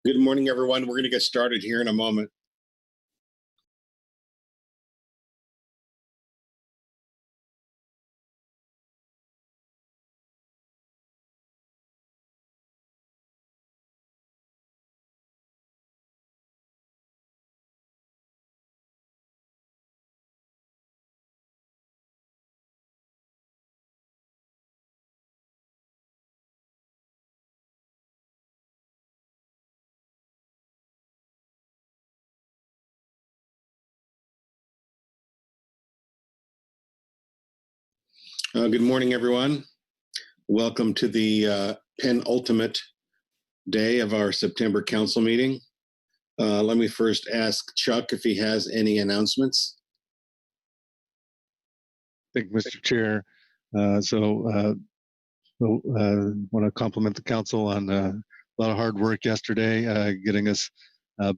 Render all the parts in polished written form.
Good morning, everyone. We're going to get started here in a moment. Good morning, everyone. Welcome to the penultimate day of our September council meeting. Let me first ask Chuck if he has any announcements. Thank you, Mr. Chair. Want to compliment the council on a lot of hard work yesterday, getting us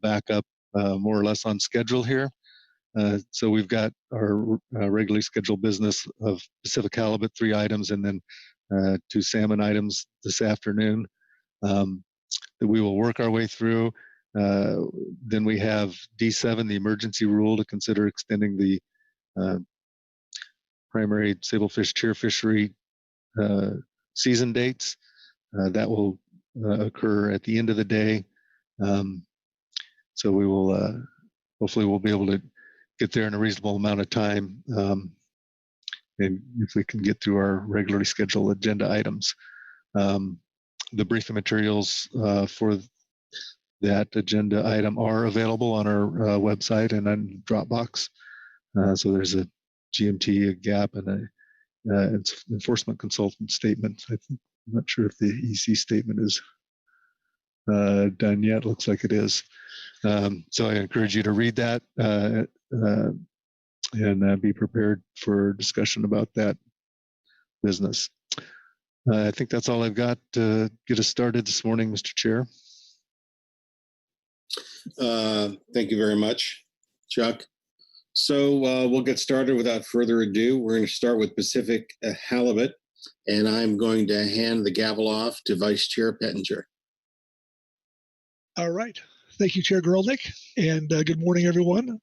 back up more or less on schedule here. So we've got our regularly scheduled business of Pacific Halibut, 3 items, and then 2 salmon items this afternoon that we will work our way through. Then we have D7, the emergency rule, to consider extending the primary Sablefish Chair Fishery season dates. That will occur at the end of the day. So we will hopefully we'll be able to get there in a reasonable amount of time, and if we can get through our regularly scheduled agenda items. The briefing materials for that agenda item are available on our website and on Dropbox. So there's a GMT, a GAP, and an enforcement consultant statement. I'm not sure if the EC statement is done yet. Looks like it is. So I encourage you to read that and be prepared for discussion about that business. I think that's all I've got to get us started this morning, Mr. Chair. Thank you very much, Chuck. So we'll get started without further ado. We're going to start with Pacific Halibut, and I'm going to hand the gavel off to Vice Chair Pettinger. All right. Thank you, Chair Geralnick, and good morning, everyone.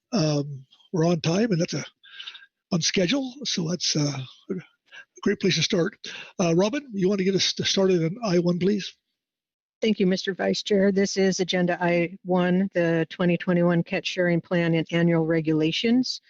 We're on time, and that's on schedule, so that's a great place to start. Robin, you want to get us started on I-1, please? Thank you, Mr. Vice Chair. This is Agenda I-1, the 2021 Catch Sharing Plan and Annual Regulations.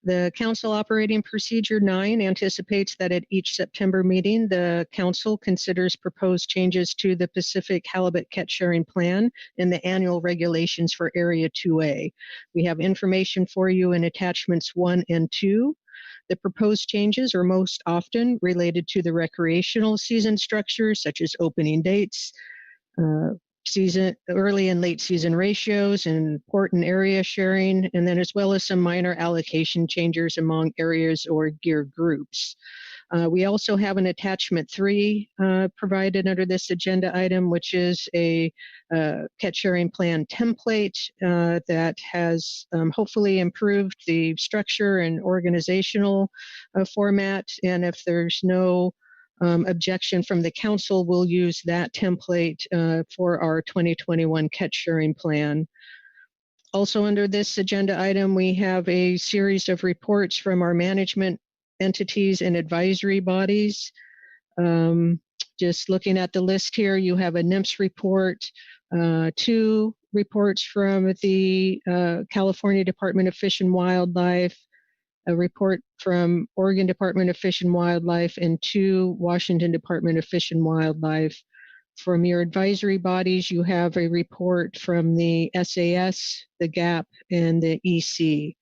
The Council Operating Procedure 9 anticipates that at each September meeting, the Council considers proposed changes to the Pacific Halibut Catch Sharing Plan and the annual regulations for Area 2A. We have information for you in Attachments 1 and 2. The proposed changes are most often related to the recreational season structures, such as opening dates, season early and late season ratios, and port and area sharing, and then as well as some minor allocation changes among areas or gear groups. We also have an attachment 3 provided under this agenda item, which is a catch sharing plan template that has hopefully improved the structure and organizational format. And if there's no objection from the council, we'll use that template for our 2021 catch sharing plan. Also under this agenda item, we have a series of reports from our management entities and advisory bodies. Just looking at the list here, you have a NIMS report, 2 reports from the California Department of Fish and Wildlife, a report from Oregon Department of Fish and Wildlife, and 2 Washington Department of Fish and Wildlife. From your advisory bodies, you have a report from the SAS, the GAP, and the EC.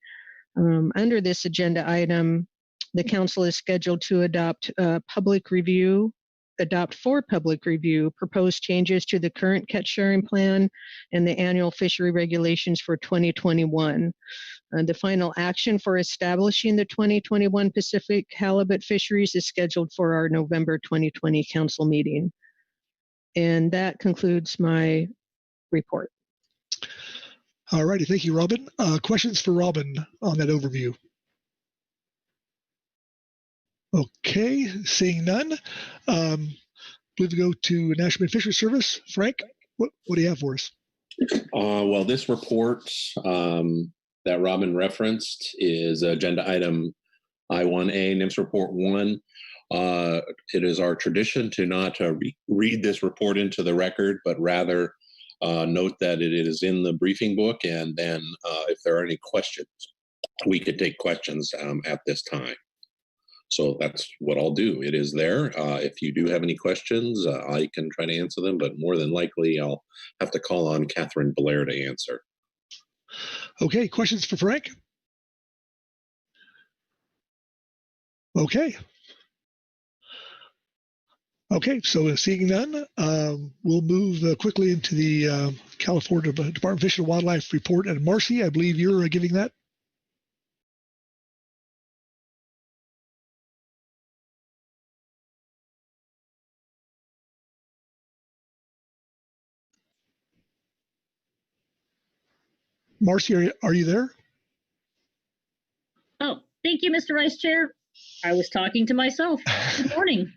Under this agenda item, the council is scheduled to adopt for public review proposed changes to the current catch sharing plan and the annual fishery regulations for 2021. The final action for establishing the 2021 Pacific Halibut fisheries is scheduled for our November 2020 council meeting. And that concludes my report. All righty. Thank you, Robin. Questions for Robin on that overview? Okay, seeing none. We'll go to National Fisheries Service. Frank, what do you have for us? Well, this report that Robin referenced is agenda item I-1A, NIMS Report 1. It is our tradition to not read this report into the record, but rather note that it is in the briefing book, and then if there are any questions, we could take questions at this time. So that's what I'll do. It is there. If you do have any questions, I can try to answer them, but more than likely I'll have to call on Catherine Blair to answer. Okay, questions for Frank? Okay. Okay, so seeing none, we'll move quickly into the California Department of Fish and Wildlife report. And Marcy, I believe you're giving that. Marcy, are you there? Oh, thank you, Mr. Vice Chair. I was talking to myself. Good morning.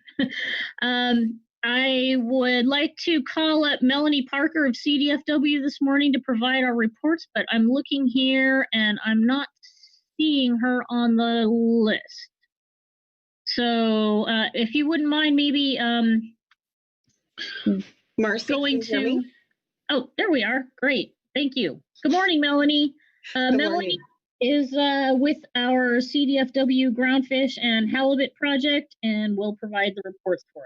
I would like to call up Melanie Parker of CDFW this morning to provide our reports, but I'm looking here and I'm not seeing her on the list. So if you wouldn't mind maybe Marcy, going to, oh, there we are. Great. Thank you. Good morning, Melanie. Melanie is with our CDFW Groundfish and Halibut project and will provide the reports for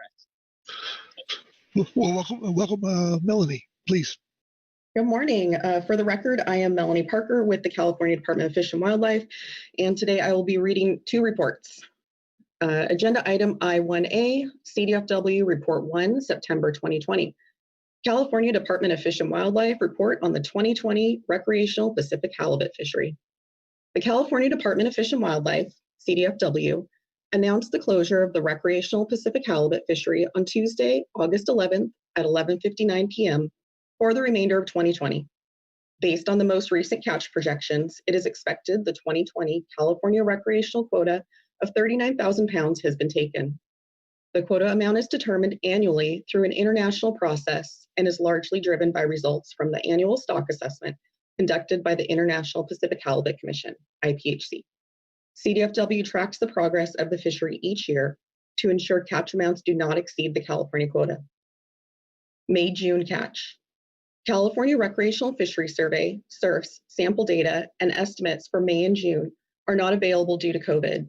us. Well, welcome, Melanie, please. Good morning. For the record, I am Melanie Parker with the California Department of Fish and Wildlife, and today I will be reading two reports. Agenda item I-1A, CDFW Report 1, September 2020. California Department of Fish and Wildlife report on the 2020 recreational Pacific halibut fishery. The California Department of Fish and Wildlife, CDFW, announced the closure of the recreational Pacific halibut fishery on Tuesday, August 11th at 11:59 p.m. for the remainder of 2020. Based on the most recent catch projections, it is expected the 2020 California recreational quota of 39,000 pounds has been taken. The quota amount is determined annually through an international process and is largely driven by results from the annual stock assessment conducted by the International Pacific Halibut Commission, IPHC. CDFW tracks the progress of the fishery each year to ensure catch amounts do not exceed the California quota. May-June catch. California Recreational Fishery Survey, SURF's sample data and estimates for May and June are not available due to COVID.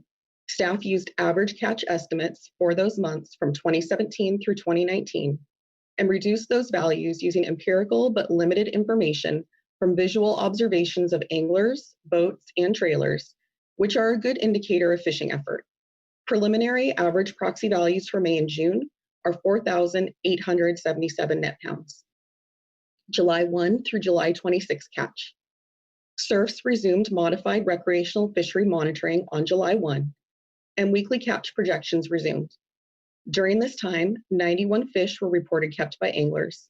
Staff used average catch estimates for those months from 2017 through 2019 and reduced those values using empirical but limited information from visual observations of anglers, boats, and trailers, which are a good indicator of fishing effort. Preliminary average proxy values for May and June are 4,877 net pounds. July 1 through July 26 catch. SURFs resumed modified recreational fishery monitoring on July 1, and weekly catch projections resumed. During this time, 91 fish were reported kept by anglers.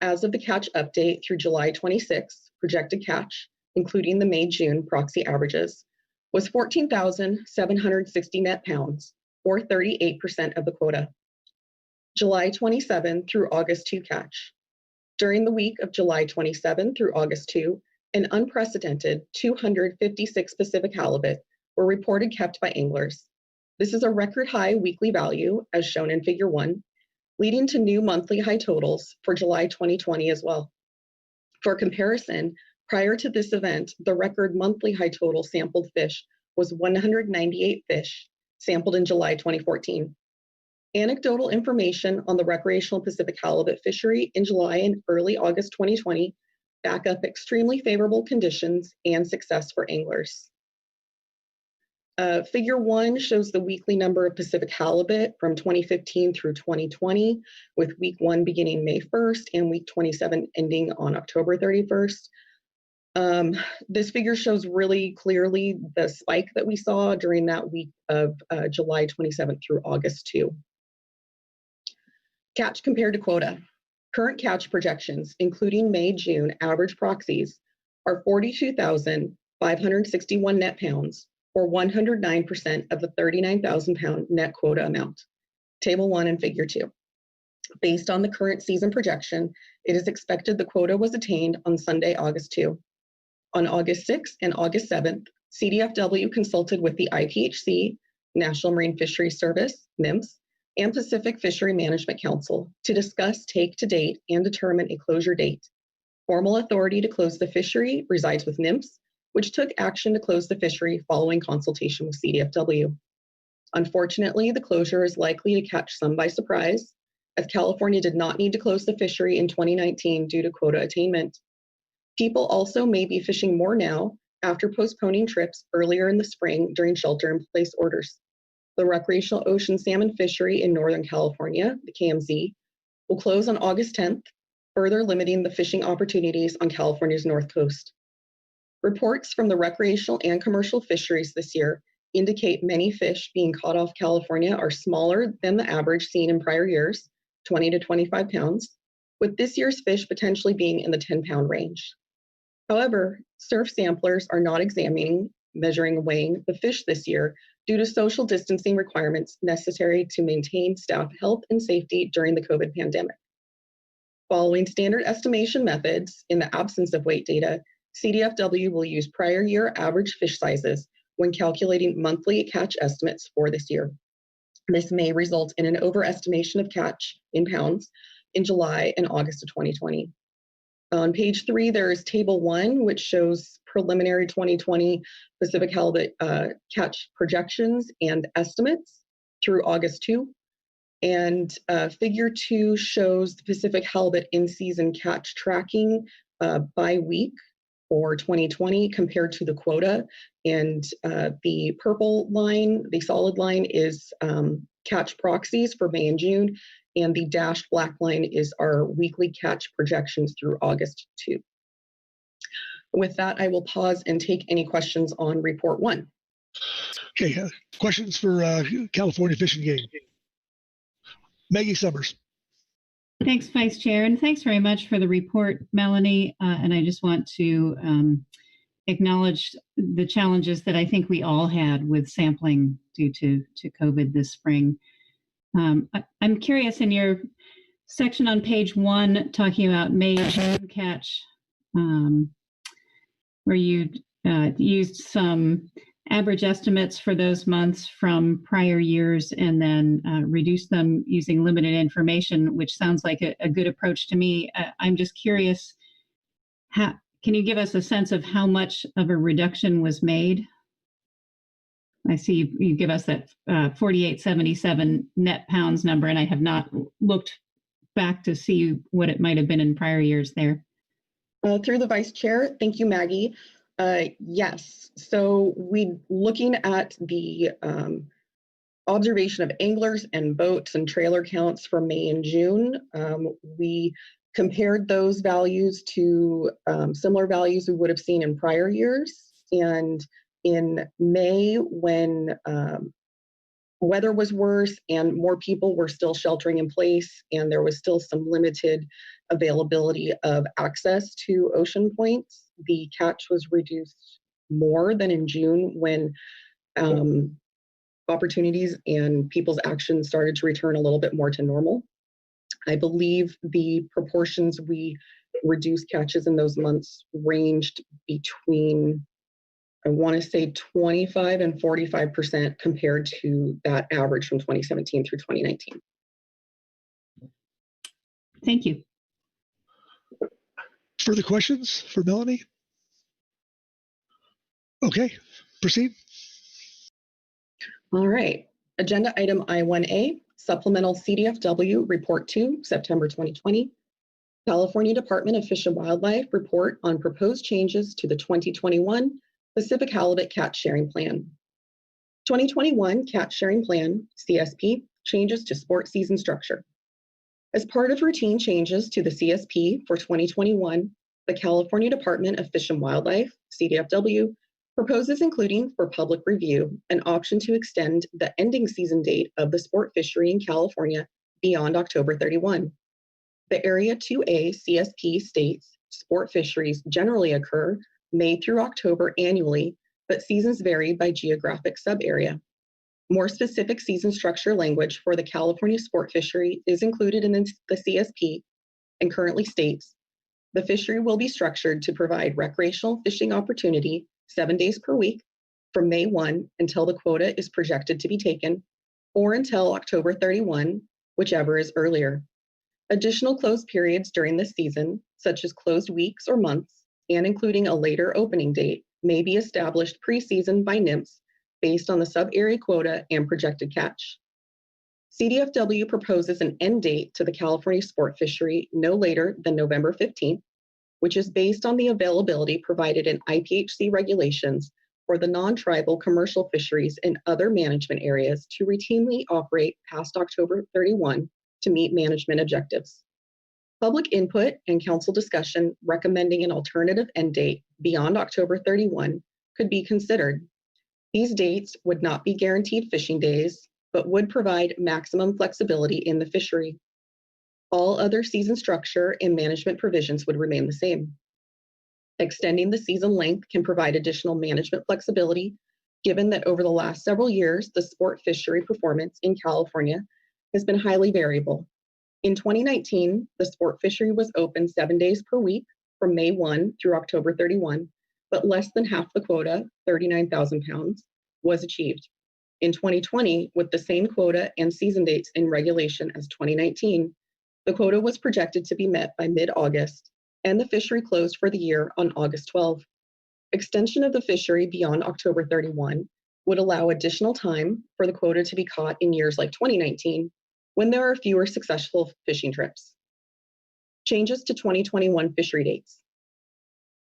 As of the catch update through July 26, projected catch, including the May-June proxy averages, was 14,760 net pounds, or 38% of the quota. July 27 through August 2 catch. During the week of July 27 through August 2, an unprecedented 256 Pacific halibut were reported kept by anglers. This is a record high weekly value, as shown in Figure 1, leading to new monthly high totals for July 2020 as well. For comparison, prior to this event, the record monthly high total sampled fish was 198 fish, sampled in July 2014. Anecdotal information on the recreational Pacific halibut fishery in July and early August 2020 back up extremely favorable conditions and success for anglers. Figure 1 shows the weekly number of Pacific halibut from 2015 through 2020, with week 1 beginning May 1st and week 27 ending on October 31st. This figure shows really clearly the spike that we saw during that week of July 27th through August 2. Catch compared to quota. Current catch projections, including May-June average proxies, are 42,561 net pounds, or 109% of the 39,000 pound net quota amount. Table 1 and Figure 2. Based on the current season projection, it is expected the quota was attained on Sunday, August 2. On August 6th and August 7th, CDFW consulted with the IPHC, National Marine Fisheries Service, NMFS, and Pacific Fishery Management Council to discuss take to date and determine a closure date. Formal authority to close the fishery resides with NMFS, which took action to close the fishery following consultation with CDFW. Unfortunately, the closure is likely to catch some by surprise, as California did not need to close the fishery in 2019 due to quota attainment. People also may be fishing more now after postponing trips earlier in the spring during shelter-in-place orders. The recreational ocean salmon fishery in Northern California, the KMZ, will close on August 10th, further limiting the fishing opportunities on California's north coast. Reports from the recreational and commercial fisheries this year indicate many fish being caught off California are smaller than the average seen in prior years, 20 to 25 pounds, with this year's fish potentially being in the 10-pound range. However, surf samplers are not examining, measuring, and weighing the fish this year due to social distancing requirements necessary to maintain staff health and safety during the COVID pandemic. Following standard estimation methods in the absence of weight data, CDFW will use prior year average fish sizes when calculating monthly catch estimates for this year. This may result in an overestimation of catch in pounds in July and August of 2020. On page 3, there is table 1, which shows preliminary 2020 Pacific halibut catch projections and estimates through August 2. And figure 2 shows the Pacific halibut in-season catch tracking by week for 2020 compared to the quota. And the purple line, the solid line, is catch proxies for May and June. And the dashed black line is our weekly catch projections through August 2. With that, I will pause and take any questions on report 1. Okay, questions for California Fish and Game. Maggie Summers. Thanks, Vice Chair, and thanks very much for the report, Melanie. And I just want to acknowledge the challenges that I think we all had with sampling due to COVID this spring. I'm curious, in your section on page 1, talking about May June catch, where you used some average estimates for those months from prior years and then reduced them using limited information, which sounds like a good approach to me. I'm just curious, can you give us a sense of how much of a reduction was made? I see you give us that 4877 net pounds number, and I have not looked back to see what it might have been in prior years there. Through the Vice Chair, thank you, Maggie. Yes, so looking at the observation of anglers and boats and trailer counts for May and June, we compared those values to similar values we would have seen in prior years. And in May, when weather was worse and more people were still sheltering in place and there was still some limited availability of access to ocean points, the catch was reduced more than in June when opportunities and people's actions started to return a little bit more to normal. I believe the proportions we reduced catches in those months ranged between, I want to say 25 and 45% compared to that average from 2017 through 2019. Thank you. Further questions for Melanie? Okay, proceed. All right. Agenda item I1A, Supplemental CDFW Report 2, September 2020. California Department of Fish and Wildlife report on proposed changes to the 2021 Pacific Halibut Catch Sharing Plan. 2021 Catch Sharing Plan, CSP, changes to sport season structure. As part of routine changes to the CSP for 2021, the California Department of Fish and Wildlife, CDFW, proposes including for public review an option to extend the ending season date of the sport fishery in California beyond October 31. The Area 2A CSP states sport fisheries generally occur May through October annually, but seasons vary by geographic sub-area. More specific season structure language for the California sport fishery is included in the CSP and currently states, the fishery will be structured to provide recreational fishing opportunity 7 days per week from May 1 until the quota is projected to be taken, or until October 31, whichever is earlier. Additional closed periods during this season, such as closed weeks or months, and including a later opening date, may be established pre-season by NIMS based on the sub-area quota and projected catch. CDFW proposes an end date to the California sport fishery no later than November 15th, which is based on the availability provided in IPHC regulations for the non-tribal commercial fisheries and other management areas to routinely operate past October 31 to meet management objectives. Public input and council discussion recommending an alternative end date beyond October 31 could be considered. These dates would not be guaranteed fishing days, but would provide maximum flexibility in the fishery. All other season structure and management provisions would remain the same. Extending the season length can provide additional management flexibility, given that over the last several years, the sport fishery performance in California has been highly variable. In 2019, the sport fishery was open 7 days per week from May 1 through October 31, but less than half the quota, 39,000 pounds, was achieved. In 2020, with the same quota and season dates in regulation as 2019, the quota was projected to be met by mid-August, and the fishery closed for the year on August 12. Extension of the fishery beyond October 31 would allow additional time for the quota to be caught in years like 2019, when there are fewer successful fishing trips. Changes to 2021 fishery dates.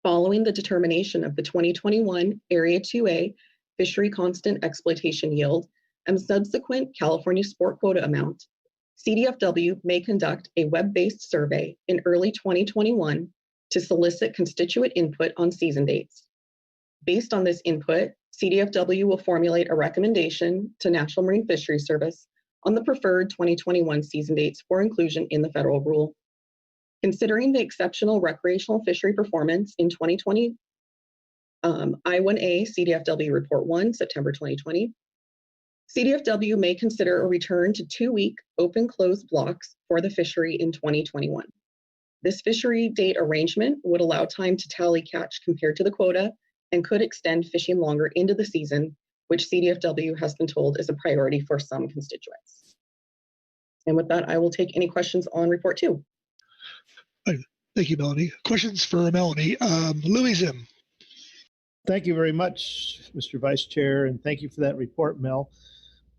Following the determination of the 2021 Area 2A fishery constant exploitation yield and subsequent California sport quota amount, CDFW may conduct a web-based survey in early 2021 to solicit constituent input on season dates. Based on this input, CDFW will formulate a recommendation to National Marine Fisheries Service on the preferred 2021 season dates for inclusion in the federal rule. Considering the exceptional recreational fishery performance in 2020, I-1A CDFW Report 1, September 2020, CDFW may consider a return to 2-week open-closed blocks for the fishery in 2021. This fishery date arrangement would allow time to tally catch compared to the quota and could extend fishing longer into the season, which CDFW has been told is a priority for some constituents. And with that, I will take any questions on Report 2. Thank you, Melanie. Questions for Melanie. Louis Zim. Thank you very much, Mr. Vice Chair, and thank you for that report, Mel.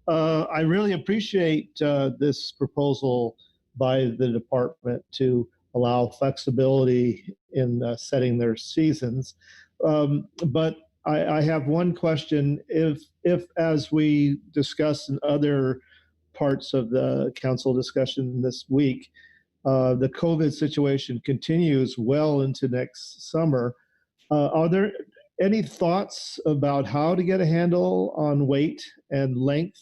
I really appreciate this proposal by the department to allow flexibility in setting their seasons. But I have one question. If as we discussed in other parts of the council discussion this week, the COVID situation continues well into next summer, are there any thoughts about how to get a handle on weight and length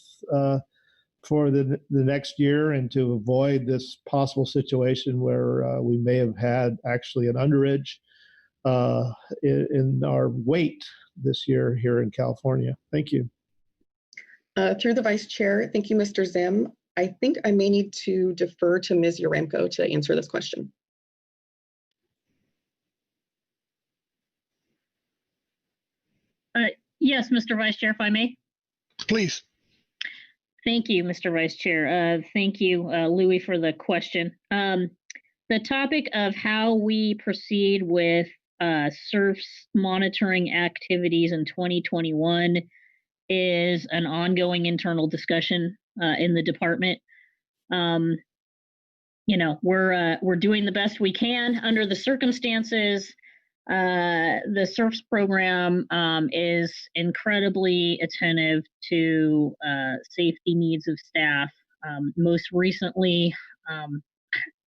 for the next year and to avoid this possible situation where we may have had actually an underage in our weight this year here in California? Thank you. Through the Vice Chair, thank you, Mr. Zim. I think I may need to defer to Ms. Yaremko to answer this question. Yes, Mr. Vice Chair, if I may. Please. Thank you, Mr. Vice Chair. Thank you, Louis, for the question. The topic of how we proceed with SURF's monitoring activities in 2021 is an ongoing internal discussion in the department. You know, we're doing the best we can under the circumstances. The SURF's program is incredibly attentive to safety needs of staff. Most recently,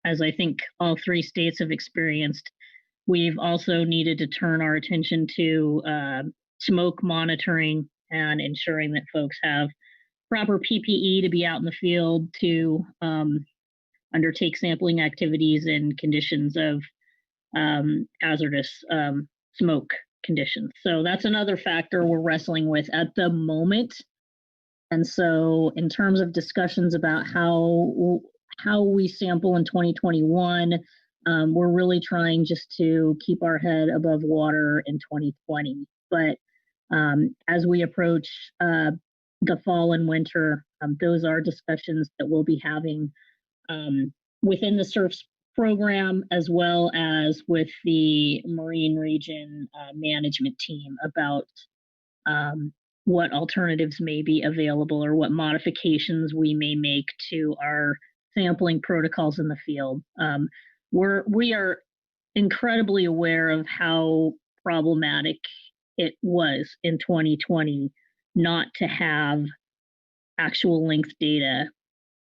as I think all 3 states have experienced, we've also needed to turn our attention to smoke monitoring and ensuring that folks have proper PPE to be out in the field to undertake sampling activities in conditions of hazardous smoke conditions. So that's another factor we're wrestling with at the moment. And so in terms of discussions about how we sample in 2021, we're really trying just to keep our head above water in 2020. But as we approach the fall and winter, those are discussions that we'll be having within the SURFs program, as well as with the Marine Region management team about what alternatives may be available or what modifications we may make to our sampling protocols in the field. We are incredibly aware of how problematic it was in 2020 not to have actual length data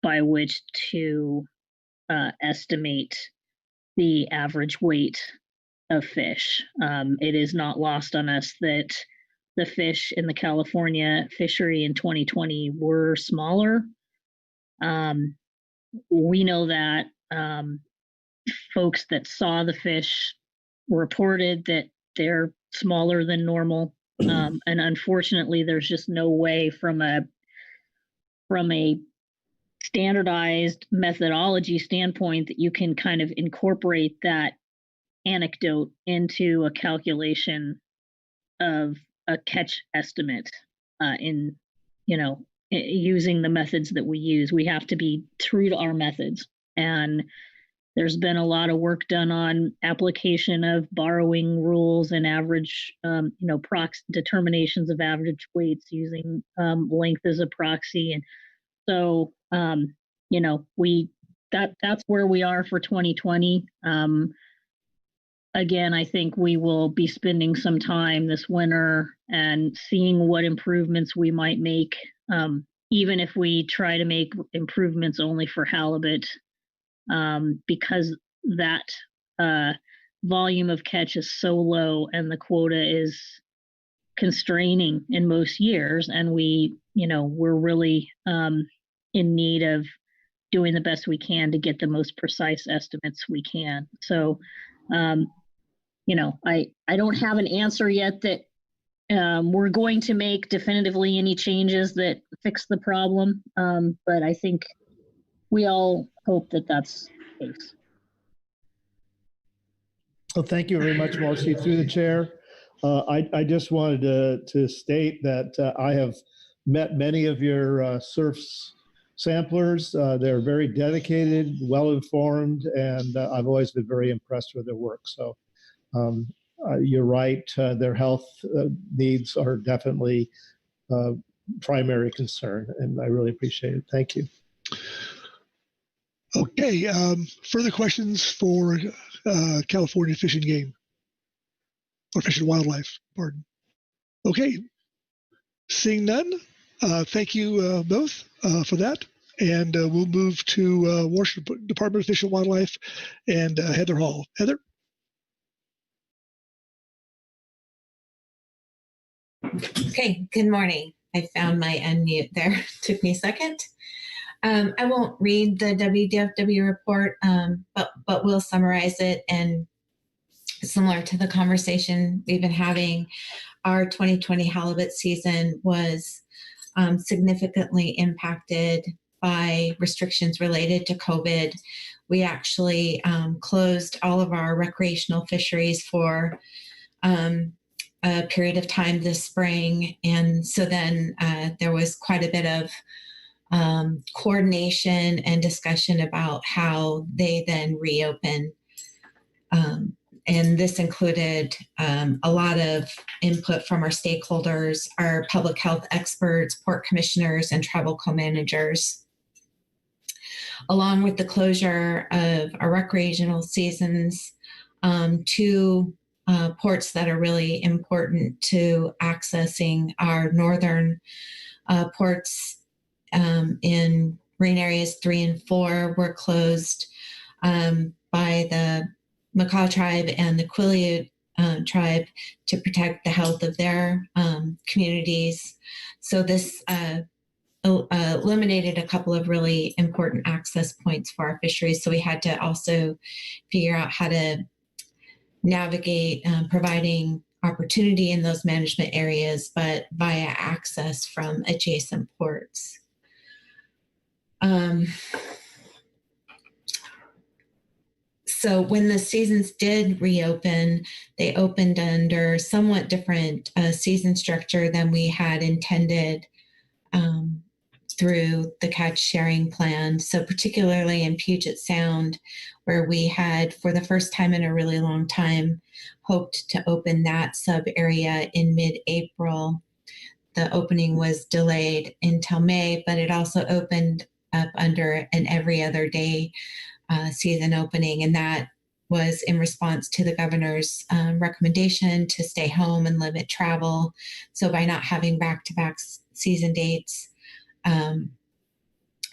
by which to estimate the average weight of fish. It is not lost on us that the fish in the California fishery in 2020 were smaller. We know that folks that saw the fish reported that they're smaller than normal. And unfortunately, there's just no way from a standardized methodology standpoint that you can kind of incorporate that anecdote into a calculation of a catch estimate in, using the methods that we use. We have to be true to our methods. And there's been a lot of work done on application of borrowing rules and average, determinations of average weights using length as a proxy. And so, that's where we are for 2020. Again, I think we will be spending some time this winter and seeing what improvements we might make, even if we try to make improvements only for halibut, because that volume of catch is so low and the quota is constraining in most years. And we're really in need of doing the best we can to get the most precise estimates we can. So, I don't have an answer yet that we're going to make definitively any changes that fix the problem. But I think we all hope that that's the case. Well, thank you very much, Marcy. Through the chair, I just wanted to state that I have met many of your SURFs samplers. They're very dedicated, well-informed, and I've always been very impressed with their work. So you're right, their health needs are definitely primary concern, and I really appreciate it. Thank you. Okay, further questions for California Fish and Game, or Fish and Wildlife, pardon. Okay, seeing none, thank you both for that. And we'll move to Washington Department of Fish and Wildlife and Heather Hall. Heather? Okay, good morning. I found my unmute there. Took me a second. I won't read the WDFW report, but we'll summarize it. And similar to the conversation we've been having, our 2020 halibut season was significantly impacted by restrictions related to COVID. We actually closed all of our recreational fisheries for a period of time this spring. And so then there was quite a bit of coordination and discussion about how they then reopen. And this included a lot of input from our stakeholders, our public health experts, port commissioners, and tribal co-managers. Along with the closure of our recreational seasons, two ports that are really important to accessing our northern ports in marine areas 3 and 4 were closed by the Makah tribe and the Quileute tribe to protect the health of their communities. So this eliminated a couple of really important access points for our fisheries. So we had to also figure out how to navigate providing opportunity in those management areas, but via access from adjacent ports. So when the seasons did reopen, they opened under somewhat different season structure than we had intended through the catch sharing plan. So particularly in Puget Sound, where we had, for the first time in a really long time, hoped to open that sub area in mid-April. The opening was delayed until May, but it also opened up under an every other day season opening, and that was in response to the governor's recommendation to stay home and limit travel. So by not having back-to-back season dates,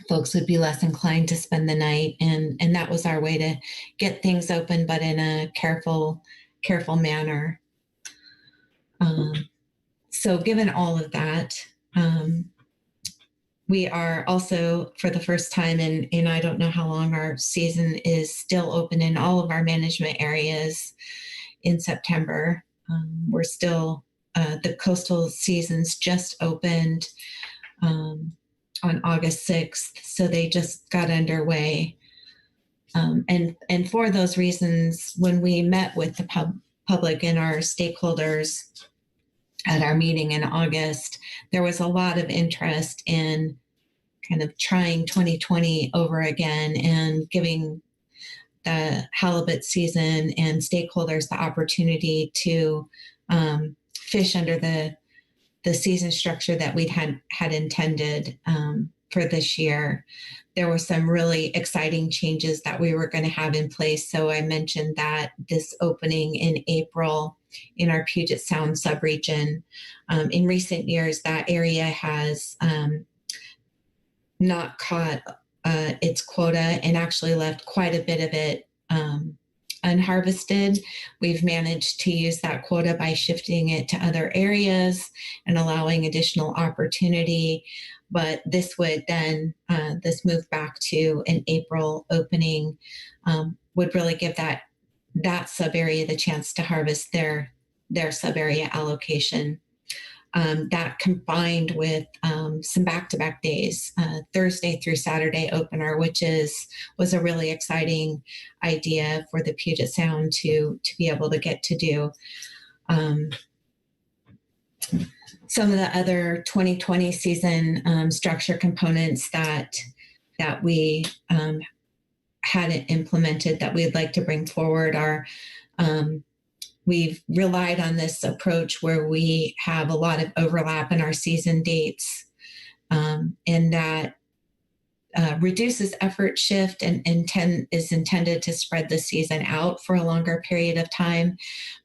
folks would be less inclined to spend the night, and that was our way to get things open, but in a careful manner. So given all of that, we are also, for the first time in I don't know how long, our season is still open in all of our management areas in September. We're still, the coastal seasons just opened on August 6th, so they just got underway. And for those reasons, when we met with the public and our stakeholders at our meeting in August, there was a lot of interest in kind of trying 2020 over again and giving the halibut season and stakeholders the opportunity to fish under the season structure that we'd had intended for this year. There were some really exciting changes that we were going to have in place. So I mentioned that this opening in April in our Puget Sound subregion. In recent years, that area has not caught its quota and actually left quite a bit of it unharvested. We've managed to use that quota by shifting it to other areas and allowing additional opportunity. But this would then, this move back to an April opening would really give that sub area the chance to harvest their sub area allocation. That combined with some back-to-back days, Thursday through Saturday opener, which was a really exciting idea for the Puget Sound to be able to get to do. Some of the other 2020 season structure components that we hadn't implemented that we'd like to bring forward are we've relied on this approach where we have a lot of overlap in our season dates, and that reduces effort shift and is intended to spread the season out for a longer period of time.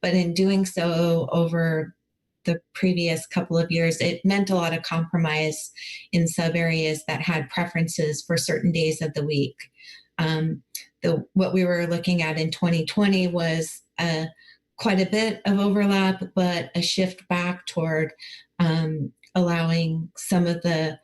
But in doing so over the previous couple of years, it meant a lot of compromise in sub areas that had preferences for certain days of the week. What we were looking at in 2020 was quite a bit of overlap, but a shift back toward allowing some of the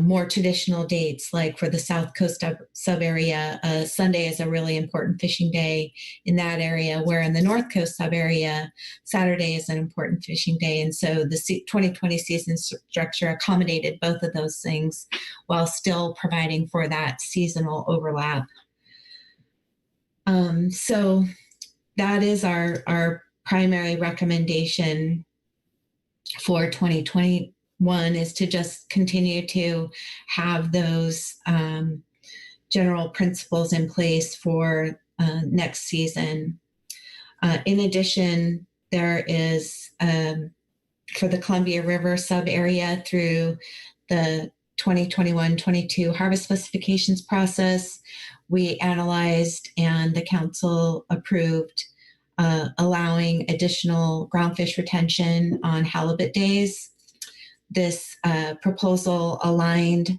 more traditional dates, like for the South Coast sub area, Sunday is a really important fishing day in that area, where in the North Coast sub area, Saturday is an important fishing day. And so the 2020 season structure accommodated both of those things while still providing for that seasonal overlap. So that is our primary recommendation for 2021, is to just continue to have those general principles in place for next season. In addition, there is for the Columbia River sub area through the 2021-22 harvest specifications process, we analyzed and the council approved allowing additional groundfish retention on halibut days. This proposal aligned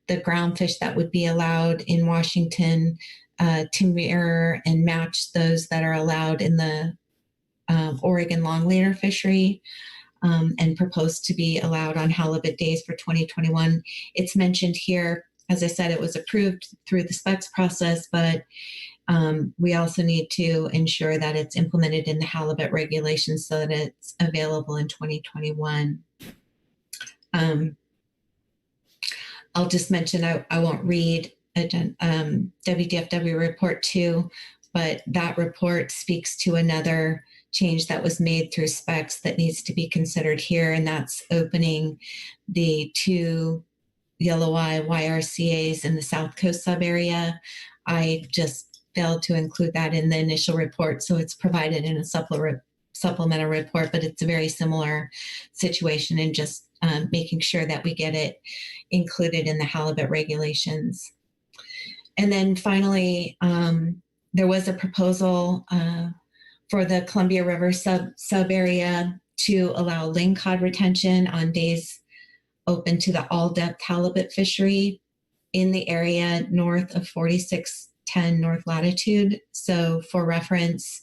the groundfish that would be allowed in Washington to mirror and match those that are allowed in the Oregon longleader fishery, and proposed to be allowed on halibut days for 2021. It's mentioned here, as I said, it was approved through the specs process, but We also need to ensure that it's implemented in the halibut regulations so that it's available in 2021. I'll just mention, I won't read WDFW report 2, but that report speaks to another change that was made through specs that needs to be considered here, and that's opening the 2 yellow eye YRCAs in the South Coast sub area. I just failed to include that in the initial report, so it's provided in a supplemental report, but it's a very similar situation, and just making sure that we get it included in the halibut regulations. And then finally, there was a proposal for the Columbia River sub area to allow lingcod retention on days open to the all-depth halibut fishery in the area north of 4610 north latitude. So for reference,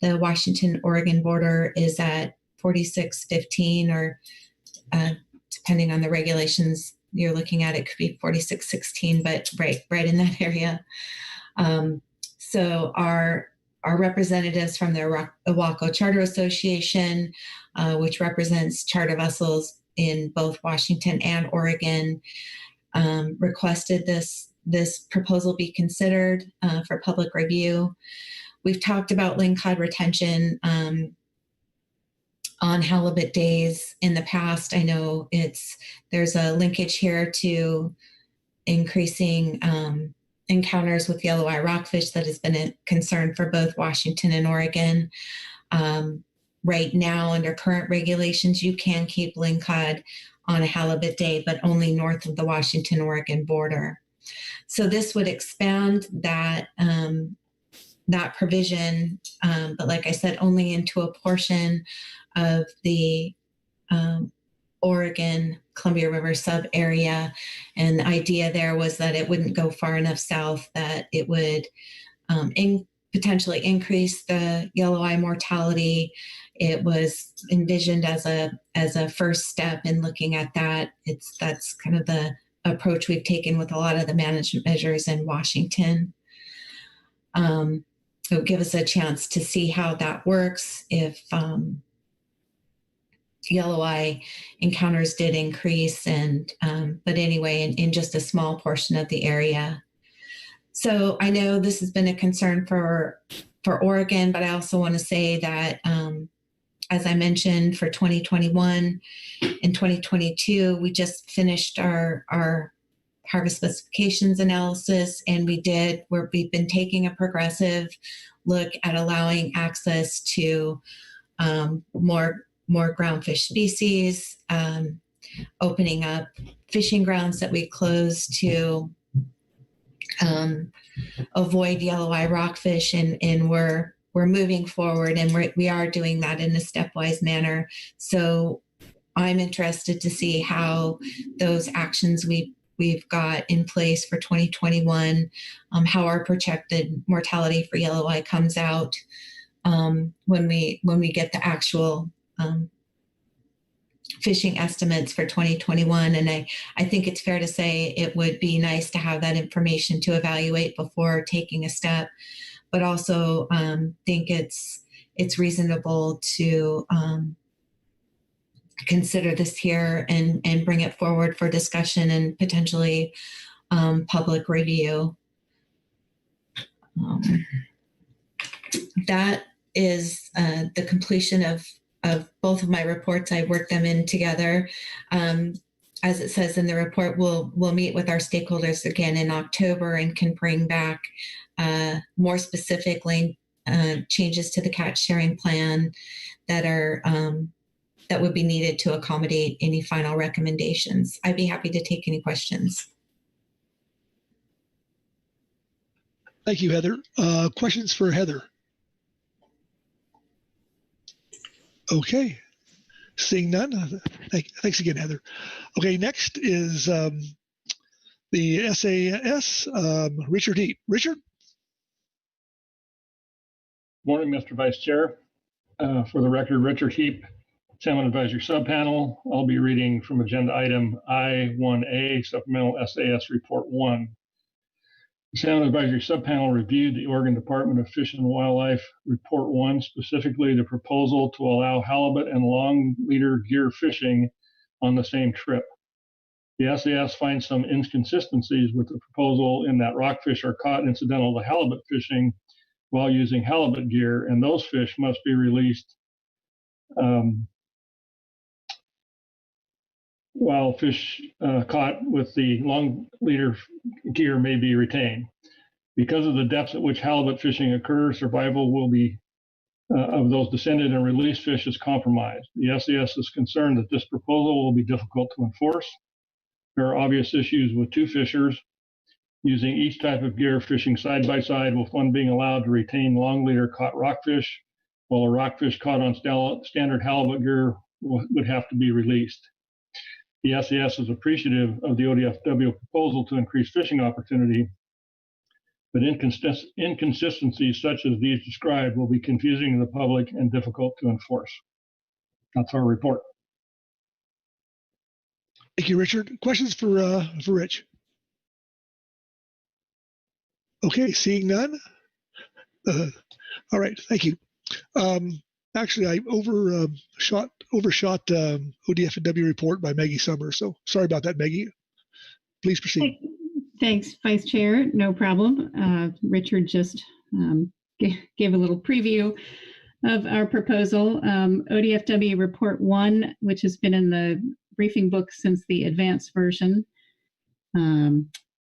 the Washington-Oregon border is at 4615, or depending on the regulations you're looking at, it could be 4616, but right in that area. So our representatives from the Oahu Charter Association, which represents charter vessels in both Washington and Oregon, requested this proposal be considered for public review. We've talked about lingcod retention on halibut days in the past. I know there's a linkage here to increasing encounters with yellow eye rockfish that has been a concern for both Washington and Oregon. Right now, under current regulations, you can keep lingcod on a halibut day, but only north of the Washington-Oregon border. So this would expand that that provision, but like I said, only into a portion of the Oregon Columbia River sub area. And the idea there was that it wouldn't go far enough south, that it would potentially increase the yellow eye mortality. It was envisioned as a first step in looking at that. That's kind of the approach we've taken with a lot of the management measures in Washington. It would give us a chance to see how that works if yellow eye encounters did increase, and but anyway, in just a small portion of the area. So I know this has been a concern for Oregon, but I also want to say that as I mentioned, for 2021 and 2022, we just finished our harvest specifications analysis, and we've been taking a progressive look at allowing access to more groundfish species, opening up fishing grounds that we closed to avoid yellow eye rockfish, and we're moving forward, and we are doing that in a stepwise manner. So I'm interested to see how those actions we've got in place for 2021, how our projected mortality for yellow eye comes out when we get the actual fishing estimates for 2021. And I think it's fair to say it would be nice to have that information to evaluate before taking a step, but also think it's reasonable to consider this here and bring it forward for discussion and potentially public review. That is the completion of both of my reports. I worked them in together. As it says in the report, we'll meet with our stakeholders again in October and can bring back more specifically changes to the catch sharing plan that would be needed to accommodate any final recommendations. I'd be happy to take any questions. Thank you, Heather. Questions for Heather? Okay, seeing none. Thanks again, Heather. Okay, next is the SAS, Richard Heap. Richard? Morning, Mr. Vice Chair. For the record, Richard Heap, Salmon Advisory Subpanel. I'll be reading from agenda item I-1A, Supplemental SAS Report 1. The Salmon Advisory Subpanel reviewed the Oregon Department of Fish and Wildlife Report 1, specifically the proposal to allow halibut and long leader gear fishing on the same trip. The SAS finds some inconsistencies with the proposal in that rockfish are caught incidental to halibut fishing while using halibut gear, and those fish must be released while fish caught with the long leader gear may be retained. Because of the depths at which halibut fishing occurs, survival will be of those descended and released fish is compromised. The SAS is concerned that this proposal will be difficult to enforce. There are obvious issues with two fishers using each type of gear fishing side by side, with one being allowed to retain long leader caught rockfish, while a rockfish caught on standard halibut gear would have to be released. The SAS is appreciative of the ODFW proposal to increase fishing opportunity, but inconsistencies such as these described will be confusing to the public and difficult to enforce. That's our report. Thank you, Richard. Questions for Rich? Okay, seeing none. All right, thank you. Actually, I overshot ODFW report by Maggie Summers, so sorry about that, Maggie. Please proceed. Thanks, Vice Chair. No problem. Richard just gave a little preview of our proposal. ODFW Report 1, which has been in the briefing book since the advanced version,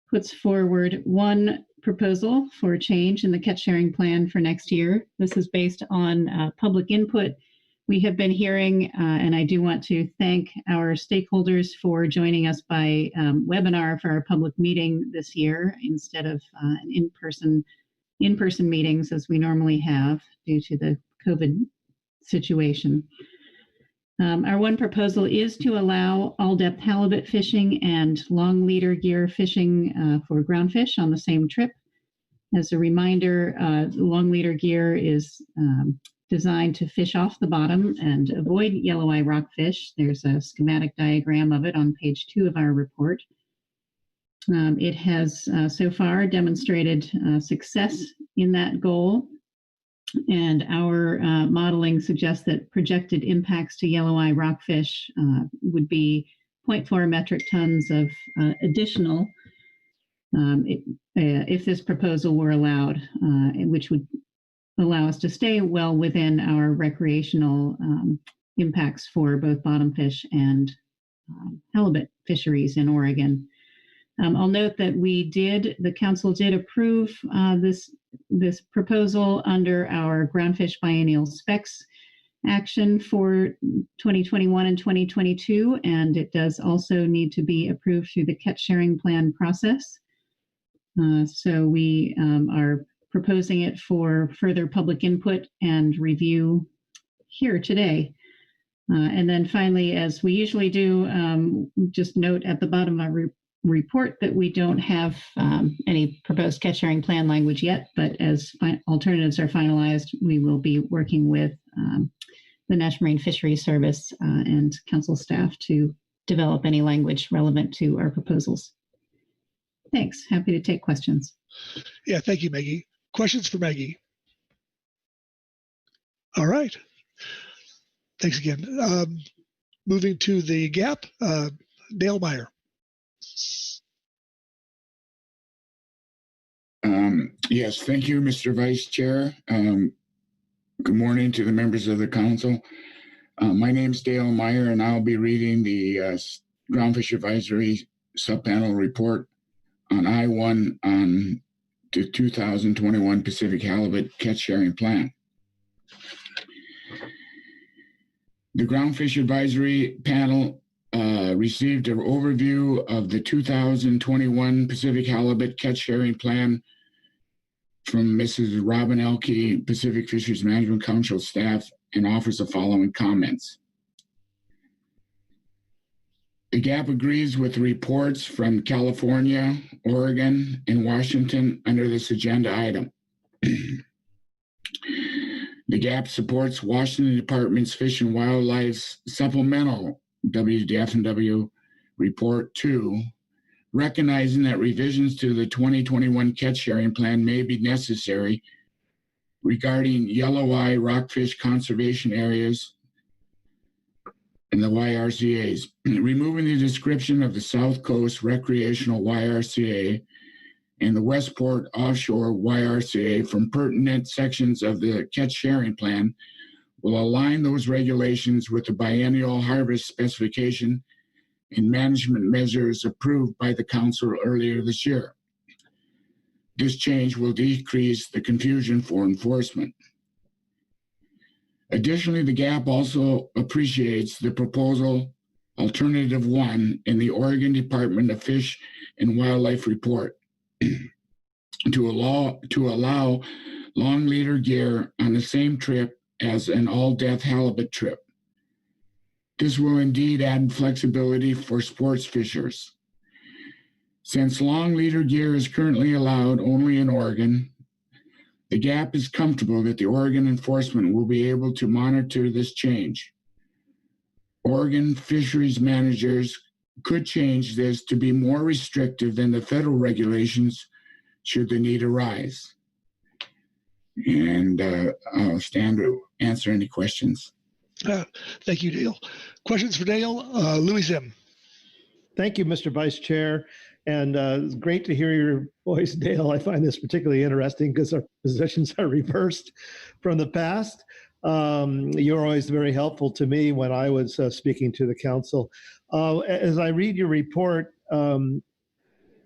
puts forward one proposal for change in the catch sharing plan for next year. This is based on public input we have been hearing, and I do want to thank our stakeholders for joining us by webinar for our public meeting this year instead of in-person meetings as we normally have due to the COVID situation. Our one proposal is to allow all-depth halibut fishing and long leader gear fishing for groundfish on the same trip. As a reminder, long leader gear is designed to fish off the bottom and avoid yellow eye rockfish. There's a schematic diagram of it on page 2 of our report. It has so far demonstrated success in that goal. And our modeling suggests that projected impacts to yellow eye rockfish would be 0.4 metric tons of additional if this proposal were allowed, which would allow us to stay well within our recreational impacts for both bottomfish and halibut fisheries in Oregon. I'll note that the council did approve this proposal under our groundfish biennial specs action for 2021 and 2022, and it does also need to be approved through the catch sharing plan process. So we are proposing it for further public input and review here today. And then finally, as we usually do, just note at the bottom of our report that we don't have any proposed catch sharing plan language yet, but as alternatives are finalized, we will be working with the National Marine Fisheries Service and council staff to develop any language relevant to our proposals. Thanks. Happy to take questions. Yeah, thank you, Maggie. Questions for Maggie? All right. Thanks again. Moving to the GAP, Dale Meyer. Yes, thank you, Mr. Vice Chair. Good morning to the members of the council. My name is Dale Meyer, and I'll be reading the Groundfish Advisory Subpanel report on I-1 on the 2021 Pacific Halibut Catch Sharing Plan. The Groundfish Advisory Panel received an overview of the 2021 Pacific Halibut Catch Sharing Plan from Mrs. Robin Elke, Pacific Fisheries Management Council staff, and offers the following comments. The GAP agrees with reports from California, Oregon, and Washington under this agenda item. The GAP supports Washington Department's Fish and Wildlife's supplemental WDF&W Report 2 recognizing that revisions to the 2021 catch sharing plan may be necessary regarding yellow eye rockfish conservation areas and the YRCAs, removing the description of the South Coast Recreational YRCA and the Westport Offshore YRCA from pertinent sections of the catch sharing plan will align those regulations with the biennial harvest specification and management measures approved by the council earlier this year. This change will decrease the confusion for enforcement. Additionally, the GAP also appreciates the proposal Alternative 1 in the Oregon Department of Fish and Wildlife report to allow long leader gear on the same trip as an all-death halibut trip. This will indeed add flexibility for sports fishers. Since long leader gear is currently allowed only in Oregon, the GAP is comfortable that the Oregon enforcement will be able to monitor this change. Oregon fisheries managers could change this to be more restrictive than the federal regulations should the need arise. And I'll stand to answer any questions. Thank you, Dale. Questions for Dale? Louis Zim. Thank you, Mr. Vice Chair. And it's great to hear your voice, Dale. I find this particularly interesting because our positions are reversed from the past. You're always very helpful to me when I was speaking to the council. As I read your report,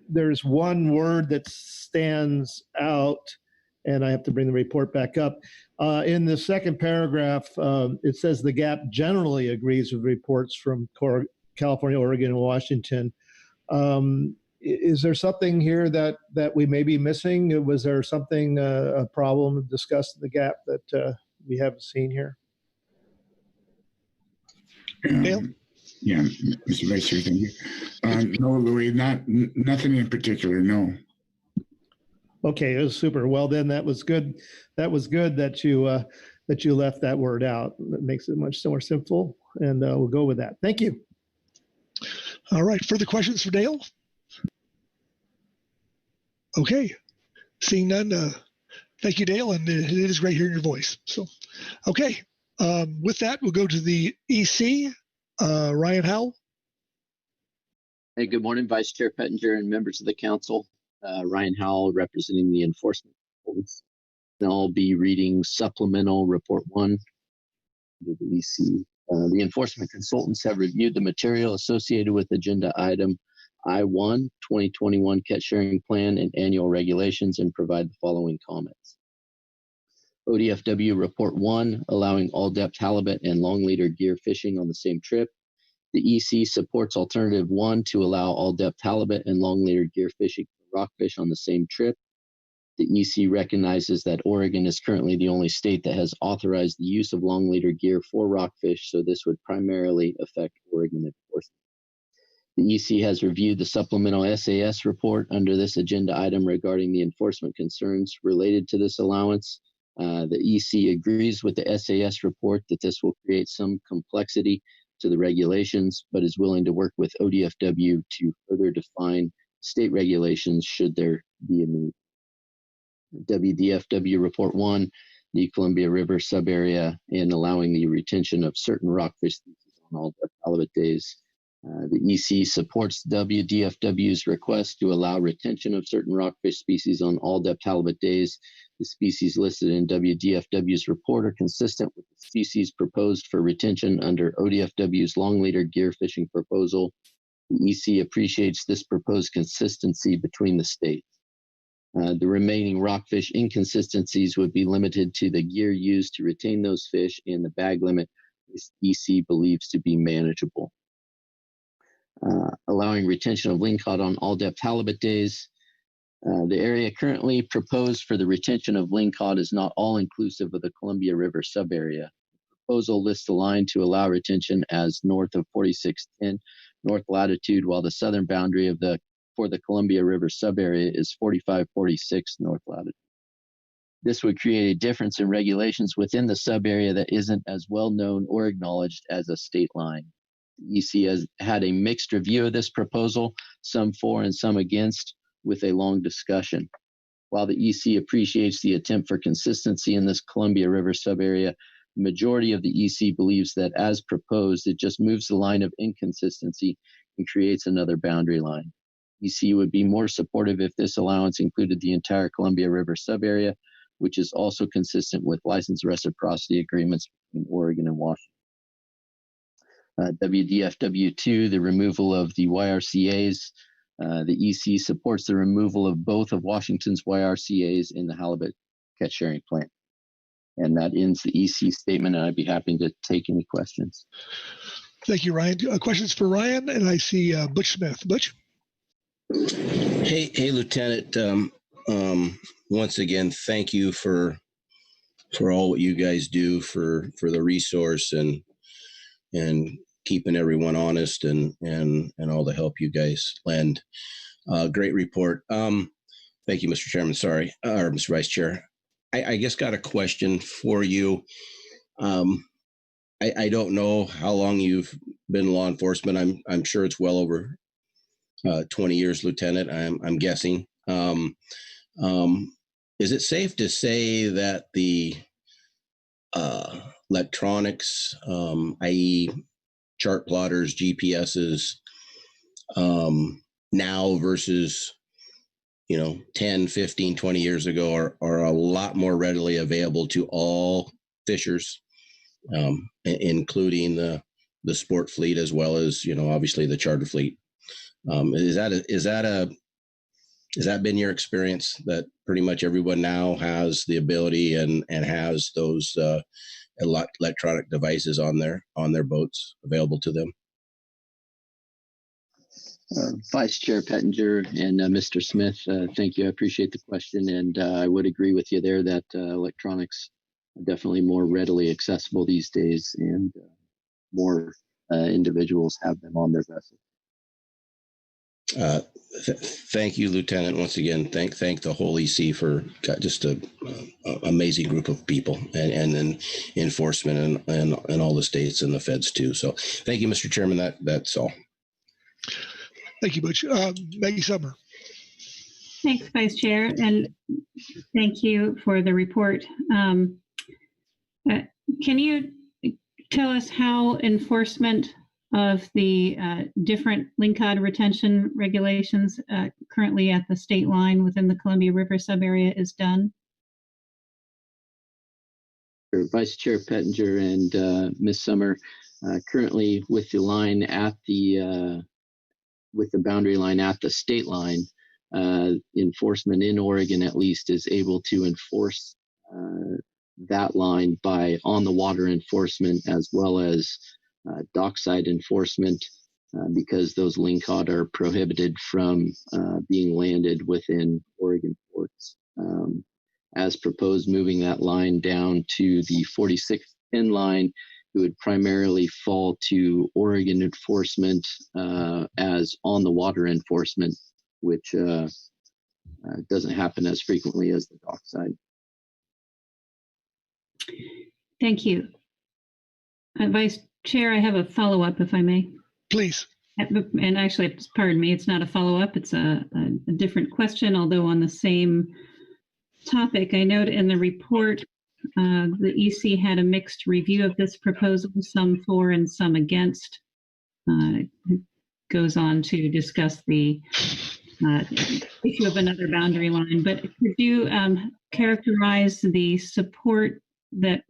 there's one word that stands out, and I have to bring the report back up. In the second paragraph, it says the GAP generally agrees with reports from California, Oregon, and Washington. Is there something here that we may be missing? Was there something, a problem discussed in the GAP that we haven't seen here? Dale? Yeah, Mr. Vice Chair, thank you. No, Louis, nothing in particular, no. Okay, it was super. Well, then that was good. That was good that you left that word out. That makes it much more simple, and we'll go with that. Thank you. All right, further questions for Dale? Okay, seeing none, thank you, Dale, and it is great hearing your voice. So, okay, with that, we'll go to the EC, Ryan Howell. Hey, good morning, Vice Chair Pettinger and members of the council. Ryan Howell representing the enforcement consultants. And I'll be reading supplemental report 1 to the EC. The enforcement consultants have reviewed the material associated with agenda item I-1, 2021 catch sharing plan and annual regulations and provide the following comments. ODFW report 1, allowing all depth halibut and long leader gear fishing on the same trip. The EC supports alternative 1 to allow all depth halibut and long leader gear fishing for rockfish on the same trip. The EC recognizes that Oregon is currently the only state that has authorized the use of long leader gear for rockfish, so this would primarily affect Oregon enforcement. The EC has reviewed the supplemental SAS report under this agenda item regarding the enforcement concerns related to this allowance. The EC agrees with the SAS report that this will create some complexity to the regulations, but is willing to work with ODFW to further define state regulations should there be a need. WDFW Report 1, the Columbia River subarea, and allowing the retention of certain rockfish species on all depth halibut days. The EC supports WDFW's request to allow retention of certain rockfish species on all depth halibut days. The species listed in WDFW's report are consistent with the species proposed for retention under ODFW's long leader gear fishing proposal. The EC appreciates this proposed consistency between the states. The remaining rockfish inconsistencies would be limited to the gear used to retain those fish and the bag limit, which EC believes to be manageable. Allowing retention of lingcod on all depth halibut days. The area currently proposed for the retention of lingcod is not all inclusive of the Columbia River subarea. The proposal lists the line to allow retention as north of 4610 north latitude, while the southern boundary of for the Columbia River subarea is 4546 north latitude. This would create a difference in regulations within the subarea that isn't as well known or acknowledged as a state line. The EC has had a mixed review of this proposal, some for and some against, with a long discussion. While the EC appreciates the attempt for consistency in this Columbia River subarea, the majority of the EC believes that as proposed, it just moves the line of inconsistency and creates another boundary line. EC would be more supportive if this allowance included the entire Columbia River subarea, which is also consistent with license reciprocity agreements between Oregon and Washington. WDFW2, the removal of the YRCAs. The EC supports the removal of both of Washington's YRCAs in the halibut catch sharing plan. And that ends the EC statement, and I'd be happy to take any questions. Thank you, Ryan. Questions for Ryan? And I see Butch Smith. Butch? Hey, Lieutenant. Once again, thank you for all what you guys do for the resource and keeping everyone honest and all the help you guys lend. Great report. Thank you, Mr. Chairman. Sorry, or Mr. Vice Chair. I just got a question for you. I don't know how long you've been in law enforcement. I'm sure it's well over 20 years, Lieutenant. I'm guessing. Is it safe to say that the electronics, i.e., chart plotters, GPSs, now versus 10, 15, 20 years ago are a lot more readily available to all fishers, including the sport fleet as well as obviously the charter fleet. Has that been your experience, that pretty much everyone now has the ability and has those electronic devices on their boats available to them? Vice Chair Pettinger and Mr. Smith, thank you. I appreciate the question, and I would agree with you there that electronics are definitely more readily accessible these days, and more individuals have them on their vessels. Thank you, Lieutenant. Once again, thank the whole EC for just a amazing group of people, and then enforcement and all the states and the feds too. So thank you, Mr. Chairman. That's all. Thank you, Butch. Maggie Summer. Thanks, Vice Chair, and thank you for the report. Can you tell us how enforcement of the different lingcod retention regulations currently at the state line within the Columbia River subarea is done? Vice Chair Pettinger and Ms. Summer, currently with the line at the with the boundary line at the state line, enforcement in Oregon at least is able to enforce that line by on the water enforcement as well as dockside enforcement, because those lingcod are prohibited from being landed within Oregon ports. As proposed, moving that line down to the 46th pin line, it would primarily fall to Oregon enforcement as on the water enforcement, which doesn't happen as frequently as the dockside. Thank you. Vice Chair, I have a follow-up, if I may. Please. And actually, pardon me, it's not a follow-up. It's a different question, although on the same topic. I note in the report, the EC had a mixed review of this proposal, some for and some against. It goes on to discuss the issue of another boundary line. But could you characterize the support that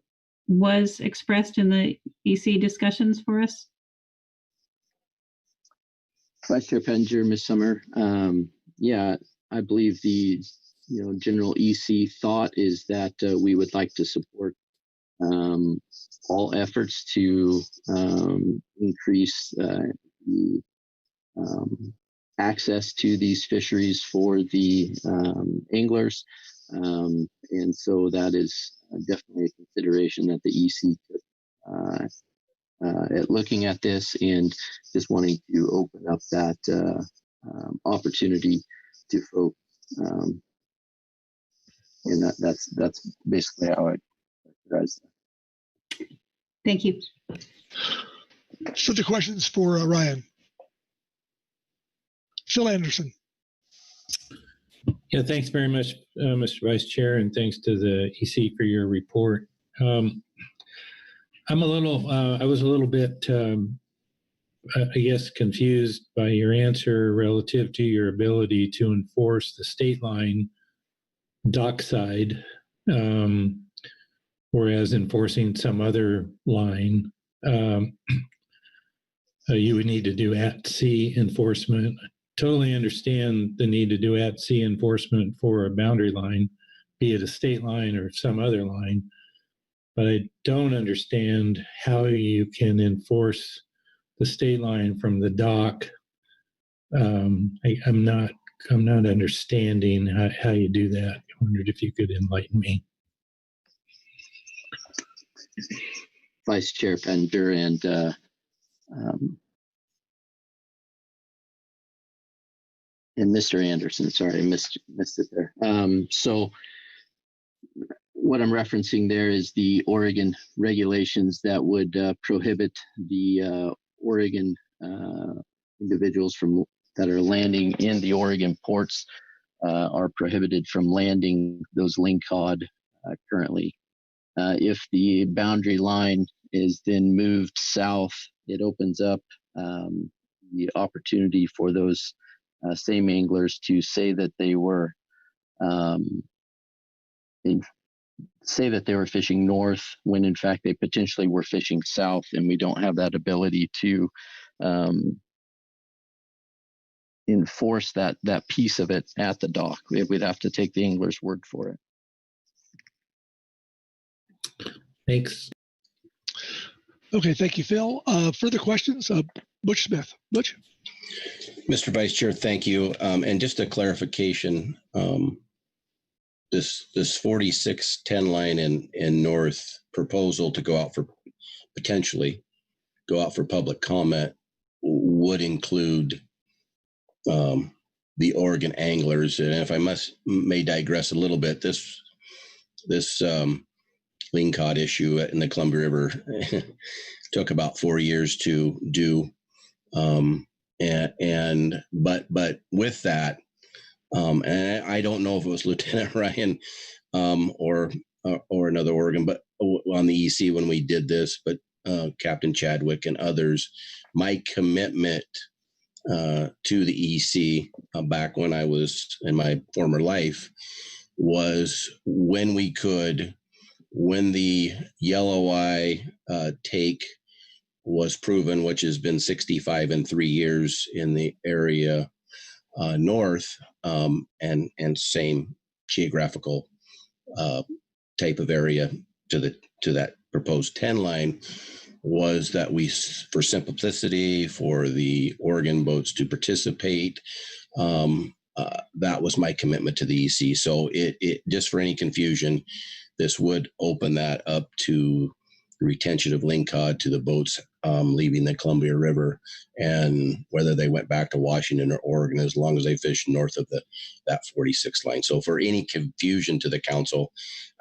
was expressed in the EC discussions for us? Vice Chair Pettinger, Ms. Summer, yeah, I believe the general EC thought is that we would like to support all efforts to increase the access to these fisheries for the anglers. And so that is definitely a consideration that the EC took at looking at this and just wanting to open up that opportunity to folks. And that's basically how I characterize that. Thank you. Further questions for Ryan? Phil Anderson. Yeah, thanks very much, Mr. Vice Chair, and thanks to the EC for your report. I was a little bit, I guess, confused by your answer relative to your ability to enforce the state line dockside, whereas enforcing some other line, you would need to do at-sea enforcement. Totally understand the need to do at-sea enforcement for a boundary line, be it a state line or some other line. But I don't understand how you can enforce the state line from the dock. I'm not understanding how you do that. I wondered if you could enlighten me. Vice Chair Pettinger and Mr. Anderson, sorry, I missed it there. So what I'm referencing there is the Oregon regulations that would prohibit the Oregon individuals that are landing in the Oregon ports are prohibited from landing those lingcod currently. If the boundary line is then moved south, it opens up the opportunity for those same anglers to say that they were fishing north when in fact they potentially were fishing south, and we don't have that ability to enforce that piece of it at the dock. We'd have to take the angler's word for it. Thanks. Okay, thank you, Phil. Further questions? Butch Smith. Butch? Mr. Vice Chair, thank you. And just a clarification, this 4610 line in North proposal to potentially go out for public comment would include the Oregon anglers. And if I may digress a little bit, this lingcod issue in the Columbia River took about 4 years to do. But with that, and I don't know if it was Lieutenant Ryan or another Oregon, but on the EC when we did this, but Captain Chadwick and others, my commitment to the EC back when I was in my former life was when the yellow eye take was proven, which has been 65 and 3 years in the area north, and same geographical type of area to that proposed 10 line, was that we, for simplicity, for the Oregon boats to participate, that was my commitment to the EC. So it just for any confusion, this would open that up to the retention of lingcod to the boats leaving the Columbia River, and whether they went back to Washington or Oregon, as long as they fished north of that 46 line. So for any confusion to the council,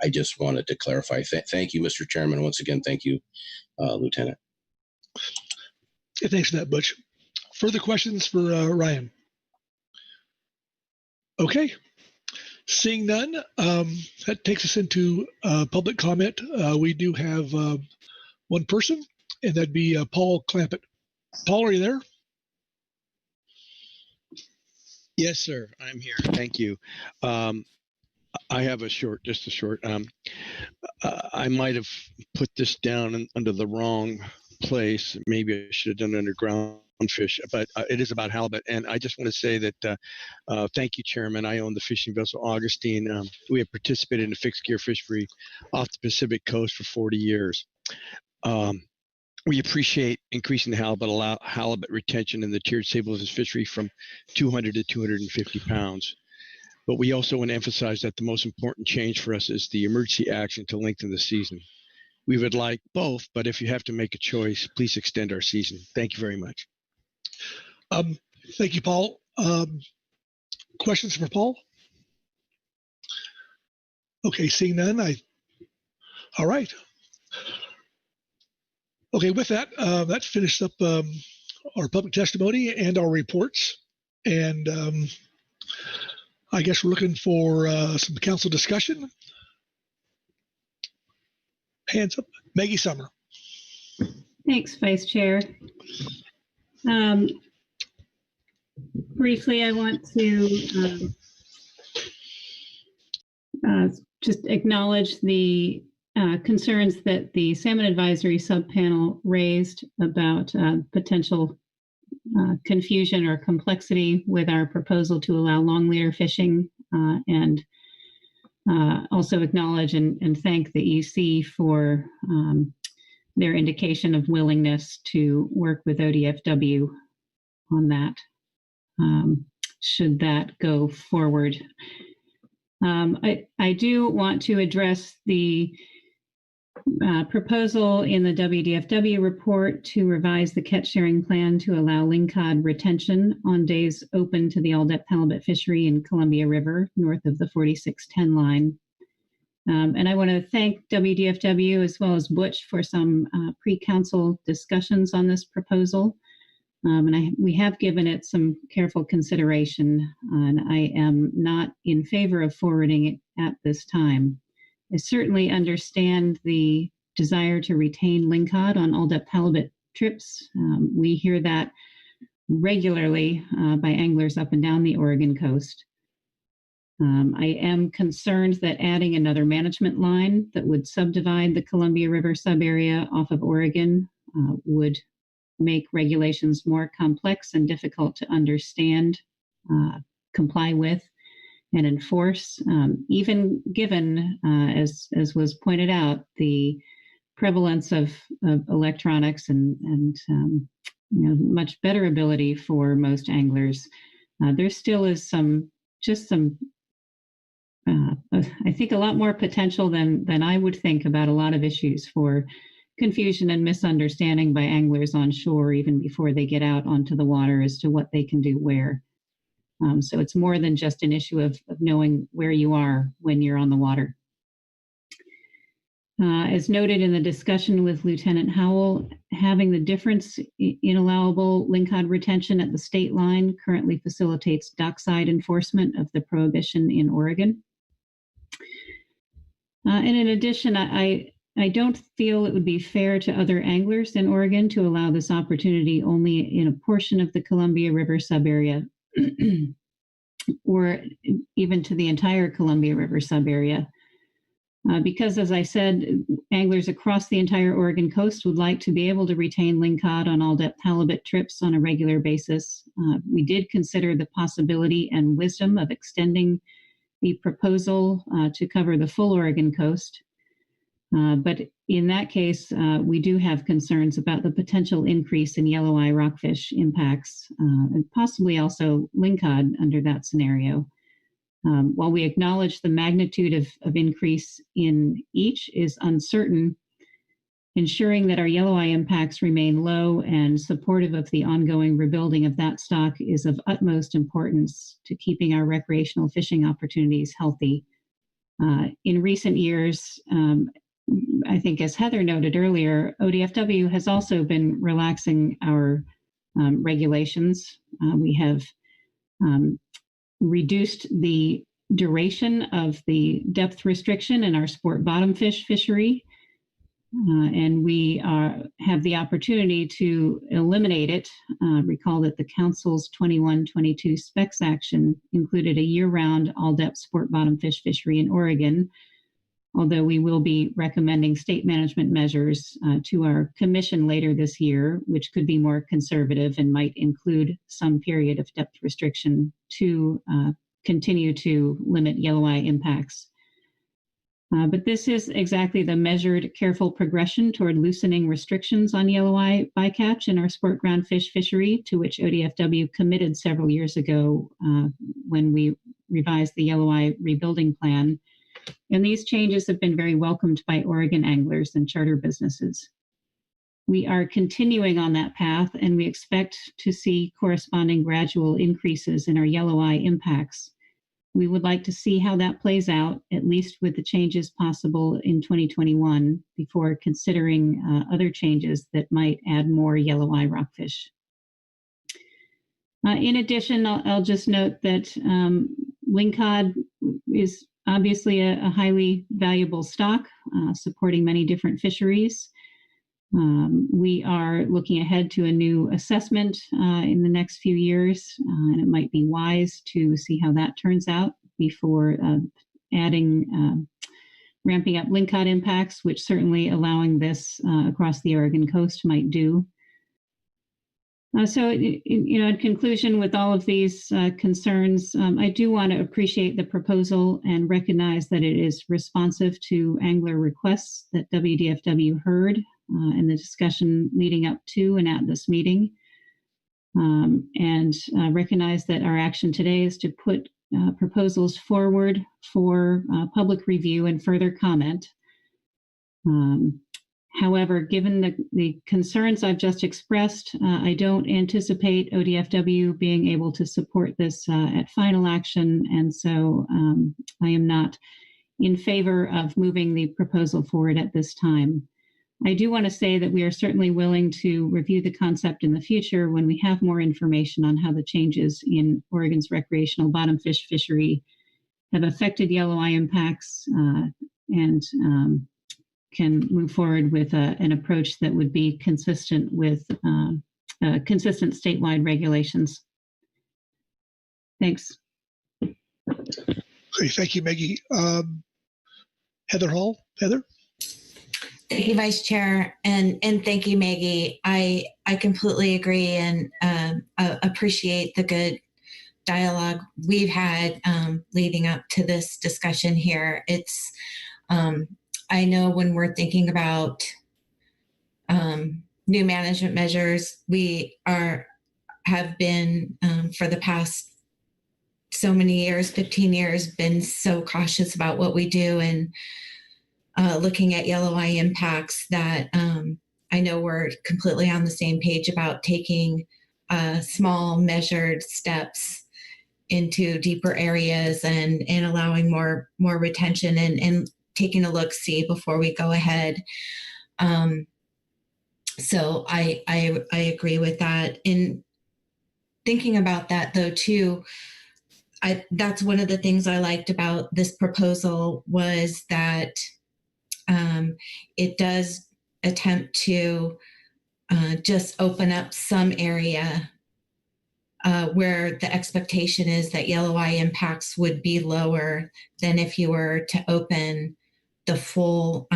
I just wanted to clarify. Thank you, Mr. Chairman. Once again, thank you, Lieutenant. Yeah, thanks for that, Butch. Further questions for Ryan? Okay. Seeing none, that takes us into public comment. We do have one person, and that'd be Paul Clampett. Paul, are you there? Yes, sir. I'm here. Thank you. I have just a short. I might have put this down under the wrong place. Maybe I should have done it under Groundfish, but it is about halibut. And I just want to say that thank you, Chairman. I own the fishing vessel Augustine. We have participated in the fixed gear fishery off the Pacific coast for 40 years. We appreciate increasing the halibut retention in the tiered sablefish fishery from 200 to 250 pounds. But we also want to emphasize that the most important change for us is the emergency action to lengthen the season. We would like both, but if you have to make a choice, please extend our season. Thank you very much. Thank you, Paul. Questions for Paul? Okay, seeing none, all right. Okay, with that, that finished up our public testimony and our reports. And I guess we're looking for some council discussion. Hands up. Maggie Summer. Thanks, Vice Chair. Briefly, I want to just acknowledge the concerns that the Salmon Advisory Subpanel raised about potential confusion or complexity with our proposal to allow long leader fishing, and also acknowledge and thank the EC for their indication of willingness to work with ODFW on that, should that go forward. I do want to address the proposal in the WDFW report to revise the catch sharing plan to allow lingcod retention on days open to the all-depth halibut fishery in Columbia River north of the 4610 line. And I want to thank WDFW as well as Butch for some pre-council discussions on this proposal. And we have given it some careful consideration, and I am not in favor of forwarding it at this time. I certainly understand the desire to retain lingcod on all-depth halibut trips. We hear that regularly by anglers up and down the Oregon coast. I am concerned that adding another management line that would subdivide the Columbia River subarea off of Oregon would make regulations more complex and difficult to understand, comply with, and enforce, even given, as was pointed out, the prevalence of electronics and much better ability for most anglers. There still is I think a lot more potential than I would think about a lot of issues for confusion and misunderstanding by anglers on shore even before they get out onto the water as to what they can do where. So it's more than just an issue of knowing where you are when you're on the water. As noted in the discussion with Lieutenant Howell, having the difference in allowable lingcod retention at the state line currently facilitates dockside enforcement of the prohibition in Oregon. And in addition, I don't feel it would be fair to other anglers in Oregon to allow this opportunity only in a portion of the Columbia River subarea or even to the entire Columbia River subarea. Because, as I said, anglers across the entire Oregon coast would like to be able to retain lingcod on all-depth halibut trips on a regular basis. We did consider the possibility and wisdom of extending the proposal to cover the full Oregon coast. But in that case, we do have concerns about the potential increase in yellow eye rockfish impacts, and possibly also lingcod under that scenario. While we acknowledge the magnitude of increase in each is uncertain, ensuring that our yellow eye impacts remain low and supportive of the ongoing rebuilding of that stock is of utmost importance to keeping our recreational fishing opportunities healthy. In recent years, I think as Heather noted earlier, ODFW has also been relaxing our regulations. We have reduced the duration of the depth restriction in our sport bottomfish fishery, and we have the opportunity to eliminate it. Recall that the Council's 21-22 specs action included a year-round all-depth sport bottomfish fishery in Oregon, although we will be recommending state management measures to our commission later this year, which could be more conservative and might include some period of depth restriction to continue to limit yellow eye impacts. But this is exactly the measured, careful progression toward loosening restrictions on yellow eye bycatch in our sport groundfish fishery, to which ODFW committed several years ago when we revised the yellow eye rebuilding plan. And these changes have been very welcomed by Oregon anglers and charter businesses. We are continuing on that path, and we expect to see corresponding gradual increases in our yellow eye impacts We would like to see how that plays out, at least with the changes possible in 2021, before considering other changes that might add more yellow eye rockfish. In addition, I'll just note that lingcod is obviously a highly valuable stock, supporting many different fisheries. We are looking ahead to a new assessment in the next few years, and it might be wise to see how that turns out before ramping up lingcod impacts, which certainly allowing this across the Oregon coast might do. So, in conclusion, with all of these concerns, I do want to appreciate the proposal and recognize that it is responsive to angler requests that WDFW heard in the discussion leading up to and at this meeting, and recognize that our action today is to put proposals forward for public review and further comment. However, given the concerns I've just expressed, I don't anticipate ODFW being able to support this at final action, and so I am not in favor of moving the proposal forward at this time. I do want to say that we are certainly willing to review the concept in the future when we have more information on how the changes in Oregon's recreational bottomfish fishery have affected yellow eye impacts and can move forward with an approach that would be consistent with consistent statewide regulations. Thanks. Okay, thank you, Maggie. Heather Hall. Heather? Thank you, Vice Chair, and thank you, Maggie. I completely agree and appreciate the good dialogue we've had leading up to this discussion here. It's I know when we're thinking about new management measures, we have been for the past so many years, 15 years, been so cautious about what we do and looking at yellow eye impacts that I know we're completely on the same page about taking small measured steps into deeper areas and allowing more retention and taking a look-see before we go ahead. So I agree with that. In thinking about that though too, that's one of the things I liked about this proposal was that it does attempt to just open up some area where the expectation is that yellow eye impacts would be lower than if you were to open the full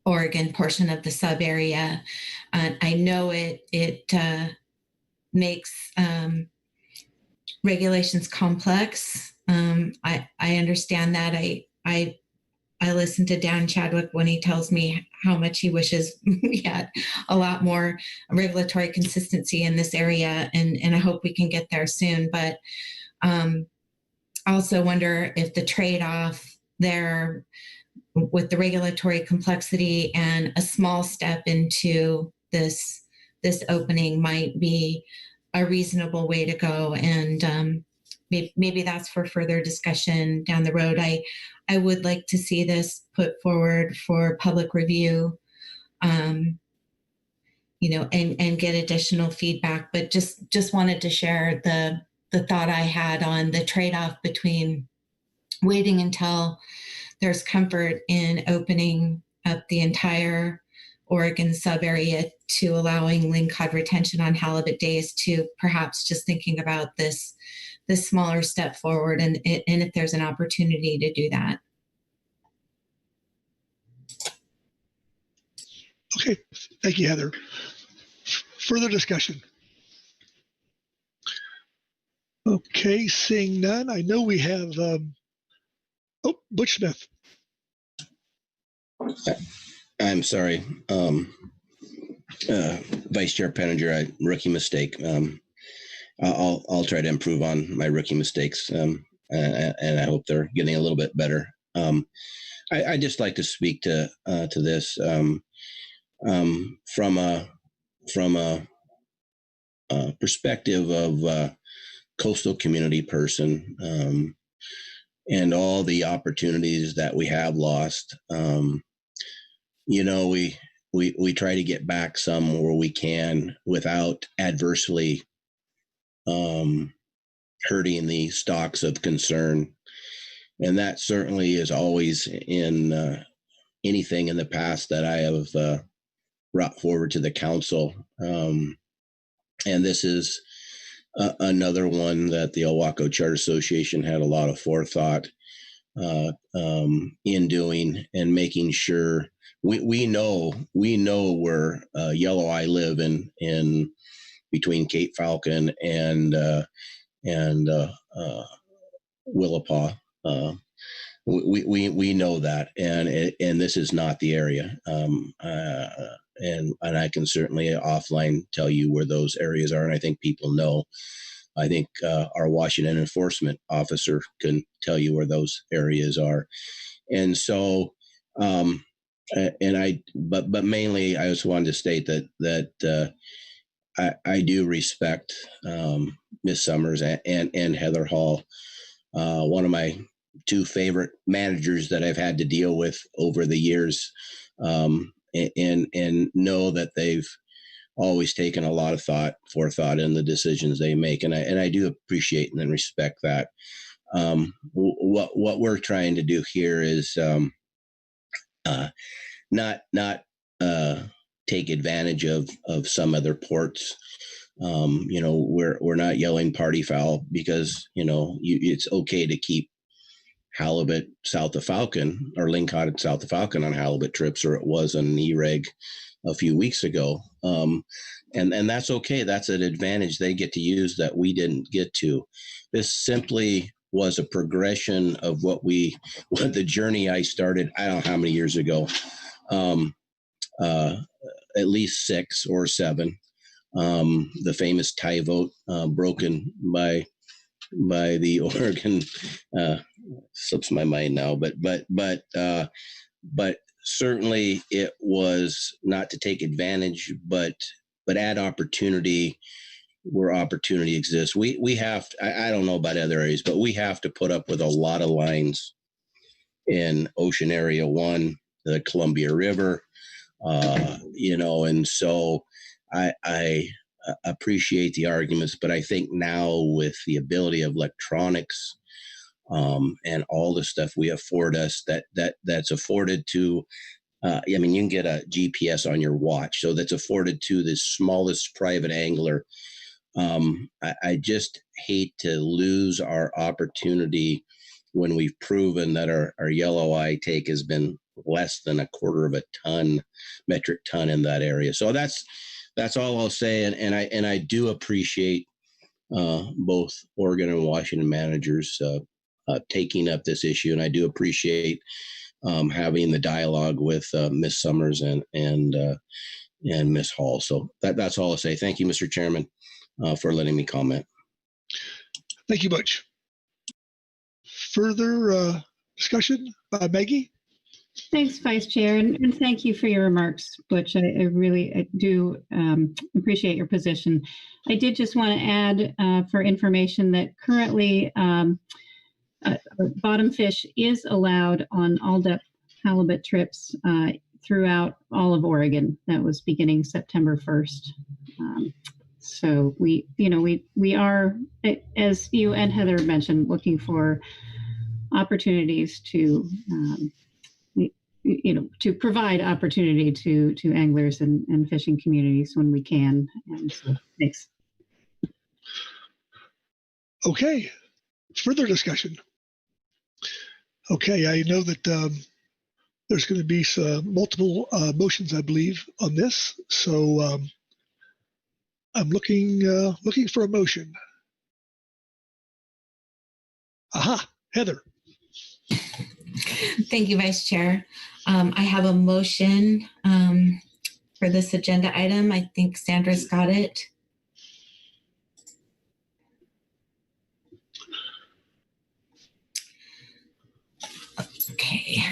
Oregon portion of the sub area. I know it makes regulations complex. I understand that. I listen to Dan Chadwick when he tells me how much he wishes we had a lot more regulatory consistency in this area, and I hope we can get there soon. But I also wonder if the trade-off there with the regulatory complexity and a small step into this opening might be a reasonable way to go. And maybe that's for further discussion down the road. I would like to see this put forward for public review, and get additional feedback. But just wanted to share the thought I had on the trade-off between waiting until there's comfort in opening up the entire Oregon sub area to allowing lingcod retention on halibut days to perhaps just thinking about this smaller step forward and if there's an opportunity to do that. Okay, thank you, Heather. Further discussion? Okay, seeing none, I know we have, Butch Smith. I'm sorry, Vice Chair Penninger, rookie mistake. I'll try to improve on my rookie mistakes, and I hope they're getting a little bit better. I just like to speak to this from a perspective of coastal community person, and all the opportunities that we have lost. You know, we try to get back some where we can without adversely hurting the stocks of concern. And that certainly is always in anything in the past that I have brought forward to the council. And this is another one that the Ilwaco Charter Association had a lot of forethought in doing and making sure we know where yellow-eye live in between Cape Falcon and Willapa. We know that, and this is not the area. And I can certainly offline tell you where those areas are, and I think people know. I think our Washington enforcement officer can tell you where those areas are, and so. But mainly, I just wanted to state that I do respect Miss Summers and Heather Hall, one of my two favorite managers that I've had to deal with over the years, and know that they've always taken a lot of forethought in the decisions they make, and I do appreciate and respect that. What we're trying to do here is not take advantage of some other ports. You know, we're not yelling party foul because, you know, it's okay to keep halibut south of Falcon or lingcod south of Falcon on halibut trips, or it was on an E-reg a few weeks ago. And that's okay. That's an advantage they get to use that we didn't get to. This simply was a progression of what the journey I started, I don't know how many years ago, at least 6 or 7. The famous tie vote broken by the Oregon, slips my mind now, but certainly it was not to take advantage, but add opportunity where opportunity exists. We have to, I don't know about other areas, but we have to put up with a lot of lines in Ocean Area 1, the Columbia River, you know, and so I appreciate the arguments, but I think now with the ability of electronics and all the stuff we afford us that's afforded to, I mean, you can get a GPS on your watch, so that's afforded to the smallest private angler. I just hate to lose our opportunity when we've proven that our yellow eye take has been less than a quarter of a metric ton in that area. So that's all I'll say. And I do appreciate both Oregon and Washington managers taking up this issue. And I do appreciate having the dialogue with Ms. Summers and Ms. Hall. So that's all I'll say. Thank you, Mr. Chairman, for letting me comment. Thank you much. Further discussion? Maggie? Thanks, Vice Chair, and thank you for your remarks, Butch. I really do appreciate your position. I did just want to add for information that currently bottom fish is allowed on all depth halibut trips throughout all of Oregon. That was beginning September 1st. So we are, as you and Heather mentioned, looking for opportunities to to provide opportunity to anglers and fishing communities when we can. And so, thanks. Okay, further discussion. Okay, I know that there's going to be some multiple motions, I believe, on this. So I'm looking for a motion. Aha, Heather. Thank you, Vice Chair. I have a motion for this agenda item. I think Sandra's got it. Okay.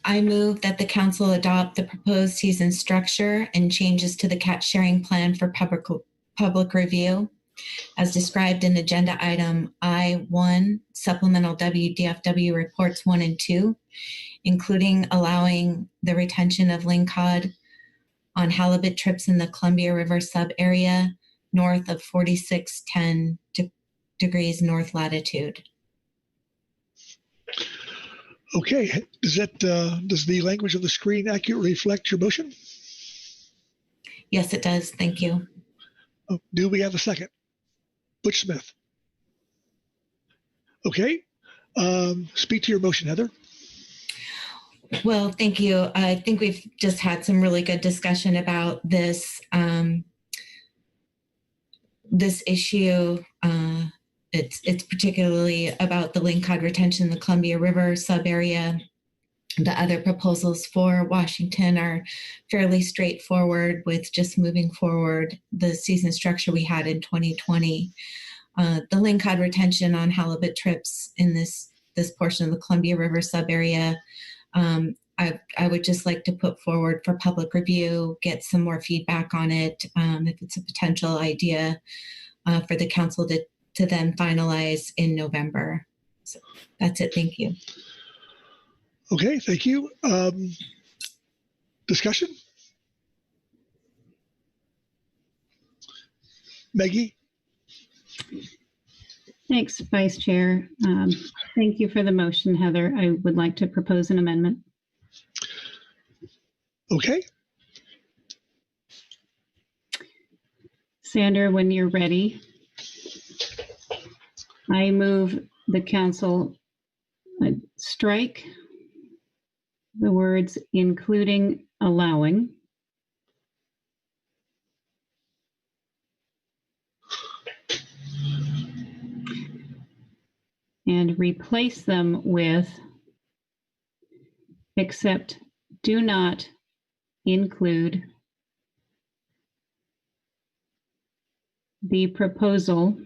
I move that the council adopt the proposed season structure and changes to the catch sharing plan for public review. as described in agenda item I-1, supplemental WDFW reports 1 and 2, including allowing the retention of lingcod on halibut trips in the Columbia River sub-area north of 4610 degrees north latitude. Okay, does the language of the screen accurately reflect your motion? Yes, it does. Thank you. Oh, do we have a second? Butch Smith. Okay, speak to your motion, Heather. Well, thank you. I think we've just had some really good discussion about this this issue. It's particularly about the lingcod retention in the Columbia River sub-area. The other proposals for Washington are fairly straightforward with just moving forward the season structure we had in 2020. The lingcod retention on halibut trips in this portion of the Columbia River sub-area, I would just like to put forward for public review, get some more feedback on it, if it's a potential idea for the council to then finalize in November. So that's it. Thank you. Okay, thank you. Discussion? Maggie? Thanks, Vice Chair. Thank you for the motion, Heather. I would like to propose an amendment. Okay. Sandra, when you're ready, I move the council strike the words including allowing and replace them with except do not include the proposal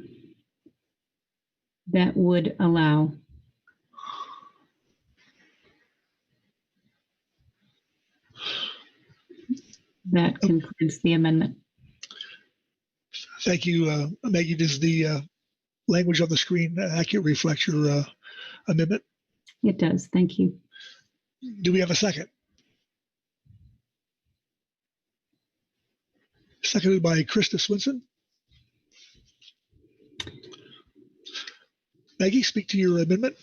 that would allow. That concludes the amendment. Thank you, Maggie. Does the language on the screen accurately reflect your amendment? It does. Thank you. Do we have a second? Seconded by Krista Swinson. Maggie, speak to your amendment.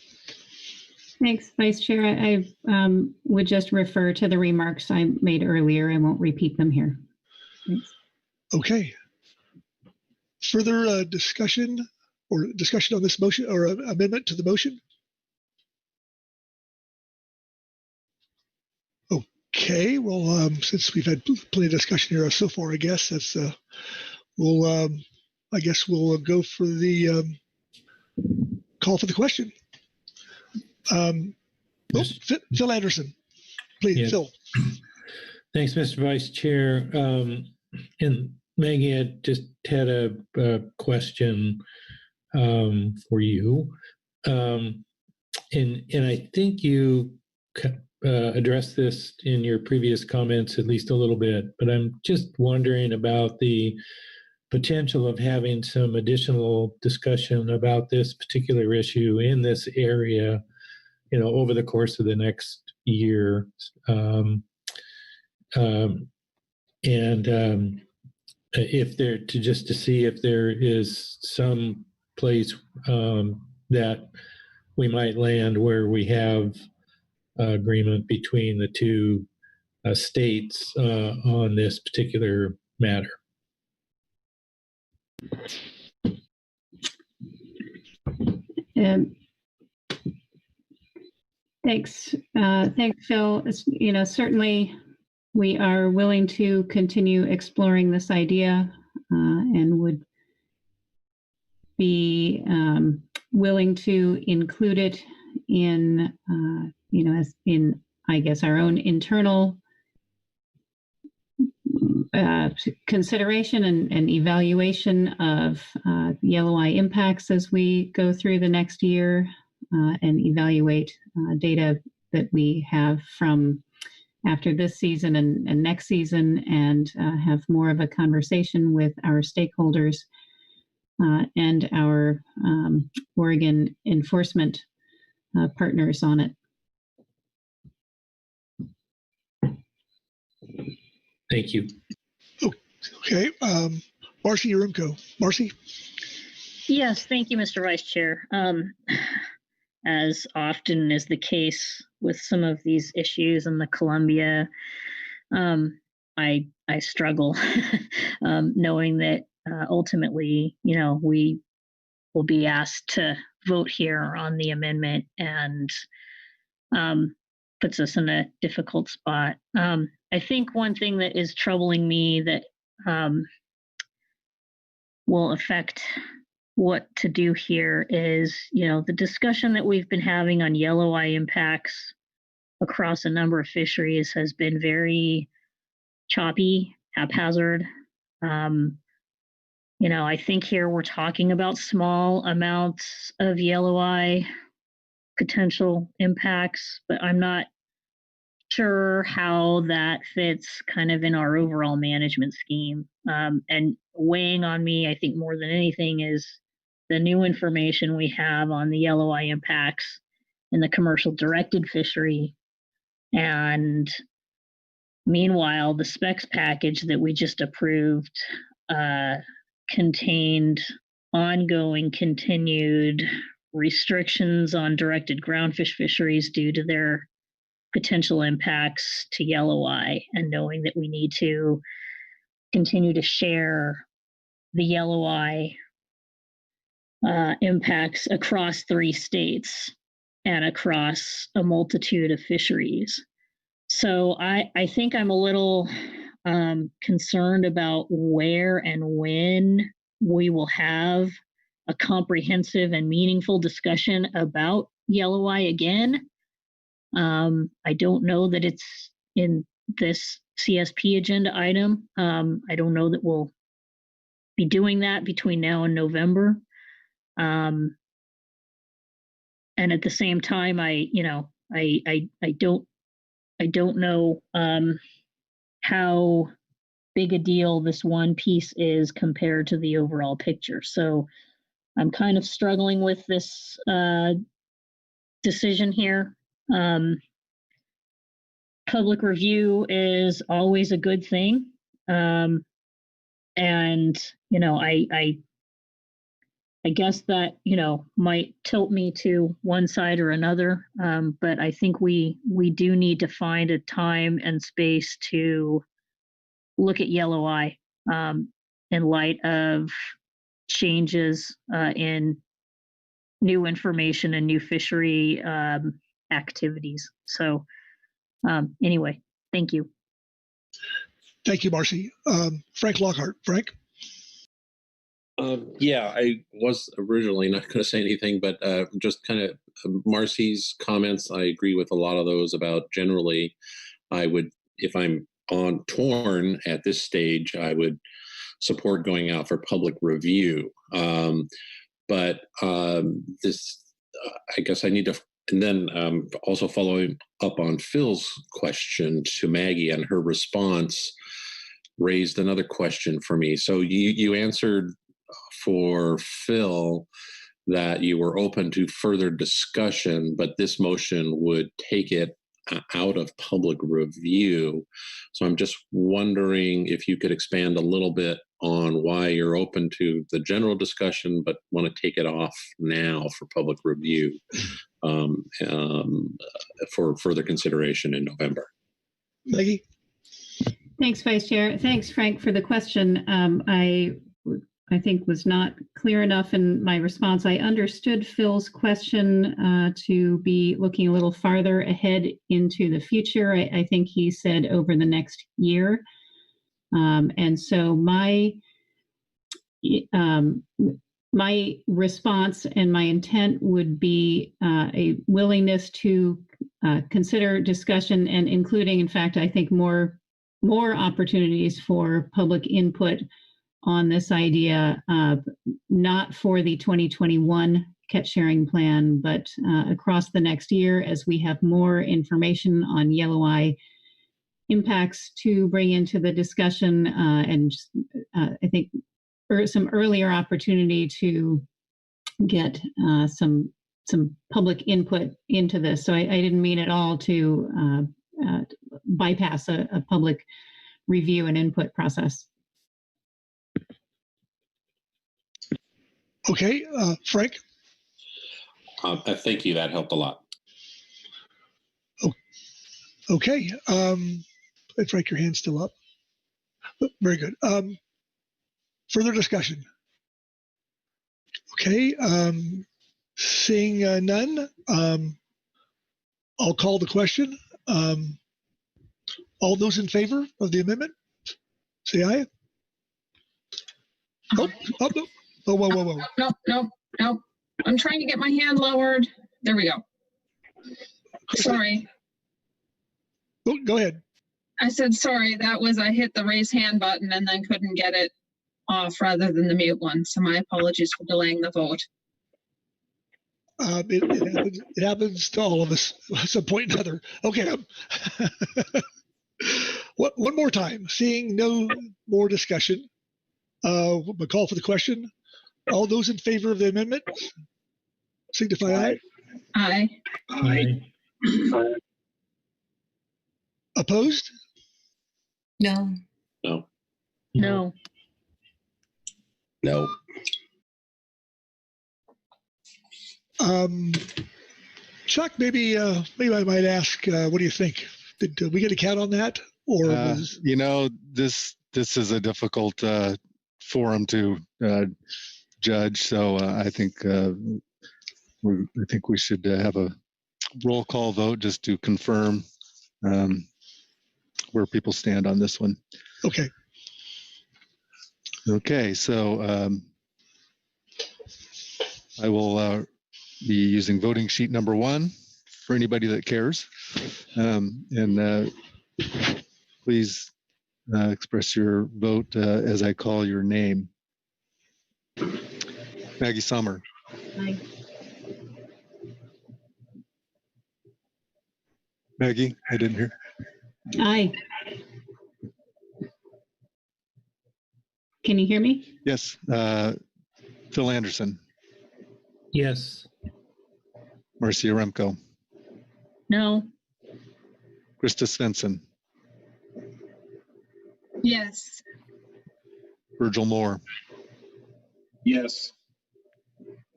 Thanks, Vice Chair. I would just refer to the remarks I made earlier. I won't repeat them here. Thanks. Okay. Further discussion on this motion or amendment to the motion? Okay. Well, since we've had plenty of discussion here so far, I guess that's we'll go for the call for the question. Phil Anderson, please, yeah. Phil. Thanks, Mr. Vice Chair. And Maggie, I just had a question for you. And I think you addressed this in your previous comments at least a little bit, but I'm just wondering about the potential of having some additional discussion about this particular issue in this area, over the course of the next year. If there to see if there is some place that we might land where we have agreement between the two states on this particular matter. Thanks, Phil. Certainly we are willing to continue exploring this idea and would be willing to include it in, as in, I guess, our own internal consideration and evaluation of yellow eye impacts as we go through the next year and evaluate data that we have from after this season and next season, and have more of a conversation with our stakeholders and our Oregon enforcement partners on it. Thank you. Okay, Marcy Urumko. Marcy? Yes, thank you, Mr. Vice Chair. As often is the case with some of these issues in the Columbia, I struggle knowing that ultimately, we will be asked to vote here on the amendment, and puts us in a difficult spot. I think one thing that is troubling me that will affect what to do here is, the discussion that we've been having on yellow eye impacts across a number of fisheries has been very choppy, haphazard. I think here we're talking about small amounts of yellow eye potential impacts, but I'm not sure how that fits kind of in our overall management scheme. And weighing on me, I think more than anything, is the new information we have on the yellow eye impacts in the commercial directed fishery. And meanwhile, the specs package that we just approved contained ongoing continued restrictions on directed groundfish fisheries due to their potential impacts to yellow eye, and knowing that we need to continue to share the yellow eye impacts across 3 states and across a multitude of fisheries. So I think I'm a little concerned about where and when we will have a comprehensive and meaningful discussion about yellow eye again. I don't know that it's in this CSP agenda item. I don't know that we'll be doing that between now and November. And at the same time, I don't know how big a deal this one piece is compared to the overall picture. So I'm kind of struggling with this decision here. Public review is always a good thing. And, I guess that, might tilt me to one side or another. But I think we do need to find a time and space to look at yellow eye in light of changes in new information and new fishery activities. So anyway, thank you. Thank you, Marcy. Frank Lockhart. Frank? Yeah, I was originally not going to say anything, but just kind of Marcy's comments, I agree with a lot of those. About generally, I would, if I'm on torn at this stage, I would support going out for public review. But this, I guess I need to, and then also following up on Phil's question to Maggie, and her response raised another question for me. So you answered for Phil that you were open to further discussion, but this motion would take it out of public review. So I'm just wondering if you could expand a little bit on why you're open to the general discussion, but want to take it off now for public review for further consideration in November. Maggie? Thanks, Vice Chair. Thanks, Frank, for the question. I think was not clear enough in my response. I understood Phil's question to be looking a little farther ahead into the future. I think he said over the next year. And so my response and my intent would be a willingness to consider discussion, and including, in fact, I think more opportunities for public input on this idea, not for the 2021 catch sharing plan, but across the next year, as we have more information on yellow eye impacts to bring into the discussion. And I think some earlier opportunity to get some public input into this. So I didn't mean at all to bypass a public review and input process. Okay, Frank? Thank you. That helped a lot. Okay. And Frank, your hand's still up. Very good. Further discussion? Okay. Seeing none, I'll call the question. All those in favor of the amendment, say aye. Oh, no. Oh, whoa. Nope. I'm trying to get my hand lowered. There we go. Sorry. Oh, go ahead. I said sorry. That was I hit the raise hand button and then couldn't get it off rather than the mute one. So my apologies for delaying the vote. It happens to all of us at some point or another. Okay. One more time. Seeing no more discussion, we'll call for the question. All those in favor of the amendment, signify aye. Aye. Opposed? No. No. Chuck, maybe I might ask, what do you think? Did we get a count on that, or this is a difficult forum to judge. So I think we should have a roll call vote just to confirm where people stand on this one. Okay. Okay, so I will be using voting sheet number 1 for anybody that cares. And please express your vote as I call your name. Maggie Sommer. Aye. Maggie, I didn't hear. Aye. Can you hear me? Yes. Phil Anderson. Yes. Marcia Remco. No. Krista Svensson. Yes. Virgil Moore. Yes.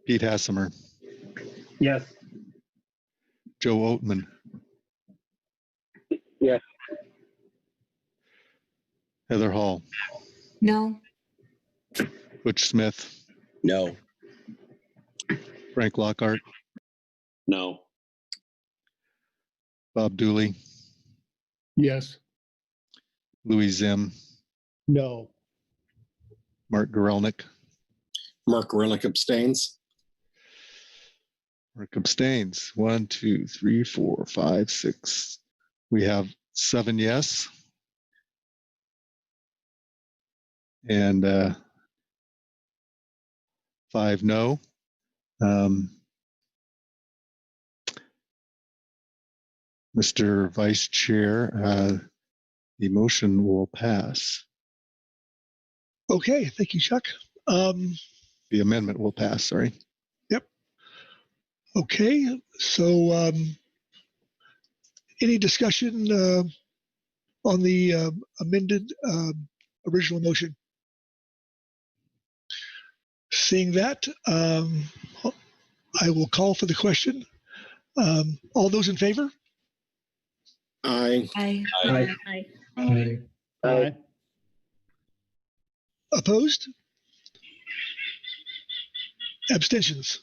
Pete Hassemer. Yes. Joe Oatman. Yes. Heather Hall. No. Butch Smith. No. Frank Lockhart. No. Bob Dooley. Yes. Louis Zim. No. Mark Gorelnik. Mark Gorelnik abstains. Mark abstains. 1, 2, 3, 4, 5, 6. We have 7 yes. And 5 no. Mr. Vice Chair, the motion will pass. Okay, thank you, Chuck. The amendment will pass, sorry. Yep. Okay, so any discussion on the amended original motion? Seeing that, I will call for the question. All those in favor? Aye. Aye. Aye. Aye. Aye. Opposed? Abstentions?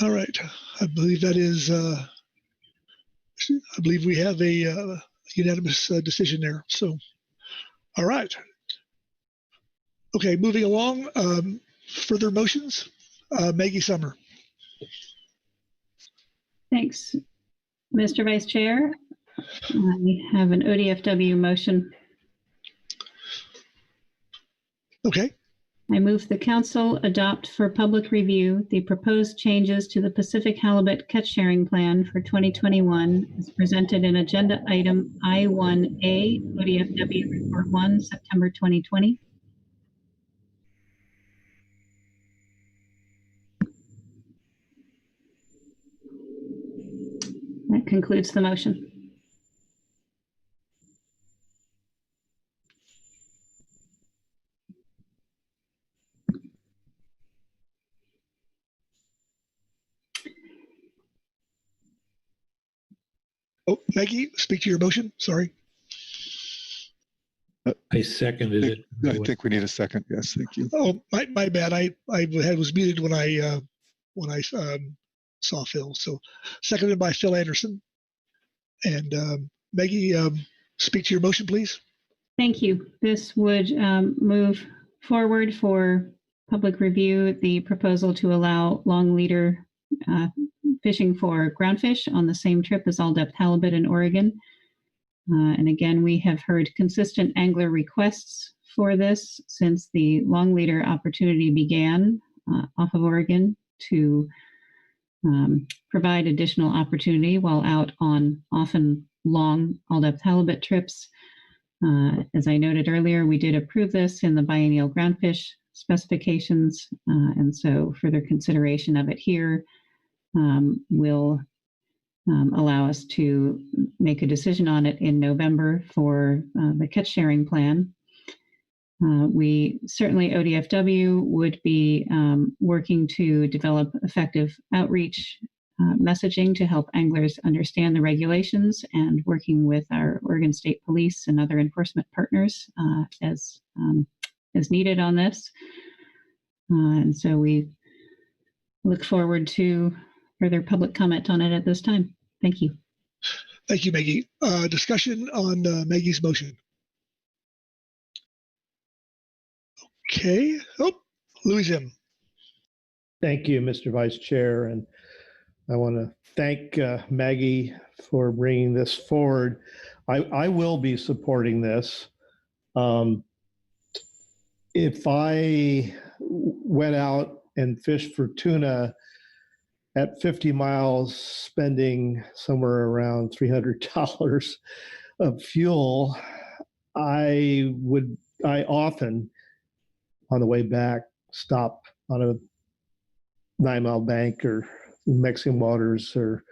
All right. I believe that is, I believe we have a unanimous decision there. So, all right. Okay, moving along. Further motions? Maggie Sommer. Thanks, Mr. Vice Chair. I have an ODFW motion. Okay. I move the council adopt for public review the proposed changes to the Pacific Halibut Catch Sharing Plan for 2021 as presented in Agenda Item I-1A, ODFW Report 1, September 2020. That concludes the motion. Oh, Maggie, speak to your motion. Sorry. I seconded it. I think we need a second. Yes, thank you. Oh, my bad. I was muted when I saw Phil. So seconded by Phil Anderson. And Maggie, speak to your motion, please. Thank you. This would move forward for public review the proposal to allow long leader fishing for groundfish on the same trip as all depth halibut in Oregon. And again, we have heard consistent angler requests for this since the long leader opportunity began off of Oregon to provide additional opportunity while out on often long all depth halibut trips. As I noted earlier, we did approve this in the biennial groundfish specifications, and so further consideration of it here will allow us to make a decision on it in November for the catch sharing plan. We certainly, ODFW, would be working to develop effective outreach messaging to help anglers understand the regulations and working with our Oregon State Police and other enforcement partners as needed on this. And so we look forward to further public comment on it at this time. Thank you. Thank you, Maggie. Discussion on Maggie's motion. Okay. Oh, Louis M. Thank you, Mr. Vice Chair. And I want to thank Maggie for bringing this forward. I will be supporting this. If I went out and fished for tuna at 50 miles, spending somewhere around $300 of fuel, I often, on the way back, stop on a 9-mile bank or Mexican waters or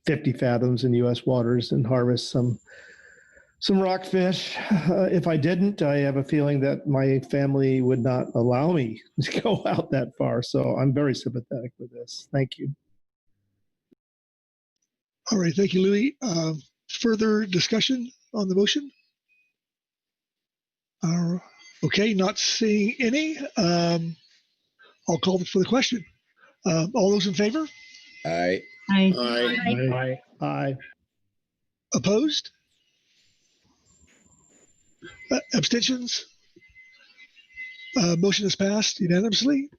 50 fathoms in U.S. waters and harvest some rockfish. If I didn't, I have a feeling that my family would not allow me to go out that far. So I'm very sympathetic with this. Thank you. All right. Thank you, Louis. Further discussion on the motion? Okay. Not seeing any. I'll call for the question. All those in favor? Aye. Aye. Aye. Aye. Aye. Opposed? Abstentions? Motion is passed unanimously.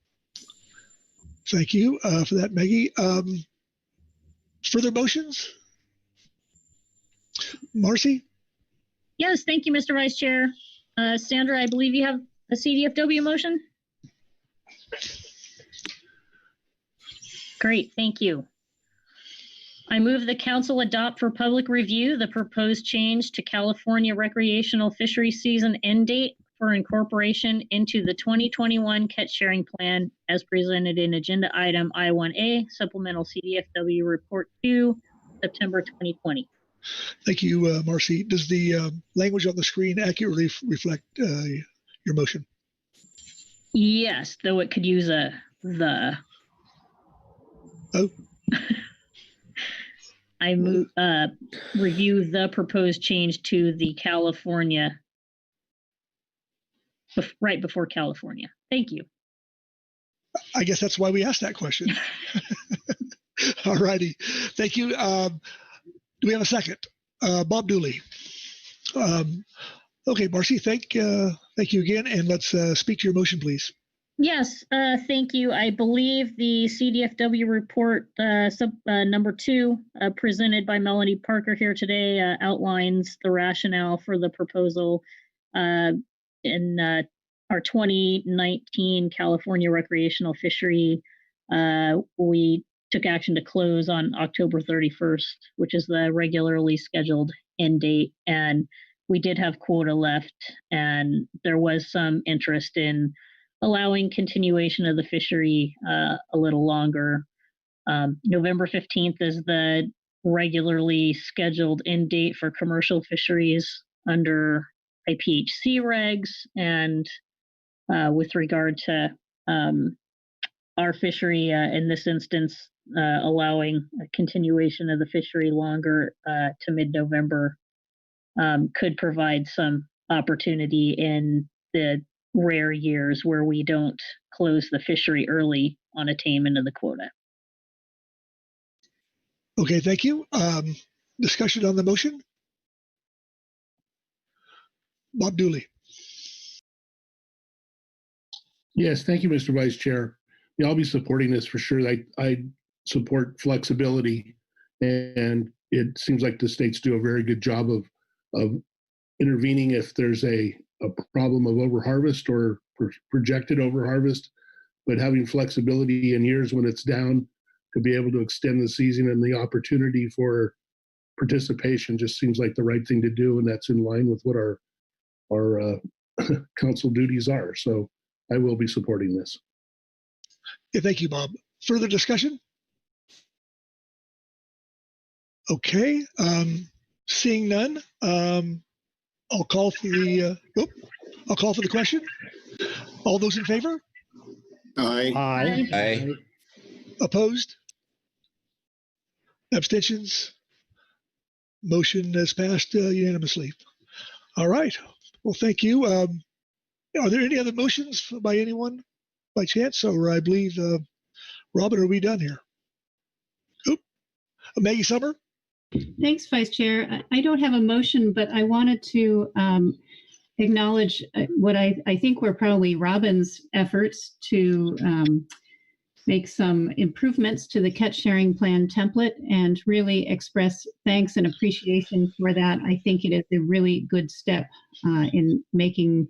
Thank you for that, Maggie. Further motions? Marcy? Yes, thank you, Mr. Vice Chair. Sandra, I believe you have a CDFW motion. Great, thank you. I move the council adopt for public review the proposed change to California recreational fishery season end date for incorporation into the 2021 catch sharing plan as presented in agenda item I-1A, supplemental CDFW report 2, September 2020. Thank you, Marcy. Does the language on the screen accurately reflect your motion? Yes, though it could use a the. Oh. I move review the proposed change to the California right before California. Thank you. I guess that's why we asked that question. All righty. Thank you. Do we have a second? Bob Dooley. Okay, Marcy, thank you again. And let's speak to your motion, please. Yes, thank you. I believe the CDFW report number 2 presented by Melanie Parker here today outlines the rationale for the proposal in our 2019 California recreational fishery. We took action to close on October 31st, which is the regularly scheduled end date. And we did have quota left, and there was some interest in allowing continuation of the fishery a little longer. November 15th is the regularly scheduled end date for commercial fisheries under IPHC regs, and with regard to our fishery, in this instance, allowing a continuation of the fishery longer to mid-November could provide some opportunity in the rare years where we don't close the fishery early on attainment of the quota. Okay, thank you. Discussion on the motion? Bob Dooley. Yes, thank you, Mr. Vice Chair. Yeah, I'll be supporting this for sure. I support flexibility, and it seems like the states do a very good job of intervening if there's a problem of overharvest or projected overharvest, but having flexibility in years when it's down to be able to extend the season and the opportunity for participation just seems like the right thing to do, and that's in line with what our council duties are. So I will be supporting this. Yeah, thank you, Bob. Further discussion? Okay, seeing none, I'll call for the question. All those in favor? Aye. Aye. Aye. Opposed? Abstentions? Motion has passed unanimously. All right. Well, thank you. Are there any other motions by anyone by chance? Or I believe, Robin, are we done here? Oop. Maggie Summer? Thanks, Vice Chair. I don't have a motion, but I wanted to acknowledge what I think were probably Robin's efforts to make some improvements to the catch sharing plan template and really express thanks and appreciation for that. I think it is a really good step in making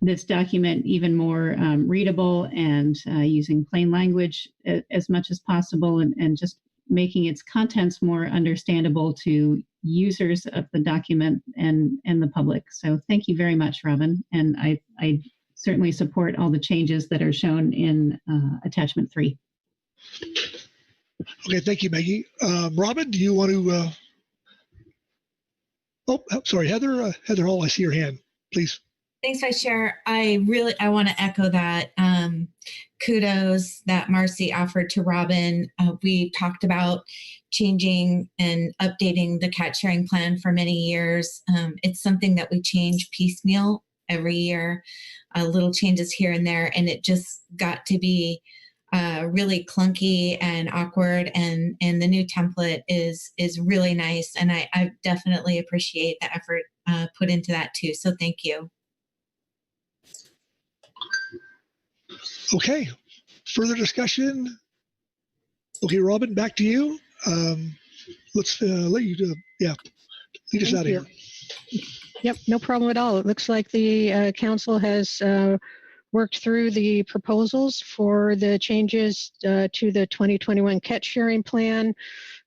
this document even more readable and using plain language as much as possible, and just making its contents more understandable to users of the document and the public. So thank you very much, Robin. And I certainly support all the changes that are shown in attachment 3. Okay, thank you, Maggie. Robin, do you want to? Oh, sorry, Heather. Heather Hall, I see your hand. Please. Thanks, Vice Chair. I want to echo that kudos that Marcy offered to Robin. We talked about changing and updating the catch sharing plan for many years. It's something that we change piecemeal every year, little changes here and there, and it just got to be really clunky and awkward. And the new template is really nice, and I definitely appreciate the effort put into that too. So thank you. Okay, further discussion? Okay, Robin, back to you. Let's let you do, lead us out of here. Yep, no problem at all. It looks like the council has worked through the proposals for the changes to the 2021 catch sharing plan.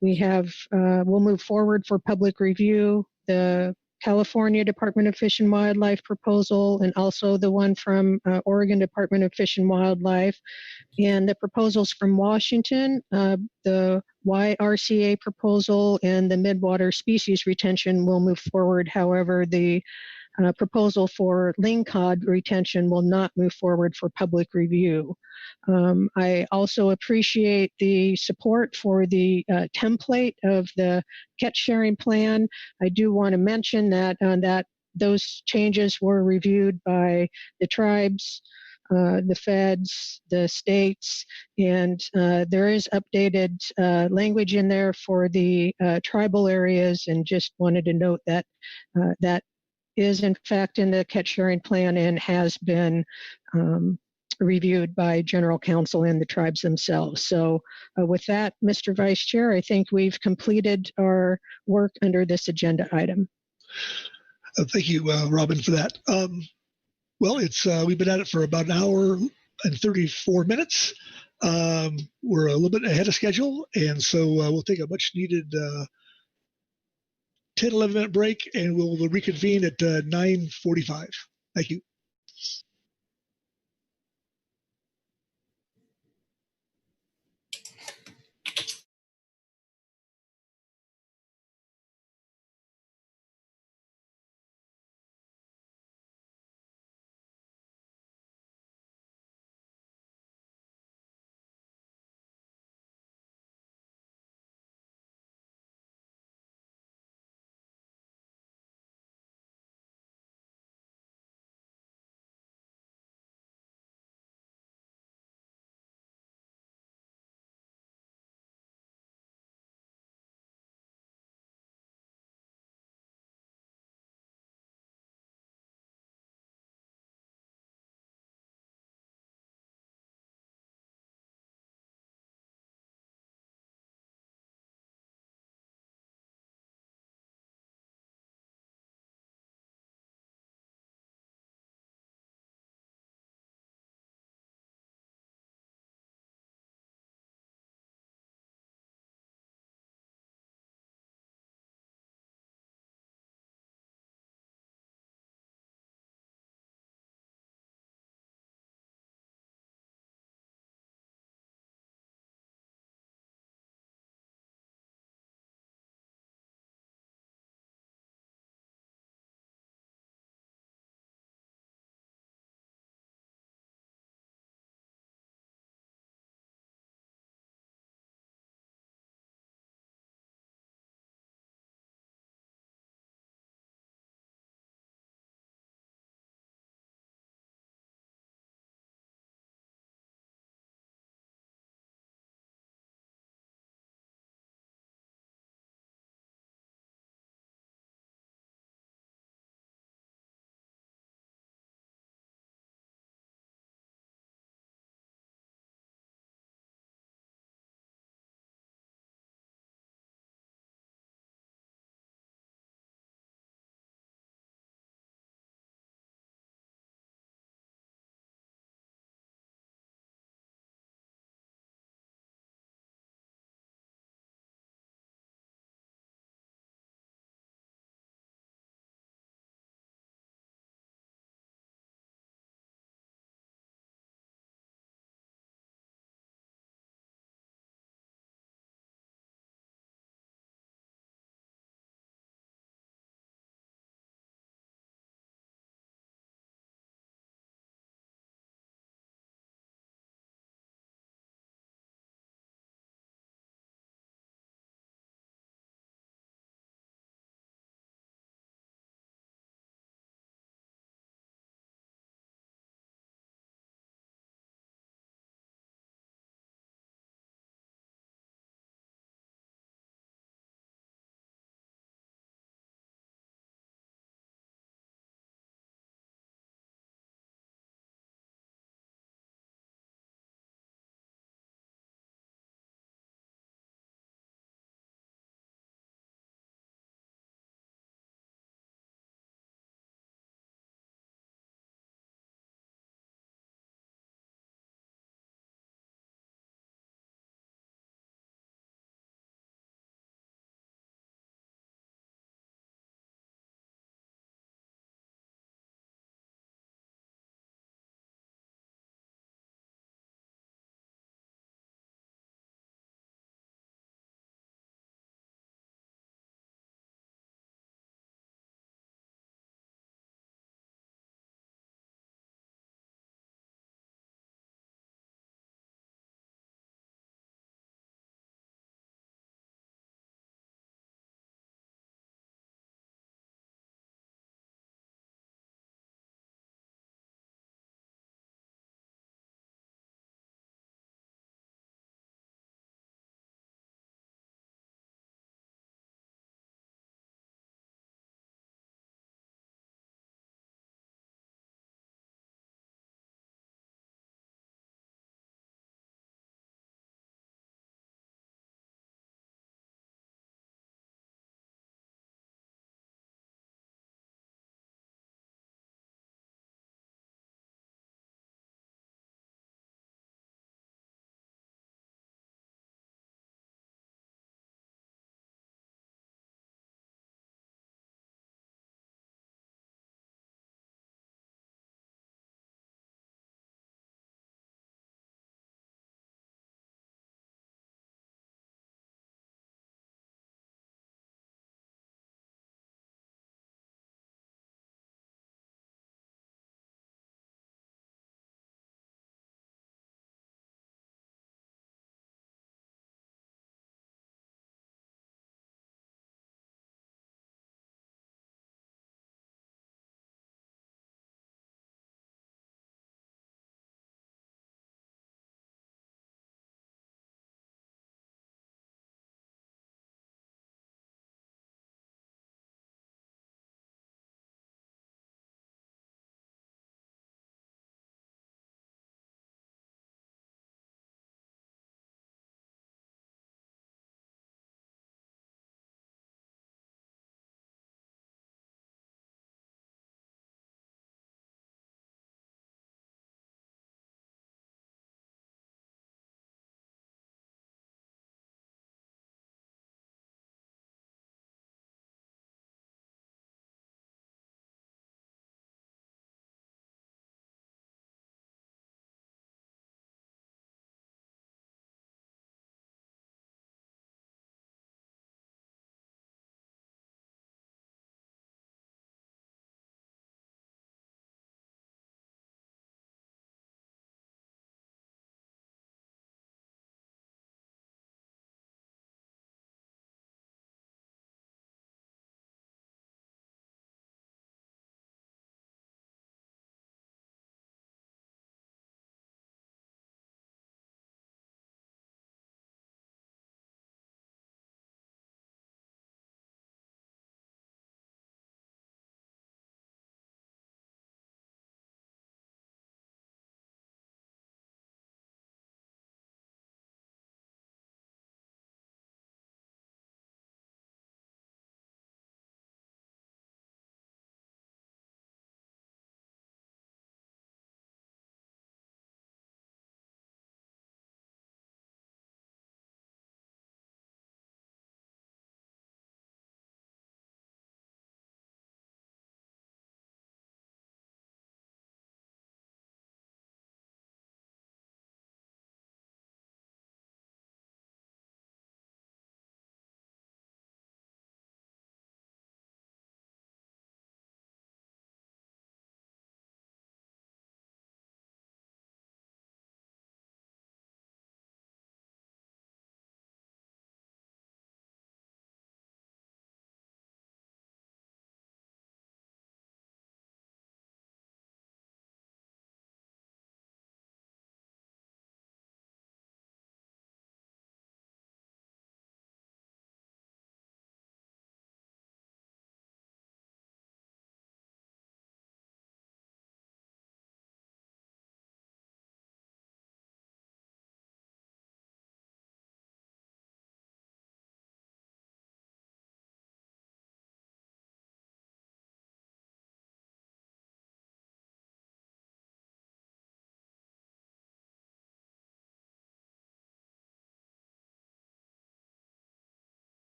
We have, we'll move forward for public review, the California Department of Fish and Wildlife proposal, and also the one from Oregon Department of Fish and Wildlife, and the proposals from Washington, the YRCA proposal and the midwater species retention will move forward. However, the proposal for lingcod retention will not move forward for public review. I also appreciate the support for the template of the catch sharing plan. I do want to mention that those changes were reviewed by the tribes, the feds, the states, and there is updated language in there for the tribal areas, and just wanted to note that that is in fact in the catch sharing plan and has been reviewed by general counsel and the tribes themselves. So with that, Mr. Vice Chair, I think we've completed our work under this agenda item. Thank you, Robin, for that. Well, it's we've been at it for about an hour and 34 minutes. We're a little bit ahead of schedule, and so we'll take a much needed 10, 11-minute break, and we'll reconvene at 9:45. Thank you.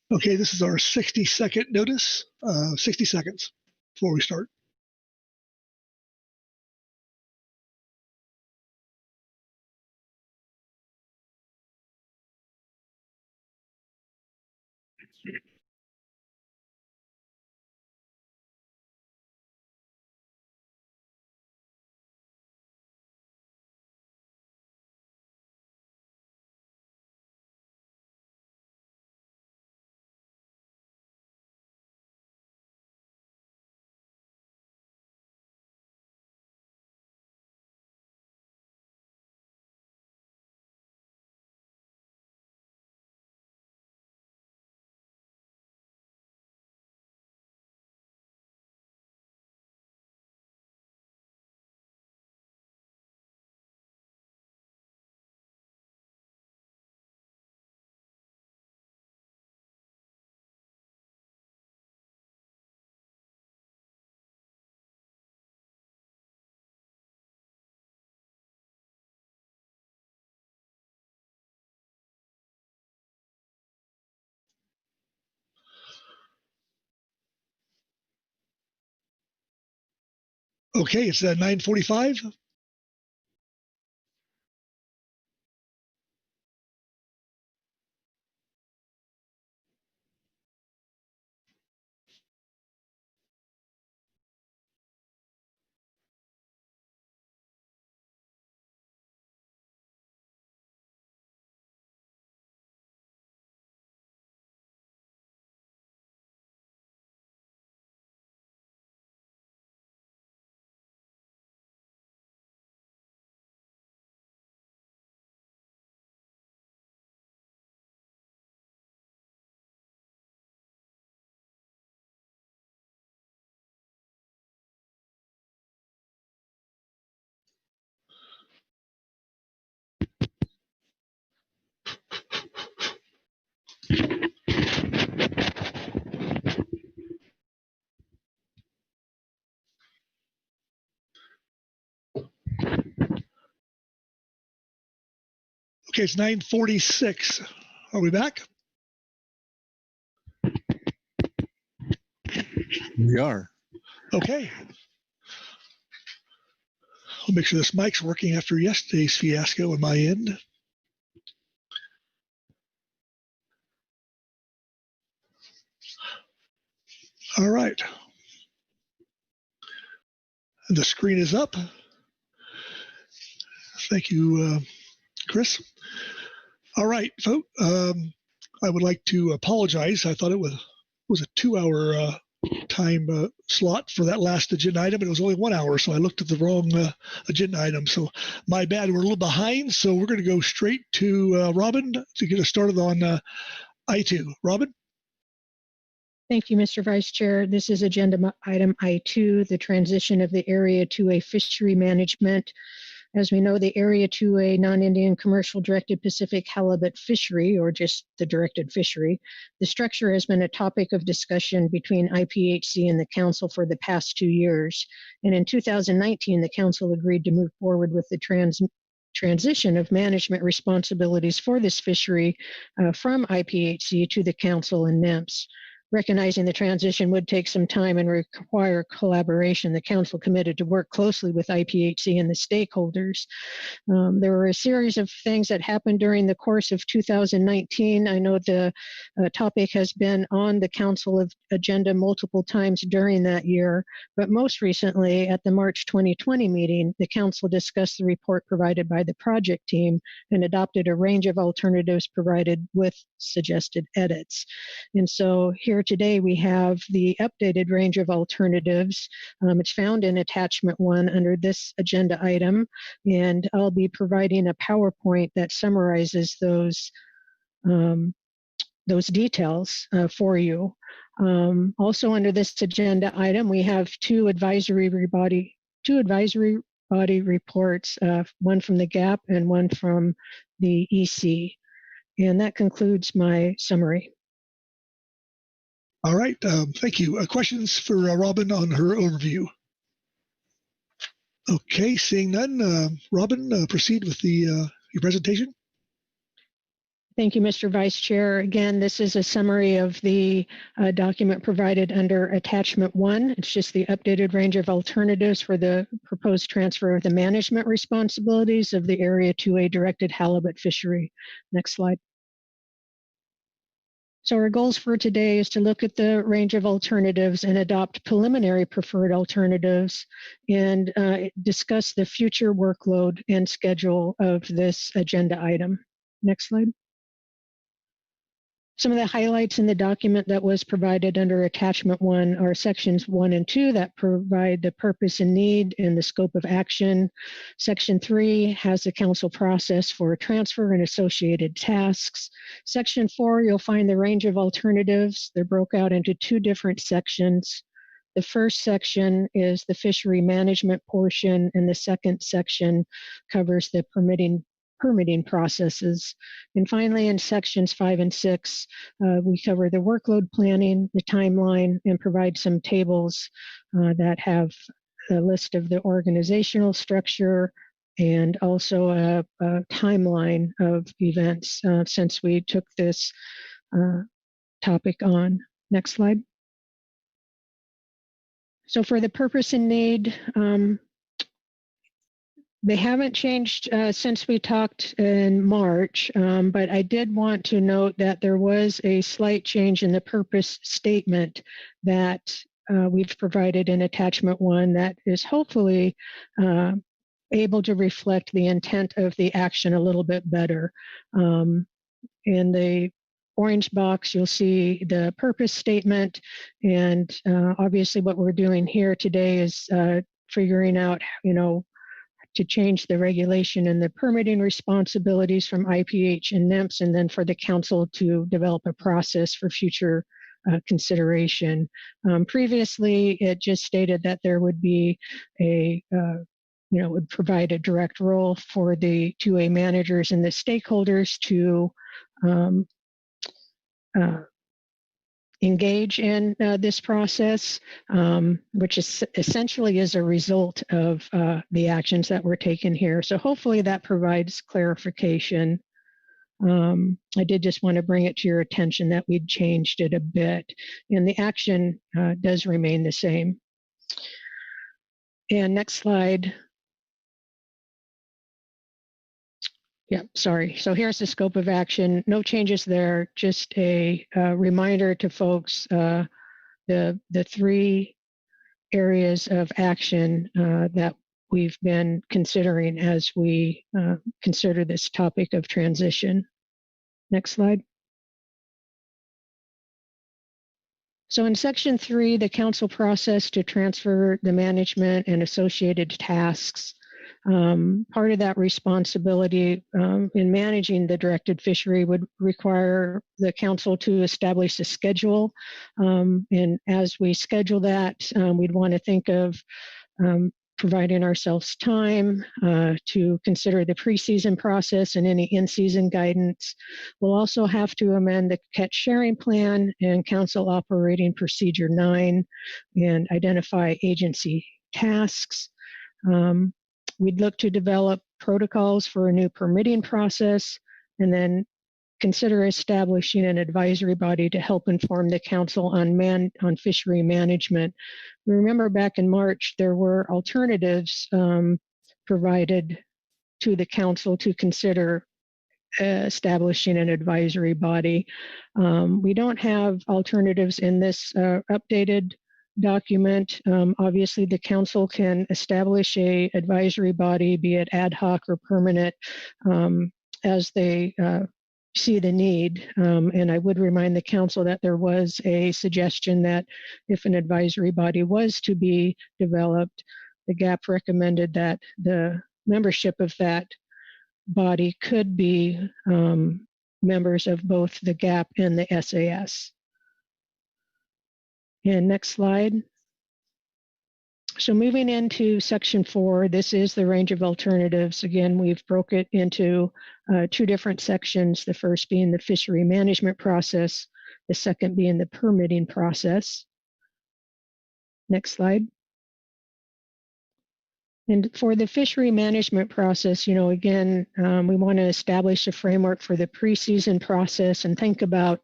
Okay, this is our 60-second notice. 60 seconds before we start. Okay, it's 9:45. Okay, it's 9:46. Are we back? We are. Okay. I'll make sure this mic's working after yesterday's fiasco on my end. All right. The screen is up. Thank you, Chris. All right, folks. I would like to apologize. I thought it was a 2-hour time slot for that last agenda item, and it was only 1 hour, so I looked at the wrong agenda item. So my bad. We're a little behind, so we're going to go straight to Robin to get us started on I2. Robin? Thank you, Mr. Vice Chair. This is agenda item I2, the transition of the area to a fishery management. As we know, the area to a non-Indian commercial directed Pacific halibut fishery, or just the directed fishery. The structure has been a topic of discussion between IPHC and the Council for the past 2 years. And in 2019, the Council agreed to move forward with the transition of management responsibilities for this fishery from IPHC to the Council and NEMS. Recognizing the transition would take some time and require collaboration, the Council committed to work closely with IPHC and the stakeholders. There were a series of things that happened during the course of 2019. I know the topic has been on the Council agenda multiple times during that year, but most recently at the March 2020 meeting, the Council discussed the report provided by the project team and adopted a range of alternatives provided with suggested edits. And so here today we have the updated range of alternatives. It's found in attachment 1 under this agenda item, and I'll be providing a PowerPoint that summarizes those details for you. Also under this agenda item, we have two advisory body reports, one from the GAP and one from the EC. And that concludes my summary. All right, thank you. Questions for Robin on her overview? Okay, seeing none, Robin, proceed with your presentation. Thank you, Mr. Vice Chair. Again, this is a summary of the document provided under Attachment 1. It's just the updated range of alternatives for the proposed transfer of the management responsibilities of the Area 2A directed halibut fishery. Next slide. So our goals for today is to look at the range of alternatives and adopt preliminary preferred alternatives and discuss the future workload and schedule of this agenda item. Next slide. Some of the highlights in the document that was provided under Attachment 1 are Sections 1 and 2 that provide the purpose and need and the scope of action. Section 3 has the council process for transfer and associated tasks. Section 4, you'll find the range of alternatives. They're broke out into 2 different sections. The first section is the fishery management portion, and the second section covers the permitting processes. And finally, in sections 5 and 6, we cover the workload planning, the timeline, and provide some tables that have a list of the organizational structure and also a timeline of events since we took this topic on. Next slide. So for the purpose and need, they haven't changed since we talked in March, but I did want to note that there was a slight change in the purpose statement that we've provided in Attachment 1 that is hopefully able to reflect the intent of the action a little bit better. In the orange box, you'll see the purpose statement, and obviously what we're doing here today is figuring out, to change the regulation and the permitting responsibilities from IPH and NEMPS, and then for the council to develop a process for future consideration. Previously, it just stated that there would be would provide a direct role for the 2A managers and the stakeholders to engage in this process, which is essentially is a result of the actions that were taken here. So hopefully that provides clarification. I did just want to bring it to your attention that we'd changed it a bit, and the action does remain the same. And next slide. Yeah, sorry. So here's the scope of action. No changes there, just a reminder to folks, the 3 areas of action that we've been considering as we consider this topic of transition. Next slide. So in Section 3, the council process to transfer the management and associated tasks. Part of that responsibility in managing the directed fishery would require the council to establish a schedule. And as we schedule that, we'd want to think of providing ourselves time to consider the preseason process and any in-season guidance. We'll also have to amend the catch sharing plan and council operating procedure 9 and identify agency tasks. We'd look to develop protocols for a new permitting process and then consider establishing an advisory body to help inform the council on fishery management. We remember back in March, there were alternatives provided to the council to consider establishing an advisory body. We don't have alternatives in this updated document. Obviously, the council can establish a advisory body, be it ad hoc or permanent, as they see the need. And I would remind the council that there was a suggestion that if an advisory body was to be developed, the GAP recommended that the membership of that body could be members of both the GAP and the SAS. And next slide. So moving into Section 4, this is the range of alternatives. Again, we've broke it into 2 different sections, the first being the fishery management process, the second being the permitting process. Next slide. And for the fishery management process, again, we want to establish a framework for the pre-season process and think about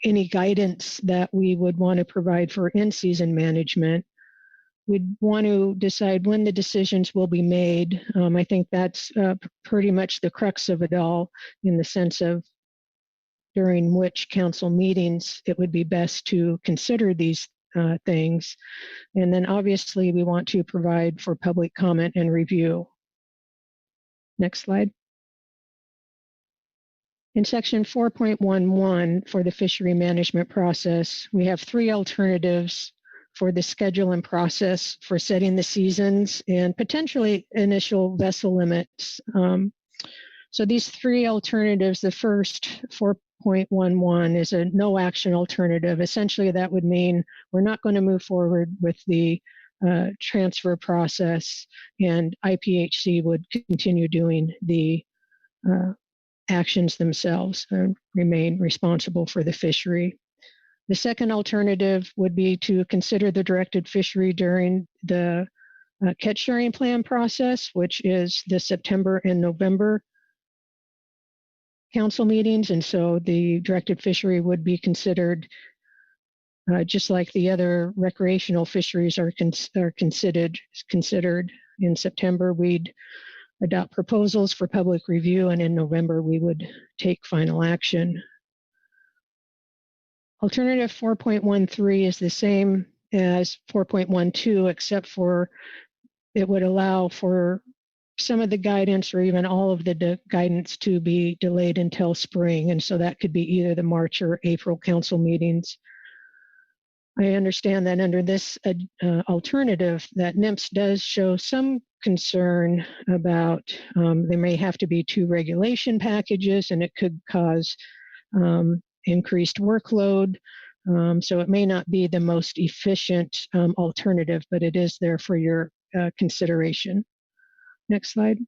any guidance that we would want to provide for in-season management. We'd want to decide when the decisions will be made. I think that's pretty much the crux of it all, in the sense of during which council meetings it would be best to consider these things. And then obviously we want to provide for public comment and review. Next slide. In section 4.11 for the fishery management process, we have 3 alternatives for the schedule and process for setting the seasons and potentially initial vessel limits. So these 3 alternatives, the first 4.11 is a no action alternative. Essentially that would mean we're not going to move forward with the transfer process, and IPHC would continue doing the actions themselves and remain responsible for the fishery. The second alternative would be to consider the directed fishery during the catch sharing plan process, which is the September and November council meetings. And so the directed fishery would be considered just like the other recreational fisheries are considered in September. We'd adopt proposals for public review, and in November we would take final action. Alternative 4.13 is the same as 4.12, except for it would allow for some of the guidance or even all of the guidance to be delayed until spring. And so that could be either the March or April council meetings. I understand that under this alternative that NMFS does show some concern about there may have to be 2 regulation packages, and it could cause increased workload. So it may not be the most efficient alternative, but it is there for your consideration. Next slide.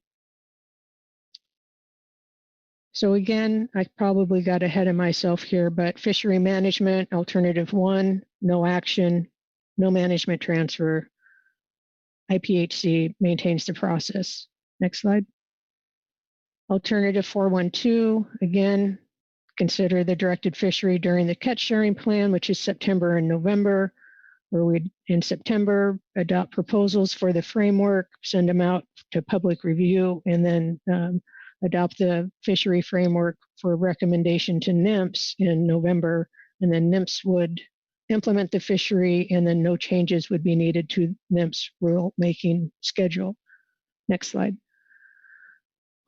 So again, I probably got ahead of myself here, but fishery management, alternative 1, no action, no management transfer. IPHC maintains the process. Next slide. Alternative 4.12, again, consider the directed fishery during the catch sharing plan, which is September and November, where we'd in September adopt proposals for the framework, send them out to public review, and then adopt the fishery framework for recommendation to NMFS in November, and then NMFS would implement the fishery, and then no changes would be needed to NMFS rule-making schedule. Next slide.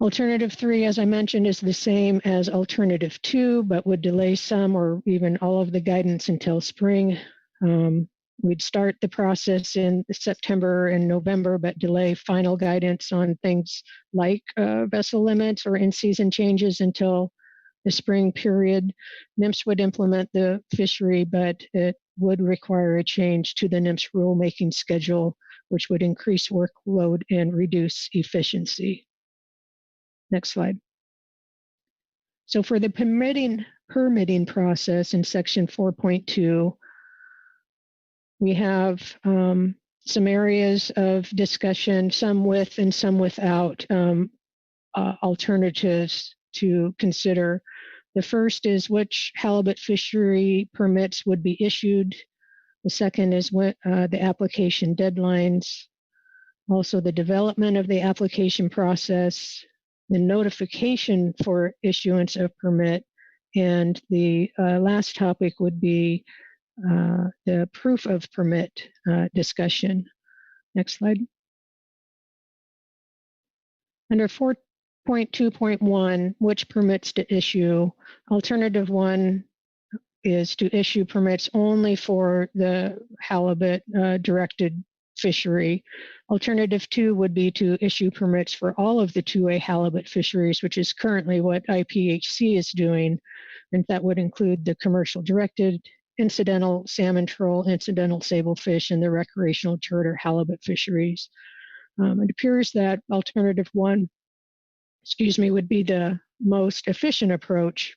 Alternative 3, as I mentioned, is the same as alternative 2, but would delay some or even all of the guidance until spring. We'd start the process in September and November, but delay final guidance on things like vessel limits or in-season changes until the spring period. NMFS would implement the fishery, but it would require a change to the NMFS rulemaking schedule, which would increase workload and reduce efficiency. Next slide. So for the permitting process in section 4.2, we have some areas of discussion, some with and some without alternatives to consider. The first is which halibut fishery permits would be issued. The second is what, the application deadlines, also the development of the application process, the notification for issuance of permit, and the last topic would be the proof of permit discussion. Next slide. Under 4.2.1, which permits to issue, alternative 1 is to issue permits only for the halibut directed fishery. Alternative 2 would be to issue permits for all of the 2A halibut fisheries, which is currently what IPHC is doing, and that would include the commercial directed, incidental salmon troll, incidental sablefish, and the recreational charter halibut fisheries. It appears that alternative 1, would be the most efficient approach.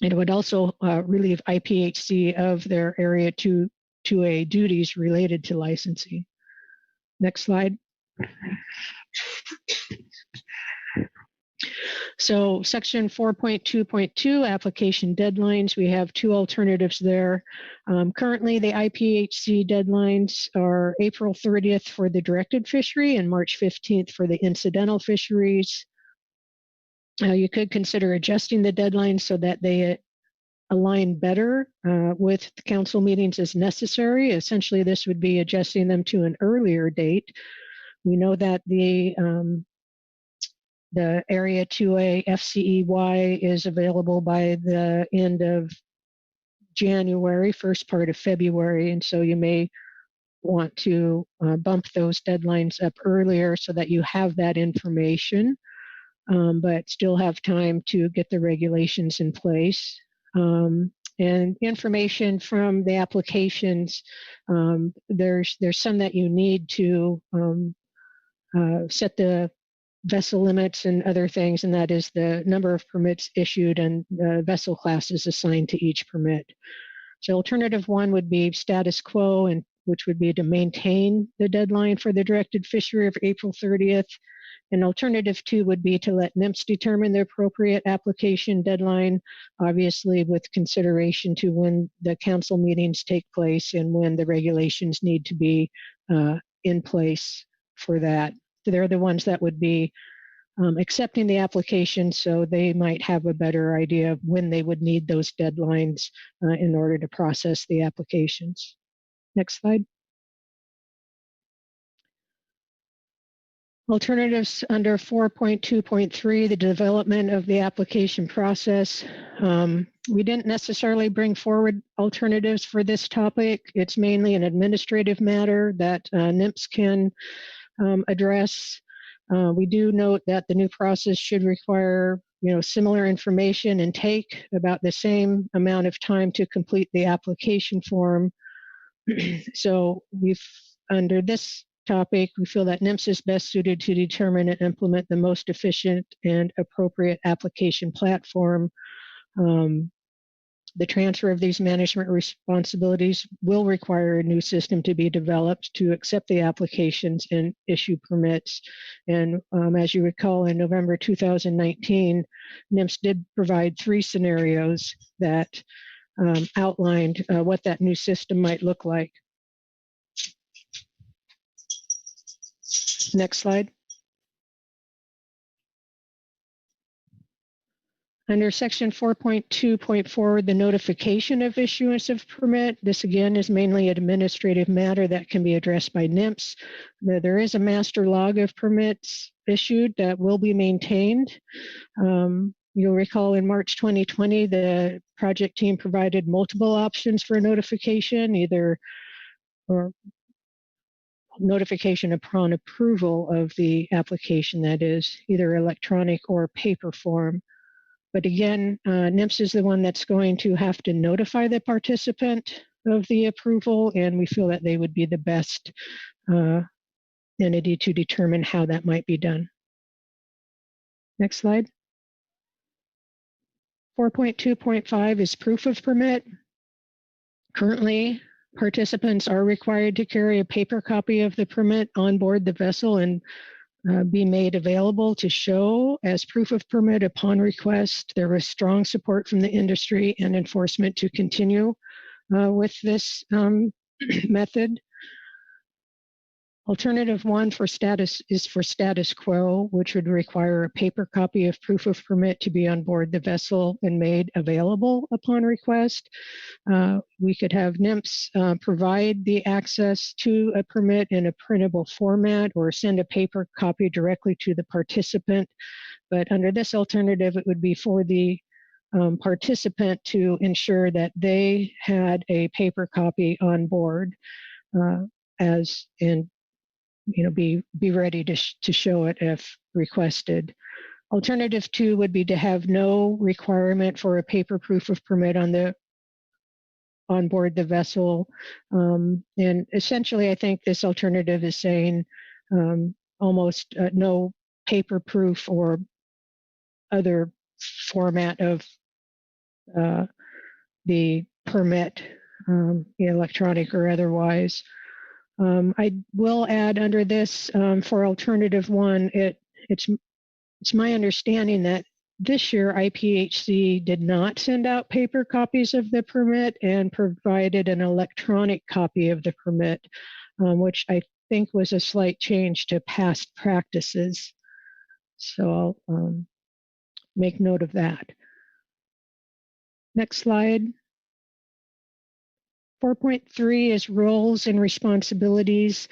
It would also relieve IPHC of their Area 2A duties related to licensing. Next slide. So section 4.2.2, application deadlines, we have two alternatives there. Currently, the IPHC deadlines are April 30th for the directed fishery and March 15th for the incidental fisheries. You could consider adjusting the deadlines so that they align better with the council meetings as necessary. Essentially, this would be adjusting them to an earlier date. We know that the Area 2A FCEY is available by the end of January, first part of February, and so you may want to bump those deadlines up earlier so that you have that information, but still have time to get the regulations in place. And information from the applications, there's some that you need to set the vessel limits and other things, and that is the number of permits issued and the vessel classes assigned to each permit. So alternative one would be status quo, and which would be to maintain the deadline for the directed fishery of April 30th. And alternative two would be to let NMFS determine the appropriate application deadline, obviously with consideration to when the council meetings take place and when the regulations need to be in place for that. So they're the ones that would be accepting the application, so they might have a better idea of when they would need those deadlines in order to process the applications. Next slide. Alternatives under 4.2.3, the development of the application process. We didn't necessarily bring forward alternatives for this topic. It's mainly an administrative matter that NMFS can address. We do note that the new process should require, similar information and take about the same amount of time to complete the application form. So under this topic, we feel that NMFS is best suited to determine and implement the most efficient and appropriate application platform. The transfer of these management responsibilities will require a new system to be developed to accept the applications and issue permits. And as you recall, in November 2019, NMFS did provide 3 scenarios that outlined what that new system might look like. Next slide. Under section 4.2.4, the notification of issuance of permit, this again is mainly an administrative matter that can be addressed by NMFS. There is a master log of permits issued that will be maintained. You'll recall in March 2020, the project team provided multiple options for notification, or notification upon approval of the application, that is, either electronic or paper form. But again, NMFS is the one that's going to have to notify the participant of the approval, and we feel that they would be the best entity to determine how that might be done. Next slide. 4.2.5 is proof of permit. Currently, participants are required to carry a paper copy of the permit on board the vessel and be made available to show as proof of permit upon request. There was strong support from the industry and enforcement to continue with this method. Alternative one for status is for status quo, which would require a paper copy of proof of permit to be on board the vessel and made available upon request. We could have NMFS provide the access to a permit in a printable format or send a paper copy directly to the participant. But under this alternative, it would be for the participant to ensure that they had a paper copy on board be ready to show it if requested. Alternative two would be to have no requirement for a paper proof of permit on board the vessel. And essentially, I think this alternative is saying almost no paper proof or other format of the permit, electronic or otherwise. I will add under this for alternative one, it's my understanding that this year IPHC did not send out paper copies of the permit and provided an electronic copy of the permit, which I think was a slight change to past practices. So I'll make note of that. Next slide. 4.3 is roles and responsibilities.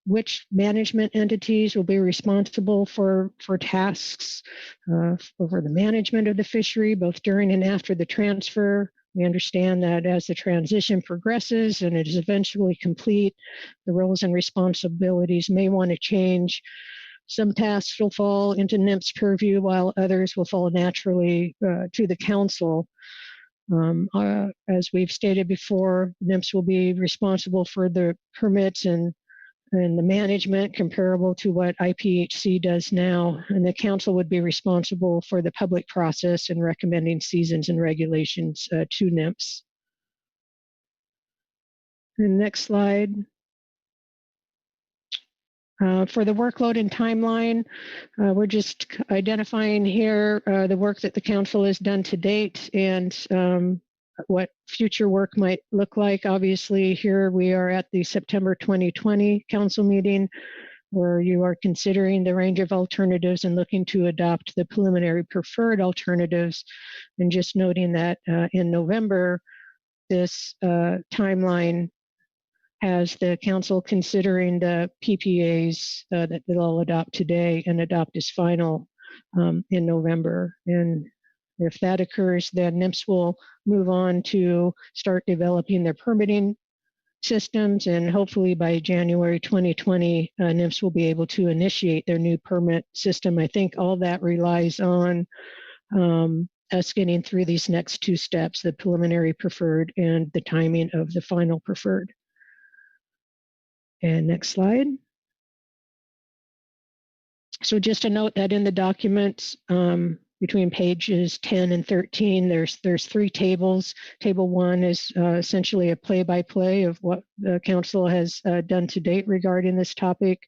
Which management entities will be responsible for tasks over the management of the fishery, both during and after the transfer. We understand that as the transition progresses and it is eventually complete, the roles and responsibilities may want to change. Some tasks will fall into NIMS purview, while others will fall naturally to the council. As we've stated before, NIMS will be responsible for the permits and the management comparable to what IPHC does now, and the council would be responsible for the public process and recommending seasons and regulations to NIMS. And next slide. For the workload and timeline, we're just identifying here the work that the council has done to date and what future work might look like. Obviously, here we are at the September 2020 council meeting, where you are considering the range of alternatives and looking to adopt the preliminary preferred alternatives. And just noting that in November, this timeline has the council considering the PPAs that they'll adopt today and adopt as final in November. And if that occurs, then NIMS will move on to start developing their permitting systems, and hopefully by January 2020, NIMS will be able to initiate their new permit system. I think all that relies on us getting through these next two steps, the preliminary preferred and the timing of the final preferred. And next slide. So just a note that in the documents, between pages 10 and 13, there's three tables. Table 1 is essentially a play-by-play of what the council has done to date regarding this topic.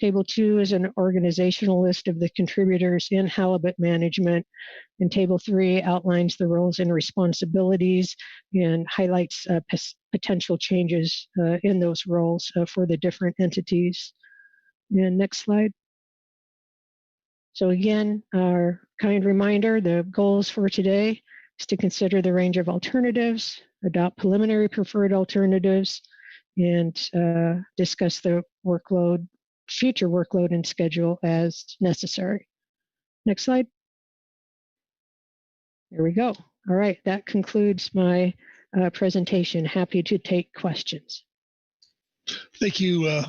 Table 2 is an organizational list of the contributors in halibut management. And Table 3 outlines the roles and responsibilities and highlights potential changes in those roles for the different entities. And next slide. So again, our kind reminder, the goals for today is to consider the range of alternatives, adopt preliminary preferred alternatives, and discuss the workload, future workload and schedule as necessary. Next slide. There we go. All right, that concludes my presentation. Happy to take questions. Thank you,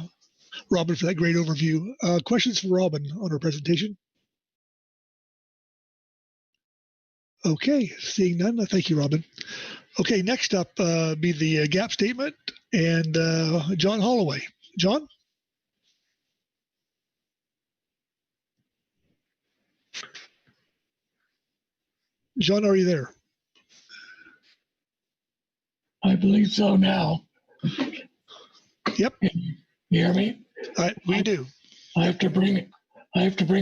Robin, for that great overview. Questions for Robin on her presentation? Okay, seeing none, thank you, Robin. Okay, next up be the gap statement and John Holloway. John? John, are you there? I believe so now. Yep. You hear me? We do. I have to bring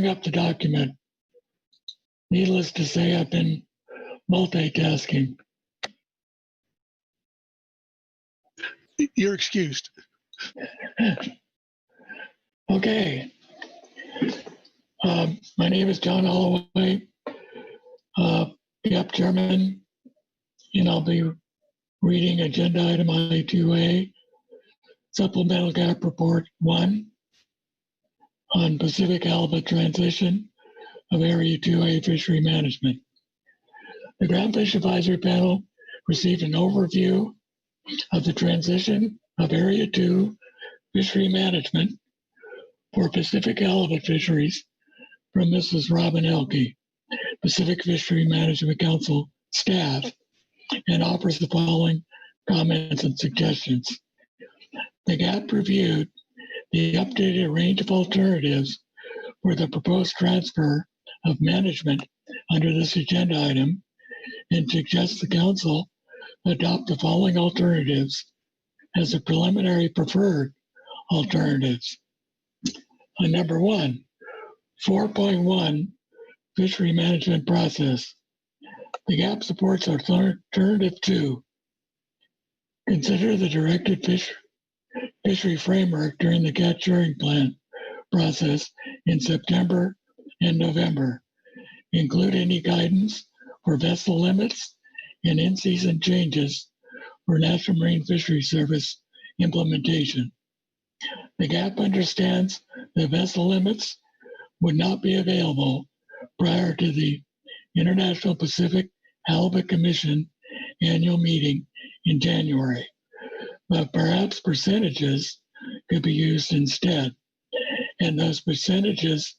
up the document. Needless to say, I've been multitasking. You're excused. Okay. My name is John Holloway, GAP Chairman, and I'll be reading Agenda Item I2A, Supplemental GAP Report 1 on Pacific Halibut Transition of Area 2A Fishery Management. The Groundfish Advisory Panel received an overview of the transition of Area 2 Fishery Management for Pacific Halibut Fisheries from Mrs. Robin Elke, Pacific Fishery Management Council staff, and offers the following comments and suggestions. The GAP reviewed the updated range of alternatives for the proposed transfer of management under this agenda item and suggests the council adopt the following alternatives as the preliminary preferred alternatives. On number 1, 4.1 fishery management process. The GAP supports alternative 2. Consider the directed fishery framework during the catch sharing plan process in September and November. Include any guidance for vessel limits and in-season changes for National Marine Fisheries Service implementation. The GAP understands that vessel limits would not be available prior to the International Pacific Halibut Commission annual meeting in January, but perhaps percentages could be used instead, and those percentages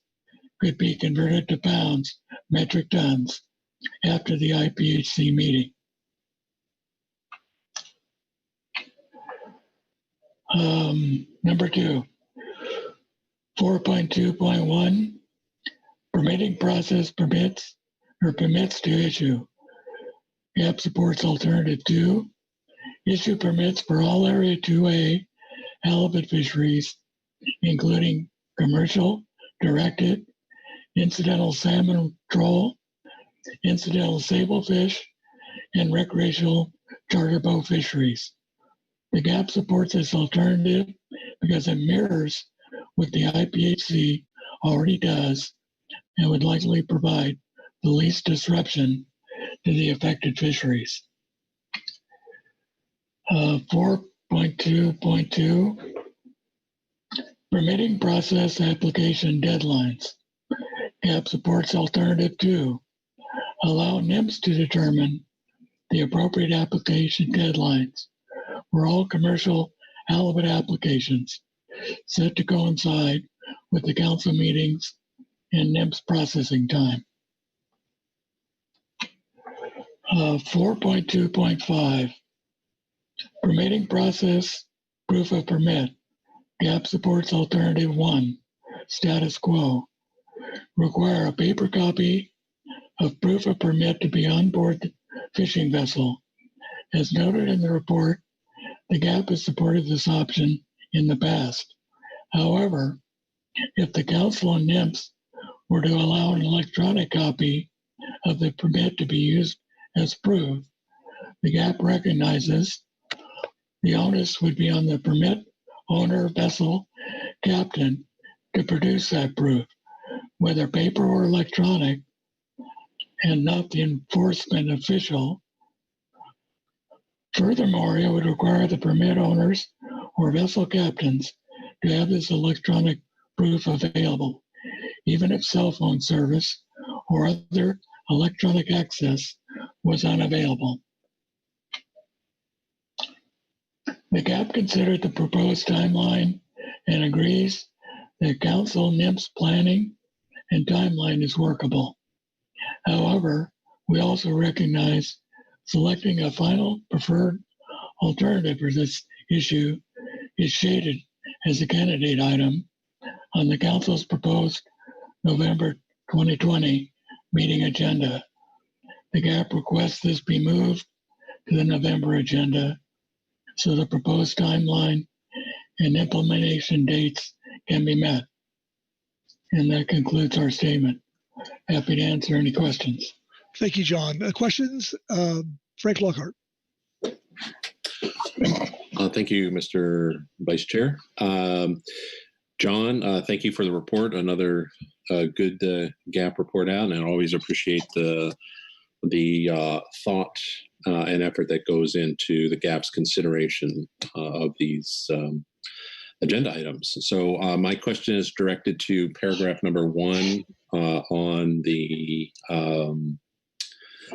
could be converted to pounds, metric tons, after the IPHC meeting. Number 2, 4.2.1, permitting process permits to issue. GAP supports alternative 2, issue permits for all Area 2A halibut fisheries, including commercial, directed, incidental salmon troll, incidental sablefish, and recreational charter boat fisheries. The GAP supports this alternative because it mirrors what the IPHC already does and would likely provide the least disruption to the affected fisheries. 4.2.2, permitting process application deadlines. GAP supports alternative 2, allow NIMS to determine the appropriate application deadlines for all commercial halibut applications set to coincide with the council meetings and NIMS processing time. 4.2.5, permitting process proof of permit. GAP supports alternative 1, status quo. Require a paper copy of proof of permit to be on board the fishing vessel. As noted in the report, the GAP has supported this option in the past. However, if the council and NIMS were to allow an electronic copy of the permit to be used as proof, the GAP recognizes the onus would be on the permit owner, vessel, captain to produce that proof, whether paper or electronic, and not the enforcement official. Furthermore, it would require the permit owners or vessel captains to have this electronic proof available, even if cell phone service or other electronic access was unavailable. The GAP considered the proposed timeline and agrees that council NIMS planning and timeline is workable. However, we also recognize selecting a final preferred alternative for this issue is shaded as a candidate item on the council's proposed November 2020 meeting agenda. The GAP requests this be moved to the November agenda so the proposed timeline and implementation dates can be met. And that concludes our statement. Happy to answer any questions. Thank you, John. Questions? Frank Lockhart. Thank you, Mr. Vice Chair. John, thank you for the report. Another good GAP report out, and I always appreciate the thought and effort that goes into the GAP's consideration of these agenda items. So my question is directed to paragraph number 1 on the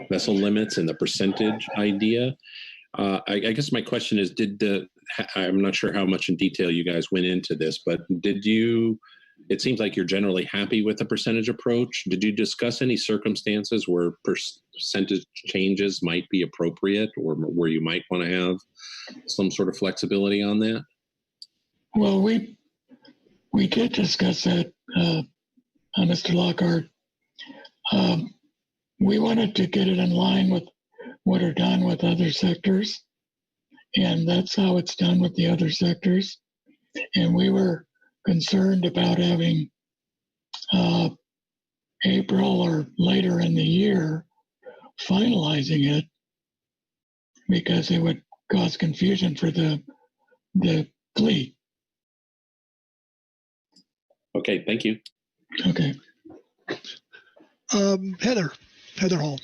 vessel limits and the percentage idea. I guess my question is, I'm not sure how much in detail you guys went into this, but it seems like you're generally happy with the percentage approach. Did you discuss any circumstances where percentage changes might be appropriate or where you might want to have some sort of flexibility on that? Well, we did discuss that, Mr. Lockhart. We wanted to get it in line with what are done with other sectors. And that's how it's done with the other sectors. And we were concerned about having April or later in the year finalizing it because it would cause confusion for the fleet. Okay, thank you. Okay. Heather Hall.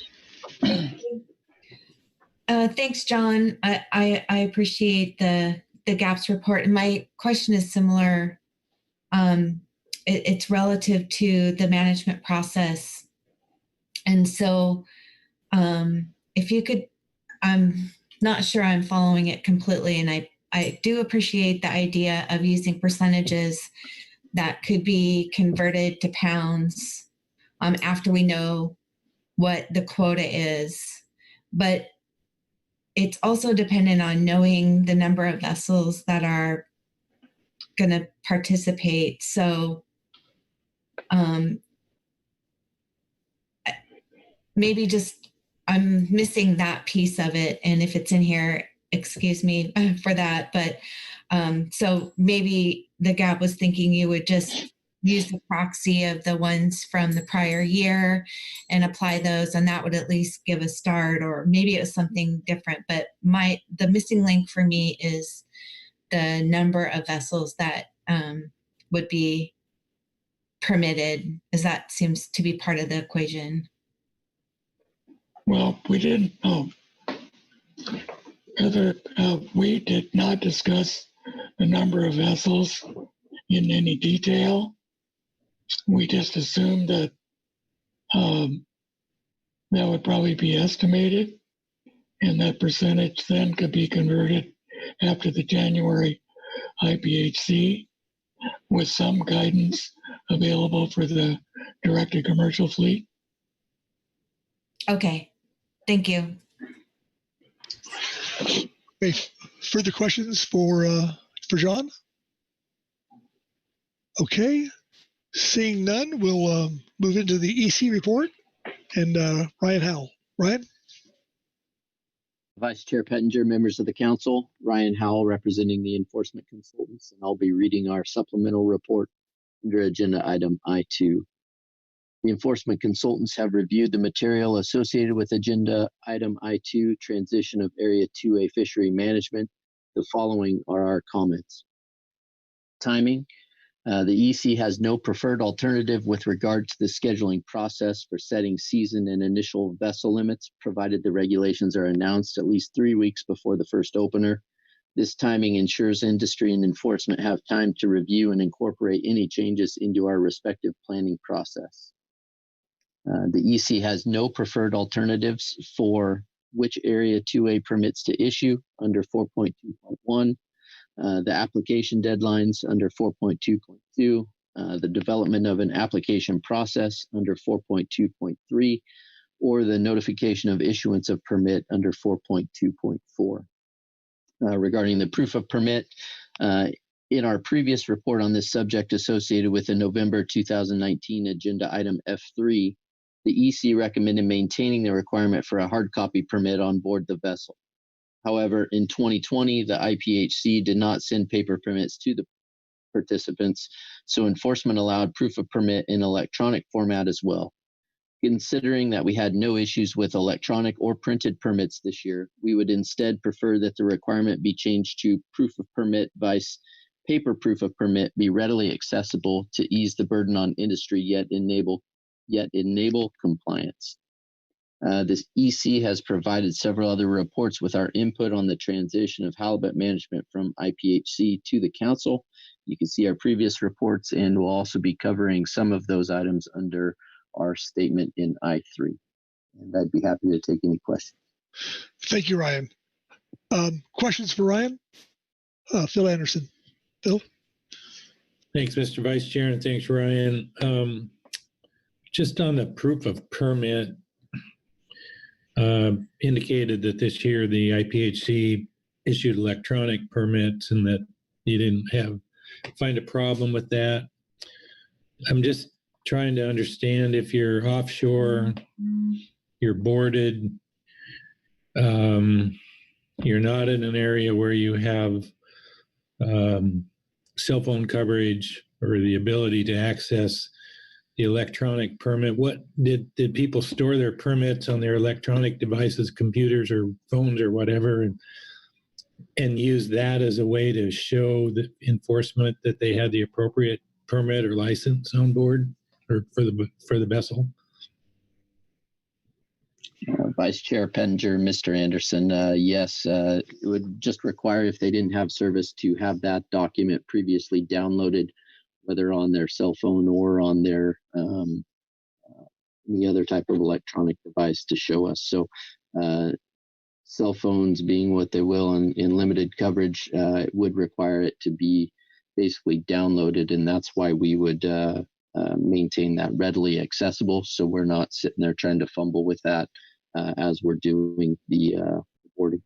Thanks, John. I appreciate the gaps report. And my question is similar. It's relative to the management process. And so if you could, I'm not sure I'm following it completely. And I do appreciate the idea of using percentages that could be converted to pounds after we know what the quota is. But it's also dependent on knowing the number of vessels that are going to participate. So maybe just I'm missing that piece of it. And if it's in here, excuse me for that. But so maybe the GAP was thinking you would just use the proxy of the ones from the prior year and apply those, and that would at least give a start, or maybe it was something different. But the missing link for me is the number of vessels that would be permitted, as that seems to be part of the equation. Well, we didn't know. We did not discuss the number of vessels in any detail. We just assumed that that would probably be estimated, and that percentage then could be converted after the January IPHC with some guidance available for the directed commercial fleet. Okay, thank you. Okay, further questions for John? Okay, seeing none, we'll move into the EC report and Ryan Howell. Ryan? Vice Chair Pettinger, members of the council, Ryan Howell representing the enforcement consultants, and I'll be reading our supplemental report under agenda item I2. The enforcement consultants have reviewed the material associated with agenda item I2, transition of Area 2A fishery management. The following are our comments. Timing. The EC has no preferred alternative with regard to the scheduling process for setting season and initial vessel limits, provided the regulations are announced at least 3 weeks before the first opener. This timing ensures industry and enforcement have time to review and incorporate any changes into our respective planning process. The EC has no preferred alternatives for which Area 2A permits to issue under 4.2.1. The application deadlines under 4.2.2, the development of an application process under 4.2.3, or the notification of issuance of permit under 4.2.4. Regarding the proof of permit, in our previous report on this subject associated with the November 2019 agenda item F3, the EC recommended maintaining the requirement for a hard copy permit on board the vessel. However, in 2020, the IPHC did not send paper permits to the participants, so enforcement allowed proof of permit in electronic format as well. Considering that we had no issues with electronic or printed permits this year, we would instead prefer that the requirement be changed to proof of permit vice paper proof of permit be readily accessible to ease the burden on industry yet enable compliance. This EC has provided several other reports with our input on the transition of halibut management from IPHC to the council. You can see our previous reports, and we'll also be covering some of those items under our statement in I3. And I'd be happy to take any questions. Thank you, Ryan. Questions for Ryan? Phil Anderson. Phil? Thanks, Mr. Vice Chair, and thanks, Ryan. Just on the proof of permit, indicated that this year the IPHC issued electronic permits and that you didn't find a problem with that. I'm just trying to understand, if you're offshore, you're boarded, you're not in an area where you have cell phone coverage or the ability to access the electronic permit. What did people store their permits on their electronic devices, computers or phones or whatever, and use that as a way to show the enforcement that they had the appropriate permit or license on board or for the vessel? Vice Chair Pettinger, Mr. Anderson, yes, it would just require, if they didn't have service, to have that document previously downloaded, whether on their cell phone or on their any other type of electronic device to show us. So cell phones being what they will in limited coverage, it would require it to be basically downloaded, and that's why we would maintain that readily accessible, so we're not sitting there trying to fumble with that as we're doing the reporting.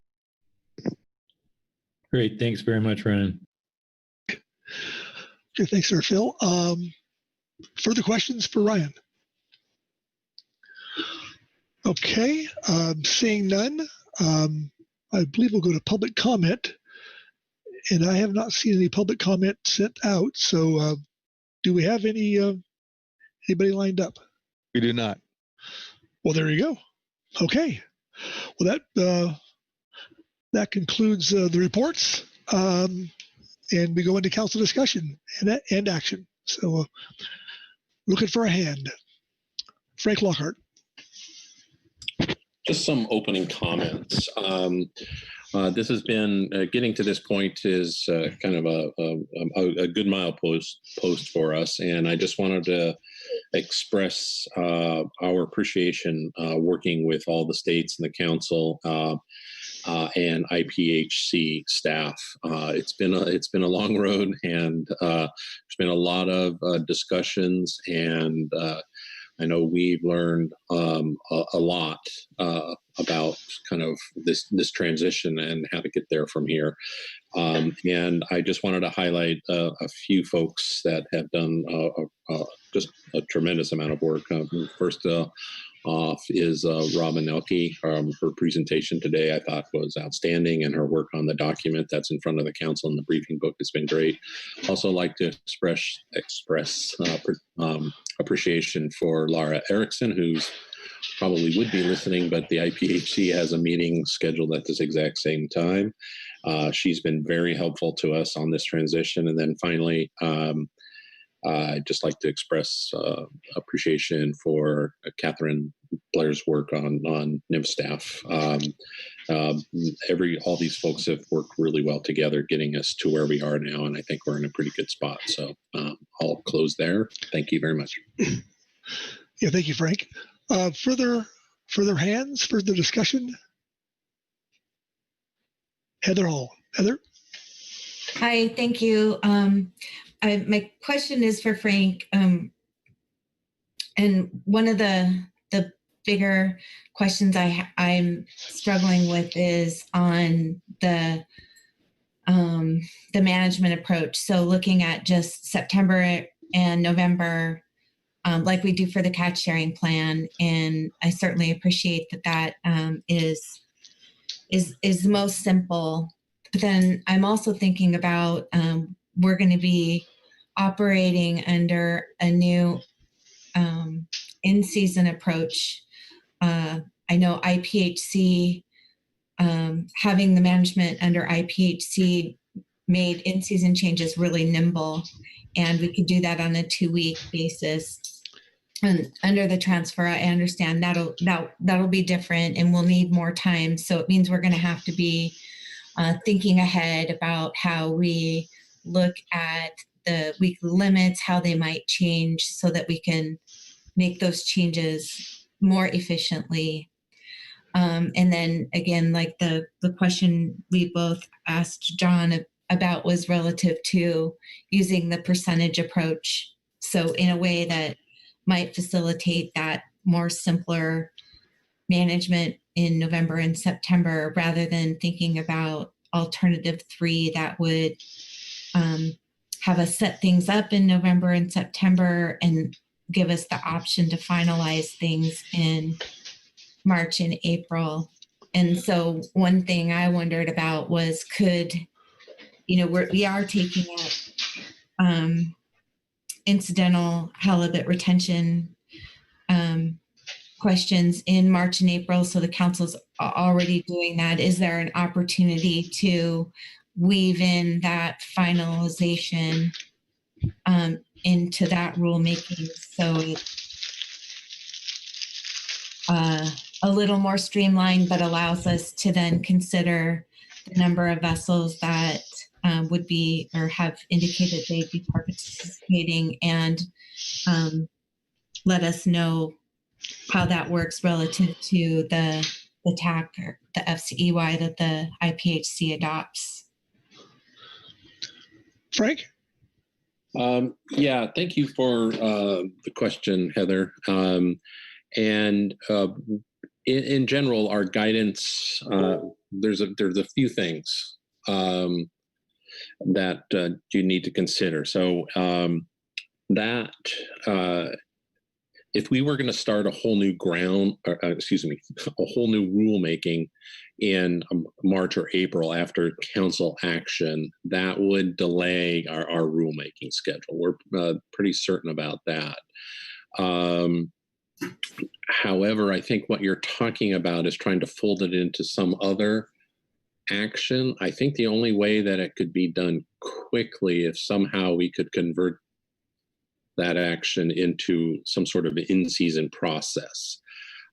Great, thanks very much, Ryan. Okay, thanks, sir, Phil. Further questions for Ryan? Okay, seeing none, I believe we'll go to public comment, and I have not seen any public comment sent out. So, do we have anybody lined up? We do not. Well, there you go. Okay. Well, that concludes the reports, and we go into council discussion and action. So, looking for a hand. Frank Lockhart. Just some opening comments. This has been getting to this point is kind of a good milepost for us, and I just wanted to express our appreciation working with all the states and the council and IPHC staff. It's been a long road, and there's been a lot of discussions, and I know we've learned a lot about kind of this transition and how to get there from here. And I just wanted to highlight a few folks that have done just a tremendous amount of work. First off is Robin Elke. Her presentation today I thought was outstanding, and her work on the document that's in front of the council in the briefing book has been great. Also like to express appreciation for Laura Erickson, who's probably would be listening, but the IPHC has a meeting scheduled at this exact same time. She's been very helpful to us on this transition. And then finally, I'd just like to express appreciation for Catherine Blair's work on NIM staff. All these folks have worked really well together, getting us to where we are now, and I think we're in a pretty good spot. So I'll close there. Thank you very much. Yeah, thank you, Frank. Further hands, further discussion? Heather Hall. Heather? Hi, thank you. My question is for Frank. And one of the bigger questions I'm struggling with is on the management approach. So looking at just September and November, like we do for the catch sharing plan, and I certainly appreciate that is the most simple. But then I'm also thinking about we're going to be operating under a new in-season approach. I know IPHC, having the management under IPHC made in-season changes really nimble, and we could do that on a 2-week basis. And under the transfer, I understand that'll be different, and we'll need more time. So it means we're going to have to be thinking ahead about how we look at the weekly limits, how they might change, so that we can make those changes more efficiently. And then again, like the question we both asked John about was relative to using the percentage approach. So in a way that might facilitate that more simpler management in November and September, rather than thinking about alternative 3 that would have us set things up in November and September and give us the option to finalize things in March and April. And so one thing I wondered about was we are taking up incidental halibut retention questions in March and April. So the council's already doing that. Is there an opportunity to weave in that finalization into that rulemaking so it's a little more streamlined, but allows us to then consider the number of vessels that would be or have indicated they'd be participating, and let us know how that works relative to the TAC or the FCEY that the IPHC adopts. Frank? Yeah, thank you for the question, Heather. In general, our guidance, there's a few things that you need to consider. So if we were going to start a whole new a whole new rulemaking in March or April after council action, that would delay our rulemaking schedule. We're pretty certain about that. However, I think what you're talking about is trying to fold it into some other action. I think the only way that it could be done quickly if somehow we could convert that action into some sort of in-season process.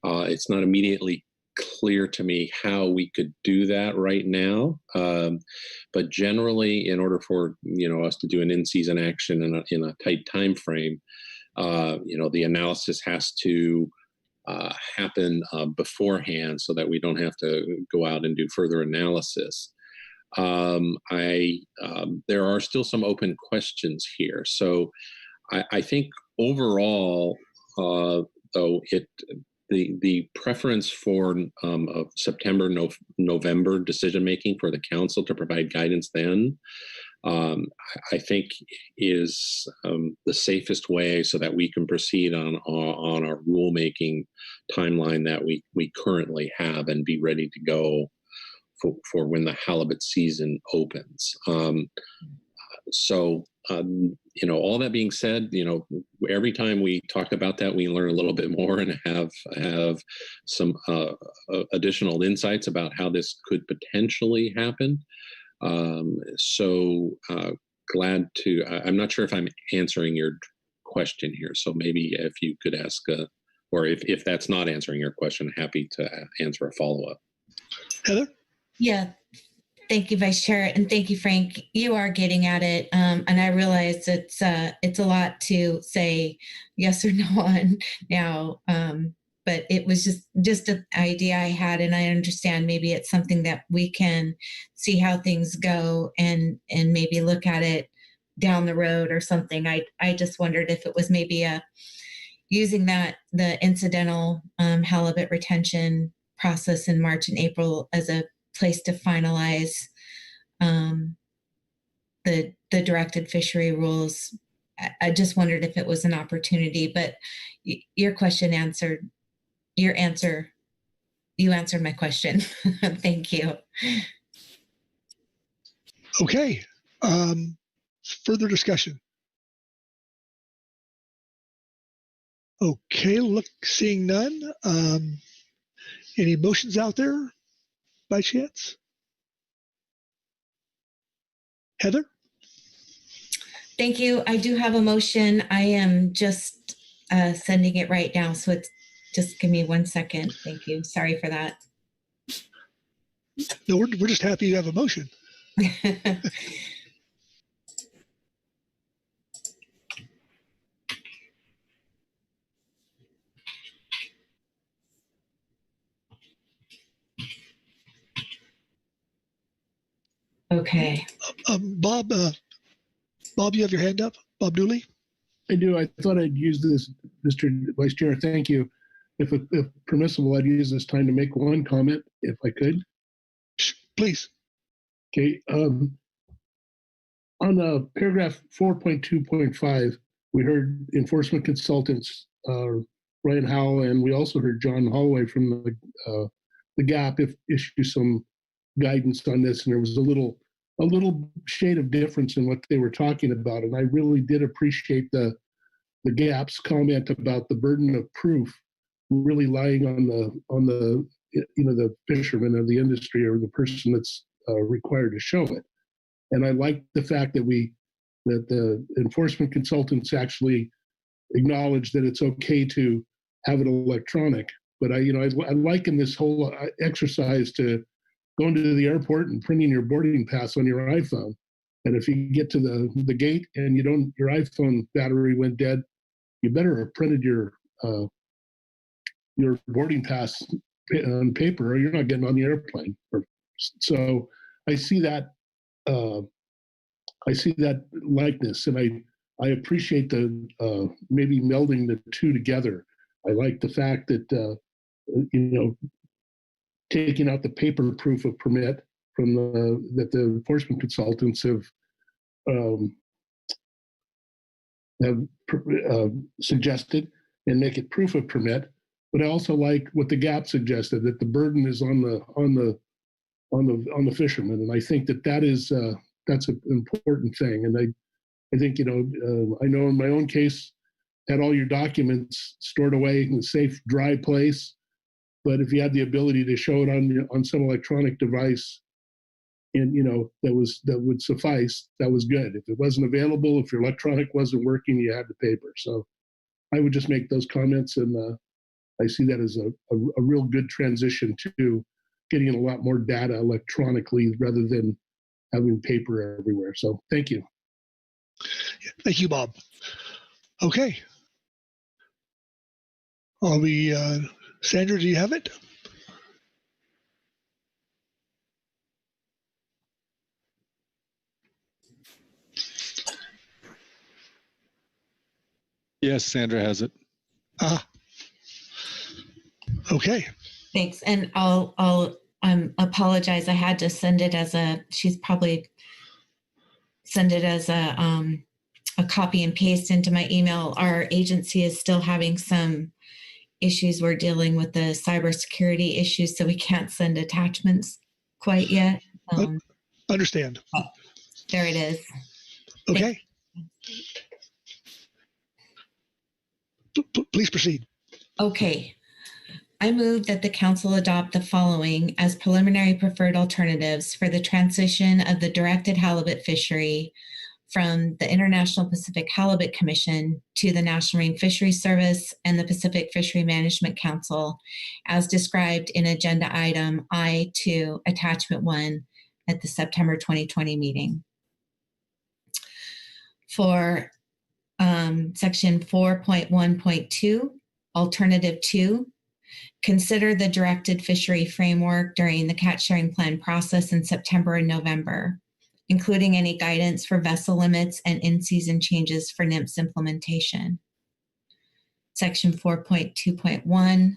It's not immediately clear to me how we could do that right now, but generally, in order for us to do an in-season action in a tight time frame, the analysis has to happen beforehand so that we don't have to go out and do further analysis. There are still some open questions here, so I think overall, though, the preference for September, November decision making for the council to provide guidance then, I think is the safest way so that we can proceed on our rulemaking timeline that we currently have and be ready to go for when the halibut season opens. All that being said, every time we talk about that, we learn a little bit more and have some additional insights about how this could potentially happen. Glad to, I'm not sure if I'm answering your question here. So maybe if you could ask, or if that's not answering your question, happy to answer a follow-up. Heather? Yeah. Thank you, Vice Chair, and thank you, Frank. You are getting at it, and I realize it's a lot to say yes or no on now, but it was just an idea I had, and I understand maybe it's something that we can see how things go and maybe look at it down the road or something. I just wondered if it was maybe using the incidental halibut retention process in March and April as a place to finalize the directed fishery rules. I just wondered if it was an opportunity, but your question answered you answered my question. Thank you. Okay. Further discussion. Okay, seeing none. Any motions out there by chance? Heather? Thank you. I do have a motion. I am just sending it right now. So just give me 1 second. Thank you. Sorry for that. No, we're just happy you have a motion. Okay. Bob, you have your hand up? Bob Dooley? I do. I thought I'd use this, Mr. Vice Chair. Thank you. If permissible, I'd use this time to make one comment, if I could. Please. Okay. On paragraph 4.2.5, we heard enforcement consultants, Ryan Howell, and we also heard John Holloway from the the GAP issue some guidance on this, and there was a little shade of difference in what they were talking about. And I really did appreciate the GAP's comment about the burden of proof really lying on the the fisherman of the industry or the person that's required to show it. And I like the fact that the enforcement consultants actually acknowledge that it's okay to have it electronic. But I liken this whole exercise to going to the airport and printing your boarding pass on your iPhone. And if you get to the gate and your iPhone battery went dead, you better have printed your boarding pass on paper, or you're not getting on the airplane. So I see that likeness, and I appreciate the maybe melding the two together. I like the fact that taking out the paper proof of permit from that the enforcement consultants have suggested and make it proof of permit. But I also like what the GAP suggested, that the burden is on the fisherman, and I think that's an important thing. And I think I know in my own case, had all your documents stored away in a safe, dry place. But if you had the ability to show it on some electronic device, and that would suffice, that was good. If it wasn't available, if your electronic wasn't working, you had the paper. So I would just make those comments, and I see that as a real good transition to getting a lot more data electronically rather than having paper everywhere. So thank you. Thank you, Bob. Okay. Sandra, do you have it? Yes, Sandra has it. Okay. Thanks. And I'll apologize. I had to send it she's probably send it as a copy and paste into my email. Our agency is still having some issues. We're dealing with the cybersecurity issues, so we can't send attachments quite yet. Understand. There it is. Okay. Please proceed. Okay. I move that the council adopt the following as preliminary preferred alternatives for the transition of the directed halibut fishery from the International Pacific Halibut Commission to the National Marine Fisheries Service and the Pacific Fishery Management Council, as described in Agenda Item I-2, Attachment 1 at the September 2020 meeting. For Section 4.1.2, Alternative 2, consider the directed fishery framework during the catch sharing plan process in September and November, including any guidance for vessel limits and in-season changes for NMFS implementation. Section 4.2.1,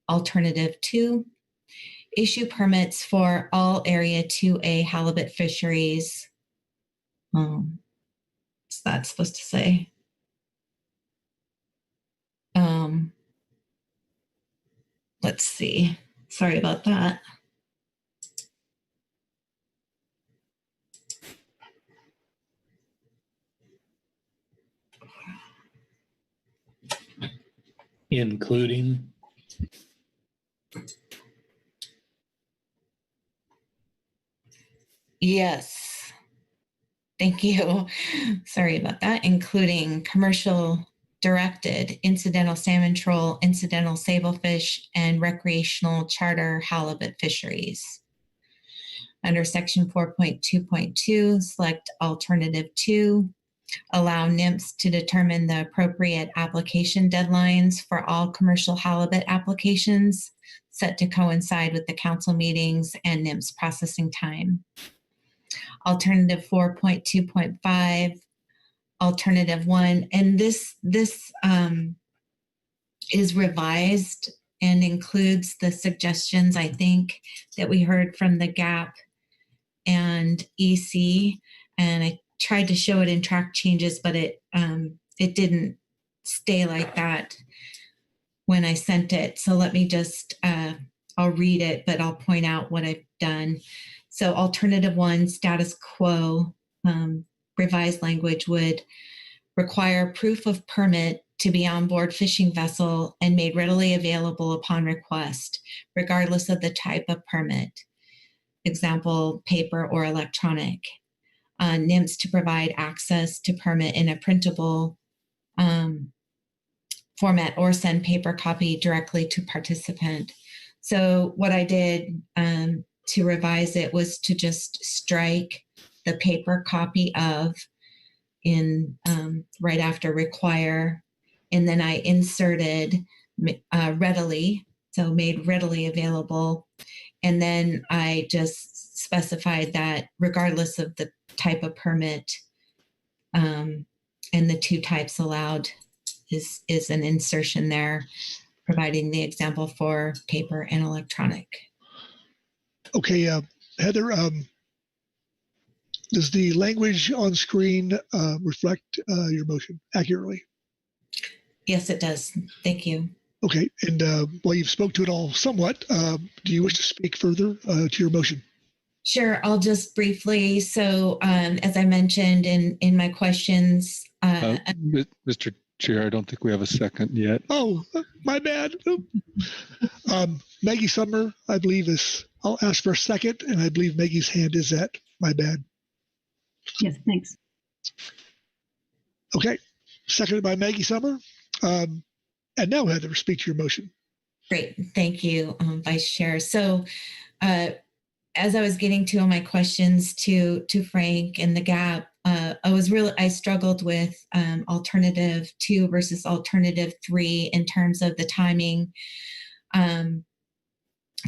Alternative 2, issue permits for all Area 2A halibut fisheries. What's that supposed to say? Let's see. Sorry about that. Including? Yes. Thank you. Sorry about that. Including commercial directed, incidental salmon troll, incidental sablefish, and recreational charter halibut fisheries. Under Section 4.2.2, select Alternative 2, allow NMFS to determine the appropriate application deadlines for all commercial halibut applications set to coincide with the council meetings and NMFS processing time. Alternative 4.2.5, Alternative 1, and this is revised and includes the suggestions, I think, that we heard from the GAP and EC, and I tried to show it in track changes, but it didn't stay like that when I sent it. So let me just, I'll I'll read it, but I'll point out what I've done. So alternative 1, status quo, revised language would require proof of permit to be on board fishing vessel and made readily available upon request, regardless of the type of permit. Example, paper or electronic. NIMS to provide access to permit in a printable format or send paper copy directly to participant. So what I did to revise it was to just strike the paper copy of in right after require, and then I inserted readily, so made readily available, and then I just specified that regardless of the type of permit, and the 2 types allowed is an insertion there, providing the example for paper and electronic. Okay, Heather, does the language on screen reflect your motion accurately? Yes, it does. Thank you. Okay, and while you've spoke to it all somewhat, do you wish to speak further to your motion? Sure, I'll just briefly. So as I mentioned in my questions. Mr. Chair, I don't think we have a second yet. Oh, my bad. Maggie Summer, I believe I'll ask for a second, and I believe Maggie's hand is at. My bad. Yes, thanks. Okay, seconded by Maggie Summer. And now, Heather, speak to your motion. Great, thank you, Vice Chair. So as I was getting to all my questions to Frank and the gap, I struggled with alternative 2 versus alternative 3 in terms of the timing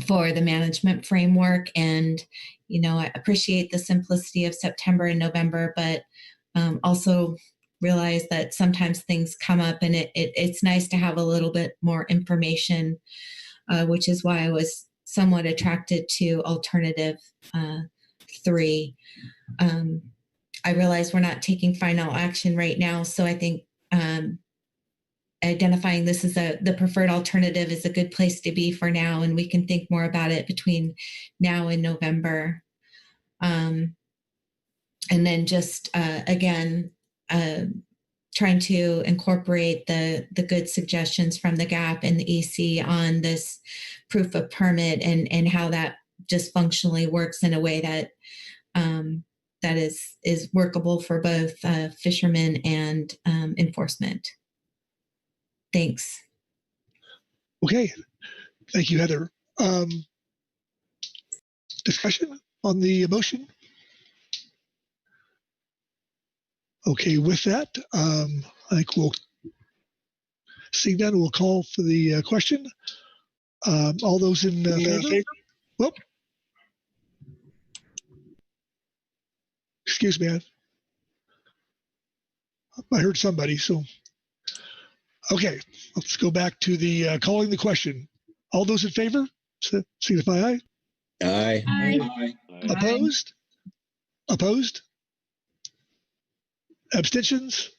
for the management framework. And, I appreciate the simplicity of September and November, but also realize that sometimes things come up, and it's nice to have a little bit more information, which is why I was somewhat attracted to alternative 3. I realize we're not taking final action right now, so I think identifying this as the preferred alternative is a good place to be for now, and we can think more about it between now and November. And then just again, trying to incorporate the good suggestions from the GAP and the EC on this proof of permit and how that just functionally works in a way that that is workable for both fishermen and enforcement. Thanks. Okay, thank you, Heather. Discussion on the motion? Okay, with that, I think we'll see that. We'll call for the question. All those in favor? Whoop. Excuse me. I heard somebody, so. Okay, let's go back to the calling the question. All those in favor, signify aye. Aye. Aye. Opposed? Opposed? Abstentions?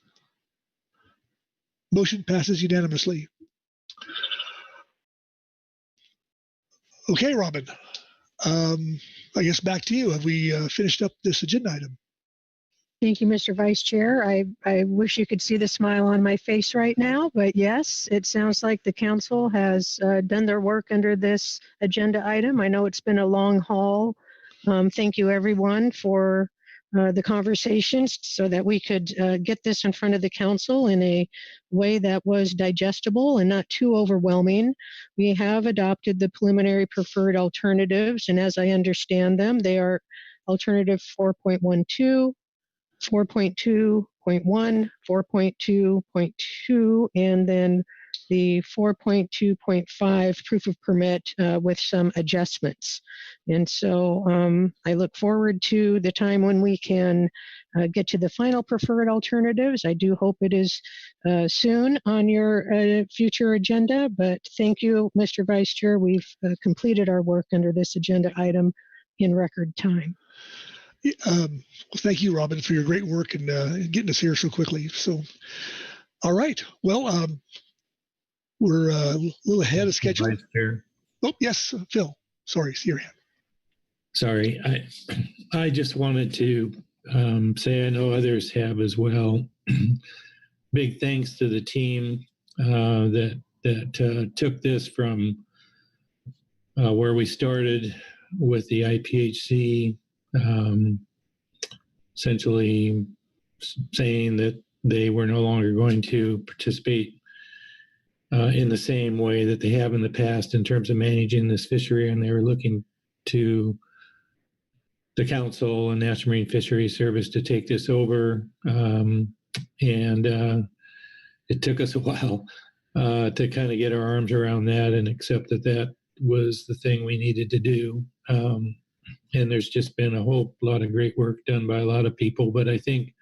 Motion passes unanimously. Okay, Robin. I guess back to you. Have we finished up this agenda item? Thank you, Mr. Vice Chair. I wish you could see the smile on my face right now, but yes, it sounds like the council has done their work under this agenda item. I know it's been a long haul. Thank you, everyone, for the conversations so that we could get this in front of the council in a way that was digestible and not too overwhelming. We have adopted the preliminary preferred alternatives, and as I understand them, they are alternative 4.12, 4.2.1, 4.2.2, and then the 4.2.5 proof of permit with some adjustments. And so I look forward to the time when we can get to the final preferred alternatives. I do hope it is soon on your future agenda, but thank you, Mr. Vice Chair. We've completed our work under this agenda item in record time. Well, thank you, Robin, for your great work and getting us here so quickly. So, all right. Well, we're a little ahead of schedule. Vice Chair. Oh, yes, Phil. Sorry, see your hand. Sorry, I just wanted to say I know others have as well. Big thanks to the team that took this from where we started with the IPHC, essentially saying that they were no longer going to participate in the same way that they have in the past in terms of managing this fishery, and they were looking to the council and National Marine Fisheries Service to take this over. It took us a while to kind of get our arms around that and accept that that was the thing we needed to do. And there's just been a whole lot of great work done by a lot of people. But I think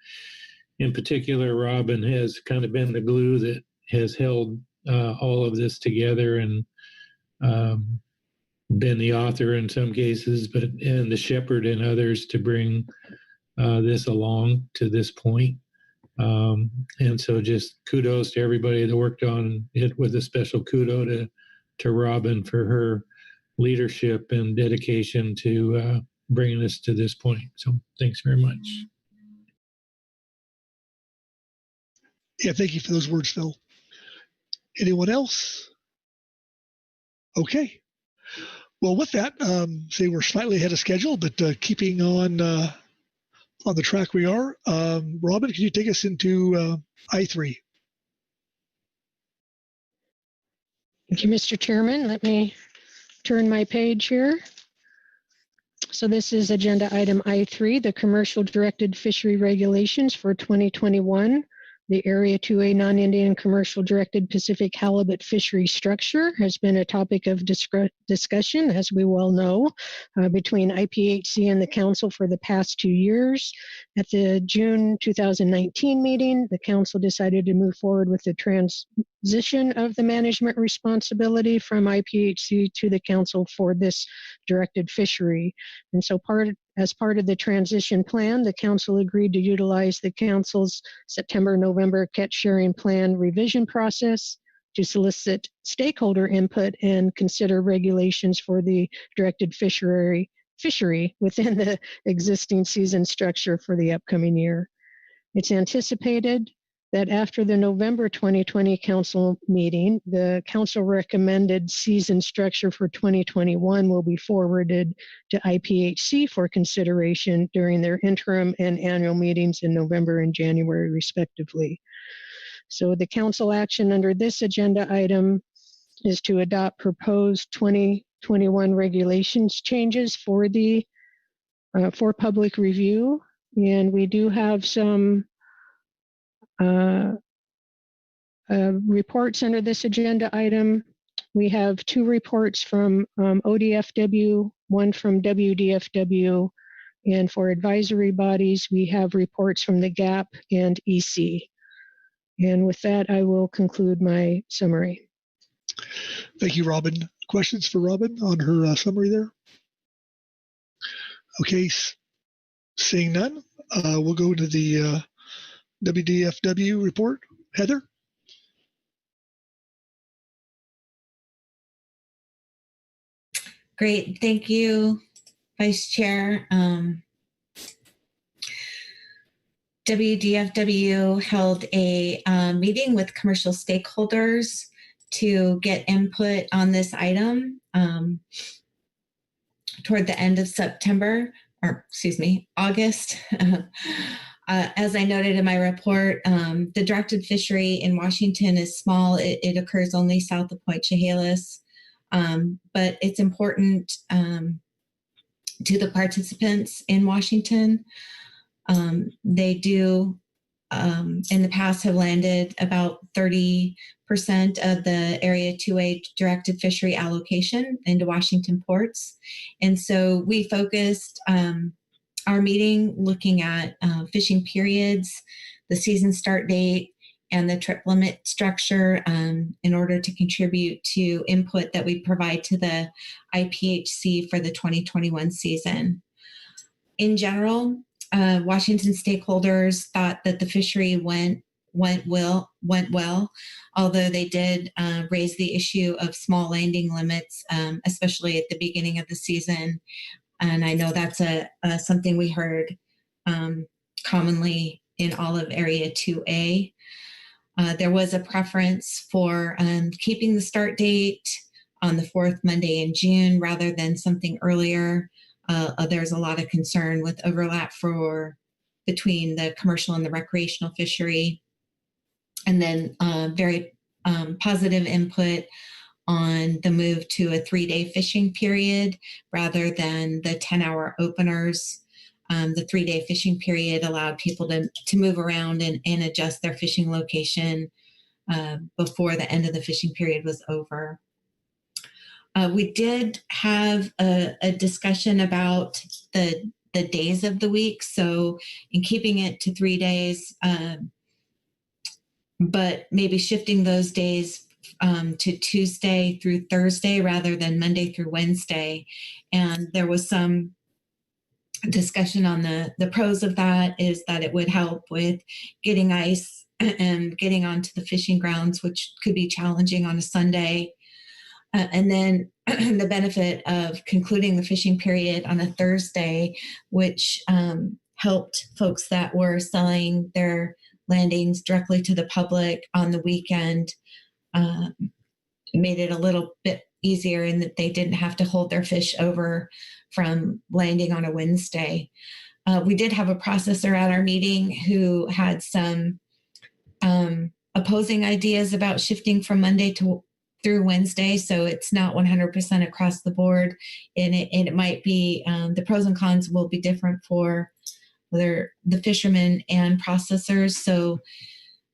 in particular, Robin has kind of been the glue that has held all of this together, and been the author in some cases, and the shepherd in others to bring this along to this point. And so just kudos to everybody that worked on it, with a special kudo to Robin for her leadership and dedication to bringing us to this point. So thanks very much. Yeah, thank you for those words, Phil. Anyone else? Okay. Well, with that, say we're slightly ahead of schedule, but keeping on the track we are. Robin, can you take us into I3? Thank you, Mr. Chairman. Let me turn my page here. So this is agenda item I3, the commercial directed fishery regulations for 2021. The Area 2A non-Indian commercial directed Pacific halibut fishery structure has been a topic of discussion, as we well know, between IPHC and the Council for the past 2 years. At the June 2019 meeting, the Council decided to move forward with the transition of the management responsibility from IPHC to the Council for this directed fishery. And so as part of the transition plan, the Council agreed to utilize the Council's September-November catch sharing plan revision process to solicit stakeholder input and consider regulations for the directed fishery within the existing season structure for the upcoming year. It's anticipated that after the November 2020 Council meeting, the Council recommended season structure for 2021 will be forwarded to IPHC for consideration during their interim and annual meetings in November and January, respectively. So the Council action under this agenda item is to adopt proposed 2021 regulations changes for public review. And we do have some reports under this agenda item. We have 2 reports from ODFW, 1 from WDFW, and for advisory bodies, we have reports from the GAP and EC. And with that, I will conclude my summary. Thank you, Robin. Questions for Robin on her summary there? Okay, seeing none, we'll go to the WDFW report. Heather? Great, thank you, Vice Chair. WDFW held a meeting with commercial stakeholders to get input on this item toward the end of August. As I noted in my report, the directed fishery in Washington is small. It occurs only south of Point Chehalis, but it's important to the participants in Washington. They do, in the past, have landed about 30% of the Area 2A directed fishery allocation into Washington ports. And so we focused our meeting looking at fishing periods, the season start date, and the trip limit structure in order to contribute to input that we provide to the IPHC for the 2021 season. In general, Washington stakeholders thought that the fishery went went well, although they did raise the issue of small landing limits, especially at the beginning of the season. And I know that's something we heard commonly in Olive Area 2A. There was a preference for keeping the start date on the fourth Monday in June rather than something earlier. There's a lot of concern with overlap between the commercial and the recreational fishery. And then very positive input on the move to a 3-day fishing period rather than the 10-hour openers. The 3-day fishing period allowed people to move around and adjust their fishing location before the end of the fishing period was over. We did have a discussion about the days of the week. So in keeping it to 3 days, but maybe shifting those days to Tuesday through Thursday rather than Monday through Wednesday. And there was some discussion on the pros of that is that it would help with getting ice and getting onto the fishing grounds, which could be challenging on a Sunday. And then the benefit of concluding the fishing period on a Thursday, which helped folks that were selling their landings directly to the public on the weekend, made it a little bit easier in that they didn't have to hold their fish over from landing on a Wednesday. We did have a processor at our meeting who had some opposing ideas about shifting from Monday through Wednesday, so it's not 100% across the board, and it might be the pros and cons will be different for whether the fishermen and processors. So,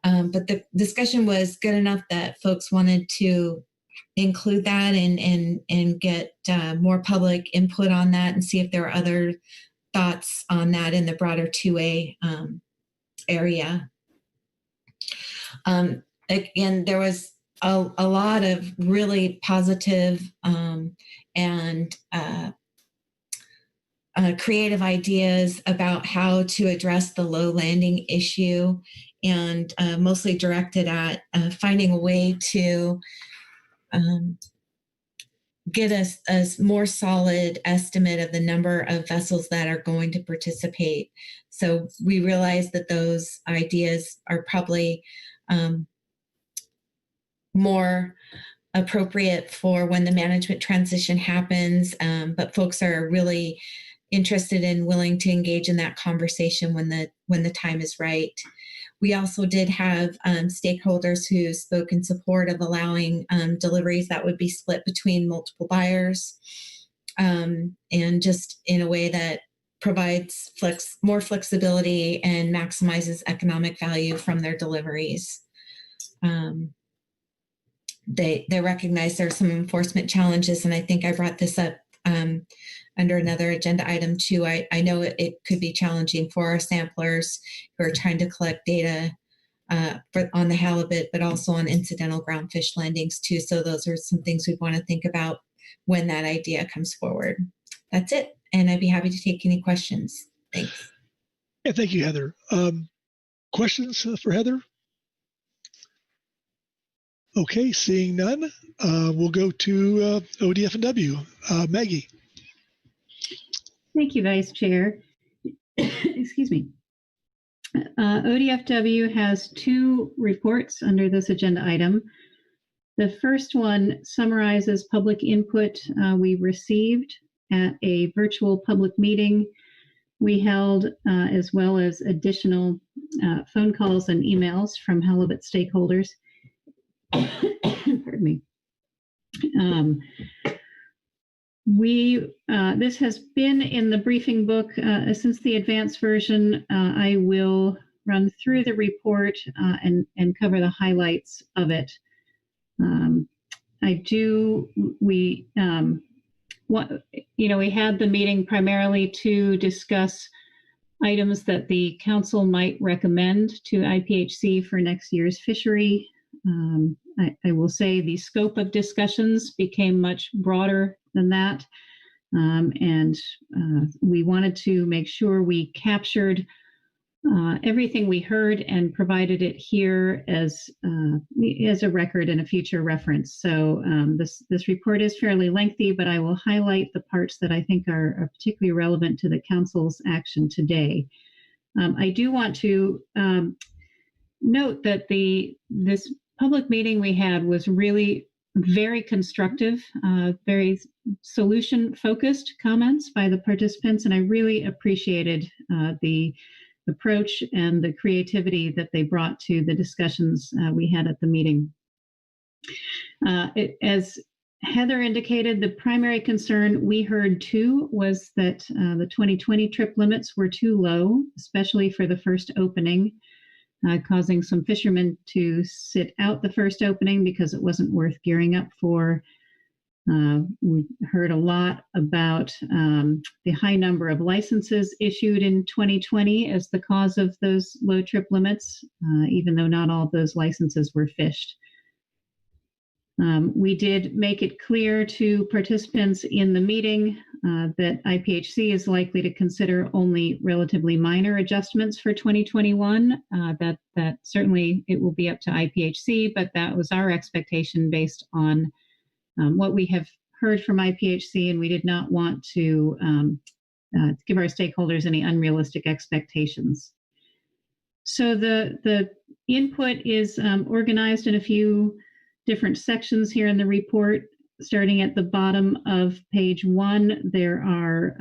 but the discussion was good enough that folks wanted to include that and get more public input on that and see if there are other thoughts on that in the broader 2A area. Again, there was a lot of really positive and creative ideas about how to address the low landing issue, and mostly directed at finding a way to get us a more solid estimate of the number of vessels that are going to participate. So we realize that those ideas are probably more appropriate for when the management transition happens, but folks are really interested and willing to engage in that conversation when the time is right. We also did have stakeholders who spoke in support of allowing deliveries that would be split between multiple buyers, and just in a way that provides more flexibility and maximizes economic value from their deliveries. They recognize there are some enforcement challenges, and I think I brought this up under another agenda item too. I know it could be challenging for our samplers who are trying to collect data on the halibut, but also on incidental groundfish landings too. So those are some things we'd want to think about when that idea comes forward. That's it, and I'd be happy to take any questions. Thanks. Yeah, thank you, Heather. Questions for Heather? Okay, seeing none, we'll go to ODF&W. Maggie. Thank you, Vice Chair. Excuse me. ODFW has 2 reports under this agenda item. The first one summarizes public input we received at a virtual public meeting we held, as well as additional phone calls and emails from halibut stakeholders. Pardon me. This has been in the briefing book since the advanced version. I will run through the report and cover the highlights of it. We had the meeting primarily to discuss items that the council might recommend to IPHC for next year's fishery. I will say the scope of discussions became much broader than that. And we wanted to make sure we captured everything we heard and provided it here as a record and a future reference. So this report is fairly lengthy, but I will highlight the parts that I think are particularly relevant to the Council's action today. I do want to note that this public meeting we had was really very constructive, very solution-focused comments by the participants, and I really appreciated the approach and the creativity that they brought to the discussions we had at the meeting. As Heather indicated, the primary concern we heard too was that the 2020 trip limits were too low, especially for the first opening, causing some fishermen to sit out the first opening because it wasn't worth gearing up for. We heard a lot about the high number of licenses issued in 2020 as the cause of those low trip limits, even though not all of those licenses were fished. We did make it clear to participants in the meeting that IPHC is likely to consider only relatively minor adjustments for 2021. That certainly it will be up to IPHC, but that was our expectation based on what we have heard from IPHC, and we did not want to give our stakeholders any unrealistic expectations. So the input is organized in a few different sections here in the report. Starting at the bottom of page 1, there are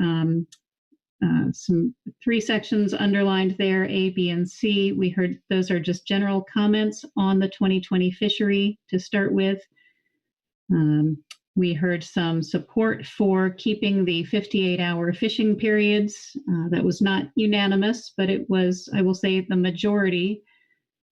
some 3 sections underlined there, A, B, and C. We heard those are just general comments on the 2020 fishery to start with. We heard some support for keeping the 58-hour fishing periods. That was not unanimous, but it was, I will say, the majority.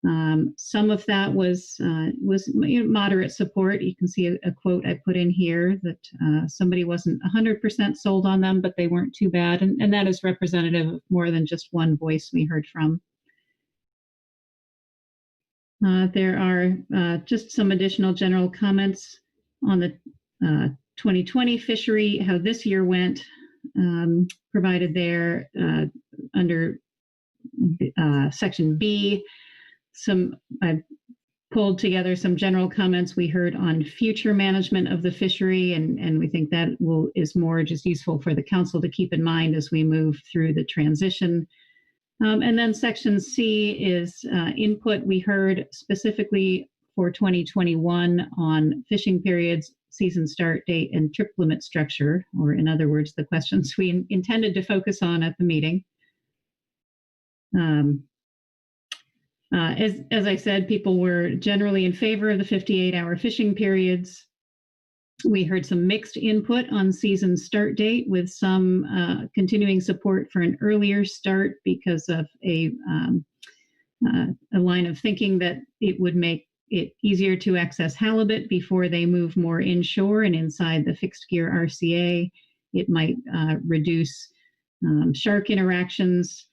Some of that was moderate support. You can see a quote I put in here that somebody wasn't 100% sold on them, but they weren't too bad. And that is representative of more than just one voice we heard from. There are just some additional general comments on the 2020 fishery, how this year went, provided there under section B. I've pulled together some general comments we heard on future management of the fishery, and we think that is more just useful for the council to keep in mind as we move through the transition. And then section C is input we heard specifically for 2021 on fishing periods, season start date, and trip limit structure, or in other words, the questions we intended to focus on at the meeting. As I said, people were generally in favor of the 58-hour fishing periods. We heard some mixed input on season start date, with some continuing support for an earlier start because of a line of thinking that it would make it easier to access halibut before they move more inshore and inside the fixed gear RCA. It might reduce shark interactions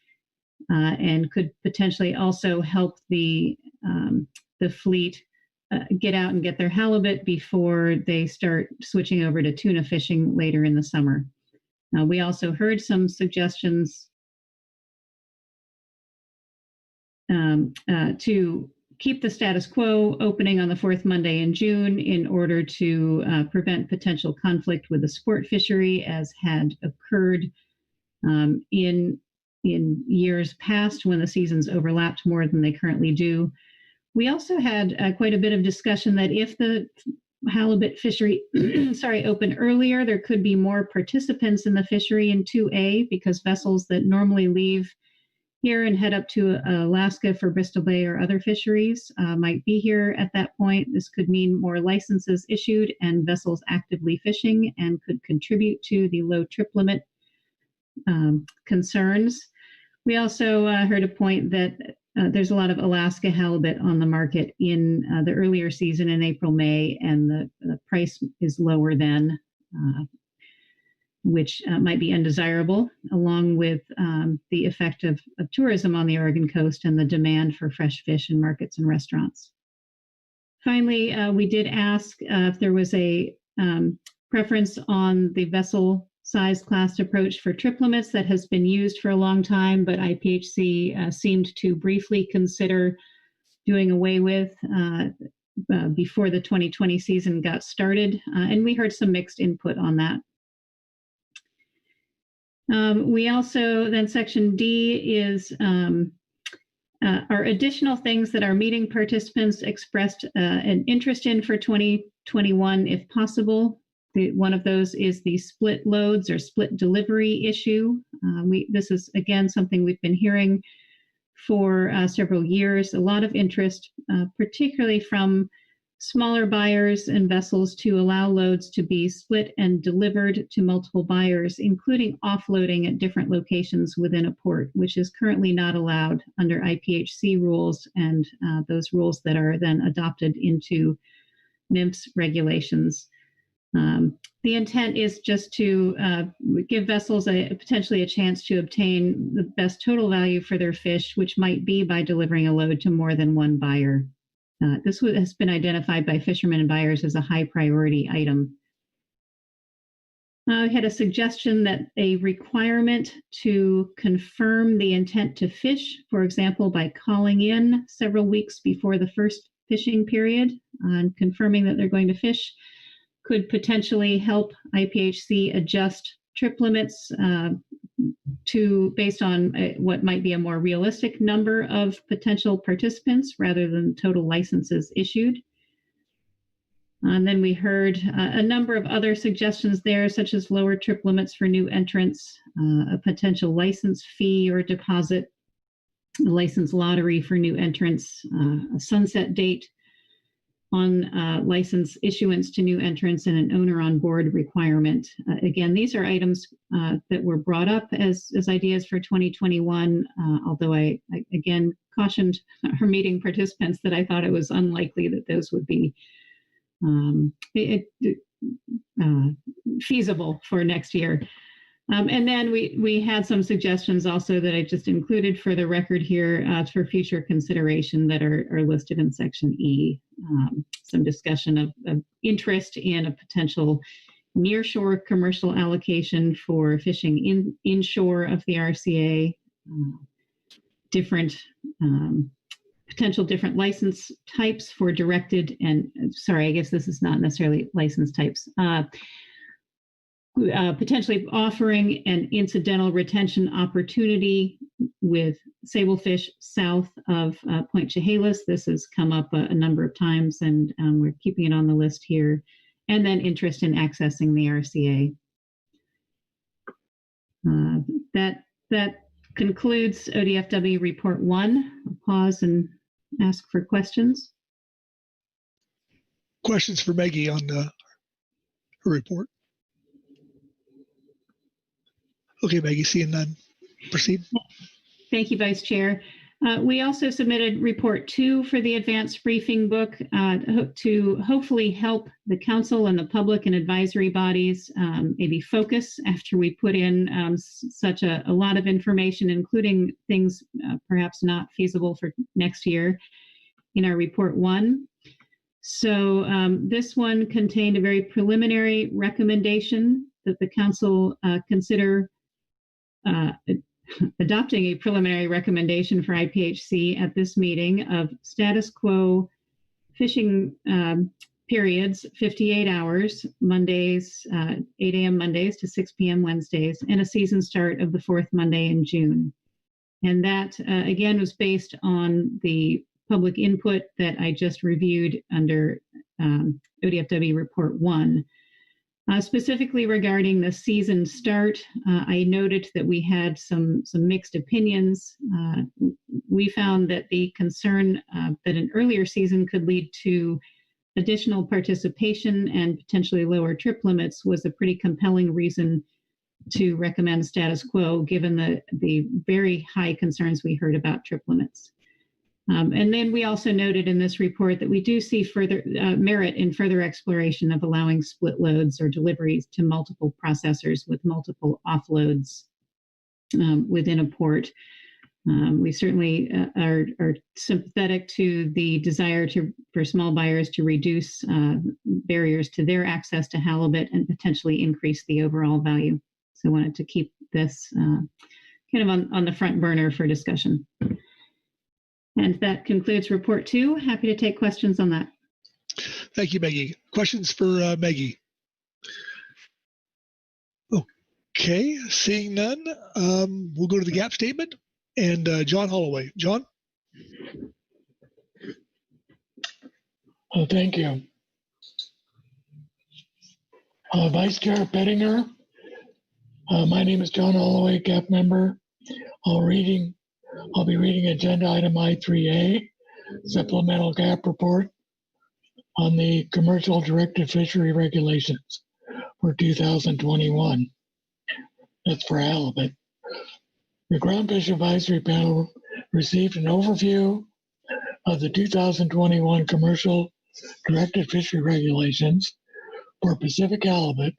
and could potentially also help the fleet get out and get their halibut before they start switching over to tuna fishing later in the summer. We also heard some suggestions to keep the status quo, opening on the 4th Monday in June in order to prevent potential conflict with the sport fishery, as had occurred in years past when the seasons overlapped more than they currently do. We also had quite a bit of discussion that if the halibut fishery opened earlier, there could be more participants in the fishery in 2A, because vessels that normally leave here and head up to Alaska for Bristol Bay or other fisheries might be here at that point. This could mean more licenses issued and vessels actively fishing, and could contribute to the low trip limit concerns. We also heard a point that there's a lot of Alaska halibut on the market in the earlier season in April, May, and the price is lower then, which might be undesirable, along with the effect of tourism on the Oregon coast and the demand for fresh fish in markets and restaurants. Finally, we did ask if there was a preference on the vessel size class approach for trip limits that has been used for a long time, but IPHC seemed to briefly consider doing away with before the 2020 season got started. And we heard some mixed input on that. We also, then section D is are additional things that our meeting participants expressed an interest in for 2021, if possible. One of those is the split loads or split delivery issue. This is, again, something we've been hearing for several years. A lot of interest, particularly from smaller buyers and vessels, to allow loads to be split and delivered to multiple buyers, including offloading at different locations within a port, which is currently not allowed under IPHC rules and those rules that are then adopted into NIMS regulations. The intent is just to give vessels potentially a chance to obtain the best total value for their fish, which might be by delivering a load to more than one buyer. This has been identified by fishermen and buyers as a high priority item. I had a suggestion that a requirement to confirm the intent to fish, for example, by calling in several weeks before the first fishing period and confirming that they're going to fish, could potentially help IPHC adjust trip limits based on what might be a more realistic number of potential participants rather than total licenses issued. And then we heard a number of other suggestions there, such as lower trip limits for new entrants, a potential license fee or deposit, a license lottery for new entrants, a sunset date on license issuance to new entrants, and an owner on board requirement. Again, these are items that were brought up as ideas for 2021, although I again cautioned our meeting participants that I thought it was unlikely that those would be feasible for next year. And then we had some suggestions also that I just included for the record here for future consideration that are listed in section E. Some discussion of interest in a potential nearshore commercial allocation for fishing inshore of the RCA, potential different license types for directed and, sorry, I guess this is not necessarily license types. Potentially offering an incidental retention opportunity with sablefish south of Point Chehalis. This has come up a number of times, and we're keeping it on the list here. And then interest in accessing the RCA. That concludes ODFW Report 1. I'll pause and ask for questions. Questions for Maggie on her report? Okay, Maggie, seeing none. Proceed. Thank you, Vice Chair. We also submitted Report 2 for the advanced briefing book to hopefully help the council and the public and advisory bodies maybe focus after we put in such a lot of information, including things perhaps not feasible for next year in our Report 1. So this one contained a very preliminary recommendation that the council consider adopting a preliminary recommendation for IPHC at this meeting of status quo fishing periods, 58 hours, Mondays, 8 a.m. Mondays to 6 p.m. Wednesdays, and a season start of the fourth Monday in June. And that, again, was based on the public input that I just reviewed under ODFW Report 1. Specifically regarding the season start, I noted that we had some mixed opinions. We found that the concern that an earlier season could lead to additional participation and potentially lower trip limits was a pretty compelling reason to recommend status quo, given the very high concerns we heard about trip limits. And then we also noted in this report that we do see further merit in further exploration of allowing split loads or deliveries to multiple processors with multiple offloads within a port. We certainly are sympathetic to the desire for small buyers to reduce barriers to their access to halibut and potentially increase the overall value. So I wanted to keep this kind of on the front burner for discussion. And that concludes report 2. Happy to take questions on that. Thank you, Maggie. Questions for Maggie? Okay, seeing none, we'll go to the gap statement and John Holloway. John? Thank you. Vice Chair Pettinger, my name is John Holloway, GAP member. I'll be reading agenda item I3A, supplemental GAP report on the commercial directed fishery regulations for 2021. That's for halibut. The Groundfish Advisory Panel received an overview of the 2021 commercial directed fishery regulations for Pacific halibut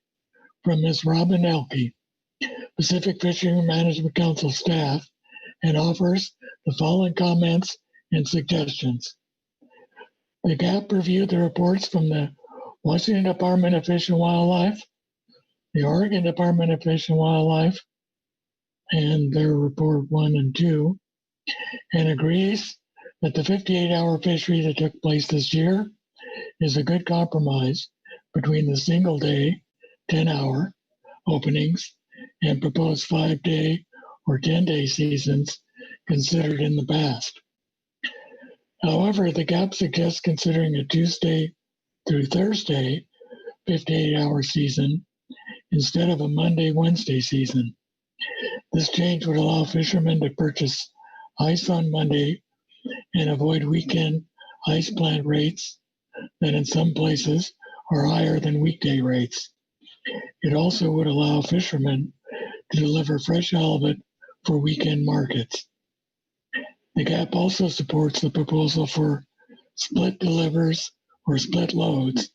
from Ms. Robin Elke, Pacific Fishery Management Council staff, and offers the following comments and suggestions. The GAP reviewed the reports from the Washington Department of Fish and Wildlife, the Oregon Department of Fish and Wildlife, and their report 1 and 2, and agrees that the 58-hour fishery that took place this year is a good compromise between the single-day, 10-hour openings and proposed 5-day or 10-day seasons considered in the past. However, the GAP suggests considering a Tuesday through Thursday 58-hour season instead of a Monday-Wednesday season. This change would allow fishermen to purchase ice on Monday and avoid weekend ice plant rates that in some places are higher than weekday rates. It also would allow fishermen to deliver fresh halibut for weekend markets. The GAP also supports the proposal for split delivers or split loads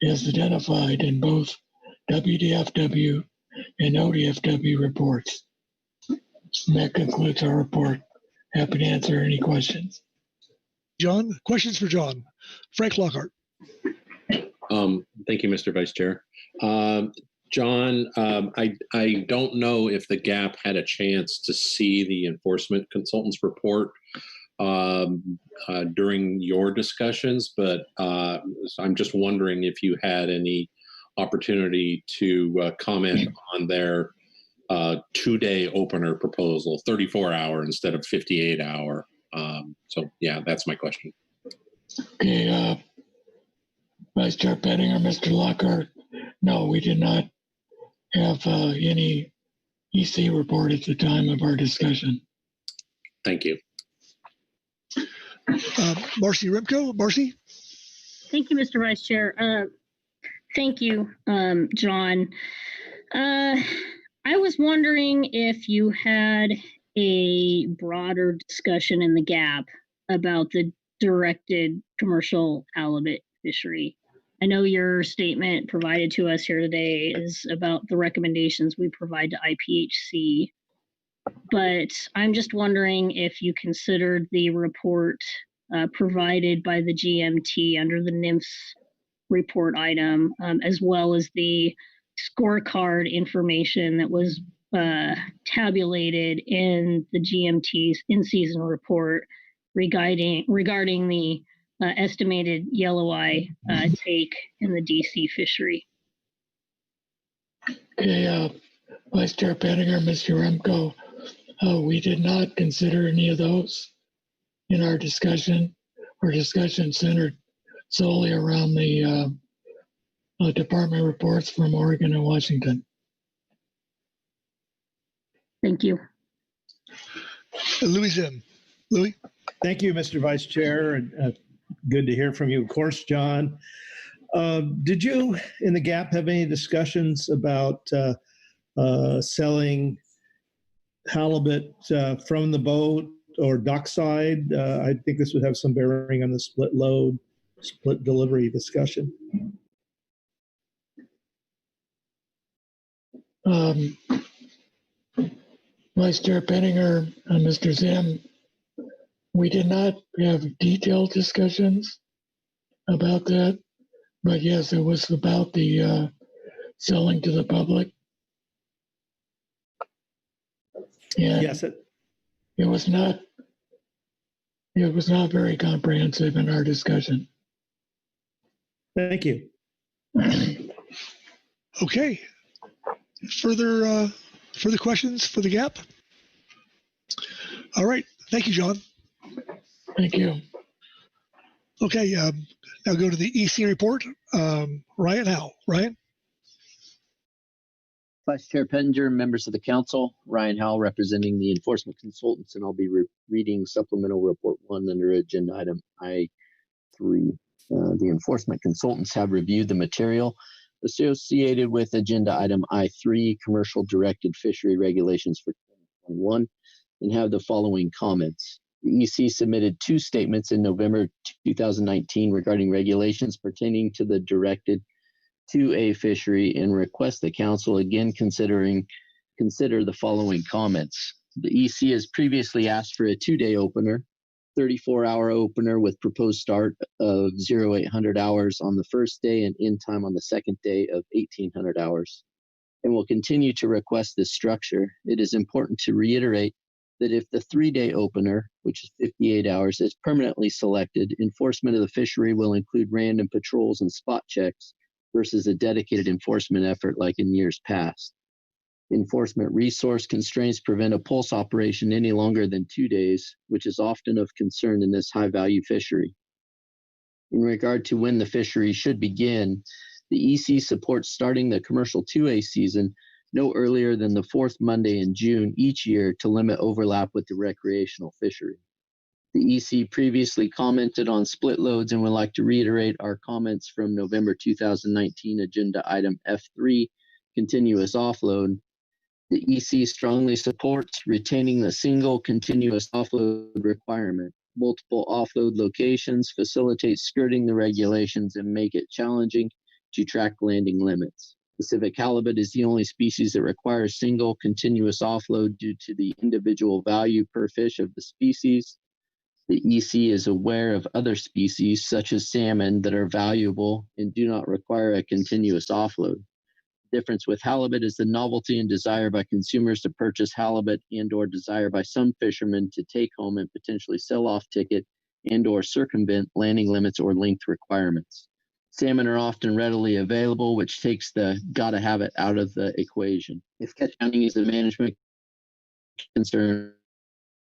as identified in both WDFW and ODFW reports. And that concludes our report. Happy to answer any questions. John, questions for John. Frank Lockhart. Thank you, Mr. Vice Chair. John, I don't know if the GAP had a chance to see the enforcement consultant's report during your discussions, but I'm just wondering if you had any opportunity to comment on their 2-day opener proposal, 34-hour instead of 58-hour. So yeah, that's my question. Okay, Vice Chair Pettinger, Mr. Lockhart, no, we did not have any EC report at the time of our discussion. Thank you. Marcy Remco. Marcy? Thank you, Mr. Vice Chair. Thank you, John. I was wondering if you had a broader discussion in the GAP about the directed commercial halibut fishery. I know your statement provided to us here today is about the recommendations we provide to IPHC, but I'm just wondering if you considered the report provided by the GMT under the NIMS report item, as well as the scorecard information that was tabulated in the GMT's in-season report regarding the estimated yellow eye take in the DC fishery. Okay, Vice Chair Pettinger, Mr. Remco, we did not consider any of those in our discussion. Our discussion centered solely around the department reports from Oregon and Washington. Thank you. Louis Zim. Louis? Thank you, Mr. Vice Chair. Good to hear from you, of course, John. Did you, in the GAP, have any discussions about selling halibut from the boat or dockside? I think this would have some bearing on the split load, split delivery discussion. Vice Chair Pettinger and Mr. Zim, we did not have detailed discussions about that, but yes, it was about the selling to the public. And Yes, it was not very comprehensive in our discussion. thank you. Okay. Further questions for the gap? All right. Thank you, John. Thank you. Okay. Now go to the EC report. Ryan Howell. Ryan? Vice Chair Pettinger, members of the council, Ryan Howell representing the enforcement consultants, and I'll be reading supplemental report 1 under agenda item I3. The enforcement consultants have reviewed the material associated with agenda item I3, commercial directed fishery regulations for 2021, and have the following comments. The EC submitted 2 statements in November 2019 regarding regulations pertaining to the directed 2A fishery and request the council again consider the following comments. The EC has previously asked for a 2-day opener, 34-hour opener with proposed start of 0800 hours on the first day and end time on the second day of 1800 hours, and will continue to request this structure. It is important to reiterate that if the 3-day opener, which is 58 hours, is permanently selected, enforcement of the fishery will include random patrols and spot checks versus a dedicated enforcement effort like in years past. Enforcement resource constraints prevent a pulse operation any longer than 2 days, which is often of concern in this high-value fishery. In regard to when the fishery should begin, the EC supports starting the commercial 2A season no earlier than the 4th Monday in June each year to limit overlap with the recreational fishery. The EC previously commented on split loads and would like to reiterate our comments from November 2019 agenda item F3, continuous offload. The EC strongly supports retaining the single continuous offload requirement. Multiple offload locations facilitate skirting the regulations and make it challenging to track landing limits. Pacific halibut is the only species that requires single continuous offload due to the individual value per fish of the species. The EC is aware of other species, such as salmon, that are valuable and do not require a continuous offload. The difference with halibut is the novelty and desire by consumers to purchase halibut and/or desire by some fishermen to take home and potentially sell off ticket and/or circumvent landing limits or length requirements. Salmon are often readily available, which takes the gotta have it out of the equation. If catch counting is a management concern,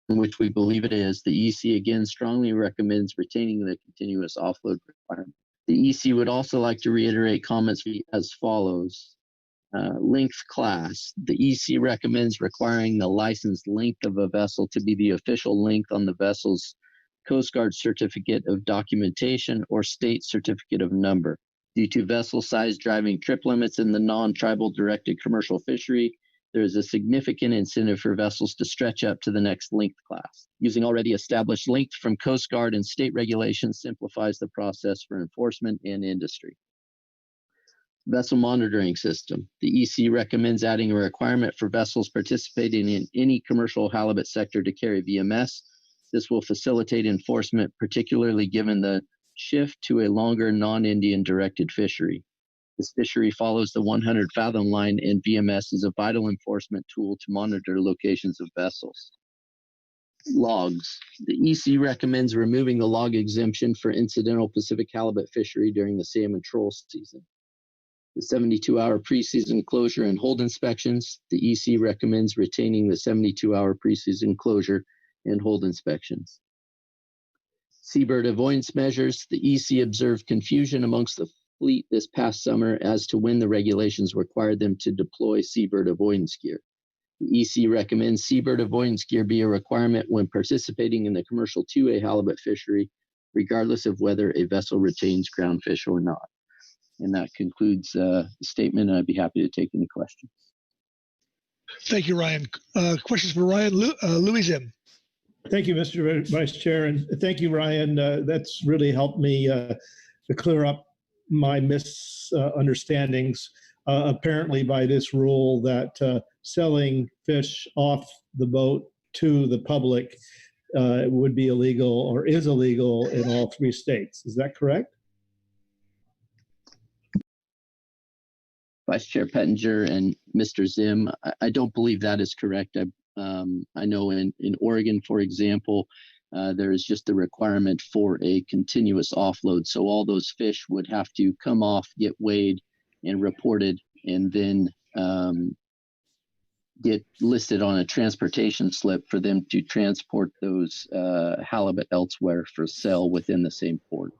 which we believe it is, the EC again strongly recommends retaining the continuous offload requirement. The EC would also like to reiterate comments as follows. Length class. The EC recommends requiring the licensed length of a vessel to be the official length on the vessel's Coast Guard certificate of documentation or state certificate of number. Due to vessel size driving trip limits in the non-tribal directed commercial fishery, there is a significant incentive for vessels to stretch up to the next length class. Using already established length from Coast Guard and state regulations simplifies the process for enforcement and industry. Vessel monitoring system. The EC recommends adding a requirement for vessels participating in any commercial halibut sector to carry VMS. This will facilitate enforcement, particularly given the shift to a longer non-Indian directed fishery. This fishery follows the 100 fathom line, and VMS is a vital enforcement tool to monitor locations of vessels. Logs. The EC recommends removing the log exemption for incidental Pacific halibut fishery during the salmon troll season. The 72-hour preseason closure and hold inspections. The EC recommends retaining the 72-hour preseason closure and hold inspections. Seabird avoidance measures. The EC observed confusion amongst the fleet this past summer as to when the regulations required them to deploy seabird avoidance gear. The EC recommends seabird avoidance gear be a requirement when participating in the commercial 2A halibut fishery, regardless of whether a vessel retains groundfish or not. And that concludes the statement, and I'd be happy to take any questions. Thank you, Ryan. Questions for Ryan? Louis Zim. Thank you, Mr. Vice Chair, and thank you, Ryan. That's really helped me to clear up my misunderstandings. Apparently, by this rule that selling fish off the boat to the public would be illegal or is illegal in all 3 states. Is that correct? Vice Chair Pettinger and Mr. Zim, I don't believe that is correct. I I know in Oregon, for example, there is just a requirement for a continuous offload. So all those fish would have to come off, get weighed and reported, and then get listed on a transportation slip for them to transport those halibut elsewhere for sale within the same port.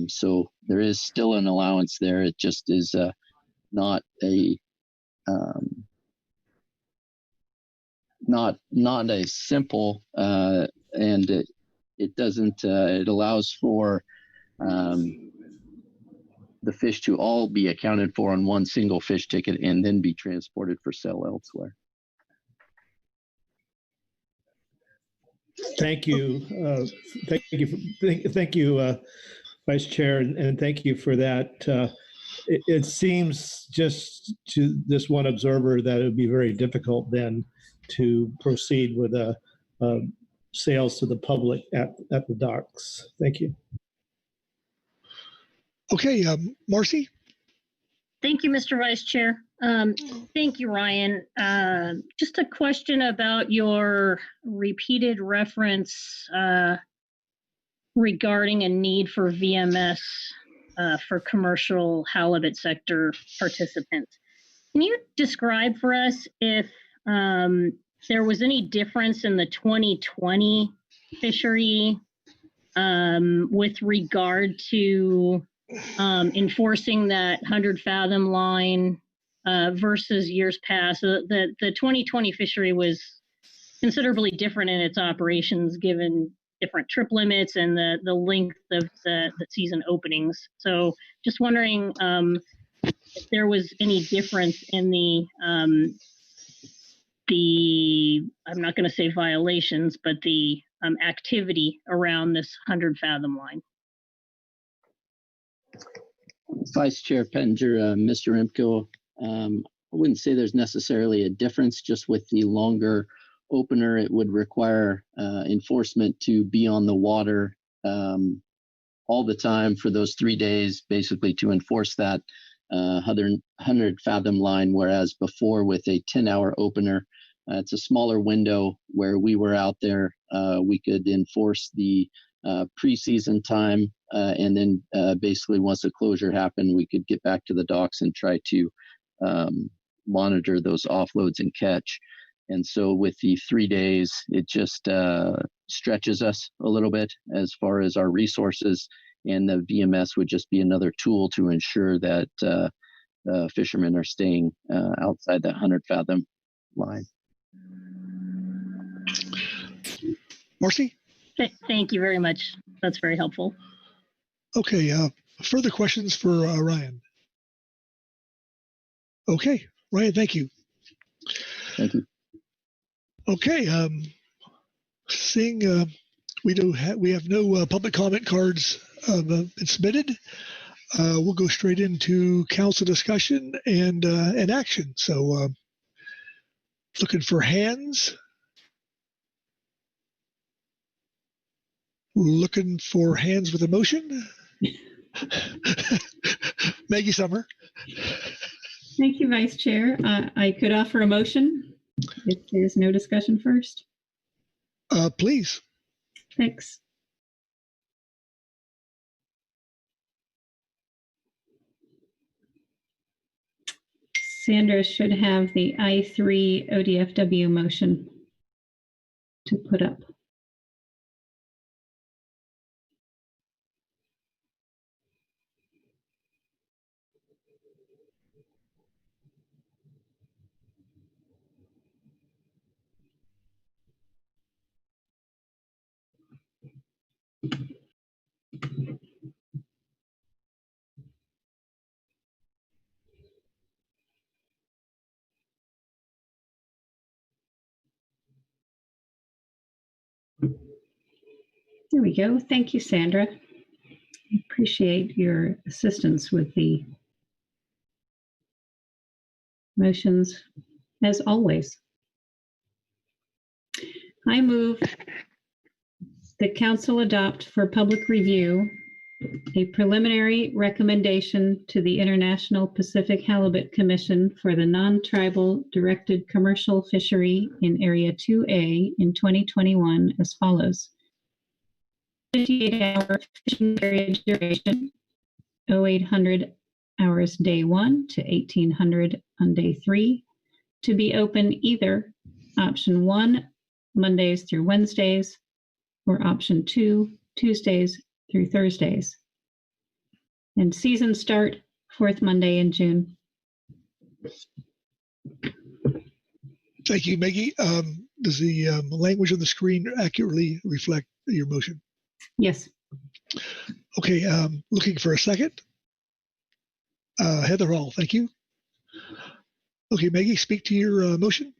So there is still an allowance there. It just is not a not a simple and it doesn't it allows for the fish to all be accounted for on one single fish ticket and then be transported for sale elsewhere. Thank you. Thank you, Vice Chair, and thank you for that. It seems just to this one observer that it would be very difficult then to proceed with sales to the public at the docks. Thank you. Okay, Marcy? Thank you, Mr. Vice Chair. Thank you, Ryan. Just a question about your repeated reference regarding a need for VMS for commercial halibut sector participants. Can you describe for us if there was any difference in the 2020 fishery with regard to enforcing that 100 fathom line versus years past? The 2020 fishery was considerably different in its operations given different trip limits and the length of the season openings. So just wondering if there was any difference in the I'm not going to say violations, but the activity around this 100 fathom line. Vice Chair Pettinger, Mr. Imco, I wouldn't say there's necessarily a difference. Just with the longer opener, it would require enforcement to be on the water all the time for those 3 days, basically to enforce that 100 fathom line, whereas before with a 10-hour opener, it's a smaller window where we were out there. We could enforce the preseason time, and then basically once the closure happened, we could get back to the docks and try to monitor those offloads and catch. And so with the 3 days, it just stretches us a little bit as far as our resources, and the VMS would just be another tool to ensure that fishermen are staying outside that 100 fathom line. Marcy? Thank you very much. That's very helpful. Okay, further questions for Ryan? Okay, Ryan, thank you. Thank you. Okay, seeing we have no public comment cards been submitted, we'll go straight into council discussion and action. So looking for hands. Looking for hands with a motion. Maggie Summer. Thank you, Vice Chair. I could offer a motion if there's no discussion first. Please. Thanks. Sandra should have the I3 ODFW motion to put up. There we go. Thank you, Sandra. I appreciate your assistance with the motions, as always. I move the council adopt for public review A preliminary recommendation to the International Pacific Halibut Commission for the non-tribal directed commercial fishery in Area 2A in 2021 as follows. 58-hour fishing period duration, 0800 hours day 1 to 1800 on day 3, to be open either option 1, Mondays through Wednesdays, or option 2, Tuesdays through Thursdays. And season start 4th Monday in June. Thank you, Maggie. Does the language on the screen accurately reflect your motion? Yes. Okay, looking for a second. Heather Hall, thank you. Okay, Maggie, speak to your motion.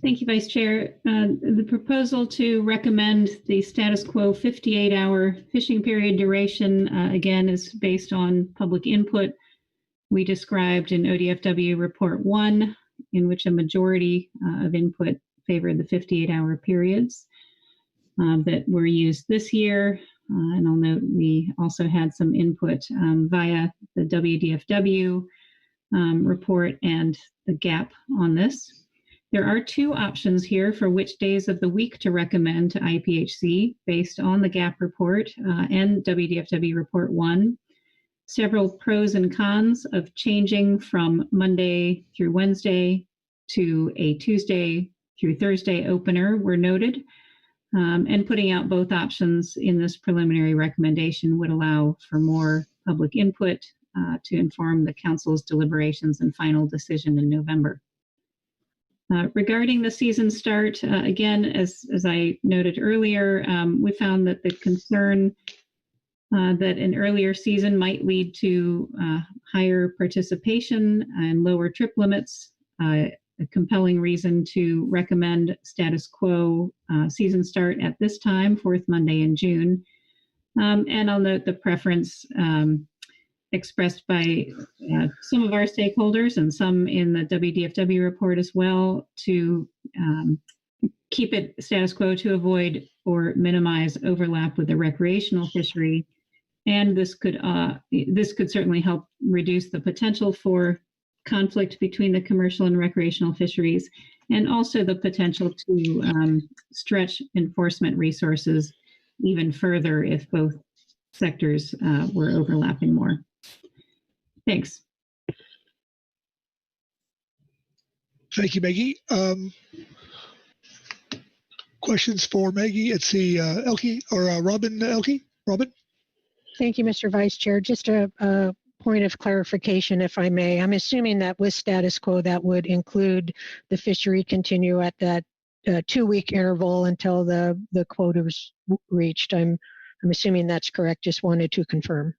Thank you, Vice Chair. The proposal to recommend the status quo 58-hour fishing period duration, again, is based on public input we described in ODFW Report 1, in which a majority of input favored the 58-hour periods that were used this year. And I'll note we also had some input via the WDFW report and the GAP on this. There are 2 options here for which days of the week to recommend to IPHC based on the GAP report and WDFW Report 1. Several pros and cons of changing from Monday through Wednesday to a Tuesday through Thursday opener were noted. And putting out both options in this preliminary recommendation would allow for more public input to inform the Council's deliberations and final decision in November. Regarding the season start, again, as I noted earlier, we found that the concern that an earlier season might lead to higher participation and lower trip limits, a compelling reason to recommend status quo season start at this time, 4th Monday in June. And I'll note the preference expressed by some of our stakeholders and some in the WDFW report as well to keep it status quo to avoid or minimize overlap with the recreational fishery. And this could certainly help reduce the potential for conflict between the commercial and recreational fisheries, and also the potential to stretch enforcement resources even further if both sectors were overlapping more. Thanks. Thank you, Maggie. Questions for Maggie? It's the Elke or Robin Elke. Robin? Thank you, Mr. Vice Chair. Just a point of clarification, if I may. I'm assuming that with status quo, that would include the fishery continue at that 2-week interval until the quota is reached. I'm assuming that's correct. Just wanted to confirm.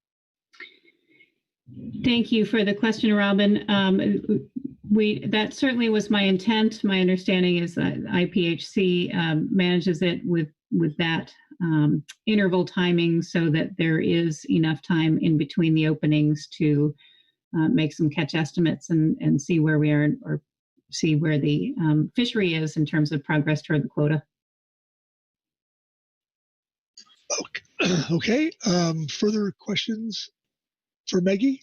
Thank you for the question, Robin. That certainly was my intent. My understanding is that IPHC manages it with that interval timing so that there is enough time in between the openings to make some catch estimates and see where we are or see where the fishery is in terms of progress toward the quota. Okay. Further questions for Maggie?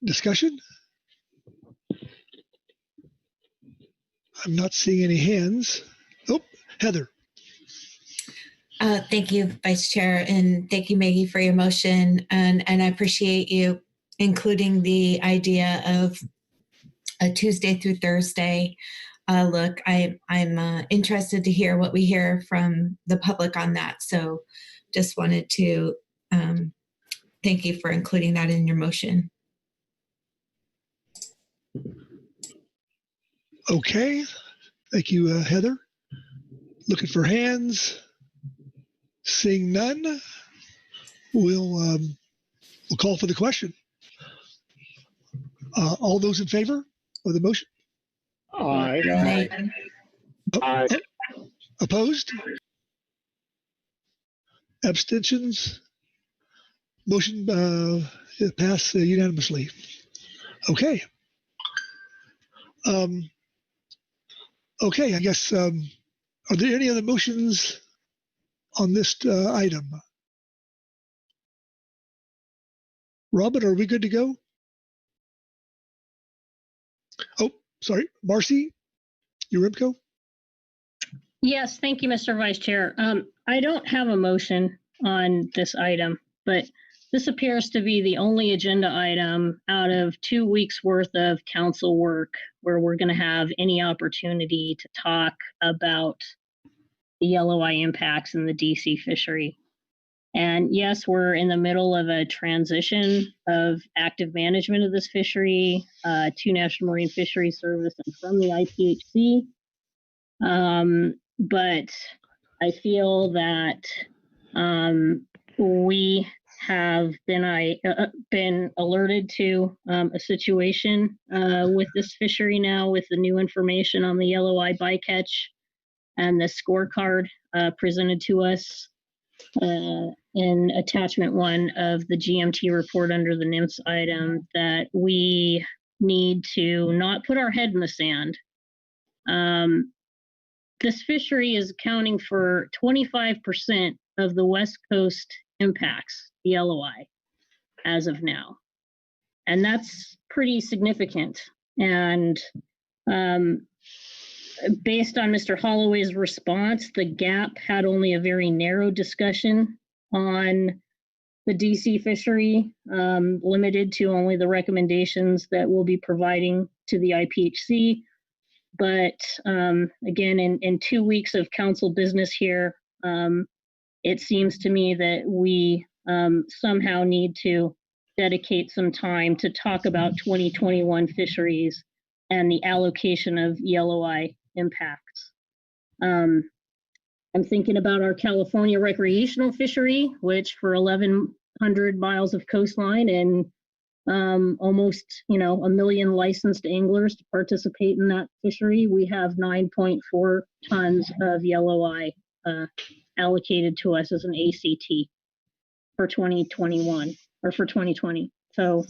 Discussion? I'm not seeing any hands. Oh, Heather. Thank you, Vice Chair, and thank you, Maggie, for your motion. And I appreciate you including the idea of a Tuesday through Thursday look. I'm interested to hear what we hear from the public on that. So just wanted to thank you for including that in your motion. Okay. Thank you, Heather. Looking for hands. Seeing none, we'll call for the question. All those in favor of the motion? Aye. Aye. Aye. Opposed? Abstentions? Motion passed unanimously. Okay. Okay, I guess, are there any other motions on this item? Robin, are we good to go? Oh, sorry, Marcy, Urimco? Yes, thank you, Mr. Vice Chair. I don't have a motion on this item, but this appears to be the only agenda item out of 2 weeks worth of council work where we're going to have any opportunity to talk about the yellow eye impacts in the DC fishery. And yes, we're in the middle of a transition of active management of this fishery to National Marine Fisheries Service and from the IPHC. But I feel that we have been alerted to a situation with this fishery now with the new information on the yellow eye bycatch and the scorecard presented to us in attachment 1 of the GMT report under the NIMS item, that we need to not put our head in the sand. This fishery is accounting for 25% of the West Coast impacts, the yellow eye, as of now. And that's pretty significant. And based on Mr. Holloway's response, the GAP had only a very narrow discussion on the DC fishery, limited to only the recommendations that we'll be providing to the IPHC. But again, in 2 weeks of council business here, it seems to me that we somehow need to dedicate some time to talk about 2021 fisheries and the allocation of yellow eye impacts. I'm thinking about our California recreational fishery, which for 1,100 miles of coastline and almost, 1 million licensed anglers to participate in that fishery, we have 9.4 tons of yellow eye allocated to us as an ACT for 2021 or for 2020. So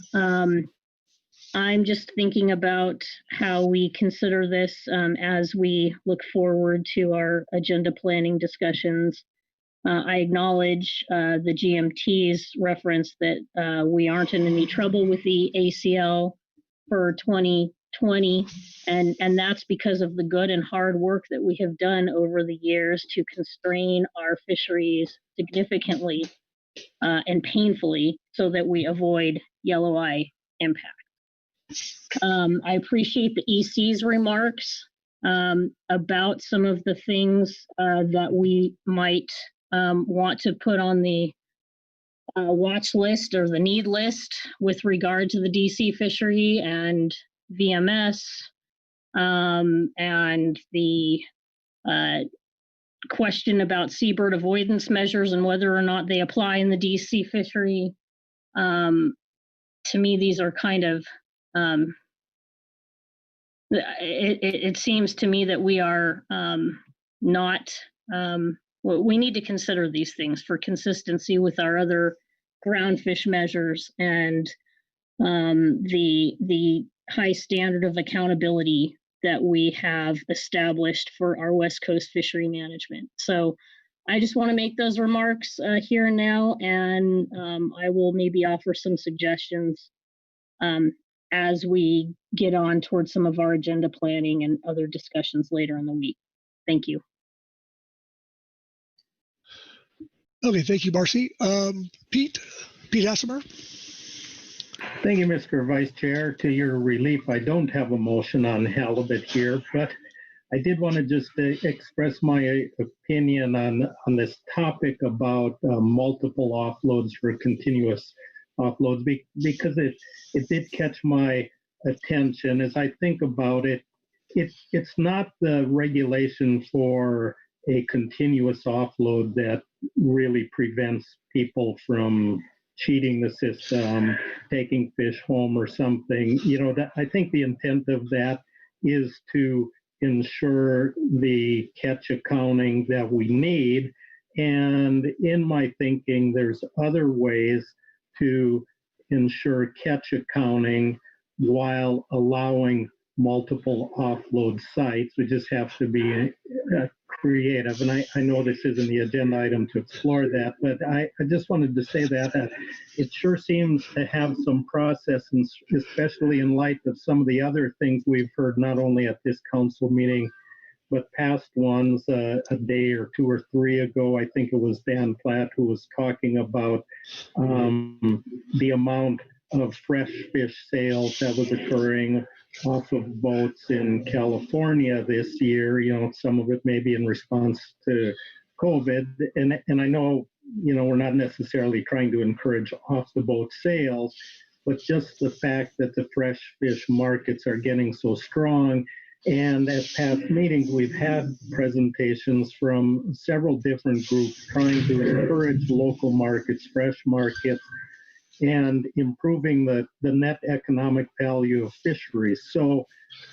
I'm just thinking about how we consider this as we look forward to our agenda planning discussions. I acknowledge the GMT's reference that we aren't in any trouble with the ACL for 2020, and that's because of the good and hard work that we have done over the years to constrain our fisheries significantly and painfully so that we avoid yellow eye impact. I appreciate the EC's remarks about some of the things that we might want to put on the watch list or the need list with regard to the DC fishery and VMS and the question about seabird avoidance measures and whether or not they apply in the DC fishery. To me, these are kind of it seems to me that we are not we need to consider these things for consistency with our other groundfish measures and the high standard of accountability that we have established for our West Coast fishery management. So I just want to make those remarks here and now, and I will maybe offer some suggestions as we get on towards some of our agenda planning and other discussions later in the week. Thank you. Okay, thank you, Marcy. Pete Hassemer. Thank you, Mr. Vice Chair. To your relief, I don't have a motion on halibut here, but I did want to just express my opinion on this topic about multiple offloads for continuous offloads because it did catch my attention. As I think about it, it's not the regulation for a continuous offload that really prevents people from cheating the system, taking fish home or something. I think the intent of that is to ensure the catch accounting that we need. And in my thinking, there's other ways to ensure catch accounting while allowing multiple offload sites. We just have to be creative. And I know this isn't the agenda item to explore that, but I just wanted to say that it sure seems to have some process, and especially in light of some of the other things we've heard, not only at this council meeting, but past ones. A day or two or three ago, I think it was Dan Platt who was talking about the amount of fresh fish sales that was occurring off of boats in California this year. You know, some of it may be in response to COVID. And I know, you know, we're not necessarily trying to encourage off the boat sales, but just the fact that the fresh fish markets are getting so strong. And at past meetings, we've had presentations from several different groups trying to encourage local markets, fresh markets, and improving the net economic value of fisheries. So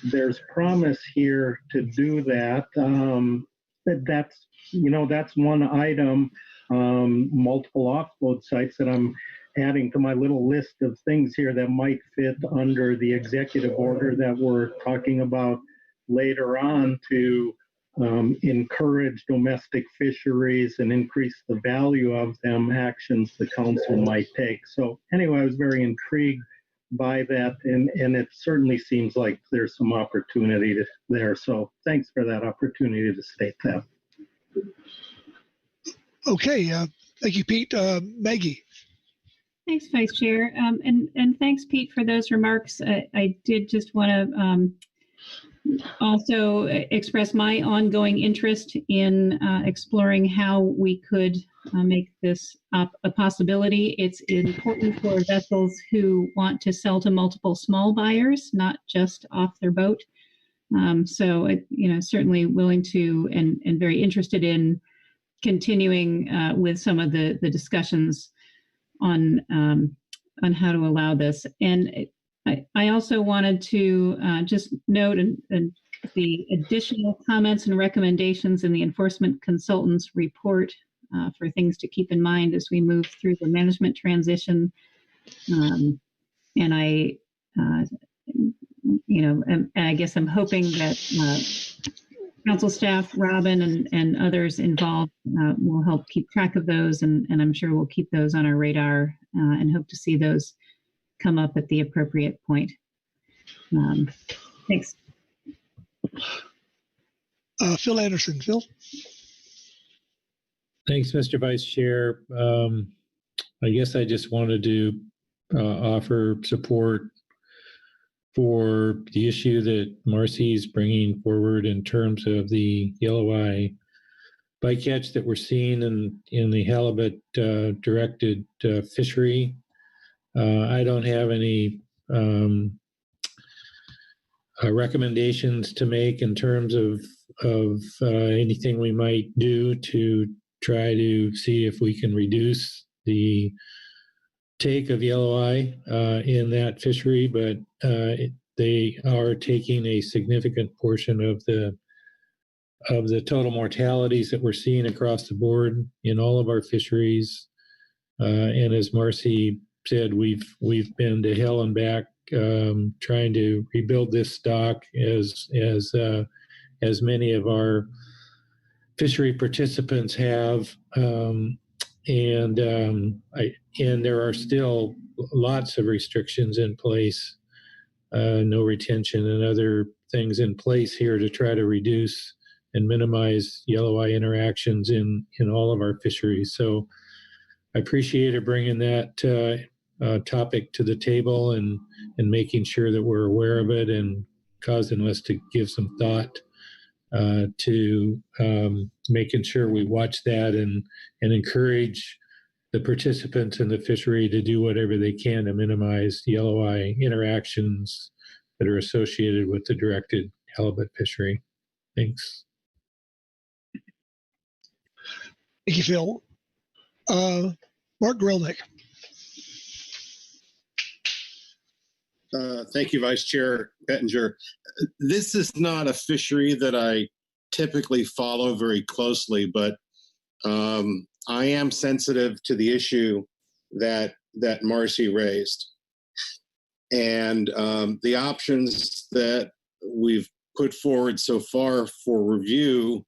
there's promise here to do that. That's one item, multiple off-boat sites that I'm adding to my little list of things here that might fit under the executive order that we're talking about later on to encourage domestic fisheries and increase the value of them, actions the council might take. So anyway, I was very intrigued by that, and it certainly seems like there's some opportunity there. So thanks for that opportunity to state that. Okay, thank you, Pete. Maggie. Thanks, Vice Chair. And thanks, Pete, for those remarks. I did just want to also express my ongoing interest in exploring how we could make this a possibility. It's important for vessels who want to sell to multiple small buyers, not just off their boat. So, certainly willing to and very interested in continuing with some of the discussions on how to allow this. And I also wanted to just note and the additional comments and recommendations in the enforcement consultant's report for things to keep in mind as we move through the management transition. And I guess I'm hoping that council staff, Robin, and others involved will help keep track of those, and I'm sure we'll keep those on our radar and hope to see those come up at the appropriate point. Thanks. Phil Anderson. Phil? Thanks, Mr. Vice Chair. I guess I just wanted to offer support for the issue that Marcy is bringing forward in terms of the yellow eye bycatch that we're seeing in the halibut directed fishery. I don't have any recommendations to make in terms of anything we might do to try to see if we can reduce the take of yellow eye in that fishery, but they are taking a significant portion of the total mortalities that we're seeing across the board in all of our fisheries. And as Marcy said, we've been to hell and back trying to rebuild this stock as many of our fishery participants have. And there are still lots of restrictions in place, no retention and other things in place here to try to reduce and minimize yellow eye interactions in all of our fisheries. So I appreciate her bringing that topic to the table and making sure that we're aware of it and causing us to give some thought to making sure we watch that and encourage the participants in the fishery to do whatever they can to minimize yellow eye interactions that are associated with the directed halibut fishery. Thanks. Thank you, Phil. Mark Grelnick. Thank you, Vice Chair Pettinger. This is not a fishery that I typically follow very closely, but I am sensitive to the issue that Marcy raised. And the options that we've put forward so far for review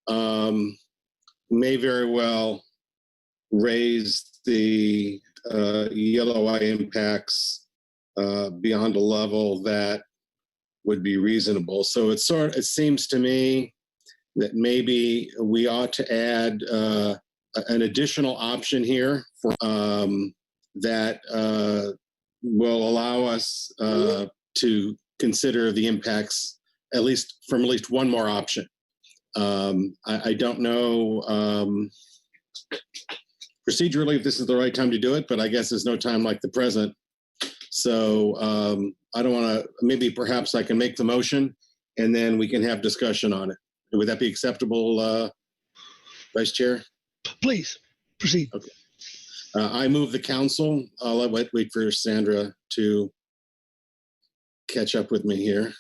may very well raise the yellow eye impacts beyond a level that would be reasonable. So it seems to me that maybe we ought to add an additional option here for that will allow us to consider the impacts at least one more option. I don't know procedurally if this is the right time to do it, but I guess there's no time like the present. So I don't want to, maybe perhaps I can make the motion and then we can have discussion on it. Would that be acceptable, Vice Chair? Please proceed. Okay. I move the council. I'll wait for Sandra to catch up with me here.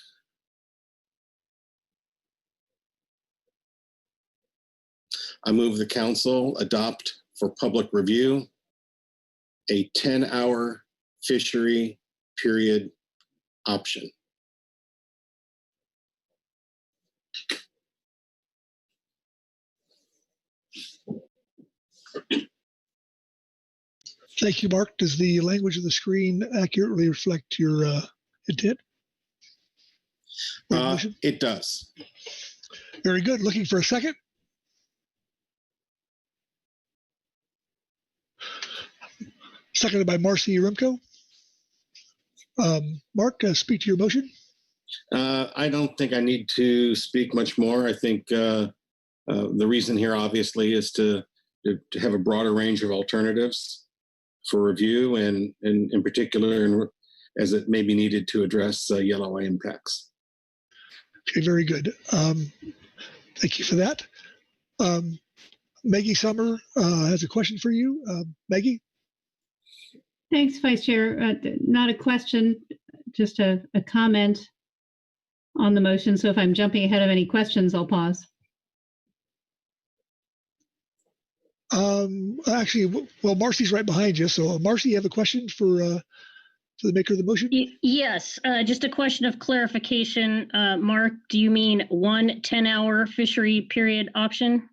I move the council adopt for public review a 10-hour fishery period option. Thank you, Mark. Does the language of the screen accurately reflect your intent? It does. Very good. Looking for a second? Seconded by Marcy Remco. Mark, speak to your motion. I don't think I need to speak much more. I think the reason here obviously is to have a broader range of alternatives for review and in particular as it may be needed to address yellow eye impacts. Okay, very good. Thank you for that. Maggie Summer has a question for you. Maggie? Thanks, Vice Chair. Not a question, just a comment on the motion. So if I'm jumping ahead of any questions, I'll pause. Actually, well, Marcy's right behind you. So Marcy, you have a question for the maker of the motion? Yes, just a question of clarification. Mark, do you mean 1 10-hour fishery period option?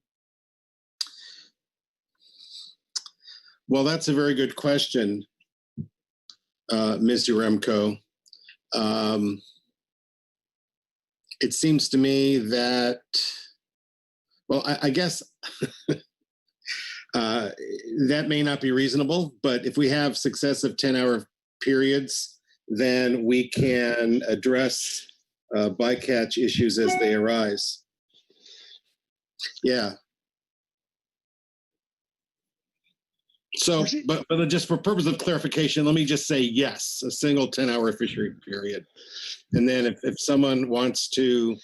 Well, that's a very good question, Ms. Uremko. It seems to me that, well, I guess that may not be reasonable, but if we have successive 10-hour periods, then we can address bycatch issues as they arise. Yeah. So, but just for purpose of clarification, let me just say yes, a single 10-hour fishery period. And then if someone wants to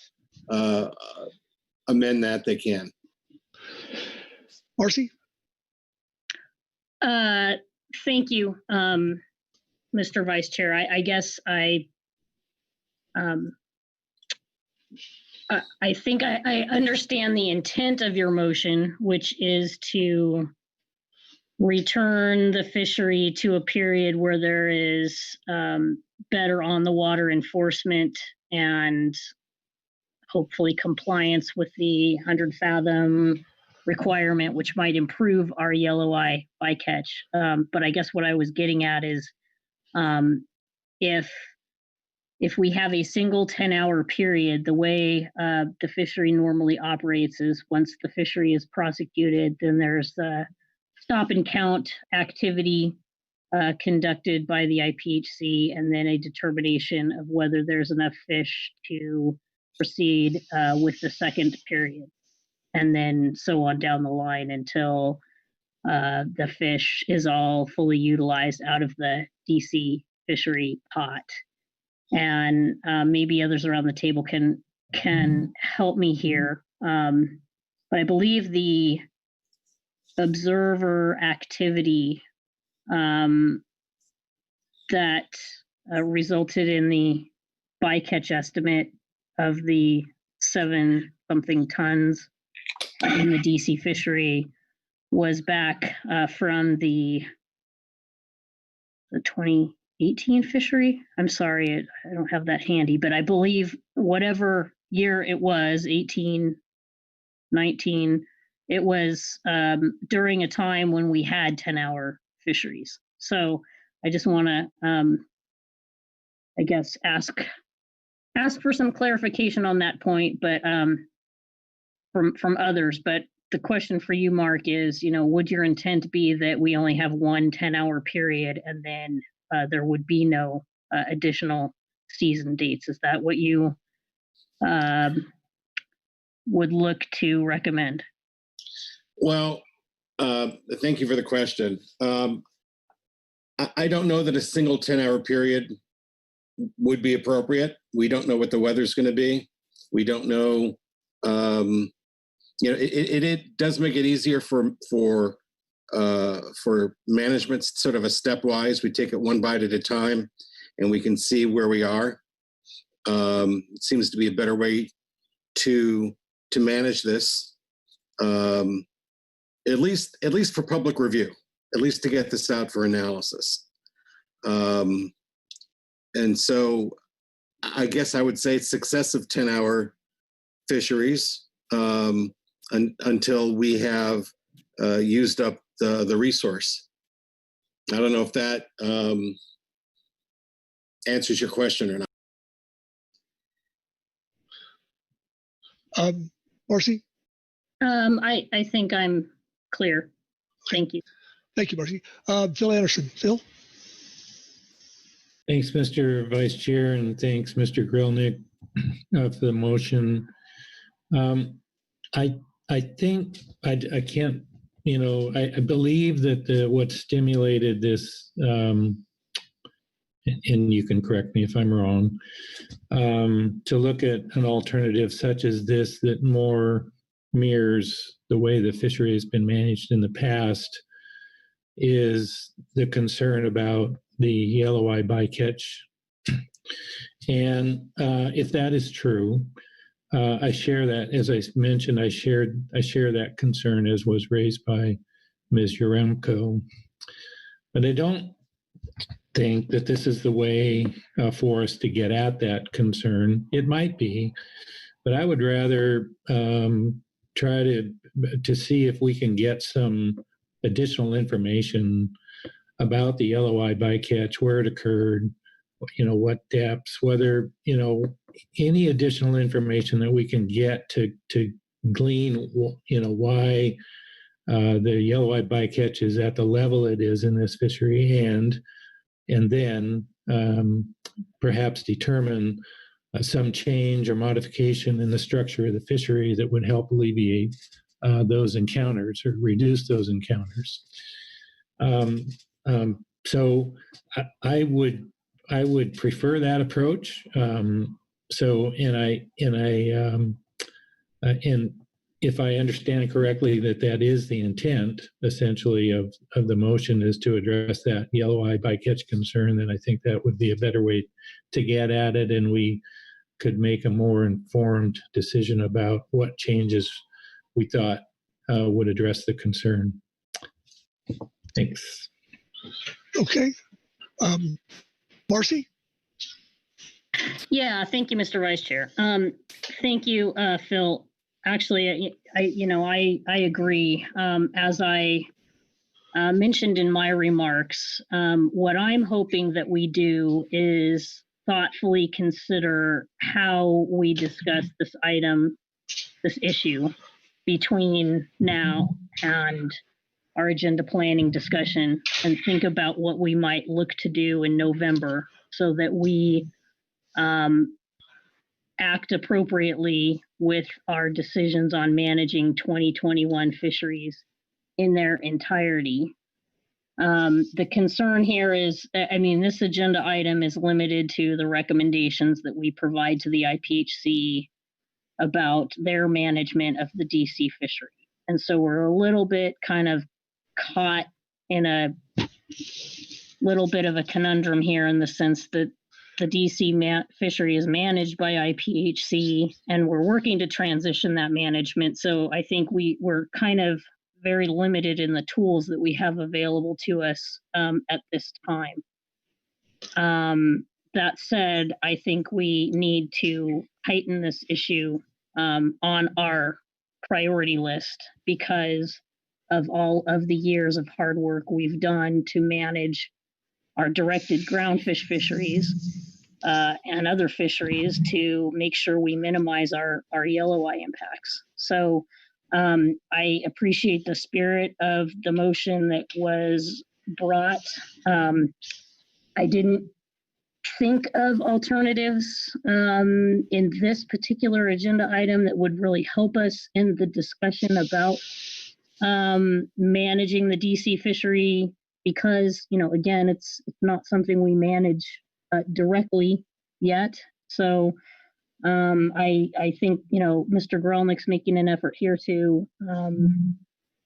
amend that, they can. Marcy? Thank you, Mr. Vice Chair. I guess I think I understand the intent of your motion, which is to return the fishery to a period where there is better on the water enforcement and hopefully compliance with the 100 fathom requirement, which might improve our yellow eye bycatch. But I guess what I was getting at is if we have a single 10-hour period, the way the fishery normally operates is once the fishery is prosecuted, then there's stop and count activity conducted by the IPHC, and then a determination of whether there's enough fish to proceed with the second period, and then so on down the line until the fish is all fully utilized out of the DC fishery pot. And maybe others around the table can help me here. But I believe the observer activity that resulted in the bycatch estimate of the 7-something tons in the DC fishery was back from the 2018 fishery. I'm sorry, I don't have that handy, but I believe whatever year it was, 18, 19, it was during a time when we had 10-hour fisheries. So I just want to, I guess, ask for some clarification on that point, but from others. But the question for you, Mark, is, would your intent be that we only have one 10-hour period and then there would be no additional season dates? Is that what you would look to recommend? Well, thank you for the question. I don't know that a single 10-hour period would be appropriate. We don't know what the weather's going to be. We don't know. It does make it easier for management, sort of a stepwise. We take it one bite at a time, and we can see where we are. It seems to be a better way to manage this, at least for public review, at least to get this out for analysis. And so I guess I would say successive 10-hour fisheries until we have used up the resource. I don't know if that answers your question or not. Marcy? I think I'm clear. Thank you. Thank you, Marcy. Phil Anderson. Phil? Thanks, Mr. Vice Chair, and thanks, Mr. Grillnick, for the motion. I think I can't, I believe that what stimulated this, and you can correct me if I'm wrong, to look at an alternative such as this that more mirrors the way the fishery has been managed in the past is the concern about the yellow eye bycatch. And if that is true, I share that. As I mentioned, I share that concern, as was raised by Ms. Yaremko. But I don't think that this is the way for us to get at that concern. It might be, but I would rather try to see if we can get some additional information about the yellow eye bycatch, where it occurred, what depths, whether, any additional information that we can get to glean, why the yellow eye bycatch is at the level it is in this fishery, and then perhaps determine some change or modification in the structure of the fishery that would help alleviate those encounters or reduce those encounters. So I would prefer that approach. And if I understand correctly, that is the intent, essentially, of the motion, is to address that yellow eye bycatch concern, then I think that would be a better way to get at it, and we could make a more informed decision about what changes we thought would address the concern. Thanks. Okay. Marcy? Yeah, thank you, Mr. Vice Chair. Thank you, Phil. Actually, I agree. As I mentioned in my remarks, what I'm hoping that we do is thoughtfully consider how we discuss this issue between now and our agenda planning discussion, and think about what we might look to do in November so that we act appropriately with our decisions on managing 2021 fisheries in their entirety. The concern here is, this agenda item is limited to the recommendations that we provide to the IPHC about their management of the DC fishery. And so we're a little bit kind of caught in a little bit of a conundrum here, in the sense that the DC fishery is managed by IPHC, and we're working to transition that management. So I think we're kind of very limited in the tools that we have available to us at this time. That said, I think we need to heighten this issue on our priority list because of all of the years of hard work we've done to manage our directed groundfish fisheries and other fisheries to make sure we minimize our yellow eye impacts. So I appreciate the spirit of the motion that was brought. I didn't think of alternatives in this particular agenda item that would really help us in the discussion about managing the DC fishery because, you know, again, it's not something we manage directly yet. So I think, you know, Mr. Grelnick's making an effort here to,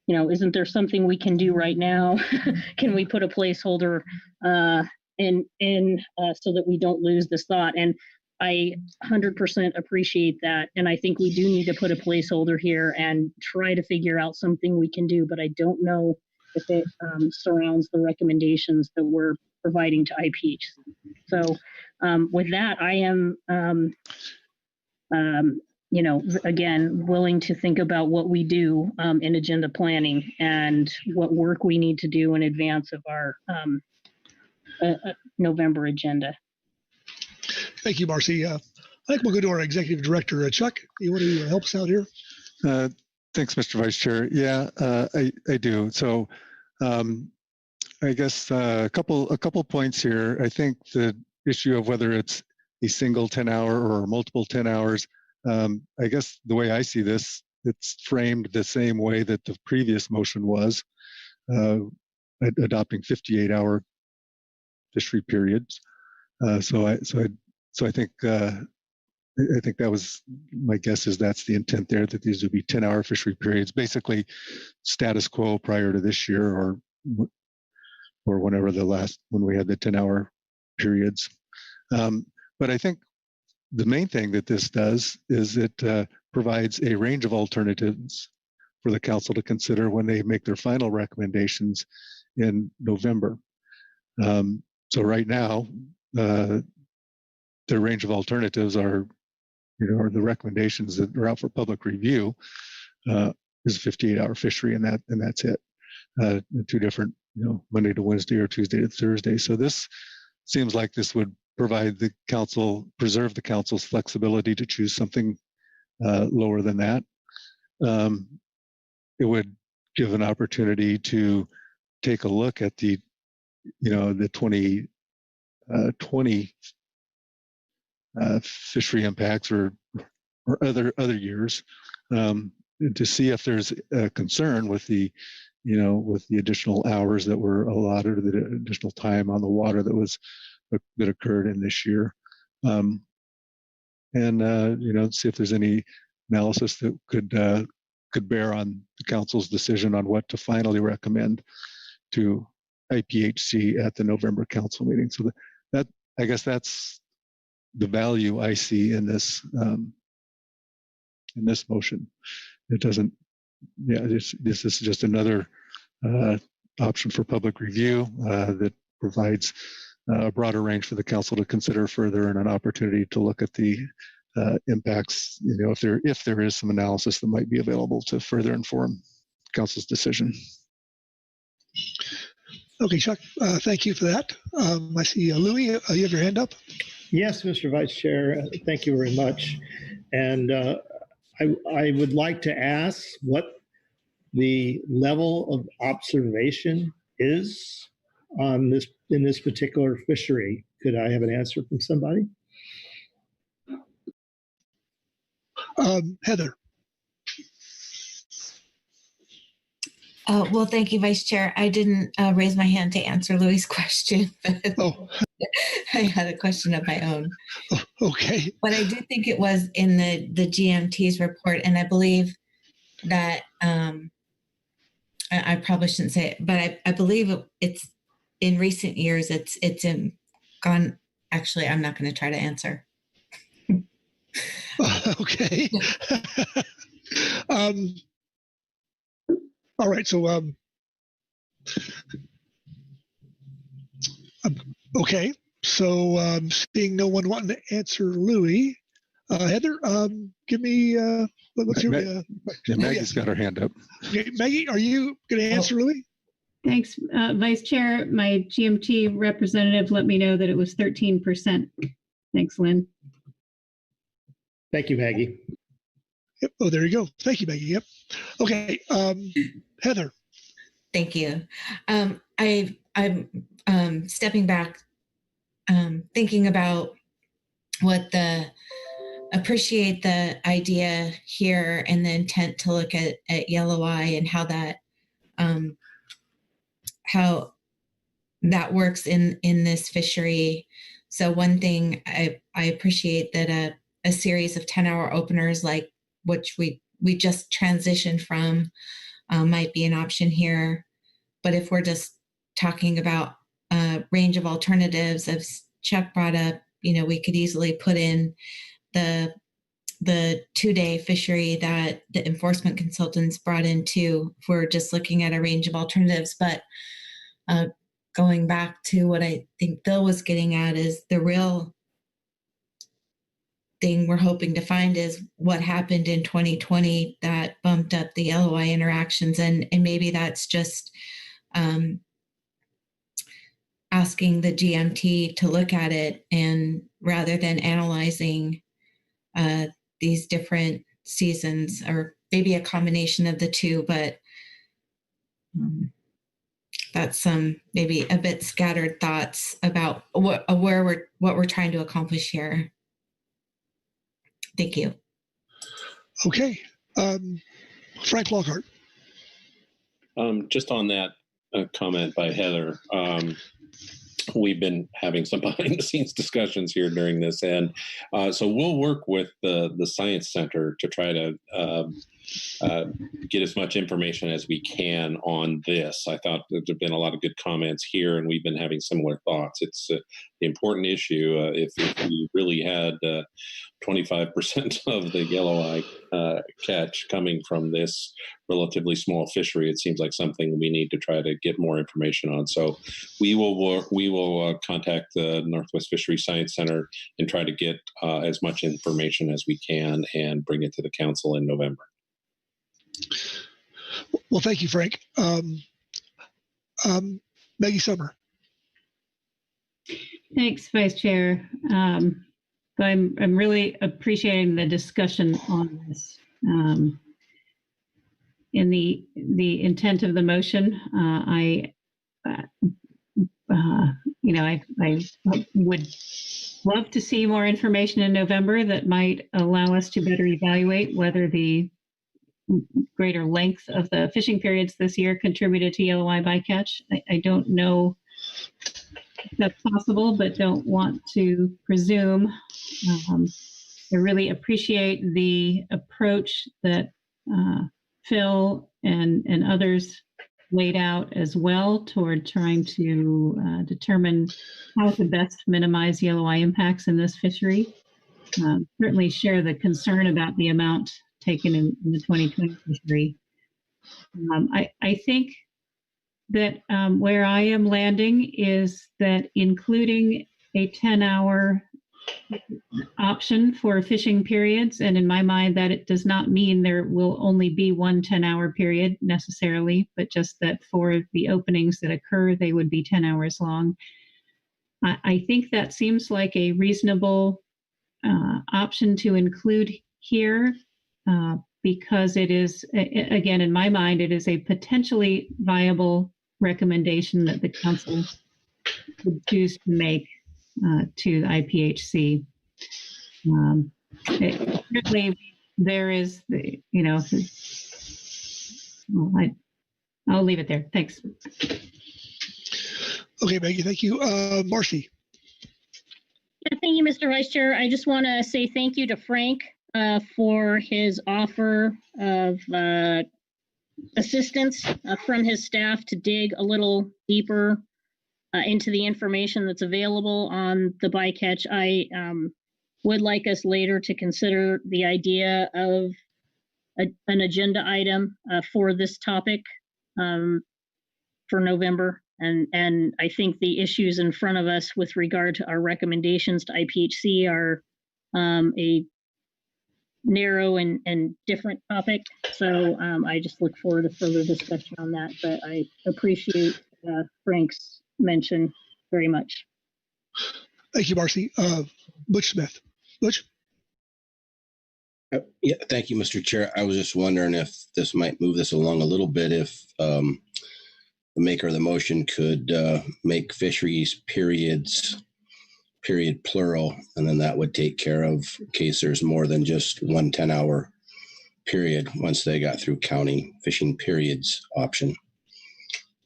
you know, isn't there something we can do right now? Can we put a placeholder in so that we don't lose this thought? And I 100% appreciate that. And I think we do need to put a placeholder here and try to figure out something we can do, but I don't know if it surrounds the recommendations that we're providing to IPH. So with that, I am, you know, again, willing to think about what we do in agenda planning and what work we need to do in advance of our November agenda. Thank you, Marcy. I think we'll go to our executive director, Chuck. You want to help us out here? Thanks, Mr. Vice Chair. Yeah, I do. So I guess a couple points here. I think the issue of whether it's a single 10-hour or multiple 10 hours, I guess the way I see this, it's framed the same way that the previous motion was, adopting 58-hour fishery periods. So I think that was, my guess is that's the intent there, that these would be 10-hour fishery periods, basically status quo prior to this year or whenever when we had the 10-hour periods. But I think the main thing that this does is it provides a range of alternatives for the council to consider when they make their final recommendations in November. So right now, the range of alternatives are, you know, are the recommendations that are out for public review is a 58-hour fishery, and that's it. Two different, you know, Monday to Wednesday or Tuesday to Thursday. So this seems like this would provide the council, preserve the council's flexibility to choose something lower than that. It would give an opportunity to take a look at the, you know, the 2020 fishery impacts or other years to see if there's a concern with the, you know, with the additional hours that were allotted or the additional time on the water that occurred in this year, and you know, see if there's any analysis that could bear on the council's decision on what to finally recommend to IPHC at the November council meeting. So that I guess that's the value I see in this motion. It doesn't, yeah, this is just another option for public review that provides a broader range for the council to consider further and an opportunity to look at the impacts, you know, if there is some analysis that might be available to further inform council's decision. Okay, Chuck, thank you for that. I see Louis, you have your hand up. Yes, Mr. Vice Chair, thank you very much. And I would like to ask what the level of observation is on in this particular fishery. Could I have an answer from somebody? Heather. Well, thank you, Vice Chair. I didn't raise my hand to answer Louis' question. Oh. I had a question of my own. Oh, okay. But I do think it was in the GMT's report, and I believe that I probably shouldn't say it, but I believe it's in recent years. It's gone. Actually, I'm not going to try to answer. Okay. All right. So, okay. So, seeing no one wanting to answer Louis, Heather, give me, what's your, Maggie's got her hand up. Okay, Maggie, are you going to answer, Louis? Thanks, Vice Chair. My GMT representative let me know that it was 13%. Thanks, Lynn. Thank you, Maggie. Yep. Oh, there you go. Thank you, Maggie. Yep. Okay, Heather. Thank you. I'm stepping back, thinking about appreciate the idea here and the intent to look at yellow eye and how that works in this fishery. So one thing I appreciate that a series of 10-hour openers like which we just transitioned from might be an option here. But if we're just talking about a range of alternatives, as Chuck brought up, we could easily put in the 2-day fishery that the enforcement consultants brought in too, if we're just looking at a range of alternatives. But going back to what I think Bill was getting at is the real thing we're hoping to find is what happened in 2020 that bumped up the LOI interactions. And maybe that's just asking the GMT to look at it, and rather than analyzing these different seasons, or maybe a combination of the two, but that's some maybe a bit scattered thoughts about what we're trying to accomplish here. Thank you. Okay, Frank Lockhart. Just on that comment by Heather, we've been having some behind the scenes discussions here during this, and so we'll work with the Science Center to try to get as much information as we can on this. I thought there's been a lot of good comments here, and we've been having similar thoughts. It's an important issue. If we really had 25% of the yellow eye catch coming from this relatively small fishery, it seems like something we need to try to get more information on. So we will contact the Northwest Fishery Science Center and try to get as much information as we can and bring it to the council in November. Well, thank you, Frank. Maggie Summer. Thanks, Vice Chair. So I'm really appreciating the discussion on this. In the intent of the motion, I would love to see more information in November that might allow us to better evaluate whether the greater length of the fishing periods this year contributed to yellow eye bycatch. I don't know if that's possible, but don't want to presume. I really appreciate the approach that Phil and others laid out as well toward trying to determine how to best minimize yellow eye impacts in this fishery. Certainly share the concern about the amount taken in the 2020 fishery. I think that where I am landing is that including a 10-hour option for fishing periods, and in my mind that it does not mean there will only be one 10-hour period necessarily, but just that for the openings that occur, they would be 10 hours long. I think that seems like a reasonable option to include here because it is, again, in my mind, it is a potentially viable recommendation that the council would choose to make to the IPHC. Certainly, there is, I'll leave it there. Thanks. Okay, Maggie, thank you. Marcy. Yeah, thank you, Mr. Vice Chair. I just want to say thank you to Frank for his offer of assistance from his staff to dig a little deeper into the information that's available on the bycatch. I would like us later to consider the idea of an agenda item for this topic for November. And I think the issues in front of us with regard to our recommendations to IPHC are a narrow and different topic. So I just look forward to further discussion on that. But I appreciate Frank's mention very much. Thank you, Marcy. Butch Smith. Butch? Yeah, thank you, Mr. Chair. I was just wondering if this might move this along a little bit, if the maker of the motion could make fisheries period plural, and then that would take care of in case there's more than just one 10-hour period once they got through counting fishing periods option.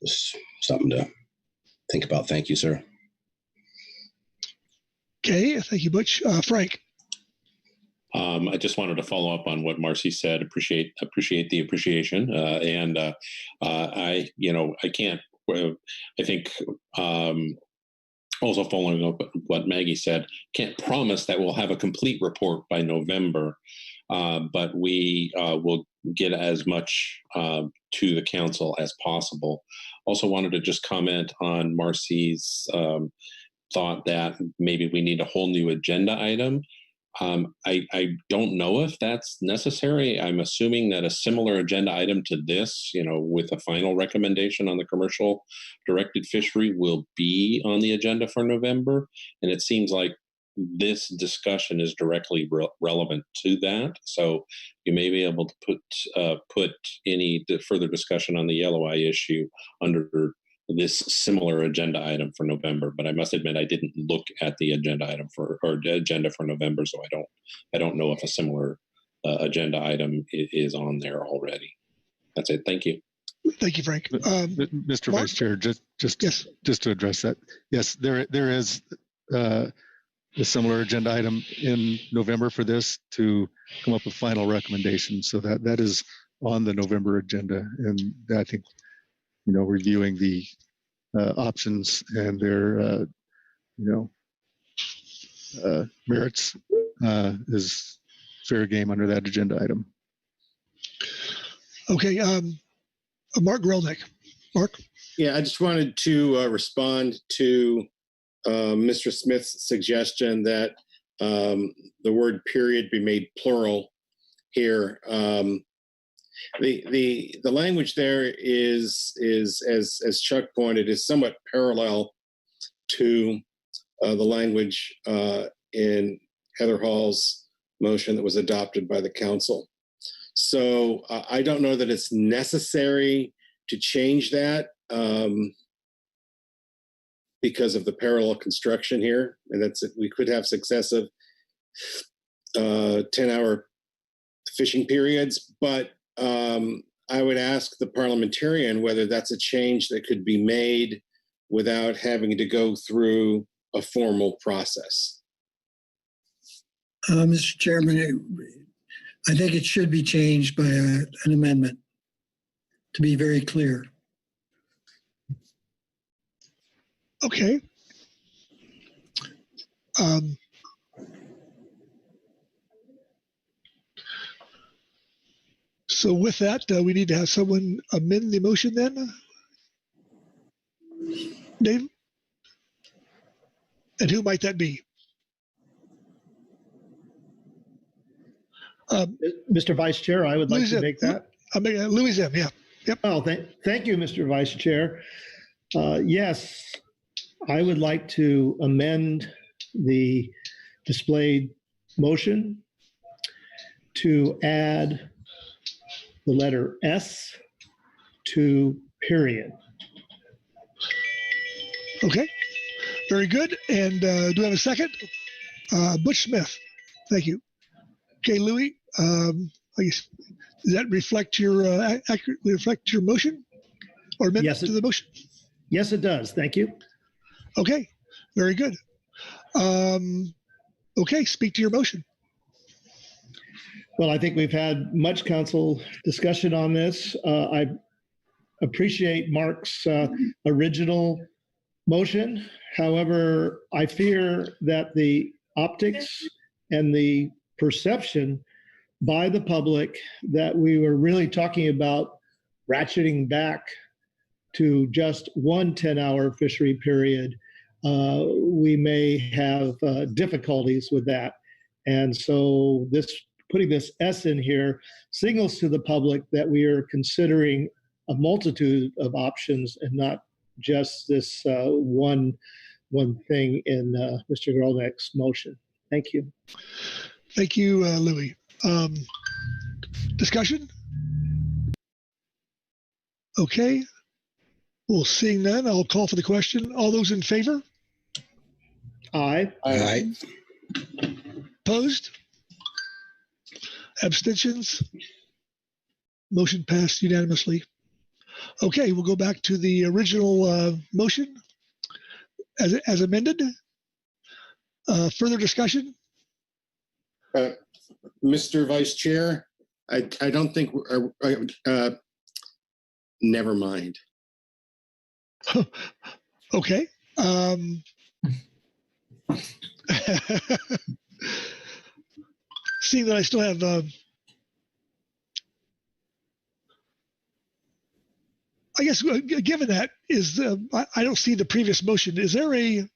Just something to think about. Thank you, sir. Okay, thank you, Butch. Frank? I just wanted to follow up on what Marcy said. Appreciate the appreciation, and I can't. I think also following up what Maggie said, can't promise that we'll have a complete report by November, but we will get as much to the council as possible. Also wanted to just comment on Marcy's thought that maybe we need a whole new agenda item. I don't know if that's necessary. I'm assuming that a similar agenda item to this, with a final recommendation on the commercial directed fishery, will be on the agenda for November. And it seems like this discussion is directly relevant to that. So you may be able to put any further discussion on the yellow eye issue under this similar agenda item for November, but I must admit I didn't look at the agenda item for November, so I don't know if a similar agenda item is on there already. That's it. Thank you. Thank you, Frank. Mr. Vice Chair, just to address that, yes, there is a similar agenda item in November for this to come up with final recommendations, so that is on the November agenda, and I think reviewing the options and their, merits is fair game under that agenda item. Okay, Mark Grelnick. Mark? Yeah, I just wanted to respond to Mr. Smith's suggestion that the word period be made plural here. The language there is as Chuck pointed, is somewhat parallel to the language in Heather Hall's motion that was adopted by the council. So I don't know that it's necessary to change that because of the parallel construction here, and we could have successive 10-hour fishing periods, but I would ask the parliamentarian whether that's a change that could be made without having to go through a formal process. Mr. Chairman, I think it should be changed by an amendment to be very clear. Okay. So with that, we need to have someone amend the motion then. Dave? And who might that be? Mr. Vice Chair, I would like to make that. Louis Zim, yeah. Yep. Oh, thank you, Mr. Vice Chair. Yes, I would like to amend the displayed motion to add the letter S to period. Okay, very good. And do we have a second? Butch Smith, thank you. Okay, Louis, does that reflect accurately reflect your motion or amendment to the motion? Yes, it does. Thank you. Okay, very good. Okay, speak to your motion. Well, I think we've had much council discussion on this. I appreciate Mark's original motion. However, I fear that the optics and the perception by the public that we were really talking about ratcheting back to just one 10-hour fishery period, we may have difficulties with that. And so this putting this S in here signals to the public that we are considering a multitude of options and not just this one thing in Mr. Grolnick's motion. Thank you. Thank you, Louis. Discussion? Okay. Well, seeing none, I'll call for the question. All those in favor? Aye. Aye. Opposed? Abstentions? Motion passed unanimously. Okay, we'll go back to the original motion as amended. Further discussion? Mr. Vice Chair, I don't think, never mind. Okay. Seeing that I still have I guess given that is I don't see the previous motion. Is there an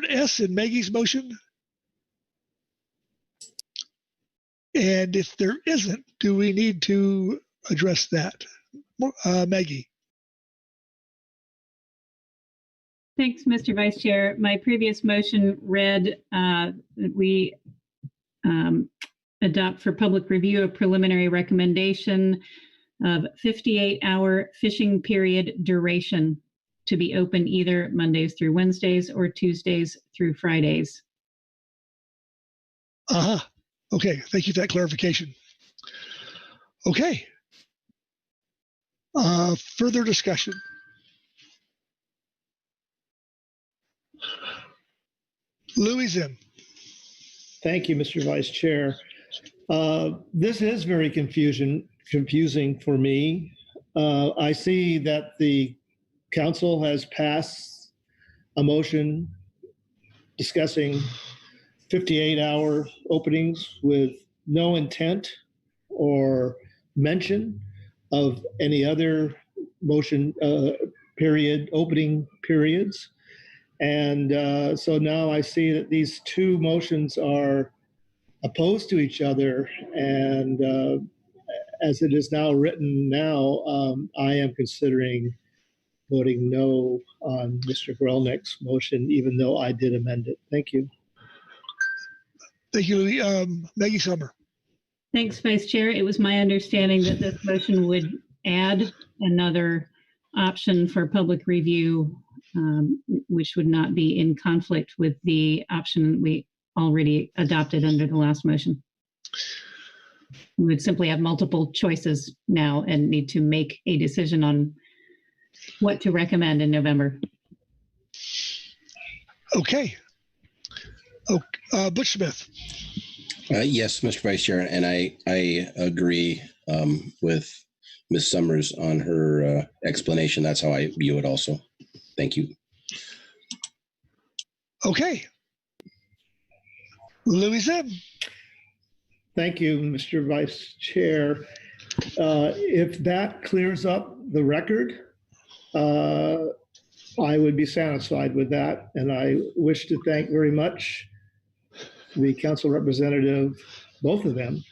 S in Maggie's motion? And if there isn't, do we need to address that? Maggie. Thanks, Mr. Vice Chair. My previous motion read that we adopt for public review a preliminary recommendation of 58-hour fishing period duration to be open either Mondays through Wednesdays or Tuesdays through Fridays. Okay, thank you for that clarification. Okay. Further discussion. Louis in. Thank you, Mr. Vice Chair. This is very confusing for me. I see that the council has passed a motion discussing 58-hour openings with no intent or mention of any other motion opening periods. And so now I see that these two motions are opposed to each other. And as it is now written now, I am considering voting no on Mr. Grolnick's motion, even though I did amend it. Thank you. Thank you, Louis. Maggie Summer. Thanks, Vice Chair. It was my understanding that this motion would add another option for public review, which would not be in conflict with the option we already adopted under the last motion. We would simply have multiple choices now and need to make a decision on what to recommend in November. Okay. Butch Smith. Yes, Mr. Vice Chair, and I agree with Ms. Summers on her explanation. That's how I view it also. Thank you. Okay. Louis Zim. Thank you, Mr. Vice Chair. If that clears up the record, I would be satisfied with that. And I wish to thank very much the council representative, both of them,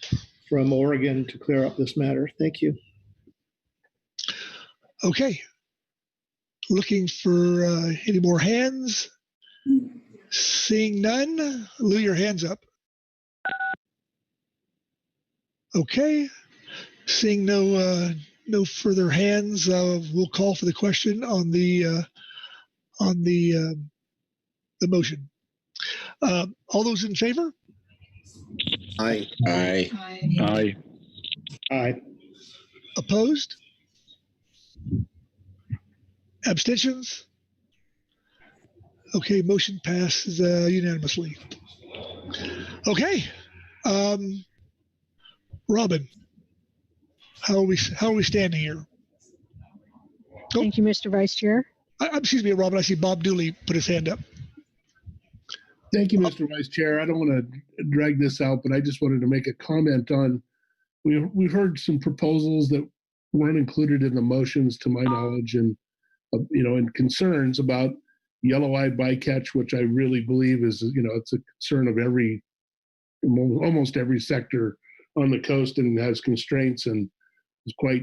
from Oregon to clear up this matter. Thank you. Okay. Looking for any more hands? Seeing none, Lou, your hand's up. Okay. Seeing no further hands, we'll call for the question on the motion. All those in favor? Aye. Aye. Aye. Aye. Opposed? Abstentions? Okay, motion passes unanimously. Okay. Robin, how are we standing here? Thank you, Mr. Vice Chair. Excuse me, Robin. I see Bob Dooley put his hand up. Thank you, Mr. Vice Chair. I don't want to drag this out, but I just wanted to make a comment on, we've heard some proposals that weren't included in the motions to my knowledge, and and concerns about yellow-eyed bycatch, which I really believe is, it's a concern of every almost every sector on the coast and has constraints, and it's quite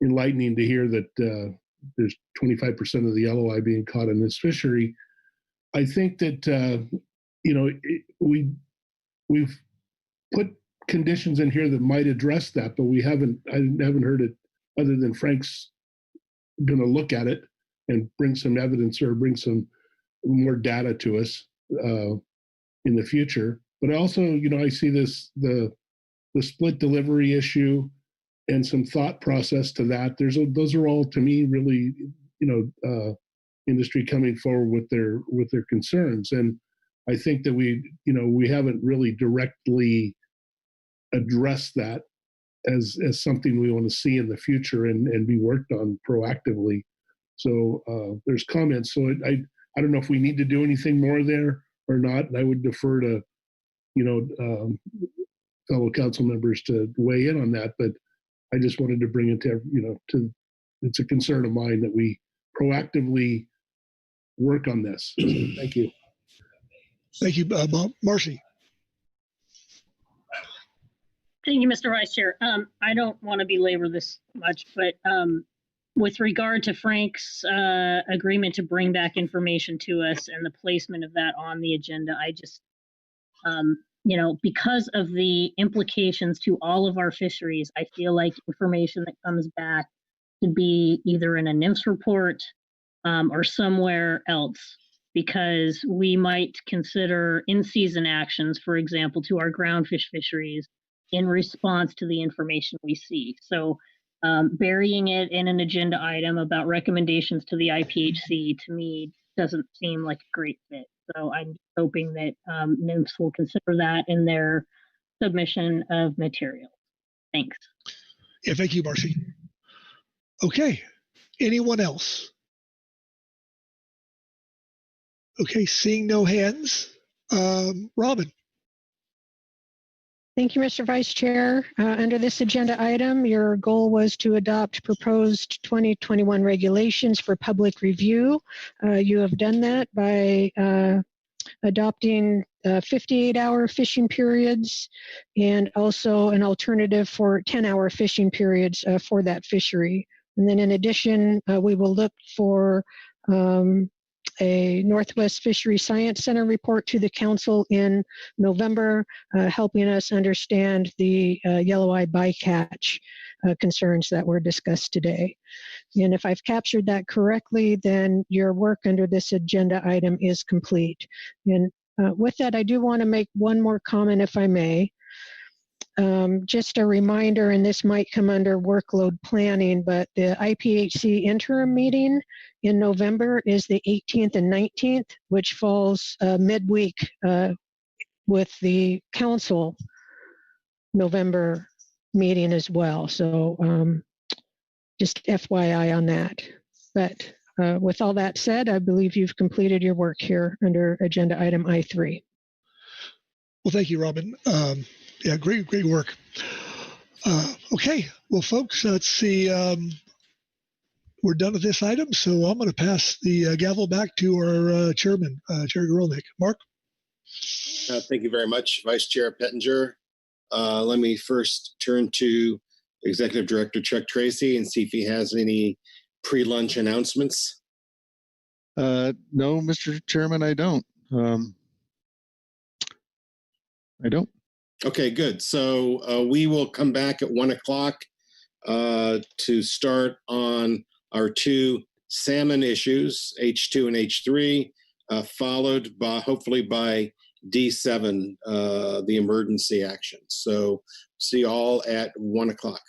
enlightening to hear that there's 25% of the yellow eye being caught in this fishery. I think that we've put conditions in here that might address that, but I haven't heard it other than Frank's going to look at it and bring some evidence or bring some more data to us in the future. But also, I see the split delivery issue and some thought process to that. Those are all, to me, really, industry coming forward with their concerns. And I think that we haven't really directly addressed that as something we want to see in the future and be worked on proactively. So there's comments. So I don't know if we need to do anything more there or not. And I would defer to fellow council members to weigh in on that. But I just wanted to bring it to it's a concern of mine that we proactively work on this. So thank you. Thank you, Marcy. Thank you, Mr. Vice Chair. I don't want to belabor this much, but with regard to Frank's agreement to bring back information to us and the placement of that on the agenda, I just, because of the implications to all of our fisheries, I feel like information that comes back to be either in a NIMS report or somewhere else, because we might consider in-season actions, for example, to our groundfish fisheries in response to the information we see. So burying it in an agenda item about recommendations to the IPHC, to me, doesn't seem like a great fit. So I'm hoping that NIMS will consider that in their submission of material. Thanks. Yeah, thank you, Marcy. Okay, anyone else? Okay, seeing no hands. Robin. Thank you, Mr. Vice Chair. Under this agenda item, your goal was to adopt proposed 2021 regulations for public review. You have done that by adopting 58-hour fishing periods and also an alternative for 10-hour fishing periods for that fishery. And then in addition, we will look for a Northwest Fishery Science Center report to the council in November, helping us understand the yellow eye bycatch concerns that were discussed today. And if I've captured that correctly, then your work under this agenda item is complete. And with that, I do want to make one more comment, if I may. Just a reminder, and this might come under workload planning, but the IPHC interim meeting in November is the 18th and 19th, which falls midweek with the council November meeting as well. So just FYI on that. But with all that said, I believe you've completed your work here under agenda item I3. Well, thank you, Robin. Yeah, great work. Okay, well, folks, let's see. We're done with this item, so I'm going to pass the gavel back to our chairman, Chair Grolnick. Mark? Thank you very much, Vice Chair Pettinger. Let me first turn to Executive Director Chuck Tracy and see if he has any pre-lunch announcements. No, Mr. Chairman, I don't. Okay, good. So we will come back at 1 o'clock to start on our two salmon issues, H2 and H3, followed by hopefully by D7, the emergency action. So see you all at 1 o'clock.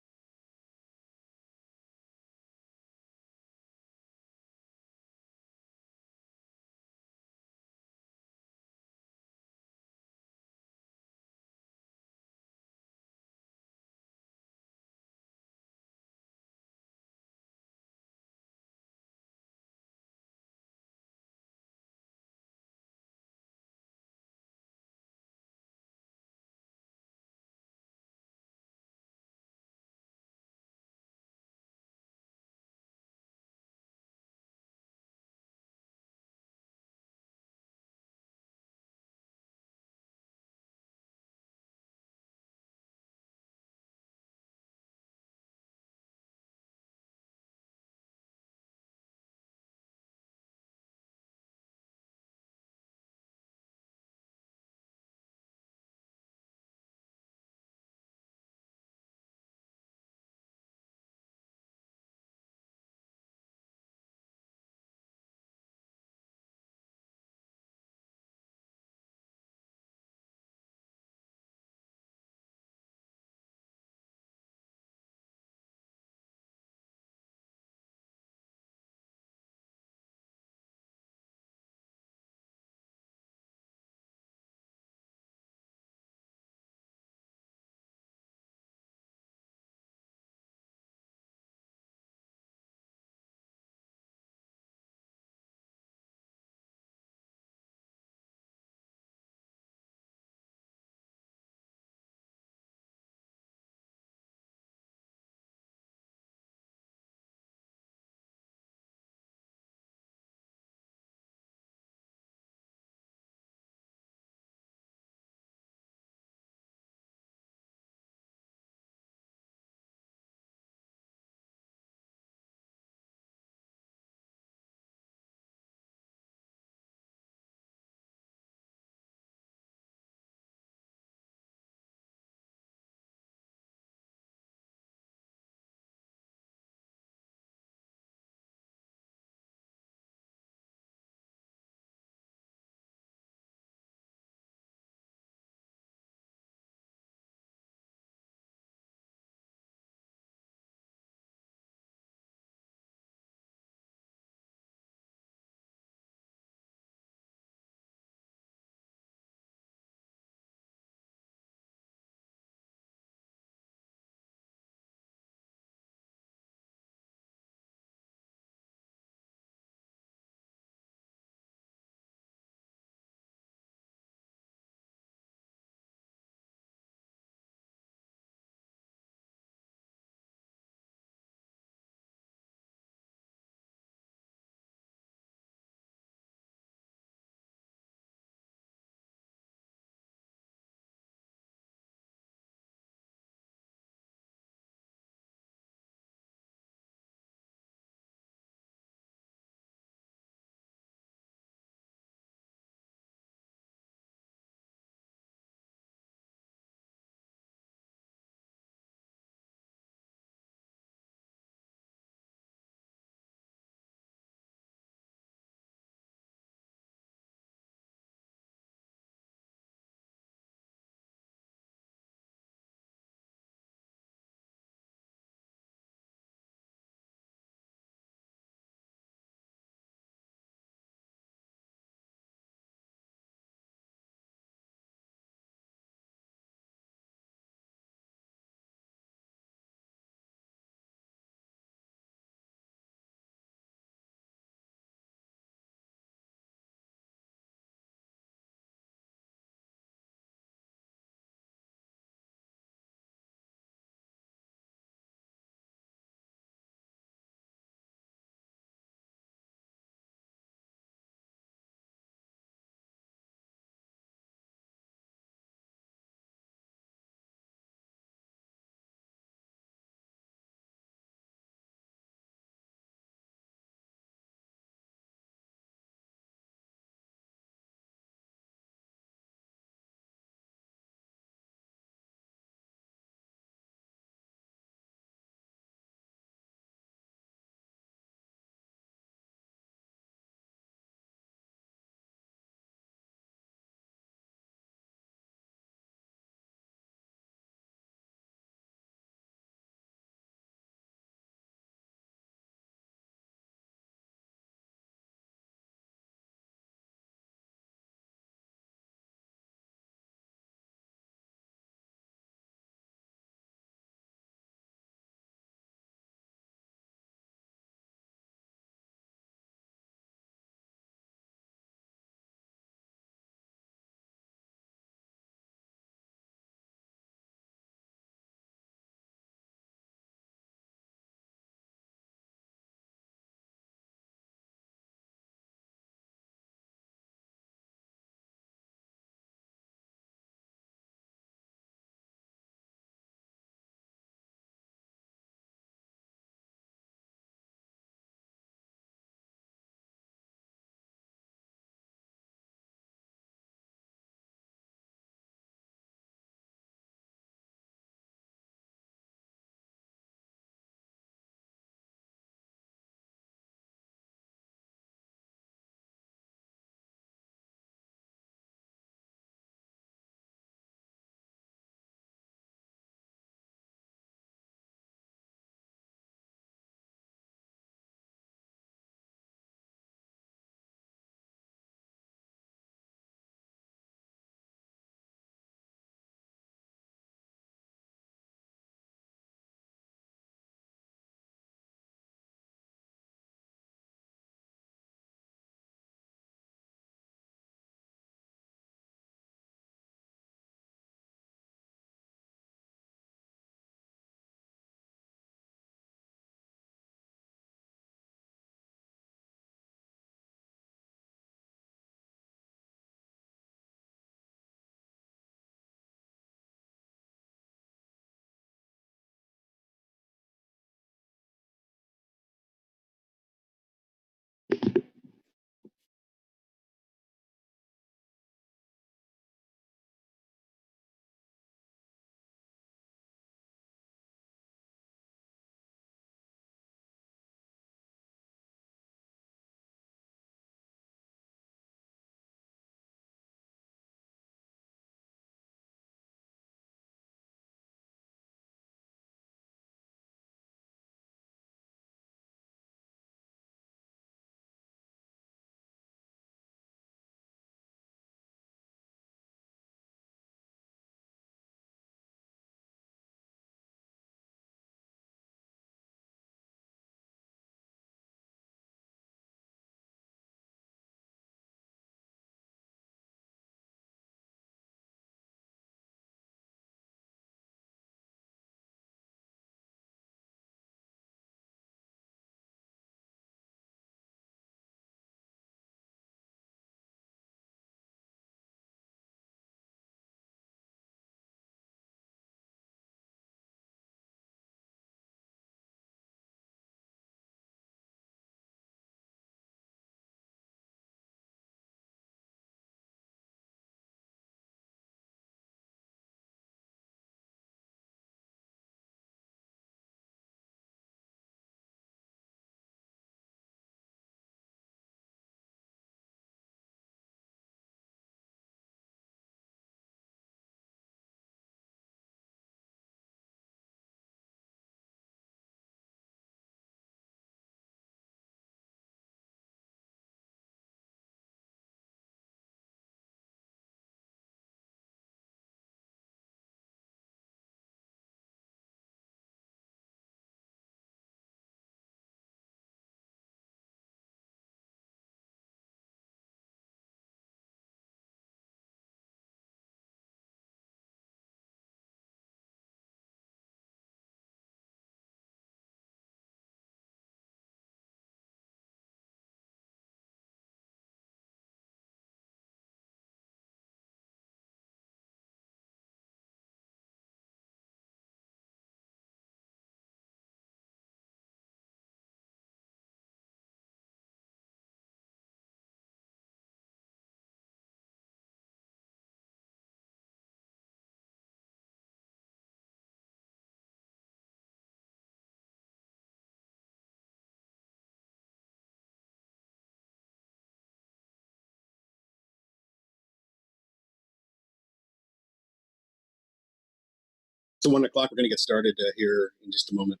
So 1 o'clock, we're going to get started here in just a moment.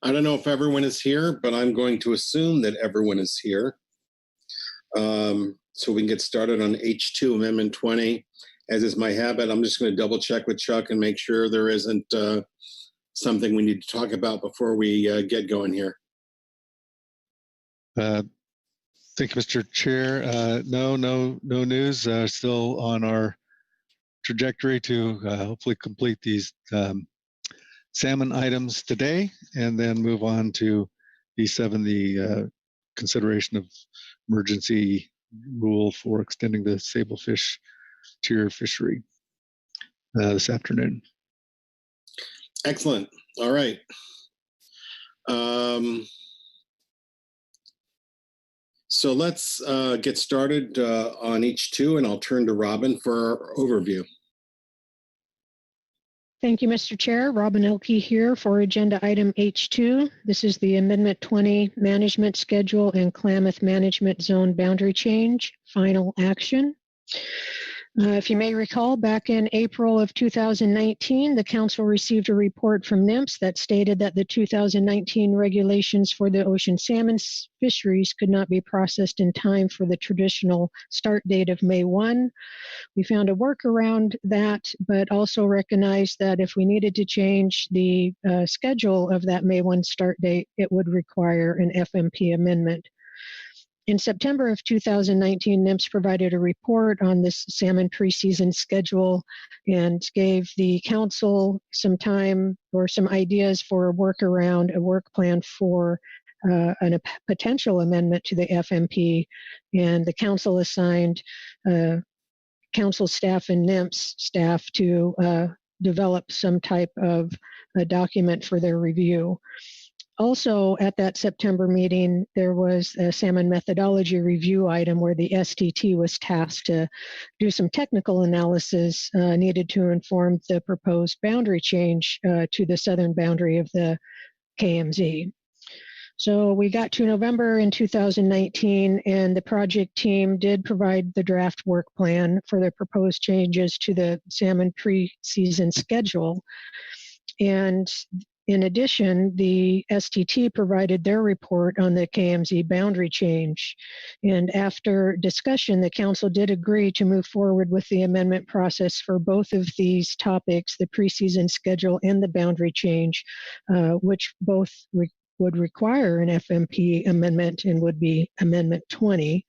I don't know if everyone is here, but I'm going to assume that everyone is here. So we can get started on H2 Amendment 20. As is my habit, I'm just going to double check with Chuck and make sure there isn't something we need to talk about before we get going here. Thank you, Mr. Chair. No news. Still on our trajectory to hopefully complete these salmon items today, and then move on to D7, the consideration of emergency rule for extending the Sablefish tier fishery this afternoon. Excellent. All right. So let's get started on H2, and I'll turn to Robin for our overview. Thank you, Mr. Chair. Robin Elke here for agenda item H2. This is the Amendment 20 Management Schedule and Klamath Management Zone Boundary Change Final Action. If you may recall, back in April of 2019, the Council received a report from NMFS that stated that the 2019 regulations for the ocean salmon fisheries could not be processed in time for the traditional start date of May 1. We found a workaround that, but also recognized that if we needed to change the schedule of that May 1 start date, it would require an FMP amendment. In September of 2019, NMFS provided a report on this salmon preseason schedule and gave the council some time or some ideas for a workaround, a work plan for a potential amendment to the FMP. And the council assigned council staff and NMFS staff to develop some type of a document for their review. Also, at that September meeting, there was a salmon methodology review item where the STT was tasked to do some technical analysis needed to inform the proposed boundary change to the southern boundary of the KMZ. So we got to November in 2019, and the project team did provide the draft work plan for the proposed changes to the salmon preseason schedule. And in addition, the STT provided their report on the KMZ boundary change. And after discussion, the council did agree to move forward with the amendment process for both of these topics, the preseason schedule and the boundary change, which both would require an FMP amendment and would be Amendment 20.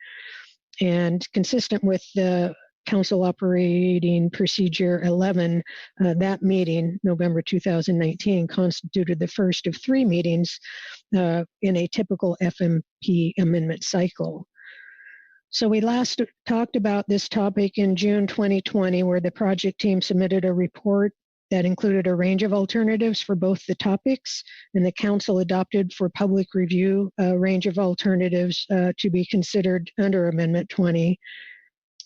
And consistent with the Council Operating Procedure 11, that meeting, November 2019, constituted the first of 3 meetings in a typical FMP amendment cycle. So we last talked about this topic in June 2020, where the project team submitted a report that included a range of alternatives for both the topics, and the council adopted for public review a range of alternatives to be considered under Amendment 20.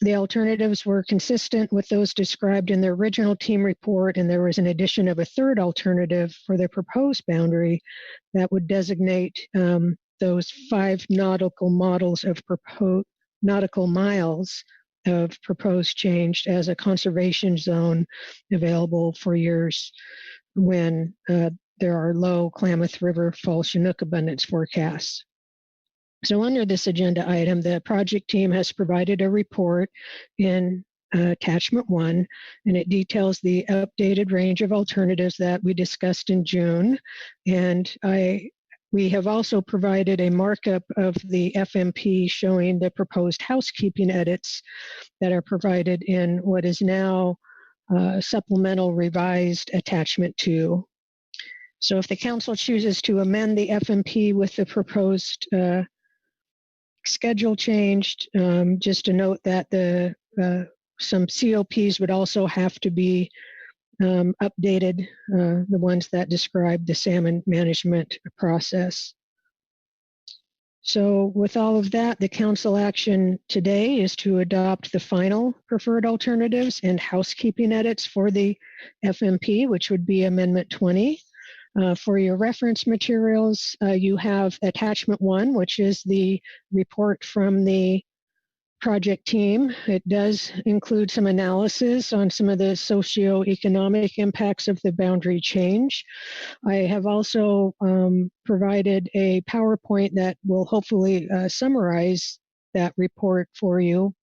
The alternatives were consistent with those described in the original team report, and there was an addition of a third alternative for the proposed boundary that would designate those 5 nautical miles of proposed change as a conservation zone available for years when there are low Klamath River fall Chinook abundance forecasts. So under this agenda item, the project team has provided a report in attachment 1, and it details the updated range of alternatives that we discussed in June. And we have also provided a markup of the FMP showing the proposed housekeeping edits that are provided in what is now supplemental revised attachment 2. So if the council chooses to amend the FMP with the proposed schedule changed. Just to note that some COPs would also have to be updated, the ones that describe the salmon management process. So with all of that, the council action today is to adopt the final preferred alternatives and housekeeping edits for the FMP, which would be Amendment 20. For your reference materials, you have Attachment 1, which is the report from the project team. It does include some analysis on some of the socioeconomic impacts of the boundary change. I have also provided a PowerPoint that will hopefully summarize that report for you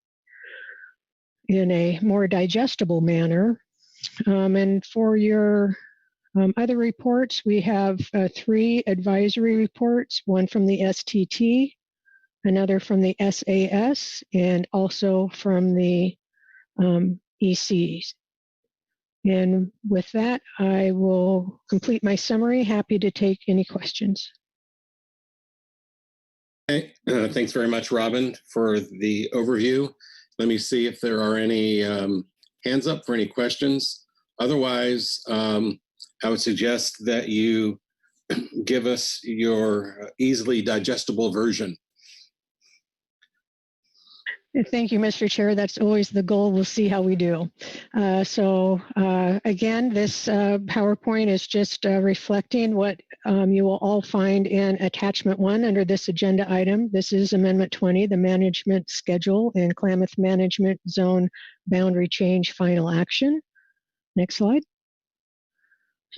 in a more digestible manner. And for your other reports, we have 3 advisory reports, one from the STT, another from the SAS, and also from the ECs. And with that, I will complete my summary. Happy to take any questions. Okay. Thanks very much, Robin, for the overview. Let me see if there are any hands up for any questions. Otherwise, I would suggest that you give us your easily digestible version. Thank you, Mr. Chair. That's always the goal. We'll see how we do. Again, this PowerPoint is just reflecting what you will all find in Attachment 1 under this agenda item. This is Amendment 20, the Management Schedule and Klamath Management Zone Boundary Change Final Action. Next slide.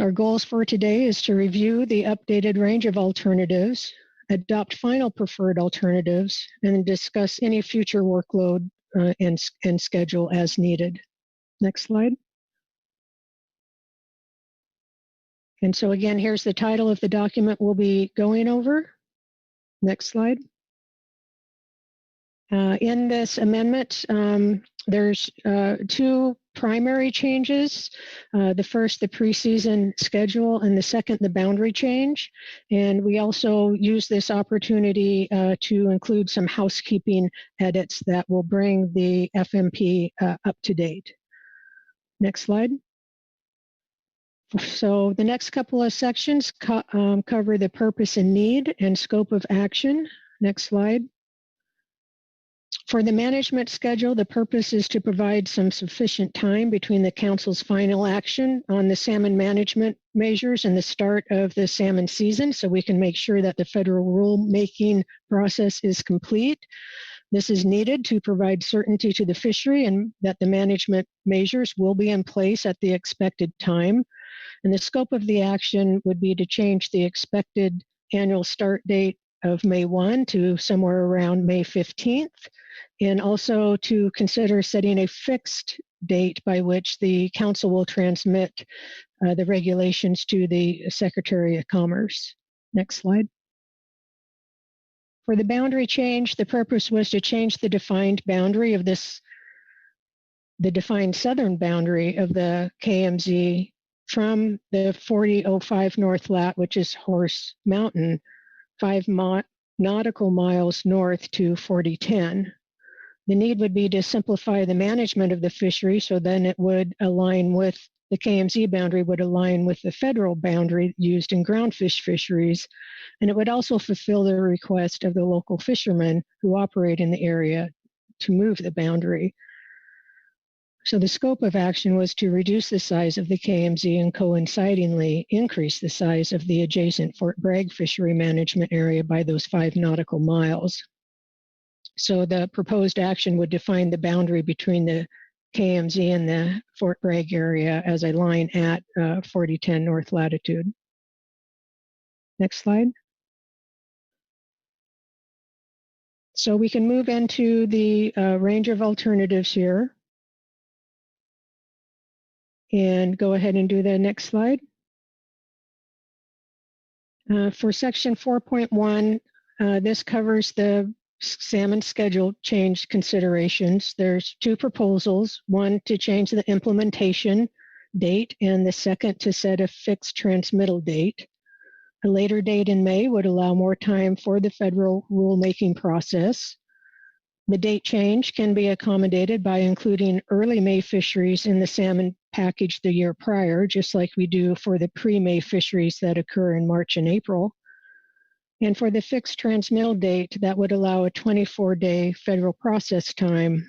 Our goals for today is to review the updated range of alternatives, adopt final preferred alternatives, and discuss any future workload and schedule as needed. Next slide. And so again, here's the title of the document we'll be going over. Next slide. In this amendment, there's 2 primary changes. The first, the preseason schedule, and the second, the boundary change. And we also use this opportunity to include some housekeeping edits that will bring the FMP up to date. Next slide. So the next couple of sections cover the purpose and need and scope of action. Next slide. For the management schedule, the purpose is to provide some sufficient time between the council's final action on the salmon management measures and the start of the salmon season, so we can make sure that the federal rulemaking process is complete. This is needed to provide certainty to the fishery and that the management measures will be in place at the expected time. And the scope of the action would be to change the expected annual start date of May 1 to somewhere around May 15th, and also to consider setting a fixed date by which the council will transmit the regulations to the Secretary of Commerce. Next slide. For the boundary change, the purpose was to change the defined boundary of the defined southern boundary of the KMZ from the 4005 North Lat, which is Horse Mountain, 5 nautical miles north to 4010. The need would be to simplify the management of the fishery, so then it would align with the KMZ boundary, would align with the federal boundary used in groundfish fisheries, and it would also fulfill the request of the local fishermen who operate in the area to move the boundary. So the scope of action was to reduce the size of the KMZ and coincidingly increase the size of the adjacent Fort Bragg fishery management area by those 5 nautical miles. So the proposed action would define the boundary between the KMZ and the Fort Bragg area as a line at 4010 north latitude. Next slide. So we can move into the range of alternatives here. And go ahead and do the next slide. For section 4.1, this covers the salmon schedule change considerations. There's 2 proposals, one to change the implementation date and the second to set a fixed transmittal date. A later date in May would allow more time for the federal rulemaking process. The date change can be accommodated by including early May fisheries in the salmon package the year prior, just like we do for the pre-May fisheries that occur in March and April. And for the fixed transmittal date, that would allow a 24-day federal process time.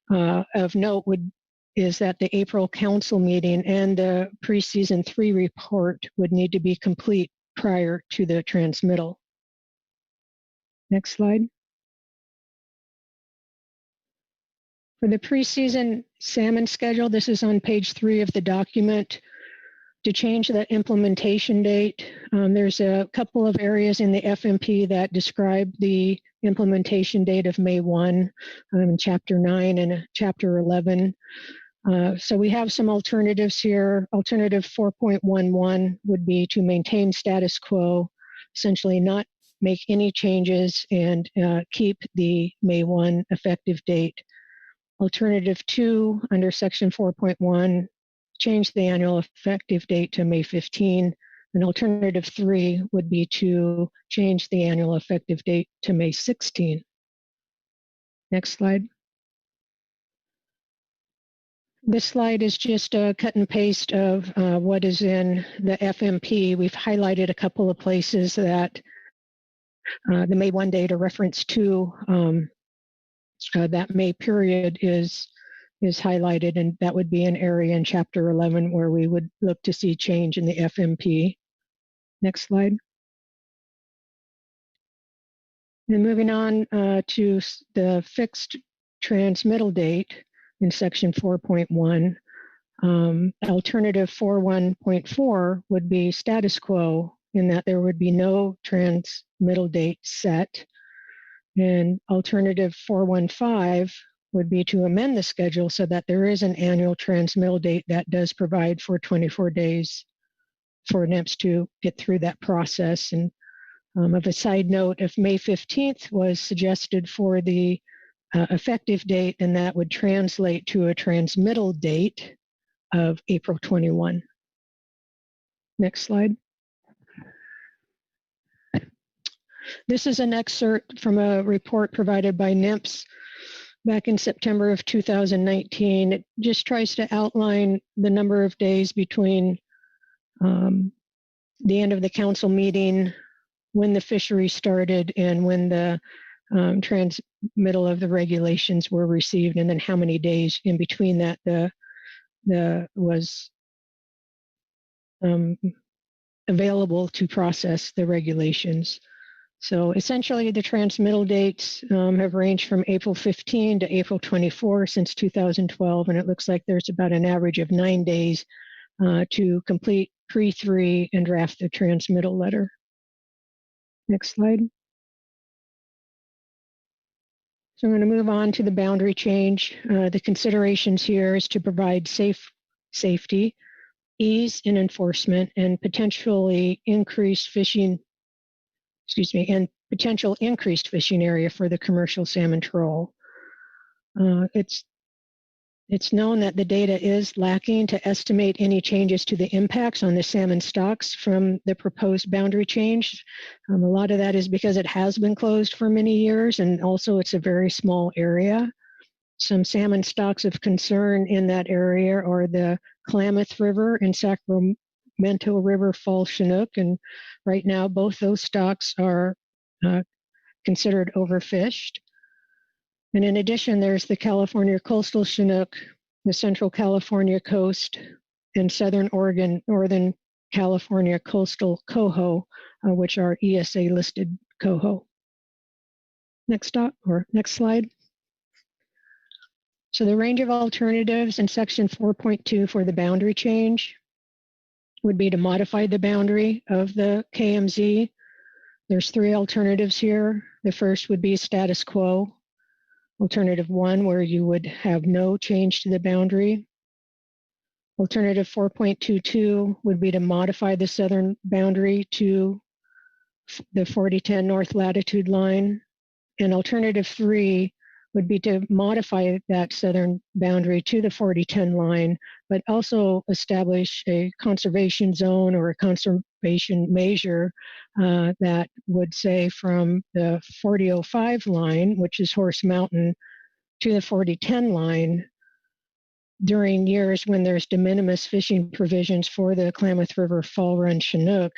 Of note is that the April council meeting and the pre-season 3 report would need to be complete prior to the transmittal. Next slide. For the pre-season salmon schedule, this is on page 3 of the document. To change the implementation date, there's a couple of areas in the FMP that describe the implementation date of May 1 in Chapter 9 and Chapter 11. So we have some alternatives here. Alternative 4.11 would be to maintain status quo, essentially not make any changes and keep the May 1 effective date. Alternative 2 under Section 4.1, change the annual effective date to May 15. And alternative 3 would be to change the annual effective date to May 16. Next slide. This slide is just a cut and paste of what is in the FMP. We've highlighted a couple of places that the May 1 date, a reference to that May period is highlighted, and that would be an area in Chapter 11 where we would look to see change in the FMP. Next slide. And moving on to the fixed transmittal date in Section 4.1, alternative 4.1.4 would be status quo in that there would be no transmittal date set. And alternative 4.15 would be to amend the schedule so that there is an annual transmittal date that does provide for 24 days for NIMS to get through that process. And of a side note, if May 15th was suggested for the effective date, then that would translate to a transmittal date of April 21. Next slide. This is an excerpt from a report provided by NIMS back in September of 2019. It just tries to outline the number of days between the end of the council meeting, when the fishery started, and when the transmittal of the regulations were received, and then how many days in between that was available to process the regulations. So essentially, the transmittal dates have ranged from April 15 to April 24 since 2012, and it looks like there's about an average of 9 days to complete pre-3 and draft the transmittal letter. Next slide. So I'm going to move on to the boundary change. The considerations here is to provide safety, ease in enforcement, and potentially increased fishing. And potential increased fishing area for the commercial salmon trawl. It's known that the data is lacking to estimate any changes to the impacts on the salmon stocks from the proposed boundary change. A lot of that is because it has been closed for many years, and also it's a very small area. Some salmon stocks of concern in that area are the Klamath River and Sacramento River Fall Chinook, and right now both those stocks are considered overfished. And in addition, there's the California coastal Chinook, the Central California coast, and Southern Oregon, Northern California coastal coho, which are ESA listed coho. Next slide. So the range of alternatives in Section 4.2 for the boundary change would be to modify the boundary of the KMZ. There's 3 alternatives here. The first would be status quo. Alternative 1, where you would have no change to the boundary. Alternative 4.22 would be to modify the southern boundary to the 4010 north latitude line. And alternative 3 would be to modify that southern boundary to the 4010 line, but also establish a conservation zone or a conservation measure that would say from the 4005 line, which is Horse Mountain, to the 4010 line during years when there's de minimis fishing provisions for the Klamath River Fall Run Chinook,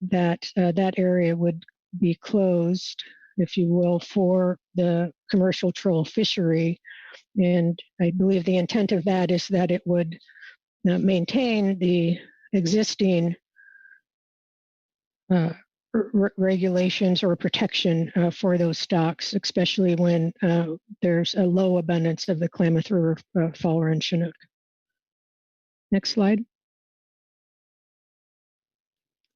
that that area would be closed, if you will, for the commercial troll fishery. And I believe the intent of that is that it would maintain the existing regulations or protection for those stocks, especially when there's a low abundance of the Klamath River Fall Run Chinook. Next slide.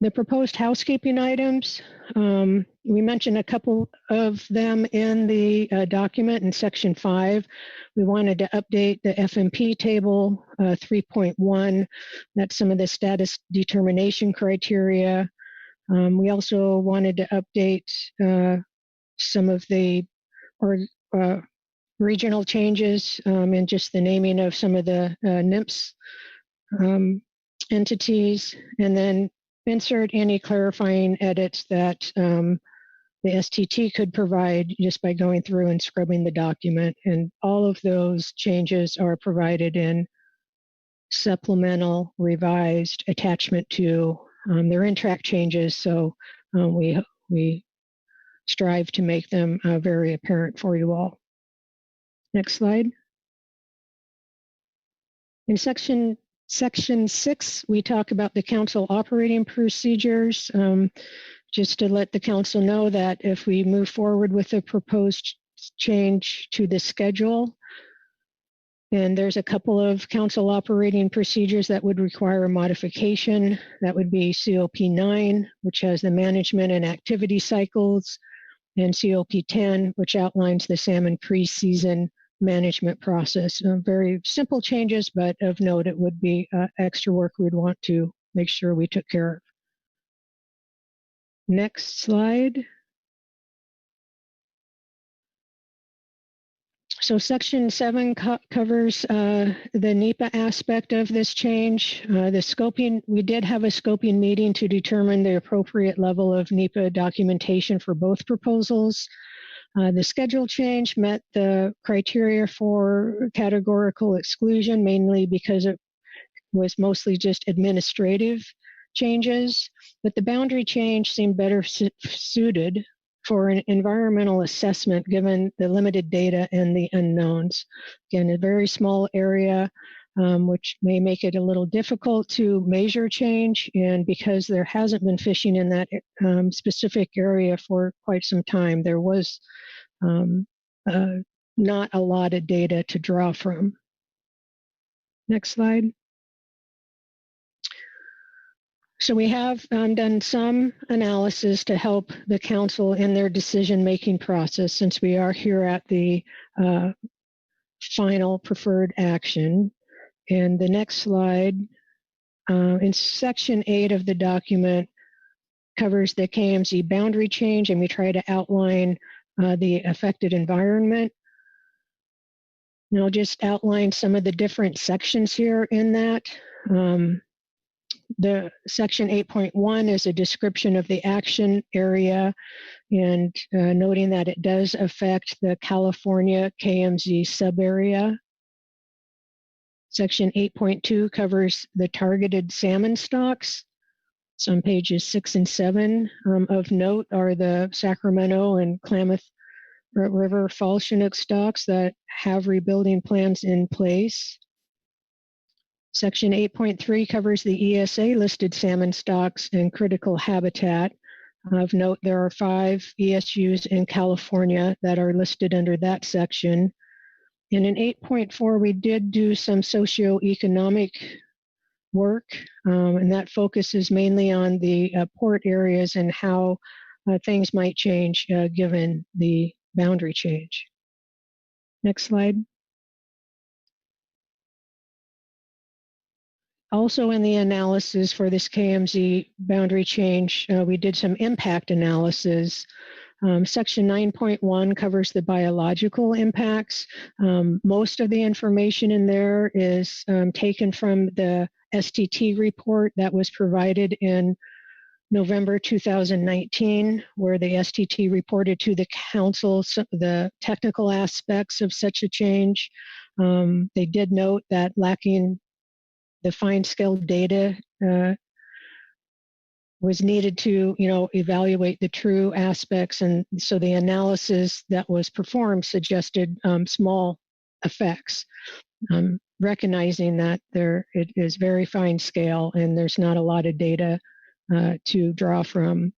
The proposed housekeeping items, we mentioned a couple of them in the document in section 5. We wanted to update the FMP table 3.1. That's some of the status determination criteria. We also wanted to update some of the regional changes and just the naming of some of the NIMS entities, and then insert any clarifying edits that the STT could provide just by going through and scrubbing the document. And all of those changes are provided in supplemental revised attachment 2. They're in-track changes, so we strive to make them very apparent for you all. Next slide. In section 6, we talk about the council operating procedures. Just to let the council know that if we move forward with a proposed change to the schedule, and there's a couple of council operating procedures that would require a modification. That would be COP 9, which has the management and activity cycles, and COP 10, which outlines the salmon pre-season management process. Very simple changes, but of note, it would be extra work we'd want to make sure we took care of. Next slide. So section 7 covers the NEPA aspect of this change. The scoping, we did have a scoping meeting to determine the appropriate level of NEPA documentation for both proposals. The schedule change met the criteria for categorical exclusion, mainly because it was mostly just administrative changes, but the boundary change seemed better suited for an environmental assessment given the limited data and the unknowns. Again, a very small area, which may make it a little difficult to measure change, and because there hasn't been fishing in that specific area for quite some time, there was not a lot of data to draw from. Next slide. So we have done some analysis to help the council in their decision-making process, since we are here at the final preferred action. And the next slide, in section 8 of the document, covers the KMZ boundary change, and we try to outline the affected environment. And I'll just outline some of the different sections here in that. The section 8.1 is a description of the action area, and noting that it does affect the California KMZ subarea. Section 8.2 covers the targeted salmon stocks. It's on pages 6 and 7. Of note are the Sacramento and Klamath River Fall Chinook stocks that have rebuilding plans in place. Section 8.3 covers the ESA listed salmon stocks and critical habitat. Of note, there are 5 ESUs in California that are listed under that section. And in 8.4, we did do some socioeconomic work, and that focuses mainly on the port areas and how things might change given the boundary change. Next slide. Also in the analysis for this KMZ boundary change, we did some impact analysis. Section 9.1 covers the biological impacts. Most of the information in there is taken from the STT report that was provided in November 2019, where the STT reported to the council the technical aspects of such a change. They did note that lacking the fine scale data was needed to, evaluate the true aspects. And so the analysis that was performed suggested small effects, recognizing that it is very fine scale and there's not a lot of data to draw from.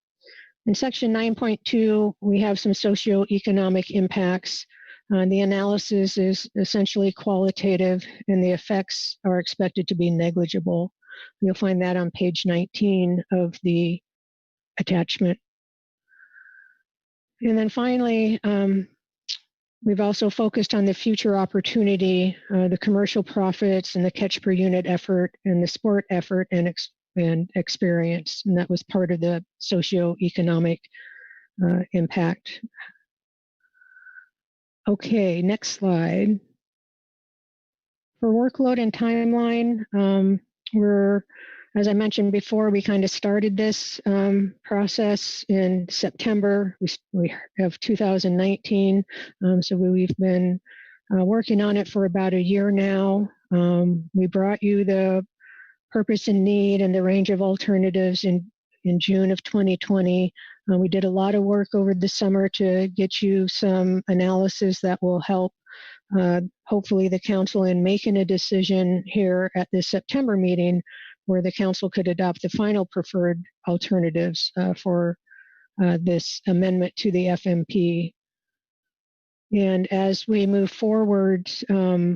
In section 9.2, we have some socioeconomic impacts. The analysis is essentially qualitative and the effects are expected to be negligible. You'll find that on page 19 of the attachment. And then finally, we've also focused on the future opportunity, the commercial profits and the catch per unit effort and the sport effort and experience. And that was part of the socioeconomic impact. Okay, next slide. For workload and timeline, as I mentioned before, we kind of started this process in September. We have 2019, so we've been working on it for about a year now. We brought you the purpose and need and the range of alternatives in June of 2020. We did a lot of work over the summer to get you some analysis that will help hopefully the council in making a decision here at this September meeting where the council could adopt the final preferred alternatives for this amendment to the FMP. And as we move forward,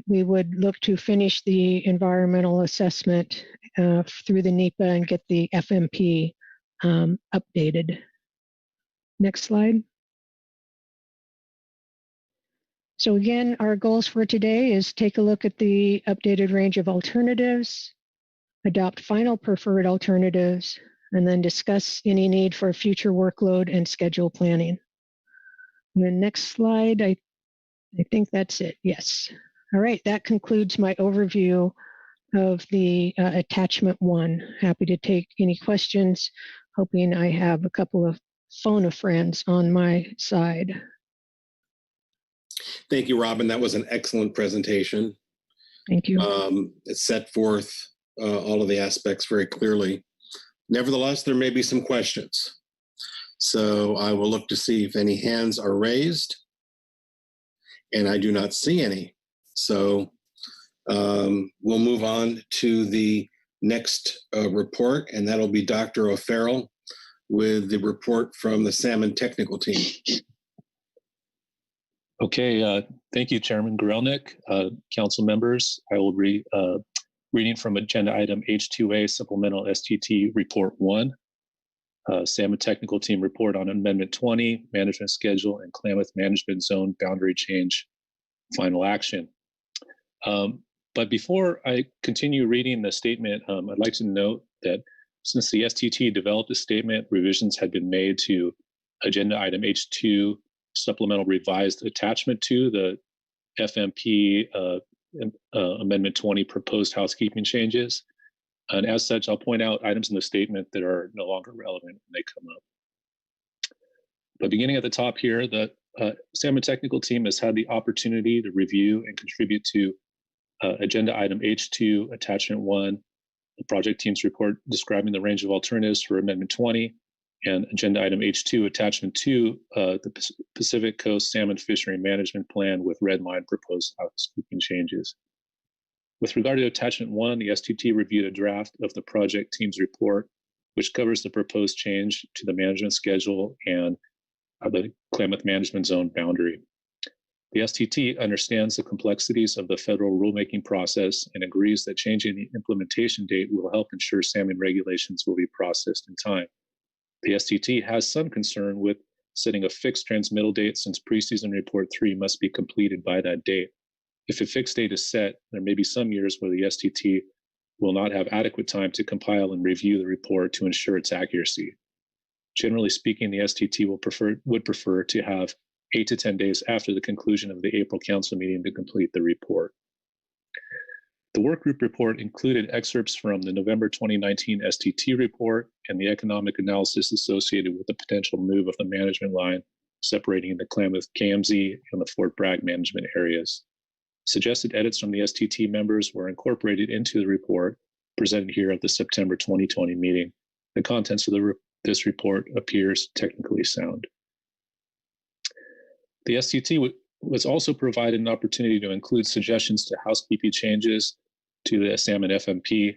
we would look to finish the environmental assessment through the NEPA and get the FMP updated. Next slide. So again, our goals for today is take a look at the updated range of alternatives, adopt final preferred alternatives, and then discuss any need for future workload and schedule planning. And the next slide, I think that's it. Yes. All right, that concludes my overview of the attachment 1. Happy to take any questions, hoping I have a couple of phone a friends on my side. Thank you, Robin. That was an excellent presentation. Thank you. It set forth all of the aspects very clearly. Nevertheless, there may be some questions. So I will look to see if any hands are raised. And I do not see any. So we'll move on to the next report, and that'll be Dr. O'Farrell with the report from the Salmon technical team. Okay, thank you, Chairman Gorelnik, council members. I will read reading from agenda item H2A Supplemental STT Report 1, Salmon Technical Team Report on Amendment 20, Management Schedule and Klamath Management Zone Boundary Change Final Action. But before I continue reading the statement, I'd like to note that since the STT developed a statement, revisions had been made to agenda item H2 Supplemental Revised Attachment to the FMP Amendment 20 proposed housekeeping changes. And as such, I'll point out items in the statement that are no longer relevant when they come up. But beginning at the top here, the Salmon Technical Team has had the opportunity to review and contribute to agenda item H2 Attachment 1, the project team's report describing the range of alternatives for Amendment 20, and agenda item H2 Attachment 2, the Pacific Coast Salmon Fishery Management Plan with red line proposed housekeeping changes. With regard to Attachment 1, the STT reviewed a draft of the project team's report, which covers the proposed change to the management schedule and the Klamath Management Zone boundary. The STT understands the complexities of the federal rulemaking process and agrees that changing the implementation date will help ensure salmon regulations will be processed in time. The STT has some concern with setting a fixed transmittal date since preseason report 3 must be completed by that date. If a fixed date is set, there may be some years where the STT will not have adequate time to compile and review the report to ensure its accuracy. Generally speaking, the STT would prefer to have 8 to 10 days after the conclusion of the April council meeting to complete the report. The work group report included excerpts from the November 2019 STT report and the economic analysis associated with the potential move of the management line separating the Klamath KMZ and the Fort Bragg management areas. Suggested edits from the STT members were incorporated into the report presented here at the September 2020 meeting. The contents of this report appears technically sound. The STT was also provided an opportunity to include suggestions to housekeeping changes to the Salmon FMP.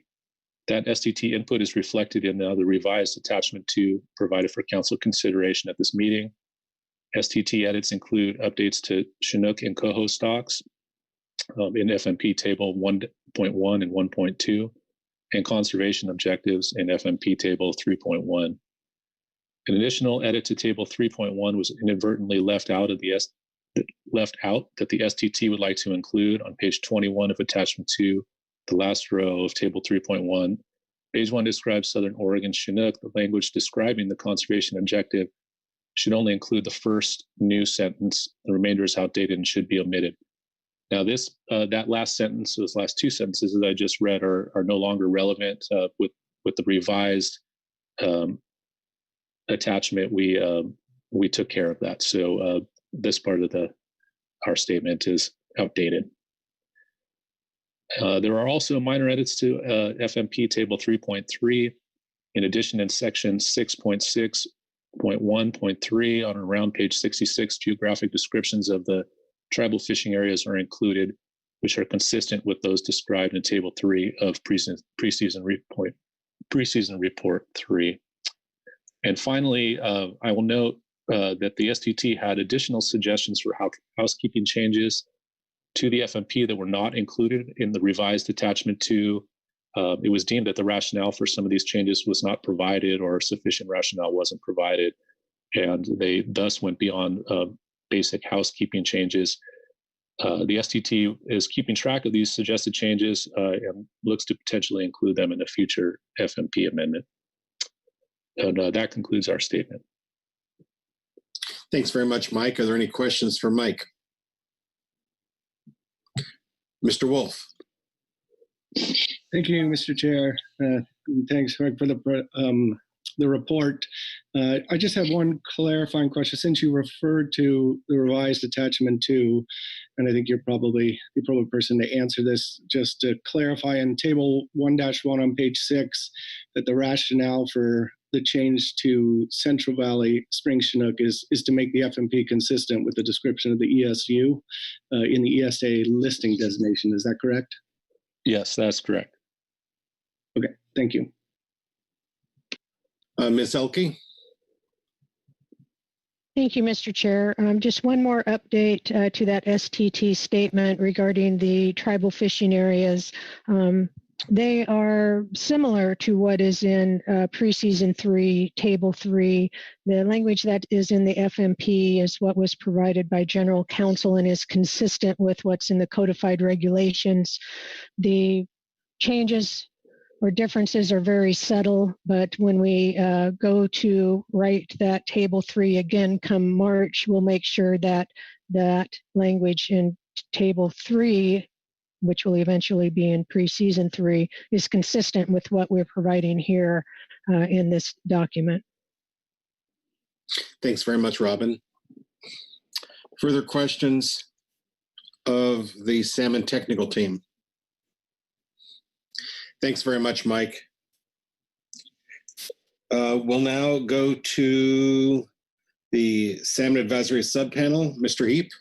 That STT input is reflected in the revised attachment 2 provided for council consideration at this meeting. STT edits include updates to Chinook and coho stocks in FMP table 1.1 and 1.2, and conservation objectives in FMP table 3.1. An additional edit to table 3.1 was inadvertently left out that the STT would like to include on page 21 of attachment 2, the last row of table 3.1. Page 1 describes Southern Oregon Chinook. The language describing the conservation objective should only include the first new sentence. The remainder is outdated and should be omitted. Now, that last sentence, those last two sentences that I just read are no longer relevant with the revised attachment. We took care of that. So this part of our statement is outdated. There are also minor edits to FMP table 3.3. In addition, in section 6.6.1.3 on around page 66, geographic descriptions of the tribal fishing areas are included, which are consistent with those described in table 3 of preseason report 3. And finally, I will note that the STT had additional suggestions for housekeeping changes to the FMP that were not included in the revised attachment 2. It was deemed that the rationale for some of these changes was not provided, or sufficient rationale wasn't provided, and they thus went beyond basic housekeeping changes. The STT is keeping track of these suggested changes and looks to potentially include them in a future FMP amendment. And that concludes our statement. Thanks very much, Mike. Are there any questions for Mike? Mr. Wolf. Thank you, Mr. Chair. Thanks, Greg, for the report. I just have one clarifying question. Since you referred to the revised attachment 2, and I think you're probably the appropriate person to answer this, just to clarify in table 1-1 on page 6 that the rationale for the change to Central Valley Spring Chinook is to make the FMP consistent with the description of the ESU in the ESA listing designation. Is that correct? Yes, that's correct. Okay, thank you. Ms. Elke? Thank you, Mr. Chair. Just one more update to that STT statement regarding the tribal fishing areas. They are similar to what is in preseason 3, table 3. The language that is in the FMP is what was provided by General Counsel and is consistent with what's in the codified regulations. The changes or differences are very subtle, but when we go to write that table 3 again come March, we'll make sure that that language in table 3, which will eventually be in preseason 3, is consistent with what we're providing here in this document. Thanks very much, Robin. Further questions of the Salmon technical team? Thanks very much, Mike. We'll now go to the Salmon Advisory Subpanel. Mr. Heap.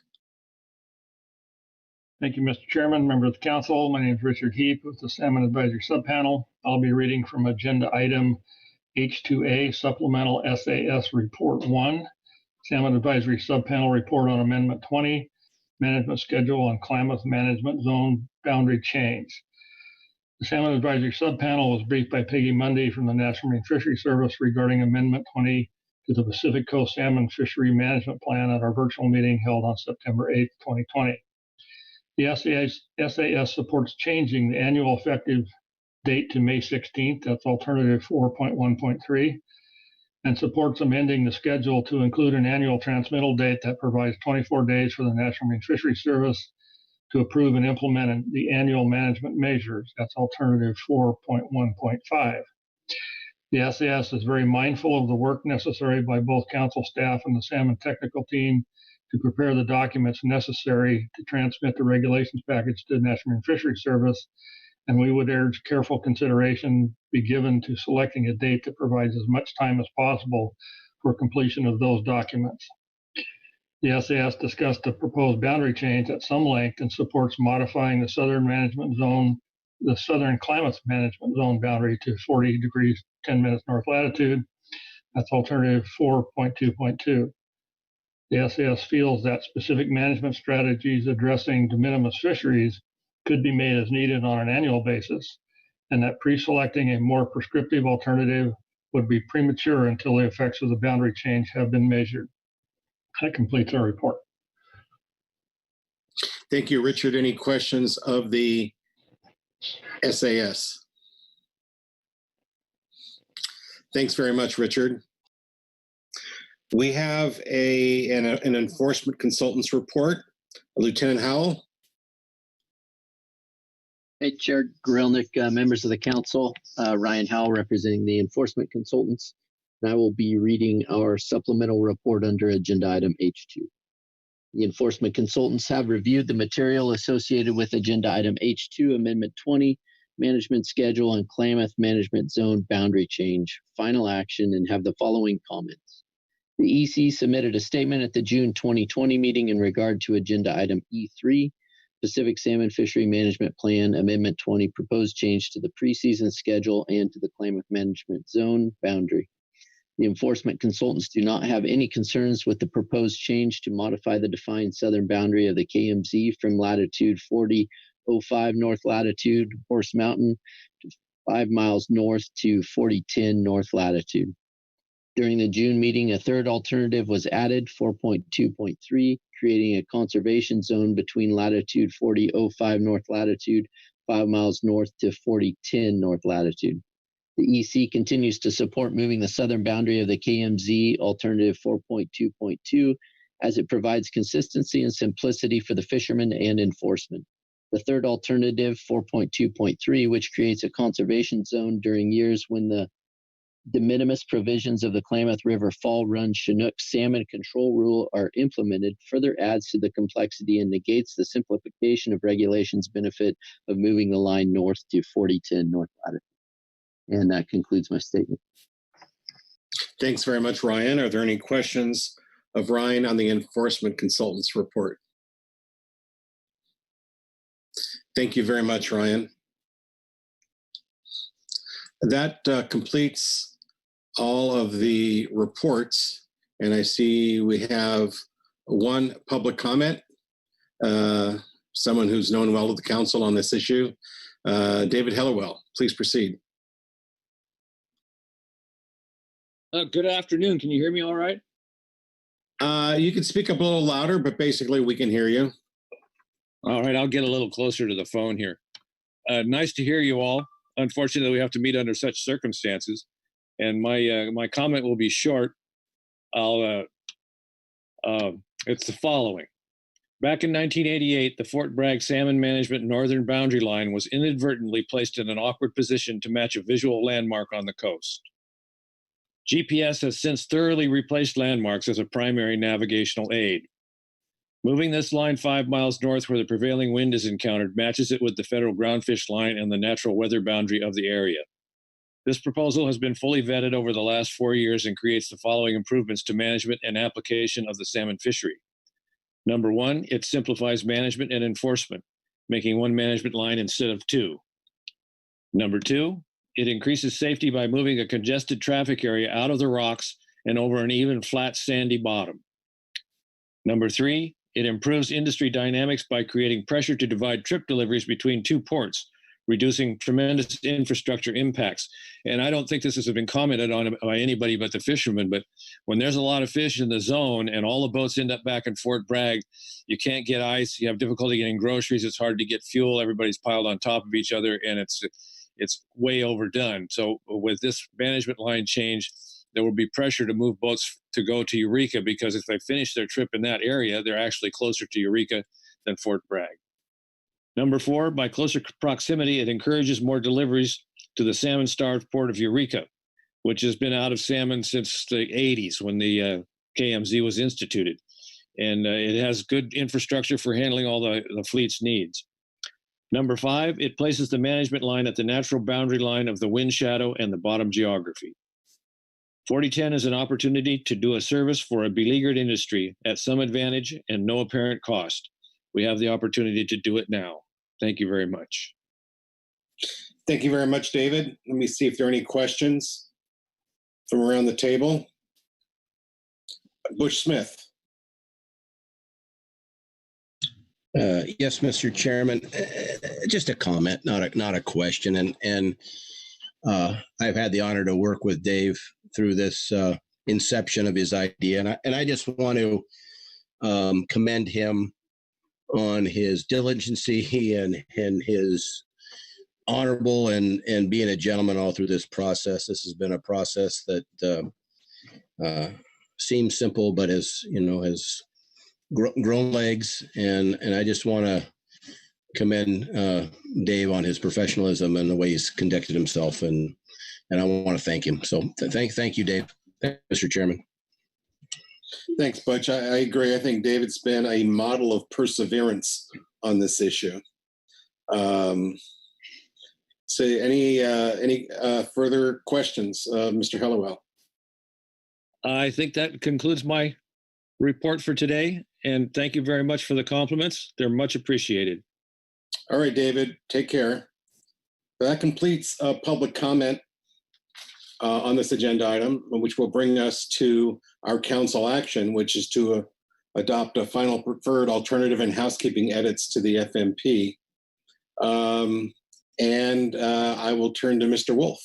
Thank you, Mr. Chairman, member of the council. My name is Richard Heap with the Salmon Advisory Subpanel. I'll be reading from agenda item H2A Supplemental SAS Report 1, Salmon Advisory Subpanel Report on Amendment 20, Management Schedule on Klamath Management Zone Boundary Change. The Salmon Advisory Subpanel was briefed by Peggy Mundy from the National Marine Fisheries Service regarding Amendment 20 to the Pacific Coast Salmon Fishery Management Plan at our virtual meeting held on September 8, 2020. The SAS supports changing the annual effective date to May 16th, that's alternative 4.1.3, and supports amending the schedule to include an annual transmittal date that provides 24 days for the National Marine Fisheries Service to approve and implement the annual management measures. That's alternative 4.1.5. The SAS is very mindful of the work necessary by both council staff and the Salmon technical team to prepare the documents necessary to transmit the regulations package to the National Marine Fisheries Service, and we would urge careful consideration be given to selecting a date that provides as much time as possible for completion of those documents. The SAS discussed the proposed boundary change at some length and supports modifying the southern Klamath management zone boundary to 40 degrees 10 minutes north latitude. That's alternative 4.2.2. The SAS feels that specific management strategies addressing de minimis fisheries could be made as needed on an annual basis, and that pre-selecting a more prescriptive alternative would be premature until the effects of the boundary change have been measured. That completes our report. Thank you, Richard. Any questions of the SAS? Thanks very much, Richard. We have an enforcement consultant's report. Lieutenant Howell. Hey, Chair Grelnick, members of the council, Ryan Howell representing the enforcement consultants. And I will be reading our supplemental report under agenda item H2. The enforcement consultants have reviewed the material associated with agenda item H2, Amendment 20, Management Schedule and Klamath Management Zone Boundary Change, Final Action, and have the following comments. The EC submitted a statement at the June 2020 meeting in regard to agenda item E3, Pacific Salmon Fishery Management Plan, Amendment 20, proposed change to the preseason schedule and to the Klamath Management Zone boundary. The enforcement consultants do not have any concerns with the proposed change to modify the defined southern boundary of the KMZ from latitude 4005 north latitude Horse Mountain to 5 miles north to 4010 north latitude. During the June meeting, a third alternative was added, 4.2.3, creating a conservation zone between latitude 4005 north latitude, 5 miles north to 4010 north latitude. The EC continues to support moving the southern boundary of the KMZ, alternative 4.2.2, as it provides consistency and simplicity for the fishermen and enforcement. The third alternative, 4.2.3, which creates a conservation zone during years when the de minimis provisions of the Klamath River Fall Run Chinook Salmon Control Rule are implemented, further adds to the complexity and negates the simplification of regulations benefit of moving the line north to 4010 north latitude. And that concludes my statement. Thanks very much, Ryan. Are there any questions of Ryan on the enforcement consultant's report? Thank you very much, Ryan. That completes all of the reports, and I see we have one public comment, someone who's known well to the council on this issue. David Hellerwell, please proceed. Good afternoon. Can you hear me all right? You can speak up a little louder, but basically we can hear you. All right, I'll get a little closer to the phone here. Nice to hear you all. Unfortunately, we have to meet under such circumstances, and my comment will be short. It's the following. Back in 1988, the Fort Bragg Salmon Management Northern Boundary Line was inadvertently placed in an awkward position to match a visual landmark on the coast. GPS has since thoroughly replaced landmarks as a primary navigational aid. Moving this line 5 miles north where the prevailing wind is encountered matches it with the federal groundfish line and the natural weather boundary of the area. This proposal has been fully vetted over the last 4 years and creates the following improvements to management and application of the salmon fishery. Number one, it simplifies management and enforcement, making one management line instead of two. Number two, it increases safety by moving a congested traffic area out of the rocks and over an even, flat, sandy bottom. Number three, it improves industry dynamics by creating pressure to divide trip deliveries between two ports, reducing tremendous infrastructure impacts. And I don't think this has been commented on by anybody but the fishermen, but when there's a lot of fish in the zone and all the boats end up back in Fort Bragg, you can't get ice, you have difficulty getting groceries, it's hard to get fuel, everybody's piled on top of each other, and it's way overdone. So with this management line change, there will be pressure to move boats to go to Eureka, because if they finish their trip in that area, they're actually closer to Eureka than Fort Bragg. Number 4, by closer proximity, it encourages more deliveries to the salmon-starved port of Eureka, which has been out of salmon since the 80s when the KMZ was instituted. And it has good infrastructure for handling all the fleet's needs. Number 5, it places the management line at the natural boundary line of the wind shadow and the bottom geography. 4010 is an opportunity to do a service for a beleaguered industry at some advantage and no apparent cost. We have the opportunity to do it now. Thank you very much. Thank you very much, David. Let me see if there are any questions from around the table. Bush Smith. Yes, Mr. Chairman. Just a comment, not a question. And I've had the honor to work with Dave through this inception of his idea, and I just want to commend him on his diligency and his honorable and being a gentleman all through this process. This has been a process that seems simple, but has grown legs, and I just want to commend Dave on his professionalism and the way he's conducted himself, and I want to thank him. So thank you, Dave. Thank you, Mr. Chairman. Thanks, Butch. I agree. I think David's been a model of perseverance on this issue. So any further questions, Mr. Helliwell? I think that concludes my report for today, and thank you very much for the compliments. They're much appreciated. All right, David, take care. That completes public comment on this agenda item, which will bring us to our council action, which is to adopt a final preferred alternative and housekeeping edits to the FMP. And I will turn to Mr. Wolf.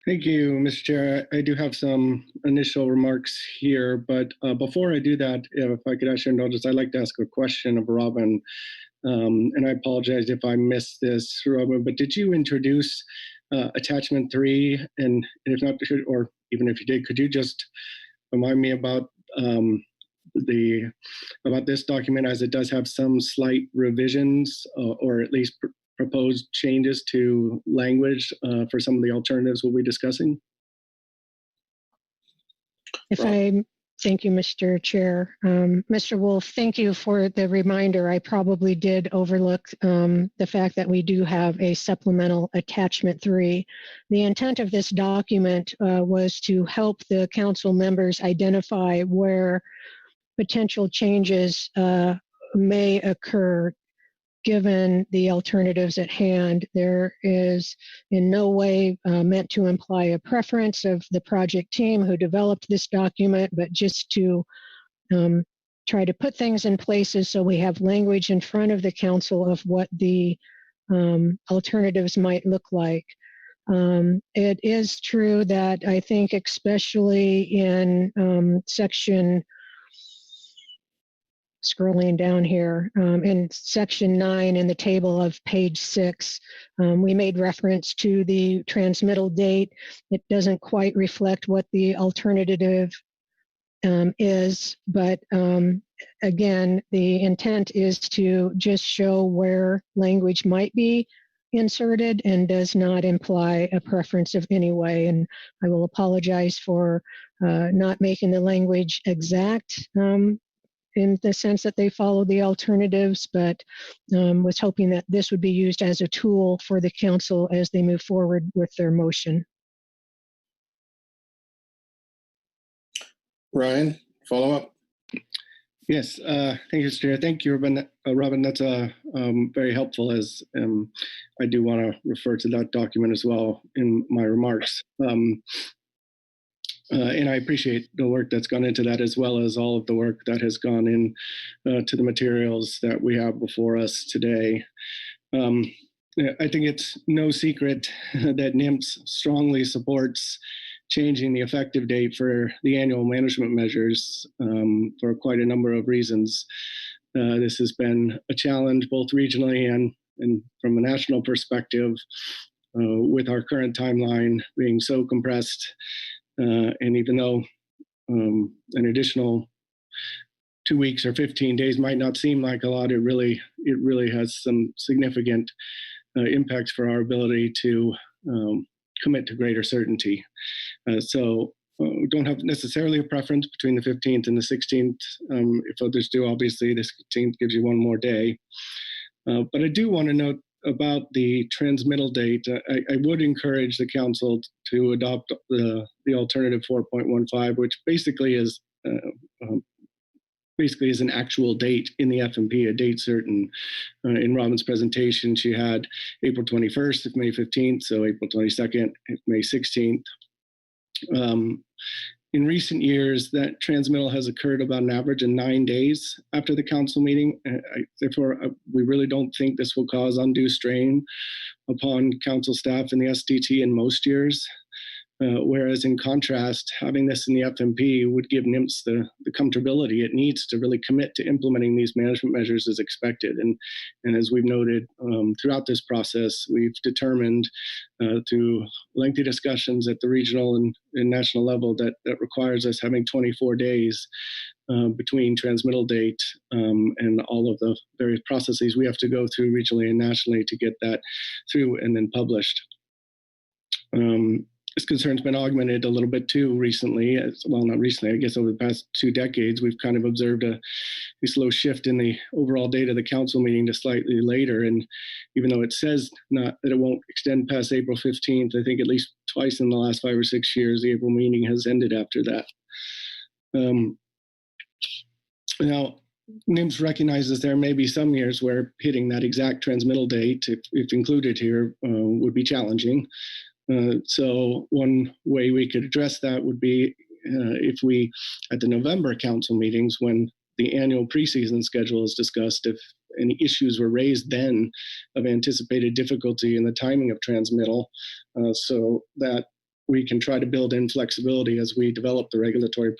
Thank you, Mr. Chair. I do have some initial remarks here, but before I do that, if I could ask your notice, I'd like to ask a question of Robin. And I apologize if I missed this, Robin, but did you introduce attachment 3? And if not, or even if you did, could you just remind me about this document, as it does have some slight revisions or at least proposed changes to language for some of the alternatives we'll be discussing? Thank you, Mr. Chair. Mr. Wolf, thank you for the reminder. I probably did overlook the fact that we do have a supplemental attachment 3. The intent of this document was to help the council members identify where potential changes may occur given the alternatives at hand. There is in no way meant to imply a preference of the project team who developed this document, but just to try to put things in places so we have language in front of the council of what the alternatives might look like. It is true that I think especially in section, scrolling down here, in section 9 in the table of page 6, we made reference to the transmittal date. It doesn't quite reflect what the alternative is, but again, the intent is to just show where language might be inserted and does not imply a preference of any way. And I will apologize for not making the language exact in the sense that they follow the alternatives, but was hoping that this would be used as a tool for the council as they move forward with their motion. Ryan, follow up. Yes, thank you, Mr. Chair. Thank you, Robin. That's very helpful, as I do want to refer to that document as well in my remarks. And I appreciate the work that's gone into that, as well as all of the work that has gone in to the materials that we have before us today. I think it's no secret that NIMS strongly supports changing the effective date for the annual management measures for quite a number of reasons. This has been a challenge both regionally and from a national perspective, with our current timeline being so compressed. And even though an additional 2 weeks or 15 days might not seem like a lot. It really has some significant impacts for our ability to commit to greater certainty. So we don't have necessarily a preference between the 15th and the 16th. If others do, obviously the 16th gives you one more day. But I do want to note about the transmittal date. I would encourage the council to adopt the alternative 4.15, which basically is an actual date in the FMP, a date certain. In Robin's presentation, she had April 21st of May 15th, so April 22nd, May 16th. In recent years, that transmittal has occurred about an average of 9 days after the council meeting. Therefore, we really don't think this will cause undue strain upon council staff and the STT in most years. Whereas in contrast, having this in the FMP would give NIMS the comfortability it needs to really commit to implementing these management measures as expected. And as we've noted throughout this process, we've determined through lengthy discussions at the regional and national level that requires us having 24 days between transmittal date and all of the various processes we have to go through regionally and nationally to get that through and then published. This concern's been augmented a little bit too recently. Well, not recently, I guess over the past 2 decades, we've kind of observed a slow shift in the overall date of the council meeting to slightly later. And even though it says not that it won't extend past April 15th, I think at least twice in the last 5 or 6 years, the April meeting has ended after that. Now, NIMS recognizes there may be some years where hitting that exact transmittal date, if included here, would be challenging. So one way we could address that would be if we, at the November council meetings, when the annual preseason schedule is discussed, if any issues were raised then of anticipated difficulty in the timing of transmittal, so that we can try to build in flexibility as we develop the regulatory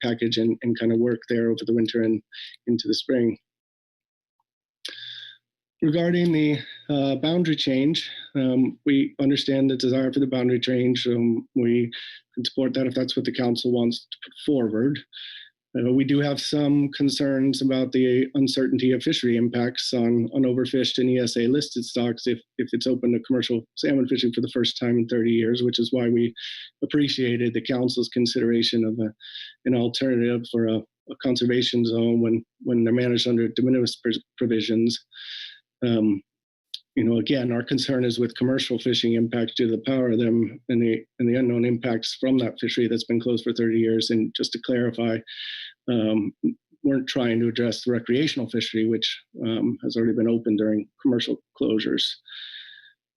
package and kind of work there over the winter and into the spring. Regarding the boundary change, we understand the desire for the boundary change. We can support that if that's what the council wants to put forward. We do have some concerns about the uncertainty of fishery impacts on overfished and ESA listed stocks if it's open to commercial salmon fishing for the first time in 30 years, which is why we appreciated the council's consideration of an alternative for a conservation zone when they're managed under de minimis provisions. Again, our concern is with commercial fishing impacts due to the power of them and the unknown impacts from that fishery that's been closed for 30 years. And just to clarify, weren't trying to address the recreational fishery, which has already been open during commercial closures.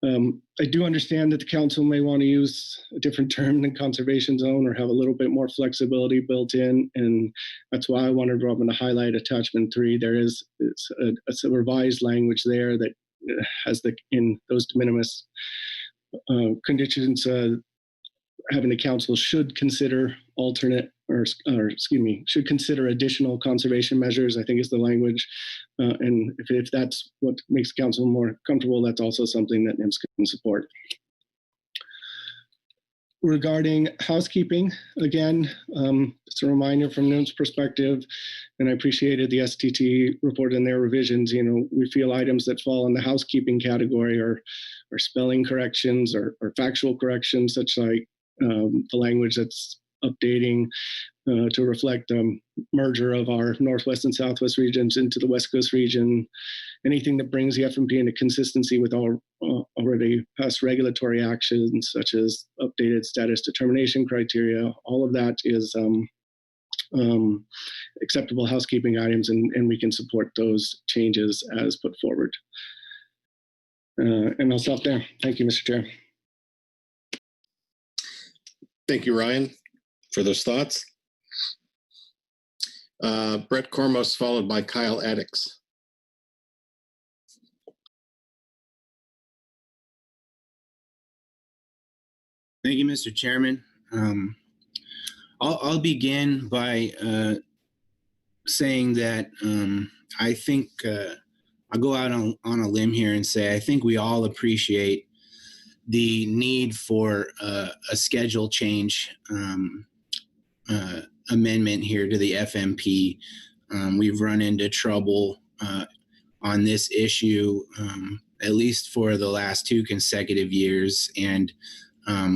I do understand that the council may want to use a different term than conservation zone or have a little bit more flexibility built in. And that's why I wanted Robin to highlight attachment 3. There is a revised language there that has in those de minimis conditions, having the council should consider should consider additional conservation measures, I think is the language. And if that's what makes the council more comfortable, that's also something that NIMS can support. Regarding housekeeping, again, just a reminder from NIMS perspective, and I appreciated the STT report and their revisions. We feel items that fall in the housekeeping category are spelling corrections or factual corrections, such like the language that's updating to reflect the merger of our Northwest and Southwest regions into the West Coast region. Anything that brings the FMP into consistency with all already past regulatory actions, such as updated status determination criteria, all of that is acceptable housekeeping items, and we can support those changes as put forward. And I'll stop there. Thank you, Mr. Chair. Thank you, Ryan, for those thoughts. Brett Cormos, followed by Kyle Addix. Thank you, Mr. Chairman. I'll begin by saying that I think I'll go out on a limb here and say I think we all appreciate the need for a schedule change amendment here to the FMP. we've run into trouble on this issue, at least for the last 2 consecutive years, and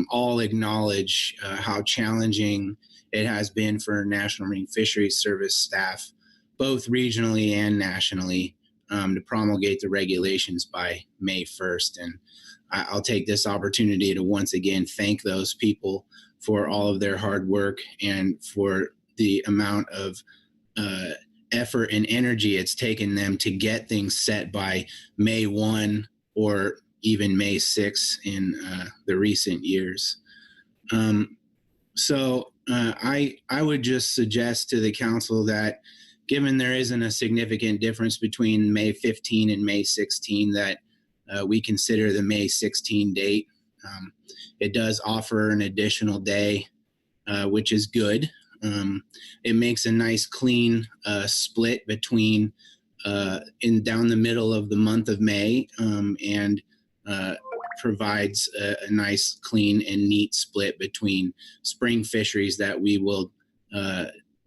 all acknowledge how challenging it has been for National Marine Fisheries Service staff, both regionally and nationally, to promulgate the regulations by May 1st. And I'll take this opportunity to once again thank those people for all of their hard work and for the amount of effort and energy it's taken them to get things set by May 1 or even May 6 in the recent years. So I would just suggest to the council that, given there isn't a significant difference between May 15 and May 16, that we consider the May 16 date. It does offer an additional day, which is good. It makes a nice clean split between down the middle of the month of May, and provides a nice, clean, and neat split between spring fisheries that we will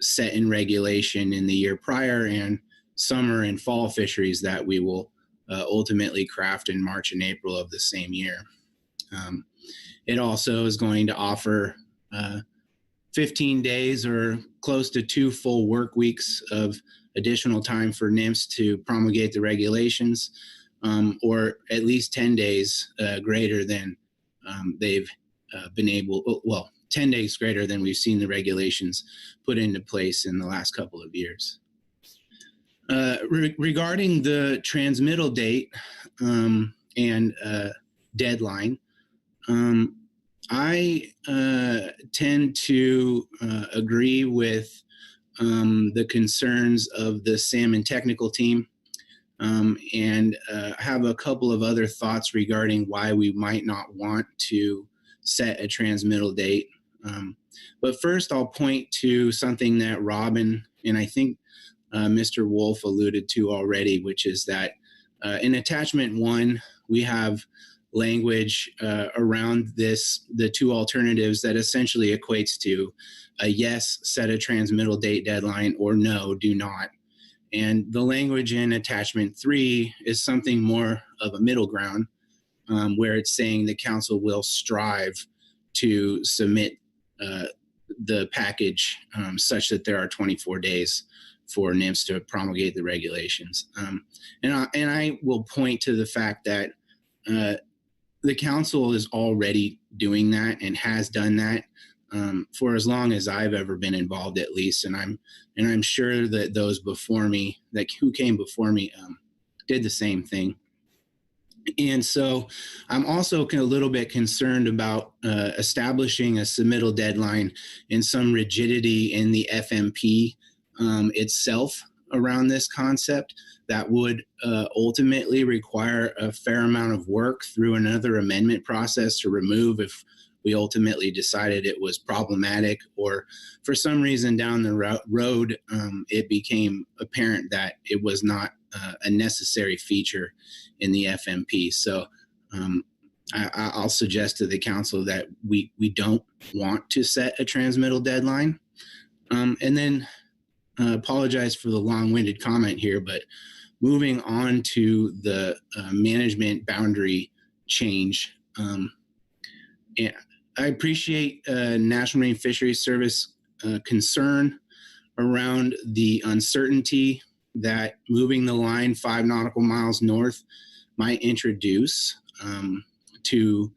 set in regulation in the year prior, and summer and fall fisheries that we will ultimately craft in March and April of the same year. It also is going to offer 15 days or close to 2 full work weeks of additional time for NMFS to promulgate the regulations, or at least 10 days greater than they've been able, well, 10 days greater than we've seen the regulations put into place in the last couple of years. Regarding the transmittal date and deadline, I tend to agree with the concerns of the salmon technical team, and have a couple of other thoughts regarding why we might not want to set a transmittal date. But first, I'll point to something that Robin and I think Mr. Wolf alluded to already, which is that in attachment 1, we have language around the 2 alternatives that essentially equates to a yes, set a transmittal date deadline, or no, do not. And the language in attachment 3 is something more of a middle ground, where it's saying the council will strive to submit the package such that there are 24 days for NMFS to promulgate the regulations. And I will point to the fact that the council is already doing that and has done that for as long as I've ever been involved, at least. And I'm sure that those before me, who came before me, did the same thing. And so I'm also a little bit concerned about establishing a submittal deadline and some rigidity in the FMP itself around this concept that would ultimately require a fair amount of work through another amendment process to remove if we ultimately decided it was problematic, or for some reason down the road it became apparent that it was not a necessary feature in the FMP. So I'll suggest to the council that we don't want to set a transmittal deadline. And then apologize for the long-winded comment here, but moving on to the management boundary change. And I appreciate National Marine Fisheries Service concern around the uncertainty that moving the line 5 nautical miles north might introduce to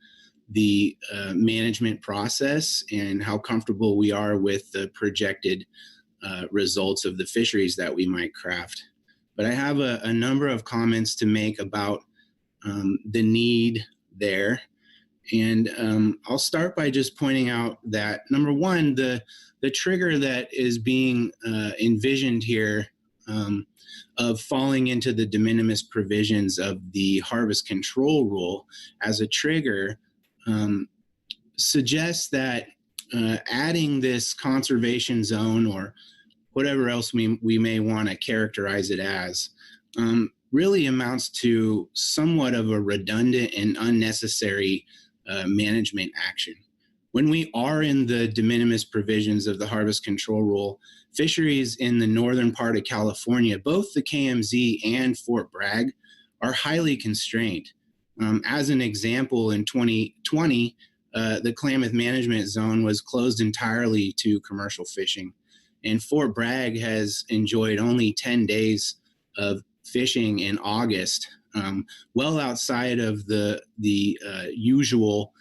the management process, and how comfortable we are with the projected results of the fisheries that we might craft. But I have a number of comments to make about the need there. And I'll start by just pointing out that, number one, the trigger that is being envisioned here of falling into the de minimis provisions of the harvest control rule as a trigger suggests that adding this conservation zone, or whatever else we may want to characterize it as, really amounts to somewhat of a redundant and unnecessary management action, when we are in the de minimis provisions of the harvest control rule, fisheries in the northern part of California, both the KMZ and Fort Bragg, are highly constrained. As an example, in 2020, the Klamath management zone was closed entirely to commercial fishing, and Fort Bragg has enjoyed only 10 days of fishing in August, well outside of the usual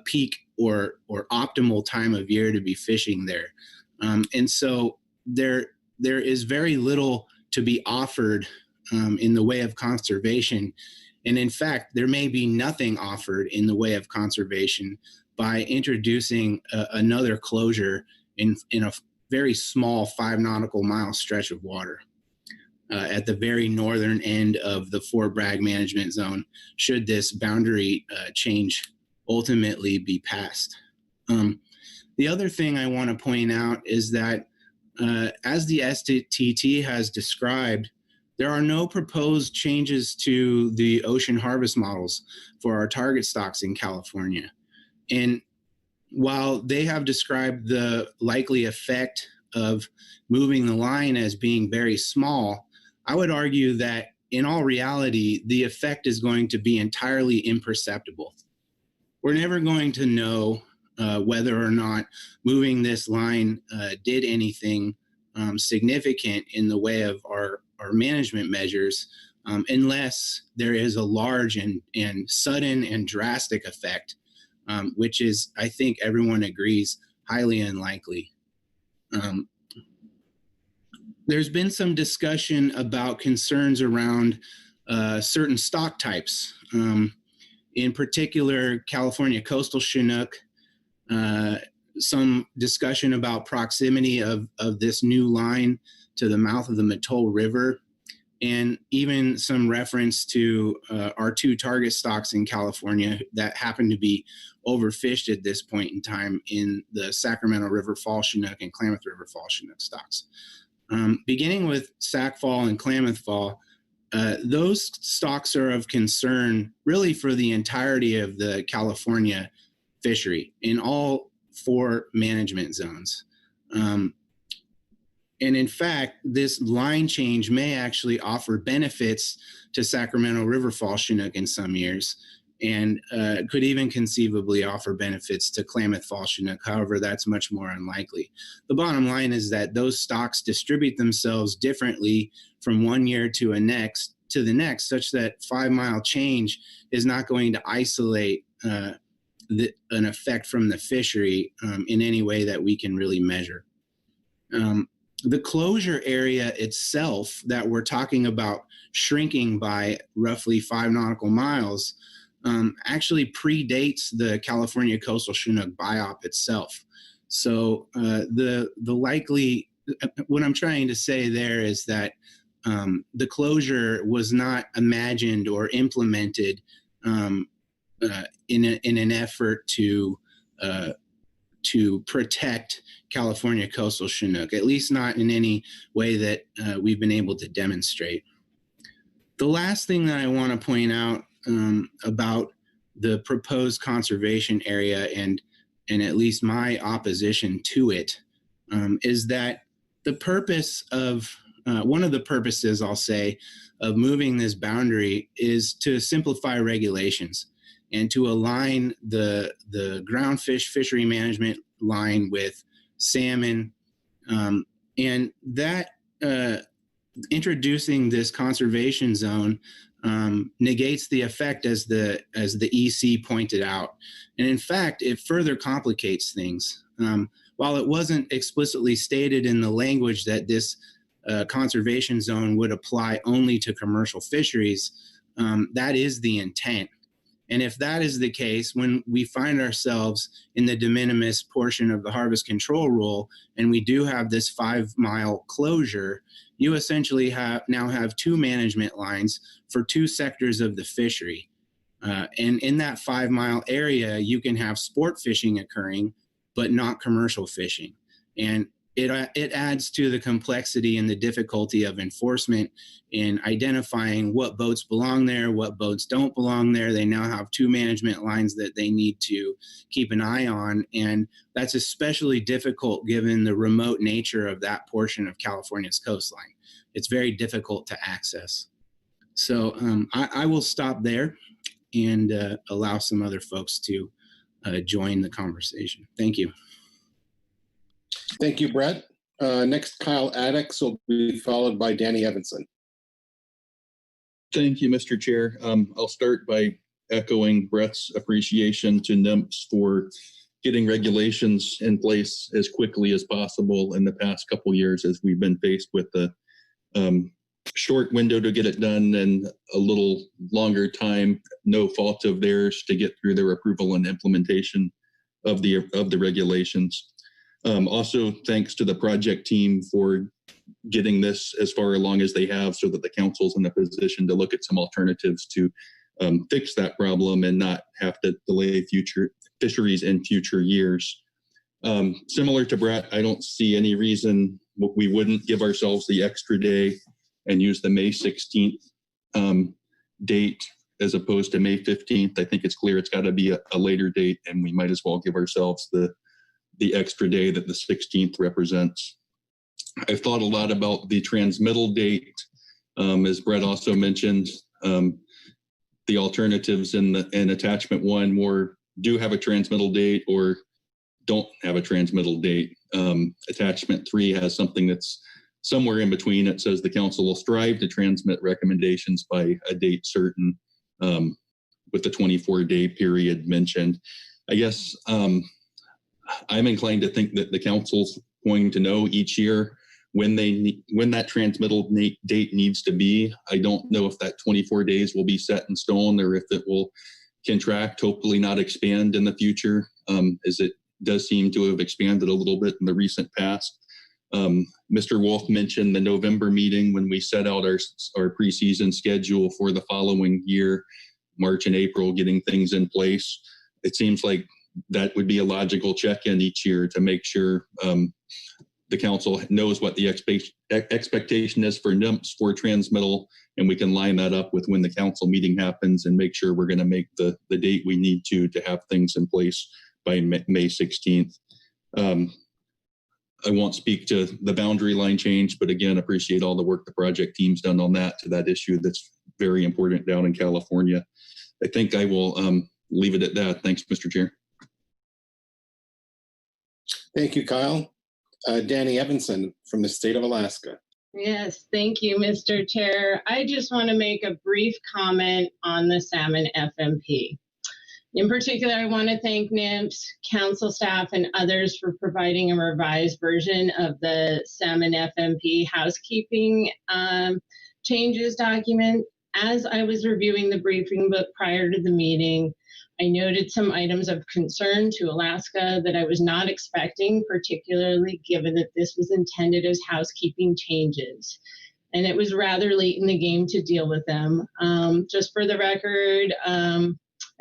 peak or optimal time of year to be fishing there. And so there is very little to be offered in the way of conservation. And in fact, there may be nothing offered in the way of conservation by introducing another closure in a very small 5 nautical mile stretch of water at the very northern end of the Fort Bragg management zone, should this boundary change ultimately be passed. The other thing I want to point out is that as the STT has described, there are no proposed changes to the ocean harvest models for our target stocks in California. And while they have described the likely effect of moving the line as being very small, I would argue that in all reality, the effect is going to be entirely imperceptible. We're never going to know whether or not moving this line did anything significant in the way of our management measures, unless there is a large and sudden and drastic effect, which is, I think everyone agrees, highly unlikely. There's been some discussion about concerns around certain stock types, in particular California coastal Chinook, some discussion about proximity of this new line to the mouth of the Mattole River, and even some reference to our 2 target stocks in California that happen to be overfished at this point in time in the Sacramento River Fall Chinook and Klamath River Fall Chinook stocks. Beginning with Sac Fall and Klamath Fall, those stocks are of concern really for the entirety of the California fishery in all 4 management zones. And in fact, this line change may actually offer benefits to Sacramento River Fall Chinook in some years, and could even conceivably offer benefits to Klamath Fall Chinook. However, that's much more unlikely. The bottom line is that those stocks distribute themselves differently from one year to the next, such that 5 mile change is not going to isolate an effect from the fishery in any way that we can really measure. The closure area itself that we're talking about shrinking by roughly 5 nautical miles actually predates the California coastal Chinook biop itself. So the likely, what I'm trying to say there is that the closure was not imagined or implemented in an effort to protect California coastal Chinook, at least not in any way that we've been able to demonstrate. The last thing that I want to point out about the proposed conservation area and at least my opposition to it is that the purpose of one of the purposes, I'll say, of moving this boundary is to simplify regulations and to align the groundfish fishery management line with salmon, and that introducing this conservation zone negates the effect, as the EC pointed out, and in fact it further complicates things. While it wasn't explicitly stated in the language that this conservation zone would apply only to commercial fisheries, that is the intent. And if that is the case, when we find ourselves in the de minimis portion of the harvest control rule, and we do have this 5 mile closure, you essentially now have 2 management lines for 2 sectors of the fishery. And in that 5 mile area, you can have sport fishing occurring, but not commercial fishing. And it adds to the complexity and the difficulty of enforcement in identifying what boats belong there, what boats don't belong there. They now have 2 management lines that they need to keep an eye on. And that's especially difficult given the remote nature of that portion of California's coastline. It's very difficult to access. So I will stop there and allow some other folks to join the conversation. Thank you. Thank you, Brett. Next, Kyle Addix will be followed by Danny Evanson. Thank you, Mr. Chair. I'll start by echoing Brett's appreciation to NIMS for getting regulations in place as quickly as possible in the past couple of years, as we've been faced with the short window to get it done and a little longer time, no fault of theirs, to get through their approval and implementation of the regulations. Also, thanks to the project team for getting this as far along as they have, so that the council's in a position to look at some alternatives to fix that problem and not have to delay future fisheries in future years. Similar to Brett, I don't see any reason we wouldn't give ourselves the extra day and use the May 16th date as opposed to May 15th. I think it's clear it's got to be a later date, and we might as well give ourselves the extra day that the 16th represents. I've thought a lot about the transmittal date. As Brett also mentioned, the alternatives in attachment 1 do have a transmittal date or don't have a transmittal date. Attachment 3 has something that's somewhere in between. It says the council will strive to transmit recommendations by a date certain, with the 24-day period mentioned. I guess I'm inclined to think that the council's going to know each year when that transmittal date needs to be. I don't know if that 24 days will be set in stone or if it will contract, hopefully not expand in the future, as it does seem to have expanded a little bit in the recent past. Mr. Wolf mentioned the November meeting when we set out our preseason schedule for the following year, March and April, getting things in place. It seems like that would be a logical check-in each year to make sure the council knows what the expectation is for NIMS for transmittal, and we can line that up with when the council meeting happens and make sure we're going to make the date we need to have things in place by May 16th. I won't speak to the boundary line change, but again, appreciate all the work the project team's done on that issue that's very important down in California. I think I will leave it at that. Thanks, Mr. Chair. Thank you, Kyle. Danny Evanson from the state of Alaska. Yes, thank you, Mr. Chair. I just want to make a brief comment on the Salmon FMP. In particular, I want to thank NIMS, council staff, and others for providing a revised version of the Salmon FMP housekeeping changes document. As I was reviewing the briefing book prior to the meeting, I noted some items of concern to Alaska that I was not expecting, particularly given that this was intended as housekeeping changes. And it was rather late in the game to deal with them. Just for the record,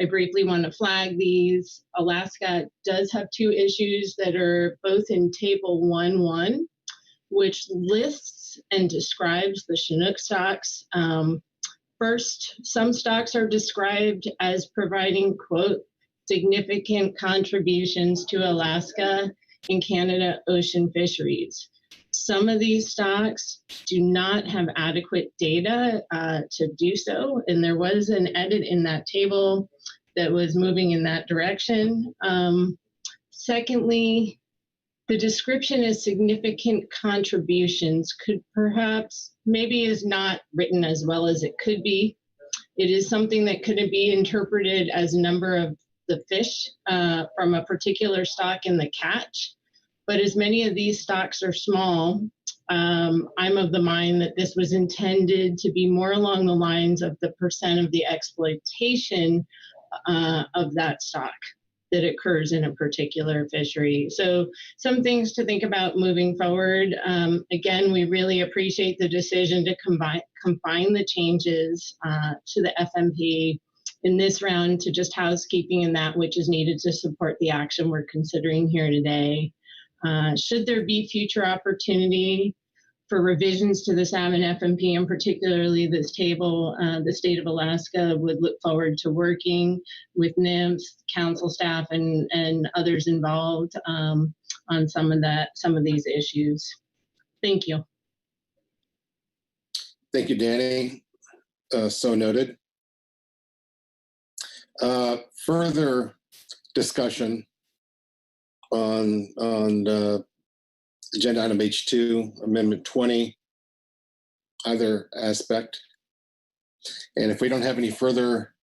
I briefly want to flag these. Alaska does have 2 issues that are both in Table 1.1, which lists and describes the Chinook stocks. First, some stocks are described as providing, quote, significant contributions to Alaska and Canada ocean fisheries. Some of these stocks do not have adequate data to do so, and there was an edit in that table that was moving in that direction. Secondly, the description as significant contributions could maybe is not written as well as it could be. It is something that could be interpreted as a number of the fish from a particular stock in the catch. But as many of these stocks are small, I'm of the mind that this was intended to be more along the lines of the percent of the exploitation of that stock that occurs in a particular fishery. So some things to think about moving forward. Again, we really appreciate the decision to confine the changes to the FMP in this round to just housekeeping and that which is needed to support the action we're considering here today. Should there be future opportunity for revisions to the salmon FMP, and particularly this table, the state of Alaska would look forward to working with NIMS, council staff, and others involved on some of these issues. Thank you. Thank you, Danny. So noted. Further discussion on agenda item H2, Amendment 20, either aspect. And if we don't have any further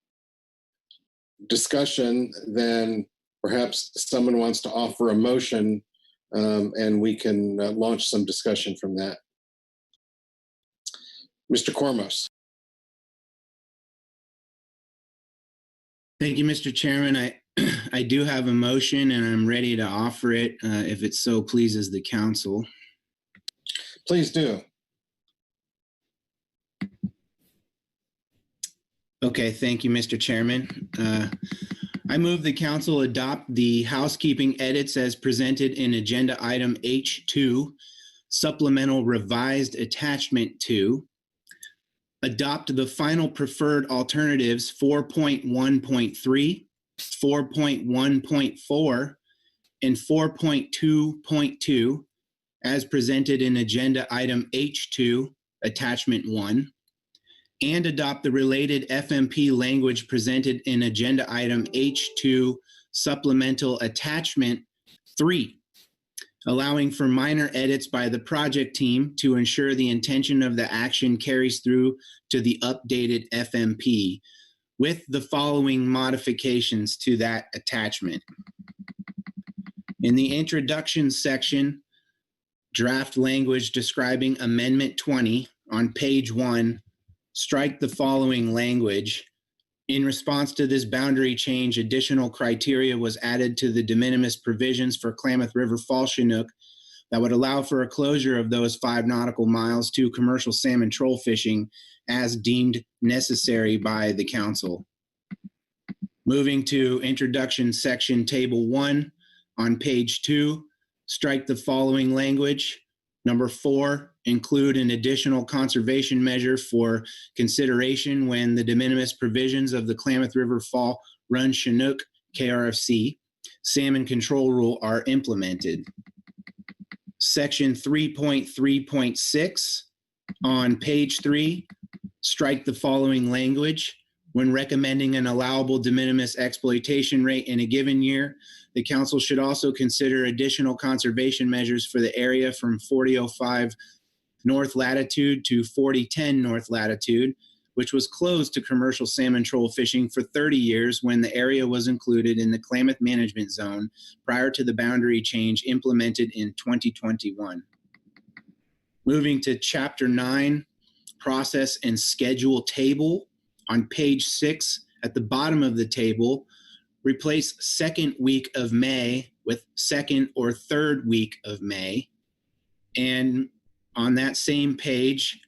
discussion, then perhaps someone wants to offer a motion and we can launch some discussion from that. Mr. Kormos. Thank you, Mr. Chairman. I do have a motion and I'm ready to offer it if it so pleases the council. Please do. Okay, thank you, Mr. Chairman. I move the council adopt the housekeeping edits as presented in agenda item H2, supplemental revised attachment 2. Adopt the final preferred alternatives 4.1.3, 4.1.4, and 4.2.2 as presented in agenda item H2, attachment 1, and adopt the related FMP language presented in agenda item H2, supplemental attachment 3, allowing for minor edits by the project team to ensure the intention of the action carries through to the updated FMP, with the following modifications to that attachment. In the introduction section, draft language describing Amendment 20 on page 1, strike the following language. In response to this boundary change, additional criteria was added to the de minimis provisions for Klamath River Fall Chinook that would allow for a closure of those 5 nautical miles to commercial salmon troll fishing as deemed necessary by the council. Moving to introduction section table 1 on page 2, strike the following language. Number 4, include an additional conservation measure for consideration when the de minimis provisions of the Klamath River Fall Run Chinook KRFC salmon control rule are implemented. Section 3.3.6 on page 3, strike the following language. When recommending an allowable de minimis exploitation rate in a given year, the council should also consider additional conservation measures for the area from 4005 north latitude to 4010 north latitude, which was closed to commercial salmon troll fishing for 30 years when the area was included in the Klamath Management Zone prior to the boundary change implemented in 2021. Moving to Chapter 9, Process and Schedule Table. On page 6, at the bottom of the table, replace second week of May with second or third week of May. And on that same page,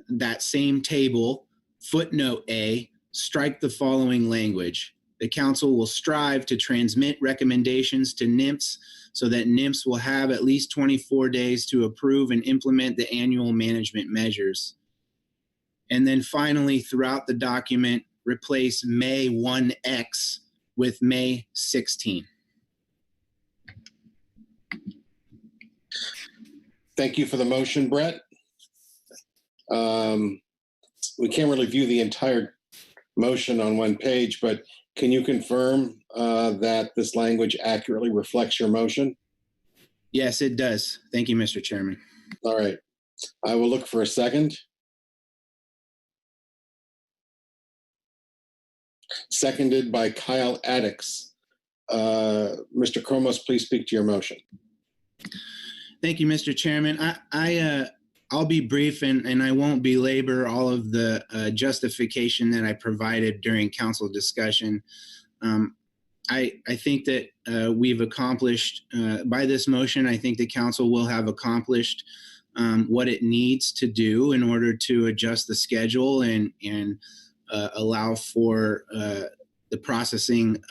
that same table, footnote A, strike the following language. The council will strive to transmit recommendations to NIMS so that NIMS will have at least 24 days to approve and implement the annual management measures. And then finally, throughout the document, replace May 1X with May 16. Thank you for the motion, Brett. We can't really view the entire motion on one page, but can you confirm that this language accurately reflects your motion? Yes, it does. Thank you, Mr. Chairman. All right. I will look for a second. Seconded by Kyle Addix. Mr. Kromos, please speak to your motion. Thank you, Mr. Chairman. I'll be brief and I won't belabor all of the justification that I provided during council discussion. I think that we've accomplished, by this motion, I think the council will have accomplished what it needs to do in order to adjust the schedule and allow for the processing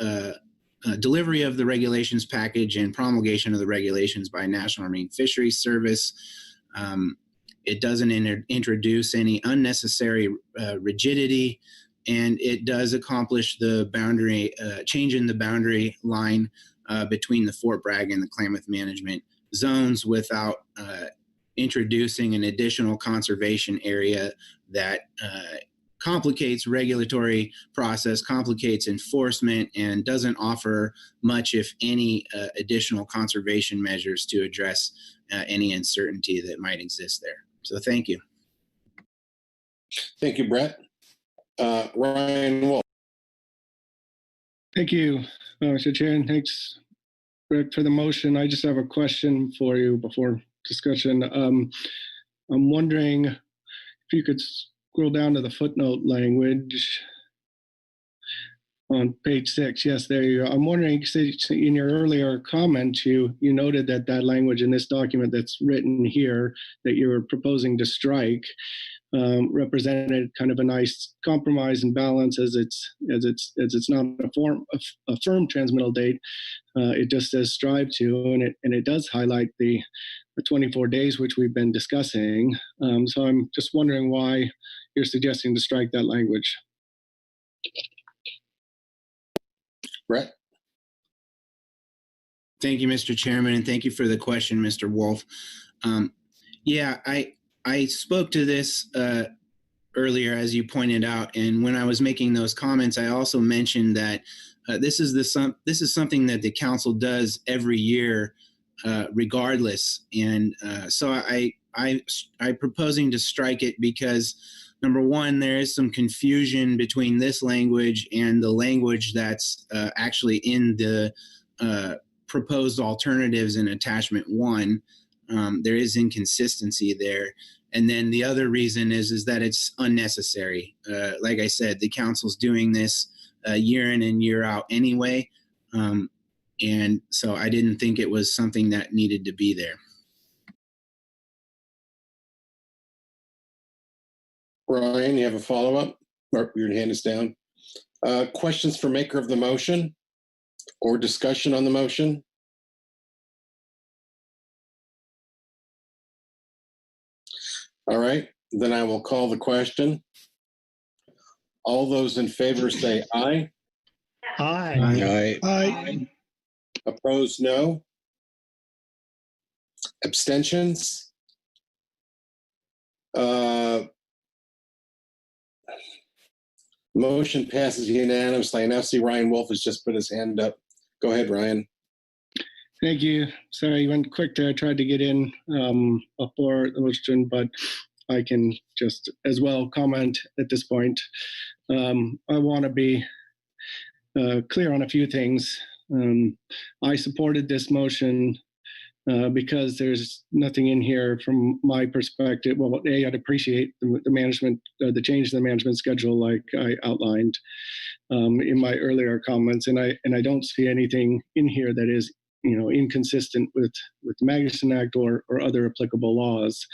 delivery of the regulations package and promulgation of the regulations by National Marine Fisheries Service. It doesn't introduce any unnecessary rigidity, and it does accomplish the boundary change in the boundary line between the Fort Bragg and the Klamath management zones without introducing an additional conservation area that complicates regulatory process, complicates enforcement, and doesn't offer much, if any, additional conservation measures to address any uncertainty that might exist there. So thank you. Thank you, Brett. Ryan Wolf. Thank you, Mr. Chair, and thanks, Brett, for the motion. I just have a question for you before discussion. I'm wondering if you could scroll down to the footnote language on page 6. Yes, there you go. I'm wondering, in your earlier comment, you noted that language in this document that's written here that you were proposing to strike represented kind of a nice compromise and balance, as it's not a firm transmittal date. It just says strive to, and it does highlight the 24 days, which we've been discussing. So I'm just wondering why you're suggesting to strike that language. Brett? Thank you, Mr. Chairman, and thank you for the question, Mr. Wolf. Yeah, I spoke to this earlier, as you pointed out, and when I was making those comments, I also mentioned that this is something that the council does every year, regardless. And so I'm proposing to strike it because, number one, there is some confusion between this language and the language that's actually in the proposed alternatives in attachment 1. There is inconsistency there. And then the other reason is that it's unnecessary. Like I said, the council's doing this year in and year out anyway. And so I didn't think it was something that needed to be there. Ryan, you have a follow-up? Or your hand is down. Questions for maker of the motion or discussion on the motion? All right, then I will call the question. All those in favor say aye. Aye. Aye. Aye. Opposed, no. Abstentions? Motion passes unanimously. I now see Ryan Wolf has just put his hand up. Go ahead, Ryan. Thank you. Sorry, you went quick there. I tried to get in before the motion, but I can just as well comment at this point. I want to be clear on a few things. I supported this motion because there's nothing in here from my perspective. Well, I'd appreciate the management, the change in the management schedule, like I outlined in my earlier comments, and I don't see anything in here that is inconsistent with the Magnuson Act or other applicable laws.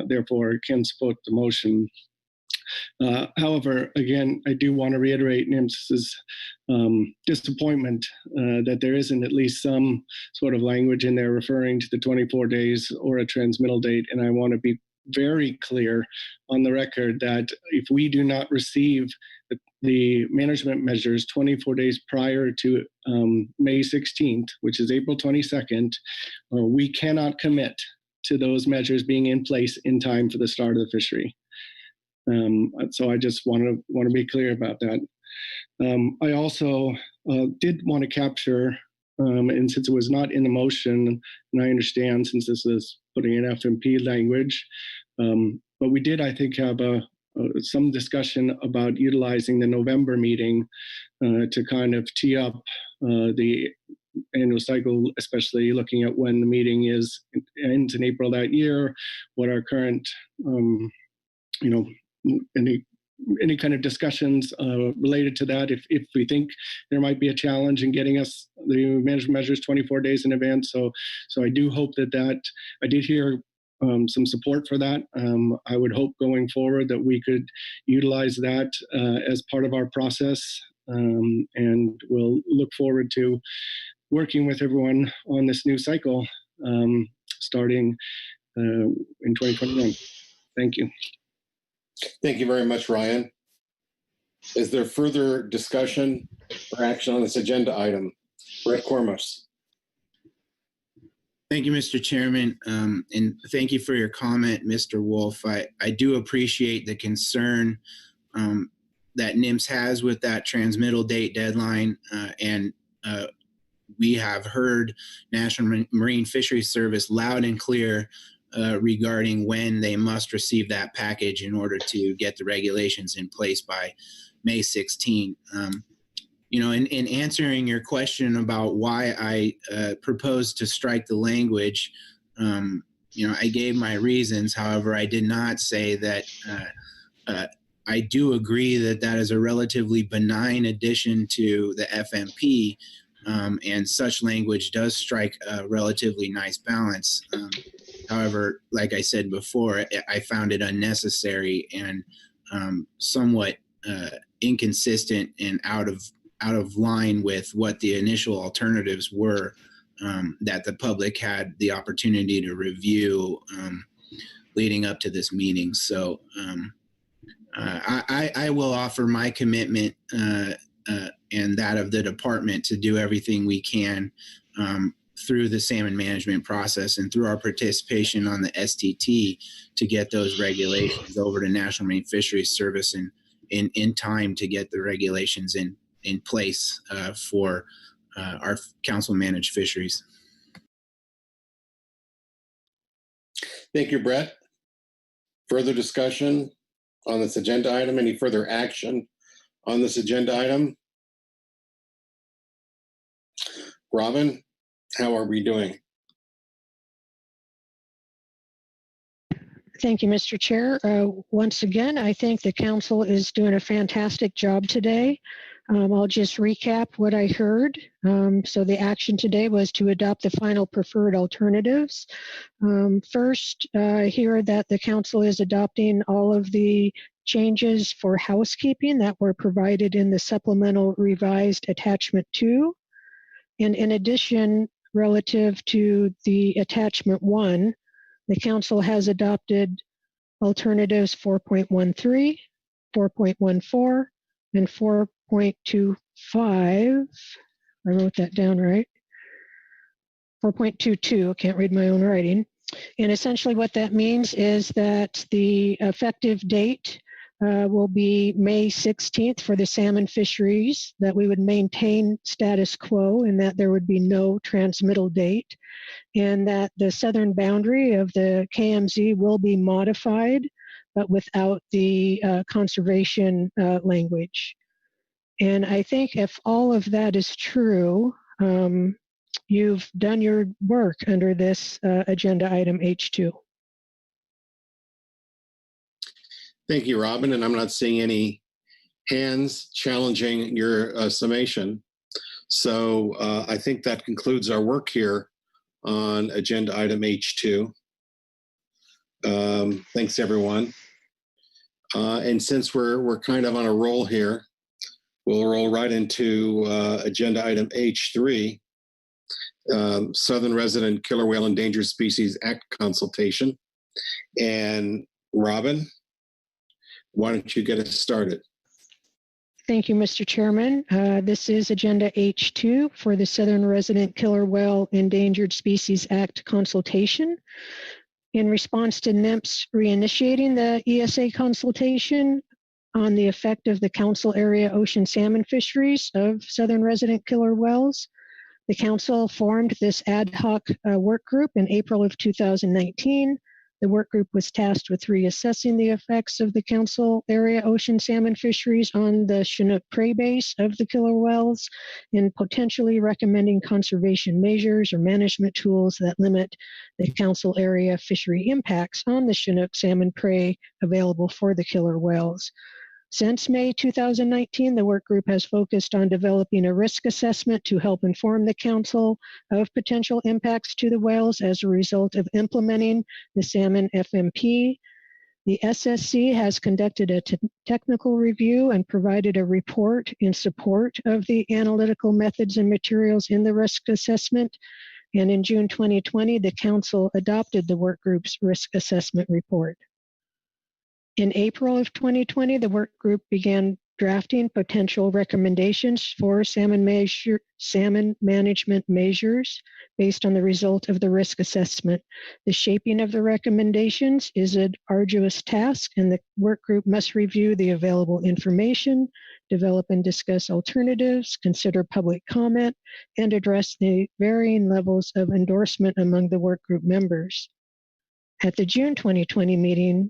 Therefore, can support the motion. However, again, I do want to reiterate NIMS's disappointment that there isn't at least some sort of language in there referring to the 24 days or a transmittal date. And I want to be very clear on the record that if we do not receive the management measures 24 days prior to May 16th, which is April 22nd, we cannot commit to those measures being in place in time for the start of the fishery. So I just want to be clear about that. I also did want to capture, and since it was not in the motion, and I understand since this is putting in FMP language, but we did, I think, have some discussion about utilizing the November meeting to kind of tee up the annual cycle, especially looking at when the meeting ends in April that year, what our current, any kind of discussions related to that, if we think there might be a challenge in getting us the management measures 24 days in advance. So I do hope that I did hear some support for that. I would hope going forward that we could utilize that as part of our process and we'll look forward to working with everyone on this new cycle starting in 2021. Thank you. Thank you very much, Ryan. Is there further discussion or action on this agenda item? Brett Cormus. Thank you, Mr. Chairman, and thank you for your comment, Mr. Wolf. I do appreciate the concern that NIMS has with that transmittal date deadline, and we have heard National Marine Fisheries Service loud and clear regarding when they must receive that package in order to get the regulations in place by May 16. You know, in answering your question about why I proposed to strike the language, you know, I gave my reasons. However, I did not say that I do agree that that is a relatively benign addition to the FMP, and such language does strike a relatively nice balance. However, like I said before, I found it unnecessary and somewhat inconsistent and out of line with what the initial alternatives were that the public had the opportunity to review leading up to this meeting. So I will offer my commitment and that of the department to do everything we can through the salmon management process and through our participation on the STT to get those regulations over to National Marine Fisheries Service and in time to get the regulations in place for our council managed fisheries. Thank you, Brett. Further discussion on this agenda item? Any further action on this agenda item? Robin, how are we doing? Thank you, Mr. Chair. Once again, I think the council is doing a fantastic job today. I'll just recap what I heard. So the action today was to adopt the final preferred alternatives. First, I hear that the council is adopting all of the changes for housekeeping that were provided in the supplemental revised attachment 2. And in addition, relative to the attachment 1, the council has adopted alternatives 4.13, 4.14, and 4.25. I wrote that down right. 4.22, can't read my own writing. And essentially what that means is that the effective date will be May 16th for the salmon fisheries, that we would maintain status quo and that there would be no transmittal date, and that the southern boundary of the KMZ will be modified, but without the conservation language. And I think if all of that is true, you've done your work under this agenda item H2. Thank you, Robin. And I'm not seeing any hands challenging your summation. So I think that concludes our work here on agenda item H2. Thanks, everyone. And since we're kind of on a roll here, we'll roll right into agenda item H3, Southern Resident Killer Whale Endangered Species Act consultation. And Robin, why don't you get us started? Thank you, Mr. Chairman. This is agenda H2 for the Southern Resident Killer Whale Endangered Species Act consultation. In response to NIMS reinitiating the ESA consultation on the effect of the council area ocean salmon fisheries of southern resident killer whales, the council formed this ad hoc work group in April of 2019. The work group was tasked with reassessing the effects of the council area ocean salmon fisheries on the Chinook prey base of the killer whales and potentially recommending conservation measures or management tools that limit the council area fishery impacts on the Chinook salmon prey available for the killer whales. Since May 2019, the work group has focused on developing a risk assessment to help inform the council of potential impacts to the whales as a result of implementing the Salmon FMP. The SSC has conducted a technical review and provided a report in support of the analytical methods and materials in the risk assessment. And in June 2020, the Council adopted the work group's risk assessment report. In April of 2020, the work group began drafting potential recommendations for salmon management measures based on the result of the risk assessment. The shaping of the recommendations is an arduous task, and the work group must review the available information, develop and discuss alternatives, consider public comment, and address the varying levels of endorsement among the work group members. At the June 2020 meeting,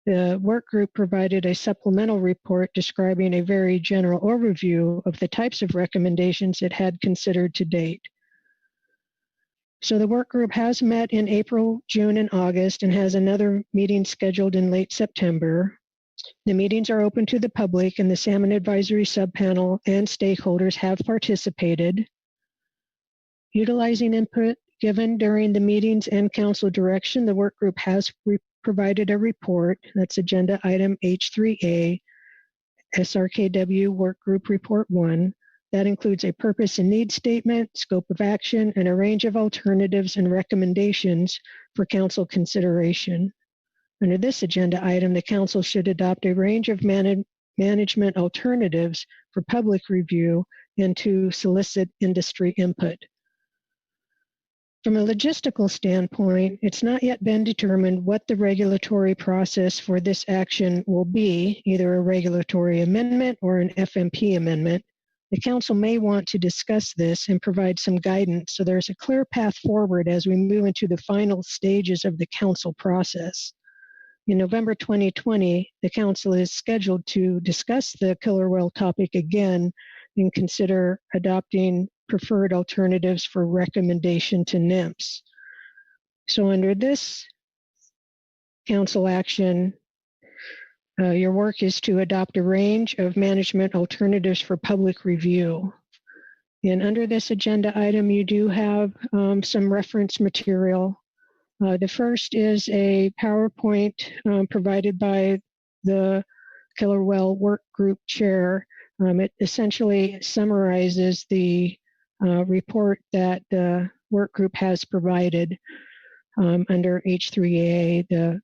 the work group provided a supplemental report describing a very general overview of the types of recommendations it had considered to date. So the work group has met in April, June, and August, and has another meeting scheduled in late September. The meetings are open to the public, and the Salmon Advisory Subpanel and stakeholders have participated. Utilizing input given during the meetings and council direction, the work group has provided a report, that's agenda item H3A, SRKW Work Group Report 1, that includes a purpose and need statement, scope of action, and a range of alternatives and recommendations for council consideration. Under this agenda item, the council should adopt a range of management alternatives for public review and to solicit industry input. From a logistical standpoint, it's not yet been determined what the regulatory process for this action will be, either a regulatory amendment or an FMP amendment. The council may want to discuss this and provide some guidance so there's a clear path forward as we move into the final stages of the council process. In November 2020, the council is scheduled to discuss the killer whale topic again and consider adopting preferred alternatives for recommendation to NIMS. So under this council action, your work is to adopt a range of management alternatives for public review. And under this agenda item, you do have some reference material. The first is a PowerPoint provided by the Killer Whale Work Group Chair. It essentially summarizes the report that the work group has provided under H3A, the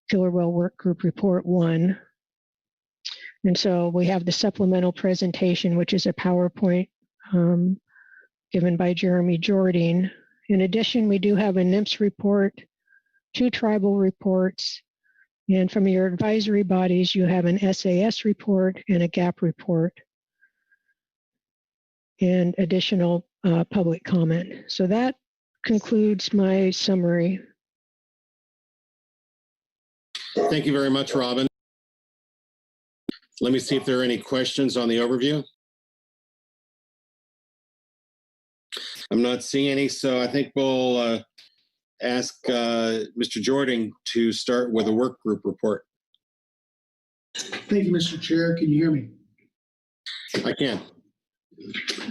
Killer Whale Work Group Report 1. And so we have the supplemental presentation, which is a PowerPoint given by Jeremy Jordan. In addition, we do have a NIMS report, 2 tribal reports, and from your advisory bodies, you have an SAS report and a GAP report, and additional public comment. So that concludes my summary. Thank you very much, Robin. Let me see if there are any questions on the overview. I'm not seeing any, so I think we'll ask Mr. Jordan to start with a work group report. Thank you, Mr. Chair. Can you hear me? I can.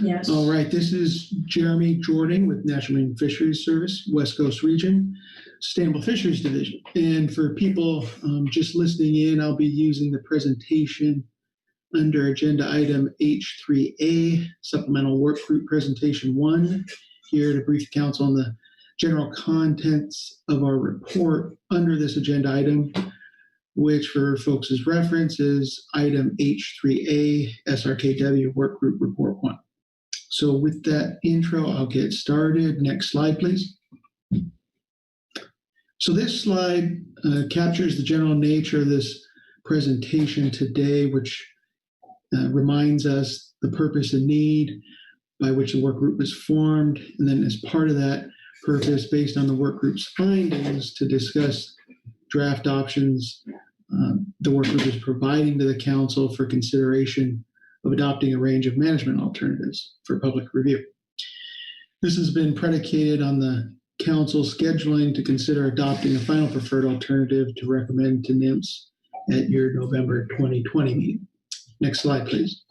Yes. All right. This is Jeremy Jordan with National Marine Fisheries Service, West Coast Region, Sustainable Fisheries Division. And for people just listening in, I'll be using the presentation under agenda item H3A, Supplemental Work Group Presentation 1, here to brief the council on the general contents of our report under this agenda item, which for folks' reference is item H3A, SRKW Work Group Report 1. So with that intro, I'll get started. Next slide, please. So this slide captures the general nature of this presentation today, which reminds us the purpose and need by which the work group was formed, and then as part of that purpose, based on the work group's findings, to discuss draft options the work group is providing to the council for consideration of adopting a range of management alternatives for public review. This has been predicated on the council scheduling to consider adopting a final preferred alternative to recommend to NIMS at your November 2020 meeting. Next slide, please.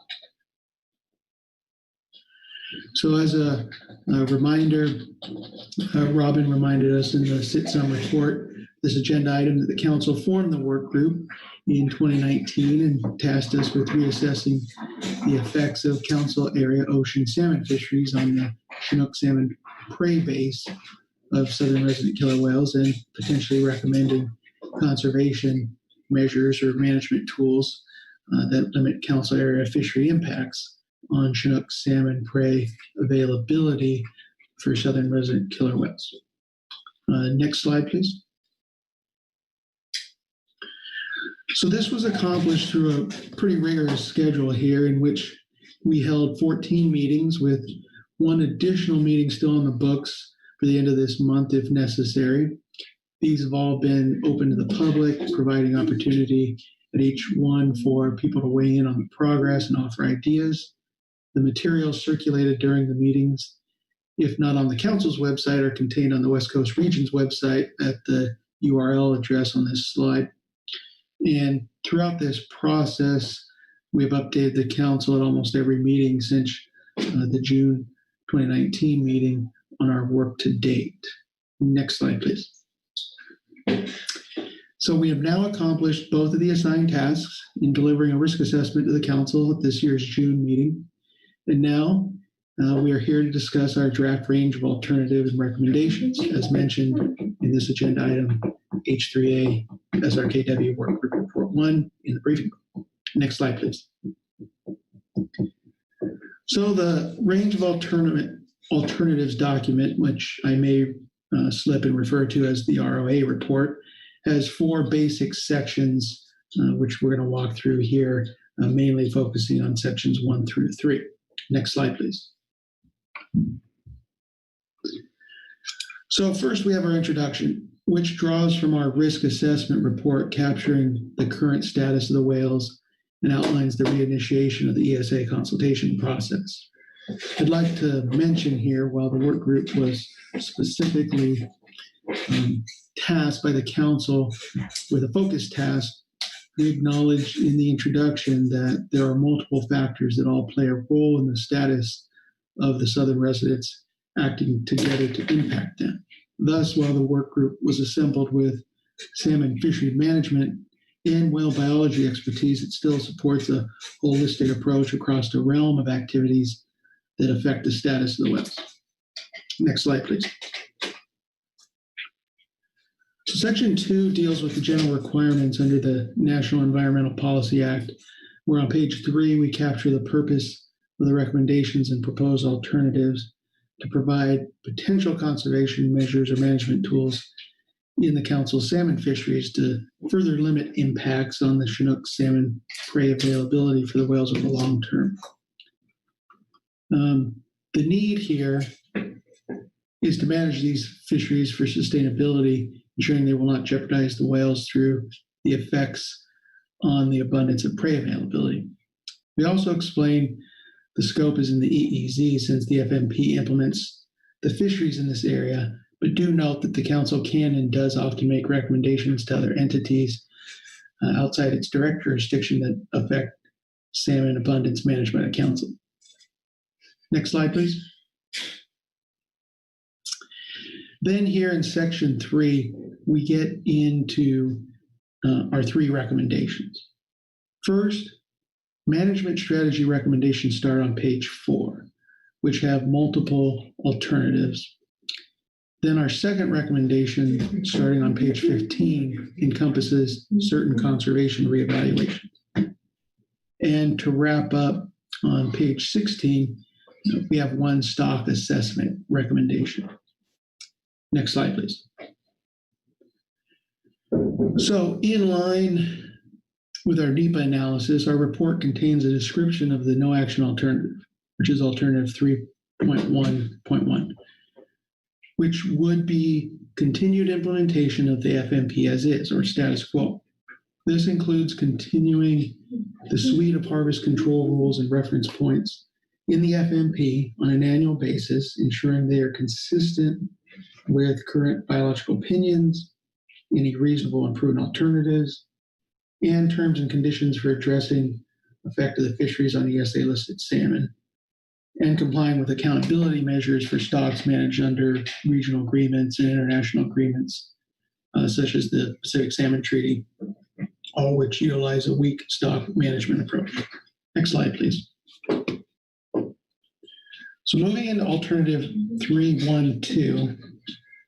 So as a reminder, Robin reminded us in the sit-some report, this agenda item, that the council formed the work group in 2019 and tasked us with reassessing the effects of council area ocean salmon fisheries on the Chinook salmon prey base of southern resident killer whales and potentially recommending conservation measures or management tools that limit council area fishery impacts on Chinook salmon prey availability for southern resident killer whales. Next slide, please. So this was accomplished through a pretty rigorous schedule here in which we held 14 meetings with one additional meeting still on the books for the end of this month if necessary. These have all been open to the public, providing opportunity at each one for people to weigh in on the progress and offer ideas. The materials circulated during the meetings, if not on the council's website, are contained on the West Coast Region's website at the URL address on this slide. And throughout this process, we've updated the council at almost every meeting since the June 2019 meeting on our work to date. Next slide, please. So we have now accomplished both of the assigned tasks in delivering a risk assessment to the council at this year's June meeting. And now we are here to discuss our draft range of alternatives and recommendations as mentioned in this agenda item H3A SRKW Work Group Report 1 in the briefing. Next slide, please. So the range of alternatives document, which I may slip and refer to as the ROA report, has 4 basic sections, which we're going to walk through here, mainly focusing on sections 1 through 3. Next slide, please. So first we have our introduction, which draws from our risk assessment report capturing the current status of the whales and outlines the reinitiation of the ESA consultation process. I'd like to mention here, while the work group was specifically tasked by the council with a focus task, we acknowledge in the introduction that there are multiple factors that all play a role in the status of the southern residents acting together to impact them. Thus, while the work group was assembled with salmon fishery management and whale biology expertise, it still supports a holistic approach across the realm of activities that affect the status of the whales. Next slide, please. So Section 2 deals with the general requirements under the National Environmental Policy Act, where on page 3 we capture the purpose of the recommendations and proposed alternatives to provide potential conservation measures or management tools in the council's salmon fisheries to further limit impacts on the Chinook salmon prey availability for the whales over the long term. The need here is to manage these fisheries for sustainability, ensuring they will not jeopardize the whales through the effects on the abundance of prey availability. We also explain the scope is in the EEZ since the FMP implements the fisheries in this area, but do note that the council can and does often make recommendations to other entities outside its direct jurisdiction that affect salmon abundance management at council. Next slide, please. Then here in section 3, we get into our 3 recommendations. First, management strategy recommendations start on page 4, which have multiple alternatives. Then our second recommendation, starting on page 15, encompasses certain conservation reevaluations. And to wrap up on page 16, we have one stock assessment recommendation. Next slide, please. So in line with our NEPA analysis, our report contains a description of the no action alternative, which is alternative 3.1.1, which would be continued implementation of the FMP as is, or status quo. This includes continuing the suite of harvest control rules and reference points in the FMP on an annual basis, ensuring they are consistent with current biological opinions, any reasonable and prudent alternatives, and terms and conditions for addressing effect of the fisheries on ESA listed salmon. and complying with accountability measures for stocks managed under regional agreements and international agreements, such as the Pacific Salmon Treaty, all which utilize a weak stock management approach. Next slide, please. So moving into alternative 312,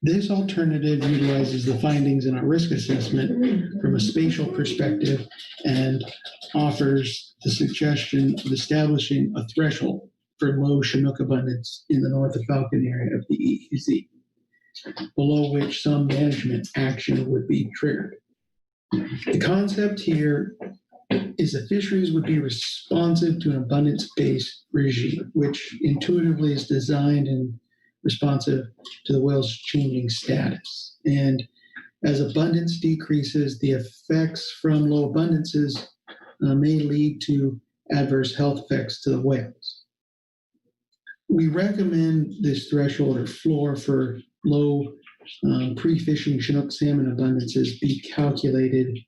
this alternative utilizes the findings in our risk assessment from a spatial perspective and offers the suggestion of establishing a threshold for low Chinook abundance in the north of Falcon area of the EEZ, below which some management action would be triggered. The concept here is that fisheries would be responsive to an abundance-based regime, which intuitively is designed and responsive to the whale's changing status. And as abundance decreases, the effects from low abundances may lead to adverse health effects to the whales. We recommend this threshold or floor for low pre-fishing Chinook salmon abundances be calculated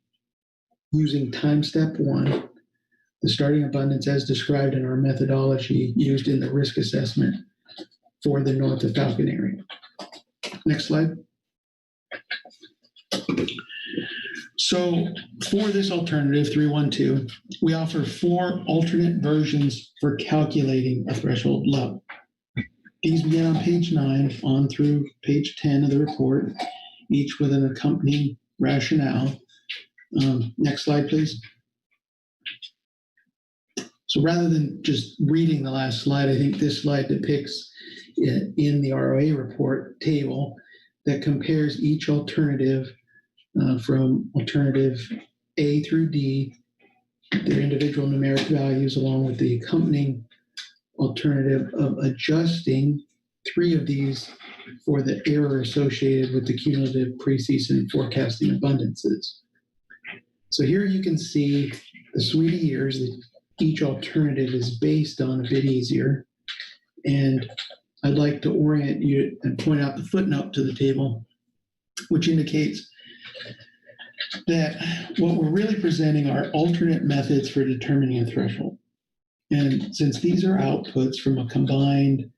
using time step 1, the starting abundance as described in our methodology used in the risk assessment for the north of Falcon area. Next slide. So for this alternative 312, we offer 4 alternate versions for calculating a threshold level. These begin on page 9 on through page 10 of the report, each with an accompanying rationale. Next slide, please. So rather than just reading the last slide, I think this slide depicts it in the ROA report table that compares each alternative from alternative A through D, their individual numeric values, along with the accompanying alternative of adjusting 3 of these for the error associated with the cumulative pre-season forecasting abundances. So here you can see the suite of years that each alternative is based on a bit easier. And I'd like to orient you and point out the footnote to the table, which indicates that what we're really presenting are alternate methods for determining a threshold. And since these are outputs from a combined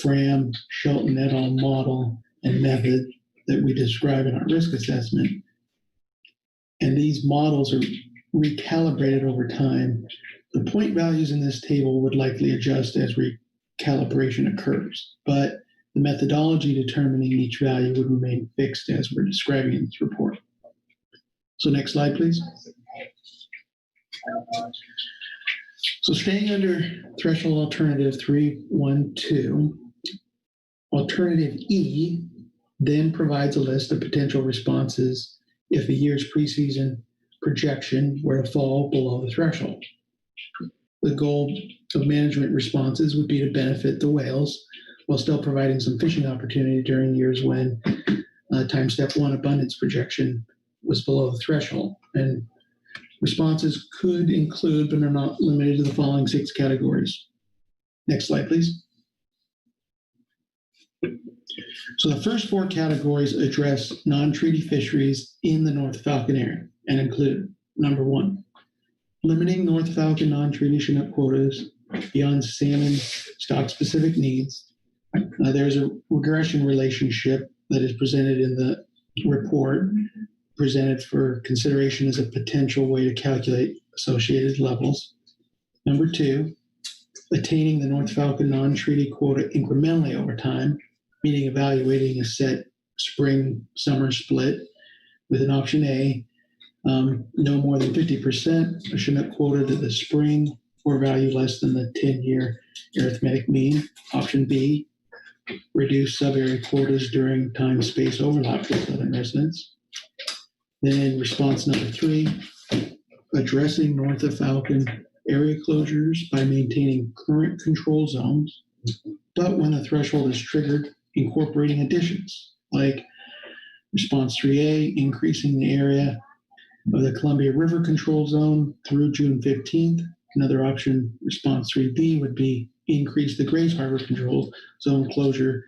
Fram, Shelton et al. Model and method that we describe in our risk assessment, and these models are recalibrated over time, the point values in this table would likely adjust as recalibration occurs, but the methodology determining each value would remain fixed as we're describing in this report. So next slide, please. So staying under threshold alternative 312, alternative E then provides a list of potential responses if a year's preseason projection were to fall below the threshold. The goal of management responses would be to benefit the whales while still providing some fishing opportunity during years when time step 1 abundance projection was below the threshold. And responses could include, but are not limited to, the following 6 categories. Next slide, please. So the first 4 categories address non-treaty fisheries in the North Falcon area and include, number 1, limiting North Falcon non-treaty Chinook quotas beyond salmon stock-specific needs. There's a regression relationship that is presented in the report, presented for consideration as a potential way to calculate associated levels. Number 2, attaining the North Falcon non-treaty quota incrementally over time, meaning evaluating a set spring-summer split with an option A, no more than 50% of Chinook quota to the spring or value less than the 10-year arithmetic mean. Option B, reduce sub-area quotas during time-space overlap with southern residents. Then response number 3, addressing north of Falcon area closures by maintaining current control zones, but when the threshold is triggered, incorporating additions, like response 3A, increasing the area of the Columbia River control zone through June 15th. Another option, response 3B, would be increase the Grays Harbor control zone closure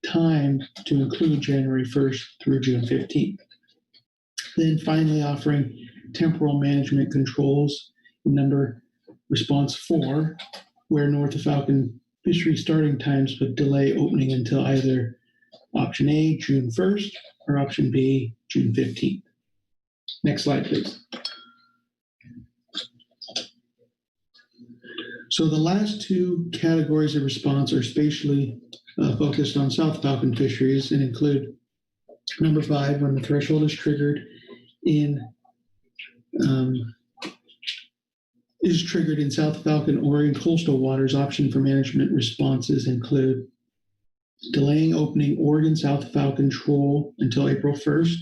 time to include January 1st through June 15th. Then finally offering temporal management controls in response 4, where north of Falcon fishery starting times would delay opening until either option A, June 1st, or option B, June 15th. Next slide, please. So the last two categories of response are spatially focused on South Falcon fisheries and include number 5, when the threshold is triggered in South Falcon Oregon coastal waters. Option for management responses include delaying opening Oregon South Falcon Shoal until April 1st,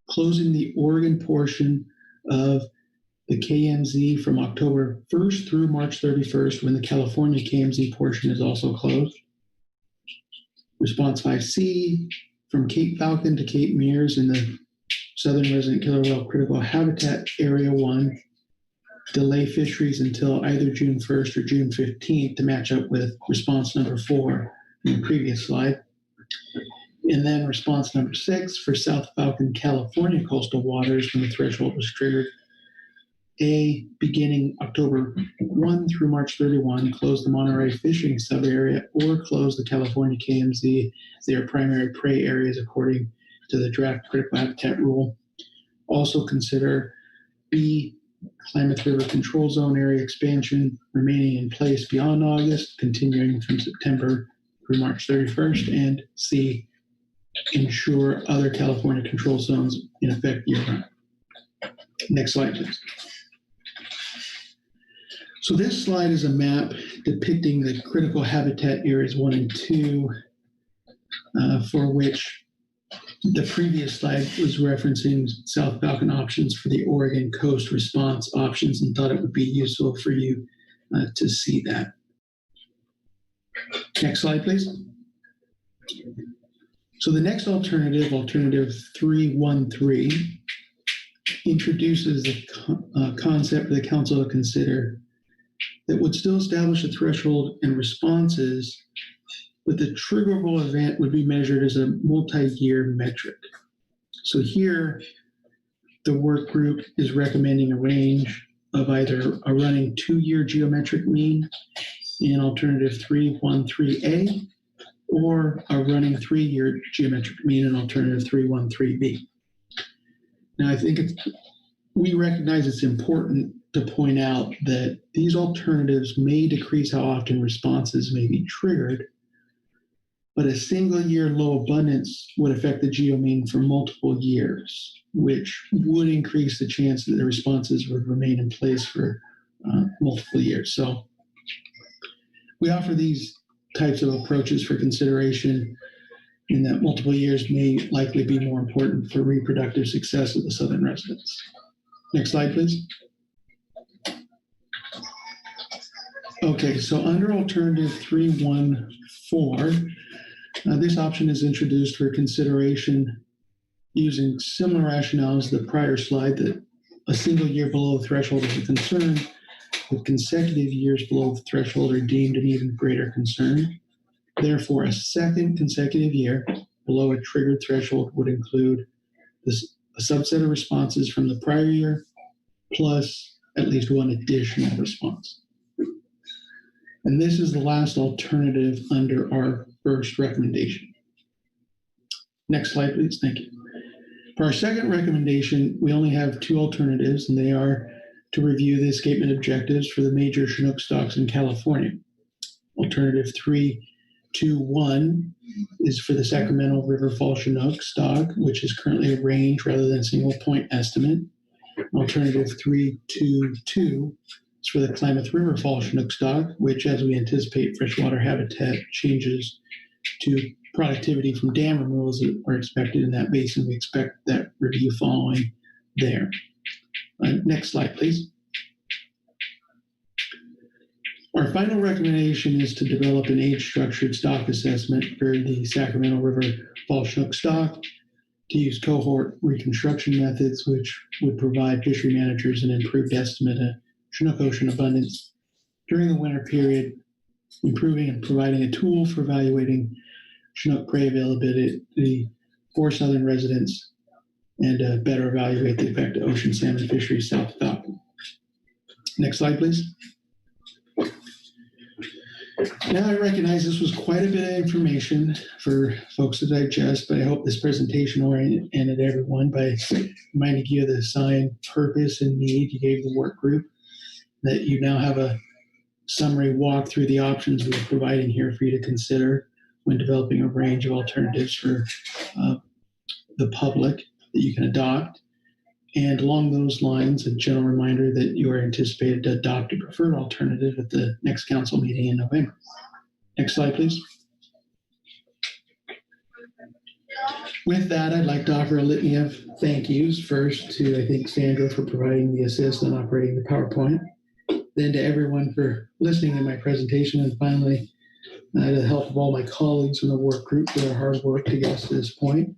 closing the Oregon portion of the KMZ from October 1st through March 31st, when the California KMZ portion is also closed. Response 5C, from Cape Falcon to Cape Mears in the Southern Resident Killer Whale Critical Habitat Area 1, delay fisheries until either June 1st or June 15th to match up with response number 4 in the previous slide. And then response number 6 for South Falcon California coastal waters when the threshold was triggered. A, beginning October 1 through March 31, close the Monterey fishing sub-area or close the California KMZ as their primary prey areas according to the draft critical habitat rule. Also consider B, Klamath River Control Zone area expansion remaining in place beyond August, continuing from September through March 31st, and C, ensure other California control zones in effect year-round. Next slide, please. So this slide is a map depicting the critical habitat areas 1 and 2, for which the previous slide was referencing South Falcon options for the Oregon coast response options, and thought it would be useful for you to see that. Next slide, please. So the next alternative, alternative 313, introduces a concept for the council to consider that would still establish a threshold and responses, but the triggerable event would be measured as a multi-year metric. So here, the work group is recommending a range of either a running 2-year geometric mean in alternative 313A, or a running 3-year geometric mean in alternative 313B. Now, I think we recognize it's important to point out that these alternatives may decrease how often responses may be triggered, but a single year low abundance would affect the geomean for multiple years, which would increase the chance that the responses would remain in place for multiple years. So we offer these types of approaches for consideration in that multiple years may likely be more important for reproductive success of the southern residents. Next slide, please. Okay, so under alternative 314, this option is introduced for consideration using similar rationale as the prior slide, that a single year below the threshold is a concern, with consecutive years below the threshold are deemed an even greater concern. Therefore, a second consecutive year below a triggered threshold would include a subset of responses from the prior year, plus at least one additional response. And this is the last alternative under our first recommendation. Next slide, please. Thank you. For our second recommendation, we only have 2 alternatives, and they are to review the escapement objectives for the major Chinook stocks in California. Alternative 321 is for the Sacramento River Fall Chinook stock, which is currently a range rather than single point estimate. Alternative 322 is for the Klamath River Fall Chinook stock, which, as we anticipate freshwater habitat changes to productivity from dam removals that are expected in that basin, we expect that review following there. Next slide, please. Our final recommendation is to develop an age-structured stock assessment for the Sacramento River Fall Chinook stock, to use cohort reconstruction methods, which would provide fishery managers an improved estimate of Chinook ocean abundance during the winter period, improving and providing a tool for evaluating Chinook prey availability for southern residents, and better evaluate the effect of ocean salmon fisheries south of Falcon. Next slide, please. Now I recognize this was quite a bit of information for folks to digest, but I hope this presentation oriented everyone by reminding you of the assigned purpose and need you gave the work group, that you now have a summary walk through the options we're providing here for you to consider when developing a range of alternatives for the public that you can adopt. And along those lines, a general reminder that you are anticipated to adopt a preferred alternative at the next council meeting in November. Next slide, please. With that, I'd like to offer a litany of thank yous. First to, I think, Sandra for providing the assist on operating the PowerPoint. Then to everyone for listening to my presentation. And finally, to the help of all my colleagues from the work group for their hard work to get us to this point.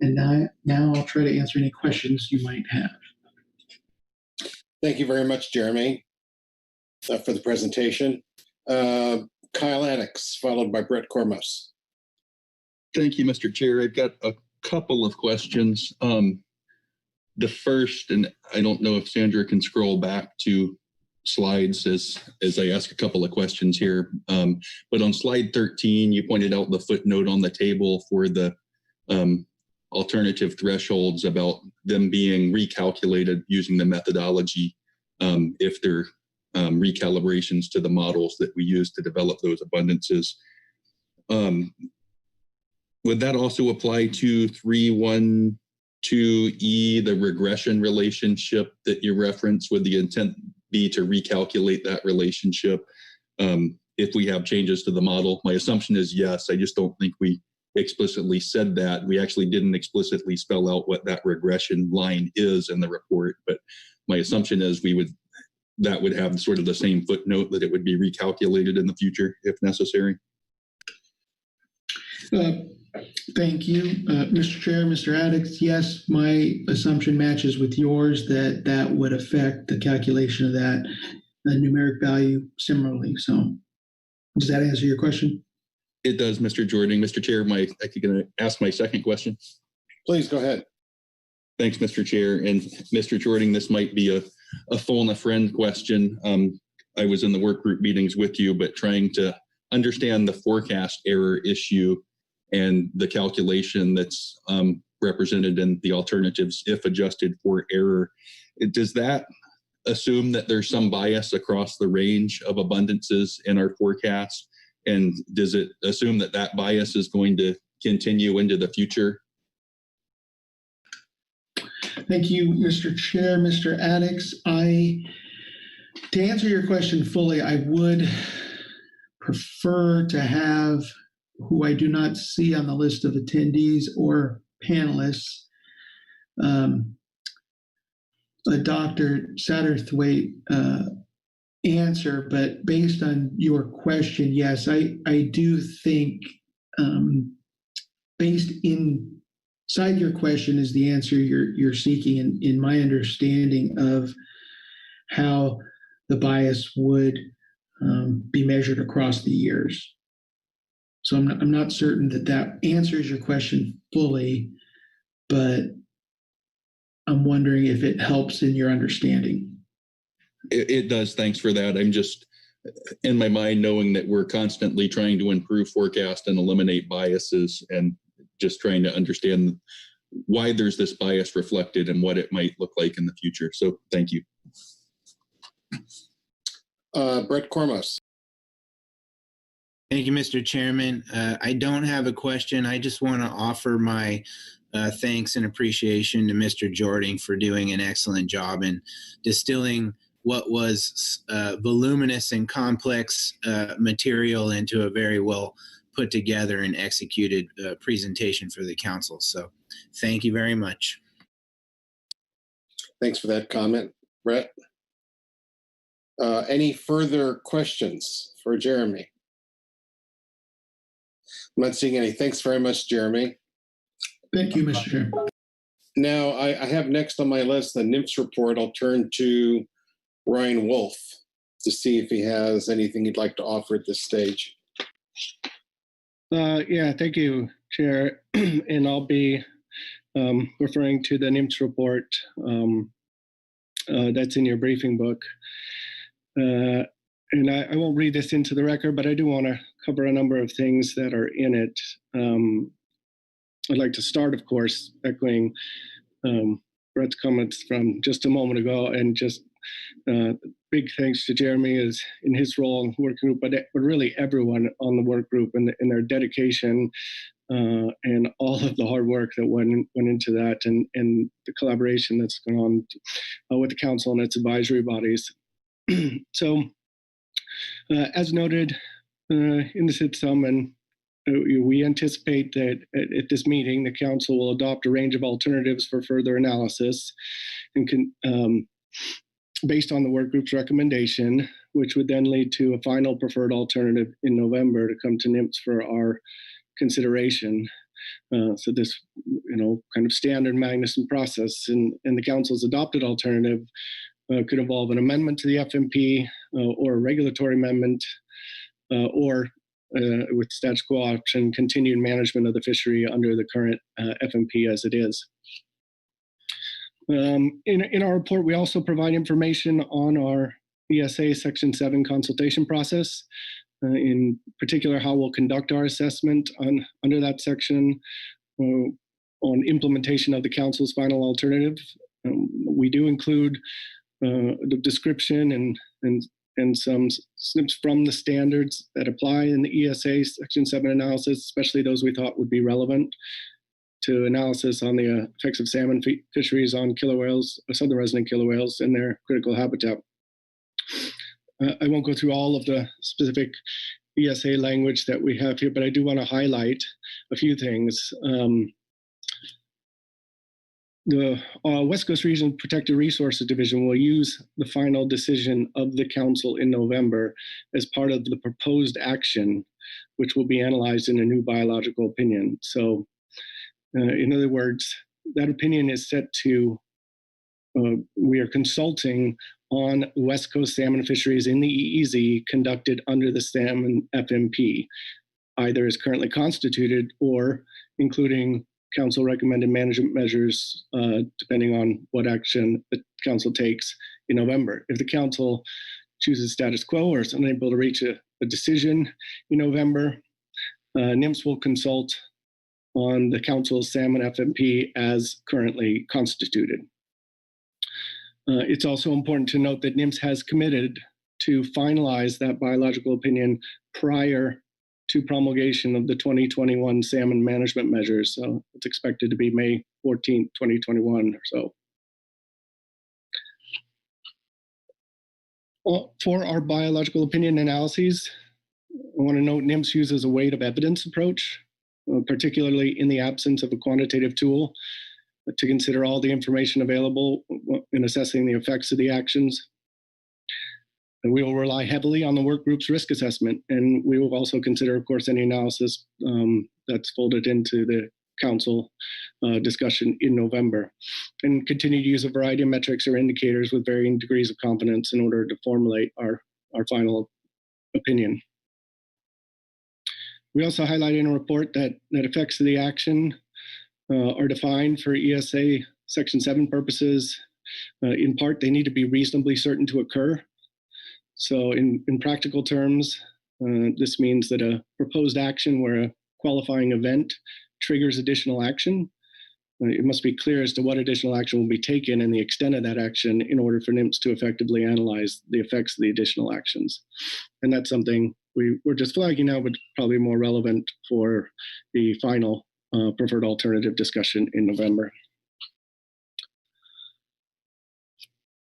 And now I'll try to answer any questions you might have. Thank you very much, Jeremy, for the presentation. Kyle Addix, followed by Brett Cormos. Thank you, Mr. Chair. I've got a couple of questions. The first, and I don't know if Sandra can scroll back to slides as I ask a couple of questions here. But on slide 13, you pointed out the footnote on the table for the alternative thresholds about them being recalculated using the methodology if they're recalibrations to the models that we use to develop those abundances. Would that also apply to 312E, the regression relationship that you referenced? Would the intent be to recalculate that relationship if we have changes to the model? My assumption is yes. I just don't think we explicitly said that. We actually didn't explicitly spell out what that regression line is in the report, but my assumption is that would have sort of the same footnote, that it would be recalculated in the future if necessary. Thank you, Mr. Chair, Mr. Addix. Yes, my assumption matches with yours that would affect the calculation of that numeric value similarly. So does that answer your question? It does, Mr. Jordan. Mr. Chair, I'm going to ask my second question. Please go ahead. Thanks, Mr. Chair. And Mr. Jordan, this might be a phone a friend question. I was in the work group meetings with you, but trying to understand the forecast error issue and the calculation that's represented in the alternatives if adjusted for error. Does that assume that there's some bias across the range of abundances in our forecast? And does it assume that that bias is going to continue into the future? Thank you, Mr. Chair, Mr. Addix. To answer your question fully, I would prefer to have, who I do not see on the list of attendees or panelists, a Dr. Satterthwaite answer, but based on your question, yes, I do think based inside your question is the answer you're seeking in my understanding of how the bias would be measured across the years. So I'm not certain that answers your question fully, but I'm wondering if it helps in your understanding. It does. Thanks for that. I'm just in my mind knowing that we're constantly trying to improve forecast and eliminate biases, and just trying to understand why there's this bias reflected and what it might look like in the future. So thank you. Brett Cormos. Thank you, Mr. Chairman. I don't have a question. I just want to offer my thanks and appreciation to Mr. Jordan for doing an excellent job in distilling what was voluminous and complex material into a very well put together and executed presentation for the council. So thank you very much. Thanks for that comment, Brett. Any further questions for Jeremy? I'm not seeing any. Thanks very much, Jeremy. Thank you, Mr. Chair. Now, I have next on my list the NIMS report. I'll turn to Ryan Wolf to see if he has anything he'd like to offer at this stage. Yeah, thank you, Chair. And I'll be referring to the NIMS report that's in your briefing book. and I won't read this into the record, but I do want to cover a number of things that are in it. I'd like to start, of course, echoing Brett's comments from just a moment ago, and just big thanks to Jeremy as in his role in the working group, but really everyone on the work group and their dedication and all of the hard work that went into that, and the collaboration that's going on with the council and its advisory bodies. So, as noted in the SIP summon, we anticipate that at this meeting, the council will adopt a range of alternatives for further analysis, and based on the work group's recommendation, which would then lead to a final preferred alternative in November to come to NIMS for our consideration. So this, kind of standard Magnuson process, and the council's adopted alternative could involve an amendment to the FMP or a regulatory amendment, or with status quo option, continued management of the fishery under the current FMP as it is. In our report, we also provide information on our ESA Section 7 consultation process, in particular how we'll conduct our assessment under that section on implementation of the council's final alternative. We do include the description and some snips from the standards that apply in the ESA Section 7 analysis, especially those we thought would be relevant to analysis on the effects of salmon fisheries on killer whales, southern resident killer whales, and their critical habitat. I won't go through all of the specific ESA language that we have here, but I do want to highlight a few things. The West Coast Region Protected Resources Division will use the final decision of the council in November as part of the proposed action, which will be analyzed in a new biological opinion. So, in other words, that opinion is set to, we are consulting on West Coast salmon fisheries in the EEZ conducted under the salmon FMP, either as currently constituted or including council recommended management measures, depending on what action the council takes in November. If the council chooses status quo or is unable to reach a decision in November, NIMS will consult on the council's salmon FMP as currently constituted. It's also important to note that NIMS has committed to finalize that biological opinion prior to promulgation of the 2021 salmon management measures. So it's expected to be May 14th, 2021 or so. For our biological opinion analyses, I want to note NIMS uses a weight of evidence approach, particularly in the absence of a quantitative tool, to consider all the information available in assessing the effects of the actions. And we will rely heavily on the work group's risk assessment, and we will also consider, of course, any analysis that's folded into the council discussion in November, and continue to use a variety of metrics or indicators with varying degrees of confidence in order to formulate our final opinion. We also highlight in a report that effects of the action are defined for ESA Section 7 purposes. In part, they need to be reasonably certain to occur. So in practical terms, this means that a proposed action where a qualifying event triggers additional action, it must be clear as to what additional action will be taken and the extent of that action in order for NIMS to effectively analyze the effects of the additional actions. And that's something we're just flagging now, but probably more relevant for the final preferred alternative discussion in November.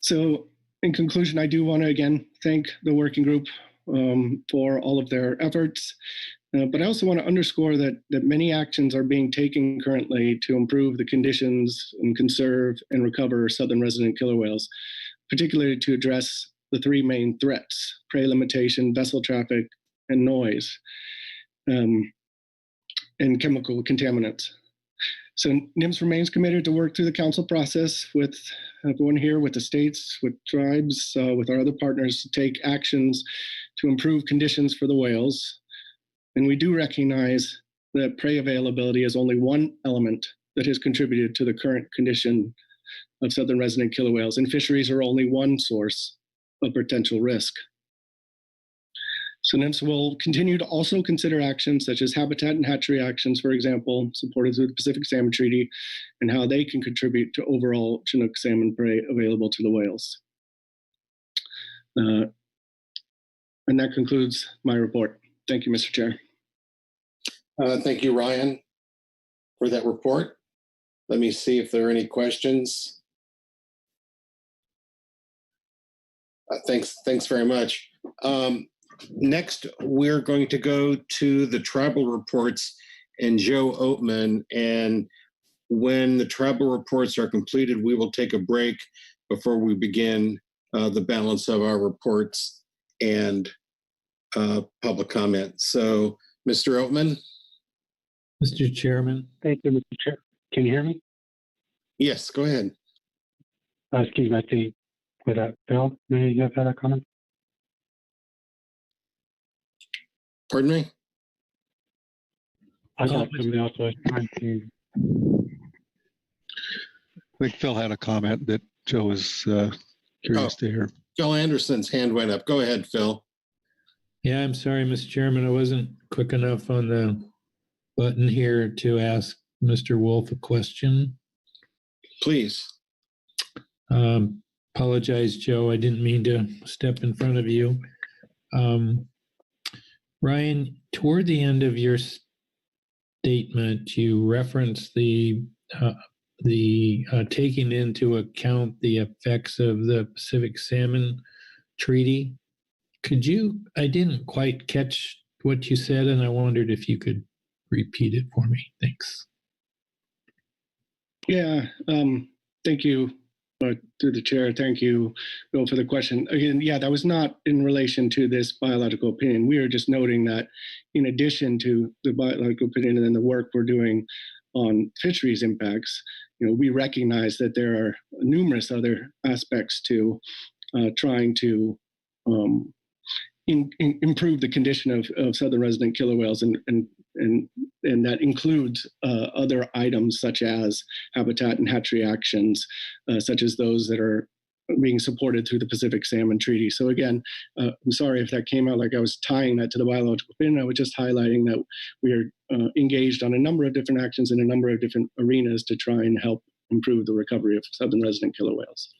So in conclusion, I do want to again thank the working group for all of their efforts, but I also want to underscore that many actions are being taken currently to improve the conditions and conserve and recover southern resident killer whales, particularly to address the three main threats: prey limitation, vessel traffic, and noise, and chemical contaminants. So NIMS remains committed to work through the council process with everyone here, with the states, with tribes, with our other partners to take actions to improve conditions for the whales. And we do recognize that prey availability is only one element that has contributed to the current condition of southern resident killer whales, and fisheries are only one source of potential risk. So NIMS will continue to also consider actions such as habitat and hatchery actions, for example, supported through the Pacific Salmon Treaty, and how they can contribute to overall Chinook salmon prey available to the whales. And that concludes my report. Thank you, Mr. Chair. Thank you, Ryan, for that report. Let me see if there are any questions. Thanks very much. Next, we're going to go to the tribal reports and Joe Oatman. And when the tribal reports are completed, we will take a break before we begin the balance of our reports and public comment. So, Mr. Oatman. Mr. Chairman. Thank you, Mr. Chair. Can you hear me? Yes, go ahead. Excuse me, I think, Bill, may you have had a comment? Pardon me? I thought somebody else was trying to. I think Phil had a comment that Joe was curious to hear. Phil Anderson's hand went up. Go ahead, Phil. Yeah, I'm sorry, Mr. Chairman. I wasn't quick enough on the button here to ask Mr. Wolf a question. Please. Apologize, Joe. I didn't mean to step in front of you. Ryan, toward the end of your statement, you referenced the taking into account the effects of the Pacific Salmon Treaty. I didn't quite catch what you said, and I wondered if you could repeat it for me. Thanks. Yeah, thank you. Through the chair, thank you, Bill, for the question. Again, yeah, that was not in relation to this biological opinion. We are just noting that in addition to the biological opinion and then the work we're doing on fisheries impacts, we recognize that there are numerous other aspects to trying to improve the condition of southern resident killer whales, and that includes other items such as habitat and hatchery actions, such as those that are being supported through the Pacific Salmon Treaty. So again, I'm sorry if that came out like I was tying that to the biological opinion. I was just highlighting that we are engaged on a number of different actions in a number of different arenas to try and help improve the recovery of southern resident killer whales.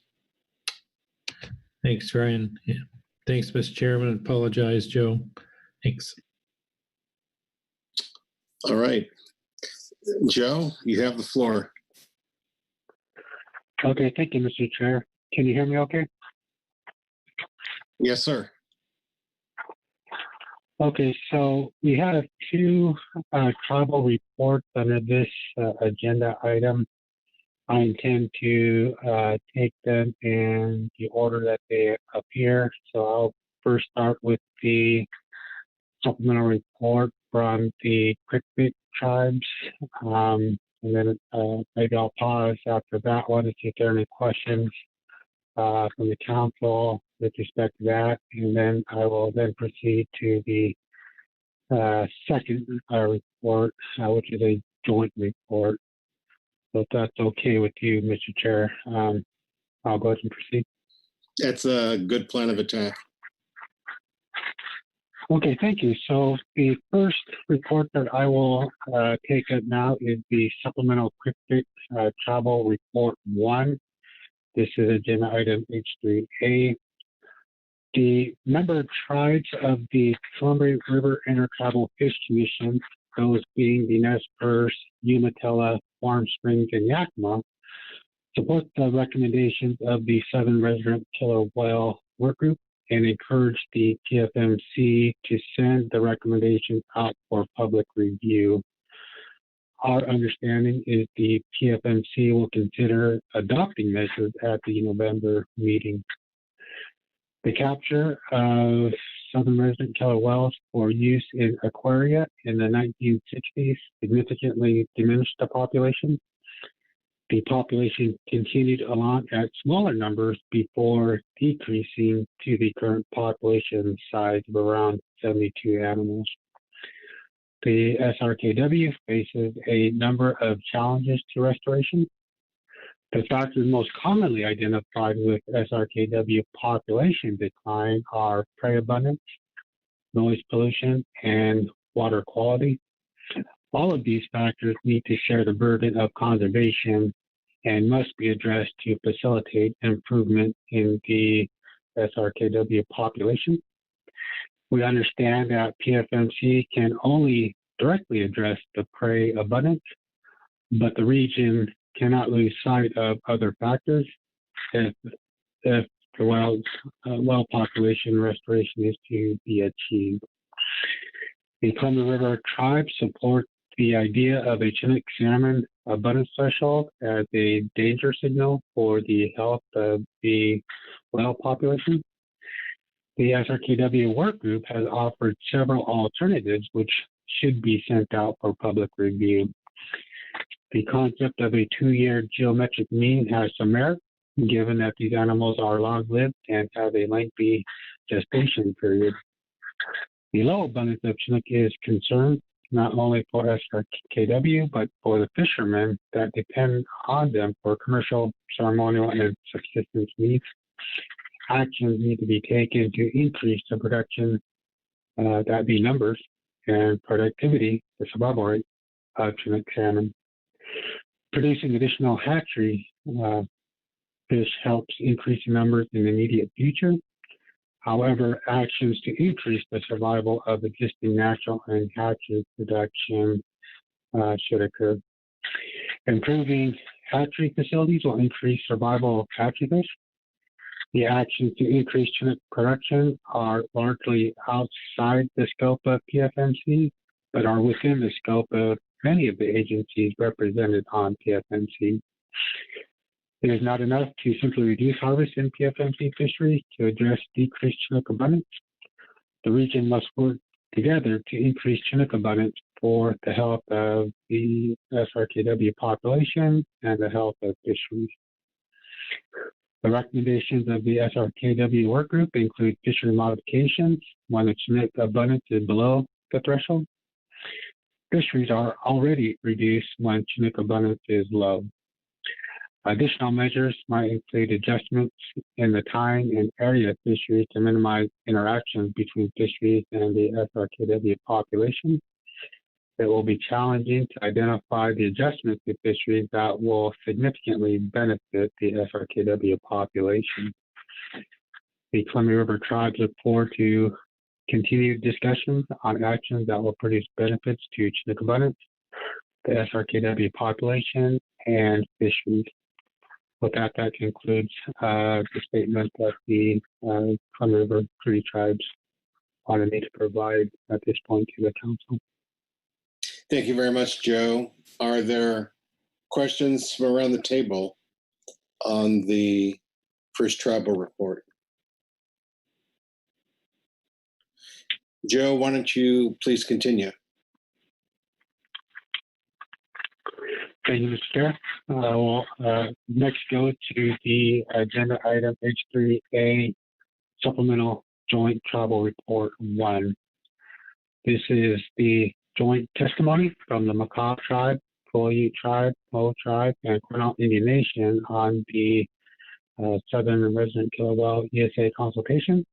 Thanks, Ryan. Yeah. Thanks, Mr. Chairman. Apologize, Joe. Thanks. All right. Joe, you have the floor. Okay, thank you, Mr. Chair. Can you hear me okay? Yes, sir. Okay, so we have two tribal reports under this agenda item. I intend to take them in the order that they appear. So I'll first start with the supplemental report from the Quick tribes. And then maybe I'll pause after that one to see if there are any questions from the council with respect to that. And then I will then proceed to the second report, which is a joint report. So if that's okay with you, Mr. Chair, I'll go ahead and proceed. That's a good plan of attack. Okay, thank you. So the first report that I will take up now is the Supplemental Quick Travel Report 1. This is agenda item H3A. The member tribes of the Columbia River Intertribal Fish Commission, those being the Nez Perce, Umatilla, Warm Springs, and Yakima, support the recommendations of the Southern Resident Killer Whale Work Group and encourage the PFMC to send the recommendations out for public review. Our understanding is the PFMC will consider adopting measures at the November meeting. The capture of southern resident killer whales for use in aquaria in the 1960s significantly diminished the population. The population continued along at smaller numbers before decreasing to the current population size of around 72 animals. The SRKW faces a number of challenges to restoration. The factors most commonly identified with SRKW population decline are prey abundance, noise pollution, and water quality. All of these factors need to share the burden of conservation and must be addressed to facilitate improvement in the SRKW population. We understand that PFMC can only directly address the prey abundance, but the region cannot lose sight of other factors if the well population restoration is to be achieved. The Klamath River tribe support the idea of a Chinook salmon abundance threshold as a danger signal for the health of the whale population. The SRKW work group has offered several alternatives which should be sent out for public review. The concept of a 2-year geometric mean has some merit, given that these animals are long-lived and have a lengthy gestation period. The low abundance of Chinook is concerned not only for SRKW, but for the fishermen that depend on them for commercial, ceremonial, and subsistence needs. Actions need to be taken to increase the production, that be numbers, and productivity, the survival rate of Chinook salmon. Producing additional hatchery fish helps increase the numbers in the immediate future. However, actions to increase the survival of existing natural and hatchery production should occur. Improving hatchery facilities will increase survival of hatchery fish. The actions to increase Chinook production are largely outside the scope of PFMC, but are within the scope of many of the agencies represented on PFMC. It is not enough to simply reduce harvest in PFMC fisheries to address decreased Chinook abundance. The region must work together to increase Chinook abundance for the health of the SRKW population and the health of fisheries. The recommendations of the SRKW work group include fishery modifications when the Chinook abundance is below the threshold. Fisheries are already reduced when Chinook abundance is low. Additional measures might include adjustments in the time and area of fisheries to minimize interactions between fisheries and the SRKW population. It will be challenging to identify the adjustments to fisheries that will significantly benefit the SRKW population. The Klamath River tribes look forward to continued discussions on actions that will produce benefits to Chinook abundance, the SRKW population, and fisheries. With that, that concludes the statement that the Klamath River Treaty Tribes wanted me to provide at this point to the council. Thank you very much, Joe. Are there questions from around the table on the first tribal report? Joe, why don't you please continue? Thank you, Mr. Chair. We'll next go to the agenda item H3A, Supplemental Joint Tribal Report 1. This is the joint testimony from the Makah Tribe, Paiute Tribe, Mo Tribe, and Quinault Indian Nation on the Southern Resident Killer Whale ESA consultation.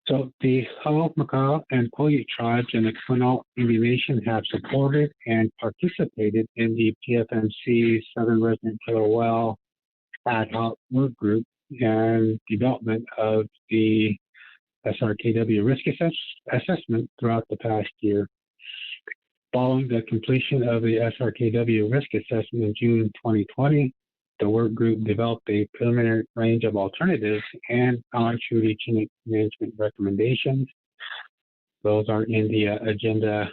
So the Ho, Makah, and Paiute tribes and the Quinault Indian Nation have supported and participated in the PFMC Southern Resident Killer Whale ad hoc work group and development of the SRKW risk assessment throughout the past year. Following the completion of the SRKW risk assessment in June 2020, the work group developed a preliminary range of alternatives and on-treaty Chinook management recommendations. Those are in the agenda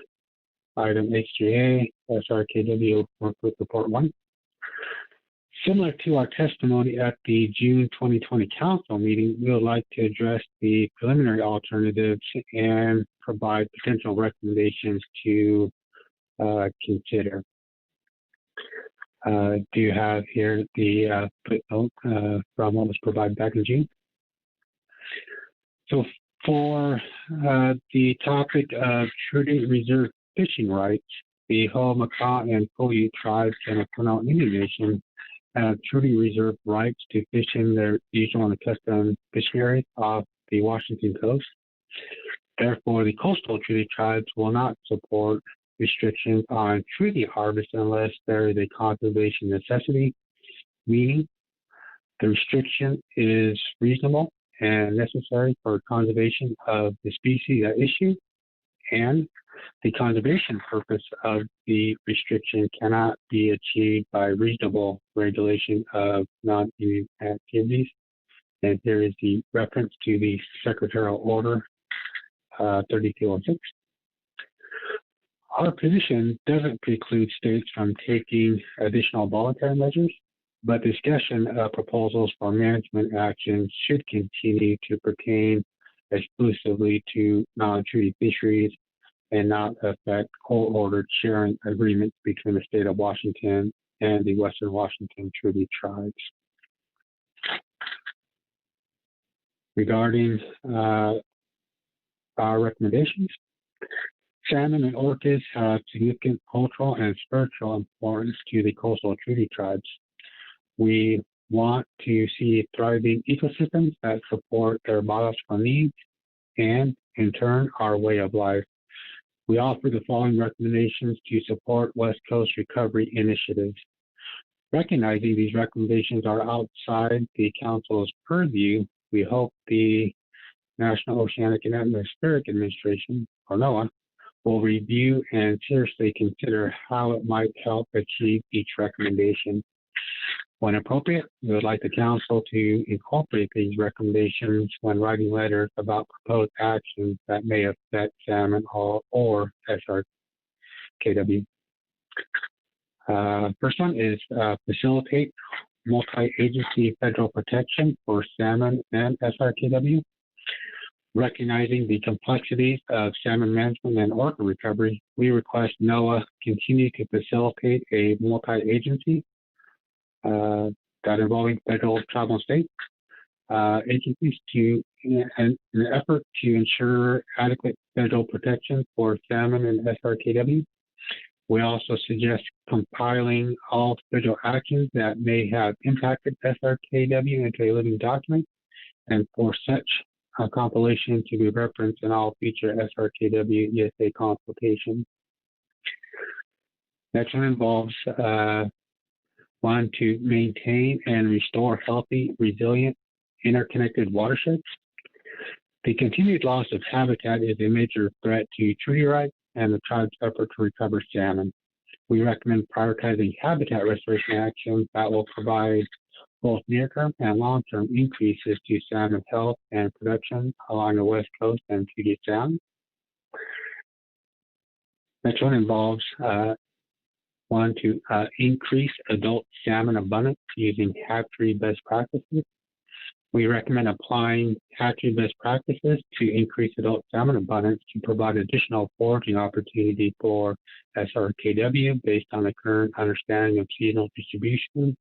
item H3A, SRKW Work Group Report 1. Similar to our testimony at the June 2020 council meeting, we would like to address the preliminary alternatives and provide potential recommendations to consider. Do you have here the footnote from what was provided back in June? So for the topic of treaty reserve fishing rights, the Ho, Makah, and Paiute tribes and the Quinault Indian Nation have treaty reserve rights to fish in their usual and accustomed fishing areas off the Washington coast. Therefore, the coastal treaty tribes will not support restrictions on treaty harvest unless there is a conservation necessity, meaning the restriction is reasonable and necessary for conservation of the species at issue, and the conservation purpose of the restriction cannot be achieved by reasonable regulation of non-union activities. And here is the reference to the Secretarial Order 3206. Our position doesn't preclude states from taking additional voluntary measures, but discussion of proposals for management actions should continue to pertain exclusively to non-treaty fisheries and not affect court-ordered sharing agreements between the state of Washington and the Western Washington Treaty Tribes. Regarding our recommendations, salmon and orcas have significant cultural and spiritual importance to the coastal treaty tribes. We want to see thriving ecosystems that support their biological needs and, in turn, our way of life. We offer the following recommendations to support West Coast recovery initiatives. Recognizing these recommendations are outside the Council's purview, we hope the National Oceanic and Atmospheric Administration, or NOAA, will review and seriously consider how it might help achieve each recommendation. When appropriate, we would like the Council to incorporate these recommendations when writing letters about proposed actions that may affect salmon or SRKW. First one is facilitate multi-agency federal protection for salmon and SRKW. Recognizing the complexities of salmon management and orca recovery, we request NOAA continue to facilitate a multi-agency that involving federal, tribal, and state agencies in an effort to ensure adequate federal protection for salmon and SRKW. We also suggest compiling all federal actions that may have impacted SRKW into a living document, and for such a compilation to be referenced in all future SRKW ESA consultations. Next one involves one, to maintain and restore healthy, resilient, interconnected watersheds. The continued loss of habitat is a major threat to treaty rights and the tribe's effort to recover salmon. We recommend prioritizing habitat restoration actions that will provide both near-term and long-term increases to salmon health and production along the West Coast and Puget Sound. Next one involves one, to increase adult salmon abundance using hatchery best practices. We recommend applying hatchery best practices to increase adult salmon abundance to provide additional foraging opportunity for SRKW based on the current understanding of seasonal distribution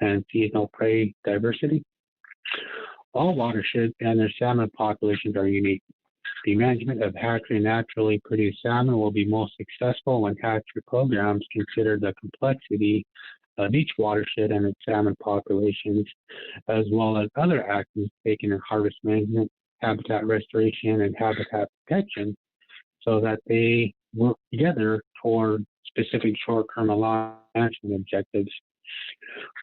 and seasonal prey diversity. All watersheds and their salmon populations are unique. The management of hatchery naturally produced salmon will be most successful when hatchery programs consider the complexity of each watershed and its salmon populations, as well as other actions taken in harvest management, habitat restoration, and habitat protection, so that they work together toward specific short-term and long-term objectives.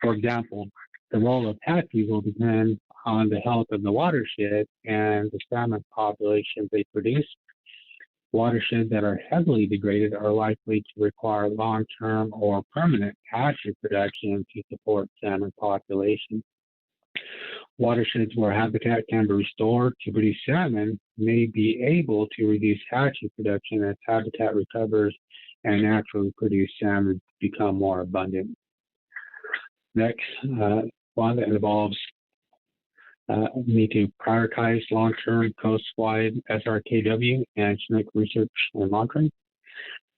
For example, the role of hatchery will depend on the health of the watershed and the salmon populations they produce. Watersheds that are heavily degraded are likely to require long-term or permanent hatchery production to support salmon populations. Watersheds where habitat can be restored to produce salmon may be able to reduce hatchery production as habitat recovers and naturally produced salmon become more abundant. Next, one that involves need to prioritize long-term coast-wide SRKW and Chinook research and monitoring.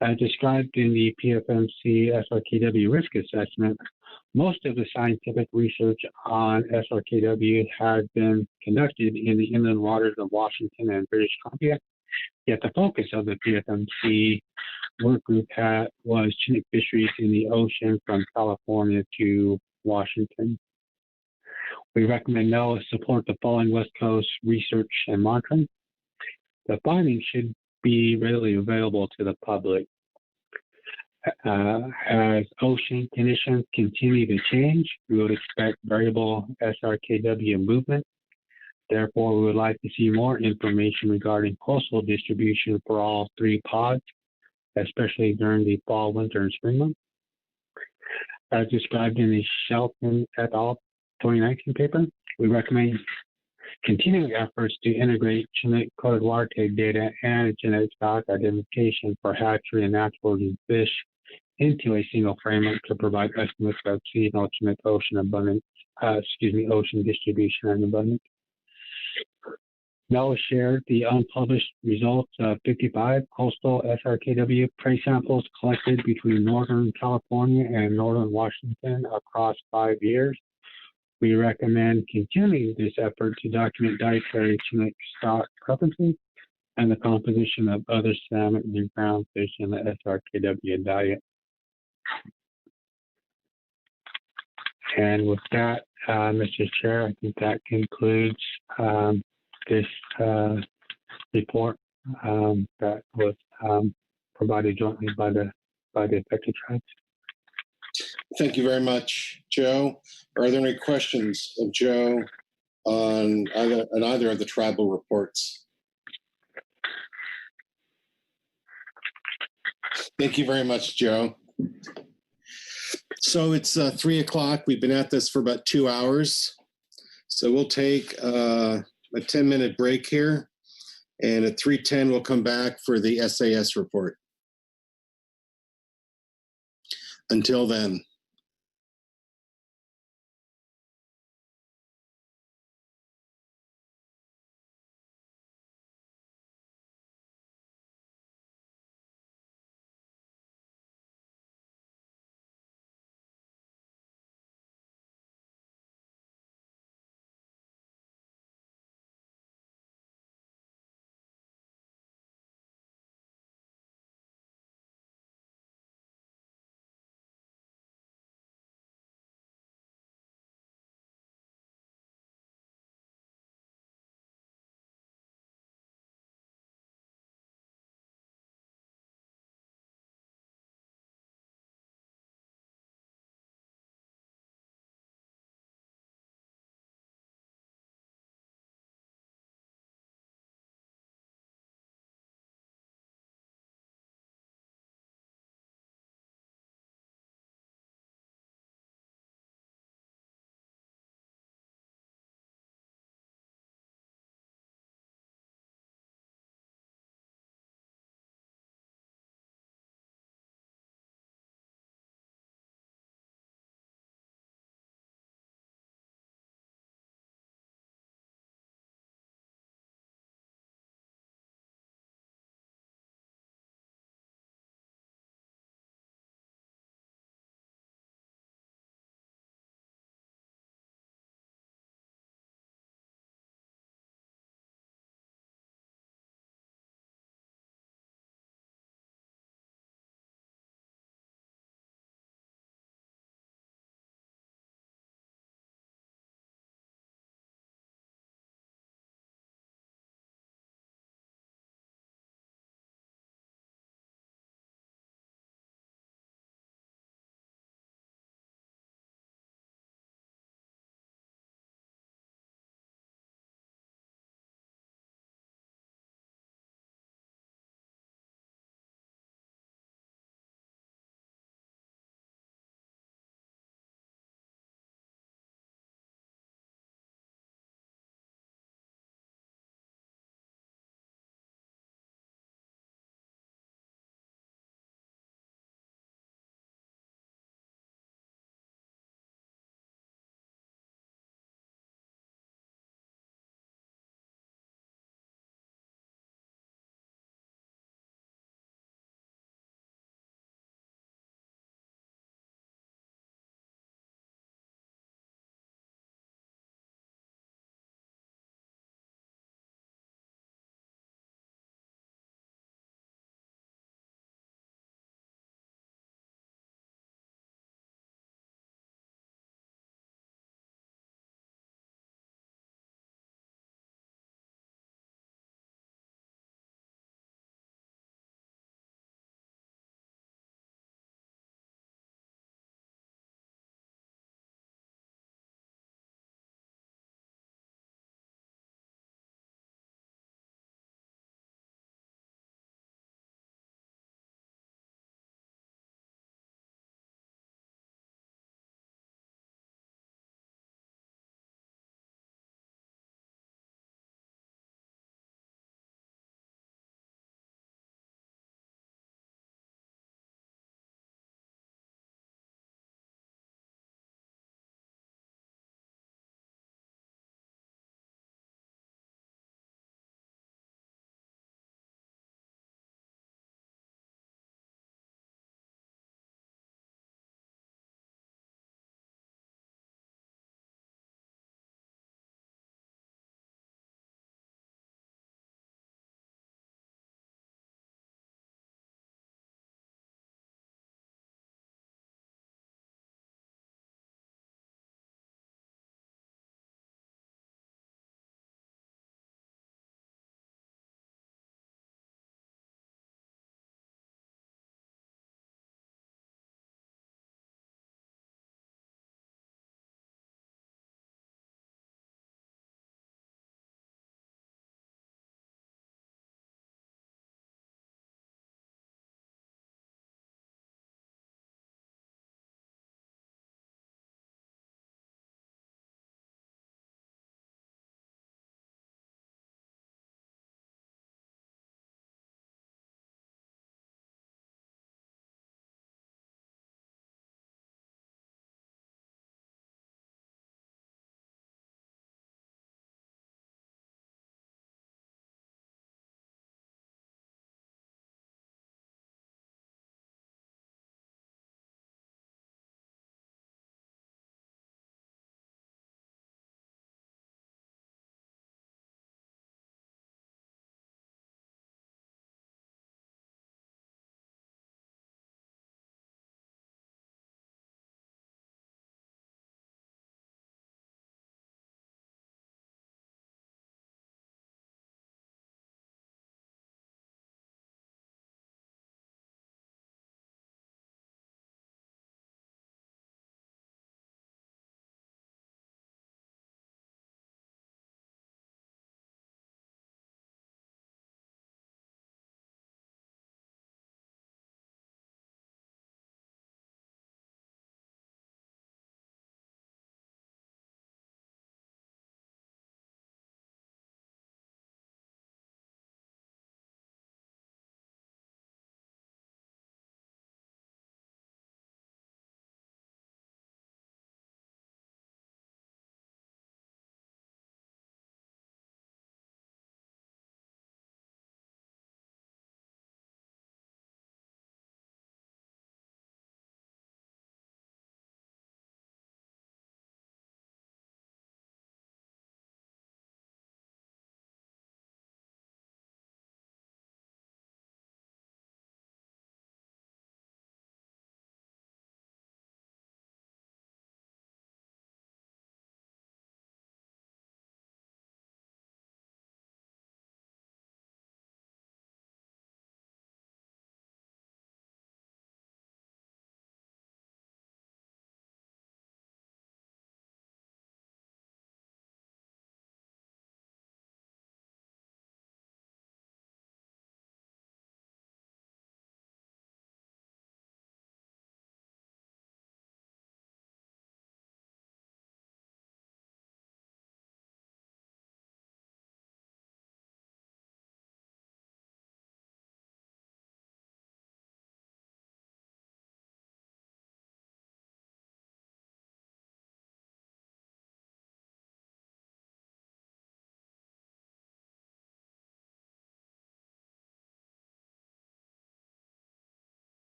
As described in the PFMC SRKW risk assessment, most of the scientific research on SRKW has been conducted in the inland waters of Washington and British Columbia, yet the focus of the PFMC work group was Chinook fisheries in the ocean from California to Washington. We recommend NOAA support the following West Coast research and monitoring. The findings should be readily available to the public. As ocean conditions continue to change, we would expect variable SRKW movement. Therefore, we would like to see more information regarding coastal distribution for all 3 pods, especially during the fall, winter, and spring months. As described in the Shelton et al. 2019 paper, we recommend continuing efforts to integrate genetic coded water table data and genetic stock identification for hatchery and natural fish into a single framework to provide estimates of seasonal genetic ocean abundance, ocean distribution and abundance. Mel shared the unpublished results of 55 coastal SRKW prey samples collected between Northern California and Northern Washington across 5 years. We recommend continuing this effort to document dietary genetic stock preferences and the composition of other salmon and groundfish in the SRKW diet. And with that, Mr. Chair, I think that concludes this report that was provided jointly by the affected tribes. Thank you very much, Joe. Are there any questions of Joe on either of the tribal reports? Thank you very much, Joe. So it's 3 o'clock. We've been at this for about 2 hours. So we'll take a 10-minute break here. And at 3:10, we'll come back for the SAS report. Until then.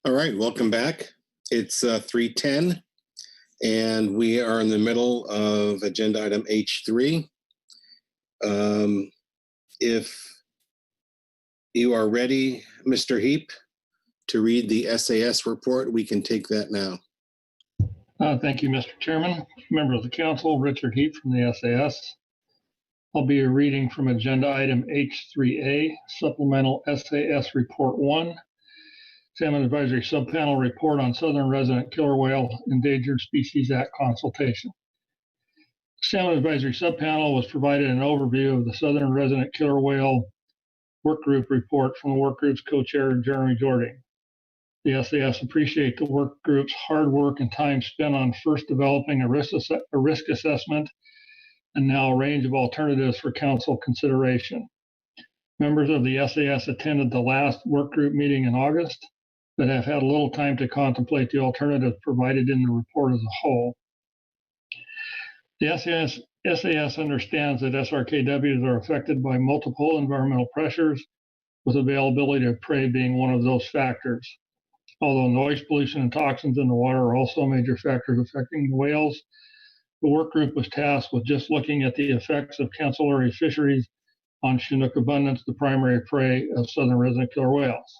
All right, welcome back. It's 3:10, and we are in the middle of agenda item H3. If you are ready, Mr. Heap, to read the SAS report, we can take that now. Thank you, Mr. Chairman. Member of the council, Richard Heap from the SAS. I'll be reading from agenda item H3A, Supplemental SAS Report 1, Salmon Advisory Subpanel Report on Southern Resident Killer Whale Endangered Species Act Consultation. Salmon Advisory Subpanel was provided an overview of the Southern Resident Killer Whale Work Group report from the work group's co-chair, Jeremy Jordan. The SAS appreciate the work group's hard work and time spent on first developing a risk assessment and now a range of alternatives for council consideration. Members of the SAS attended the last work group meeting in August, but have had little time to contemplate the alternatives provided in the report as a whole. The SAS understands that SRKWs are affected by multiple environmental pressures, with availability of prey being one of those factors. Although noise pollution and toxins in the water are also major factors affecting the whales, the work group was tasked with just looking at the effects of ancillary fisheries on Chinook abundance, the primary prey of southern resident killer whales.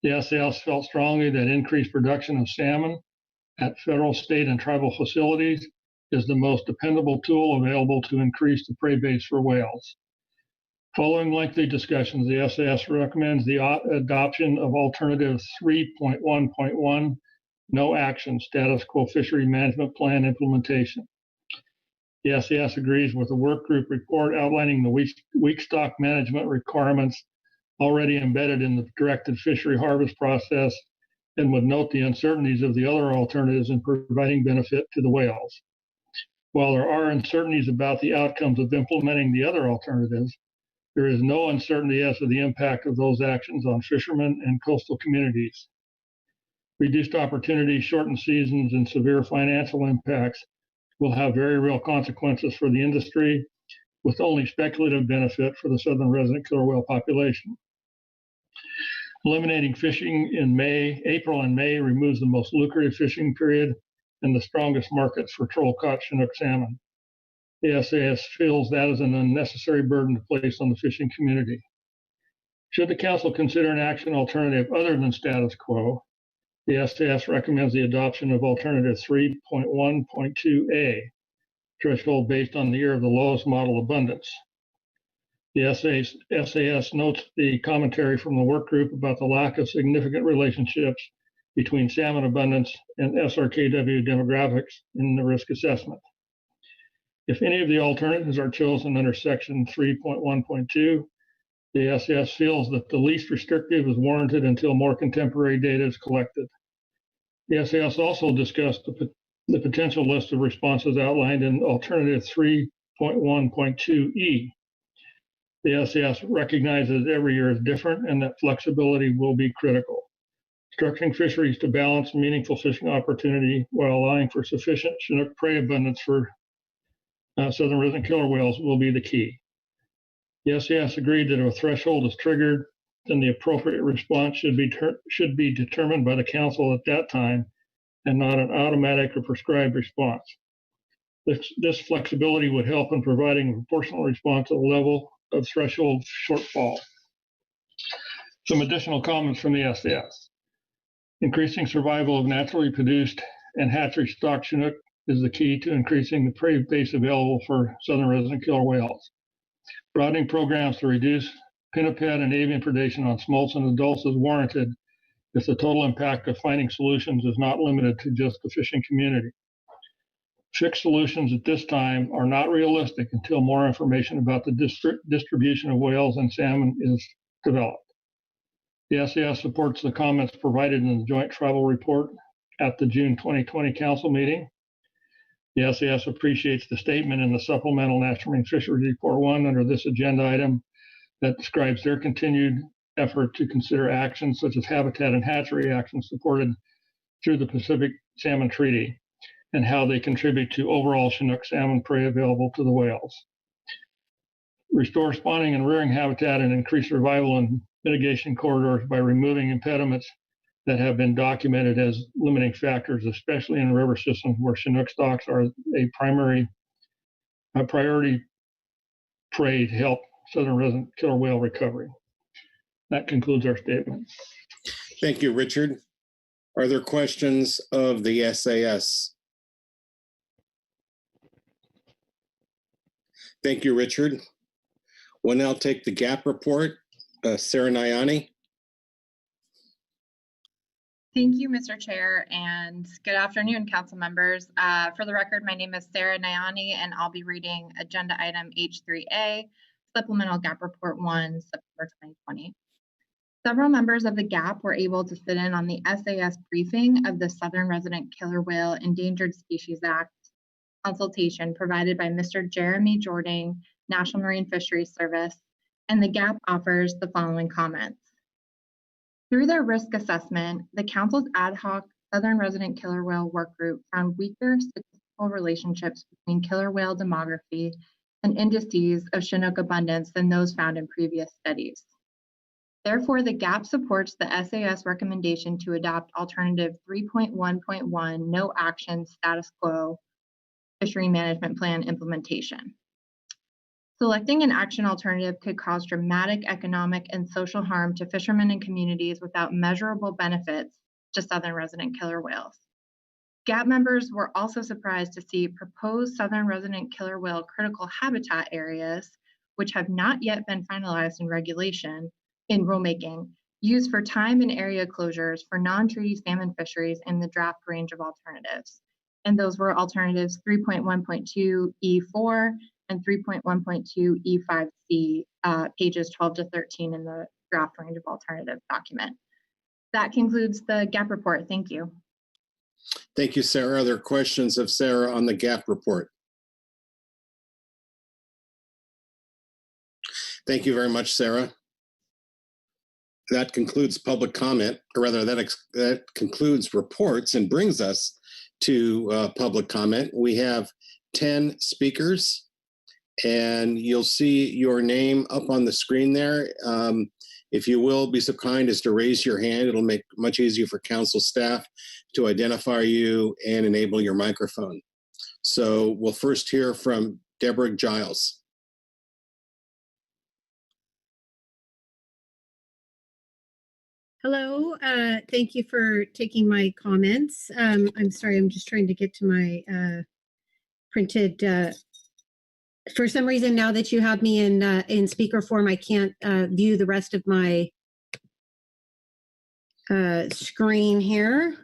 The SAS felt strongly that increased production of salmon at federal, state, and tribal facilities is the most dependable tool available to increase the prey base for whales. Following lengthy discussions, the SAS recommends the adoption of Alternative 3.1.1, No Action, Status Quo Fishery Management Plan Implementation. The SAS agrees with the work group report outlining the weak stock management requirements already embedded in the directed fishery harvest process, and would note the uncertainties of the other alternatives in providing benefit to the whales. While there are uncertainties about the outcomes of implementing the other alternatives, there is no uncertainty as to the impact of those actions on fishermen and coastal communities. Reduced opportunities, shortened seasons, and severe financial impacts will have very real consequences for the industry, with only speculative benefit for the southern resident killer whale population. Eliminating fishing in April and May removes the most lucrative fishing period and the strongest markets for troll-caught Chinook salmon. The SAS feels that is an unnecessary burden to place on the fishing community. Should the council consider an action alternative other than status quo, the SAS recommends the adoption of Alternative 3.1.2a, threshold based on the year of the lowest model abundance. The SAS notes the commentary from the work group about the lack of significant relationships between salmon abundance and SRKW demographics in the risk assessment. If any of the alternatives are chosen under Section 3.1.2, the SAS feels that the least restrictive is warranted until more contemporary data is collected. The SAS also discussed the potential list of responses outlined in Alternative 3.1.2e. The SAS recognizes every year is different and that flexibility will be critical. Structuring fisheries to balance meaningful fishing opportunity while allowing for sufficient Chinook prey abundance for southern resident killer whales will be the key. The SAS agreed that if a threshold is triggered, then the appropriate response should be determined by the council at that time and not an automatic or prescribed response. This flexibility would help in providing a proportional response at the level of threshold shortfall. Some additional comments from the SAS. Increasing survival of naturally produced and hatchery stock Chinook is the key to increasing the prey base available for southern resident killer whales. Broadening programs to reduce pinniped and avian predation on smolts and adults is warranted if the total impact of finding solutions is not limited to just the fishing community. Fixed solutions at this time are not realistic until more information about the distribution of whales and salmon is developed. The SAS supports the comments provided in the Joint Tribal Report at the June 2020 Council meeting. The SAS appreciates the statement in the Supplemental National Marine Fisheries Report 1 under this agenda item that describes their continued effort to consider actions such as habitat and hatchery actions supported through the Pacific Salmon Treaty and how they contribute to overall Chinook salmon prey available to the whales. Restore spawning and rearing habitat and increase survival in mitigation corridors by removing impediments that have been documented as limiting factors, especially in river systems where Chinook stocks are a priority prey to help southern resident killer whale recovery. That concludes our statement. Thank you, Richard. Are there questions of the SAS? Thank you, Richard. We'll now take the GAP report. Sarah Nyani. Thank you, Mr. Chair, and good afternoon, council members. For the record, my name is Sarah Nyani, and I'll be reading agenda item H3A, Supplemental GAP Report 1, September 2020. Several members of the GAP were able to sit in on the SAS briefing of the Southern Resident Killer Whale Endangered Species Act consultation provided by Mr. Jeremy Jordan, National Marine Fisheries Service, and the GAP offers the following comments. Through their risk assessment, the Council's ad hoc Southern Resident Killer Whale Work Group found weaker statistical relationships between killer whale demography and indices of Chinook abundance than those found in previous studies. Therefore, the GAP supports the SAS recommendation to adopt alternative 3.1.1 no action status quo fishery management plan implementation. Selecting an action alternative could cause dramatic economic and social harm to fishermen and communities without measurable benefits to southern resident killer whales. GAP members were also surprised to see proposed southern resident killer whale critical habitat areas, which have not yet been finalized in rulemaking, used for time and area closures for non-treaty salmon fisheries in the draft range of alternatives. And those were alternatives 3.1.2 E4 and 3.1.2 E5C, pages 12 to 13 in the draft range of alternative document. That concludes the GAP report. Thank you. Thank you, Sarah. Are there questions of Sarah on the GAP report? Thank you very much, Sarah. That concludes public comment, or rather that concludes reports and brings us to public comment. We have 10 speakers, and you'll see your name up on the screen there. If you will be so kind as to raise your hand, it'll make it much easier for council staff to identify you and enable your microphone. So we'll first hear from Deborah Giles. Hello, thank you for taking my comments. I'm sorry, I'm just trying to get to my printed. For some reason, now that you have me in speaker form, I can't view the rest of my screen here.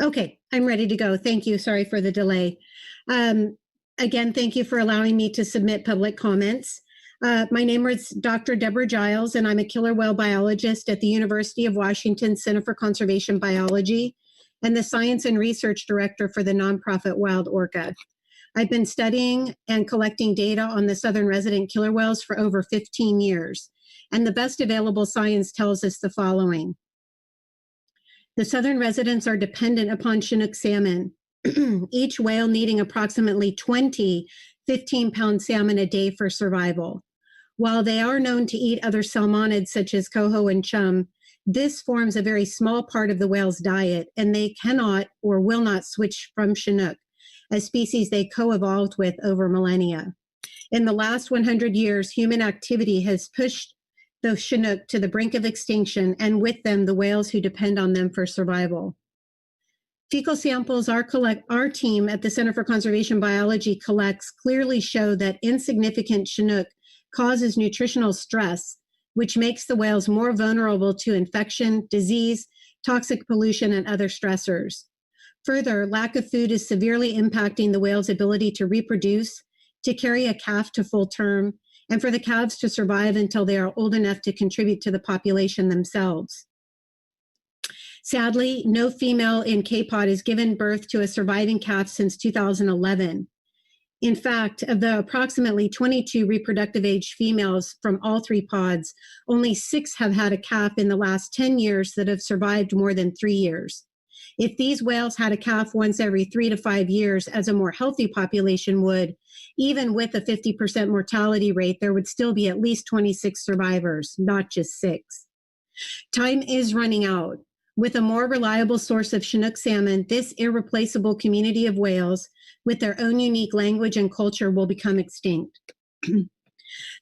Okay, I'm ready to go. Thank you. Sorry for the delay. Again, thank you for allowing me to submit public comments. My name is Dr. Deborah Giles, and I'm a killer whale biologist at the University of Washington Center for Conservation Biology and the Science and Research Director for the nonprofit Wild Orca. I've been studying and collecting data on the southern resident killer whales for over 15 years, and the best available science tells us the following. The southern residents are dependent upon Chinook salmon, each whale needing approximately 20 15-pound salmon a day for survival. While they are known to eat other salmonids such as coho and chum, this forms a very small part of the whale's diet, and they cannot or will not switch from Chinook, a species they co-evolved with over millennia. In the last 100 years, human activity has pushed the Chinook to the brink of extinction, and with them, the whales who depend on them for survival. Fecal samples our team at the Center for Conservation Biology collects clearly show that insignificant Chinook causes nutritional stress, which makes the whales more vulnerable to infection, disease, toxic pollution, and other stressors. Further, lack of food is severely impacting the whale's ability to reproduce, to carry a calf to full term, and for the calves to survive until they are old enough to contribute to the population themselves. Sadly, no female in K-pod has given birth to a surviving calf since 2011. In fact, of the approximately 22 reproductive age females from all three pods, only 6 have had a calf in the last 10 years that have survived more than 3 years. If these whales had a calf once every 3 to 5 years, as a more healthy population would, even with a 50% mortality rate, there would still be at least 26 survivors, not just 6. Time is running out. With a more reliable source of Chinook salmon, this irreplaceable community of whales with their own unique language and culture will become extinct.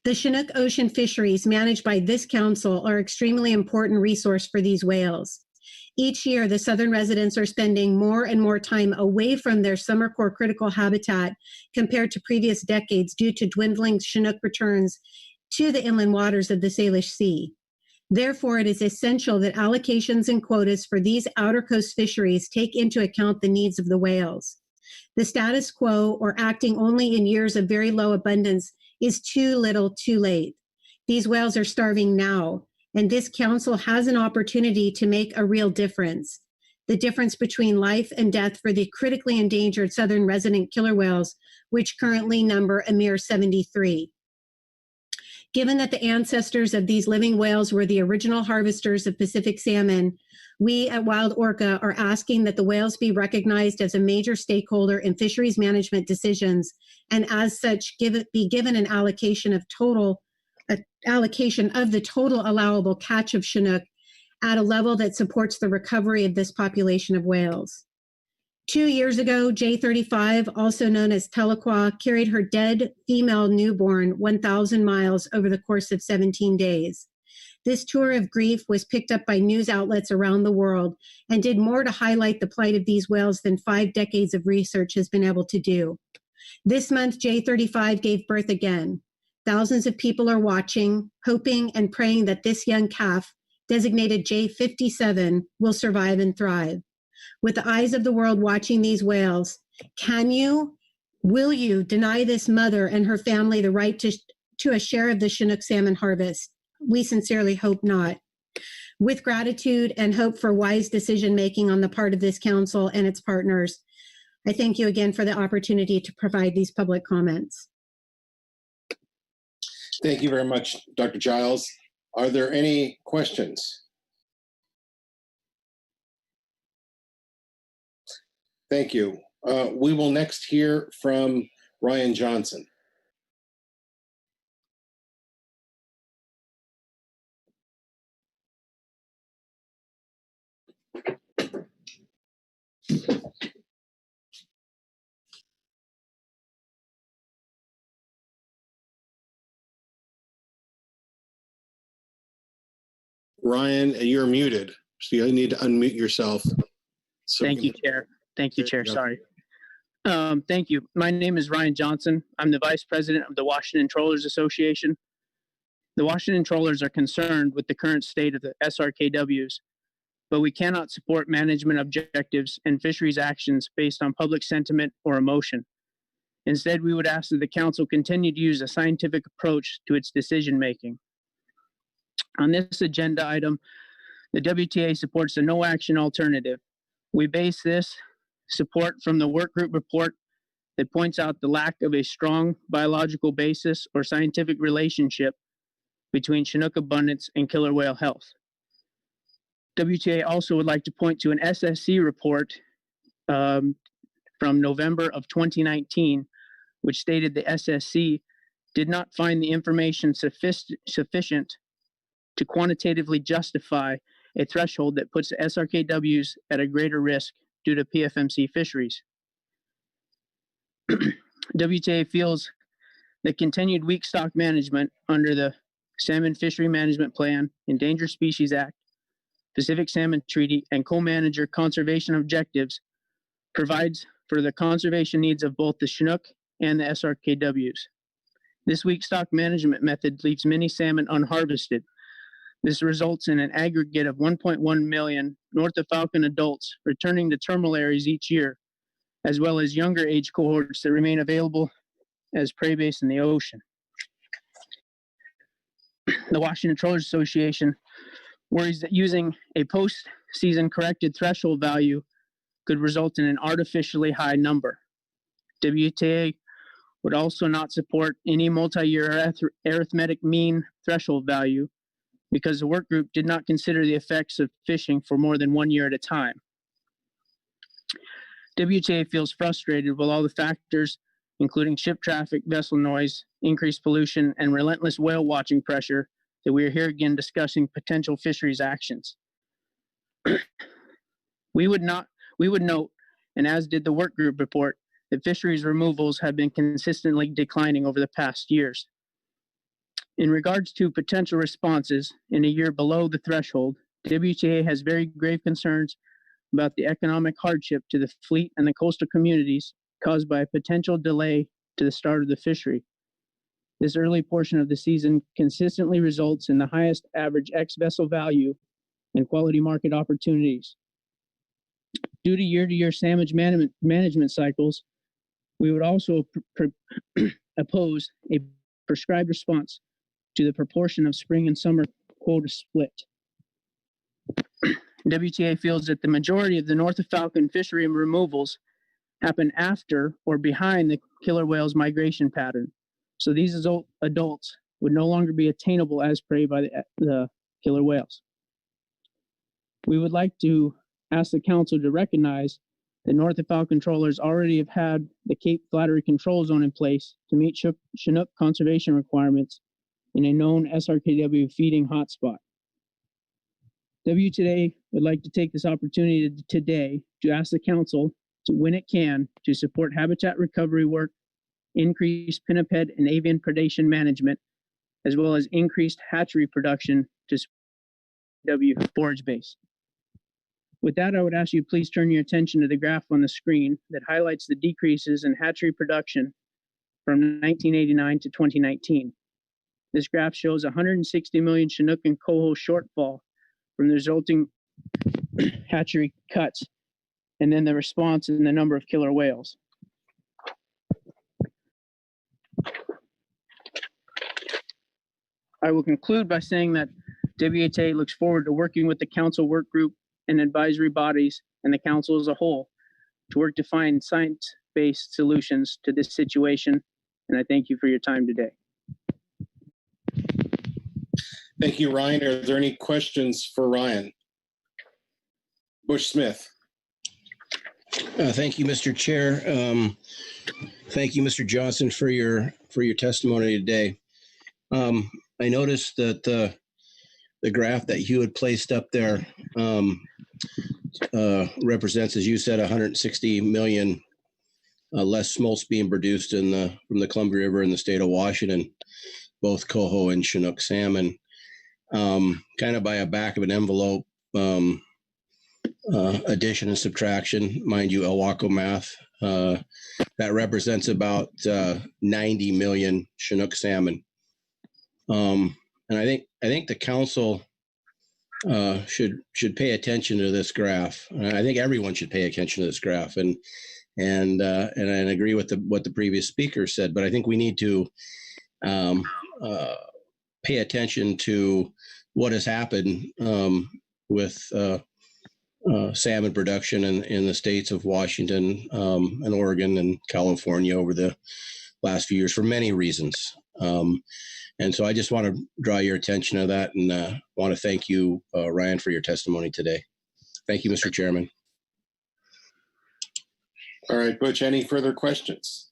The Chinook ocean fisheries managed by this council are extremely important resource for these whales. Each year, the southern residents are spending more and more time away from their summer core critical habitat compared to previous decades due to dwindling Chinook returns to the inland waters of the Salish Sea. Therefore, it is essential that allocations and quotas for these outer coast fisheries take into account the needs of the whales. The status quo, or acting only in years of very low abundance, is too little too late. These whales are starving now, and this council has an opportunity to make a real difference. The difference between life and death for the critically endangered southern resident killer whales, which currently number a mere 73. Given that the ancestors of these living whales were the original harvesters of Pacific salmon, we at Wild Orca are asking that the whales be recognized as a major stakeholder in fisheries management decisions, and as such be given an allocation of the total allowable catch of Chinook at a level that supports the recovery of this population of whales. 2 years ago, J35, also known as Tahlequah, carried her dead female newborn 1,000 miles over the course of 17 days. This tour of grief was picked up by news outlets around the world and did more to highlight the plight of these whales than 5 decades of research has been able to do. This month, J35 gave birth again. Thousands of people are watching, hoping and praying that this young calf, designated J57, will survive and thrive. With the eyes of the world watching these whales, will you deny this mother and her family the right to a share of the Chinook salmon harvest? We sincerely hope not. With gratitude and hope for wise decision-making on the part of this council and its partners, I thank you again for the opportunity to provide these public comments. Thank you very much, Dr. Giles. Are there any questions? Thank you. We will next hear from Ryan Johnson. Ryan, you're muted, so you need to unmute yourself. Thank you, Chair. Thank you, Chair. Sorry. Thank you. My name is Ryan Johnson. I'm the Vice President of the Washington Trollers Association. The Washington Trollers are concerned with the current state of the SRKWs, but we cannot support management objectives and fisheries actions based on public sentiment or emotion. Instead, we would ask that the Council continue to use a scientific approach to its decision-making. On this agenda item, the WTA supports a no-action alternative. We base this support from the work group report that points out the lack of a strong biological basis or scientific relationship between Chinook abundance and killer whale health. WTA also would like to point to an SSC report from November of 2019, which stated the SSC did not find the information sufficient to quantitatively justify a threshold that puts SRKWs at a greater risk due to PFMC fisheries. WTA feels that continued weak stock management under the Salmon Fishery Management Plan, Endangered Species Act, Pacific Salmon Treaty, and co-manager conservation objectives provides for the conservation needs of both the Chinook and the SRKWs. This weak stock management method leaves many salmon unharvested. This results in an aggregate of 1.1 million North of Falcon adults returning to terminal areas each year, as well as younger age cohorts that remain available as prey base in the ocean. The Washington Trollers Association worries that using a post-season corrected threshold value could result in an artificially high number. WTA would also not support any multi-year arithmetic mean threshold value because the work group did not consider the effects of fishing for more than 1 year at a time. WTA feels frustrated with all the factors, including ship traffic, vessel noise, increased pollution, and relentless whale watching pressure, that we are here again discussing potential fisheries actions. We would note, and as did the work group report, that fisheries removals have been consistently declining over the past years. In regards to potential responses in a year below the threshold, WTA has very grave concerns about the economic hardship to the fleet and the coastal communities caused by a potential delay to the start of the fishery. This early portion of the season consistently results in the highest average ex-vessel value and quality market opportunities. Due to year-to-year salmon management cycles, we would also oppose a prescribed response to the proportion of spring and summer quota split. WTA feels that the majority of the North of Falcon fishery removals happen after or behind the killer whale's migration pattern. So these adults would no longer be attainable as prey by the killer whales. We would like to ask the council to recognize that North of Falcon trawlers already have had the Cape Flattery control zone in place to meet Chinook conservation requirements in a known SRKW feeding hotspot. WTA would like to take this opportunity today to ask the council to, when it can, to support habitat recovery work, increase pinniped and avian predation management, as well as increased hatchery production to W forage base. With that, I would ask you please turn your attention to the graph on the screen that highlights the decreases in hatchery production from 1989 to 2019. This graph shows 160 million Chinook and coho shortfall from the resulting hatchery cuts, and then the response in the number of killer whales. I will conclude by saying that WTA looks forward to working with the council work group and advisory bodies and the council as a whole to work to find science-based solutions to this situation. And I thank you for your time today. Thank you, Ryan. Are there any questions for Ryan? Bush Smith. Thank you, Mr. Chair. Thank you, Mr. Johnson, for your testimony today. I noticed that the graph that you had placed up there represents, as you said, 160 million less smolts being produced from the Columbia River in the state of Washington, both coho and Chinook salmon. Kind of by a back of an envelope addition and subtraction, mind you, Elwaco math, that represents about 90 million Chinook salmon. And I think the council should pay attention to this graph. I think everyone should pay attention to this graph, and I agree with what the previous speaker said. But I think we need to pay attention to what has happened with salmon production in the states of Washington and Oregon and California over the last few years for many reasons. And so I just want to draw your attention to that, and want to thank you, Ryan, for your testimony today. Thank you, Mr. Chairman. All right, Butch, any further questions?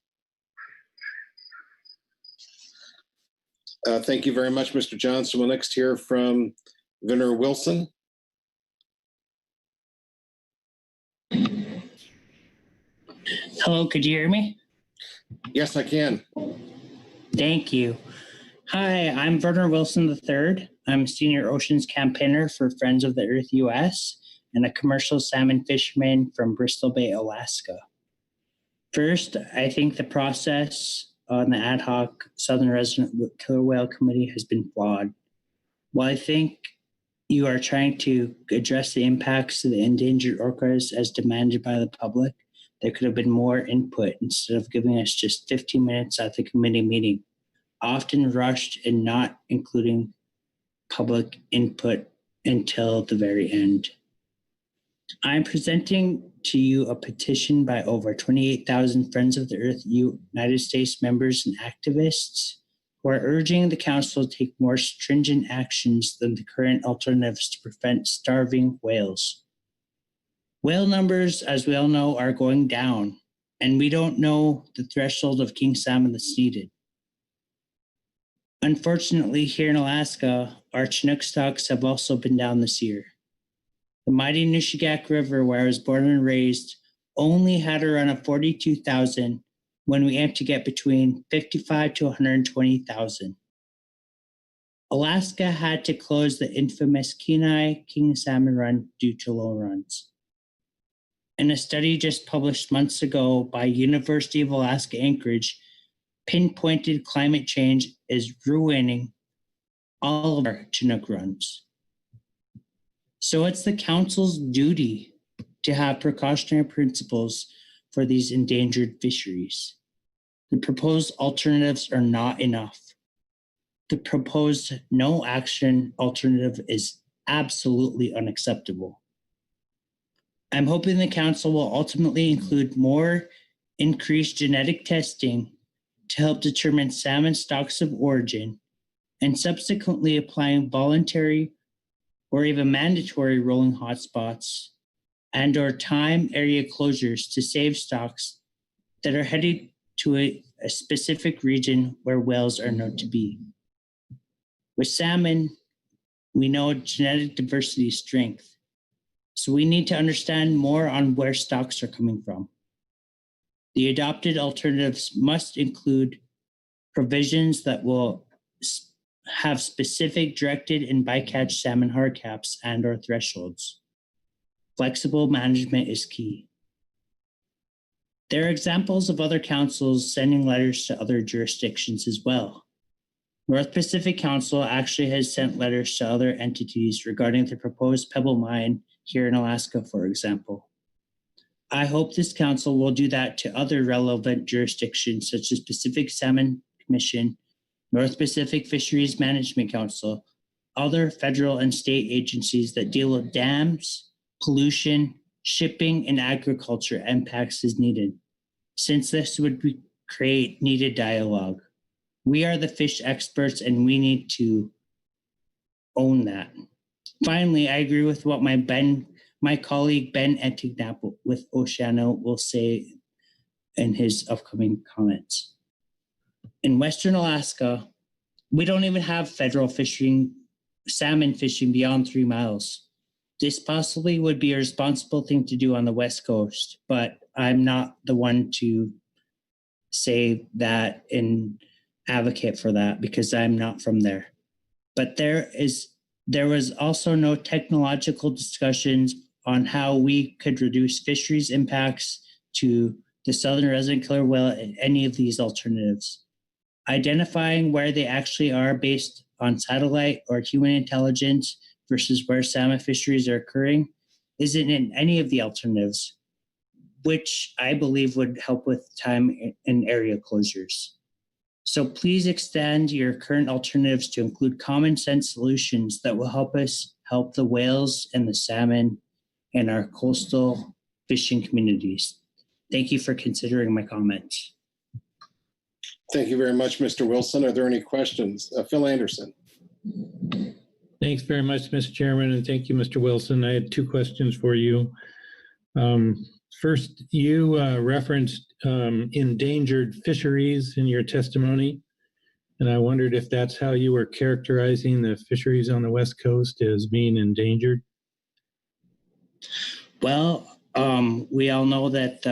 Thank you very much, Mr. Johnson. We'll next hear from Vinner Wilson. Hello, could you hear me? Yes, I can. Thank you. Hi, I'm Werner Wilson III. I'm a senior oceans campaigner for Friends of the Earth US and a commercial salmon fisherman from Bristol Bay, Alaska. First, I think the process on the ad hoc Southern Resident Killer Whale Committee has been flawed. While I think you are trying to address the impacts to the endangered orcas as demanded by the public, there could have been more input instead of giving us just 15 minutes at the committee meeting, often rushed and not including public input until the very end. I'm presenting to you a petition by over 28,000 Friends of the Earth United States members and activists who are urging the council to take more stringent actions than the current alternatives to prevent starving whales. Whale numbers, as we all know, are going down, and we don't know the threshold of king salmon that's needed. Unfortunately, here in Alaska, our Chinook stocks have also been down this year. The mighty Nushagak River, where I was born and raised, only had a run of 42,000 when we aim to get between 55 to 120,000. Alaska had to close the infamous Kenai King Salmon Run due to low runs. In a study just published months ago by University of Alaska Anchorage, pinpointed climate change is ruining all of our Chinook runs. So it's the council's duty to have precautionary principles for these endangered fisheries. The proposed alternatives are not enough. The proposed no action alternative is absolutely unacceptable. I'm hoping the council will ultimately include more increased genetic testing to help determine salmon stocks of origin and subsequently applying voluntary or even mandatory rolling hotspots and or time area closures to save stocks that are headed to a specific region where whales are known to be. With salmon, we know genetic diversity is strength. So we need to understand more on where stocks are coming from. The adopted alternatives must include provisions that will have specific directed and bycatch salmon hard caps and or thresholds. Flexible management is key. There are examples of other councils sending letters to other jurisdictions as well. North Pacific Council actually has sent letters to other entities regarding the proposed pebble mine here in Alaska, for example. I hope this council will do that to other relevant jurisdictions such as Pacific Salmon Commission, North Pacific Fisheries Management Council, other federal and state agencies that deal with dams, pollution, shipping, and agriculture impacts as needed, since this would create needed dialogue. We are the fish experts and we need to own that. Finally, I agree with what my colleague Ben Entignap with Oceano will say in his upcoming comments. In Western Alaska, we don't even have federal salmon fishing beyond 3 miles. This possibly would be a responsible thing to do on the West Coast, but I'm not the one to say that and advocate for that because I'm not from there. But there was also no technological discussions on how we could reduce fisheries impacts to the southern resident killer whale and any of these alternatives. Identifying where they actually are based on satellite or human intelligence versus where salmon fisheries are occurring isn't in any of the alternatives, which I believe would help with time and area closures. So please extend your current alternatives to include common sense solutions that will help us help the whales and the salmon in our coastal fishing communities. Thank you for considering my comments. Thank you very much, Mr. Wilson. Are there any questions? Phil Anderson. Thanks very much, Mr. Chairman, and thank you, Mr. Wilson. I had 2 questions for you. First, you referenced endangered fisheries in your testimony, and I wondered if that's how you were characterizing the fisheries on the West Coast as being endangered. Well, we all know that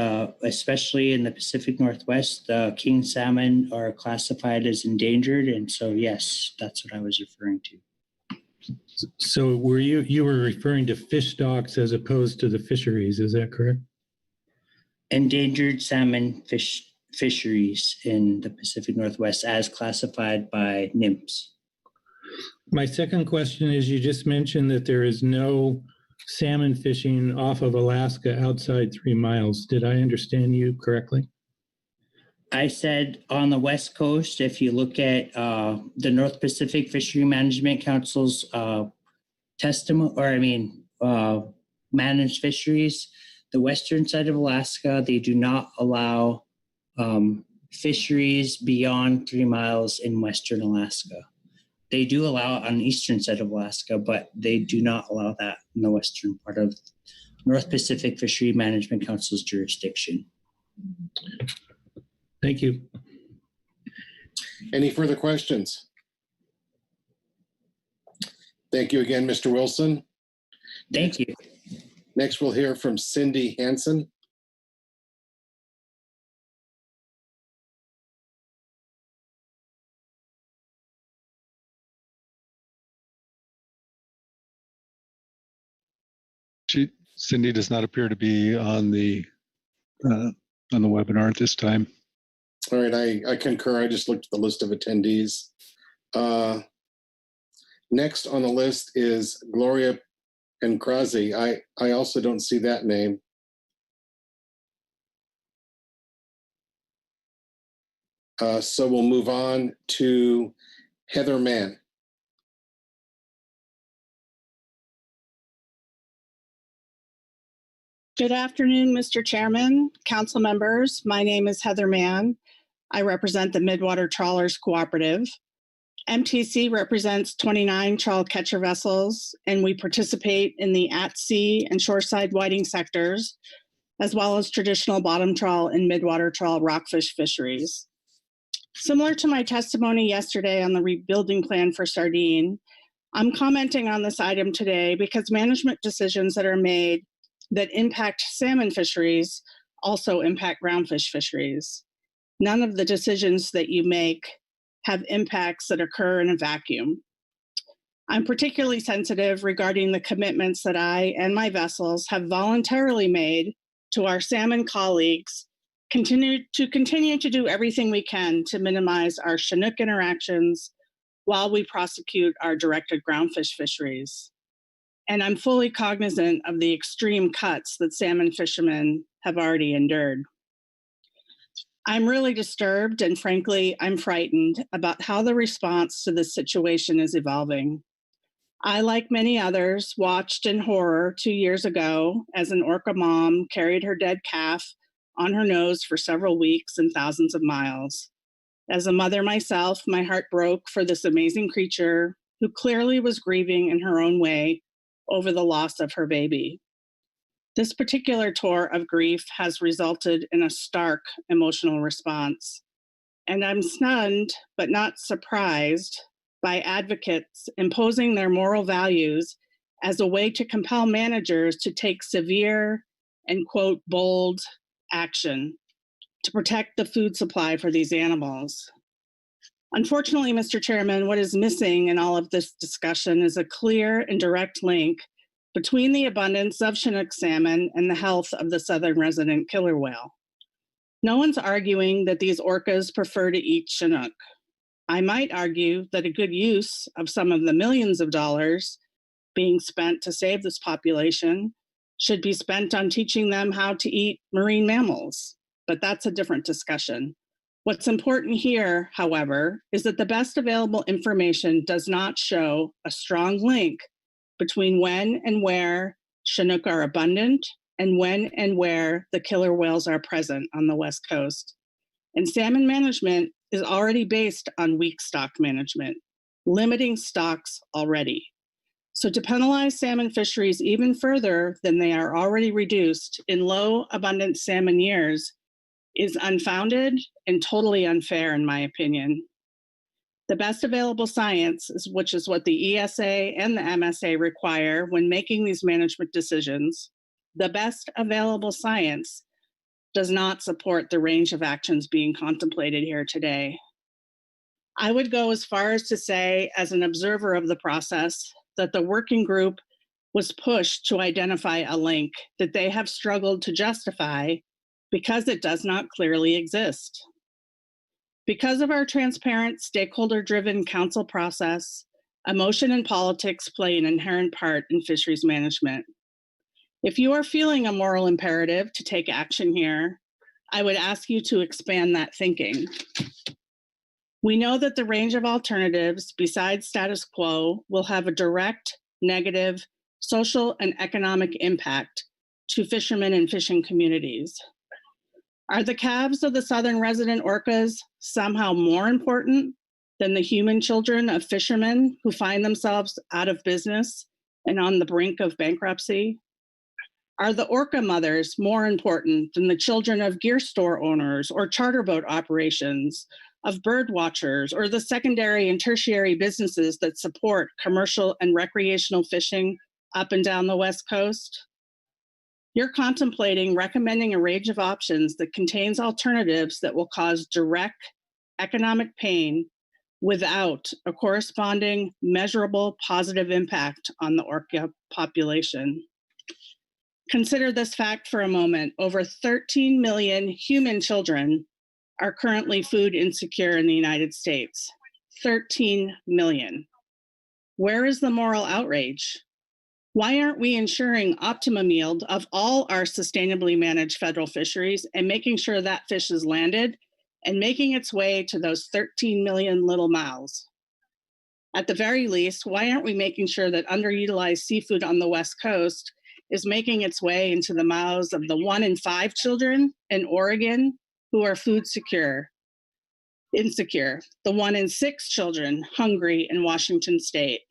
especially in the Pacific Northwest, the king salmon are classified as endangered, and so yes, that's what I was referring to. So were you were referring to fish stocks as opposed to the fisheries, is that correct? Endangered salmon fisheries in the Pacific Northwest as classified by NIMS. My second question is, you just mentioned that there is no salmon fishing off of Alaska outside 3 miles. Did I understand you correctly? I said on the West Coast, if you look at the North Pacific Fishery Management Council's managed fisheries, the western side of Alaska, they do not allow fisheries beyond 3 miles in western Alaska. They do allow it on the eastern side of Alaska, but they do not allow that in the western part of North Pacific Fishery Management Council's jurisdiction. Thank you. Any further questions? Thank you again, Mr. Wilson. Thank you. Next, we'll hear from Cindy Hansen. Cindy does not appear to be on the webinar at this time. All right, I concur. I just looked at the list of attendees. Next on the list is Gloria Pancrazi. I also don't see that name. So we'll move on to Heather Mann. Good afternoon, Mr. Chairman, council members. My name is Heather Mann. I represent the Midwater Trawlers Cooperative. MTC represents 29 trawl catcher vessels, and we participate in the at-sea and shoreside whiting sectors, as well as traditional bottom trawl and midwater trawl rockfish fisheries. Similar to my testimony yesterday on the rebuilding plan for sardine, I'm commenting on this item today because management decisions that are made that impact salmon fisheries also impact groundfish fisheries. None of the decisions that you make have impacts that occur in a vacuum. I'm particularly sensitive regarding the commitments that I and my vessels have voluntarily made to our salmon colleagues continue to do everything we can to minimize our Chinook interactions while we prosecute our directed groundfish fisheries. And I'm fully cognizant of the extreme cuts that salmon fishermen have already endured. I'm really disturbed and frankly, I'm frightened about how the response to this situation is evolving. I, like many others, watched in horror 2 years ago as an orca mom carried her dead calf on her nose for several weeks and thousands of miles. As a mother myself, my heart broke for this amazing creature who clearly was grieving in her own way over the loss of her baby. This particular tour of grief has resulted in a stark emotional response. And I'm stunned, but not surprised, by advocates imposing their moral values as a way to compel managers to take severe and, quote, bold action to protect the food supply for these animals. Unfortunately, Mr. Chairman, what is missing in all of this discussion is a clear and direct link between the abundance of Chinook salmon and the health of the southern resident killer whale. No one's arguing that these orcas prefer to eat Chinook. I might argue that a good use of some of the millions of dollars being spent to save this population should be spent on teaching them how to eat marine mammals, but that's a different discussion. What's important here, however, is that the best available information does not show a strong link between when and where Chinook are abundant and when and where the killer whales are present on the West Coast. And salmon management is already based on weak stock management, limiting stocks already. So to penalize salmon fisheries even further than they are already reduced in low abundant salmon years is unfounded and totally unfair in my opinion. The best available science, which is what the ESA and the MSA require when making these management decisions, the best available science does not support the range of actions being contemplated here today. I would go as far as to say, as an observer of the process, that the working group was pushed to identify a link that they have struggled to justify because it does not clearly exist. Because of our transparent, stakeholder-driven council process, emotion and politics play an inherent part in fisheries management. If you are feeling a moral imperative to take action here, I would ask you to expand that thinking. We know that the range of alternatives besides status quo will have a direct, negative, social and economic impact to fishermen and fishing communities. Are the calves of the southern resident orcas somehow more important than the human children of fishermen who find themselves out of business and on the brink of bankruptcy? Are the orca mothers more important than the children of gear store owners or charter boat operations, of bird watchers, or the secondary and tertiary businesses that support commercial and recreational fishing up and down the West Coast? You're contemplating recommending a range of options that contains alternatives that will cause direct economic pain without a corresponding measurable positive impact on the orca population. Consider this fact for a moment. Over 13 million human children are currently food insecure in the United States. 13 million. Where is the moral outrage? Why aren't we ensuring optimum yield of all our sustainably managed federal fisheries and making sure that fish is landed and making its way to those 13 million little mouths? At the very least, why aren't we making sure that underutilized seafood on the West Coast is making its way into the mouths of the 1 in 5 children in Oregon who are food insecure, the 1 in 6 children hungry in Washington state?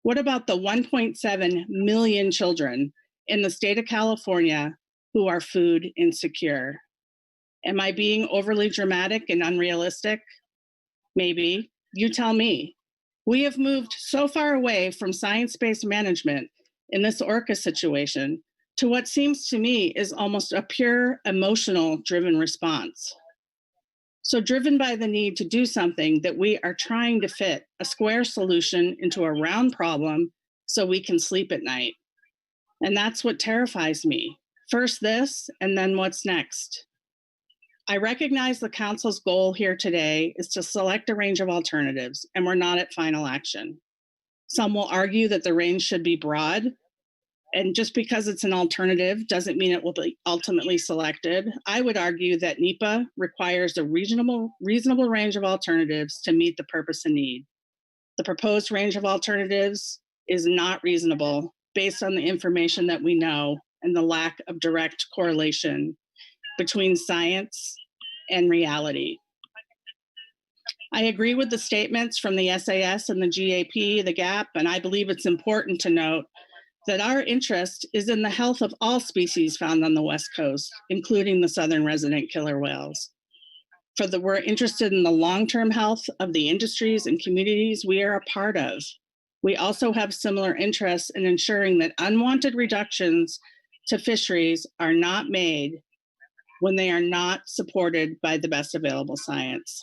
What about the 1.7 million children in the state of California who are food insecure? Am I being overly dramatic and unrealistic? Maybe. You tell me. We have moved so far away from science-based management in this orca situation to what seems to me is almost a pure emotional-driven response. So driven by the need to do something that we are trying to fit a square solution into a round problem so we can sleep at night. And that's what terrifies me. First this, and then what's next? I recognize the council's goal here today is to select a range of alternatives, and we're not at final action. Some will argue that the range should be broad, and just because it's an alternative doesn't mean it will be ultimately selected. I would argue that NEPA requires a reasonable range of alternatives to meet the purpose and need. The proposed range of alternatives is not reasonable based on the information that we know and the lack of direct correlation between science and reality. I agree with the statements from the SAS and the GAP, the GAP, and I believe it's important to note that our interest is in the health of all species found on the West Coast, including the southern resident killer whales. We're interested in the long-term health of the industries and communities we are a part of. We also have similar interests in ensuring that unwanted reductions to fisheries are not made when they are not supported by the best available science.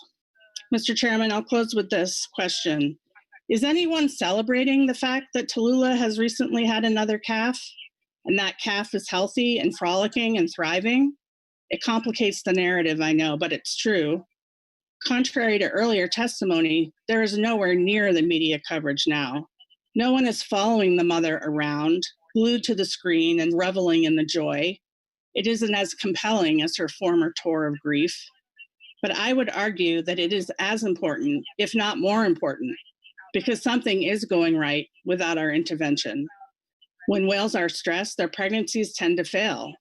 Mr. Chairman, I'll close with this question. Is anyone celebrating the fact that Tallulah has recently had another calf and that calf is healthy and frolicking and thriving? It complicates the narrative, I know, but it's true. Contrary to earlier testimony, there is nowhere near the media coverage now. No one is following the mother around, glued to the screen and reveling in the joy. It isn't as compelling as her former tour of grief. But I would argue that it is as important, if not more important, because something is going right without our intervention. When whales are stressed, their pregnancies tend to fail.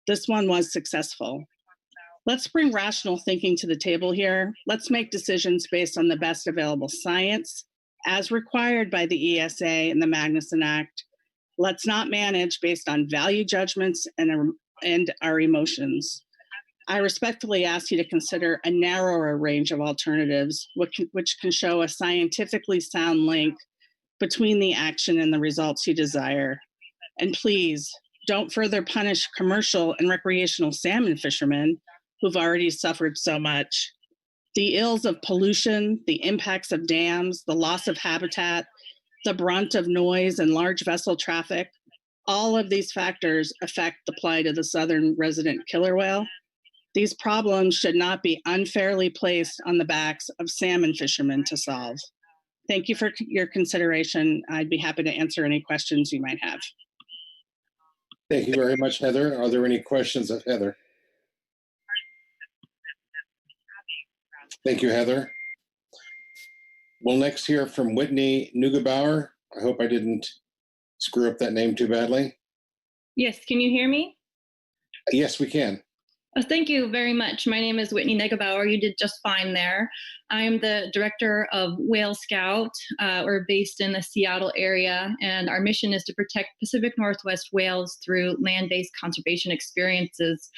This one was successful. Let's bring rational thinking to the table here. Let's make decisions based on the best available science, as required by the ESA and the Magnuson Act. Let's not manage based on value judgments and our emotions. I respectfully ask you to consider a narrower range of alternatives, which can show a scientifically sound link between the action and the results you desire. And please, don't further punish commercial and recreational salmon fishermen who've already suffered so much. The ills of pollution, the impacts of dams, the loss of habitat, the brunt of noise and large vessel traffic, all of these factors affect the plight of the southern resident killer whale. These problems should not be unfairly placed on the backs of salmon fishermen to solve. Thank you for your consideration. I'd be happy to answer any questions you might have. Thank you very much, Heather. Are there any questions of Heather? Thank you, Heather. We'll next hear from Whitney Neugebauer. I hope I didn't screw up that name too badly. Yes, can you hear me? Yes, we can. Thank you very much. My name is Whitney Neugebauer. You did just fine there. I am the director of Whale Scout. We're based in the Seattle area, and our mission is to protect Pacific Northwest whales through land-based conservation experiences,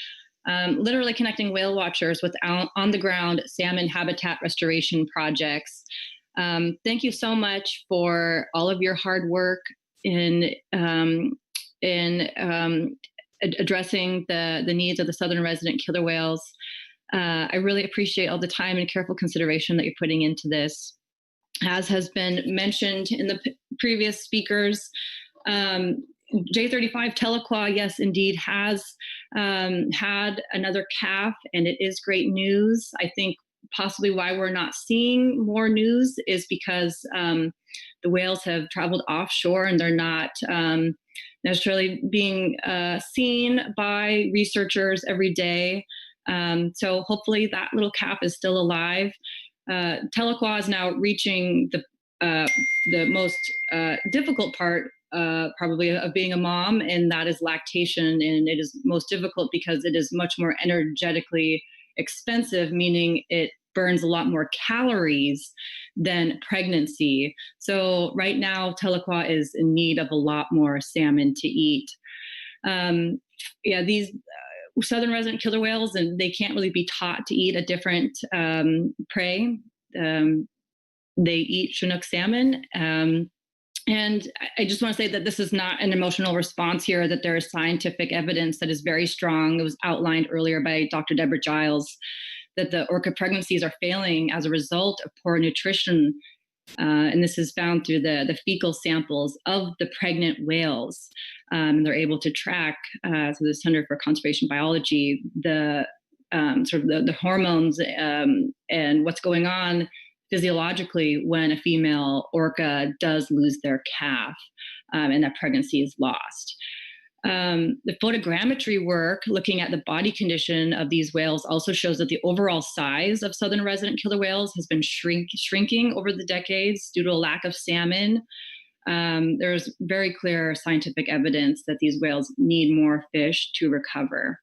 literally connecting whale watchers with on-the-ground salmon habitat restoration projects. Thank you so much for all of your hard work in addressing the needs of the southern resident killer whales. I really appreciate all the time and careful consideration that you're putting into this. As has been mentioned in the previous speakers, J35 Tahlequah, yes, indeed, has had another calf, and it is great news. I think possibly why we're not seeing more news is because the whales have traveled offshore and they're not necessarily being seen by researchers every day. So hopefully that little calf is still alive. Tahlequah is now reaching the most difficult part probably of being a mom, and that is lactation. And it is most difficult because it is much more energetically expensive, meaning it burns a lot more calories than pregnancy. So right now, Tahlequah is in need of a lot more salmon to eat. These southern resident killer whales, and they can't really be taught to eat a different prey. They eat Chinook salmon. And I just want to say that this is not an emotional response here, that there is scientific evidence that is very strong. It was outlined earlier by Dr. Deborah Giles, that the orca pregnancies are failing as a result of poor nutrition. And this is found through the fecal samples of the pregnant whales. And they're able to track, through the Center for Conservation Biology, the the hormones and what's going on physiologically when a female orca does lose their calf and that pregnancy is lost. The photogrammetry work looking at the body condition of these whales also shows that the overall size of southern resident killer whales has been shrinking over the decades due to a lack of salmon. There's very clear scientific evidence that these whales need more fish to recover.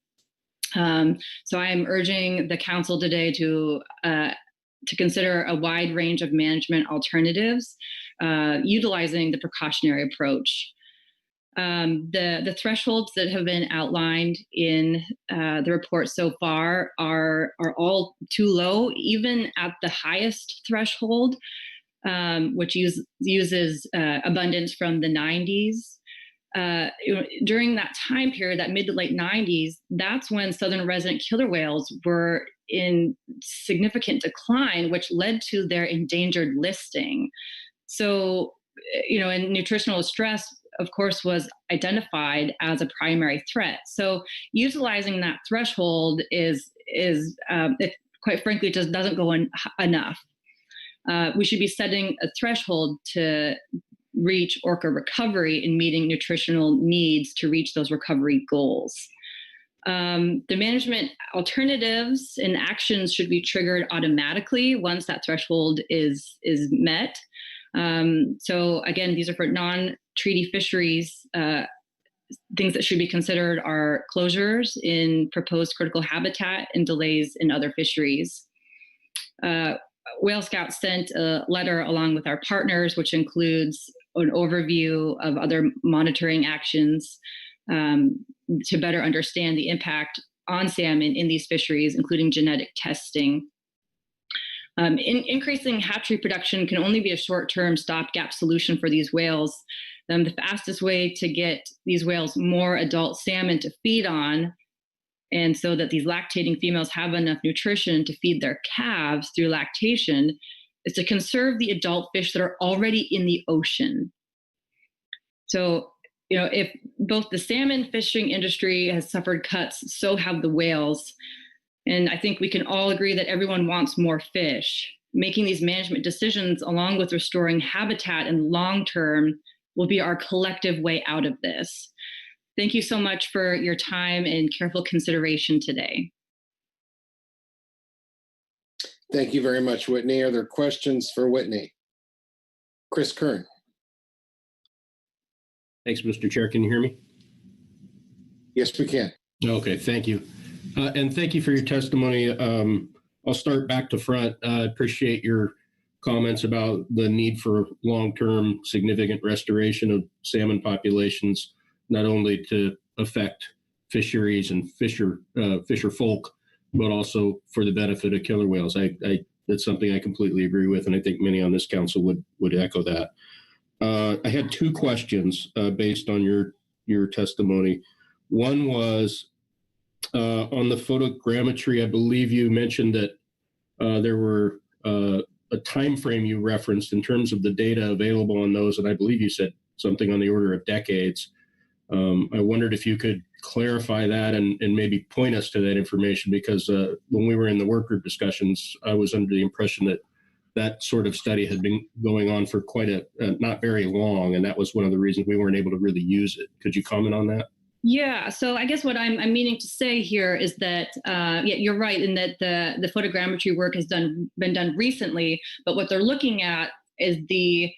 So I am urging the council today to consider a wide range of management alternatives utilizing the precautionary approach. The thresholds that have been outlined in the report so far are all too low, even at the highest threshold, which uses abundance from the 90s. During that time period, that mid to late 90s, that's when southern resident killer whales were in significant decline, which led to their endangered listing. So, and nutritional stress, of course, was identified as a primary threat. So utilizing that threshold is it, quite frankly, just doesn't go enough. We should be setting a threshold to reach orca recovery and meeting nutritional needs to reach those recovery goals. The management alternatives and actions should be triggered automatically once that threshold is met. So again, these are for non-treaty fisheries. Things that should be considered are closures in proposed critical habitat and delays in other fisheries. Whale Scout sent a letter along with our partners, which includes an overview of other monitoring actions to better understand the impact on salmon in these fisheries, including genetic testing. Increasing hatchery production can only be a short-term stopgap solution for these whales. The fastest way to get these whales more adult salmon to feed on, and so that these lactating females have enough nutrition to feed their calves through lactation, is to conserve the adult fish that are already in the ocean. So, if both the salmon fishing industry has suffered cuts, so have the whales. And I think we can all agree that everyone wants more fish. Making these management decisions along with restoring habitat in the long term will be our collective way out of this. Thank you so much for your time and careful consideration today. Thank you very much, Whitney. Are there questions for Whitney? Chris Kern. Thanks, Mr. Chair. Can you hear me? Yes, we can. Okay, thank you. And thank you for your testimony. I'll start back to front. I appreciate your comments about the need for long-term significant restoration of salmon populations, not only to affect fisheries and fisher folk, but also for the benefit of killer whales. That's something I completely agree with, and I think many on this council would echo that. I had two questions based on your testimony. One was on the photogrammetry. I believe you mentioned that there were a time frame you referenced in terms of the data available on those, and I believe you said something on the order of decades. I wondered if you could clarify that and maybe point us to that information, because when we were in the work group discussions, I was under the impression that that sort of study had been going on for quite not very long, and that was one of the reasons we weren't able to really use it. Could you comment on that? Yeah, so I guess what I'm meaning to say here is that yeah, you're right in that the photogrammetry work has been done recently, but what they're looking at is the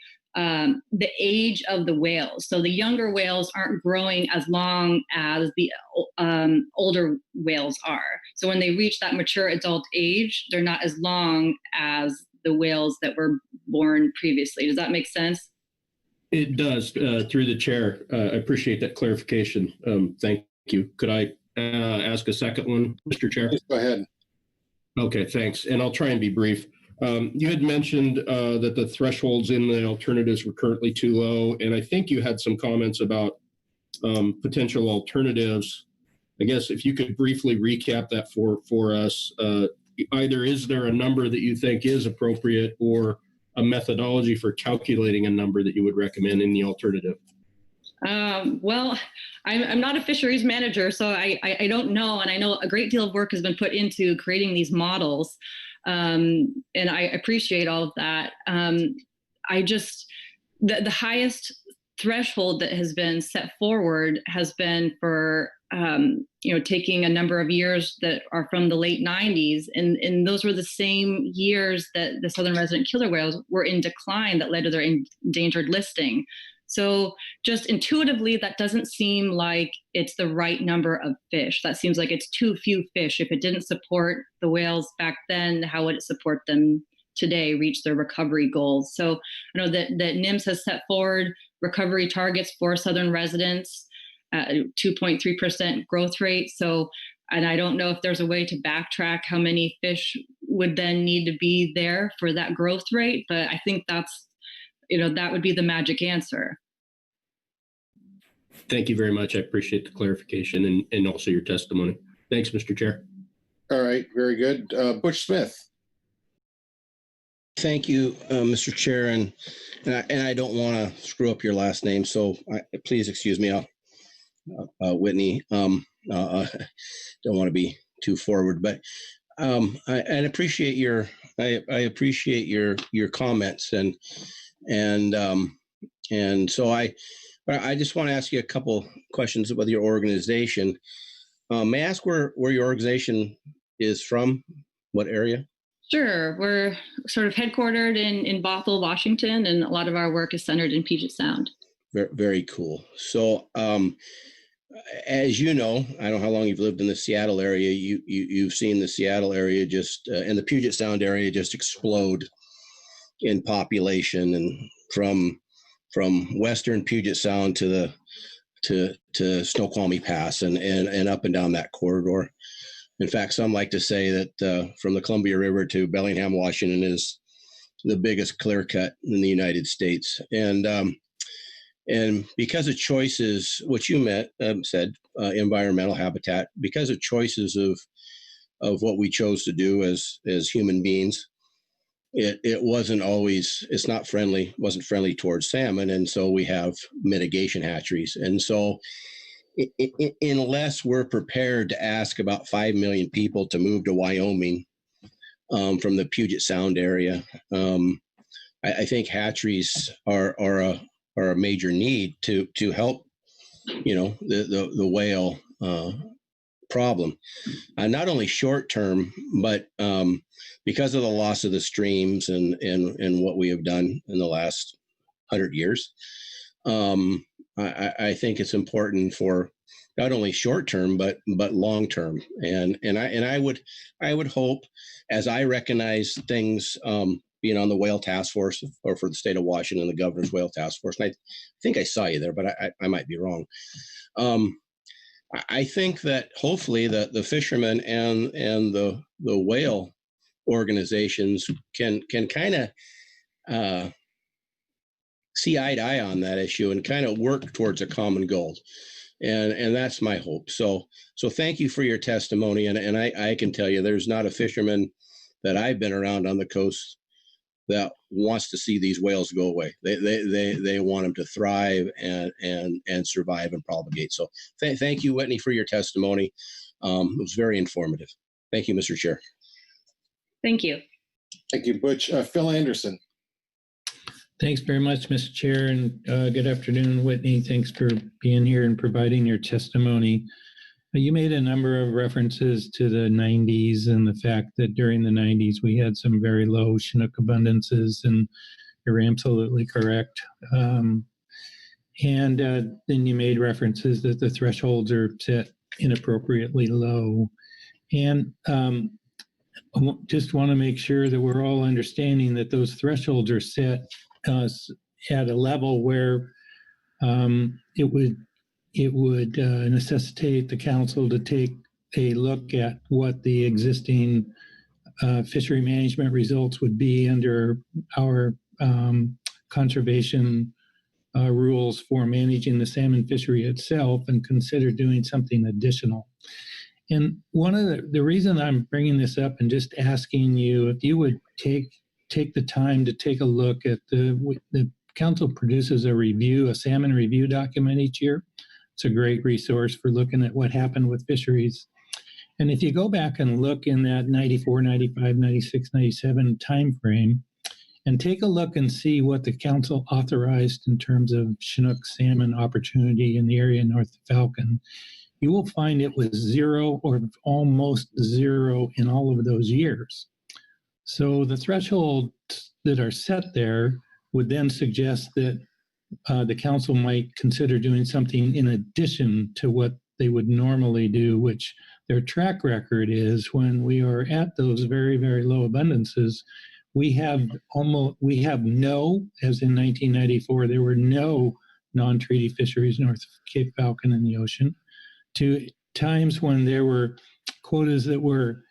age of the whales. So the younger whales aren't growing as long as the older whales are. So when they reach that mature adult age, they're not as long as the whales that were born previously. Does that make sense? It does. Through the chair, I appreciate that clarification. Thank you. Could I ask a second one, Mr. Chair? Please go ahead. Okay, thanks. And I'll try and be brief. You had mentioned that the thresholds in the alternatives were currently too low, and I think you had some comments about potential alternatives. I guess if you could briefly recap that for us, either is there a number that you think is appropriate, or a methodology for calculating a number that you would recommend in the alternative? Well, I'm not a fisheries manager, so I don't know. And I know a great deal of work has been put into creating these models. And I appreciate all of that. I just, the highest threshold that has been set forward has been for, taking a number of years that are from the late 90s. And those were the same years that the southern resident killer whales were in decline that led to their endangered listing. So just intuitively, that doesn't seem like it's the right number of fish. That seems like it's too few fish. If it didn't support the whales back then, how would it support them today, reach their recovery goals? So I know that NIMS has set forward recovery targets for southern residents, 2.3% growth rate. So, and I don't know if there's a way to backtrack how many fish would then need to be there for that growth rate. But I think that's, that would be the magic answer. Thank you very much. I appreciate the clarification and also your testimony. Thanks, Mr. Chair. All right, very good. Butch Smith. Thank you, Mr. Chair, and I don't want to screw up your last name, so please excuse me. Whitney. Don't want to be too forward, but I appreciate your appreciate your comments and so I just want to ask you a couple questions about your organization. May I ask where your organization is from? What area? Sure. We're sort of headquartered in Bothell, Washington, and a lot of our work is centered in Puget Sound. Very, very cool. So, as you know, I don't know how long you've lived in the Seattle area. You've seen the Seattle area just and the Puget Sound area just explode in population, and from western Puget Sound to Snoqualmie Pass and up and down that corridor. In fact, some like to say that from the Columbia River to Bellingham, Washington is the biggest clear cut in the United States. And because of choices, what you said, environmental habitat, because of choices of what we chose to do as human beings, it wasn't always, it's not friendly, wasn't friendly towards salmon. And so we have mitigation hatcheries. And so unless we're prepared to ask about 5 million people to move to Wyoming from the Puget Sound area, I think hatcheries are a major need to help, the whale problem. Not only short term, but because of the loss of the streams and what we have done in the last 100 years, I think it's important for not only short term but long term. And I would hope, as I recognize things, being on the whale task force or for the state of Washington, the governor's whale task force. And I think I saw you there, but I might be wrong. I think that hopefully the fishermen and the whale organizations can kind of see eye to eye on that issue and kind of work towards a common goal. And that's my hope. So thank you for your testimony. And I can tell you, there's not a fisherman that I've been around on the coast that wants to see these whales go away. They want them to thrive and survive and propagate. So thank you, Whitney, for your testimony. It was very informative. Thank you, Mr. Chair. Thank you. Thank you, Butch. Phil Anderson. Thanks very much, Mr. Chair, and good afternoon, Whitney. Thanks for being here and providing your testimony. You made a number of references to the 90s and the fact that during the 90s we had some very low Chinook abundances, and you're absolutely correct. And then you made references that the thresholds are set inappropriately low. And I just want to make sure that we're all understanding that those thresholds are set at a level where it would necessitate the council to take a look at what the existing fishery management results would be under our conservation rules for managing the salmon fishery itself, and consider doing something additional. And one of the reason I'm bringing this up and just asking you if you would take the time to take a look at the council produces a salmon review document each year. It's a great resource for looking at what happened with fisheries. And if you go back and look in that 94, 95, 96, 97 timeframe, and take a look and see what the council authorized in terms of Chinook salmon opportunity in the area north of Falcon, you will find it was zero or almost zero in all of those years. So the thresholds that are set there would then suggest that the council might consider doing something in addition to what they would normally do, which their track record is when we are at those very, very low abundances, we have no, as in 1994, there were no non-treaty fisheries north of Cape Falcon in the ocean, to times when there were quotas that were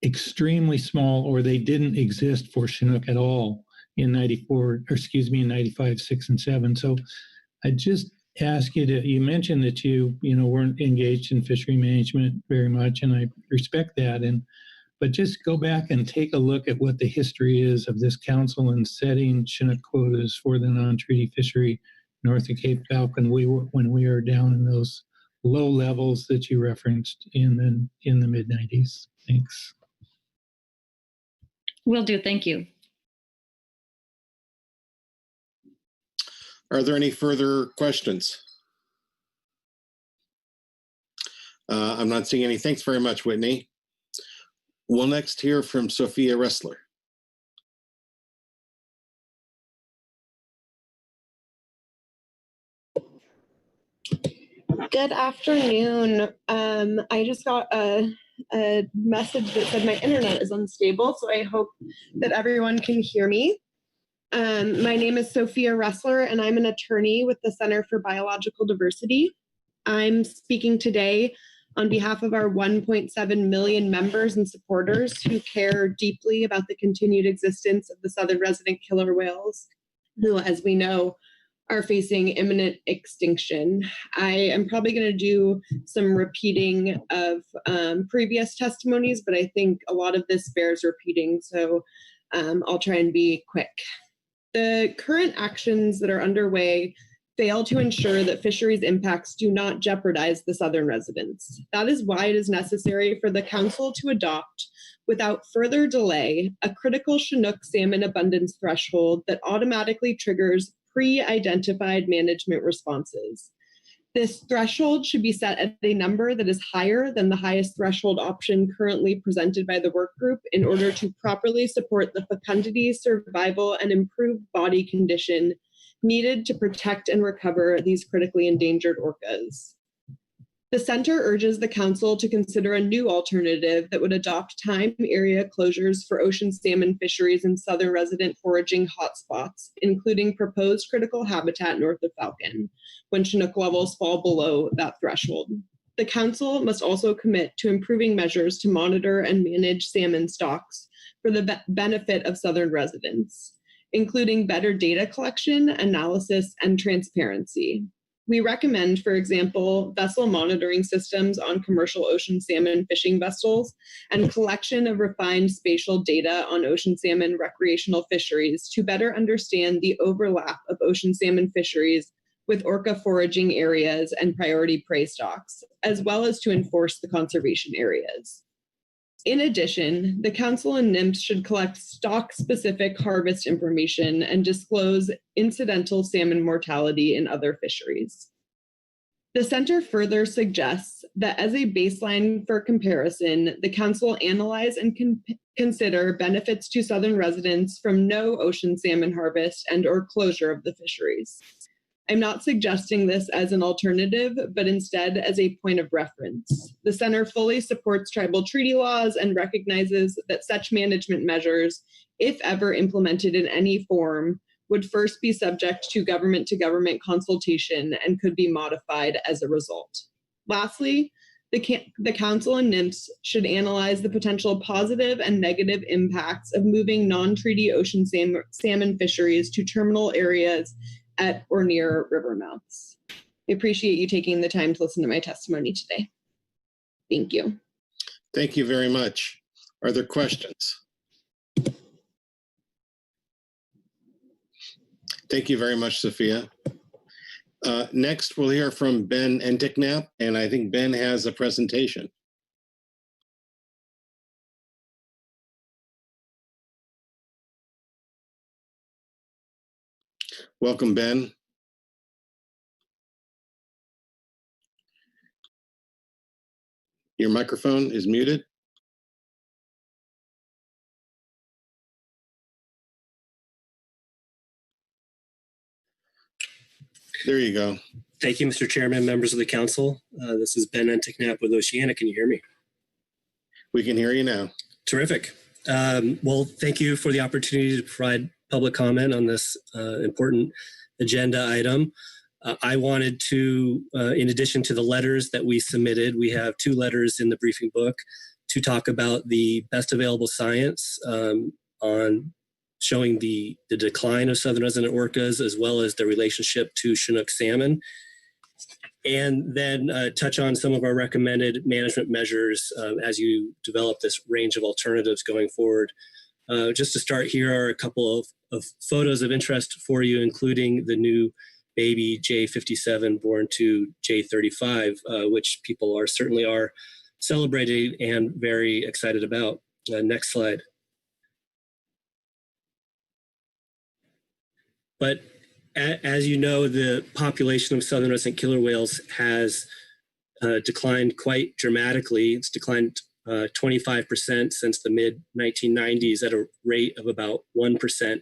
extremely small, or they didn't exist for Chinook at all in 95, 6, and 7. So I just ask you you mentioned that you weren't engaged in fishery management very much, and I respect that. But just go back and take a look at what the history is of this council in setting Chinook quotas for the non-treaty fishery north of Cape Falcon. When we were down in those low levels that you referenced in the mid 90s. Thanks. Will do. Thank you. Are there any further questions? I'm not seeing any. Thanks very much, Whitney. We'll next hear from Sophia Ressler. Good afternoon. I just got a message that said my internet is unstable, so I hope that everyone can hear me. My name is Sophia Ressler, and I'm an attorney with the Center for Biological Diversity. I'm speaking today on behalf of our 1.7 million members and supporters who care deeply about the continued existence of the southern resident killer whales, who, as we know, are facing imminent extinction. I am probably going to do some repeating of previous testimonies, but I think a lot of this bears repeating, so I'll try and be quick. The current actions that are underway fail to ensure that fisheries impacts do not jeopardize the southern residents. That is why it is necessary for the council to adopt, without further delay, a critical Chinook salmon abundance threshold that automatically triggers pre-identified management responses. This threshold should be set at a number that is higher than the highest threshold option currently presented by the work group in order to properly support the fecundity, survival, and improved body condition needed to protect and recover these critically endangered orcas. The center urges the council to consider a new alternative that would adopt time area closures for ocean salmon fisheries in southern resident foraging hotspots, including proposed critical habitat north of Falcon, when Chinook levels fall below that threshold. The council must also commit to improving measures to monitor and manage salmon stocks for the benefit of southern residents, including better data collection, analysis, and transparency. We recommend, for example, vessel monitoring systems on commercial ocean salmon fishing vessels and collection of refined spatial data on ocean salmon recreational fisheries to better understand the overlap of ocean salmon fisheries with orca foraging areas and priority prey stocks, as well as to enforce the conservation areas. In addition, the Council and NMFS should collect stock-specific harvest information and disclose incidental salmon mortality in other fisheries. The Center further suggests that as a baseline for comparison, the Council analyze and consider benefits to Southern residents from no ocean salmon harvest and/or closure of the fisheries. I'm not suggesting this as an alternative, but instead as a point of reference. The Center fully supports tribal treaty laws and recognizes that such management measures, if ever implemented in any form, would first be subject to government consultation and could be modified as a result. Lastly, the Council and NMFS should analyze the potential positive and negative impacts of moving non-treaty ocean salmon fisheries to terminal areas at or near river mouths. I appreciate you taking the time to listen to my testimony today. Thank you. Thank you very much. Are there questions? Thank you very much, Sophia. Next, we'll hear from Ben Entiknap, and I think Ben has a presentation. Welcome, Ben. Your microphone is muted. There you go. Thank you, Mr. Chairman, members of the council. This is Ben Entiknap with Oceana. Can you hear me? We can hear you now. Terrific. Well, thank you for the opportunity to provide public comment on this important agenda item. I wanted to, in addition to the letters that we submitted, we have 2 letters in the briefing book to talk about the best available science on showing the decline of southern resident orcas, as well as the relationship to Chinook salmon, and then touch on some of our recommended management measures as you develop this range of alternatives going forward. Just to start, here are a couple of photos of interest for you, including the new baby J57 born to J35, which people certainly are celebrating and very excited about. Next slide. But as you know, the population of southern resident killer whales has declined quite dramatically. It's declined 25% since the mid-1990s at a rate of about 1%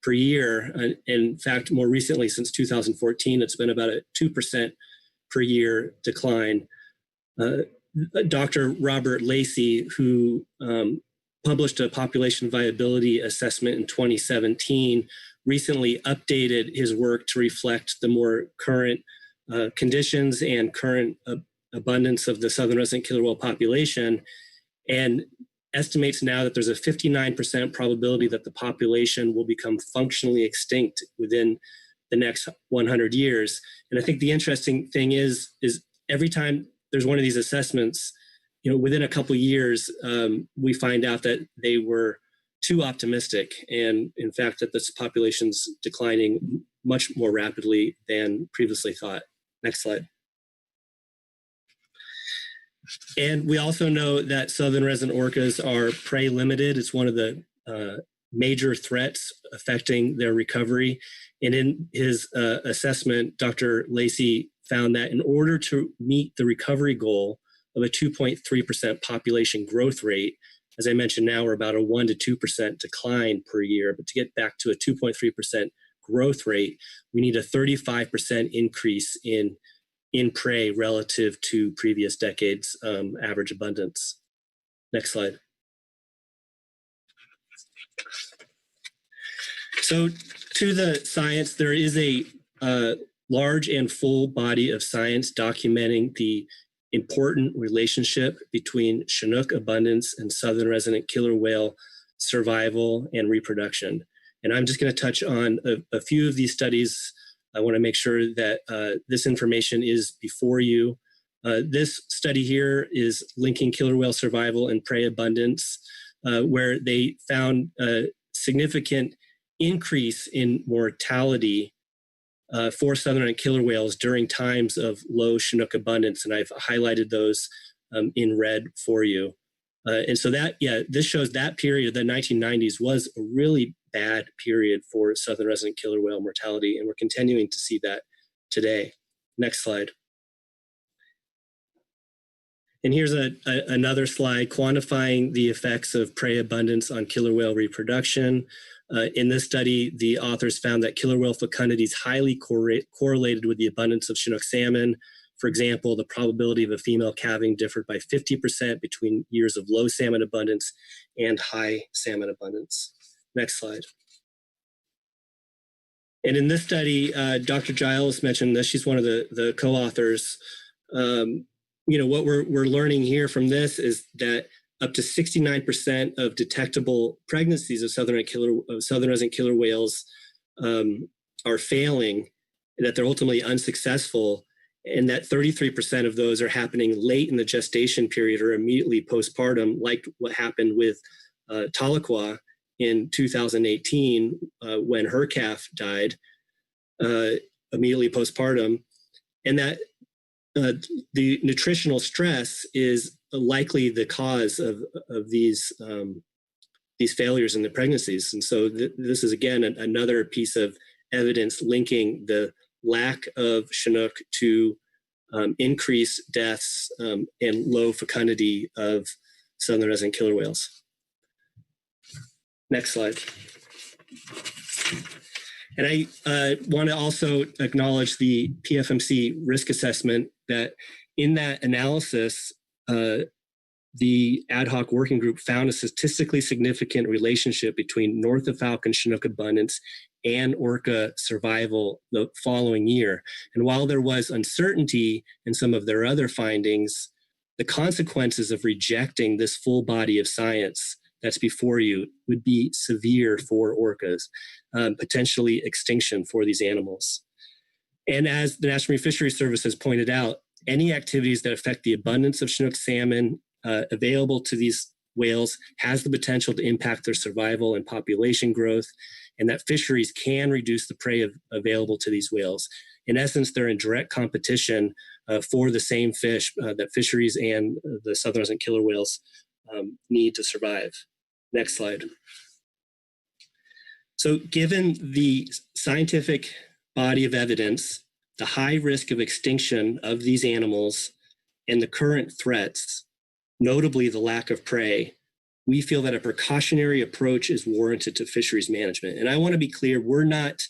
per year. And in fact, more recently, since 2014, it's been about a 2% per year decline. Dr. Robert Lacey, who published a population viability assessment in 2017, recently updated his work to reflect the more current conditions and current abundance of the southern resident killer whale population, and estimates now that there's a 59% probability that the population will become functionally extinct within the next 100 years. And I think the interesting thing is every time there's one of these assessments, within a couple of years, we find out that they were too optimistic, and in fact that this population's declining much more rapidly than previously thought. Next slide. And we also know that southern resident orcas are prey limited. It's one of the major threats affecting their recovery. And in his assessment, Dr. Lacey found that in order to meet the recovery goal of a 2.3% population growth rate, as I mentioned, now we're about a 1 to 2% decline per year, but to get back to a 2.3% growth rate, we need a 35% increase in prey relative to previous decades' average abundance. Next slide. So to the science, there is a large and full body of science documenting the important relationship between Chinook abundance and southern resident killer whale survival and reproduction. And I'm just going to touch on a few of these studies I want to make sure that this information is before you. This study here is linking killer whale survival and prey abundance, where they found a significant increase in mortality for southern red killer whales during times of low Chinook abundance. And I've highlighted those in red for you. And so that, this shows that period, the 1990s, was a really bad period for southern resident killer whale mortality. And we're continuing to see that today. Next slide. And here's another slide quantifying the effects of prey abundance on killer whale reproduction. In this study, the authors found that killer whale fecundity is highly correlated with the abundance of Chinook salmon. For example, the probability of a female calving differed by 50% between years of low salmon abundance and high salmon abundance. Next slide. And in this study, Dr. Giles mentioned this. She's one of the co-authors. What we're learning here from this is that up to 69% of detectable pregnancies of southern resident killer whales are failing, that they're ultimately unsuccessful, and that 33% of those are happening late in the gestation period or immediately postpartum, like what happened with Tahlequah in 2018 when her calf died immediately postpartum, and that the nutritional stress is likely the cause of these failures in the pregnancies. And so this is, again, another piece of evidence linking the lack of Chinook to increased deaths and low fecundity of southern resident killer whales. Next slide. And I want to also acknowledge the PFMC risk assessment, that in that analysis, the ad hoc working group found a statistically significant relationship between North of Falcon Chinook abundance and orca survival the following year. And while there was uncertainty in some of their other findings, the consequences of rejecting this full body of science that's before you would be severe for orcas, potentially extinction for these animals. And as the National Marine Fisheries Service has pointed out, any activities that affect the abundance of Chinook salmon available to these whales has the potential to impact their survival and population growth, and that fisheries can reduce the prey available to these whales. In essence, they're in direct competition for the same fish that fisheries and the southern resident killer whales need to survive. Next slide. So given the scientific body of evidence, the high risk of extinction of these animals, and the current threats, notably the lack of prey, we feel that a precautionary approach is warranted to fisheries management. And I want to be clear, we're not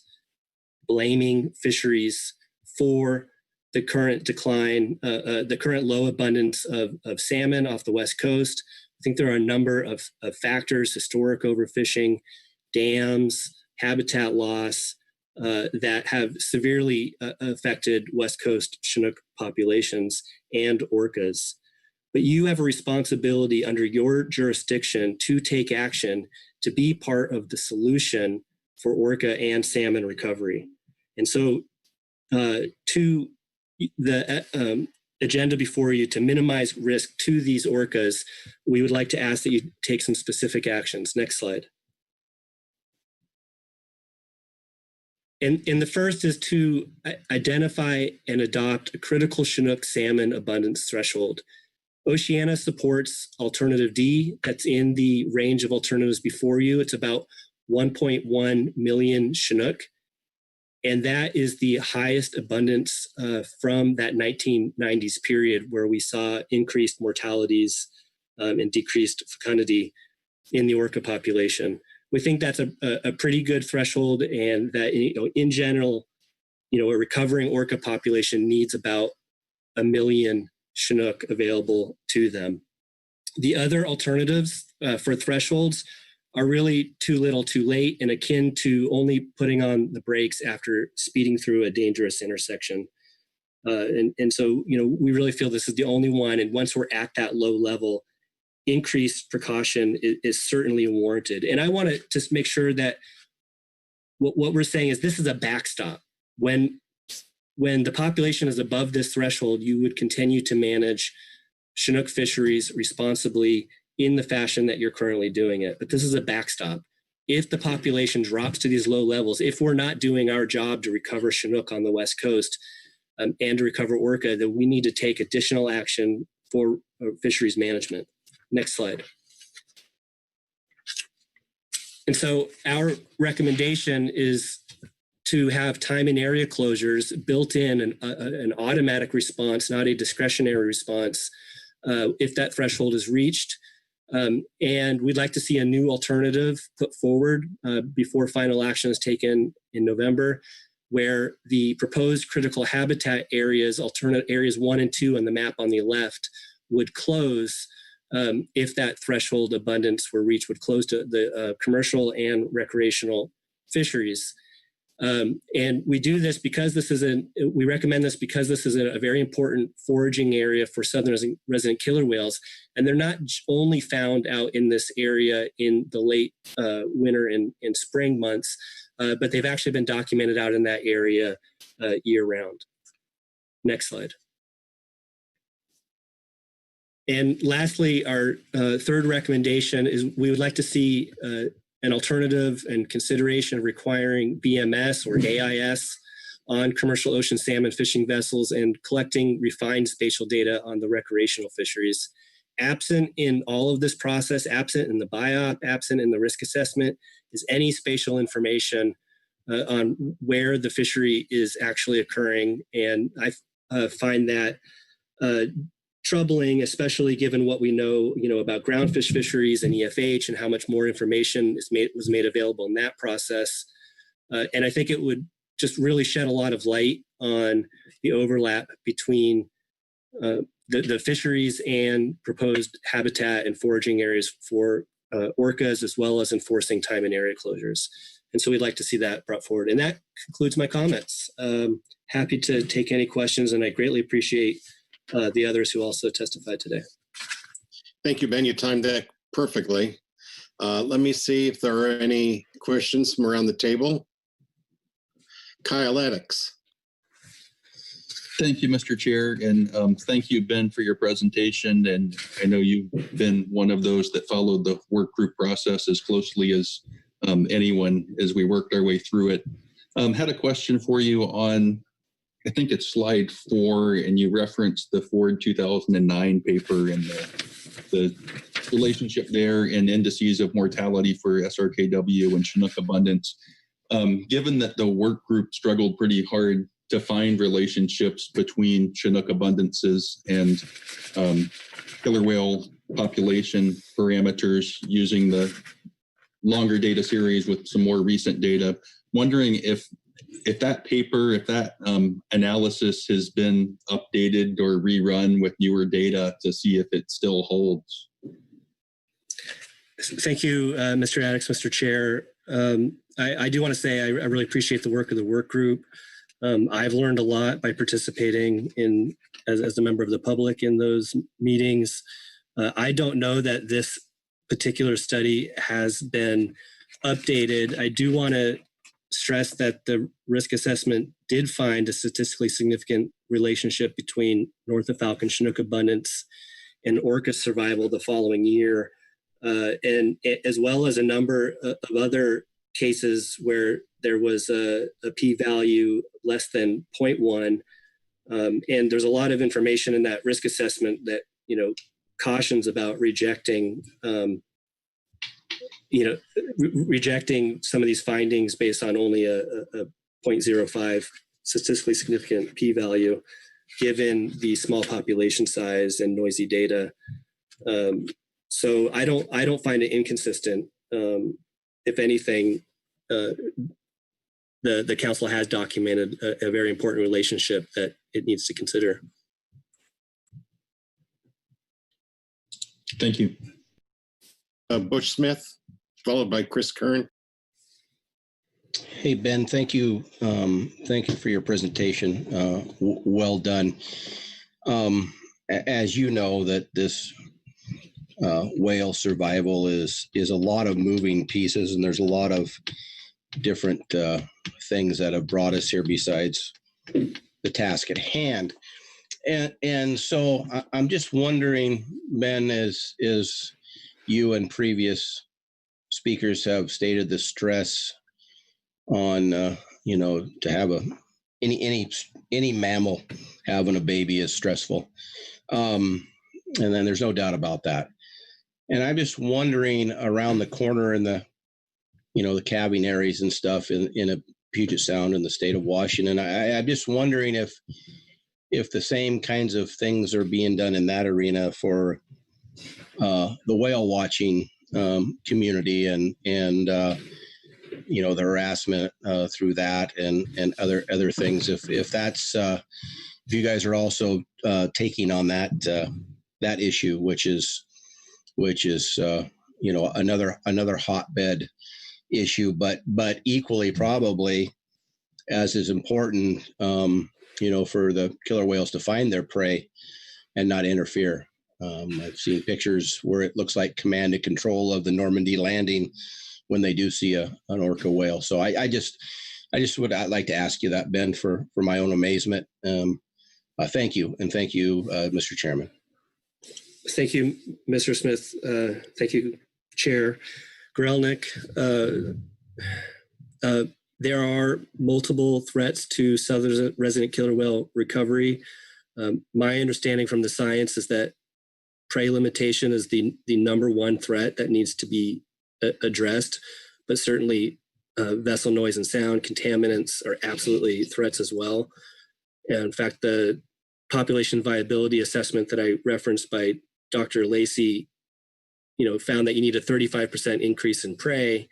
blaming fisheries for the current decline, the current low abundance of salmon off the West Coast. I think there are a number of factors: historic overfishing, dams, habitat loss, that have severely affected West Coast Chinook populations and orcas. But you have a responsibility under your jurisdiction to take action to be part of the solution for orca and salmon recovery. And so to the agenda before you, to minimize risk to these orcas, we would like to ask that you take some specific actions. Next slide. And the first is to identify and adopt a critical Chinook salmon abundance threshold. Oceana supports alternative D. That's in the range of alternatives before you. It's about 1.1 million Chinook. And that is the highest abundance from that 1990s period where we saw increased mortalities and decreased fecundity in the orca population. We think that's a pretty good threshold, and that, in general, a recovering orca population needs about 1 million Chinook available to them. The other alternatives for thresholds are really too little, too late, and akin to only putting on the brakes after speeding through a dangerous intersection. And so, we really feel this is the only one. And once we're at that low level, increased precaution is certainly warranted. And I want to just make sure that what we're saying is this is a backstop. when the population is above this threshold, you would continue to manage Chinook fisheries responsibly in the fashion that you're currently doing it. But this is a backstop. If the population drops to these low levels, if we're not doing our job to recover Chinook on the West Coast and to recover orca, then we need to take additional action for fisheries management. Next slide. And so our recommendation is to have time and area closures built in, an automatic response, not a discretionary response, if that threshold is reached. And we'd like to see a new alternative put forward before final action is taken in November, where the proposed critical habitat areas, alternate areas 1 and 2 on the map on the left, would close if that threshold abundance were reached, would close to the commercial and recreational fisheries. And we do this because we recommend this because this is a very important foraging area for southern resident killer whales. And they're not only found out in this area in the late winter and spring months, but they've actually been documented out in that area year round. Next slide. And lastly, our third recommendation is we would like to see an alternative and consideration of requiring BMS or AIS on commercial ocean salmon fishing vessels and collecting refined spatial data on the recreational fisheries. Absent in all of this process, absent in the BIOP, absent in the risk assessment, is any spatial information on where the fishery is actually occurring. And I find that troubling, especially given what we know, about groundfish fisheries and EFH and how much more information was made available in that process. And I think it would just really shed a lot of light on the overlap between the fisheries and proposed habitat and foraging areas for orcas, as well as enforcing time and area closures. And so we'd like to see that brought forward. And that concludes my comments. Happy to take any questions, and I greatly appreciate the others who also testified today. Thank you, Ben. You timed that perfectly. Let me see if there are any questions from around the table. Kyle Eddix. Thank you, Mr. Chair, and thank you, Ben, for your presentation. And I know you've been one of those that followed the work group process as closely as anyone as we worked our way through it. Had a question for you on, I think it's slide 4, and you referenced the Ford 2009 paper and the relationship there and indices of mortality for SRKW and Chinook abundance. Given that the work group struggled pretty hard to find relationships between Chinook abundances and killer whale population parameters using the longer data series with some more recent data, wondering if that paper, if that analysis has been updated or rerun with newer data to see if it still holds. Thank you, Mr. Addix, Mr. Chair. I do want to say I really appreciate the work of the work group. I've learned a lot by participating as a member of the public in those meetings. I don't know that this particular study has been updated. I do want to stress that the risk assessment did find a statistically significant relationship between North of Falcon Chinook abundance and orca survival the following year, and as well as a number of other cases where there was a p-value less than 0.1. And there's a lot of information in that risk assessment that, cautions about rejecting rejecting some of these findings based on only a 0.05 statistically significant p-value, given the small population size and noisy data. So I don't find it inconsistent. If anything, the council has documented a very important relationship that it needs to consider. Thank you. Butch Smith, followed by Chris Kern. Hey, Ben, thank you. Thank you for your presentation. Well done. As you know, that this whale survival is a lot of moving pieces, and there's a lot of different things that have brought us here besides the task at hand. And so I'm just wondering, Ben, as you and previous speakers have stated, the stress on to have any mammal having a baby is stressful, and then there's no doubt about that. And I'm just wondering, around the corner in the the calving areas and stuff in a Puget Sound in the state of Washington, I'm just wondering if the same kinds of things are being done in that arena for the whale watching community and the harassment through that and other things. If that's if you guys are also taking on that issue, which is another hotbed issue, but equally probably as is important, for the killer whales to find their prey and not interfere. I've seen pictures where it looks like command and control of the Normandy landing when they do see an orca whale. So I'd like to ask you that, Ben, for my own amazement. Thank you. And thank you, Mr. Chairman. Thank you, Mr. Smith. Thank you, Chair Grelnick. There are multiple threats to southern resident killer whale recovery. My understanding from the science is that prey limitation is the number one threat that needs to be addressed, but certainly vessel noise and sound contaminants are absolutely threats as well. And in fact, the population viability assessment that I referenced by Dr. Lacey, found that you need a 35% increase in prey.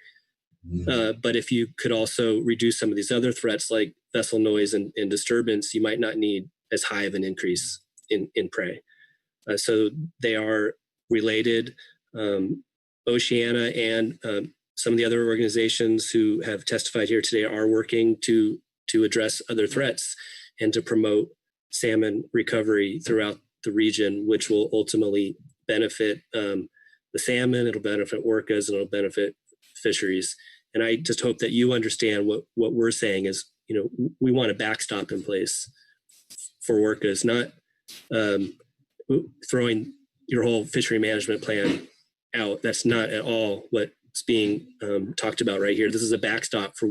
But if you could also reduce some of these other threats like vessel noise and disturbance, you might not need as high of an increase in prey. So they are related. Oceana and some of the other organizations who have testified here today are working to address other threats and to promote salmon recovery throughout the region, which will ultimately benefit the salmon, it'll benefit orcas, and it'll benefit fisheries. And I just hope that you understand what we're saying is, we want a backstop in place for orcas, not throwing your whole fishery management plan out. That's not at all what's being talked about right here. This is a backstop for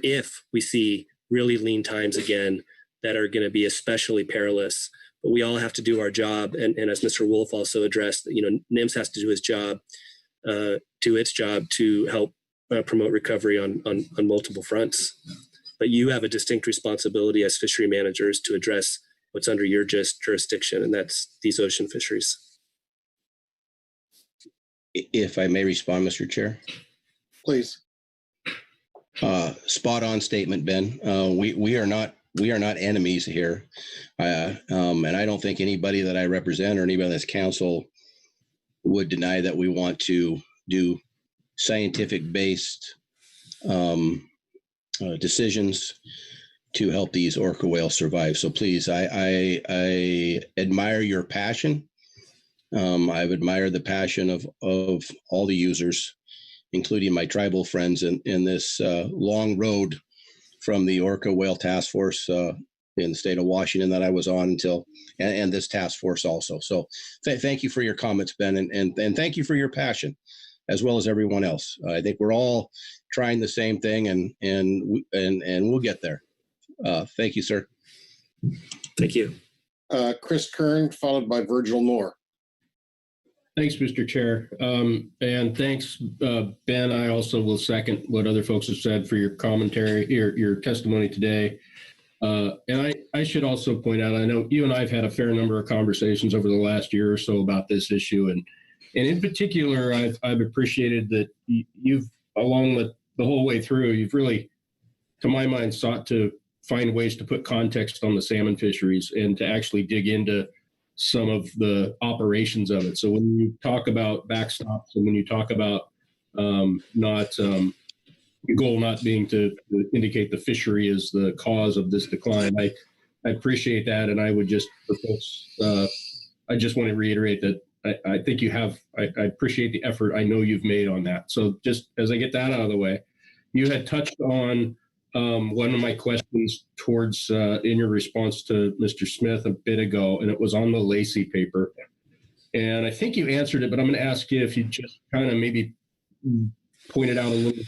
if we see really lean times again that are going to be especially perilous. But we all have to do our job. And as Mr. Wolf also addressed, NIMS has to do its job to help promote recovery on multiple fronts. But you have a distinct responsibility as fishery managers to address what's under your jurisdiction, and that's these ocean fisheries. If I may respond, Mr. Chair. Please. Spot on statement, Ben. We are not enemies here, and I don't think anybody that I represent or anybody in this council would deny that we want to do scientific-based decisions to help these orca whales survive. So please, I admire your passion. I've admired the passion of all the users, including my tribal friends in this long road from the Orca Whale Task Force in the state of Washington that I was on and this task force also. So thank you for your comments, Ben, and thank you for your passion, as well as everyone else. I think we're all trying the same thing, and we'll get there. Thank you, sir. Thank you. Chris Kern, followed by Virgil Moore. Thanks, Mr. Chair. And thanks, Ben. I also will second what other folks have said for your commentary, your testimony today. And I should also point out, I know you and I have had a fair number of conversations over the last year or so about this issue. And in particular, I've appreciated that you've, along with the whole way through, you've really, to my mind, sought to find ways to put context on the salmon fisheries and to actually dig into some of the operations of it. So when you talk about backstops and when you talk about the goal not being to indicate the fishery is the cause of this decline, I appreciate that. And I would just, I just want to reiterate that I think you have, I appreciate the effort I know you've made on that. So just as I get that out of the way, you had touched on one of my questions towards in your response to Mr. Smith a bit ago, and it was on the Lacey paper. And I think you answered it, but I'm going to ask you if you just kind of maybe point it out a little.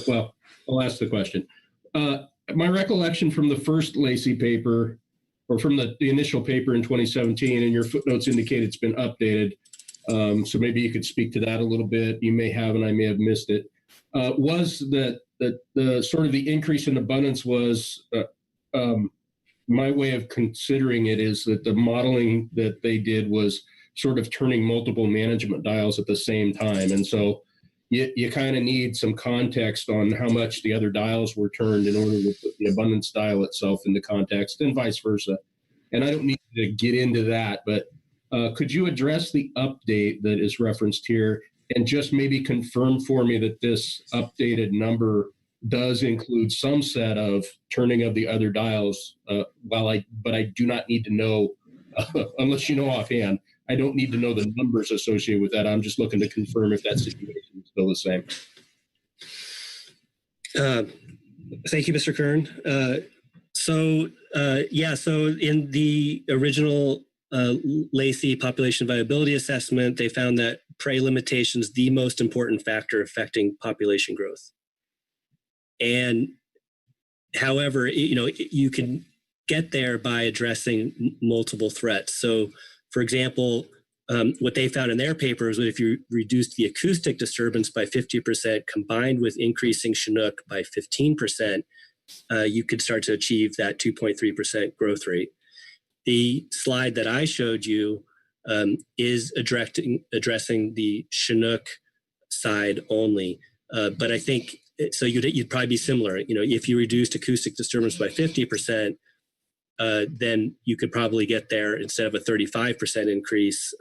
Well, I'll ask the question. My recollection from the first Lacey paper, or from the initial paper in 2017, and your footnotes indicate it's been updated. So maybe you could speak to that a little bit. You may have, and I may have missed it. Was that the sort of the increase in abundance was, my way of considering it is that the modeling that they did was sort of turning multiple management dials at the same time. And so you kind of need some context on how much the other dials were turned in order to put the abundance dial itself into context, and vice versa. And I don't need to get into that, but could you address the update that is referenced here and just maybe confirm for me that this updated number does include some set of turning of the other dials, but I do not need to know, unless you know offhand, I don't need to know the numbers associated with that. I'm just looking to confirm if that situation is still the same. Thank you, Mr. Kern. So in the original Lacey population viability assessment, they found that prey limitation is the most important factor affecting population growth. And however, you can get there by addressing multiple threats. So, for example, what they found in their paper is that if you reduce the acoustic disturbance by 50% combined with increasing Chinook by 15%, you could start to achieve that 2.3% growth rate. The slide that I showed you is addressing the Chinook side only, but I think so. You'd probably be similar. If you reduced acoustic disturbance by 50%, then you could probably get there instead of a 35% increase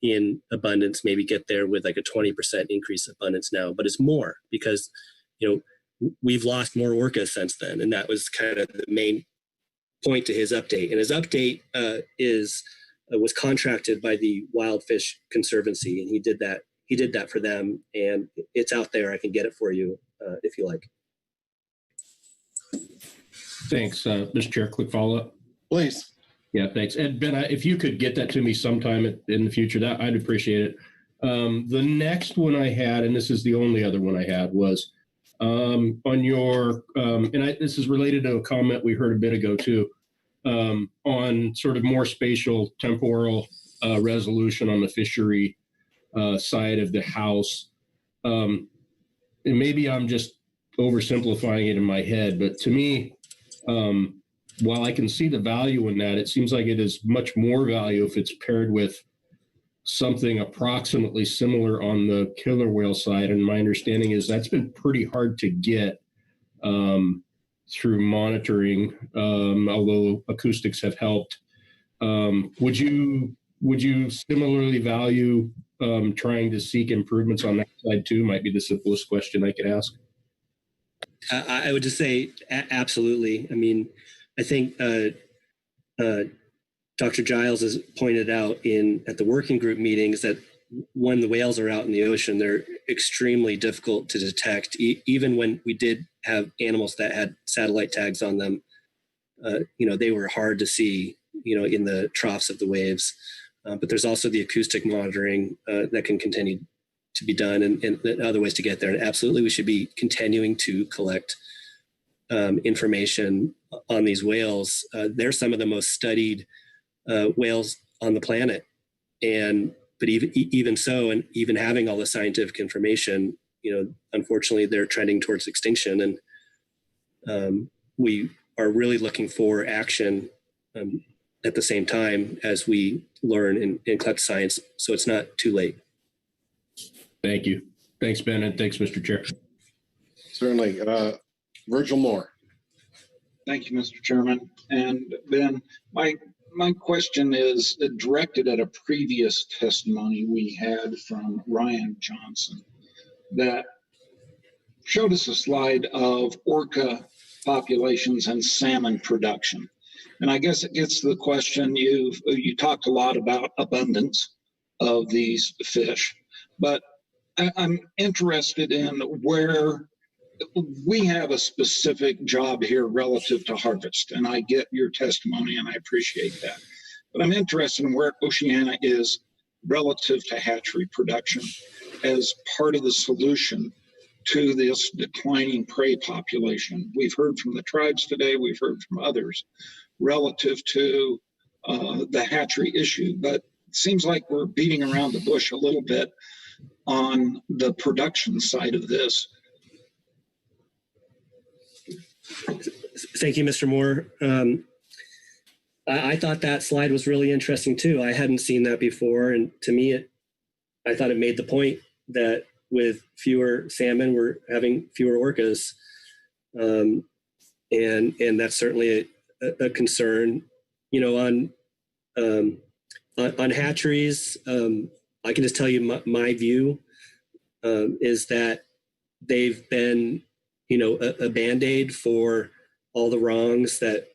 in abundance. Maybe get there with like a 20% increase in abundance now, but it's more because we've lost more orcas since then, and that was kind of the main point to his update. And his update was contracted by the Wild Fish Conservancy, and he did that for them, and it's out there. I can get it for you if you like. Thanks, Mr. Chair. Quick follow-up, please. Yeah, thanks. And Ben, if you could get that to me sometime in the future, that I'd appreciate it. The next one I had, and this is the only other one I had, was on your, this is related to a comment we heard a bit ago too, on sort of more spatial temporal resolution on the fishery side of the house. And maybe I'm just oversimplifying it in my head, but to me, while I can see the value in that, it seems like it is much more value if it's paired with something approximately similar on the killer whale side. And my understanding is that's been pretty hard to get through monitoring, although acoustics have helped. Would you similarly value trying to seek improvements on that side too? Might be the simplest question I could ask. I would just say absolutely. I mean, I think Dr. Giles has pointed out at the working group meetings that when the whales are out in the ocean, they're extremely difficult to detect. Even when we did have animals that had satellite tags on them, they were hard to see, in the troughs of the waves. But there's also the acoustic monitoring that can continue to be done and other ways to get there. And absolutely, we should be continuing to collect information on these whales. They're some of the most studied whales on the planet. But even so, and even having all the scientific information, unfortunately, they're trending towards extinction. And we are really looking for action at the same time as we learn and collect science. So it's not too late. Thank you. Thanks, Ben, and thanks, Mr. Chair. Certainly. Virgil Moore. Thank you, Mr. Chairman. And Ben, my question is directed at a previous testimony we had from Ryan Johnson that showed us a slide of orca populations and salmon production. And I guess it gets to the question, you talked a lot about abundance of these fish, but I'm interested in where we have a specific job here relative to harvest, and I get your testimony and I appreciate that. But I'm interested in where Oceana is relative to hatchery production as part of the solution to this declining prey population. We've heard from the tribes today, we've heard from others relative to the hatchery issue, but it seems like we're beating around the bush a little bit on the production side of this. Thank you, Mr. Moore. I thought that slide was really interesting too. I hadn't seen that before, and to me, I thought it made the point that with fewer salmon, we're having fewer orcas, and that's certainly a concern. You know, on hatcheries, I can just tell you my view is that they've been, you know, a Band-Aid for all the wrongs that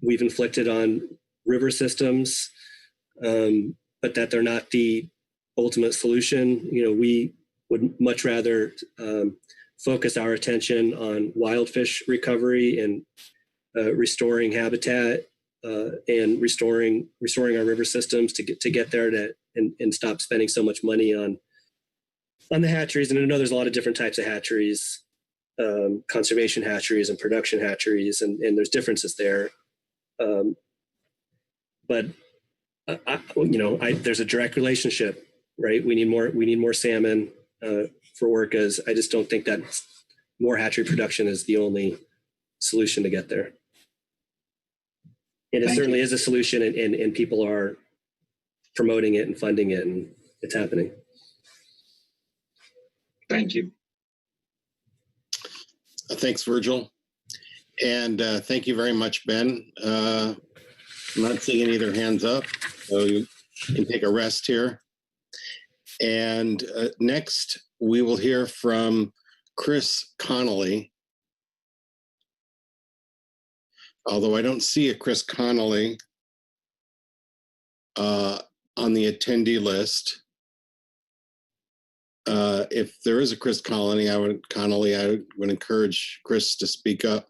we've inflicted on river systems, but that they're not the ultimate solution. You know, we would much rather focus our attention on wild fish recovery and restoring habitat and restoring our river systems to get there and stop spending so much money on the hatcheries. And I know there's a lot of different types of hatcheries, conservation hatcheries and production hatcheries, and there's differences there. But there's a direct relationship, right? We need more salmon for orcas. I just don't think that more hatchery production is the only solution to get there. And it certainly is a solution, and people are promoting it and funding it, and it's happening. Thank you. Thanks, Virgil. And thank you very much, Ben. I'm not seeing any other hands up, so you can take a rest here. And next, we will hear from Chris Connolly. Although I don't see a Chris Connolly on the attendee list. If there is a Chris Connolly, I would encourage Chris to speak up.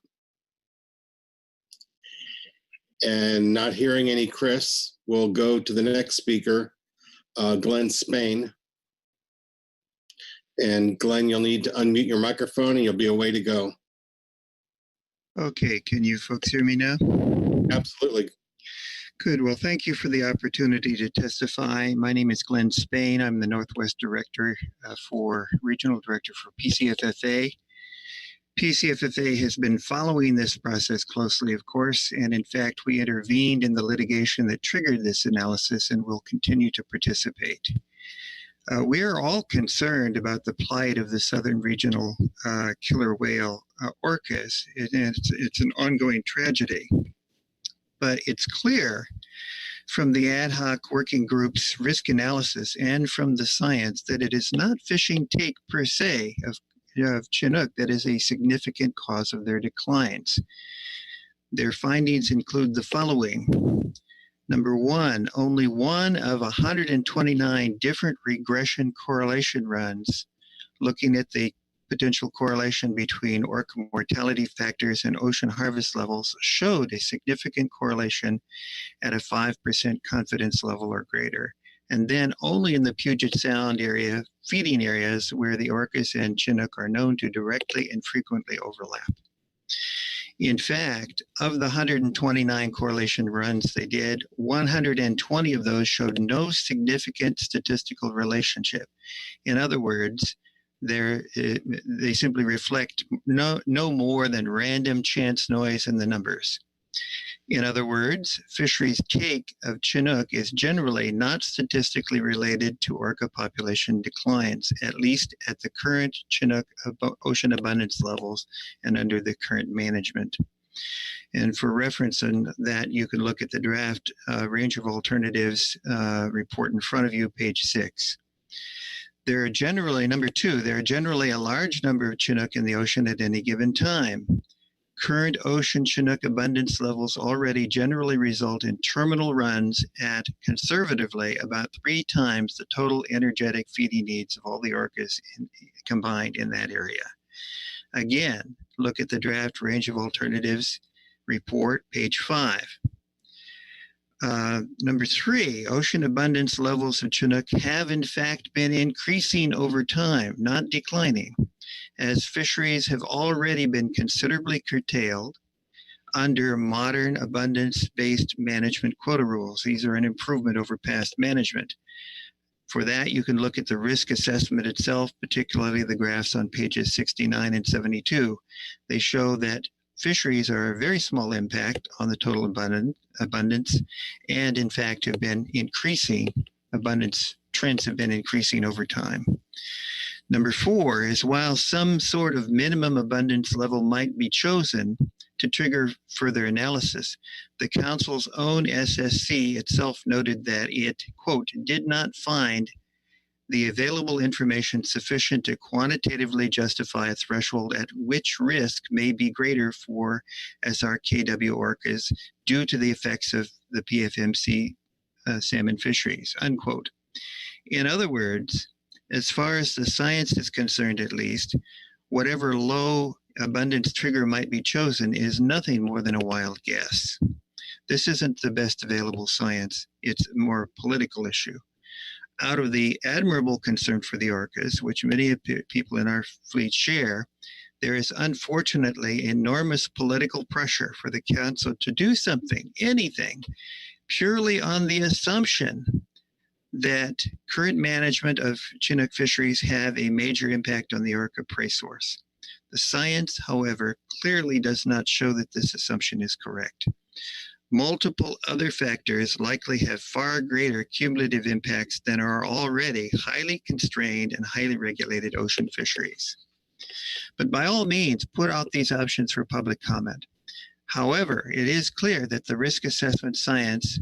And not hearing any Chris, we'll go to the next speaker, Glenn Spain. And Glenn, you'll need to unmute your microphone and you'll be away to go. Okay, can you folks hear me now? Absolutely. Good. Well, thank you for the opportunity to testify. My name is Glenn Spain. I'm the Northwest Director Regional Director for PCFFA. PCFFA has been following this process closely, of course, and in fact, we intervened in the litigation that triggered this analysis and will continue to participate. We are all concerned about the plight of the southern regional killer whale orcas. It's an ongoing tragedy. But it's clear from the ad hoc working group's risk analysis and from the science that it is not fishing take per se of Chinook that is a significant cause of their declines. Their findings include the following. Number one, only one of 129 different regression correlation runs looking at the potential correlation between orca mortality factors and ocean harvest levels showed a significant correlation at a 5% confidence level or greater. And then only in the Puget Sound area, feeding areas where the orcas and Chinook are known to directly and frequently overlap. In fact, of the 129 correlation runs they did, 120 of those showed no significant statistical relationship. In other words, they simply reflect no more than random chance noise in the numbers. In other words, fisheries take of Chinook is generally not statistically related to orca population declines, at least at the current Chinook ocean abundance levels and under the current management. And for reference on that, you can look at the draft range of alternatives report in front of you, page 6. There are generally, number 2, there are generally a large number of Chinook in the ocean at any given time. Current ocean Chinook abundance levels already generally result in terminal runs at, conservatively, about 3 times the total energetic feeding needs of all the orcas combined in that area. Again, look at the draft range of alternatives report, page 5. Number 3, ocean abundance levels of Chinook have in fact been increasing over time, not declining, as fisheries have already been considerably curtailed under modern abundance-based management quota rules. These are an improvement over past management. For that, you can look at the risk assessment itself, particularly the graphs on pages 69 and 72. They show that fisheries are a very small impact on the total abundance, and in fact have been increasing. Abundance trends have been increasing over time. Number 4 is, while some sort of minimum abundance level might be chosen to trigger further analysis, the Council's own SSC itself noted that it, quote, did not find the available information sufficient to quantitatively justify a threshold at which risk may be greater for SRKW orcas due to the effects of the PFMC salmon fisheries, unquote. In other words, as far as the science is concerned, at least, whatever low abundance trigger might be chosen is nothing more than a wild guess. This isn't the best available science. It's a more political issue. Out of the admirable concern for the orcas, which many people in our fleet share, there is unfortunately enormous political pressure for the Council to do something, anything, purely on the assumption that current management of Chinook fisheries have a major impact on the orca prey source. The science, however, clearly does not show that this assumption is correct. Multiple other factors likely have far greater cumulative impacts than our already highly constrained and highly regulated ocean fisheries. But by all means, put out these options for public comment. However, it is clear that the risk assessment science,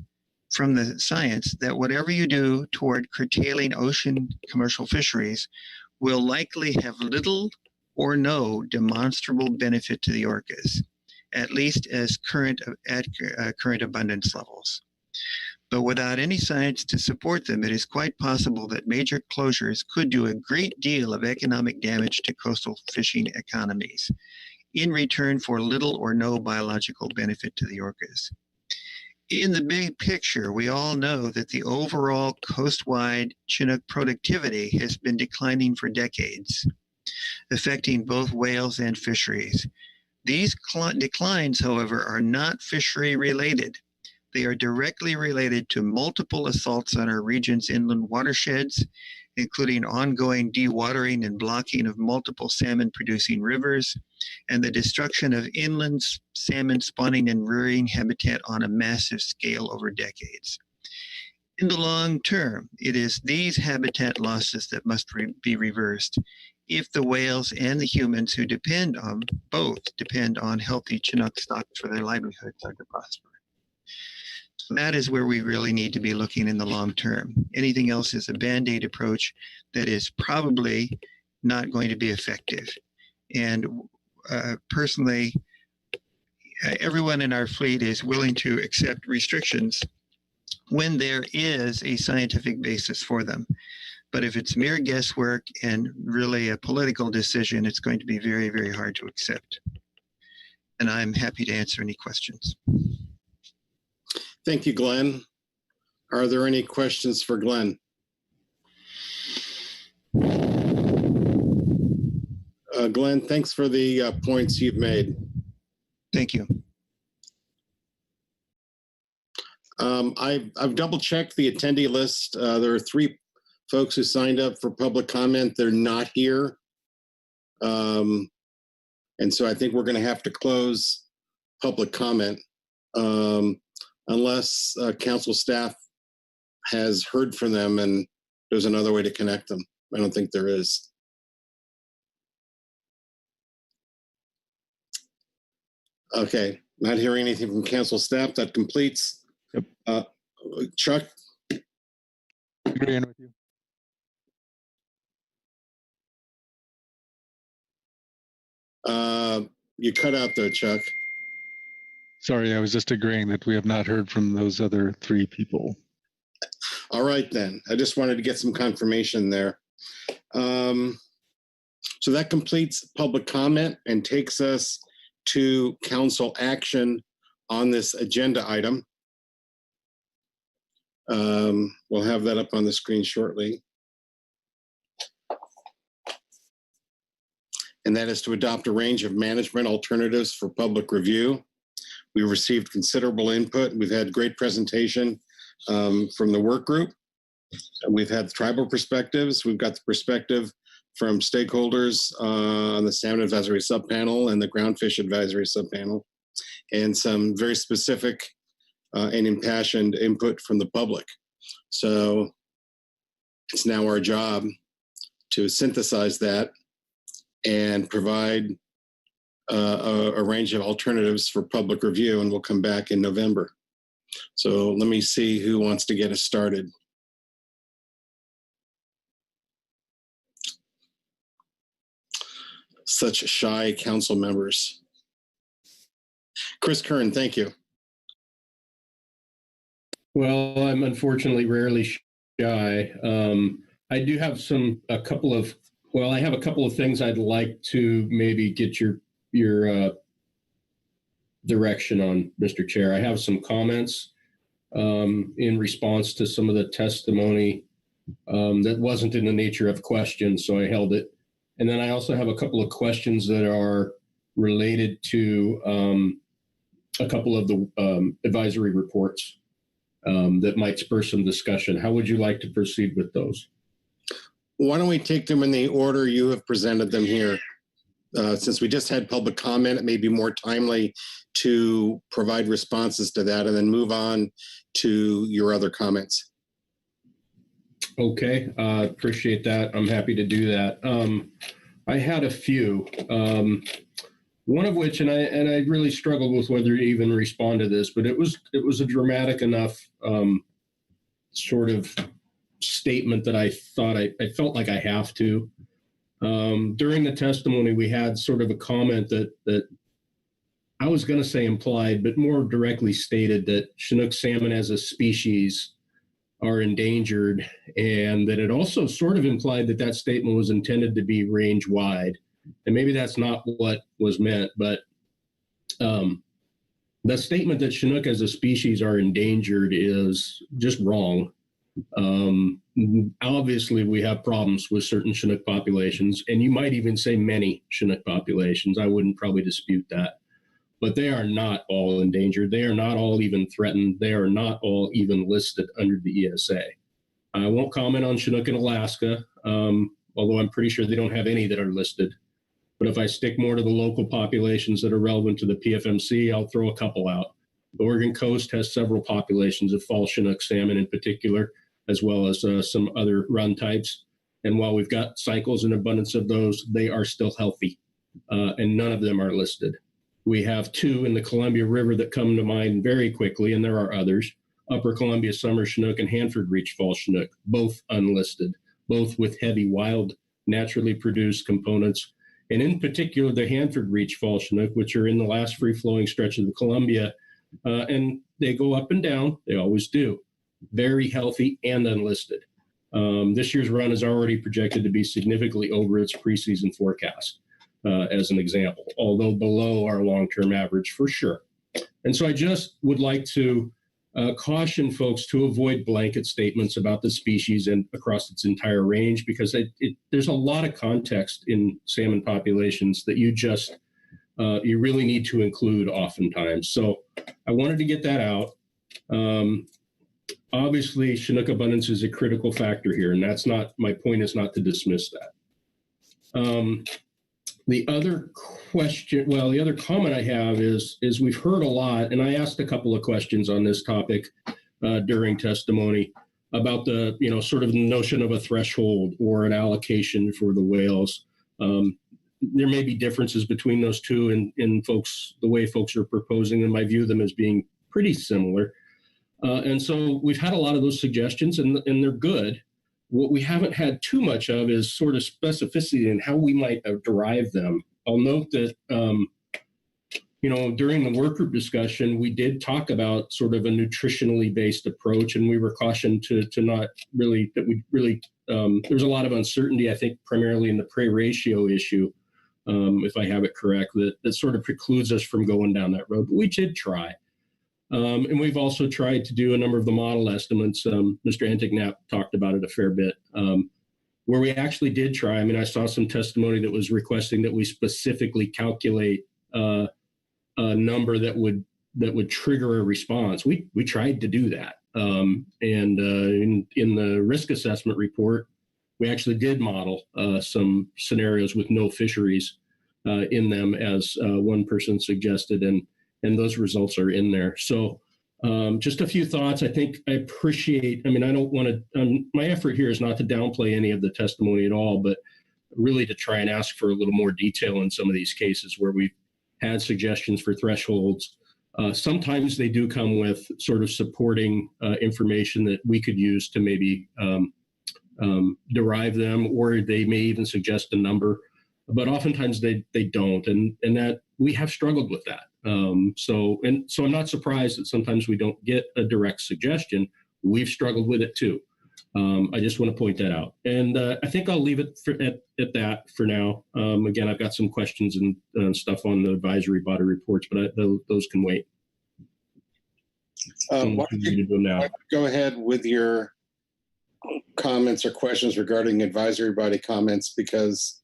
from the science, that whatever you do toward curtailing ocean commercial fisheries will likely have little or no demonstrable benefit to the orcas, at least as current abundance levels. But without any science to support them, it is quite possible that major closures could do a great deal of economic damage to coastal fishing economies in return for little or no biological benefit to the orcas. In the big picture, we all know that the overall coast-wide Chinook productivity has been declining for decades, affecting both whales and fisheries. These declines, however, are not fishery related. They are directly related to multiple assaults on our region's inland watersheds, including ongoing dewatering and blocking of multiple salmon-producing rivers, and the destruction of inland salmon spawning and rearing habitat on a massive scale over decades. In the long term, it is these habitat losses that must be reversed if the whales and the humans who depend on healthy Chinook stocks for their livelihoods are to prosper. So that is where we really need to be looking in the long term. Anything else is a Band-Aid approach that is probably not going to be effective. And personally, everyone in our fleet is willing to accept restrictions when there is a scientific basis for them. But if it's mere guesswork and really a political decision, it's going to be very, very hard to accept. And I'm happy to answer any questions. Thank you, Glenn. Are there any questions for Glenn? Glenn, thanks for the points you've made. Thank you. I've double-checked the attendee list. There are 3 folks who signed up for public comment. They're not here. And so I think we're going to have to close public comment unless council staff has heard from them and there's another way to connect them. I don't think there is. Okay, not hearing anything from council staff. That completes. Yep. Chuck? Agreeing with you. You cut out there, Chuck. Sorry, I was just agreeing that we have not heard from those other 3 people. All right, then. I just wanted to get some confirmation there. So that completes public comment and takes us to council action on this agenda item. We'll have that up on the screen shortly. And that is to adopt a range of management alternatives for public review. We received considerable input. We've had great presentation from the work group. We've had tribal perspectives. We've got the perspective from stakeholders on the Salmon Advisory Subpanel and the Groundfish Advisory Subpanel, and some very specific and impassioned input from the public. So it's now our job to synthesize that and provide a range of alternatives for public review, and we'll come back in November. So let me see who wants to get us started. Such shy council members. Chris Kern, thank you. Well, I'm unfortunately rarely shy. I do have I have a couple of things I'd like to maybe get your direction on, Mr. Chair. I have some comments in response to some of the testimony that wasn't in the nature of questions, so I held it. And then I also have a couple of questions that are related to a couple of the advisory reports that might spur some discussion. How would you like to proceed with those? Why don't we take them in the order you have presented them here? Since we just had public comment, it may be more timely to provide responses to that and then move on to your other comments. Okay, appreciate that. I'm happy to do that. I had a few, one of which, and I really struggled with whether to even respond to this, but it was a dramatic enough sort of statement that I thought I felt like I have to. During the testimony, we had sort of a comment that I was going to say implied, but more directly stated that Chinook salmon as a species are endangered, and that it also sort of implied that that statement was intended to be range wide. And maybe that's not what was meant, but the statement that Chinook as a species are endangered is just wrong. Obviously, we have problems with certain Chinook populations, and you might even say many Chinook populations. I wouldn't probably dispute that. But they are not all endangered. They are not all even threatened. They are not all even listed under the ESA. I won't comment on Chinook in Alaska, although I'm pretty sure they don't have any that are listed. But if I stick more to the local populations that are relevant to the PFMC, I'll throw a couple out. The Oregon coast has several populations of fall Chinook salmon in particular, as well as some other run types. And while we've got cycles and abundance of those, they are still healthy, and none of them are listed. We have two in the Columbia River that come to mind very quickly, and there are others. Upper Columbia Summer Chinook and Hanford Reach Fall Chinook, both unlisted, both with heavy wild, naturally produced components. And in particular, the Hanford Reach Fall Chinook, which are in the last free-flowing stretch of the Columbia, and they go up and down, they always do. Very healthy and unlisted. This year's run is already projected to be significantly over its preseason forecast. As an example, although below our long-term average for sure. And so I just would like to caution folks to avoid blanket statements about the species and across its entire range, because there's a lot of context in salmon populations that you really need to include oftentimes. So I wanted to get that out. Obviously, Chinook abundance is a critical factor here, and that's not, my point is not to dismiss that. The other comment I have is we've heard a lot, and I asked a couple of questions on this topic during testimony about the, sort of the notion of a threshold or an allocation for the whales. There may be differences between those two in folks, the way folks are proposing them. I view them as being pretty similar. And so we've had a lot of those suggestions, and they're good. What we haven't had too much of is sort of specificity in how we might derive them. I'll note that during the work group discussion, we did talk about sort of a nutritionally based approach, and we were cautioned to not really, that we really, there's a lot of uncertainty, I think, primarily in the prey ratio issue, if I have it correct, that sort of precludes us from going down that road. But we did try. And we've also tried to do a number of the model estimates. Mr. Antignap talked about it a fair bit, where we actually did try. I mean, I saw some testimony that was requesting that we specifically calculate a number that would trigger a response. We tried to do that, and in the risk assessment report, we actually did model some scenarios with no fisheries in them, as one person suggested, and those results are in there. So just a few thoughts. I think I appreciate. I mean, I don't want to. My effort here is not to downplay any of the testimony at all, but really to try and ask for a little more detail in some of these cases where we've had suggestions for thresholds. Sometimes they do come with sort of supporting information that we could use to maybe derive them, or they may even suggest a number, but oftentimes they don't, and that we have struggled with that. So I'm not surprised that sometimes we don't get a direct suggestion. We've struggled with it too. I just want to point that out. And I think I'll leave it at that for now. Again, I've got some questions and stuff on the advisory body reports, but those can wait. Why don't you go ahead with your comments or questions regarding advisory body comments, because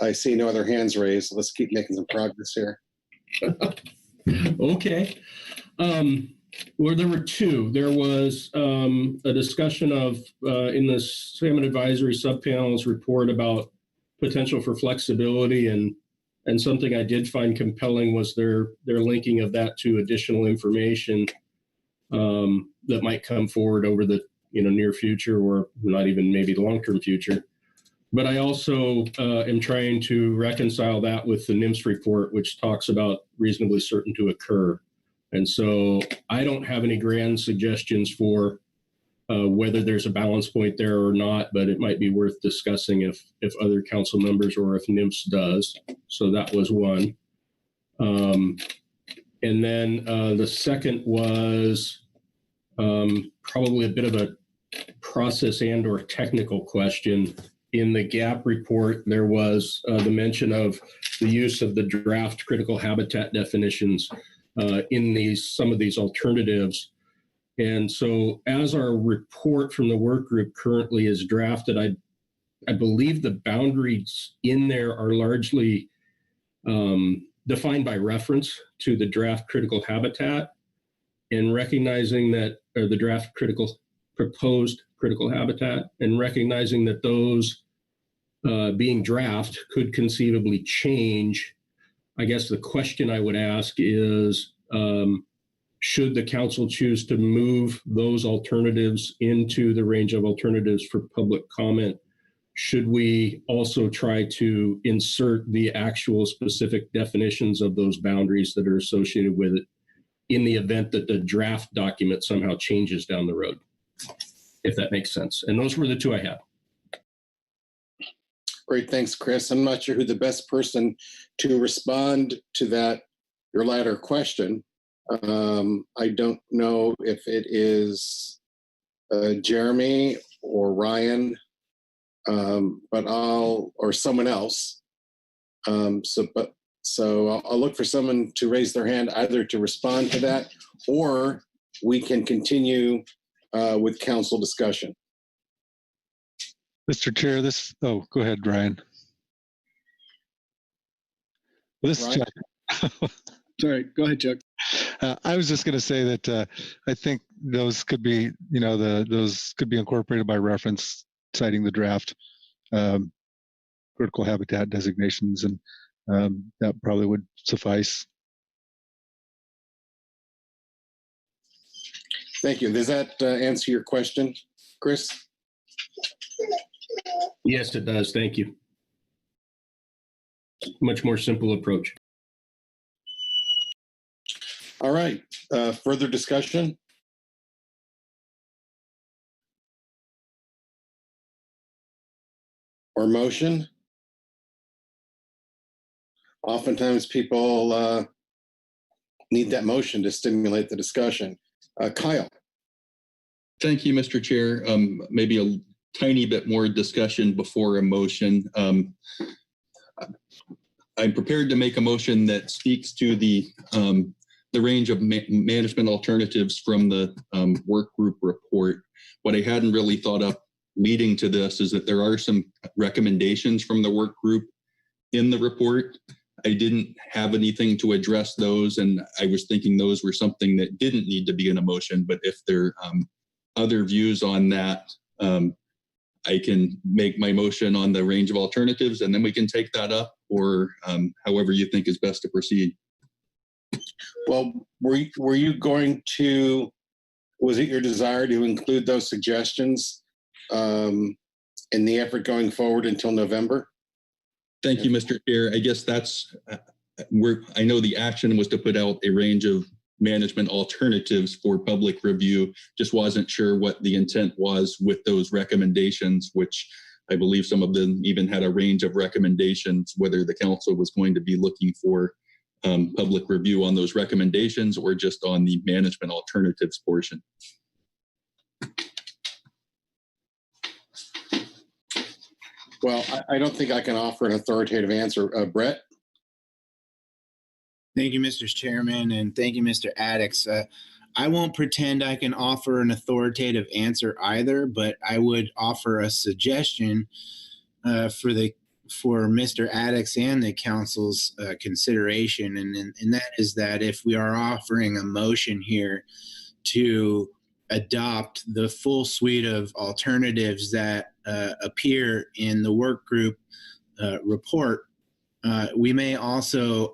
I see no other hands raised. Let's keep making some progress here. Okay. Well, there were two. There was a discussion of, in the Salmon Advisory Subpanel's report, about potential for flexibility, and something I did find compelling was their linking of that to additional information that might come forward over the near future, or not even maybe the long-term future. But I also am trying to reconcile that with the NIMS report, which talks about reasonably certain to occur. And so I don't have any grand suggestions for whether there's a balance point there or not, but it might be worth discussing if other council members or if NIMS does. So that was one. And then the second was probably a bit of a process and or technical question. In the GAP report, there was the mention of the use of the draft critical habitat definitions in some of these alternatives. And so as our report from the work group currently is drafted, I believe the boundaries in there are largely defined by reference to the draft critical habitat, and recognizing that, or the draft proposed critical habitat, and recognizing that those being draft could conceivably change. I guess the question I would ask is, should the council choose to move those alternatives into the range of alternatives for public comment, should we also try to insert the actual specific definitions of those boundaries that are associated with it in the event that the draft document somehow changes down the road, if that makes sense? And those were the two I had. Great, thanks, Chris. I'm not sure who the best person to respond to that, your latter question. I don't know if it is Jeremy or Ryan, but or someone else. So I'll look for someone to raise their hand, either to respond to that, or we can continue with council discussion. Mr. Chair, go ahead, Ryan. Well, this Ryan? is Chuck. Sorry, go ahead, Chuck. I was just going to say that I think those could be, those could be incorporated by reference, citing the draft critical habitat designations, and that probably would suffice. Thank you. Does that answer your question, Chris? Yes, it does. Thank you. Much more simple approach. All right. Further discussion? Or motion? Oftentimes people need that motion to stimulate the discussion. Kyle. Thank you, Mr. Chair. Maybe a tiny bit more discussion before a motion. I'm prepared to make a motion that speaks to the range of management alternatives from the work group report. What I hadn't really thought up leading to this is that there are some recommendations from the work group in the report. I didn't have anything to address those, and I was thinking those were something that didn't need to be in a motion, but if there are other views on that, I can make my motion on the range of alternatives, and then we can take that up, or however you think is best to proceed. Well, were you going to, was it your desire to include those suggestions in the effort going forward until November? Thank you, Mr. Chair. I guess that's I know the action was to put out a range of management alternatives for public review. Just wasn't sure what the intent was with those recommendations, which I believe some of them even had a range of recommendations, whether the council was going to be looking for public review on those recommendations or just on the management alternatives portion. Well, I don't think I can offer an authoritative answer. Brett? Thank you, Mr. Chairman, and thank you, Mr. Addix. I won't pretend I can offer an authoritative answer either, but I would offer a suggestion for Mr. Addix and the council's consideration, and that is that if we are offering a motion here to adopt the full suite of alternatives that appear in the work group report, we may also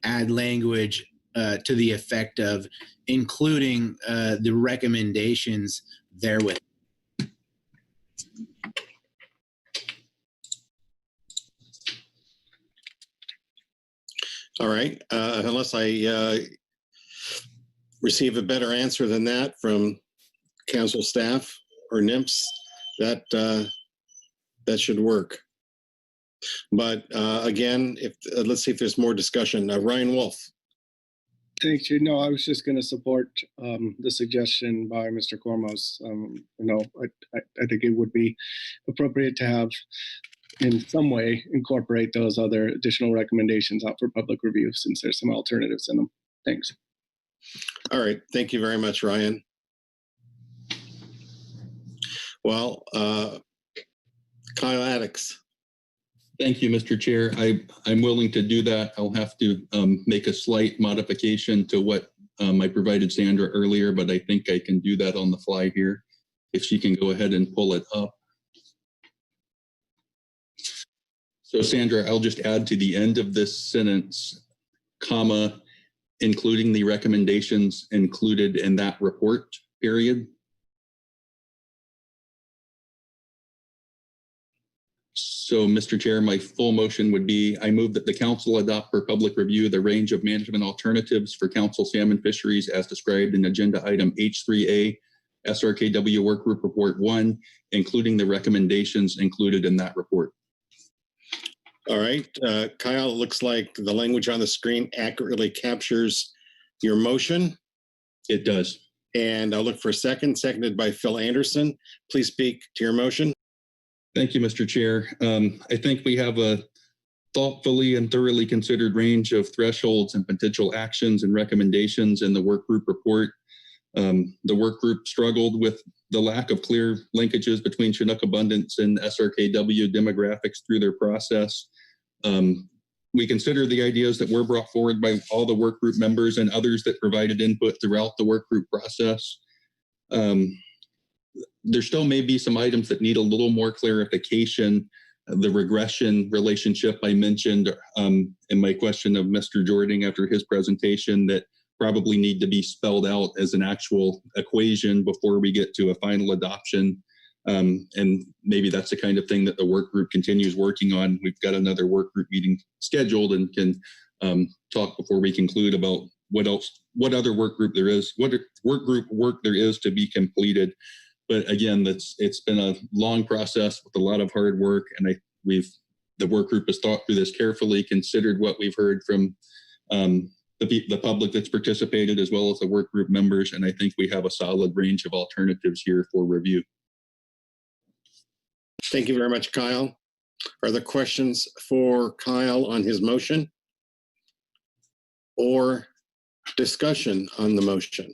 add language to the effect of including the recommendations therewith. All right, unless I receive a better answer than that from council staff or NIMS, that should work. But again, let's see if there's more discussion. Ryan Wolf. Thank you. No, I was just going to support the suggestion by Mr. Cormos. I think it would be appropriate to have, in some way, incorporate those other additional recommendations out for public review, since there's some alternatives in them. Thanks. All right. Thank you very much, Ryan. Well, Kyle Addix. Thank you, Mr. Chair. I'm willing to do that. I'll have to make a slight modification to what I provided Sandra earlier, but I think I can do that on the fly here. If she can go ahead and pull it up. So Sandra, I'll just add to the end of this sentence, comma, including the recommendations included in that report, period. So, Mr. Chair, my full motion would be, I move that the council adopt for public review the range of management alternatives for council salmon fisheries as described in agenda item H3A, SRKW Work Group Report 1, including the recommendations included in that report. All right, Kyle, it looks like the language on the screen accurately captures your motion. It does. And I'll look for a second, seconded by Phil Anderson. Please speak to your motion. Thank you, Mr. Chair. I think we have a thoughtfully and thoroughly considered range of thresholds and potential actions and recommendations in the work group report. The work group struggled with the lack of clear linkages between Chinook abundance and SRKW demographics through their process. We consider the ideas that were brought forward by all the work group members and others that provided input throughout the work group process. There still may be some items that need a little more clarification. The regression relationship I mentioned in my question of Mr. Jordan after his presentation that probably need to be spelled out as an actual equation before we get to a final adoption. And maybe that's the kind of thing that the work group continues working on. We've got another work group meeting scheduled and can talk before we conclude about what other work group there is, what work group work there is to be completed. But again, it's been a long process with a lot of hard work, and the work group has thought through this carefully, considered what we've heard from the public that's participated as well as the work group members. And I think we have a solid range of alternatives here for review. Thank you very much, Kyle. Are there questions for Kyle on his motion or discussion on the motion?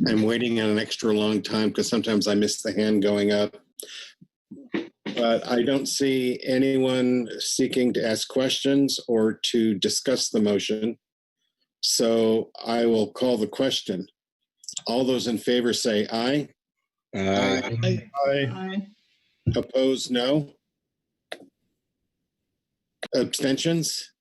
I'm waiting an extra long time because sometimes I miss the hand going up. But I don't see anyone seeking to ask questions or to discuss the motion. So I will call the question. All those in favor say aye. Aye. Aye. Opposed, no. Abstentions?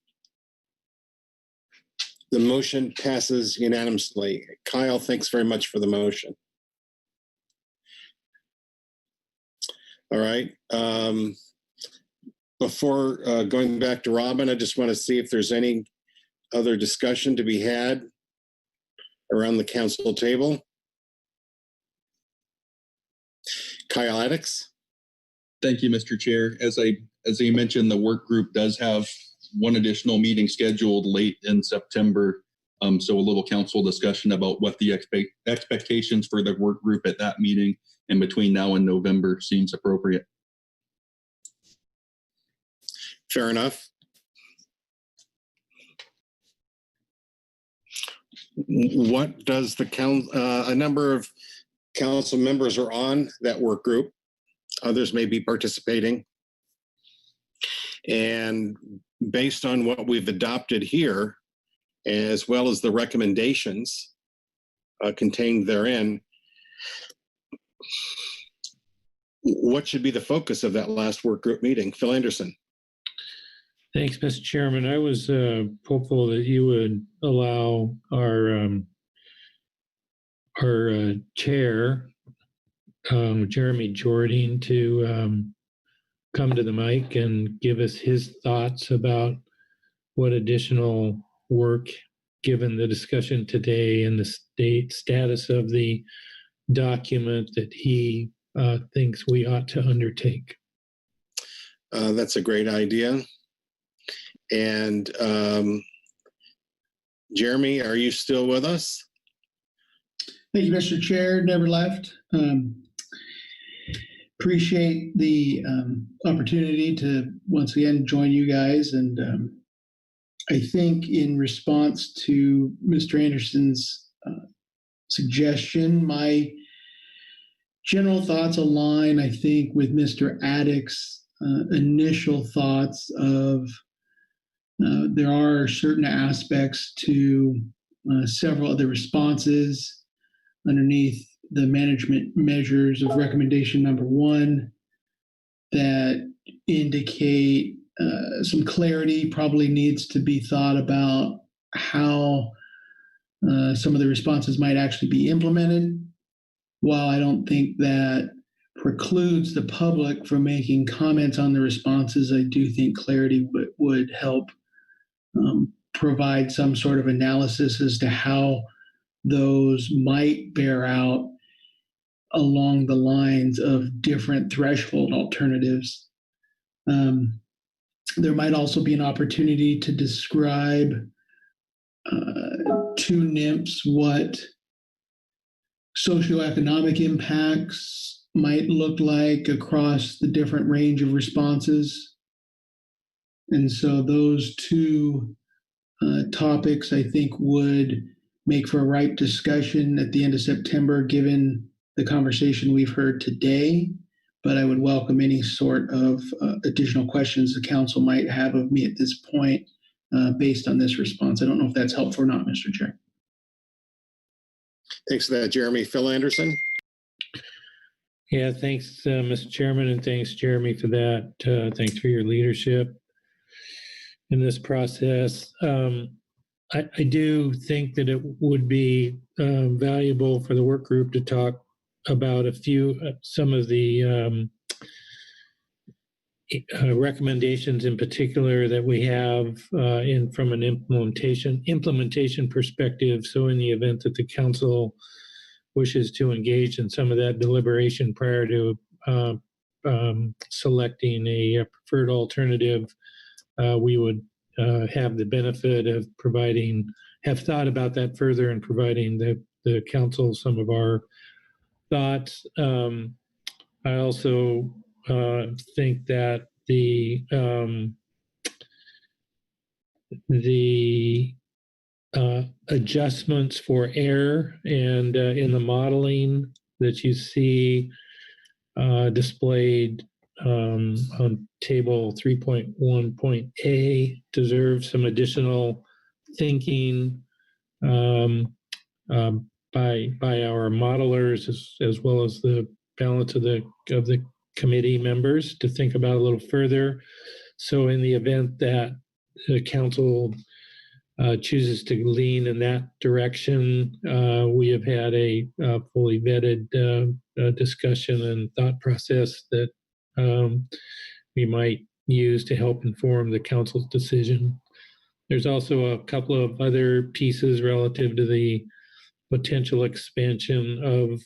The motion passes unanimously. Kyle, thanks very much for the motion. All right. Before going back to Robin, I just want to see if there's any other discussion to be had around the council table. Kyle Addix. Thank you, Mr. Chair. As I mentioned, the work group does have one additional meeting scheduled late in September. So a little council discussion about what the expectations for the work group at that meeting and between now and November seems appropriate. Fair enough. What does the a number of council members are on that work group. Others may be participating. And based on what we've adopted here, as well as the recommendations contained therein, what should be the focus of that last work group meeting? Phil Anderson. Thanks, Mr. Chairman. I was hopeful that you would allow our chair, Jeremy Jordan, to come to the mic and give us his thoughts about what additional work, given the discussion today and the status of the document, that he thinks we ought to undertake. That's a great idea. And Jeremy, are you still with us? Thank you, Mr. Chair. Never left. Appreciate the opportunity to once again join you guys. And I think in response to Mr. Anderson's suggestion, my general thoughts align, I think, with Mr. Addix's initial thoughts of there are certain aspects to several other responses underneath the management measures of recommendation number 1 that indicate some clarity probably needs to be thought about how some of the responses might actually be implemented. While I don't think that precludes the public from making comments on the responses, I do think clarity would help provide some sort of analysis as to how those might bear out along the lines of different threshold alternatives. There might also be an opportunity to describe to NIMS what socioeconomic impacts might look like across the different range of responses. And so those two topics, I think, would make for a ripe discussion at the end of September, given the conversation we've heard today. But I would welcome any sort of additional questions the council might have of me at this point based on this response. I don't know if that's helpful or not, Mr. Chair. Thanks for that, Jeremy. Phil Anderson. Yeah, thanks, Mr. Chairman, and thanks, Jeremy, for that. Thanks for your leadership in this process. I do think that it would be valuable for the work group to talk about some of the recommendations in particular that we have from an implementation perspective. So in the event that the council wishes to engage in some of that deliberation prior to selecting a preferred alternative, we would have the benefit of have thought about that further and providing the council some of our thoughts. I also think that the adjustments for error and in the modeling that you see displayed on table 3.1.a deserve some additional thinking by our modelers as well as the balance of the committee members to think about a little further. So in the event that the council chooses to lean in that direction, we have had a fully vetted discussion and thought process that we might use to help inform the council's decision. There's also a couple of other pieces relative to the potential expansion of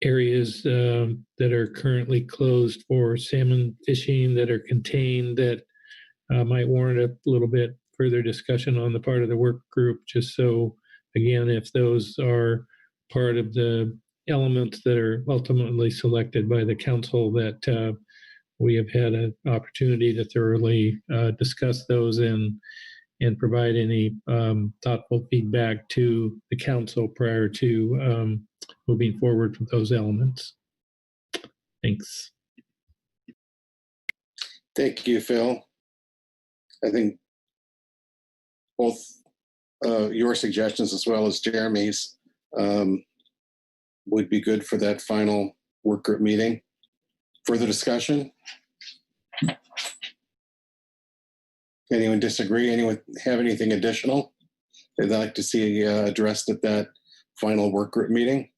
areas that are currently closed for salmon fishing that are contained that might warrant a little bit further discussion on the part of the work group, just so, again, if those are part of the elements that are ultimately selected by the council, that we have had an opportunity to thoroughly discuss those and provide any thoughtful feedback to the council prior to moving forward with those elements. Thanks. Thank you, Phil. I think both your suggestions as well as Jeremy's would be good for that final work group meeting. Further discussion? Anyone disagree? Anyone have anything additional they'd like to see addressed at that final work group meeting?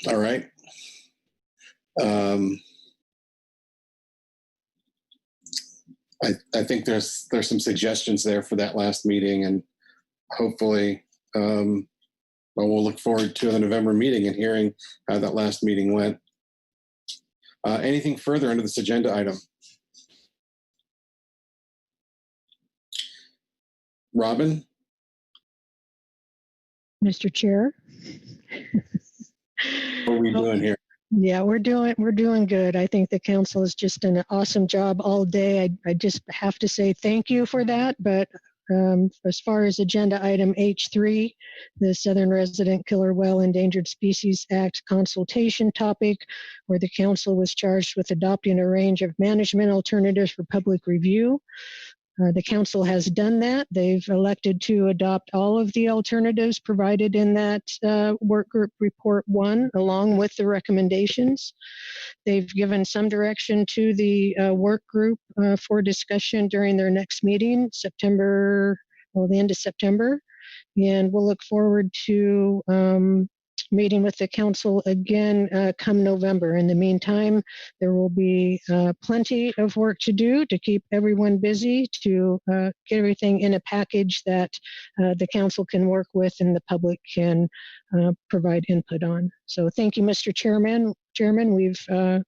All right. I think there's some suggestions there for that last meeting, and hopefully we'll look forward to the November meeting and hearing how that last meeting went. Anything further under this agenda item? Robin? Mr. Chair. What are we doing here? Yeah, we're doing good. I think the council has just done an awesome job all day. I just have to say thank you for that. But as far as agenda item H3, the Southern Resident Killer Whale Endangered Species Act consultation topic, where the council was charged with adopting a range of management alternatives for public review. The council has done that. They've elected to adopt all of the alternatives provided in that work group report 1, along with the recommendations. They've given some direction to the work group for discussion during their next meeting, the end of September. And we'll look forward to meeting with the council again come November. In the meantime, there will be plenty of work to do to keep everyone busy, to get everything in a package that the council can work with and the public can provide input on. So thank you, Mr. Chairman, we've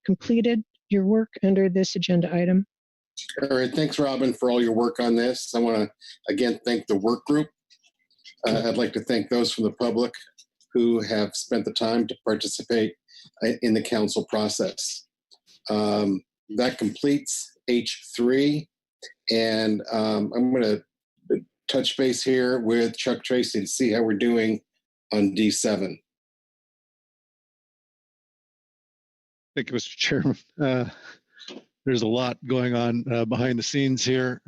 completed your work under this agenda item. All right, thanks, Robin, for all your work on this. I want to again thank the work group. I'd like to thank those from the public who have spent the time to participate in the council process. That completes H3, and I'm going to touch base here with Chuck Tracy to see how we're doing on D7. Thank you, Mr. Chairman. There's a lot going on behind the scenes here,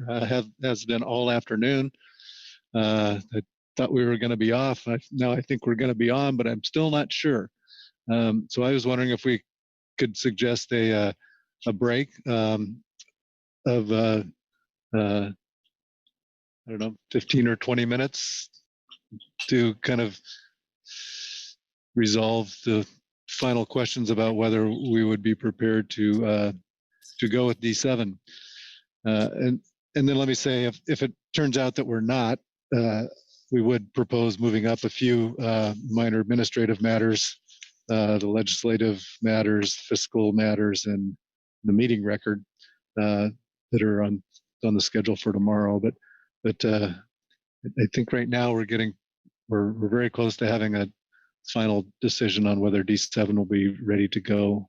has been all afternoon. I thought we were going to be off. Now I think we're going to be on, but I'm still not sure. So I was wondering if we could suggest a break of, I don't know, 15 or 20 minutes to kind of resolve the final questions about whether we would be prepared to go with D7. And then let me say, if it turns out that we're not, we would propose moving up a few minor administrative matters, the legislative matters, fiscal matters, and the meeting record that are on the schedule for tomorrow. But I think right now we're very close to having a final decision on whether D7 will be ready to go.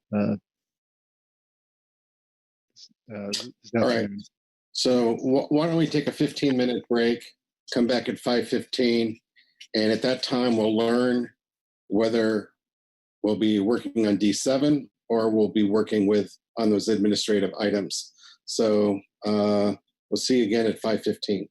All right. So why don't we take a 15-minute break, come back at 5:15, and at that time we'll learn whether we'll be working on D7 or we'll be working on those administrative items. So we'll see you again at 5:15.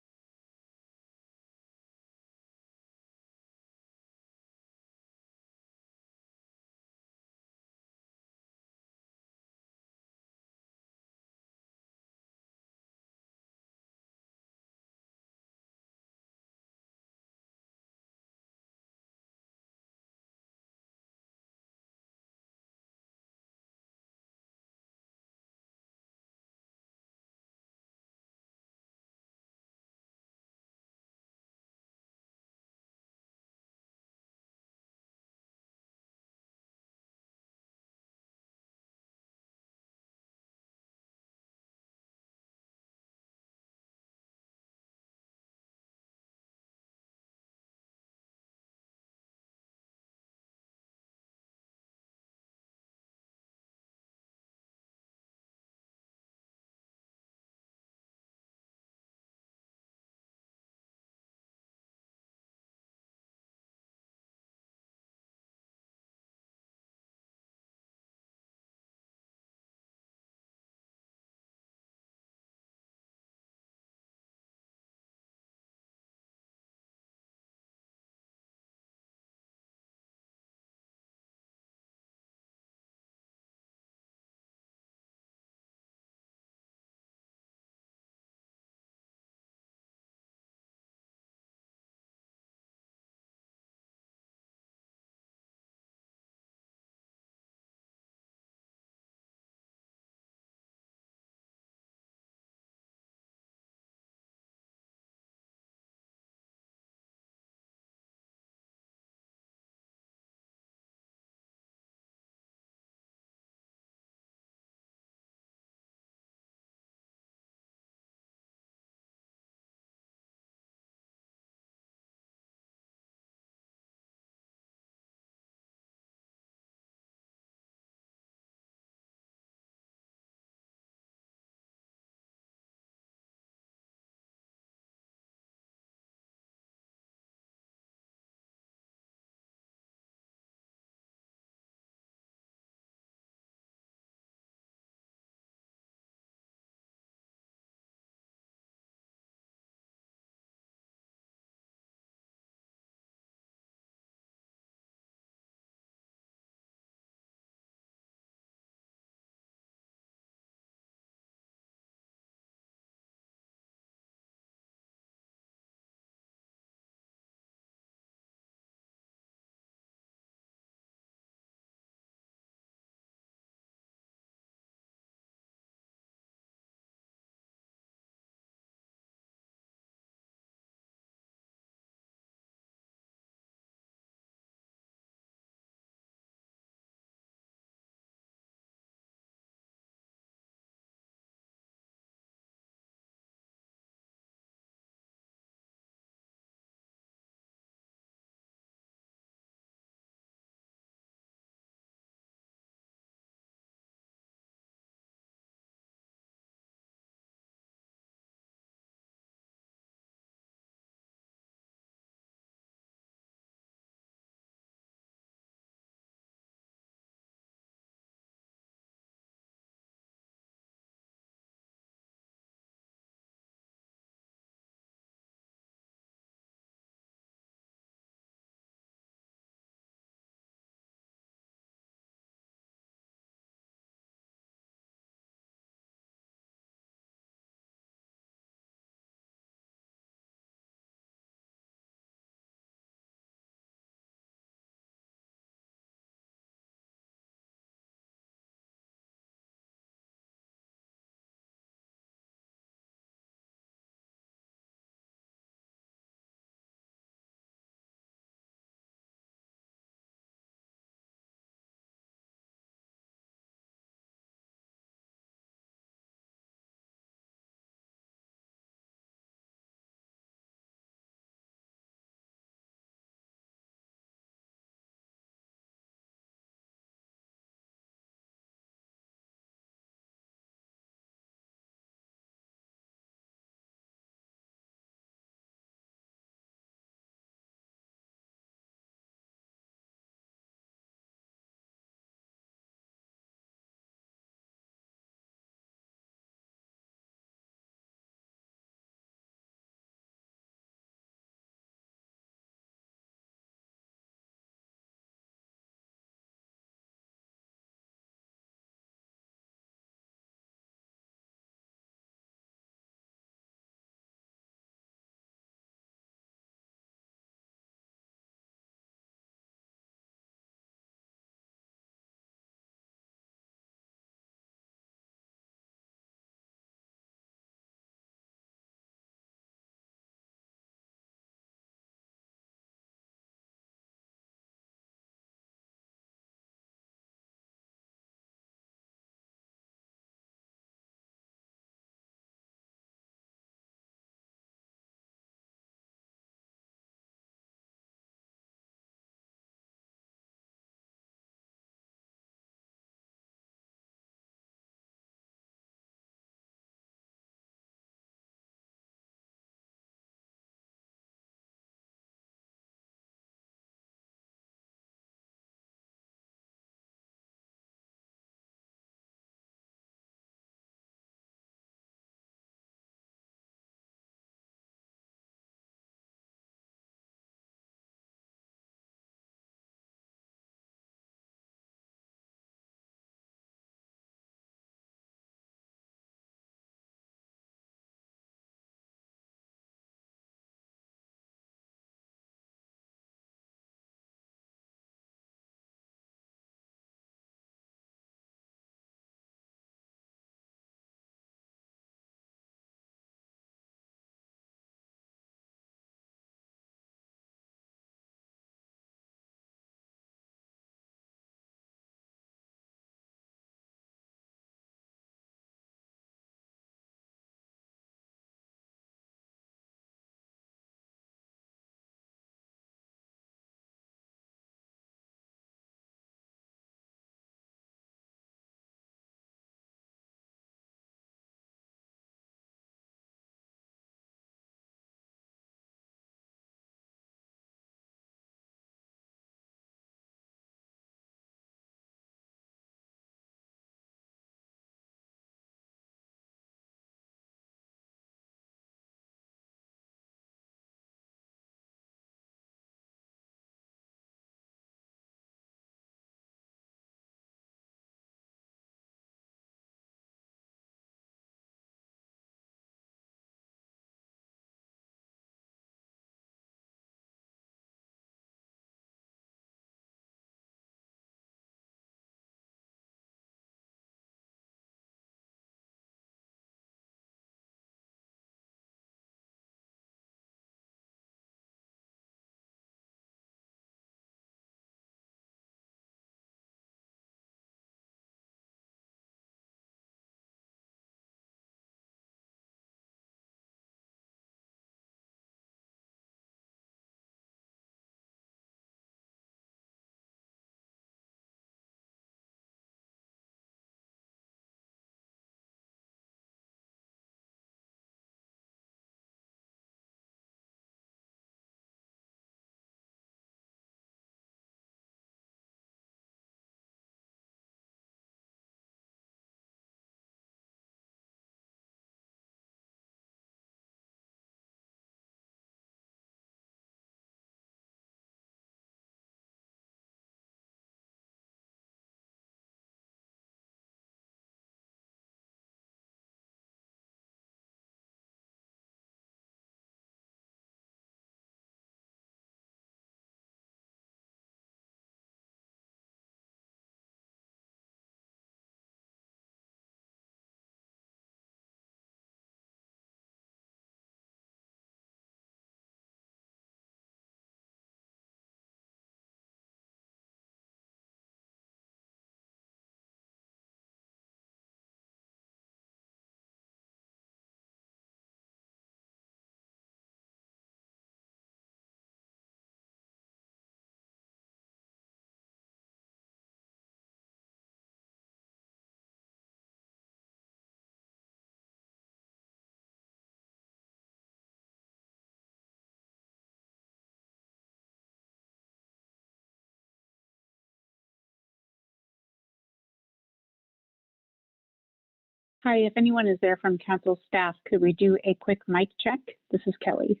Hi, if anyone is there from council staff, could we do a quick mic check? This is Kelly.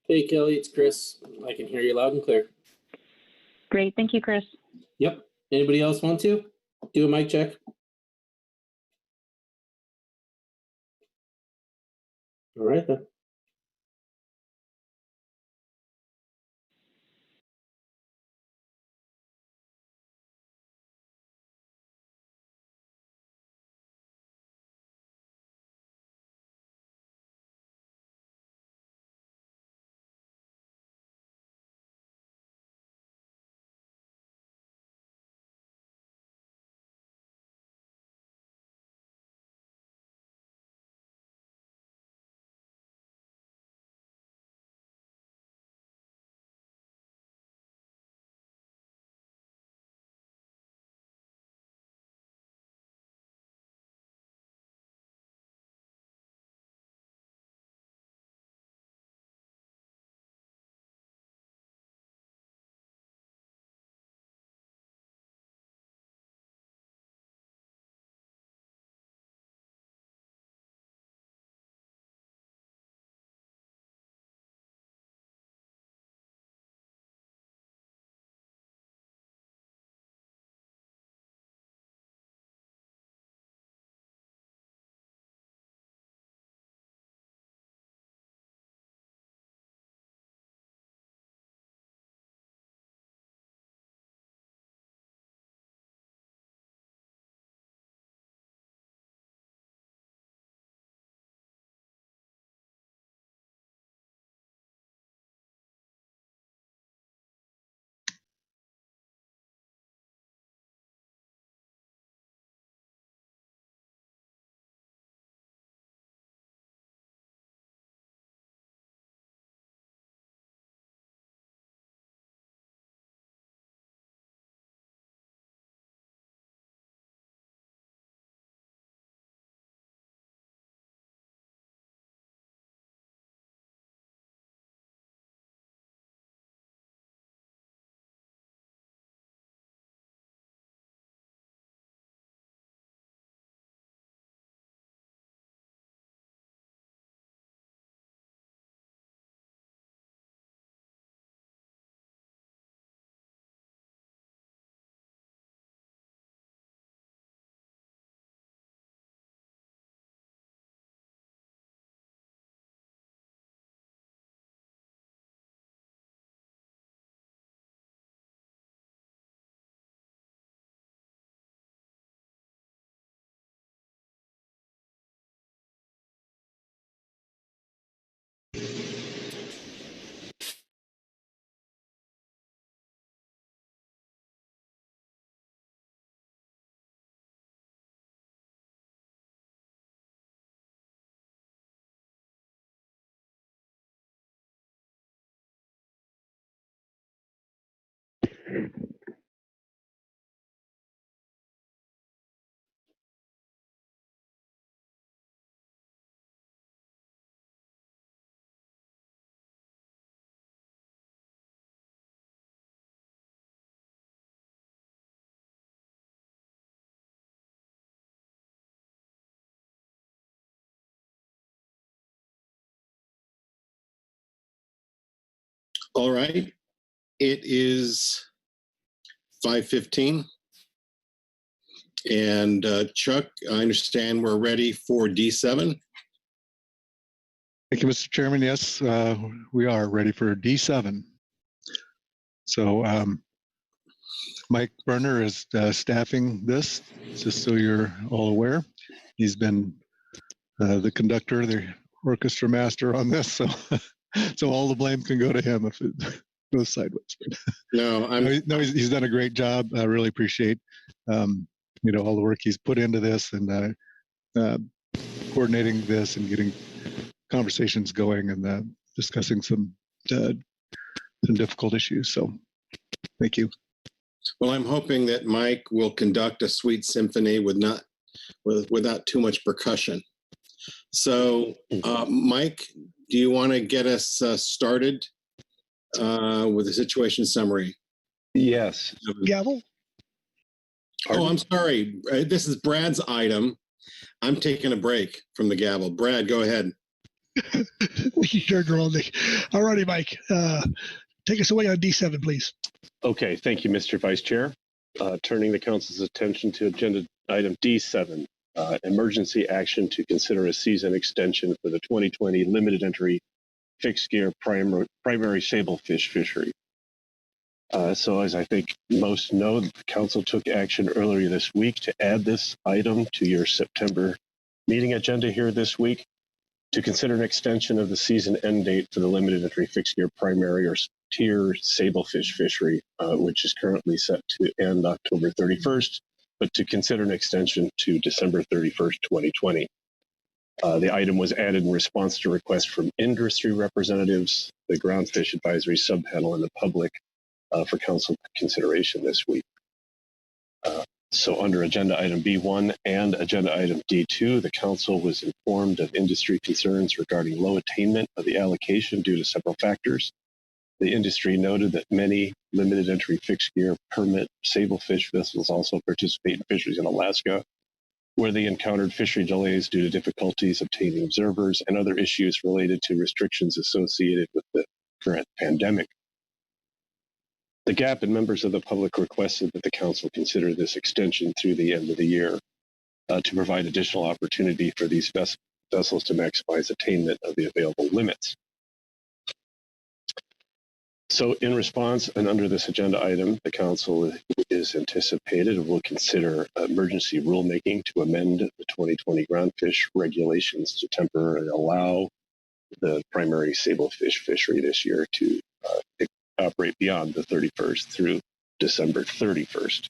Hey, Kelly, it's Chris. I can hear you loud and clear. Great, thank you, Chris. Yep. Anybody else want to do a mic check? All right, then. All right. It is 5:15. And Chuck, I understand we're ready for D7. Thank you, Mr. Chairman. Yes, we are ready for D7. So Mike Berner is staffing this, just so you're all aware. He's been the conductor, the orchestra master on this, so so all the blame can go to him if it goes sideways. No, he's done a great job. I really appreciate all the work he's put into this and coordinating this and getting conversations going and discussing some difficult issues. So thank you. Well, I'm hoping that Mike will conduct a sweet symphony without too much percussion. So, Mike, do you want to get us started with a situation summary? Yes. Gavel? Oh, I'm sorry. This is Brad's item. I'm taking a break from the gavel. Brad, go ahead. Sure, Geraldic. All righty, Mike. Take us away on D7, please. Okay, thank you, Mr. Vice Chair. Turning the council's attention to agenda item D7, emergency action to consider a season extension for the 2020 limited entry fixed gear primary sablefish fishery. So as I think most know, the council took action earlier this week to add this item to your September meeting agenda here this week to consider an extension of the season end date for the limited entry fixed gear primary or tier sablefish fishery, which is currently set to end October 31st, but to consider an extension to December 31st, 2020. The item was added in response to requests from industry representatives, the Groundfish Advisory Subpanel, and the public for council consideration this week. So under agenda item B1 and agenda item D2, the council was informed of industry concerns regarding low attainment of the allocation due to several factors. The industry noted that many limited entry fixed gear permit sablefish vessels also participate in fisheries in Alaska, where they encountered fishery delays due to difficulties obtaining observers and other issues related to restrictions associated with the current pandemic. The GAP and members of the public requested that the council consider this extension through the end of the year to provide additional opportunity for these vessels to maximize attainment of the available limits. So in response and under this agenda item, the council is anticipated and will consider emergency rulemaking to amend the 2020 groundfish regulations to temporarily allow the primary sablefish fishery this year to operate beyond the 31st through December 31st.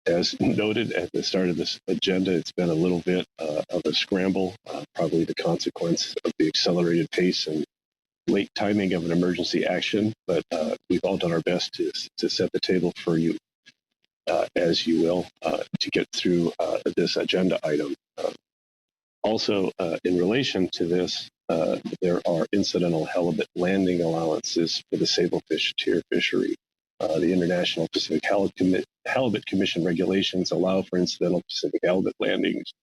As noted at the start of this agenda, it's been a little bit of a scramble, probably the consequence of the accelerated pace and late timing of an emergency action, but we've all done our best to set the table for you, as you will, to get through this agenda item. Also, in relation to this, there are incidental halibut landing allowances for the sablefish tier fishery. The International Pacific Halibut Commission regulations allow for incidental Pacific halibut landings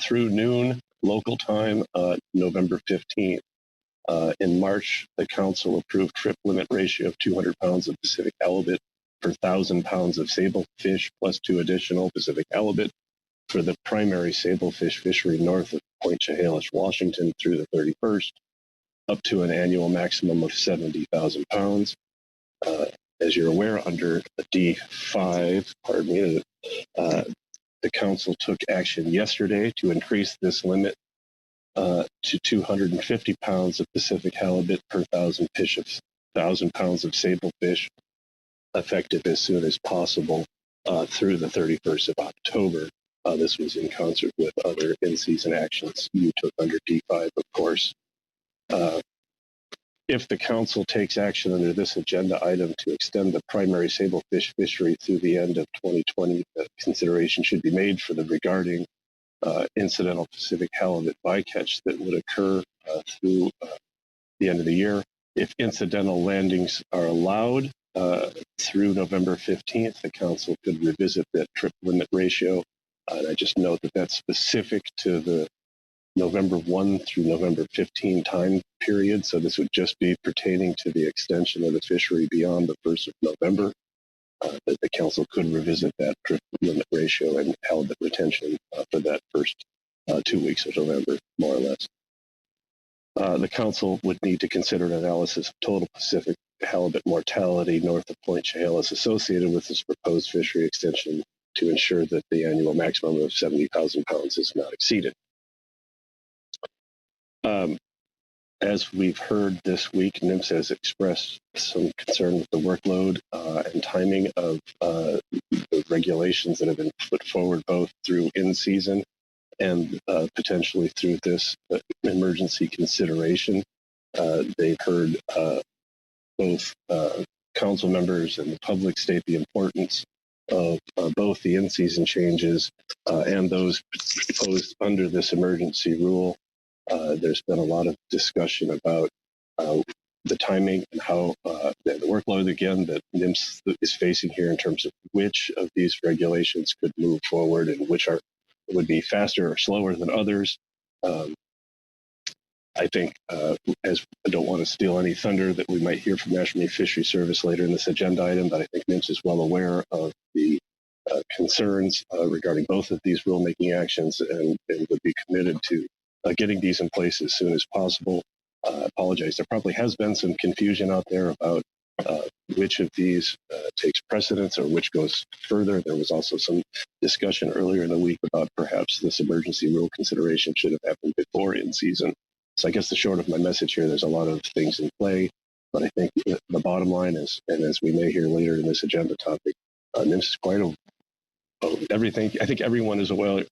through noon local time, November 15th. In March, the council approved trip limit ratio of 200 pounds of Pacific halibut per 1,000 pounds of sablefish plus 2 additional Pacific halibut for the primary sablefish fishery north of Point Chehalis, Washington through the 31st, up to an annual maximum of 70,000 pounds. As you're aware, under D5, the council took action yesterday to increase this limit to 250 pounds of Pacific halibut per 1,000 pounds of sablefish, effective as soon as possible through the 31st of October. This was in concert with other in-season actions you took under D5, of course. If the council takes action under this agenda item to extend the primary sablefish fishery through the end of 2020, consideration should be made for the regarding incidental Pacific halibut bycatch that would occur through the end of the year. If incidental landings are allowed through November 15th, the council could revisit that trip limit ratio. And I just note that that's specific to the November 1 through November 15 time period. So this would just be pertaining to the extension of the fishery beyond the 1st of November. That the council could revisit that trip limit ratio and halibut retention for that first 2 weeks of November, more or less. The council would need to consider an analysis of total Pacific halibut mortality north of Point Chehalis associated with this proposed fishery extension to ensure that the annual maximum of 70,000 pounds is not exceeded. As we've heard this week, NIMS has expressed some concern with the workload and timing of the regulations that have been put forward both through in-season and potentially through this emergency consideration. They've heard both council members and the public state the importance of both the in-season changes and those proposed under this emergency rule. There's been a lot of discussion about the timing and how the workload again that NIMS is facing here in terms of which of these regulations could move forward and which would be faster or slower than others. I think, as I don't want to steal any thunder that we might hear from National Marine Fisheries Service later in this agenda item, but I think NIMS is well aware of the concerns regarding both of these rulemaking actions and would be committed to getting these in place as soon as possible. I apologize. There probably has been some confusion out there about which of these takes precedence or which goes further. There was also some discussion earlier in the week about perhaps this emergency rule consideration should have happened before in season. So I guess the short of my message here, there's a lot of things in play, but I think the bottom line is, and as we may hear later in this agenda topic, NIMS is quite everything. I think everyone is aware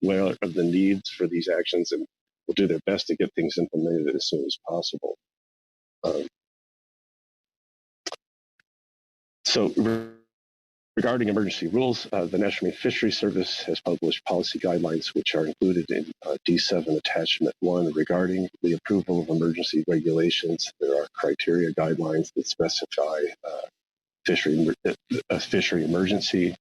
of the needs for these actions and will do their best to get things implemented as soon as possible. So regarding emergency rules, the National Marine Fisheries Service has published policy guidelines which are included in D7 Attachment 1 regarding the approval of emergency regulations. There are criteria guidelines that specify a fishery emergency.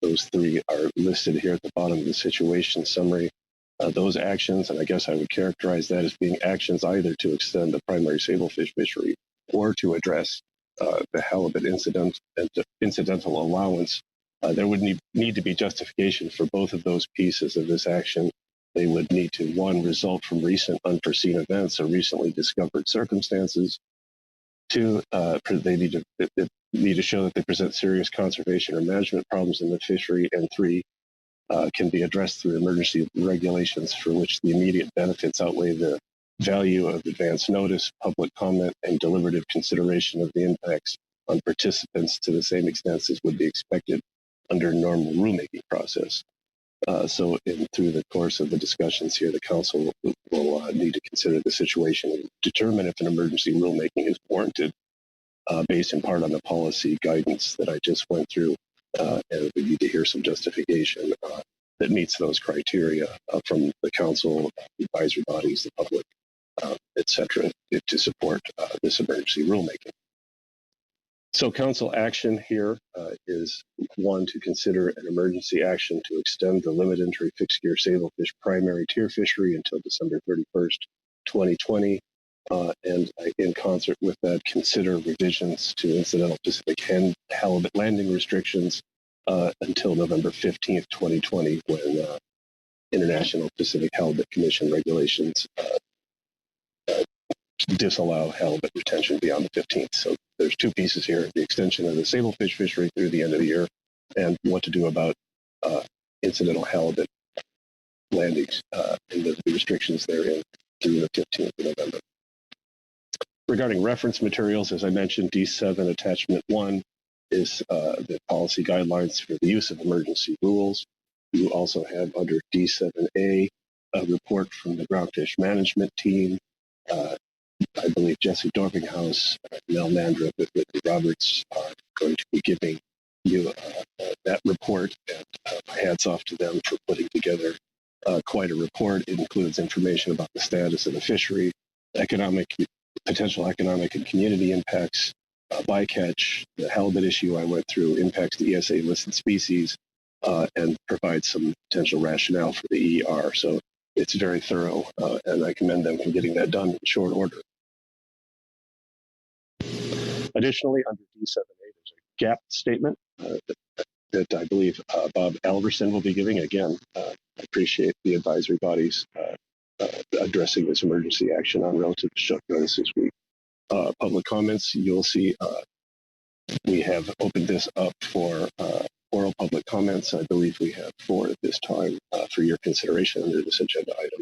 Those three are listed here at the bottom of the situation summary. Those actions, and I guess I would characterize that as being actions either to extend the primary sablefish fishery or to address the halibut incidental allowance. There would need to be justification for both of those pieces of this action. They would need to, one, result from recent unforeseen events or recently discovered circumstances. Two, they need to show that they present serious conservation or management problems in the fishery. And three, can be addressed through emergency regulations for which the immediate benefits outweigh the value of advance notice, public comment, and deliberative consideration of the impacts on participants to the same extent as would be expected under normal rulemaking process. So through the course of the discussions here, the council will need to consider the situation and determine if an emergency rulemaking is warranted based in part on the policy guidance that I just went through. And we need to hear some justification that meets those criteria from the council, the advisory bodies, the public, et cetera, to support this emergency rulemaking. So council action here is one, to consider an emergency action to extend the limited entry fixed gear sablefish primary tier fishery until December 31st, 2020. And in concert with that, consider revisions to incidental Pacific halibut landing restrictions until November 15th, 2020, when International Pacific Halibut Commission regulations disallow halibut retention beyond the 15th. So there's two pieces here: the extension of the sablefish fishery through the end of the year, and what to do about incidental halibut landings and the restrictions therein through the 15th of November. Regarding reference materials, as I mentioned, D7 Attachment 1 is the policy guidelines for the use of emergency rules. You also have under D7A a report from the Groundfish Management team. I believe Jesse Dorpinghouse, Mel Mandra, with Whitney Roberts are going to be giving you that report. And my hats off to them for putting together quite a report. It includes information about the status of the fishery, potential economic and community impacts, bycatch, the halibut issue I went through, impacts to ESA listed species, and provides some potential rationale for the ER. So it's very thorough, and I commend them for getting that done in short order. Additionally, under D7A, there's a gap statement that I believe Bob Alverson will be giving. Again, I appreciate the advisory bodies addressing this emergency action on relative short notice this week. Public comments, you'll see we have opened this up for oral public comments. I believe we have 4 at this time for your consideration under this agenda item.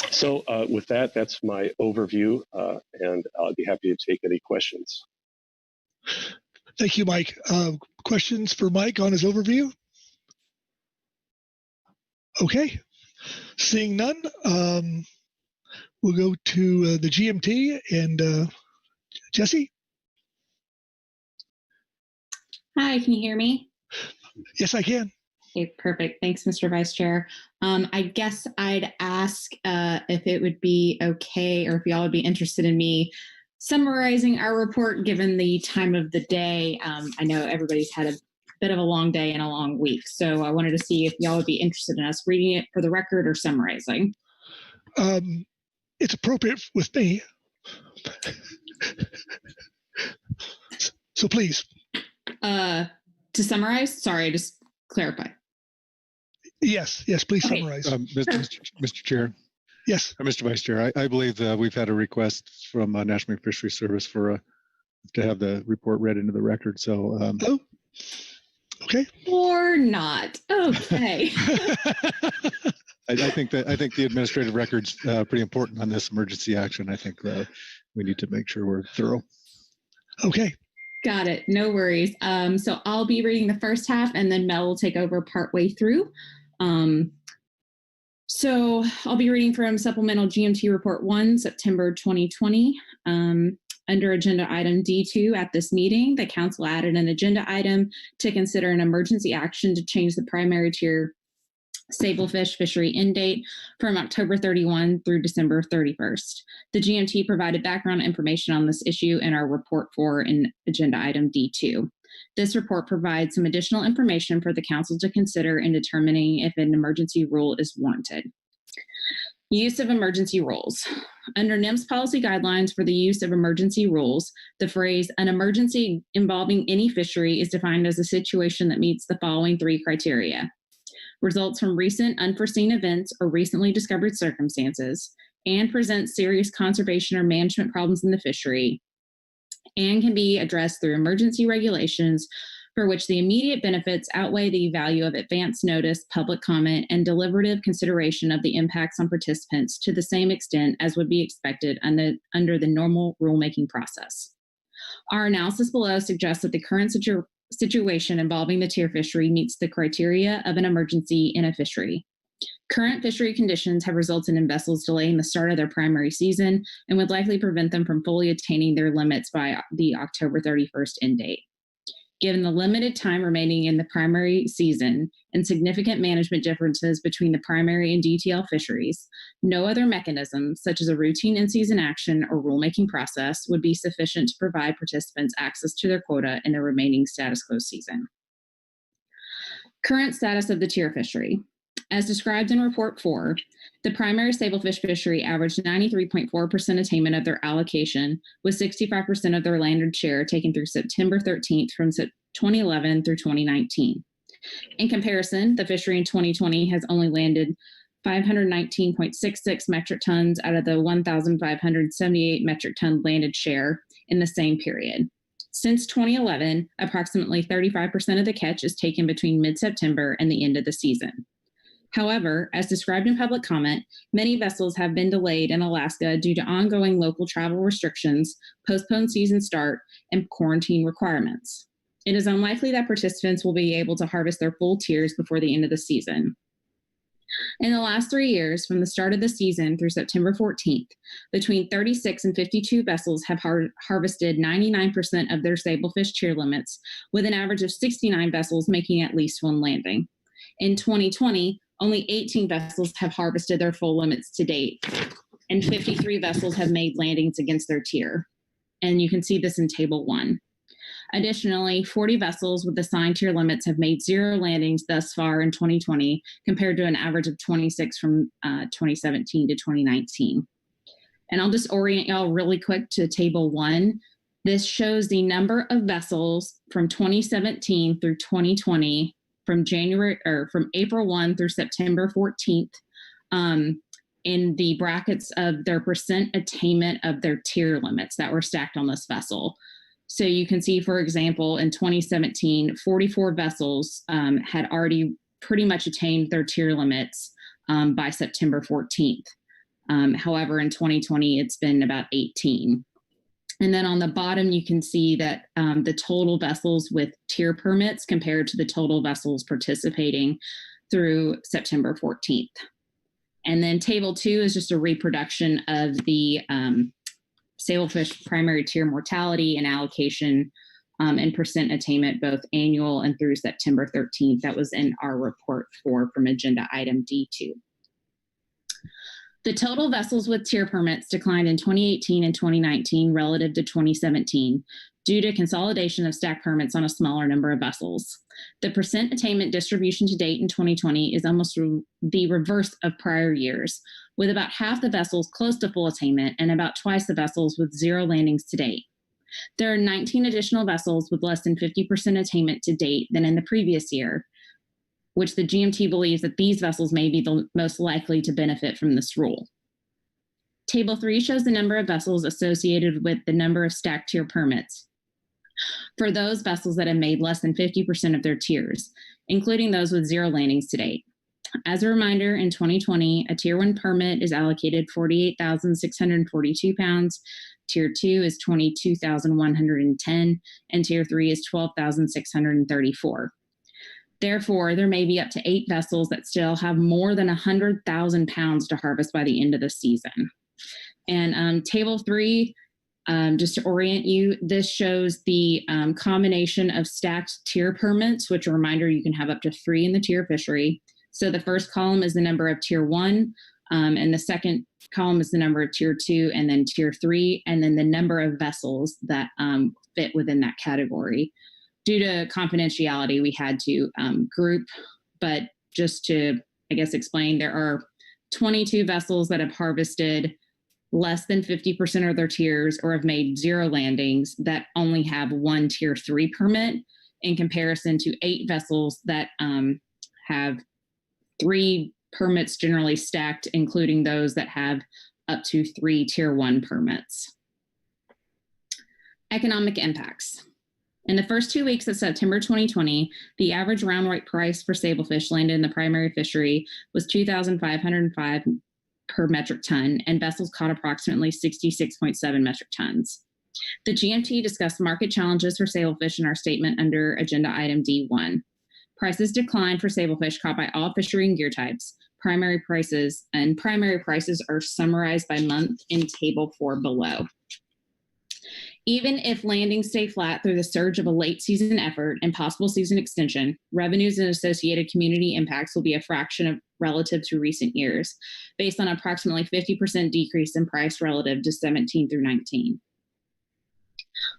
So with that, that's my overview, and I'll be happy to take any questions. Thank you, Mike. Questions for Mike on his overview? Okay. Seeing none, we'll go to the GMT and Jesse. Hi, can you hear me? Yes, I can. Okay, perfect. Thanks, Mr. Vice Chair. I guess I'd ask if it would be okay, or if y'all would be interested in me summarizing our report given the time of the day. I know everybody's had a bit of a long day and a long week, so I wanted to see if y'all would be interested in us reading it for the record or summarizing. It's appropriate with me. So please. To summarize, sorry, just clarify. Yes, please Okay. summarize. Mr. Chair. Yes. Mr. Vice Chair, I believe we've had a request from National Fishery Service to have the report read into the record. So. Okay. Or not. Okay. I think the administrative record's pretty important on this emergency action. I think we need to make sure we're thorough. Okay. Got it. No worries. So I'll be reading the first half, and then Mel will take over partway through. So I'll be reading from Supplemental GMT Report 1, September 2020. Under Agenda Item D2 at this meeting, the Council added an agenda item to consider an emergency action to change the primary tier Sablefish Fishery end date from October 31 through December 31st. The GMT provided background information on this issue in our report in Agenda Item D2. This report provides some additional information for the Council to consider in determining if an emergency rule is warranted. Use of emergency rules. Under NIMS policy guidelines for the use of emergency rules, the phrase "an emergency involving any fishery" is defined as a situation that meets the following three criteria: results from recent unforeseen events or recently discovered circumstances, and presents serious conservation or management problems in the fishery, and can be addressed through emergency regulations for which the immediate benefits outweigh the value of advance notice, public comment, and deliberative consideration of the impacts on participants to the same extent as would be expected under the normal rulemaking process. Our analysis below suggests that the current situation involving the tier fishery meets the criteria of an emergency in a fishery. Current fishery conditions have resulted in vessels delaying the start of their primary season and would likely prevent them from fully attaining their limits by the October 31st end date. Given the limited time remaining in the primary season and significant management differences between the primary and DTL fisheries, no other mechanism, such as a routine in-season action or rulemaking process, would be sufficient to provide participants access to their quota in the remaining status quo season. Current status of the tier fishery. As described in Report 4, the primary Sablefish fishery averaged 93.4% attainment of their allocation, with 65% of their landed share taken through September 13th from 2011 through 2019. In comparison, the fishery in 2020 has only landed 519.66 metric tons out of the 1,578 metric ton landed share in the same period. Since 2011, approximately 35% of the catch is taken between mid-September and the end of the season. However, as described in public comment, many vessels have been delayed in Alaska due to ongoing local travel restrictions, postponed season start, and quarantine requirements. It is unlikely that participants will be able to harvest their full tiers before the end of the season. In the last 3 years, from the start of the season through September 14th, between 36 and 52 vessels have harvested 99% of their Sablefish tier limits, with an average of 69 vessels making at least one landing. In 2020, only 18 vessels have harvested their full limits to date, and 53 vessels have made landings against their tier. And you can see this in Table 1. Additionally, 40 vessels with assigned tier limits have made 0 landings thus far in 2020, compared to an average of 26 from 2017 to 2019. And I'll just orient y'all really quick to Table 1. This shows the number of vessels from 2017 through 2020 from April 1 through September 14th in the brackets of their percent attainment of their tier limits that were stacked on this vessel. So you can see, for example, in 2017, 44 vessels had already pretty much attained their tier limits by September 14th. However, in 2020, it's been about 18. And then on the bottom, you can see that the total vessels with tier permits compared to the total vessels participating through September 14th. And then Table 2 is just a reproduction of the Sablefish primary tier mortality and allocation and percent attainment, both annual and through September 13th. That was in our report 4 from agenda item D2. The total vessels with tier permits declined in 2018 and 2019 relative to 2017 due to consolidation of stack permits on a smaller number of vessels. The percent attainment distribution to date in 2020 is almost the reverse of prior years, with about half the vessels close to full attainment and about twice the vessels with 0 landings to date. There are 19 additional vessels with less than 50% attainment to date than in the previous year, which the GMT believes that these vessels may be the most likely to benefit from this rule. Table 3 shows the number of vessels associated with the number of stacked tier permits for those vessels that have made less than 50% of their tiers, including those with 0 landings to date. As a reminder, in 2020, a Tier 1 permit is allocated 48,642 pounds, Tier 2 is 22,110, and Tier 3 is 12,634. Therefore, there may be up to 8 vessels that still have more than 100,000 pounds to harvest by the end of the season. And Table 3, just to orient you, this shows the combination of stacked tier permits, which a reminder, you can have up to 3 in the tier fishery. So the first column is the number of Tier 1, and the second column is the number of Tier 2, and then Tier 3, and then the number of vessels that fit within that category. Due to confidentiality, we had to group, but just to, I guess, explain, there are 22 vessels that have harvested less than 50% of their tiers or have made 0 landings that only have 1 Tier 3 permit, in comparison to 8 vessels that have 3 permits generally stacked, including those that have up to 3 Tier 1 permits. Economic impacts. In the first 2 weeks of September 2020, the average round weight price for sablefish landed in the primary fishery was $2,505 per metric ton, and vessels caught approximately 66.7 metric tons. The GMT discussed market challenges for sablefish in our statement under agenda item D1. Prices declined for sablefish caught by all fishery and gear types. Primary prices are summarized by month in table 4 below. Even if landings stay flat through the surge of a late season effort and possible season extension, revenues and associated community impacts will be a fraction of relative to recent years, based on approximately 50% decrease in price relative to 17 through 19.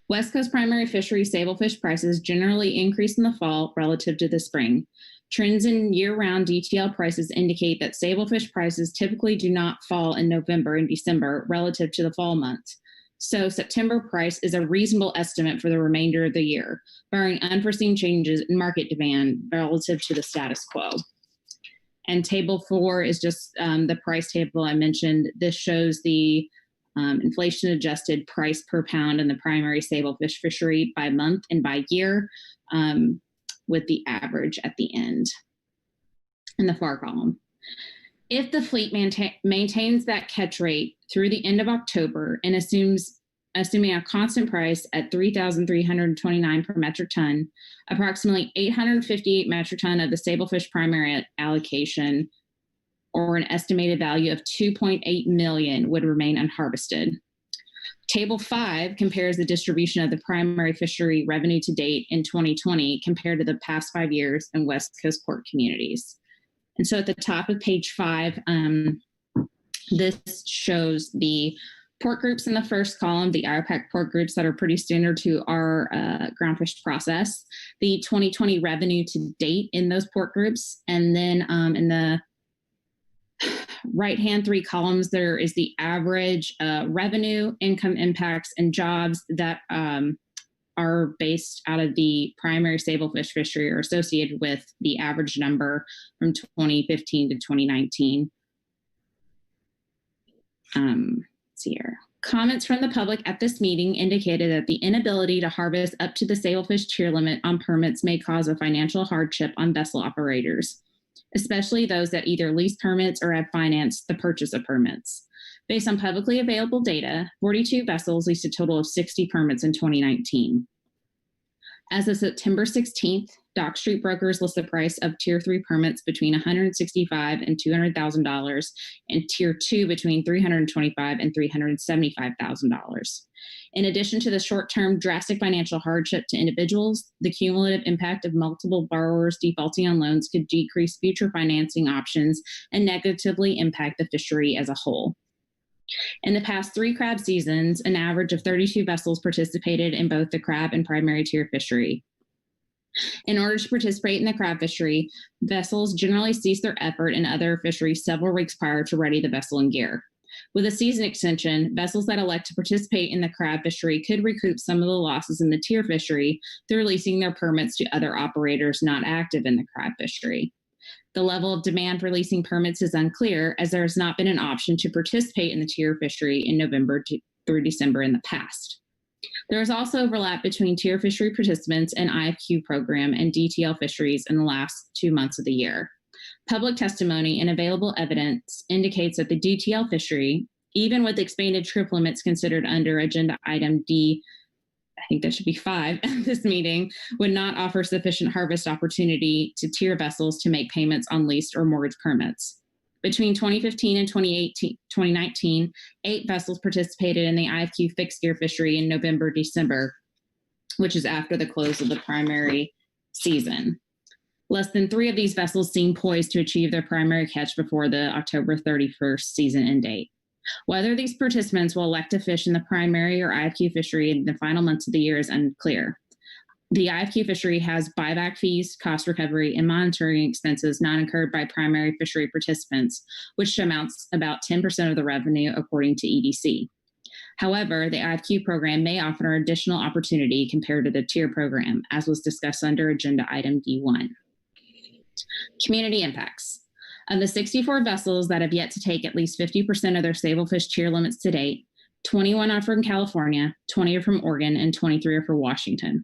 West Coast primary fishery sablefish prices generally increase in the fall relative to the spring. Trends in year-round DTL prices indicate that sablefish prices typically do not fall in November and December relative to the fall months. So September price is a reasonable estimate for the remainder of the year, barring unforeseen changes in market demand relative to the status quo. And table 4 is just the price table I mentioned. This shows the inflation adjusted price per pound in the primary sablefish fishery by month and by year, with the average at the end in the far column. If the fleet maintains that catch rate through the end of October and assuming a constant price at $3,329 per metric ton, approximately 858 metric ton of the sablefish primary allocation, or an estimated value of $2.8 million, would remain unharvested. Table 5 compares the distribution of the primary fishery revenue to date in 2020 compared to the past 5 years in West Coast port communities. And so at the top of page 5, this shows the port groups in the first column, the IRPAC port groups that are pretty standard to our groundfish process, the 2020 revenue to date in those port groups, and then in the right-hand 3 columns, there is the average revenue, income impacts, and jobs that are based out of the primary sablefish fishery or associated with the average number from 2015 to 2019. Let's see here. Comments from the public at this meeting indicated that the inability to harvest up to the sablefish tier limit on permits may cause a financial hardship on vessel operators, especially those that either lease permits or have financed the purchase of permits. Based on publicly available data, 42 vessels leased a total of 60 permits in 2019. As of September 16th, Dock Street brokers list the price of Tier 3 permits between $165,000 and $200,000 and Tier 2 between $325,000 and $375,000. In addition to the short-term drastic financial hardship to individuals, the cumulative impact of multiple borrowers defaulting on loans could decrease future financing options and negatively impact the fishery as a whole. In the past 3 crab seasons, an average of 32 vessels participated in both the crab and primary tier fishery. In order to participate in the crab fishery, vessels generally cease their effort in other fisheries several weeks prior to ready the vessel and gear. With a season extension, vessels that elect to participate in the crab fishery could recoup some of the losses in the tier fishery through releasing their permits to other operators not active in the crab fishery. The level of demand for leasing permits is unclear, as there has not been an option to participate in the tier fishery in November through December in the past. There is also overlap between tier fishery participants and IFQ program and DTL fisheries in the last 2 months of the year. Public testimony and available evidence indicates that the DTL fishery, even with expanded trip limits considered under agenda item D, I think that should be 5 at this meeting, would not offer sufficient harvest opportunity to tier vessels to make payments on leased or mortgage permits. Between 2015 and 2019, 8 vessels participated in the IFQ fixed gear fishery in November, December, which is after the close of the primary season. Less than 3 of these vessels seem poised to achieve their primary catch before the October 31st season end date. Whether these participants will elect to fish in the primary or IFQ fishery in the final months of the year is unclear. The IFQ fishery has buyback fees, cost recovery, and monitoring expenses not incurred by primary fishery participants, which amounts about 10% of the revenue according to EDC. However, the IFQ program may offer an additional opportunity compared to the tier program, as was discussed under agenda item D1. Community impacts. Of the 64 vessels that have yet to take at least 50% of their Sablefish tier limits to date, 21 are from California, 20 are from Oregon, and 23 are from Washington.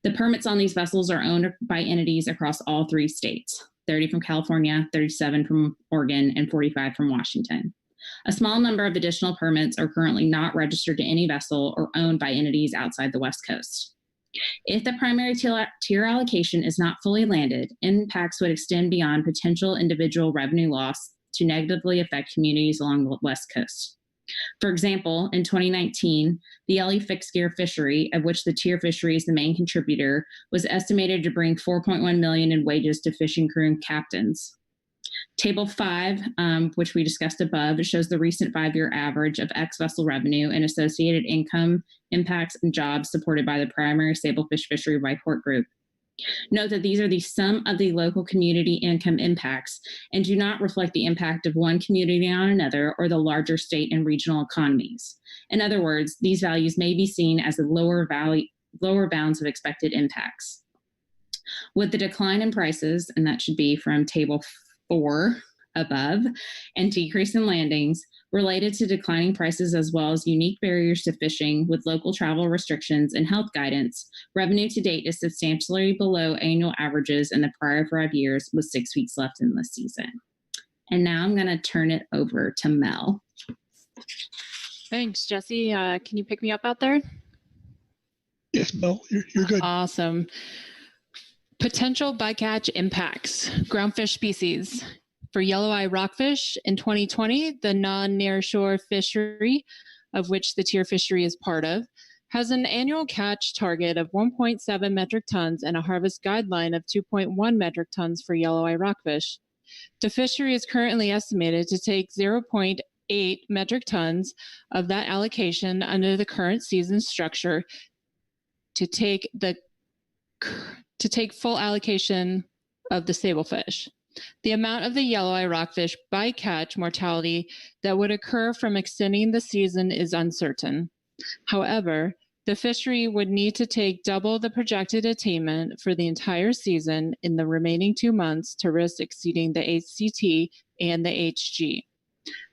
The permits on these vessels are owned by entities across all 3 states, 30 from California, 37 from Oregon, and 45 from Washington. A small number of additional permits are currently not registered to any vessel or owned by entities outside the West Coast. If the primary tier allocation is not fully landed, impacts would extend beyond potential individual revenue loss to negatively affect communities along the West Coast. For example, in 2019, the LE fixed gear fishery, of which the tier fishery is the main contributor, was estimated to bring $4.1 million in wages to fishing crew and captains. Table 5, which we discussed above, shows the recent 5-year average of ex-vessel revenue and associated income, impacts, and jobs supported by the primary Sablefish Fishery report group. Note that these are the sum of the local community income impacts and do not reflect the impact of one community on another or the larger state and regional economies. In other words, these values may be seen as the lower bounds of expected impacts. With the decline in prices, and that should be from table 4 above, and decrease in landings related to declining prices as well as unique barriers to fishing with local travel restrictions and health guidance, revenue to date is substantially below annual averages in the prior 5 years with 6 weeks left in the season. And now I'm going to turn it over to Mel. Thanks, Jesse. Can you pick me up out there? Yes, Mel, you're good. Awesome. Potential bycatch impacts. Groundfish species. For yellow eye rockfish in 2020, the non-nearshore fishery, of which the tier fishery is part of, has an annual catch target of 1.7 metric tons and a harvest guideline of 2.1 metric tons for yellow eye rockfish. The fishery is currently estimated to take 0.8 metric tons of that allocation under the current season structure to take full allocation of the sablefish. The amount of the yellow eye rockfish bycatch mortality that would occur from extending the season is uncertain. However, the fishery would need to take double the projected attainment for the entire season in the remaining 2 months to risk exceeding the HCT and the HG.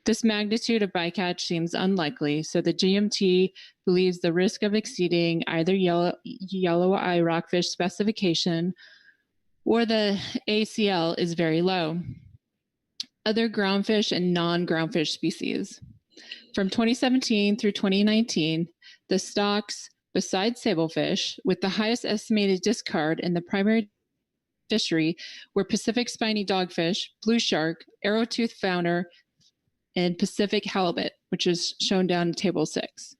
This magnitude of bycatch seems unlikely, so the GMT believes the risk of exceeding either yellow eye rockfish specification or the ACL is very low. Other groundfish and non-groundfish species. From 2017 through 2019, the stocks besides sablefish, with the highest estimated discard in the primary fishery were Pacific spiny dogfish, blue shark, arrowtooth flounder, and Pacific halibut, which is shown down in Table 6.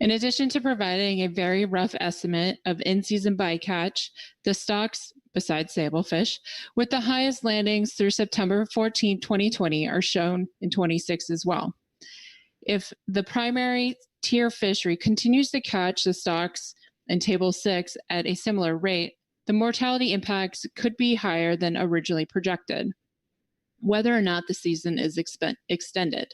In addition to providing a very rough estimate of in-season bycatch, the stocks, besides sablefish, with the highest landings through September 14, 2020 are shown in 26 as well. If the primary tier fishery continues to catch the stocks in Table 6 at a similar rate, the mortality impacts could be higher than originally projected, whether or not the season is extended.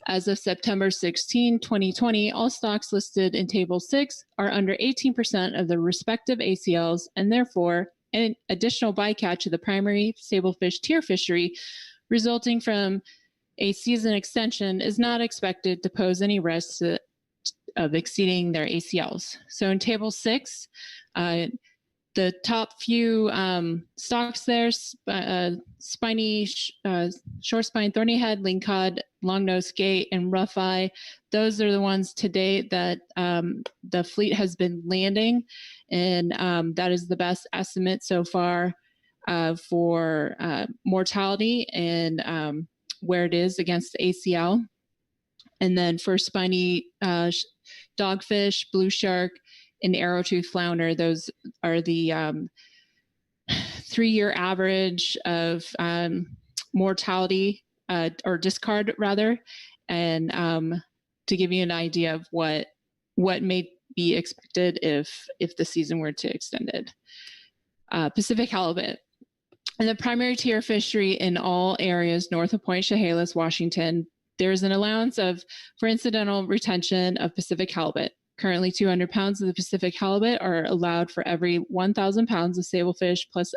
As of September 16, 2020, all stocks listed in Table 6 are under 18% of the respective ACLs, and therefore, an additional bycatch of the primary sablefish tier fishery resulting from a season extension is not expected to pose any risk of exceeding their ACLs. So in Table 6, the top few stocks there, spiny, short spine, thorny head, lingcod, long nose skate, and rough eye. Those are the ones to date that the fleet has been landing, and that is the best estimate so far for mortality and where it is against the ACL. And then for spiny dogfish, blue shark, and arrowtooth flounder, those are the 3-year average of mortality or discard rather, and to give you an idea of what may be expected if the season were to extended. Pacific halibut. In the primary tier fishery in all areas north of Point Chehalis, Washington, there is an allowance for incidental retention of Pacific halibut. Currently, 200 pounds of the Pacific halibut are allowed for every 1,000 pounds of sablefish plus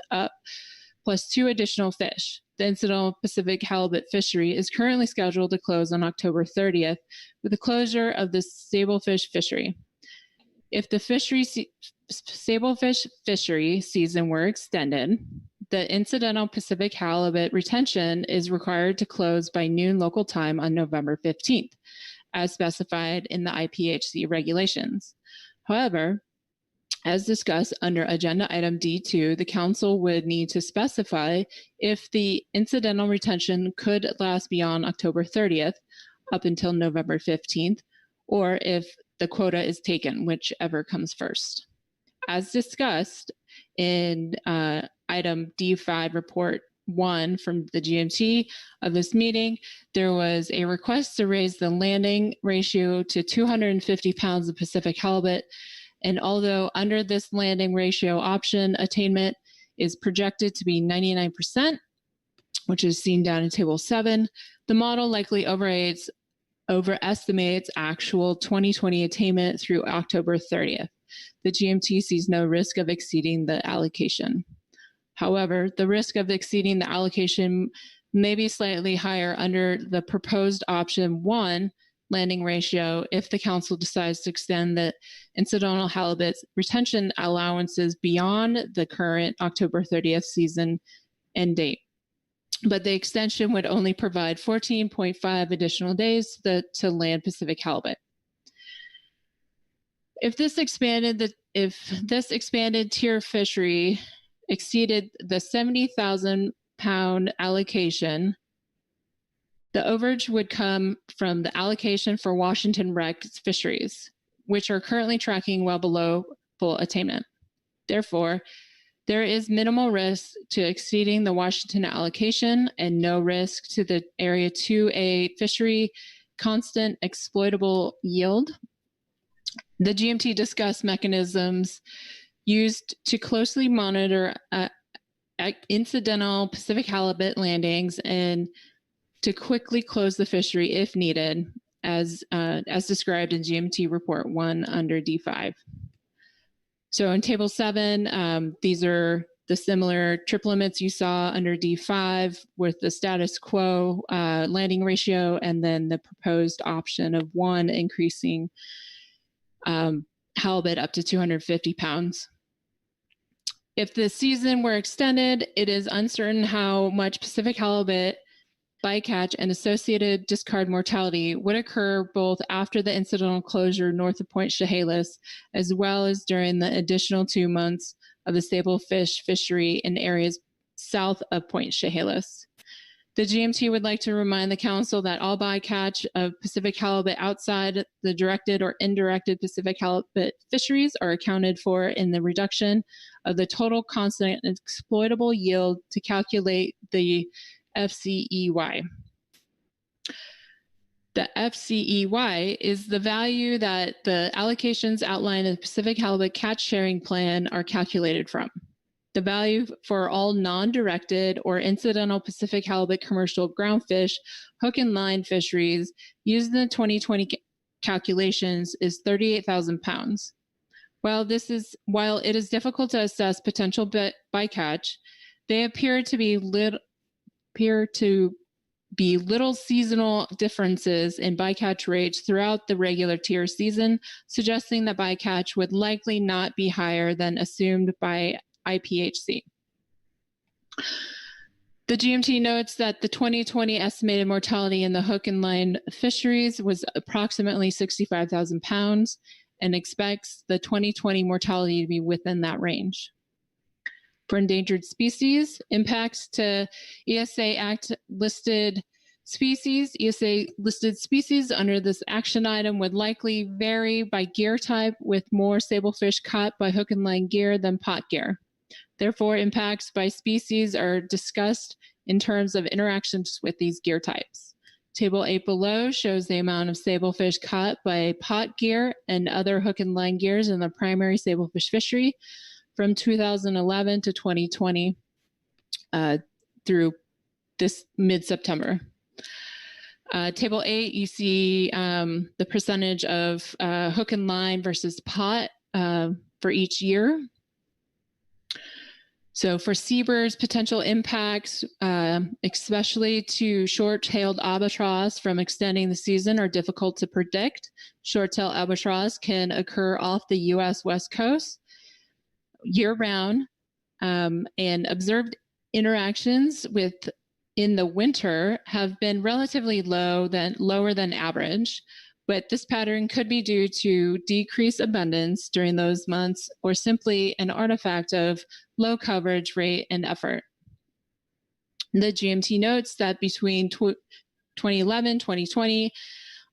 2 additional fish. The incidental Pacific halibut fishery is currently scheduled to close on October 30th with the closure of the sablefish fishery. If the sablefish fishery season were extended, the incidental Pacific halibut retention is required to close by noon local time on November 15th. As specified in the IPHC regulations. However, as discussed under Agenda Item D2, the Council would need to specify if the incidental retention could last beyond October 30th up until November 15th, or if the quota is taken, whichever comes first. As discussed in Item D5 Report 1 from the GMT of this meeting, there was a request to raise the landing ratio to 250 pounds of Pacific halibut. And although under this landing ratio option, attainment is projected to be 99%, which is seen down in Table 7, the model likely overestimates actual 2020 attainment through October 30th. The GMT sees no risk of exceeding the allocation. However, the risk of exceeding the allocation may be slightly higher under the proposed option 1 landing ratio if the Council decides to extend the incidental halibut retention allowances beyond the current October 30th season end date. But the extension would only provide 14.5 additional days to land Pacific halibut. If this expanded tier fishery exceeded the 70,000 pound allocation, the overage would come from the allocation for Washington Rec fisheries, which are currently tracking well below full attainment. Therefore, there is minimal risk to exceeding the Washington allocation and no risk to the Area 2A fishery constant exploitable yield. The GMT discussed mechanisms used to closely monitor incidental Pacific halibut landings and to quickly close the fishery if needed, as described in GMT Report 1 under D5. So in Table 7, these are the similar trip limits you saw under D5 with the status quo landing ratio and then the proposed option of 1 increasing halibut up to 250 pounds. If the season were extended, it is uncertain how much Pacific halibut bycatch, and associated discard mortality would occur both after the incidental closure north of Point Chehalis, as well as during the additional 2 months of the Sablefish fishery in areas south of Point Chehalis. The GMT would like to remind the Council that all bycatch of Pacific halibut outside the directed or indirected Pacific halibut fisheries are accounted for in the reduction of the total constant exploitable yield to calculate the FCEY. The FCEY is the value that the allocations outlined in the Pacific Halibut Catch Sharing Plan are calculated from. The value for all non-directed or incidental Pacific halibut commercial groundfish hook and line fisheries used in the 2020 calculations is 38,000 pounds. While it is difficult to assess potential bycatch, they appear to be little seasonal differences in bycatch rates throughout the regular tier season, suggesting that bycatch would likely not be higher than assumed by IPHC. The GMT notes that the 2020 estimated mortality in the hook and line fisheries was approximately 65,000 pounds and expects the 2020 mortality to be within that range. For endangered species, impacts to ESA Act listed species, ESA listed species under this action item would likely vary by gear type, with more sablefish caught by hook and line gear than pot gear. Therefore, impacts by species are discussed in terms of interactions with these gear types. Table 8 below shows the amount of sablefish caught by pot gear and other hook and line gears in the primary sablefish fishery from 2011 to 2020 through this mid-September. Table 8, you see the percentage of hook and line versus pot for each year. So for seabirds, potential impacts, especially to short-tailed albatross from extending the season, are difficult to predict. Short-tailed albatross can occur off the U.S. West Coast year-round, and observed interactions in the winter have been relatively lower than average. But this pattern could be due to decreased abundance during those months or simply an artifact of low coverage rate and effort. The GMT notes that between 2011 and 2020,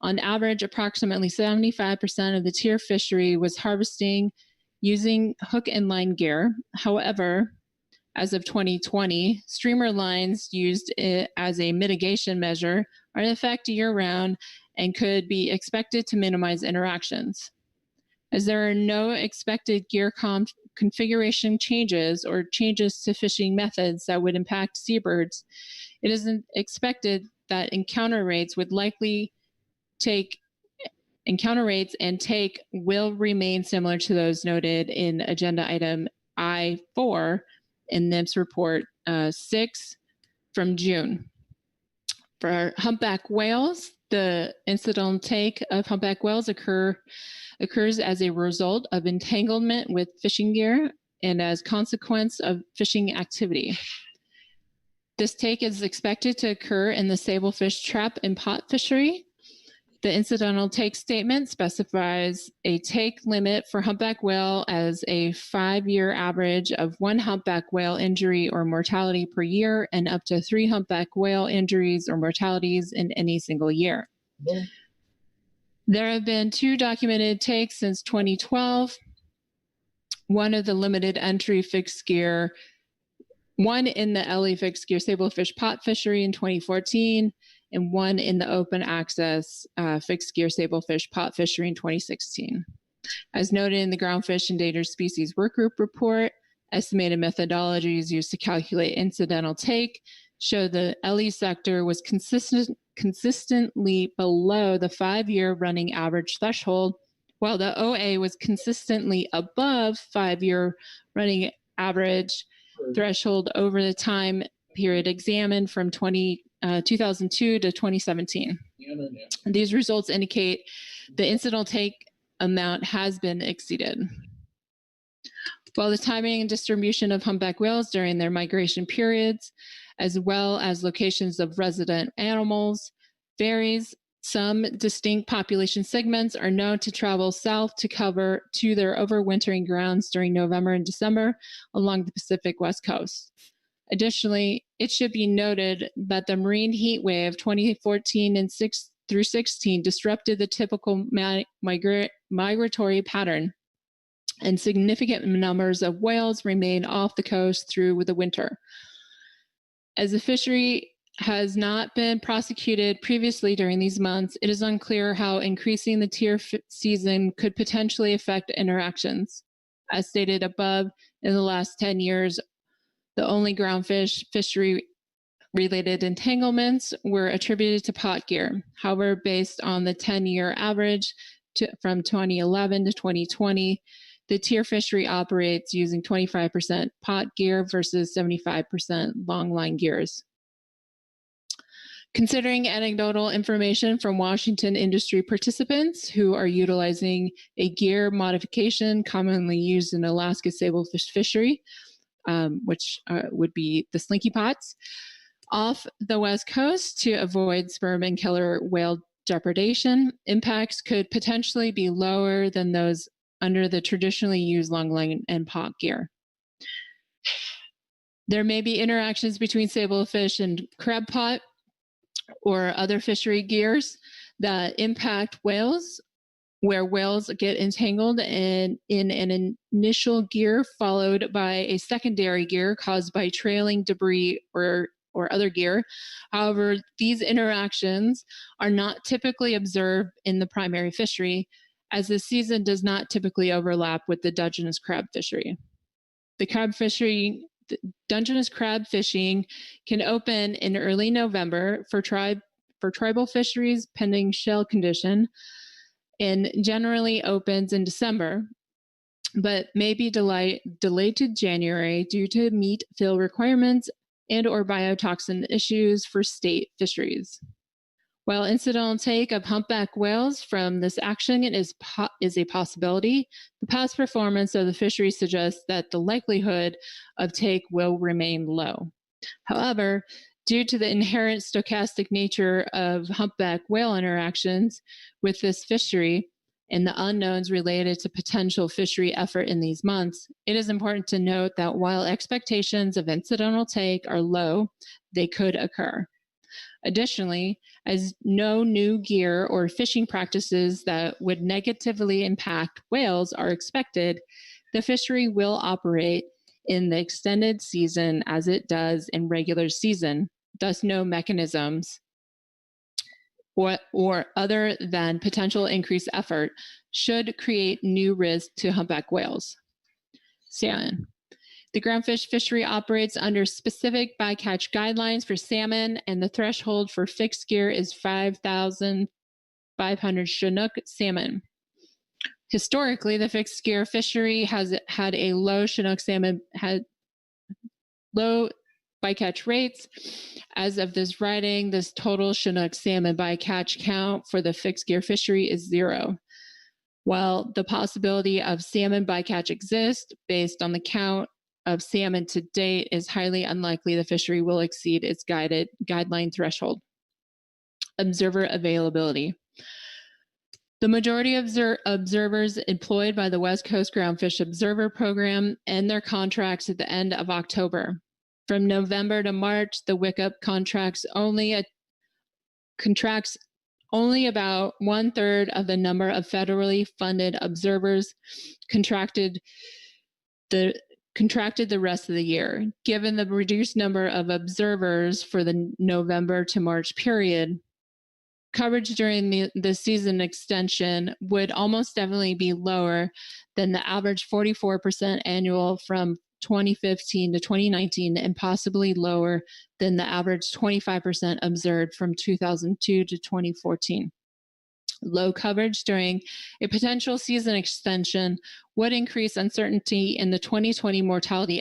on average, approximately 75% of the tier fishery was harvesting using hook and line gear. However, as of 2020, streamer lines used as a mitigation measure are in effect year-round and could be expected to minimize interactions. As there are no expected gear configuration changes or changes to fishing methods that would impact seabirds, it is expected that encounter rates will remain similar to those noted in agenda item I-4 in NIMS report 6 from June. For humpback whales, the incidental take of humpback whales occurs as a result of entanglement with fishing gear and as consequence of fishing activity. This take is expected to occur in the sablefish trap and pot fishery. The incidental take statement specifies a take limit for humpback whale as a 5-year average of 1 humpback whale injury or mortality per year and up to 3 humpback whale injuries or mortalities in any single year. Yeah. There have been 2 documented takes since 2012. One of the limited entry fixed gear, one in the LE fixed gear sablefish pot fishery in 2014, and one in the open access fixed gear sablefish pot fishery in 2016. As noted in the Groundfish Endangered Species Workgroup report, estimated methodologies used to calculate incidental take show the LE sector was consistently below the 5-year running average threshold, while the OA was consistently above 5-year running average threshold over the time period examined from 2002 to 2017. These results indicate the incidental take amount has been exceeded. While the timing and distribution of humpback whales during their migration periods, as well as locations of resident animals, varies. Some distinct population segments are known to travel south to their overwintering grounds during November and December along the Pacific West Coast. Additionally, it should be noted that the marine heat wave 2014 and 16 disrupted the typical migratory pattern, and significant numbers of whales remain off the coast through the winter. As the fishery has not been prosecuted previously during these months, it is unclear how increasing the tier season could potentially affect interactions. As stated above, in the last 10 years, the only groundfish fishery related entanglements were attributed to pot gear. However, based on the 10-year average from 2011 to 2020, the tier fishery operates using 25% pot gear versus 75% longline gears. Considering anecdotal information from Washington industry participants who are utilizing a gear modification commonly used in Alaska sablefish fishery, which would be the slinky pots, off the West Coast to avoid sperm and killer whale depredation, impacts could potentially be lower than those under the traditionally used longline and pot gear. There may be interactions between sablefish and crab pot or other fishery gears that impact whales, where whales get entangled in an initial gear followed by a secondary gear caused by trailing debris or other gear. However, these interactions are not typically observed in the primary fishery, as the season does not typically overlap with the Dungeness crab fishery. The Dungeness crab fishing can open in early November for tribal fisheries pending shell condition, and generally opens in December, but may be delayed to January due to meat fill requirements and or biotoxin issues for state fisheries. While incidental take of humpback whales from this action is a possibility, the past performance of the fishery suggests that the likelihood of take will remain low. However, due to the inherent stochastic nature of humpback whale interactions with this fishery and the unknowns related to potential fishery effort in these months, it is important to note that while expectations of incidental take are low, they could occur. Additionally, as no new gear or fishing practices that would negatively impact whales are expected, the fishery will operate in the extended season as it does in regular season, thus no mechanisms or other than potential increased effort should create new risk to humpback whales. Salmon. The groundfish fishery operates under specific bycatch guidelines for salmon, and the threshold for fixed gear is 5,500 Chinook salmon. Historically, the fixed gear fishery has had a low Chinook salmon, had low bycatch rates. As of this writing, this total Chinook salmon bycatch count for the fixed gear fishery is 0. While the possibility of salmon bycatch exists, based on the count of salmon to date, is highly unlikely the fishery will exceed its guideline threshold. Observer availability. The majority of observers employed by the West Coast Groundfish Observer Program end their contracts at the end of October. From November to March, the WICUP contracts only about 1/3 of the number of federally funded observers contracted the rest of the year. Given the reduced number of observers for the November to March period, coverage during the season extension would almost definitely be lower than the average 44% annual from 2015 to 2019, and possibly lower than the average 25% observed from 2002 to 2014. Low coverage during a potential season extension would increase uncertainty in the 2020 mortality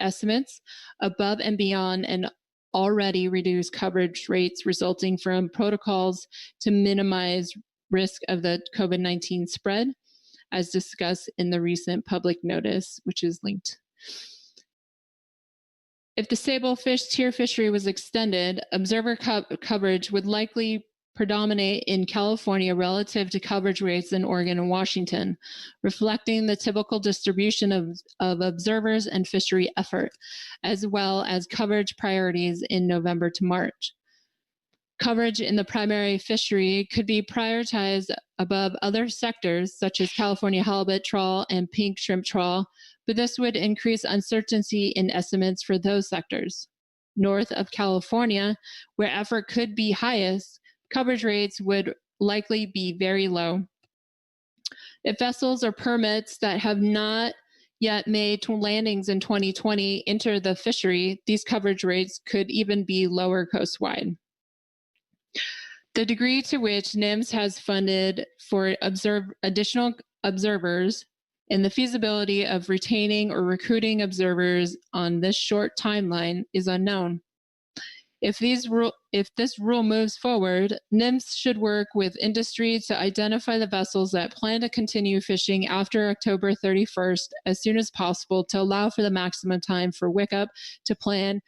estimates above and beyond an already reduced coverage rates resulting from protocols to minimize risk of the COVID-19 spread, as discussed in the recent public notice, which is linked. If the Sablefish tier fishery was extended, observer coverage would likely predominate in California relative to coverage rates in Oregon and Washington, reflecting the typical distribution of observers and fishery effort, as well as coverage priorities in November to March. Coverage in the primary fishery could be prioritized above other sectors, such as California halibut trawl and pink shrimp trawl, but this would increase uncertainty in estimates for those sectors. North of California, where effort could be highest, coverage rates would likely be very low. If vessels or permits that have not yet made landings in 2020 enter the fishery, these coverage rates could even be lower coastwide. The degree to which NIMS has funded for additional observers and the feasibility of retaining or recruiting observers on this short timeline is unknown. If this rule moves forward, NIMS should work with industry to identify the vessels that plan to continue fishing after October 31st as soon as possible to allow for the maximum time for WICUP to plan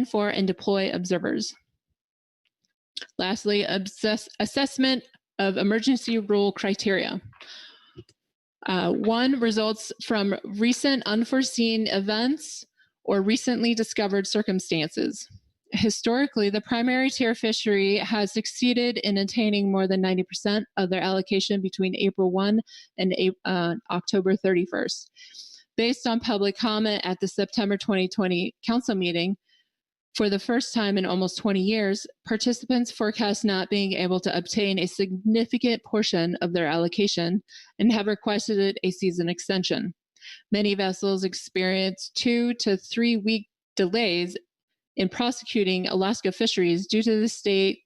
for and deploy observers. Lastly, assessment of emergency rule criteria. One, results from recent unforeseen events or recently discovered circumstances. Historically, the primary tier fishery has succeeded in attaining more than 90% of their allocation between April 1 and October 31st. Based on public comment at the September 2020 council meeting, for the first time in almost 20 years, participants forecast not being able to obtain a significant portion of their allocation and have requested a season extension. Many vessels experience 2 to 3 week delays in prosecuting Alaska fisheries due to the state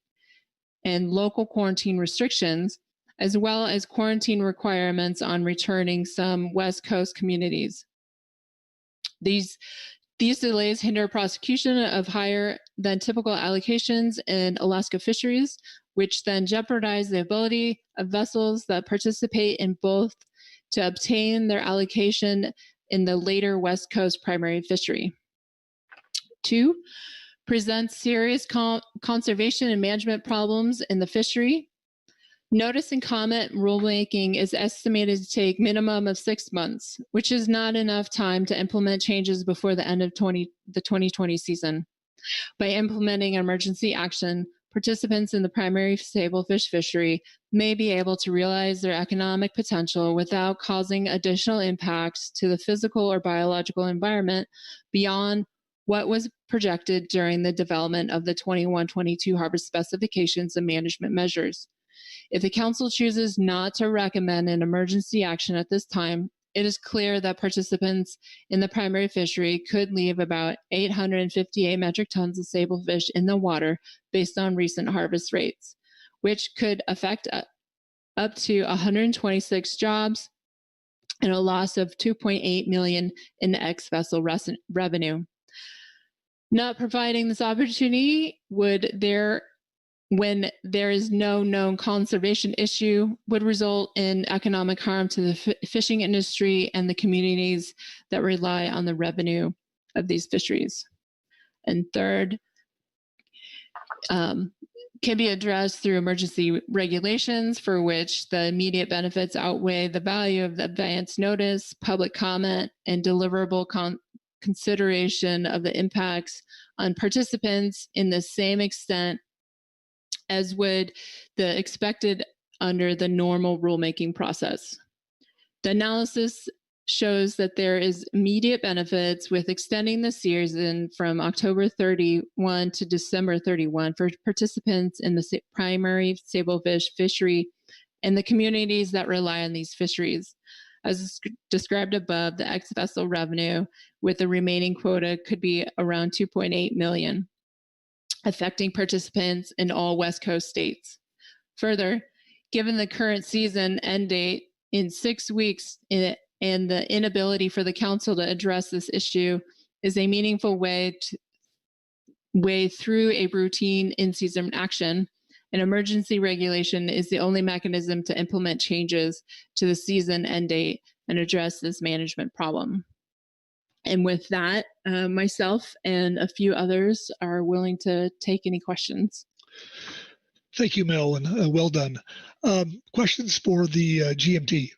and local quarantine restrictions, as well as quarantine requirements on returning some West Coast communities. These delays hinder prosecution of higher than typical allocations in Alaska fisheries, which then jeopardize the ability of vessels that participate in both to obtain their allocation in the later West Coast primary fishery. 2, presents serious conservation and management problems in the fishery. Notice and comment rulemaking is estimated to take minimum of 6 months, which is not enough time to implement changes before the end of the 2020 season. By implementing emergency action, participants in the primary sablefish fishery may be able to realize their economic potential without causing additional impacts to the physical or biological environment beyond what was projected during the development of the 21-22 harvest specifications and management measures. If the council chooses not to recommend an emergency action at this time, it is clear that participants in the primary fishery could leave about 858 metric tons of sablefish in the water based on recent harvest rates, which could affect up to 126 jobs and a loss of $2.8 million in ex-vessel revenue. Not providing this opportunity when there is no known conservation issue would result in economic harm to the fishing industry and the communities that rely on the revenue of these fisheries. And third, can be addressed through emergency regulations for which the immediate benefits outweigh the value of the advance notice, public comment, and deliverable consideration of the impacts on participants in the same extent as would the expected under the normal rulemaking process. The analysis shows that there is immediate benefits with extending the season from October 31 to December 31 for participants in the primary sablefish fishery and the communities that rely on these fisheries. As described above, the ex-vessel revenue with the remaining quota could be around $2.8 million, affecting participants in all West Coast states. Further, given the current season end date in 6 weeks and the inability for the council to address this issue is a meaningful way through a routine in-season action, an emergency regulation is the only mechanism to implement changes to the season end date and address this management problem. And with that, myself and a few others are willing to take any questions. Thank you, Mel, and well done. Questions for the GMT?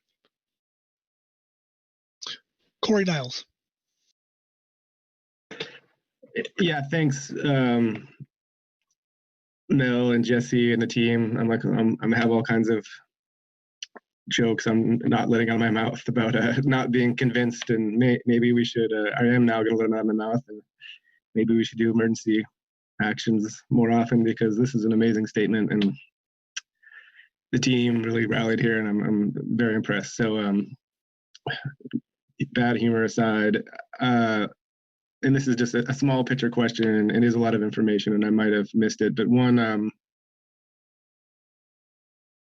Corey Niles. Yeah, thanks, Mel and Jesse and the team. I'm have all kinds of jokes I'm not letting out of my mouth about not being convinced, and maybe we should. I am now going to let them out of my mouth, and maybe we should do emergency actions more often, because this is an amazing statement, and the team really rallied here, and I'm very impressed. So, bad humor aside, and this is just a small picture question, and it is a lot of information, and I might have missed it, but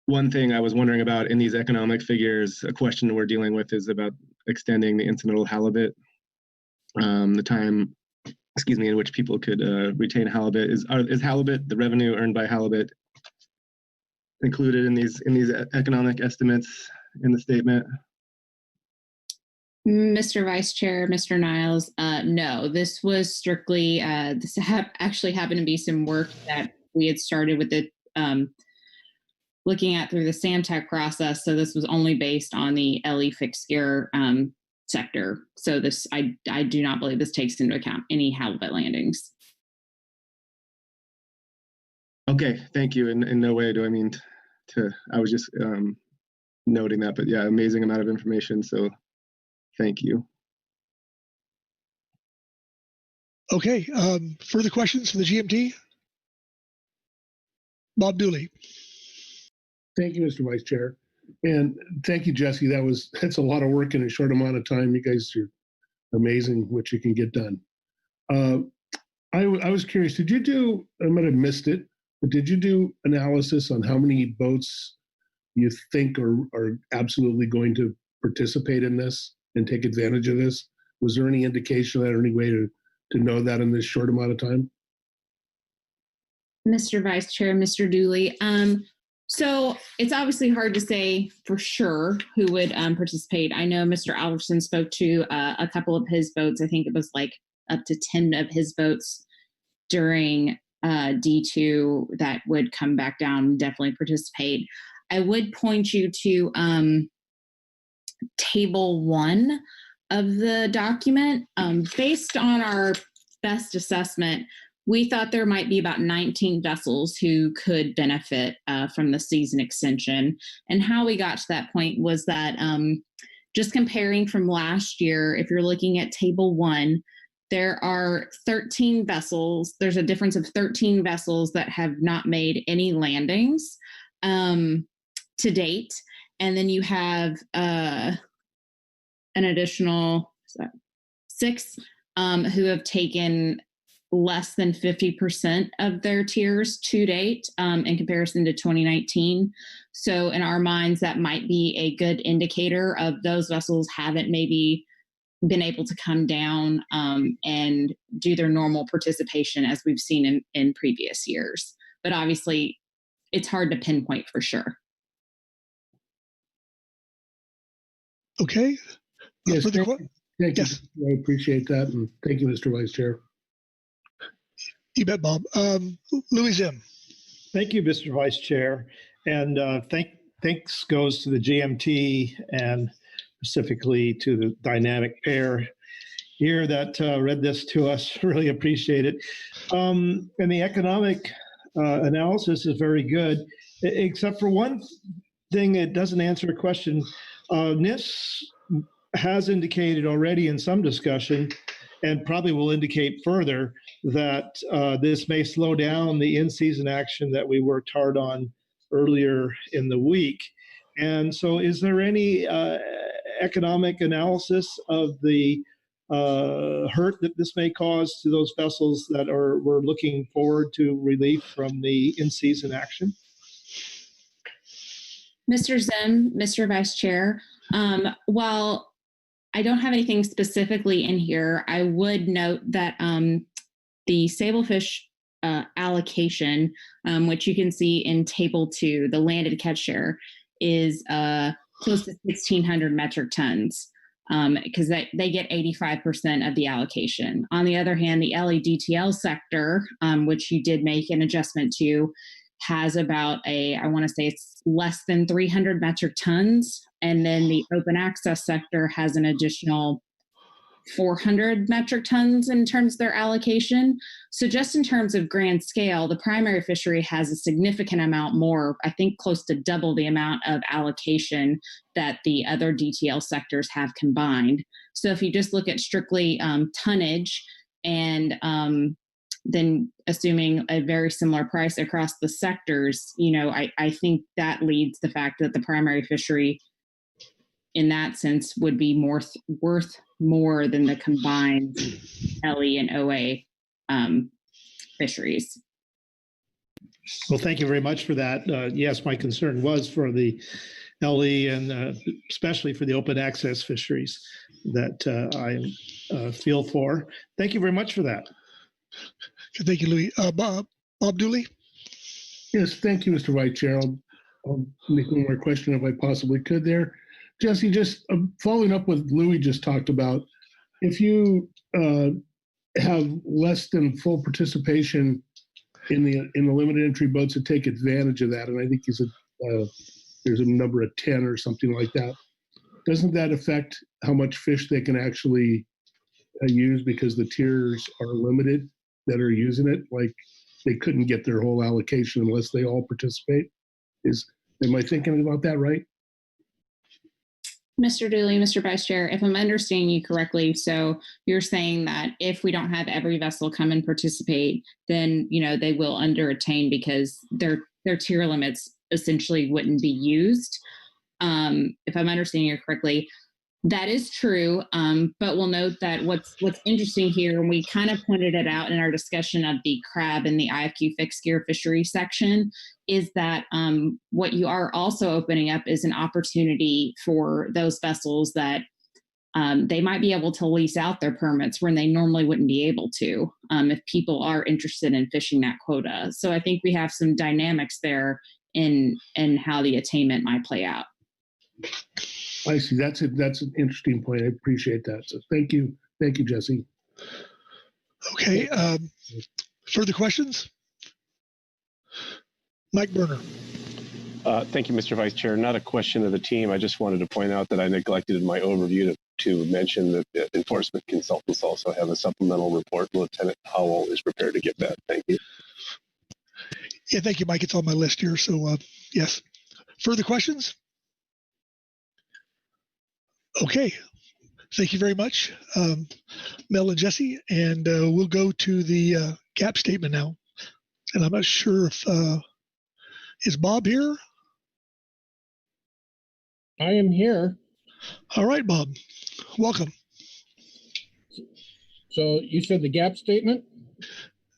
one thing I was wondering about in these economic figures, a question we're dealing with is about extending the incidental halibut, the time, in which people could retain halibut. Is halibut, the revenue earned by halibut, included in these economic estimates in the statement? Mr. Vice Chair, Mr. Niles, no, this was strictly, this actually happened to be some work that we had started with the looking at through the SAMTech process. So this was only based on the LE fixed gear sector. So this, I do not believe this takes into account any halibut landings. Okay, thank you. In no way do I mean to, I was just noting that, but yeah, amazing amount of information. So thank you. Okay, further questions for the GMT? Bob Dooley. Thank you, Mr. Vice Chair. And thank you, Jesse. That's a lot of work in a short amount of time. You guys are amazing what you can get done. I was curious, did you do, I might have missed it, but did you do analysis on how many boats you think are absolutely going to participate in this and take advantage of this? Was there any indication of that or any way to know that in this short amount of time? Mr. Vice Chair, Mr. Dooley. So it's obviously hard to say for sure who would participate. I know Mr. Alverson spoke to a couple of his boats. I think it was like up to 10 of his boats during D2 that would come back down and definitely participate. I would point you to table 1 of the document. Based on our best assessment, we thought there might be about 19 vessels who could benefit from the season extension. And how we got to that point was that just comparing from last year, if you're looking at table 1, there are 13 vessels. There's a difference of 13 vessels that have not made any landings to date. And then you have an additional 6 who have taken less than 50% of their tiers to date in comparison to 2019. So in our minds, that might be a good indicator of those vessels haven't maybe been able to come down and do their normal participation as we've seen in previous years. But obviously, it's hard to pinpoint for sure. Okay. Yes, thank you. Yes. I appreciate that. And thank you, Mr. Vice Chair. You bet, Bob. Louis Zim. Thank you, Mr. Vice Chair. And thanks goes to the GMT and specifically to the dynamic pair here that read this to us. Really appreciate it. And the economic analysis is very good, except for one thing it doesn't answer a question. NIST has indicated already in some discussion, and probably will indicate further, that this may slow down the in-season action that we worked hard on earlier in the week. And so is there any economic analysis of the hurt that this may cause to those vessels that we're looking forward to relief from the in-season action? Mr. Zim, Mr. Vice Chair, while I don't have anything specifically in here, I would note that the Sablefish allocation, which you can see in Table 2, the landed catch share, is close to 1,600 metric tons. because they get 85% of the allocation. On the other hand, the LEDTL sector, which you did make an adjustment to, has about I want to say it's less than 300 metric tons. And then the open access sector has an additional 400 metric tons in terms of their allocation. So just in terms of grand scale, the primary fishery has a significant amount more, I think close to double the amount of allocation that the other DTL sectors have combined. So if you just look at strictly tonnage and then assuming a very similar price across the sectors, I think that leads the fact that the primary fishery in that sense would be worth more than the combined LE and OA fisheries. Well, thank you very much for that. Yes, my concern was for the LE and especially for the open access fisheries that I feel for. Thank you very much for that. Thank you, Louis. Bob Dooley? Yes, thank you, Mr. Vice Chair. I'll make one more question if I possibly could there. Jesse, just following up what Louis just talked about, if you have less than full participation in the limited entry boats that take advantage of that, and I think you said there's a number of 10 or something like that, doesn't that affect how much fish they can actually use because the tiers are limited that are using it? Like they couldn't get their whole allocation unless they all participate. Am I thinking about that right? Mr. Dooley, Mr. Vice Chair, if I'm understanding you correctly, so you're saying that if we don't have every vessel come and participate, then they will under attain because their tier limits essentially wouldn't be used. If I'm understanding you correctly, that is true. But we'll note that what's interesting here, and we kind of pointed it out in our discussion of the crab and the IFQ fixed gear fishery section, is that what you are also opening up is an opportunity for those vessels that they might be able to lease out their permits when they normally wouldn't be able to if people are interested in fishing that quota. So I think we have some dynamics there in how the attainment might play out. I see. That's an interesting point. I appreciate that. So thank you, Jesse. Okay. Further questions? Mike Berner. Thank you, Mr. Vice Chair. Not a question of the team. I just wanted to point out that I neglected in my overview to mention that the enforcement consultants also have a supplemental report. Lieutenant Howell is prepared to give that. Thank you. Yeah, thank you, Mike. It's on my list here. So, yes. Further questions? Okay. Thank you very much, Mel and Jesse. And we'll go to the gap statement now. And I'm not sure if, is Bob here? I am here. All right, Bob. Welcome. So you said the gap statement?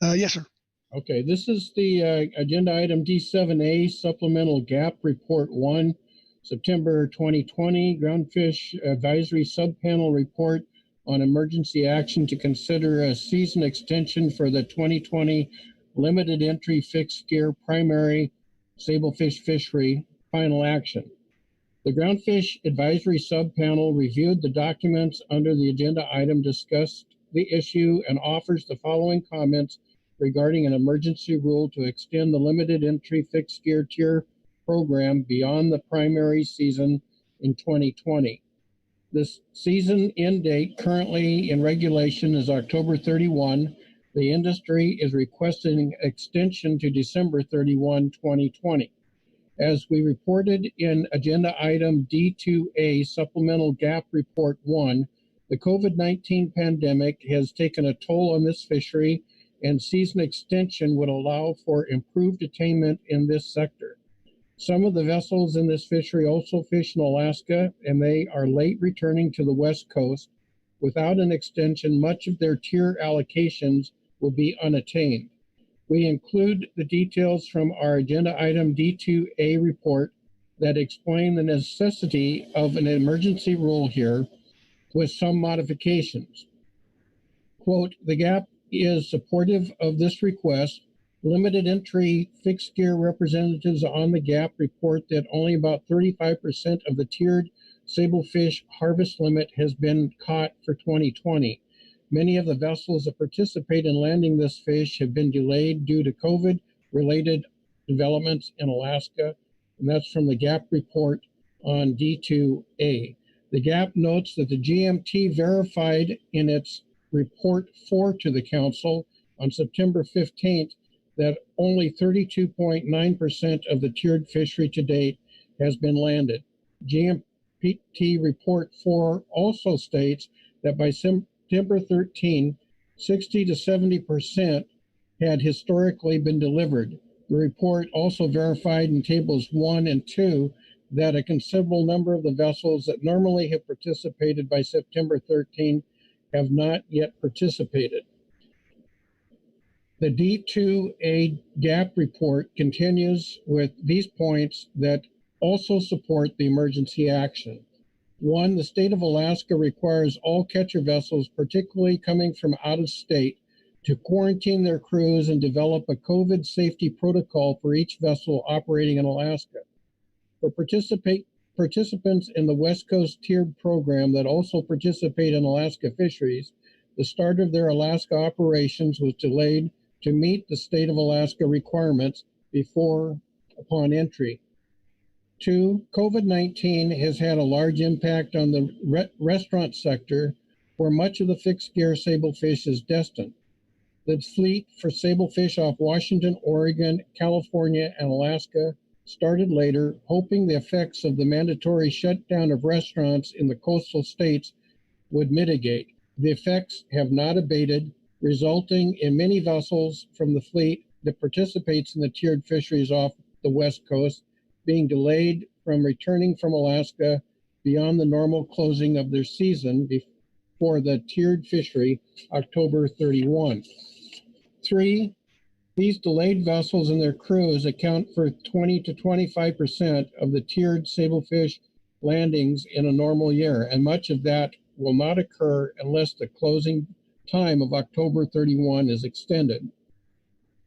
Yes, sir. Okay, this is the agenda item D7A, Supplemental Gap Report 1, September 2020, Groundfish Advisory Subpanel Report on Emergency Action to Consider a Season Extension for the 2020 Limited Entry Fixed Gear Primary Sablefish Fishery Final Action. The Groundfish Advisory Subpanel reviewed the documents under the agenda item, discussed the issue, and offers the following comments regarding an emergency rule to extend the limited entry fixed gear tier program beyond the primary season in 2020. This season end date currently in regulation is October 31. The industry is requesting extension to December 31, 2020. As we reported in agenda item D2A, Supplemental Gap Report 1, the COVID-19 pandemic has taken a toll on this fishery, and season extension would allow for improved attainment in this sector. Some of the vessels in this fishery also fish in Alaska, and they are late returning to the West Coast. Without an extension, much of their tier allocations will be unattained. We include the details from our agenda item D2A report that explain the necessity of an emergency rule here with some modifications. Quote, the GAP is supportive of this request. Limited entry fixed gear representatives on the GAP report that only about 35% of the tiered sablefish harvest limit has been caught for 2020. Many of the vessels that participate in landing this fish have been delayed due to COVID-related developments in Alaska, and that's from the GAP report on D2A. The GAP notes that the GMT verified in its report 4 to the Council on September 15th that only 32.9% of the tiered fishery to date has been landed. GMT report 4 also states that by September 13, 60 to 70% had historically been delivered. The report also verified in tables 1 and 2 that a considerable number of the vessels that normally have participated by September 13 have not yet participated. The D2A GAP report continues with these points that also support the emergency action. 1, the state of Alaska requires all catcher vessels, particularly coming from out of state, to quarantine their crews and develop a COVID safety protocol for each vessel operating in Alaska. For participants in the West Coast tiered program that also participate in Alaska fisheries, the start of their Alaska operations was delayed to meet the state of Alaska requirements upon entry. 2, COVID-19 has had a large impact on the restaurant sector, where much of the fixed gear sablefish is destined. The fleet for sablefish off Washington, Oregon, California, and Alaska started later, hoping the effects of the mandatory shutdown of restaurants in the coastal states would mitigate. The effects have not abated, resulting in many vessels from the fleet that participates in the tiered fisheries off the West Coast being delayed from returning from Alaska beyond the normal closing of their season before the tiered fishery, October 31. 3, these delayed vessels and their crews account for 20 to 25% of the tiered sablefish landings in a normal year, and much of that will not occur unless the closing time of October 31 is extended.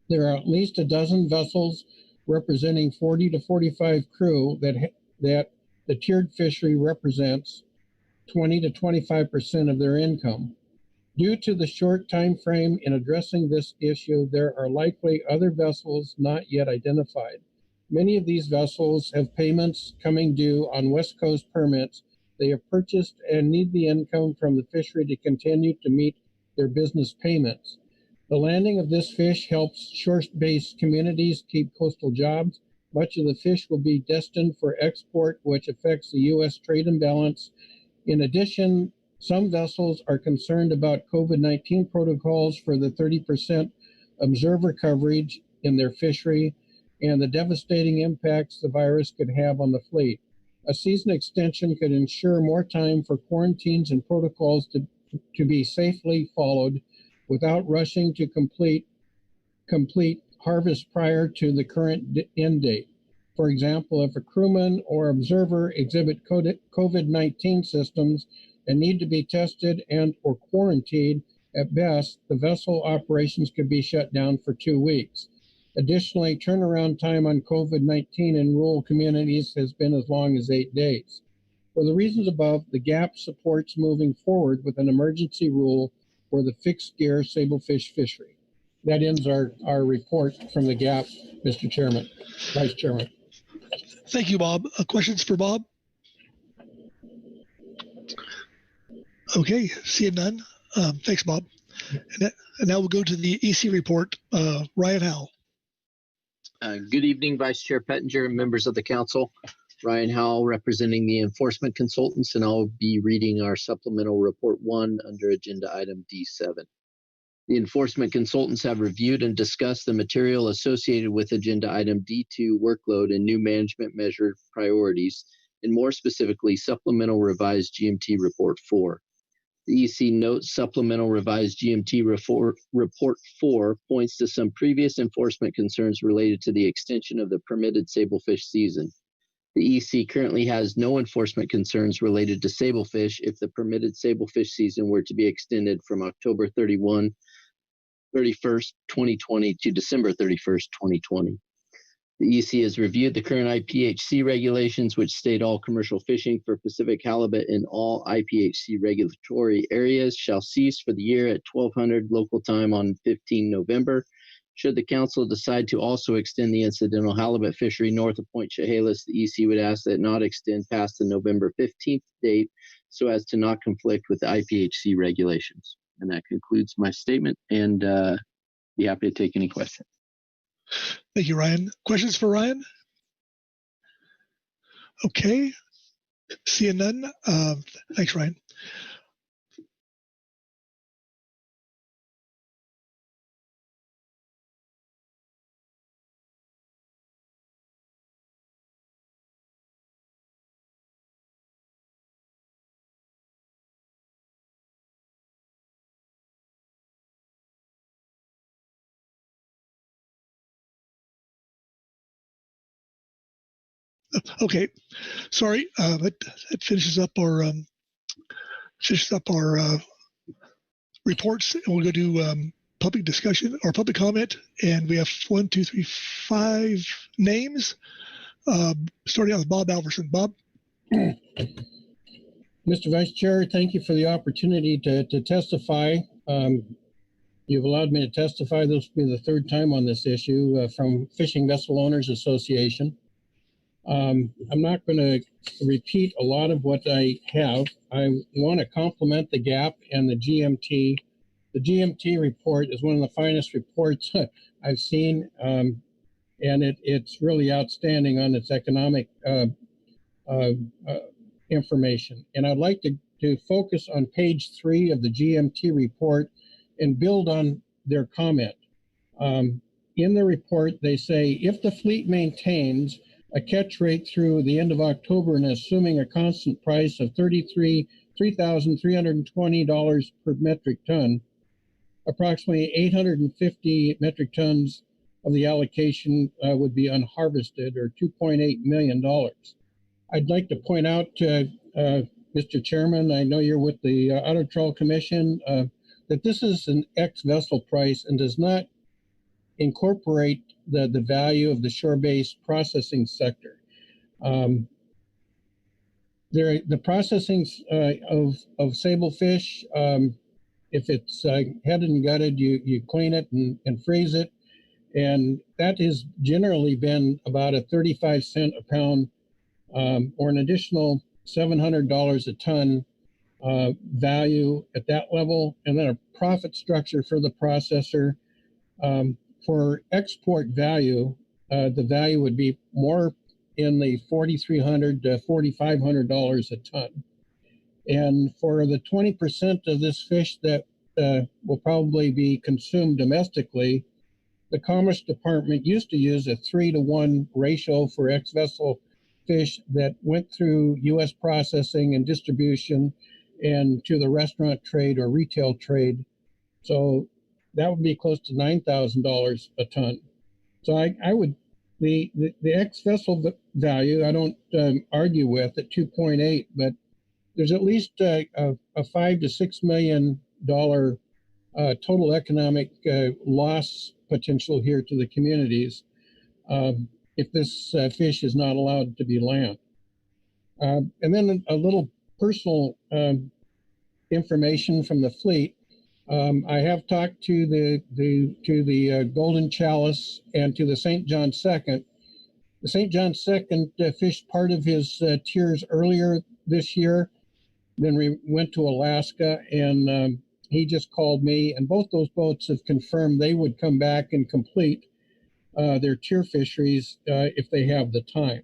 There are at least a dozen vessels representing 40 to 45 crew that the tiered fishery represents 20 to 25% of their income. Due to the short time frame in addressing this issue, there are likely other vessels not yet identified. Many of these vessels have payments coming due on West Coast permits they have purchased and need the income from the fishery to continue to meet their business payments. The landing of this fish helps shore-based communities keep coastal jobs. Much of the fish will be destined for export, which affects the U.S. trade imbalance. In addition, some vessels are concerned about COVID-19 protocols for the 30% observer coverage in their fishery and the devastating impacts the virus could have on the fleet. A season extension could ensure more time for quarantines and protocols to be safely followed without rushing to complete harvest prior to the current end date. For example, if a crewman or observer exhibit COVID-19 symptoms and need to be tested and or quarantined, at best, the vessel operations could be shut down for 2 weeks. Additionally, turnaround time on COVID-19 in rural communities has been as long as 8 days. For the reasons above, the GAP supports moving forward with an emergency rule for the fixed gear sablefish fishery. That ends our report from the GAP, Mr. Chairman, Vice Chairman. Thank you, Bob. Questions for Bob? Okay, seeing none. Thanks, Bob. And now we'll go to the EC report. Ryan Howell. Good evening, Vice Chair Pettinger and members of the council. Ryan Howell representing the enforcement consultants, and I'll be reading our supplemental report 1 under agenda item D7. The enforcement consultants have reviewed and discussed the material associated with agenda item D2 workload and new management measure priorities, and more specifically, supplemental revised GMT report 4. The EC notes supplemental revised GMT report 4 points to some previous enforcement concerns related to the extension of the permitted sablefish season. The EC currently has no enforcement concerns related to sablefish if the permitted sablefish season were to be extended from October 31st, 2020 to December 31st, 2020. The EC has reviewed the current IPHC regulations, which state all commercial fishing for Pacific halibut in all IPHC regulatory areas shall cease for the year at 1200 local time on 15 November. Should the council decide to also extend the incidental halibut fishery north of Point Chehalis, the EC would ask that it not extend past the November 15th date so as to not conflict with the IPHC regulations. And that concludes my statement, and be happy to take any questions. Thank you, Ryan. Questions for Ryan? Okay. Seeing none. Thanks, Ryan. Okay, sorry. That finishes up our reports. We'll go to public discussion or public comment, and we have 1, 2, 3, 5 names. Starting out with Bob Alverson. Bob. Mr. Vice Chair, thank you for the opportunity to testify. You've allowed me to testify. This will be the third time on this issue from Fishing Vessel Owners Association. I'm not going to repeat a lot of what I have. I want to compliment the GAP and the GMT. The GMT report is one of the finest reports I've seen, and it's really outstanding on its economic information. And I'd like to focus on page 3 of the GMT report and build on their comment. In the report, they say, if the fleet maintains a catch rate through the end of October and assuming a constant price of $3,320 per metric ton, approximately 850 metric tons of the allocation would be unharvested, or $2.8 million. I'd like to point out, Mr. Chairman, I know you're with the Otter Trawl Commission, that this is an ex-vessel price and does not incorporate the value of the shore-based processing sector. The processing of sablefish, if it's headed and gutted, you clean it and freeze it, and that has generally been about a 35-cent a pound or an additional $700 a ton value at that level, and then a profit structure for the processor. For export value, the value would be more in the $4,300 to $4,500 a ton. And for the 20% of this fish that will probably be consumed domestically, the Commerce Department used to use a 3-to-1 ratio for ex-vessel fish that went through U.S. processing and distribution and to the restaurant trade or retail trade. So that would be close to $9,000 a ton. So I would, the ex-vessel value, I don't argue with at 2.8, but there's at least a $5 to $6 million total economic loss potential here to the communities if this fish is not allowed to be land. And then a little personal information from the fleet. I have talked to the Golden Chalice and to the St. John II. The St. John II fished part of his tiers earlier this year. Then we went to Alaska, and he just called me, and both those boats have confirmed they would come back and complete their tier fisheries if they have the time.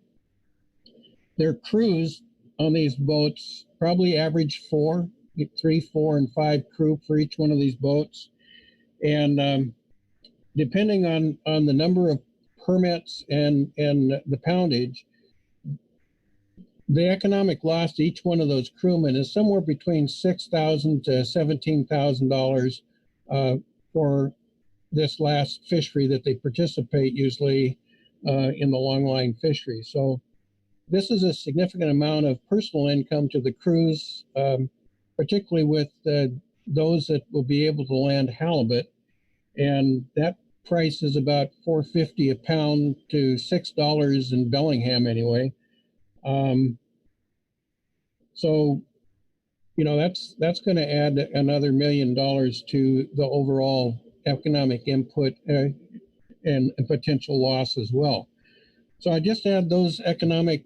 Their crews on these boats probably average 3, 4, and 5 crew for each one of these boats. And depending on the number of permits and the poundage, the economic loss to each one of those crewmen is somewhere between $6,000 to $17,000 for this last fishery that they participate usually in the longline fishery. So this is a significant amount of personal income to the crews, particularly with those that will be able to land halibut. And that price is about $4.50 a pound to $6 in Bellingham anyway. So, you know, that's going to add another $1 million to the overall economic input and potential loss as well. So I just add those economic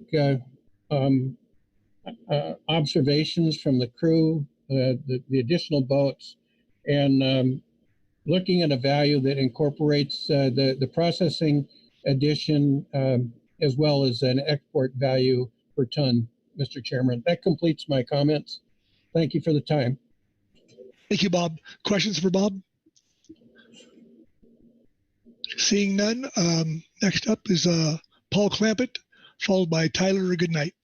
observations from the crew, the additional boats, and looking at a value that incorporates the processing addition as well as an export value per ton, Mr. Chairman. That completes my comments. Thank you for the time. Thank you, Bob. Questions for Bob? Seeing none, next up is Paul Clampett, followed by Tyler Goodnight.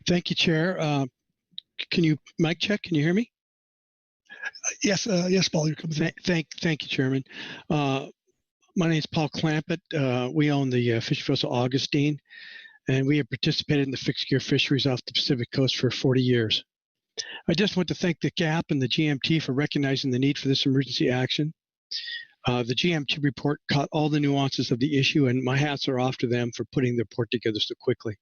Thank you, Chair. Can you mic check? Can you hear me? Yes, yes, Paul. You're coming. Thank you, Chairman. My name is Paul Clampett. We own the fishing vessel Augustine, and we have participated in the fixed gear fisheries off the Pacific coast for 40 years. I just want to thank the GAP and the GMT for recognizing the need for this emergency action. The GMT report caught all the nuances of the issue, and my hats are off to them for putting the report together so quickly.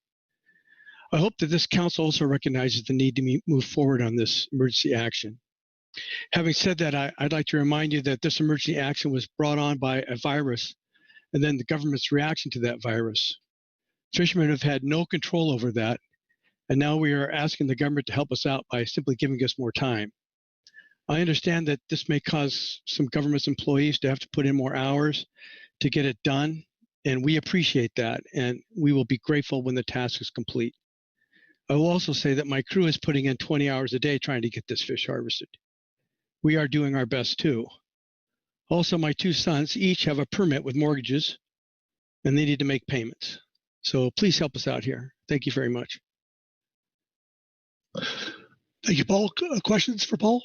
I hope that this council also recognizes the need to move forward on this emergency action. Having said that, I'd like to remind you that this emergency action was brought on by a virus and then the government's reaction to that virus. Fishermen have had no control over that, and now we are asking the government to help us out by simply giving us more time. I understand that this may cause some government's employees to have to put in more hours to get it done, and we appreciate that, and we will be grateful when the task is complete. I will also say that my crew is putting in 20 hours a day trying to get this fish harvested. We are doing our best too. Also, my two sons each have a permit with mortgages, and they need to make payments. So please help us out here. Thank you very much. Thank you, Paul. Questions for Paul?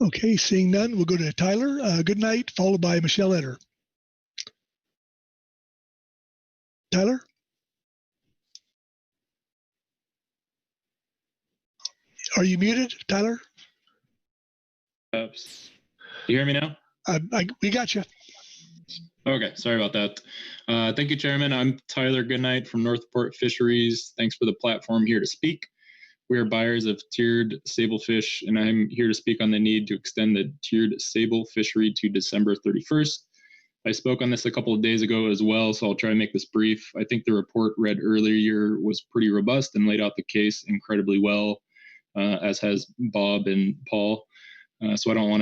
Okay, seeing none, we'll go to Tyler Goodnight, followed by Michelle Etter. Tyler? Are you muted, Tyler? Oops. You hear me now? We got you. Okay, sorry about that. Thank you, Chairman. I'm Tyler Goodnight from Northport Fisheries. Thanks for the platform here to speak. We are buyers of tiered sablefish, and I'm here to speak on the need to extend the tiered sable fishery to December 31st. I spoke on this a couple of days ago as well, so I'll try and make this brief. I think the report read earlier was pretty robust and laid out the case incredibly well, as has Bob and Paul. So I don't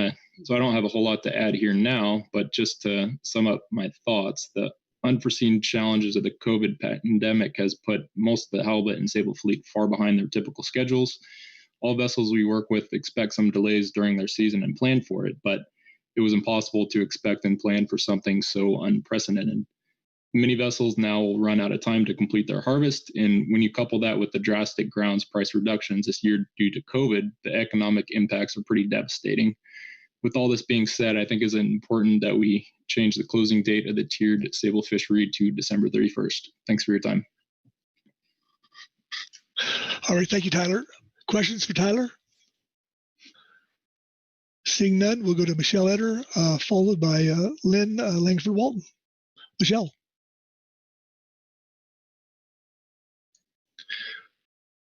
have a whole lot to add here now, but just to sum up my thoughts, the unforeseen challenges of the COVID pandemic has put most of the halibut and sable fleet far behind their typical schedules. All vessels we work with expect some delays during their season and plan for it, but it was impossible to expect and plan for something so unprecedented. Many vessels now will run out of time to complete their harvest, and when you couple that with the drastic grounds price reductions this year due to COVID, the economic impacts are pretty devastating. With all this being said, I think it's important that we change the closing date of the tiered sable fishery to December 31st. Thanks for your time. All right, thank you, Tyler. Questions for Tyler? Seeing none, we'll go to Michelle Etter, followed by Lynn Langford Walton. Michelle.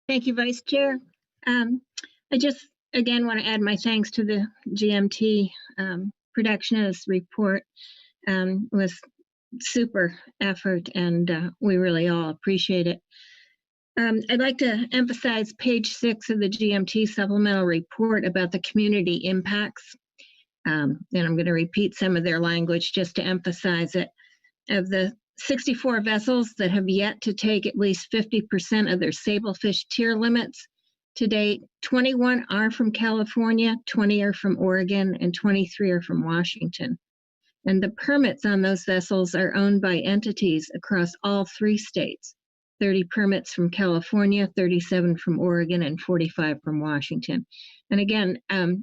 Thank you, Vice Chair. I just, again, want to add my thanks to the GMT production of this report. Was super effort, and we really all appreciate it. I'd like to emphasize page 6 of the GMT supplemental report about the community impacts. And I'm going to repeat some of their language just to emphasize it. Of the 64 vessels that have yet to take at least 50% of their sablefish tier limits to date, 21 are from California, 20 are from Oregon, and 23 are from Washington. And the permits on those vessels are owned by entities across all 3 states. 30 permits from California, 37 from Oregon, and 45 from Washington. And again,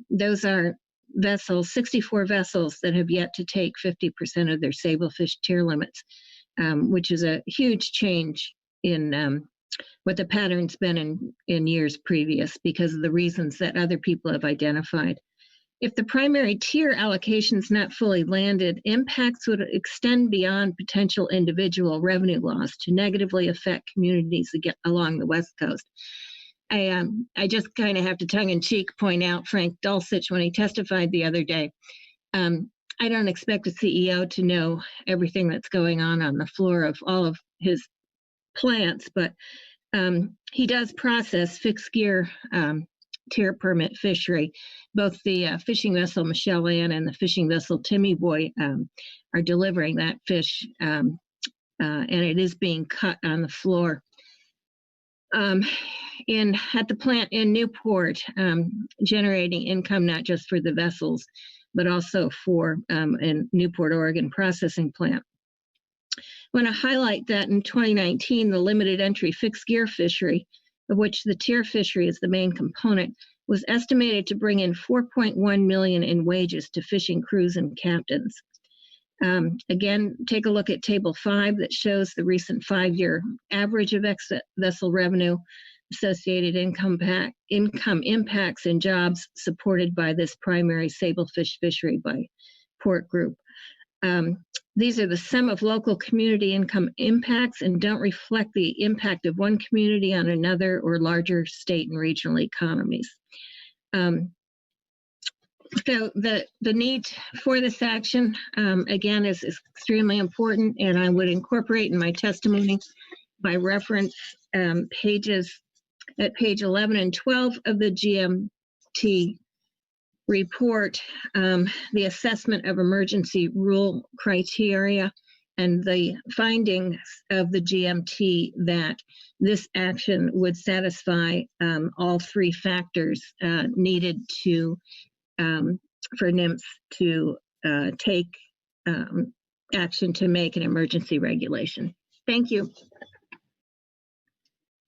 those are vessels, 64 vessels that have yet to take 50% of their sablefish tier limits, which is a huge change in what the pattern's been in years previous because of the reasons that other people have identified. If the primary tier allocation is not fully landed, impacts would extend beyond potential individual revenue loss to negatively affect communities along the West Coast. I just kind of have to tongue-in-cheek point out Frank Dulcich when he testified the other day. I don't expect a CEO to know everything that's going on the floor of all of his plants, but he does process fixed gear tier permit fishery. Both the fishing vessel Michelle Ann and the fishing vessel Timmy Boy are delivering that fish, and it is being cut on the floor. At the plant in Newport, generating income not just for the vessels, but also for in Newport, Oregon processing plant. I want to highlight that in 2019, the limited entry fixed gear fishery, of which the tier fishery is the main component, was estimated to bring in $4.1 million in wages to fishing crews and captains. Again, take a look at Table 5 that shows the recent 5-year average of ex-vessel revenue, associated income impacts, and jobs supported by this primary sablefish fishery by Port Group. These are the sum of local community income impacts and don't reflect the impact of one community on another or larger state and regional economies. So the need for this action, again, is extremely important, and I would incorporate in my testimony by reference pages at page 11 and 12 of the GMT report, the assessment of emergency rule criteria and the findings of the GMT that this action would satisfy all 3 factors needed to for NIMS to take action to make an emergency regulation. Thank you.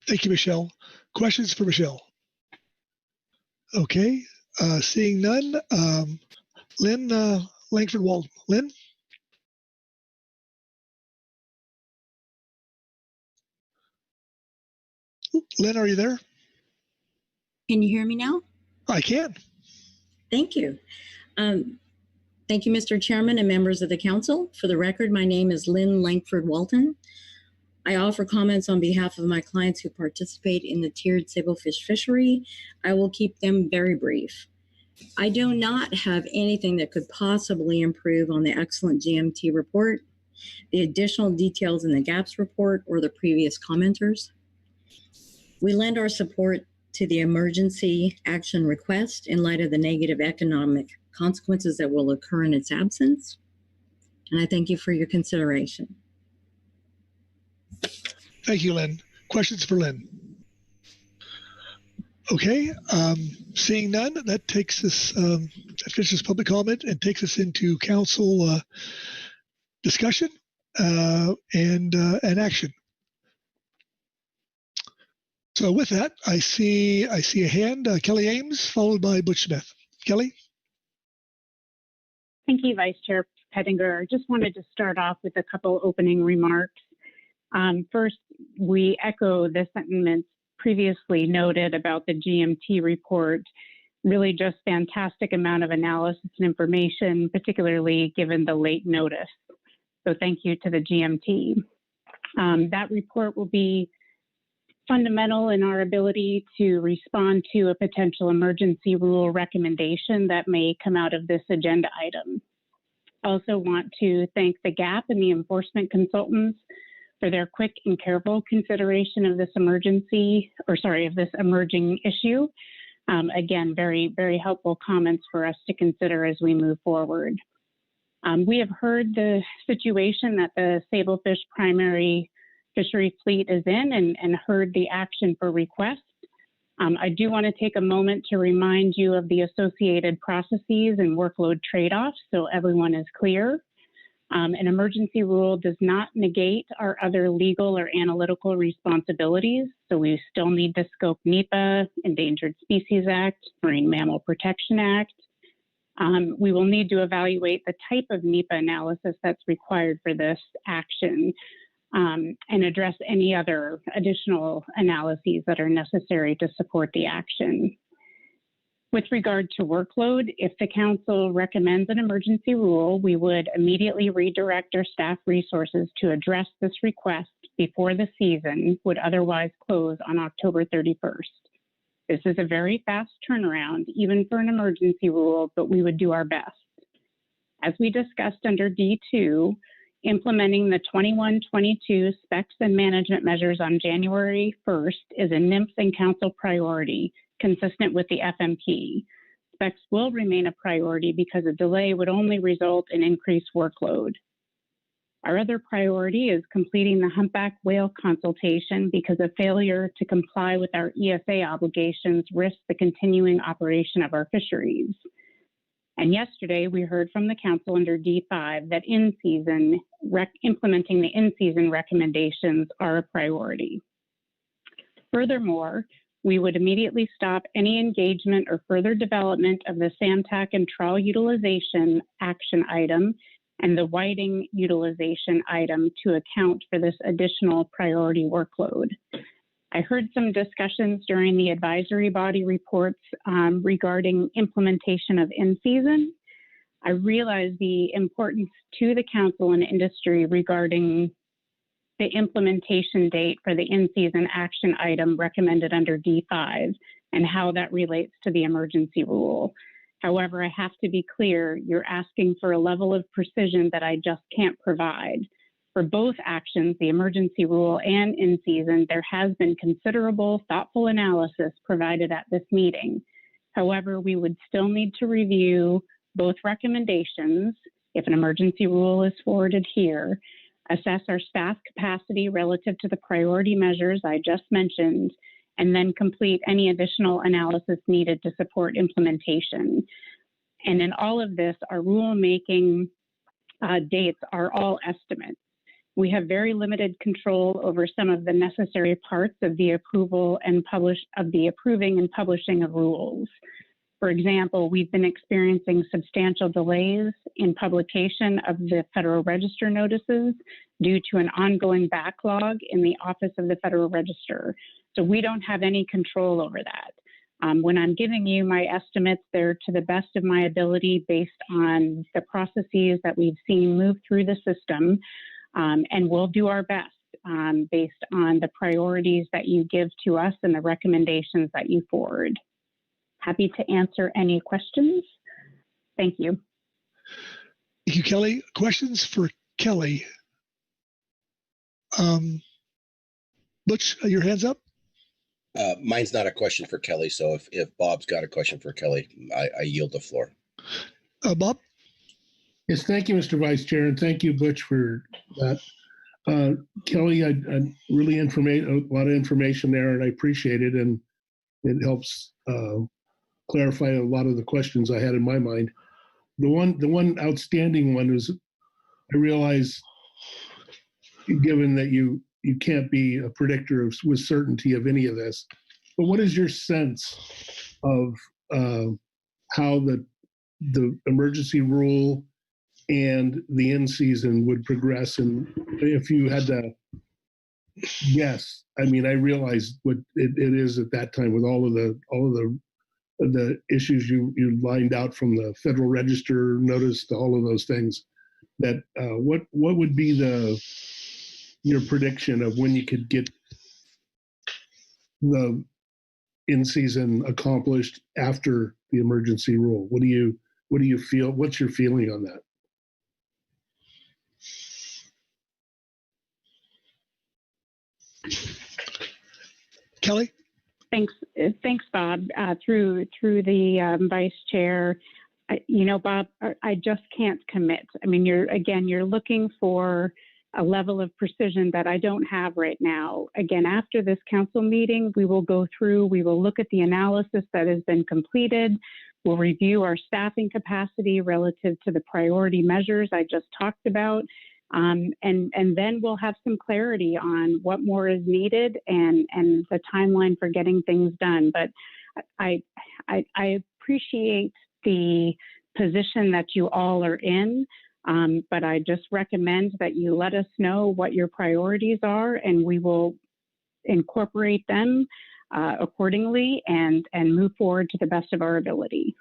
Thank you, Michelle. Questions for Michelle? Okay, seeing none. Lynn Langford-Walton. Lynn? Lynn, are you there? Can you hear me now? I can. Thank you. Thank you, Mr. Chairman and members of the council. For the record, my name is Lynn Langford-Walton. I offer comments on behalf of my clients who participate in the tiered sablefish fishery. I will keep them very brief. I do not have anything that could possibly improve on the excellent GMT report, the additional details in the GAPS report, or the previous commenters. We lend our support to the emergency action request in light of the negative economic consequences that will occur in its absence. And I thank you for your consideration. Thank you, Lynn. Questions for Lynn? Okay, seeing none, that takes us, that finishes public comment and takes us into council discussion and action. So with that, I see a hand, Kelly Ames, followed by Butch Smith. Kelly? Thank you, Vice Chair Pettinger. I just wanted to start off with a couple opening remarks. First, we echo the sentiments previously noted about the GMT report. Really just fantastic amount of analysis and information, particularly given the late notice. So thank you to the GMT. That report will be fundamental in our ability to respond to a potential emergency rule recommendation that may come out of this agenda item. I also want to thank the GAP and the enforcement consultants for their quick and careful consideration of this this emerging issue. Again, very, very helpful comments for us to consider as we move forward. We have heard the situation that the sablefish primary fishery fleet is in and heard the action for request. I do want to take a moment to remind you of the associated processes and workload trade-offs so everyone is clear. An emergency rule does not negate our other legal or analytical responsibilities. So we still need to scope NEPA, Endangered Species Act, Marine Mammal Protection Act. We will need to evaluate the type of NEPA analysis that's required for this action and address any other additional analyses that are necessary to support the action. With regard to workload, if the council recommends an emergency rule, we would immediately redirect our staff resources to address this request before the season would otherwise close on October 31st. This is a very fast turnaround, even for an emergency rule, but we would do our best. As we discussed under D2, implementing the 21-22 specs and management measures on January 1st is a NIMS and council priority, consistent with the FMP. Specs will remain a priority because a delay would only result in increased workload. Our other priority is completing the humpback whale consultation because a failure to comply with our ESA obligations risks the continuing operation of our fisheries. And yesterday, we heard from the council under D5 that implementing the in-season recommendations are a priority. Furthermore, we would immediately stop any engagement or further development of the SAMTAC and trawl utilization action item and the whiting utilization item to account for this additional priority workload. I heard some discussions during the advisory body reports regarding implementation of in-season. I realize the importance to the council and industry regarding the implementation date for the in-season action item recommended under D5 and how that relates to the emergency rule. However, I have to be clear, you're asking for a level of precision that I just can't provide. For both actions, the emergency rule and in-season, there has been considerable thoughtful analysis provided at this meeting. However, we would still need to review both recommendations if an emergency rule is forwarded here, assess our staff capacity relative to the priority measures I just mentioned, and then complete any additional analysis needed to support implementation. And in all of this, our rulemaking dates are all estimates. We have very limited control over some of the necessary parts of the approving and publishing of rules. For example, we've been experiencing substantial delays in publication of the Federal Register notices due to an ongoing backlog in the Office of the Federal Register. So we don't have any control over that. When I'm giving you my estimates, they're to the best of my ability based on the processes that we've seen move through the system, and we'll do our best based on the priorities that you give to us and the recommendations that you forward. Happy to answer any questions. Thank you. Thank you, Kelly. Questions for Kelly? Butch, your hand's up? Mine's not a question for Kelly, so if Bob's got a question for Kelly, I yield the floor. Bob? Yes, thank you, Mr. Vice Chair, and thank you, Butch, for that. Kelly, I really a lot of information there, and I appreciate it, and it helps clarify a lot of the questions I had in my mind. The one outstanding one is, I realize, given that you can't be a predictor with certainty of any of this, but what is your sense of how the emergency rule and the in-season would progress? And if you had to guess, I mean, I realize what it is at that time with all of the issues you lined out from the Federal Register notice to all of those things, that what would be your prediction of when you could get the in-season accomplished after the emergency rule? What do you feel? What's your feeling on that? Kelly? Thanks, Bob. Through the Vice Chair, Bob, I just can't commit. I mean, you're looking for a level of precision that I don't have right now. Again, after this council meeting, we will go through, we will look at the analysis that has been completed. We'll review our staffing capacity relative to the priority measures I just talked about. And then we'll have some clarity on what more is needed and the timeline for getting things done. But I appreciate the position that you all are in, but I just recommend that you let us know what your priorities are, and we will incorporate them accordingly and move forward to the best of our ability.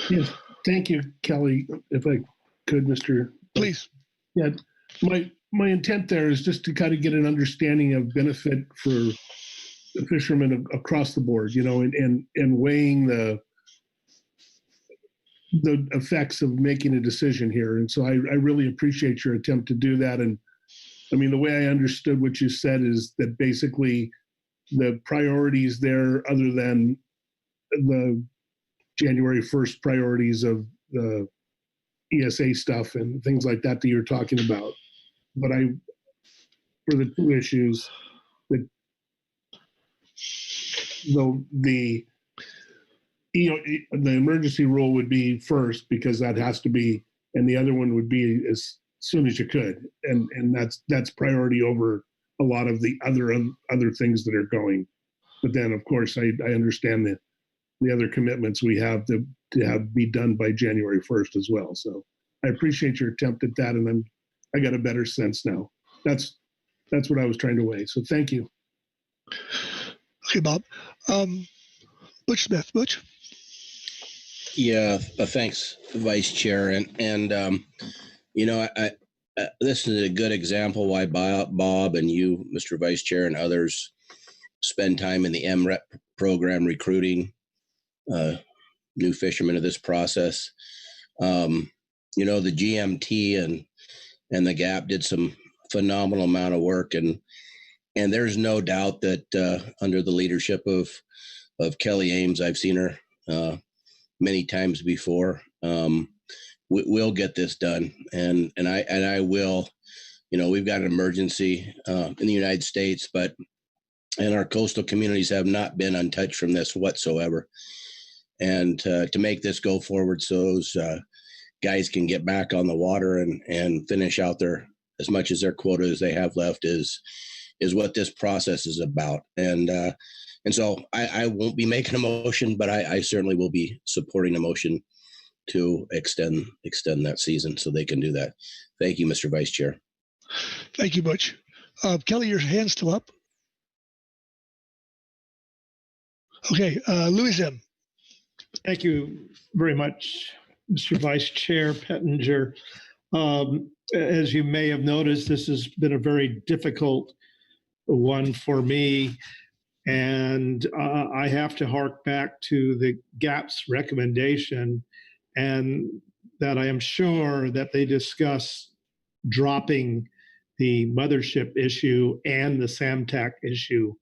Yes, thank you, Kelly. If I could, Mr. Please. Yeah, my intent there is just to kind of get an understanding of benefit for the fishermen across the board, and weighing the effects of making a decision here. And so I really appreciate your attempt to do that. And I mean, the way I understood what you said is that basically the priorities there, other than the January 1st priorities of the ESA stuff and things like that you're talking about. But for the two issues, the emergency rule would be first, because that has to be, and the other one would be as soon as you could, and that's priority over a lot of the other things that are going. But then, of course, I understand the other commitments we have to have be done by January 1st as well. So I appreciate your attempt at that, and I got a better sense now. That's what I was trying to weigh. So thank you. Okay, Bob. Butch Smith. Butch. Yeah, thanks, Vice Chair. And this is a good example why Bob and you, Mr. Vice Chair, and others spend time in the MREP program recruiting new fishermen to this process. The GMT and the GAP did some phenomenal amount of work, and there's no doubt that under the leadership of Kelly Ames, I've seen her many times before. We'll get this done, and I will. We've got an emergency in the United States, and our coastal communities have not been untouched from this whatsoever. And to make this go forward, so those guys can get back on the water and finish out as much as their quota as they have left is what this process is about. And so I won't be making a motion, but I certainly will be supporting a motion to extend that season so they can do that. Thank you, Mr. Vice Chair. Thank you, Butch. Kelly, your hand's still up. Okay, Louis Zim. Thank you very much, Mr. Vice Chair Pettinger. As you may have noticed, this has been a very difficult one for me. And I have to hark back to the GAP's recommendation, and that I am sure that they discuss dropping the mothership issue and the SAMTAC issue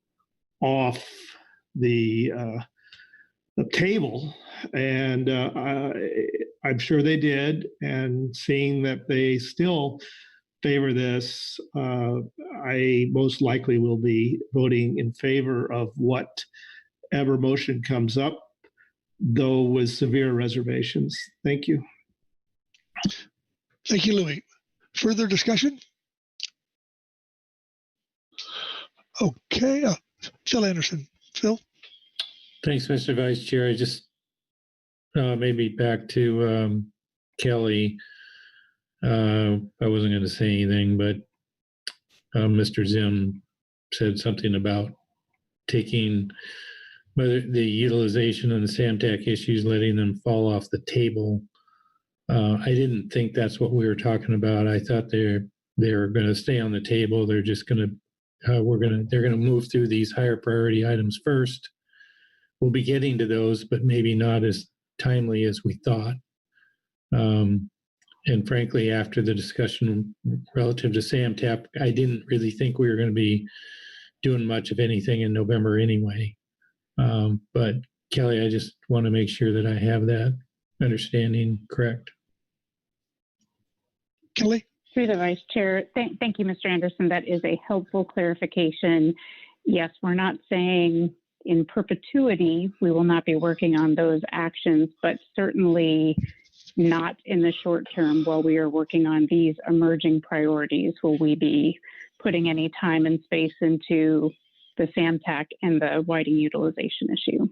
off the table. And I'm sure they did. And seeing that they still favor this, I most likely will be voting in favor of whatever motion comes up, though with severe reservations. Thank you. Thank you, Louis. Further discussion? Okay, Phil Anderson. Phil? Thanks, Mr. Vice Chair. I just maybe back to Kelly. I wasn't going to say anything, but Mr. Zim said something about taking the utilization and the SAMTAC issues, letting them fall off the table. I didn't think that's what we were talking about. I thought they're going to stay on the table. They're just going to they're going to move through these higher priority items first. We'll be getting to those, but maybe not as timely as we thought. And frankly, after the discussion relative to SAMTAC, I didn't really think we were going to be doing much of anything in November anyway. But Kelly, I just want to make sure that I have that understanding correct. Kelly? Through the Vice Chair, thank you, Mr. Anderson. That is a helpful clarification. Yes, we're not saying in perpetuity we will not be working on those actions, but certainly not in the short term while we are working on these emerging priorities will we be putting any time and space into the SAMTAC and the whiting utilization issue.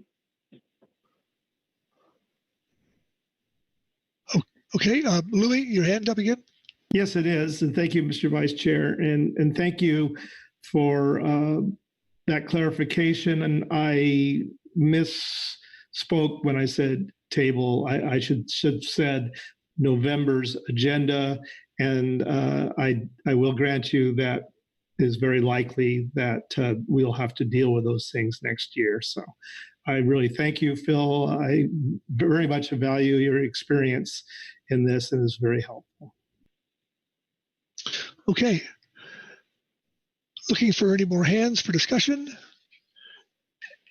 Okay, Louis, your hand up again? Yes, it is. And thank you, Mr. Vice Chair. And thank you for that clarification, and I misspoke when I said table. I should have said November's agenda, and I will grant you that is very likely that we'll have to deal with those things next year. So I really thank you, Phil. I very much value your experience in this, and it's very helpful. Okay. Looking for any more hands for discussion?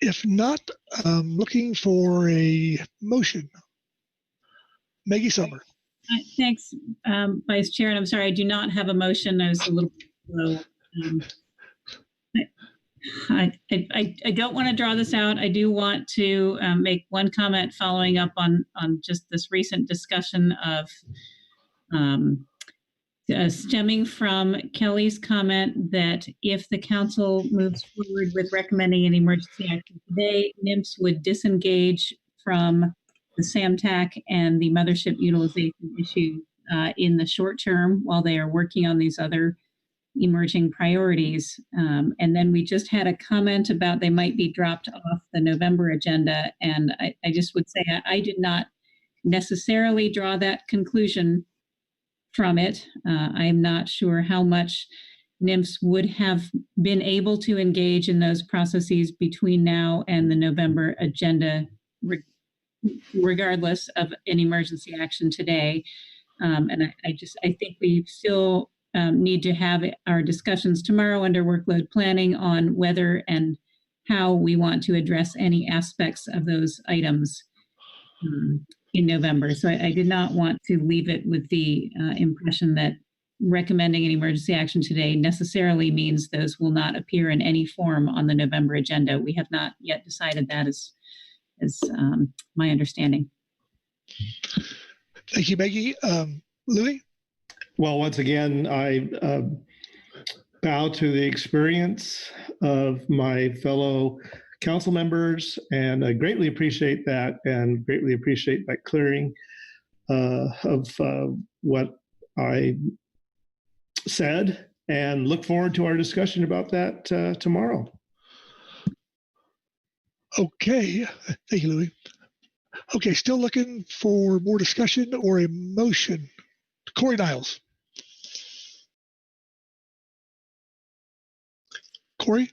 If not, I'm looking for a motion. Maggie Summer. Thanks, Vice Chair. And I'm sorry, I do not have a motion. I was a little slow. I don't want to draw this out. I do want to make one comment following up on just this recent discussion of stemming from Kelly's comment that if the council moves forward with recommending an emergency action today, NIMS would disengage from the SAMTAC and the mothership utilization issue in the short term while they are working on these other emerging priorities. And then we just had a comment about they might be dropped off the November agenda. And I just would say I did not necessarily draw that conclusion from it. I'm not sure how much NIMS would have been able to engage in those processes between now and the November agenda, regardless of an emergency action today. And I think we still need to have our discussions tomorrow under workload planning on whether and how we want to address any aspects of those items in November. So I did not want to leave it with the impression that recommending an emergency action today necessarily means those will not appear in any form on the November agenda. We have not yet decided that is my understanding. Thank you, Maggie. Louis? Well, once again, I bow to the experience of my fellow council members, and I greatly appreciate that, and greatly appreciate that clearing of what I said, and look forward to our discussion about that tomorrow. Okay, thank you, Louis. Okay, still looking for more discussion or a motion. Corey Niles. Corey?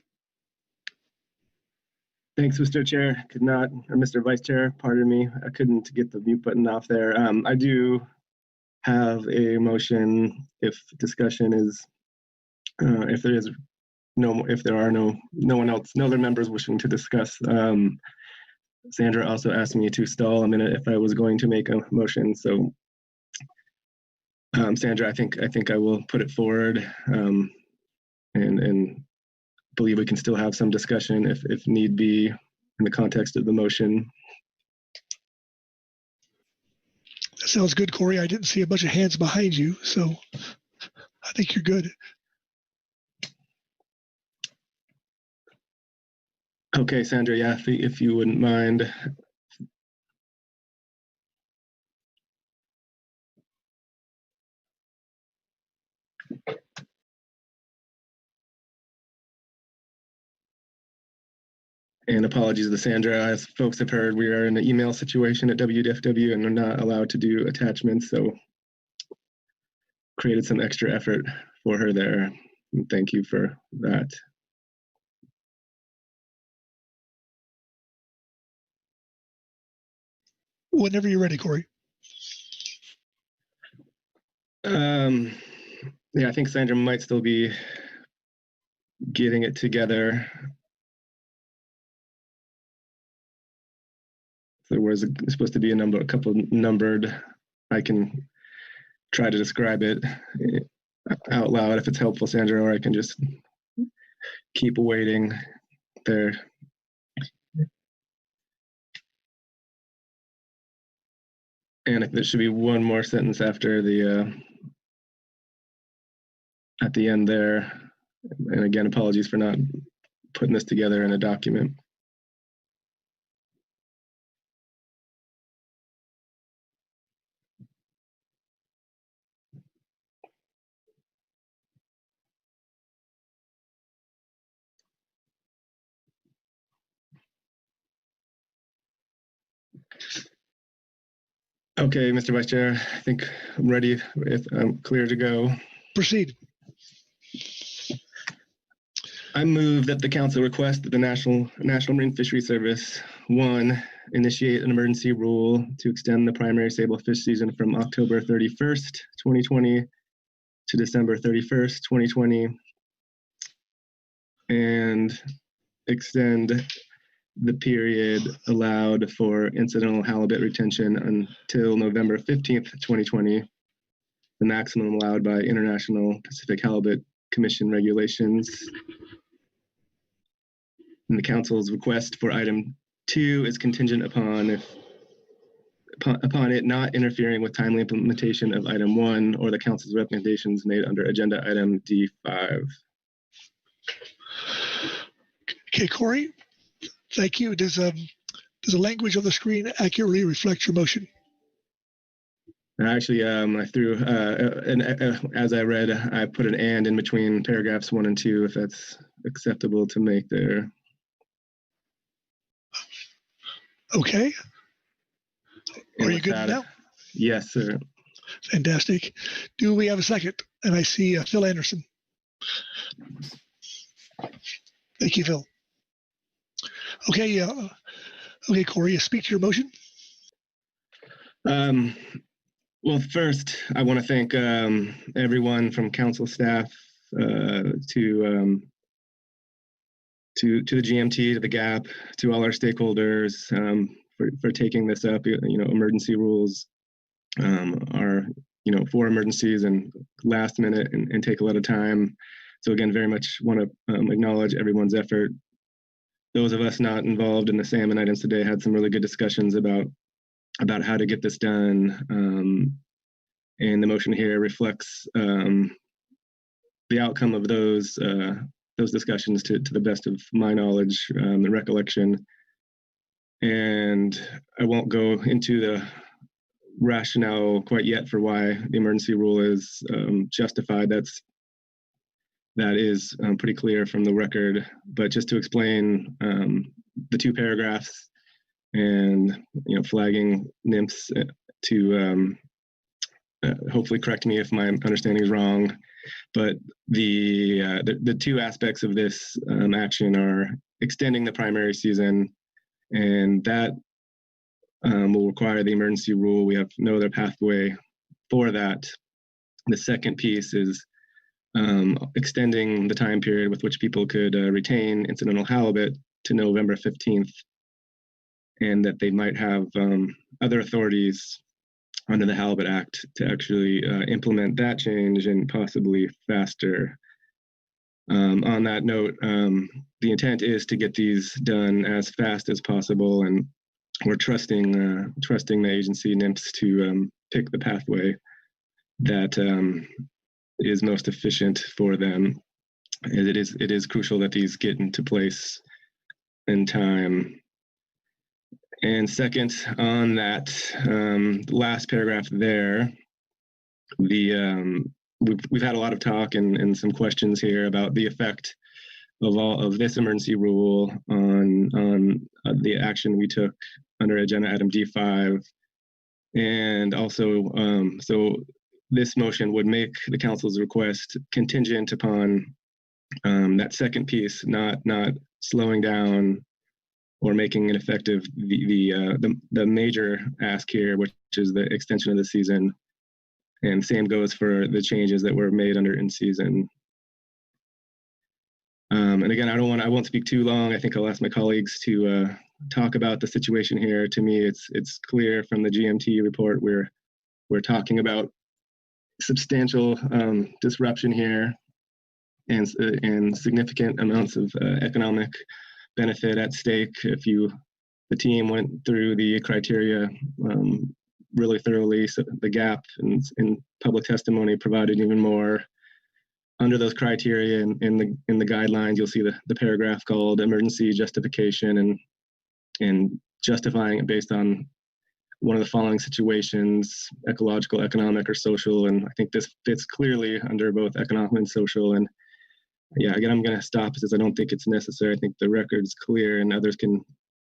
Thanks, Mr. Chair. Could not, or Mr. Vice Chair, pardon me. I couldn't get the mute button off there. I do have a motion if discussion is, if there are no one else, no other members wishing to discuss. Sandra also asked me to stall a minute if I was going to make a motion. So, Sandra, I think I will put it forward, and believe we can still have some discussion if need be in the context of the motion. That sounds good, Corey. I didn't see a bunch of hands behind you, so I think you're good. Okay, Sandra, yeah, if you wouldn't mind. And apologies to Sandra. As folks have heard, we are in an email situation at WDFW and we're not allowed to do attachments. So created some extra effort for her there. And thank you for that. Whenever you're ready, Corey. Yeah, I think Sandra might still be getting it together. There was supposed to be a couple numbered. I can try to describe it out loud if it's helpful, Sandra, or I can just keep waiting there. And if there should be one more sentence after the at the end there. And again, apologies for not putting this together in a document. Okay, Mr. Vice Chair, I think I'm ready. If I'm clear to go. Proceed. I move that the council request that the National Marine Fishery Service, 1, initiate an emergency rule to extend the primary sablefish season from October 31st, 2020 to December 31st, 2020, and extend the period allowed for incidental halibut retention until November 15th, 2020, the maximum allowed by International Pacific Halibut Commission regulations. And the council's request for item 2 is contingent upon it not interfering with timely implementation of item 1 or the council's recommendations made under agenda item D5. Okay, Corey, thank you. Does the language on the screen accurately reflect your motion? Actually, I threw, as I read, I put an and in between paragraphs 1 and 2, if that's acceptable to make there. Okay. Are you good now? Yes, sir. Fantastic. Do we have a second? And I see Phil Anderson. Thank you, Phil. Okay, okay, Corey, speak to your motion. Well, first, I want to thank everyone from council staff to the GMT, to the GAP, to all our stakeholders for taking this up. You know, emergency rules are, you know, for emergencies and last minute and take a lot of time. So again, very much want to acknowledge everyone's effort. Those of us not involved in the salmon items today had some really good discussions about how to get this done. And the motion here reflects the outcome of those discussions to the best of my knowledge and recollection. And I won't go into the rationale quite yet for why the emergency rule is justified. That is pretty clear from the record. But just to explain the 2 paragraphs and, you know, flagging nymphs to hopefully correct me if my understanding is wrong. But the 2 aspects of this action are extending the primary season, and that will require the emergency rule. We have no other pathway for that. The second piece is extending the time period with which people could retain incidental halibut to November 15th, and that they might have other authorities under the Halibut Act to actually implement that change, and possibly faster. On that note, the intent is to get these done as fast as possible, and we're trusting the agency NIMS to pick the pathway that is most efficient for them. It is crucial that these get into place in time. And second, on that last paragraph there, we've had a lot of talk and some questions here about the effect of all of this emergency rule on the action we took under agenda item D5. And also, so this motion would make the council's request contingent upon that second piece, not slowing down or making it effective the major ask here, which is the extension of the season. And same goes for the changes that were made under in season. And again, I won't speak too long. I think I'll ask my colleagues to talk about the situation here. To me, it's clear from the GMT report we're talking about substantial disruption here and significant amounts of economic benefit at stake. The team went through the criteria really thoroughly. So the gap in public testimony provided even more. Under those criteria in the guidelines, you'll see the paragraph called emergency justification and justifying it based on one of the following situations: ecological, economic, or social. And I think this fits clearly under both economic and social. And yeah, again, I'm going to stop because I don't think it's necessary. I think the record's clear and others can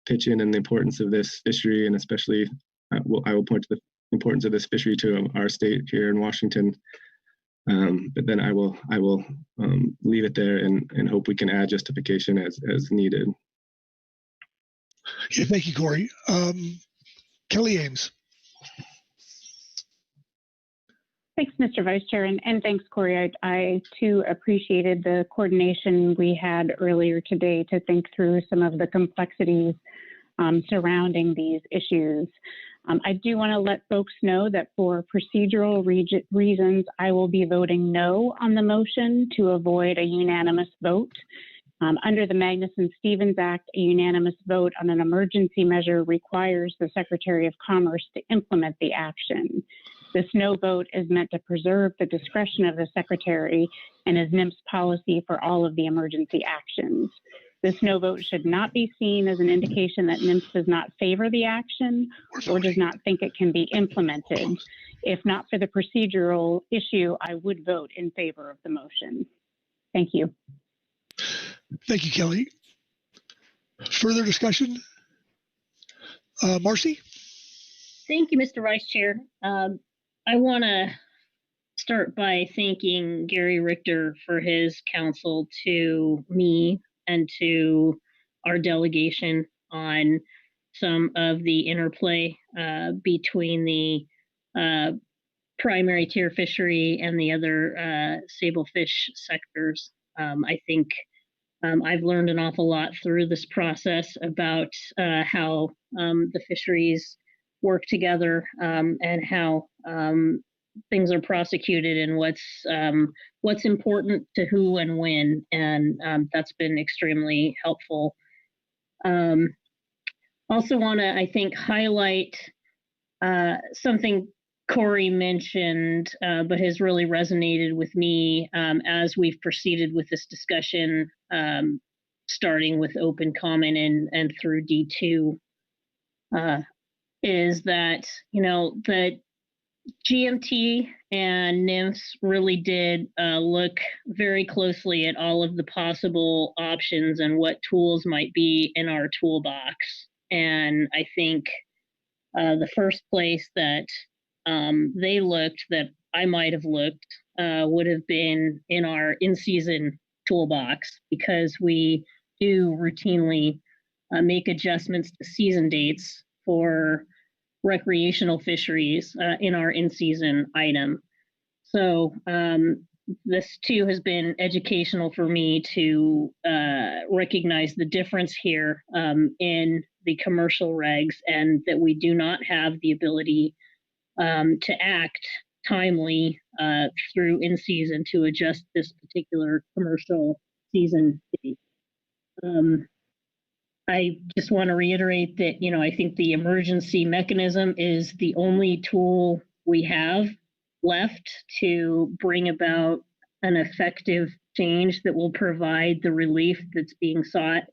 pitch in and the importance of this fishery, and especially I will point to the importance of this fishery to our state here in Washington. But then I will leave it there and hope we can add justification as needed. Okay, thank you, Corey. Kelly Ames. Thanks, Mr. Vice Chair, and thanks, Corey. I too appreciated the coordination we had earlier today to think through some of the complexities surrounding these issues. I do want to let folks know that for procedural reasons, I will be voting no on the motion to avoid a unanimous vote. Under the Magnuson-Stevens Act, a unanimous vote on an emergency measure requires the Secretary of Commerce to implement the action. This no vote is meant to preserve the discretion of the Secretary and is NIMS policy for all of the emergency actions. This no vote should not be seen as an indication that NIMS does not favor the action or does not think it can be implemented. If not for the procedural issue, I would vote in favor of the motion. Thank you. Thank you, Kelly. Further discussion? Marcy? Thank you, Mr. Vice Chair. I want to start by thanking Gary Richter for his counsel to me and to our delegation on some of the interplay between the primary tier fishery and the other sablefish sectors. I think I've learned an awful lot through this process about how the fisheries work together and how things are prosecuted and what's important to who and when, and that's been extremely helpful. Also want to, I think, highlight something Corey mentioned, but has really resonated with me as we've proceeded with this discussion, starting with open comment and through D2, is that, the GMT and NIMS really did look very closely at all of the possible options and what tools might be in our toolbox. And I think the first place that they looked, that I might have looked, would have been in our in-season toolbox, because we do routinely make adjustments to season dates for recreational fisheries in our in-season item. So this too has been educational for me to recognize the difference here in the commercial regs, and that we do not have the ability to act timely through in-season to adjust this particular commercial season date. I just want to reiterate that, I think the emergency mechanism is the only tool we have left to bring about an effective change that will provide the relief that's being sought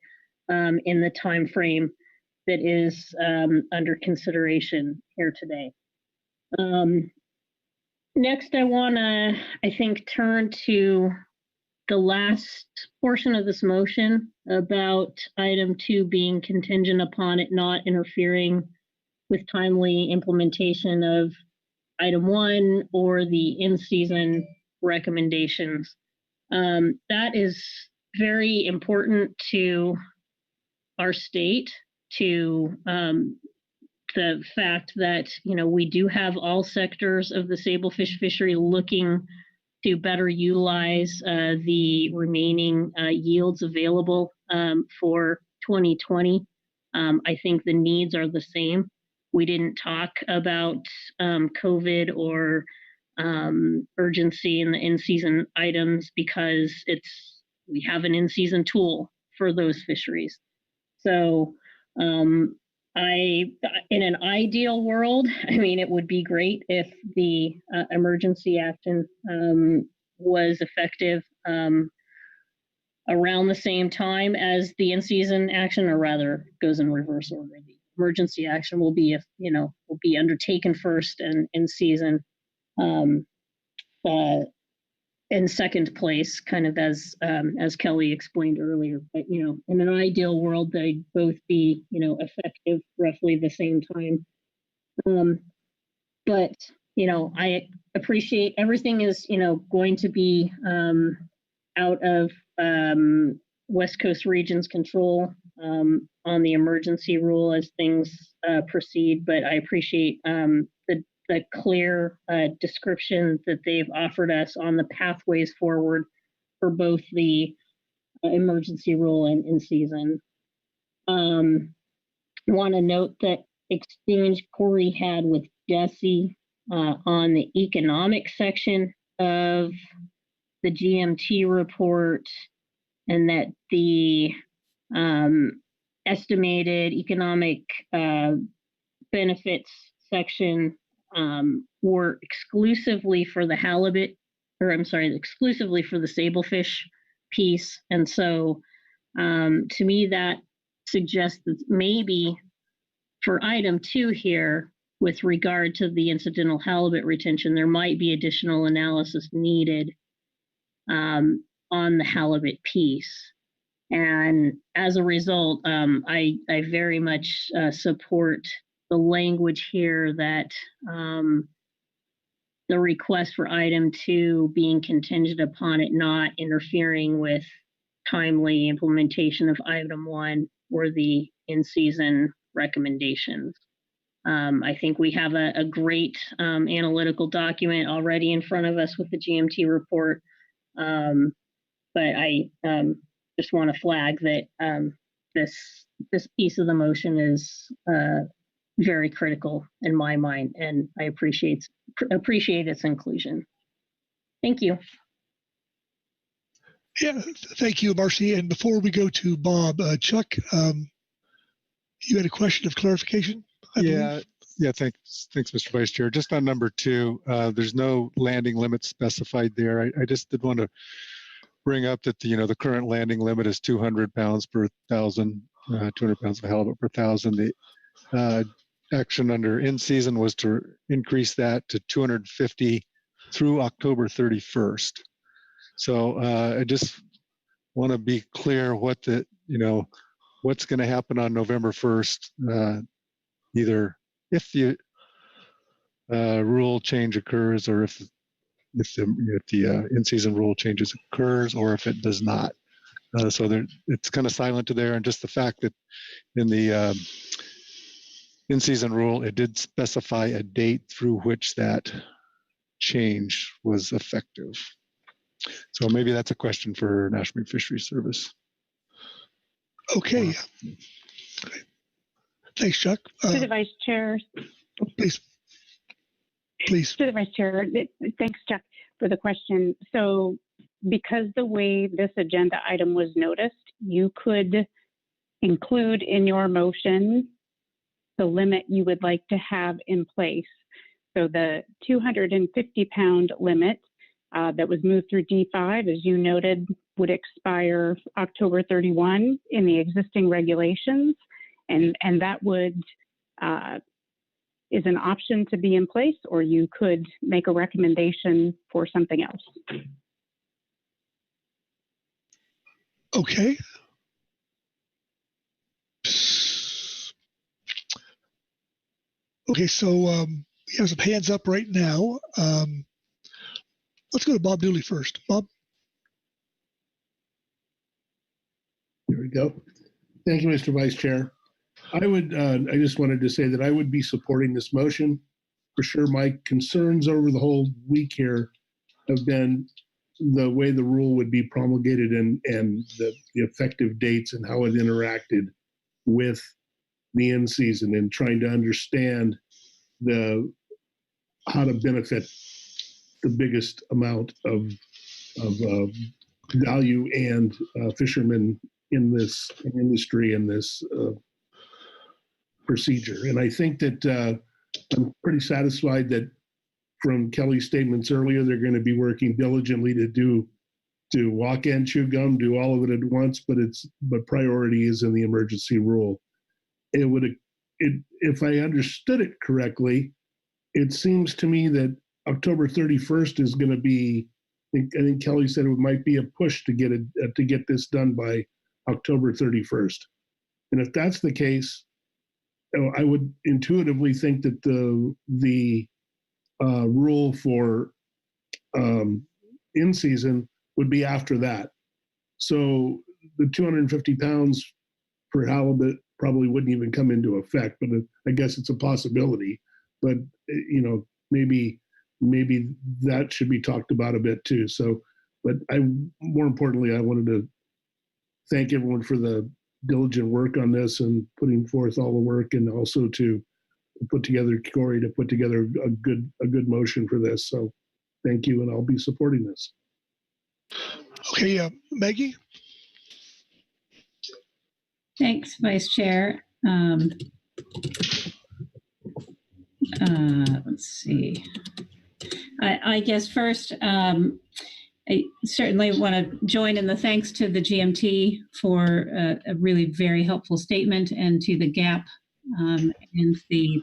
in the time frame that is under consideration here today. Next, I want to, I think, turn to the last portion of this motion about item 2 being contingent upon it not interfering with timely implementation of item 1 or the in-season recommendations. That is very important to our state, to the fact that, we do have all sectors of the sablefish fishery looking to better utilize the remaining yields available for 2020. I think the needs are the same. We didn't talk about COVID or urgency in the in-season items because we have an in-season tool for those fisheries. So in an ideal world, it would be great if the emergency action was effective around the same time as the in-season action, or rather goes in reverse order. The emergency action will be, will be undertaken first and in season. in second place, kind of as Kelly explained earlier. But in an ideal world, they'd both be effective roughly the same time. But I appreciate everything is going to be out of West Coast Region's control on the emergency rule as things proceed. But I appreciate the clear description that they've offered us on the pathways forward for both the emergency rule and in season. I want to note that exchange Corey had with Jesse on the economic section of the GMT report, and that the estimated economic benefits section were exclusively for the halibut, exclusively for the sablefish piece. And so to me, that suggests that maybe for item 2 here, with regard to the incidental halibut retention, there might be additional analysis needed on the halibut piece. And as a result, I very much support the language here that the request for item 2 being contingent upon it not interfering with timely implementation of item 1 or the in-season recommendations. I think we have a great analytical document already in front of us with the GMT report, but I just want to flag that this piece of the motion is very critical in my mind, and I appreciate its inclusion. Thank you. Yeah, thank you, Marcy. And before we go to Bob, Chuck, you had a question of clarification? Yeah, thanks, Mr. Vice Chair. Just on number 2, there's no landing limit specified there. I just did want to bring up that the current landing limit is 200 pounds per 1,000, 200 pounds of halibut per 1,000. The action under in season was to increase that to 250 through October 31st. So I just want to be clear what what's going to happen on November 1st. Either if the rule change occurs, or if the in-season rule changes occurs, or if it does not. So it's kind of silent to there, and just the fact that in the in-season rule, it did specify a date through which that change was effective. So maybe that's a question for National Marine Fisheries Service. Okay. Thanks, Chuck. To the Vice Chair. Please. To the Vice Chair. Thanks, Chuck, for the question. So because the way this agenda item was noticed, you could include in your motion the limit you would like to have in place. So the 250-pound limit that was moved through D5, as you noted, would expire October 31 in the existing regulations. And that would is an option to be in place, or you could make a recommendation for something else. Okay. Okay, so we have some hands up right now. Let's go to Bob Dooley first. Bob? There we go. Thank you, Mr. Vice Chair. I just wanted to say that I would be supporting this motion. For sure, my concerns over the whole week here have been the way the rule would be promulgated and the effective dates and how it interacted with the in season, and trying to understand how to benefit the biggest amount of value and fishermen in this industry, in this procedure. And I think that I'm pretty satisfied that from Kelly's statements earlier, they're going to be working diligently to walk and chew gum, do all of it at once, but priority is in the emergency rule. If I understood it correctly, it seems to me that October 31st is going to be think Kelly said it might be a push to get this done by October 31st. And if that's the case, I would intuitively think that the rule for in season would be after that. So the 250 pounds per halibut probably wouldn't even come into effect, but I guess it's a possibility. But maybe that should be talked about a bit too. So, but more importantly, I wanted to thank everyone for the diligent work on this and putting forth all the work, and also to put together Corey to put together a good motion for this. So thank you, and I'll be supporting this. Okay, Maggie. Thanks, Vice Chair. Let's see. I guess first, I certainly want to join in the thanks to the GMT for a really very helpful statement, and to the GAP and the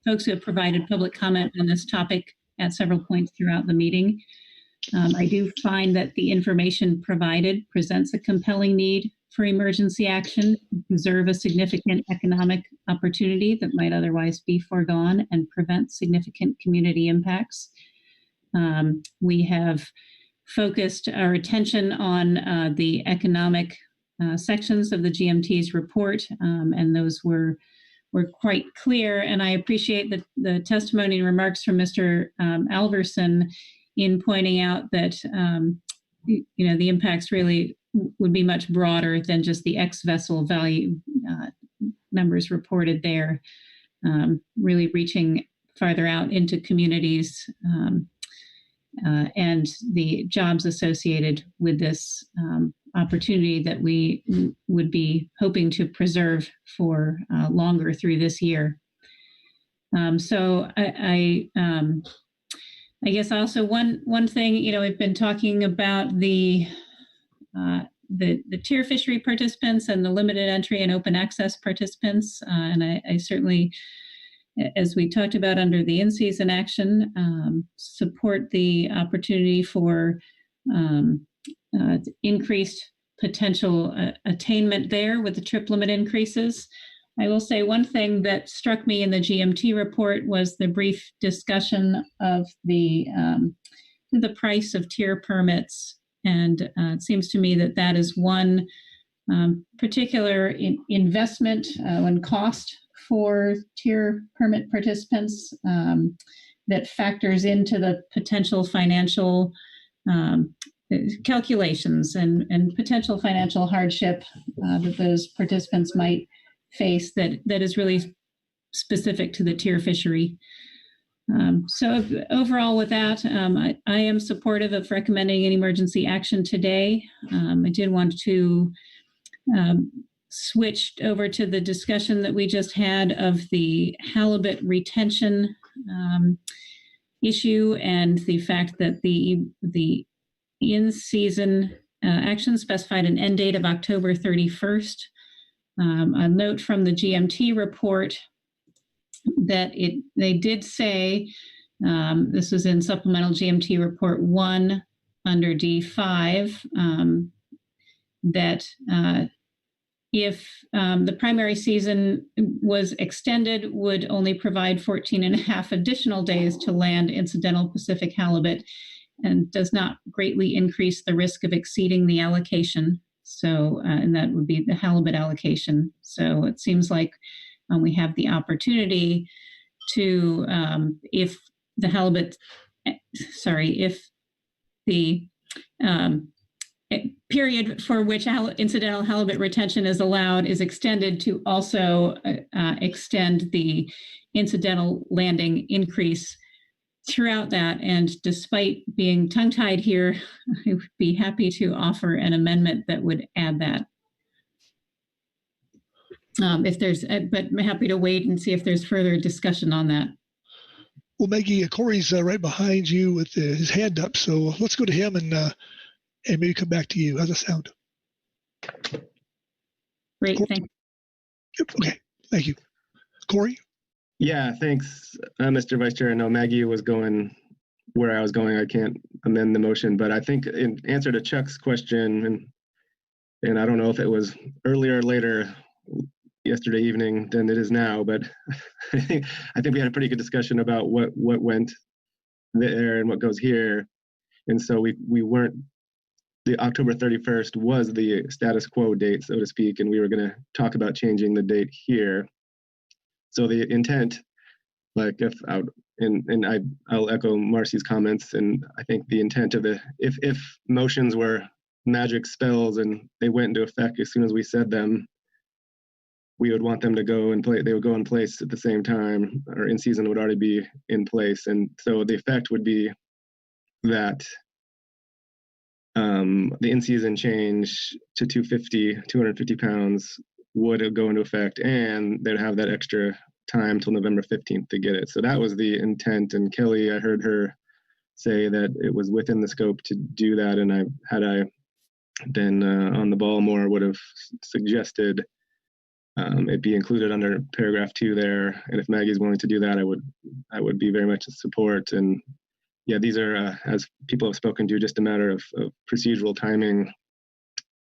folks who have provided public comment on this topic at several points throughout the meeting. I do find that the information provided presents a compelling need for emergency action to preserve a significant economic opportunity that might otherwise be foregone and prevent significant community impacts. We have focused our attention on the economic sections of the GMT's report, and those were quite clear. And I appreciate the testimony and remarks from Mr. Alverson in pointing out that the impacts really would be much broader than just the ex-vessel value numbers reported there, really reaching farther out into communities and the jobs associated with this opportunity that we would be hoping to preserve for longer through this year. So I guess also one thing, we've been talking about the tier fishery participants and the limited entry and open access participants, and I certainly, as we talked about under the in-season action, support the opportunity for increased potential attainment there with the trip limit increases. I will say one thing that struck me in the GMT report was the brief discussion of the price of tier permits. And it seems to me that is one particular investment and cost for tier permit participants that factors into the potential financial calculations and potential financial hardship that those participants might face that is really specific to the tier fishery. So overall with that, I am supportive of recommending an emergency action today. I did want to switch over to the discussion that we just had of the halibut retention issue, and the fact that the in-season action specified an end date of October 31st. A note from the GMT report that they did say, this was in supplemental GMT report 1 under D5, that if the primary season was extended, would only provide 14.5 additional days to land incidental Pacific halibut, and does not greatly increase the risk of exceeding the allocation. So, and that would be the halibut allocation. So it seems like we have the opportunity to, if the period for which incidental halibut retention is allowed is extended, to also extend the incidental landing increase throughout that. And despite being tongue-tied here, I would be happy to offer an amendment that would add that. But I'm happy to wait and see if there's further discussion on that. Well, Maggie, Corey's right behind you with his hand up, so let's go to him and maybe come back to you. How's that sound? Great, Corey? thank you. Yep, okay, thank you. Corey? Yeah, thanks, Mr. Vice Chair. I know Maggie was going where I was going, I can't amend the motion. But I think in answer to Chuck's question, and I don't know if it was earlier or later yesterday evening than it is now, but I think we had a pretty good discussion about what went there and what goes here. And so we weren't, the October 31st was the status quo date, so to speak, and we were going to talk about changing the date here. So the intent, like I'll echo Marcy's comments, and I think the intent of if motions were magic spells and they went into effect as soon as we said them, we would want them to go and play. They would go in place at the same time, or in season would already be in place. And so the effect would be that the in-season change to 250 pounds would go into effect, and they'd have that extra time till November 15th to get it. So that was the intent. And Kelly, I heard her say that it was within the scope to do that. And had I been on the ball more, would have suggested it be included under paragraph 2 there. And if Maggie's willing to do that, I would be very much in support. And yeah, these are, as people have spoken to, just a matter of procedural timing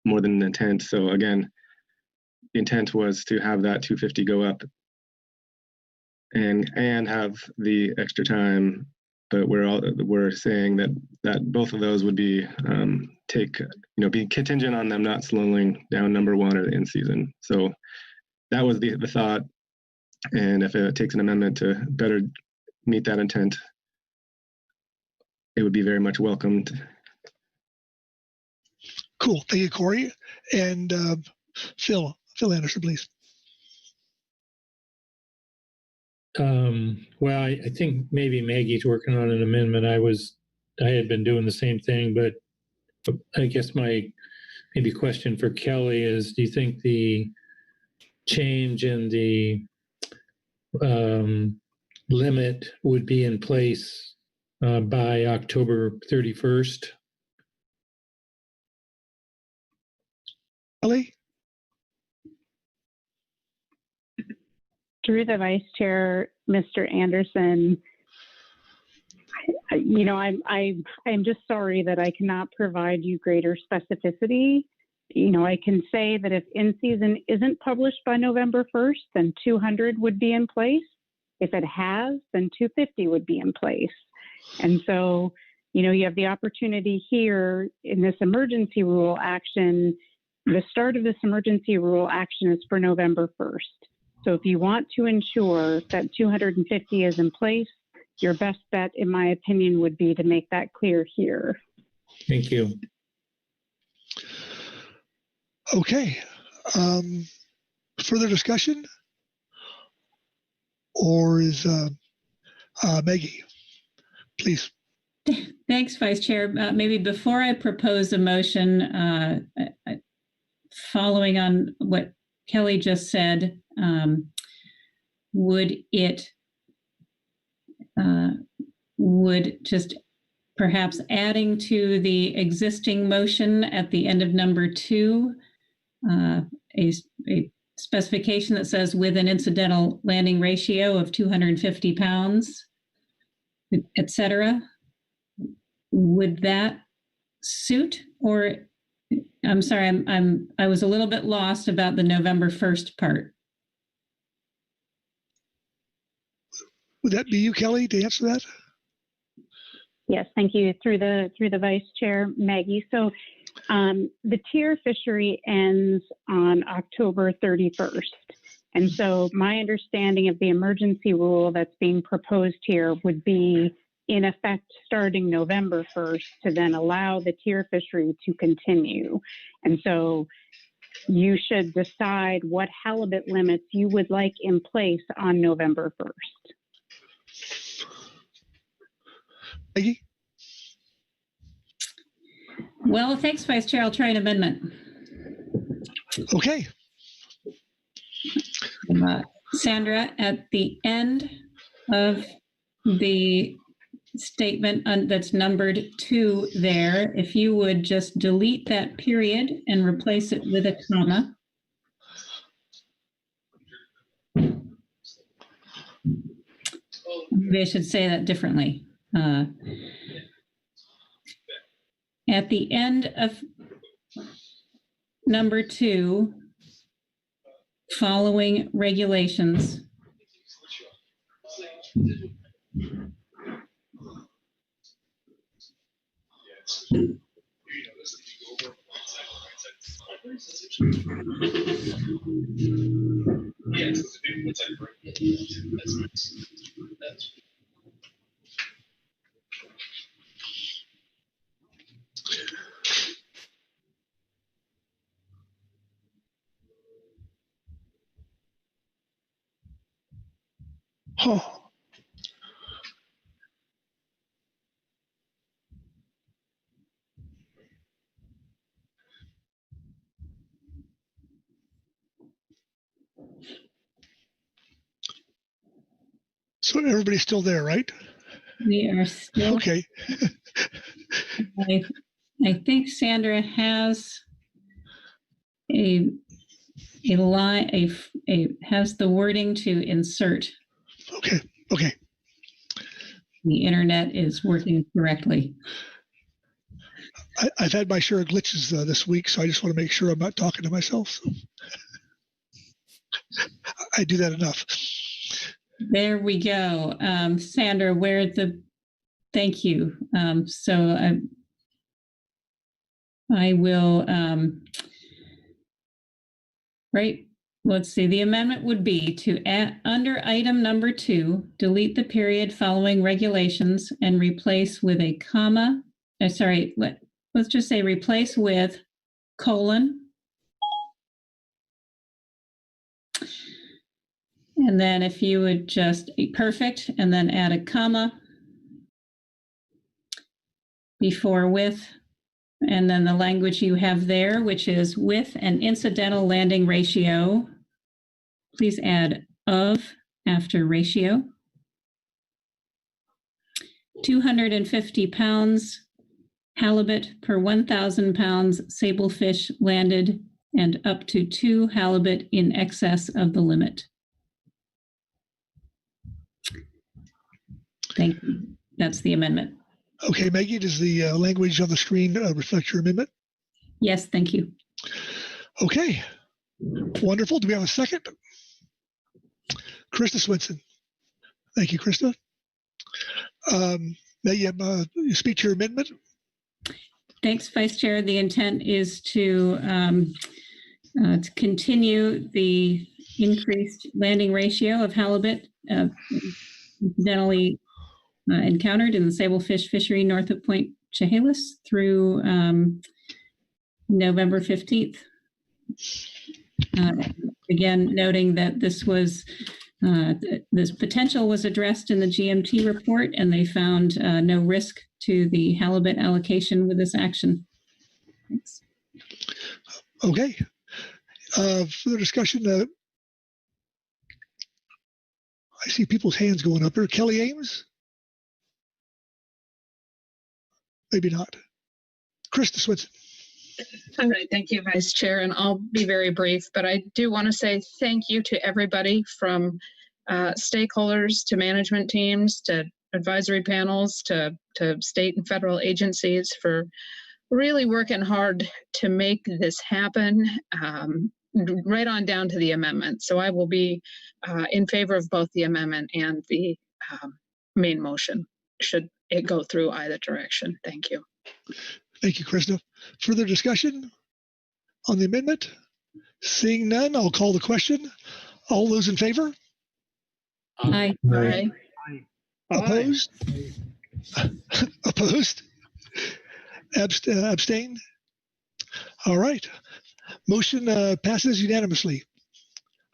more than an intent. So again, the intent was to have that 250 go up and have the extra time. But we're saying that both of those would be be contingent on them not slowing down number 1 or the in season. So that was the thought. And if it takes an amendment to better meet that intent, it would be very much welcomed. Cool. Thank you, Corey. And Phil Anderson, please. Well, I think maybe Maggie's working on an amendment. I had been doing the same thing, but I guess my maybe question for Kelly is, do you think the change in the limit would be in place by October 31st? Kelly? Through the Vice Chair, Mr. Anderson, I'm just sorry that I cannot provide you greater specificity. I can say that if in-season isn't published by November 1st, then 200 would be in place. If it has, then 250 would be in place. And so, you have the opportunity here in this emergency rule action. The start of this emergency rule action is for November 1st. So if you want to ensure that 250 is in place, your best bet, in my opinion, would be to make that clear here. Thank you. Okay. Further discussion? Or is Maggie, please. Thanks, Vice Chair. Maybe before I propose a motion, following on what Kelly just said, would just perhaps adding to the existing motion at the end of number 2, a specification that says with an incidental landing ratio of 250 pounds, et cetera. Would that suit? Or I'm sorry, I was a little bit lost about the November 1st part. Would that be you, Kelly, to answer that? Yes, thank you. Through the Vice Chair, Maggie. So the tier fishery ends on October 31st. And so my understanding of the emergency rule that's being proposed here would be in effect starting November 1st to then allow the tier fishery to continue. And so you should decide what halibut limits you would like in place on November 1st. Maggie? Well, thanks, Vice Chair. I'll try an amendment. Okay. Sandra, at the end of the statement that's numbered 2 there, if you would just delete that period and replace it with a comma. Maybe I should say that differently. At the end of number 2, following regulations. Oh. So everybody's still there, right? We are still. Okay. I think Sandra has a line, has the wording to insert. Okay. Okay. The internet is working correctly. I've had my share of glitches this week, so I just want to make sure I'm not talking to myself. I do that enough. There we go. Sandra, thank you. So I will, right, let's see. The amendment would be to add, under item number 2, delete the period following regulations and replace with a comma. Let's just say replace with colon. And then if you would just perfect and then add a comma before with, and then the language you have there, which is with an incidental landing ratio, please add of after ratio. 250 pounds halibut per 1,000 pounds sablefish landed, and up to 2 halibut in excess of the limit. Thank you. That's the amendment. Okay, Maggie, does the language on the screen reflect your amendment? Yes, thank you. Okay, wonderful. Do we have a second? Krista Swinson. Thank you, Krista. Maggie, you speak to your amendment? Thanks, Vice Chair. The intent is to continue the increased landing ratio of halibut incidentally encountered in the Sablefish Fishery north of Point Chehalis through November 15th. Again, noting that this potential was addressed in the GMT report, and they found no risk to the halibut allocation with this action. Thanks. Okay. Further discussion. I see people's hands going up here. Kelly Ames? Maybe not. Krista Swinson. All right, thank you, Vice Chair, and I'll be very brief, but I do want to say thank you to everybody from stakeholders to management teams to advisory panels to state and federal agencies for really working hard to make this happen, right on down to the amendment. So I will be in favor of both the amendment and the main motion, should it go through either direction. Thank you. Thank you, Krista. Further discussion on the amendment? Seeing none, I'll call the question. All those in favor? Aye. Aye. Opposed? Opposed? Abstain? All right. Motion passes unanimously.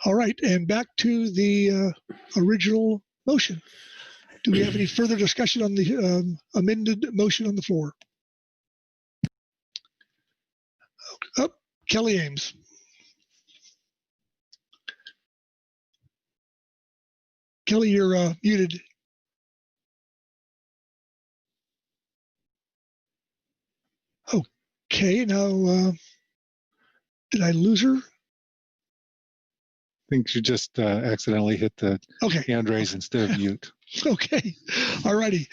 All right, and back to the original motion. Do we have any further discussion on the amended motion on the floor? Oh, Kelly Ames. Kelly, you're muted. Okay, now, did I lose her? think you just accidentally hit the hand raise instead of mute. Okay. All righty.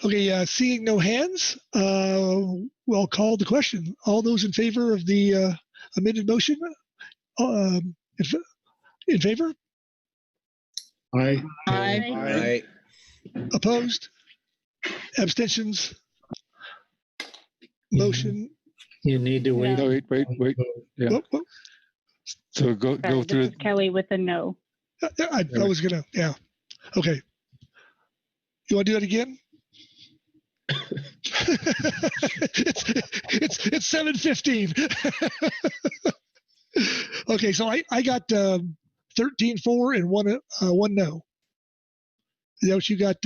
Okay. Seeing no hands, we'll call the question. All those in favor of the amended motion? In favor? Aye. Aye. Opposed? Abstentions? Motion. You need to wait. No, wait. Yeah. Whoa. So go Sorry, through. this is Kelly with a no. I was gonna. Yeah. Okay. You want to do that again? it's 7:15. Okay, so I got 13 for and one no. Is that what you got?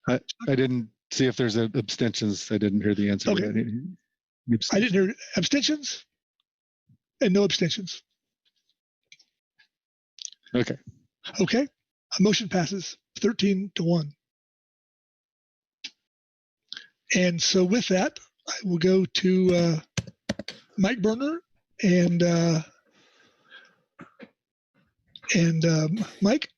I didn't see if there's abstentions. I didn't hear the answer. Okay. I didn't hear abstentions and no abstentions. Okay. Okay. A motion passes 13-1. And so with that, I will go to Mike Berner and Mike.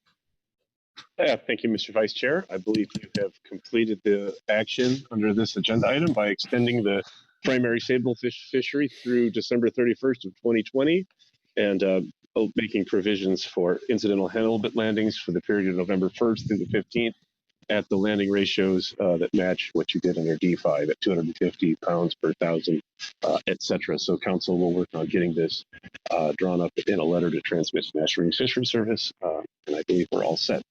Yeah, thank you, Mr. Vice Chair. I believe you have completed the action under this agenda item by extending the primary sablefish fishery through December 31st of 2020 and making provisions for incidental halibut landings for the period of November 1st through the 15th at the landing ratios that match what you did under D5 at 250 pounds per thousand, et cetera. So council will work on getting this drawn up in a letter to transmit to National Marine Fishery Service, and I believe we're all set.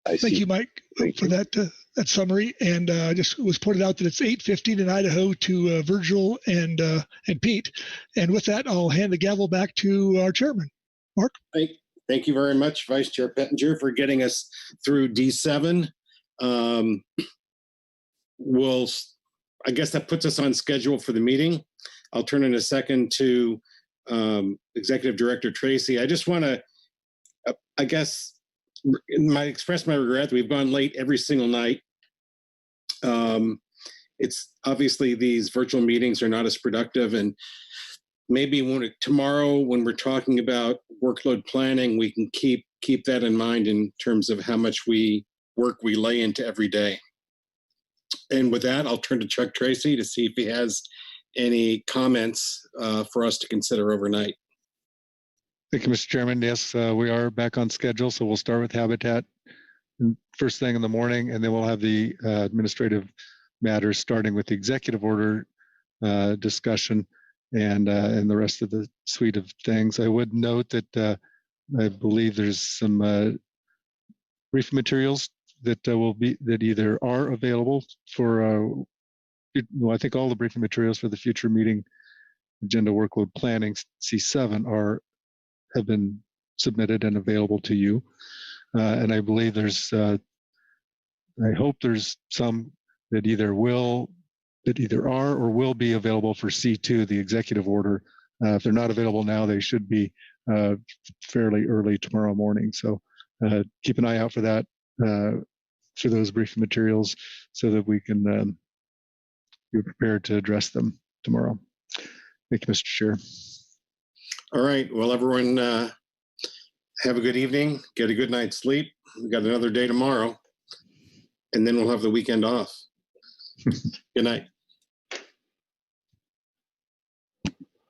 Thank you, Mike, for that summary. And just was pointed out that it's 8:15 in Idaho to Virgil and Pete. And with that, I'll hand the gavel back to our chairman, Mark. Thank you very much, Vice Chair Pettinger, for getting us through D7. I guess that puts us on schedule for the meeting. I'll turn in a second to Executive Director Tracy. I just want to, express my regret. We've gone late every single night. It's obviously these virtual meetings are not as productive, and maybe tomorrow when we're talking about workload planning, we can keep that in mind in terms of how much work we lay into every day. And with that, I'll turn to Chuck Tracy to see if he has any comments for us to consider overnight. Thank you, Mr. Chairman. Yes, we are back on schedule. So we'll start with habitat first thing in the morning, and then we'll have the administrative matters starting with the executive order discussion and the rest of the suite of things. I would note that I believe there's some briefing materials that that either are available for I think all the briefing materials for the future meeting agenda workload planning C7 have been submitted and available to you. And I believe I hope there's some that either are or will be available for C2, the executive order. If they're not available now, they should be fairly early tomorrow morning. So keep an eye out for that, for those briefing materials so that we can be prepared to address them tomorrow. Thank you, Mr. Chair. All right. Well, everyone, have a good evening. Get a good night's sleep. We got another day tomorrow, and then we'll have the weekend off. Good night.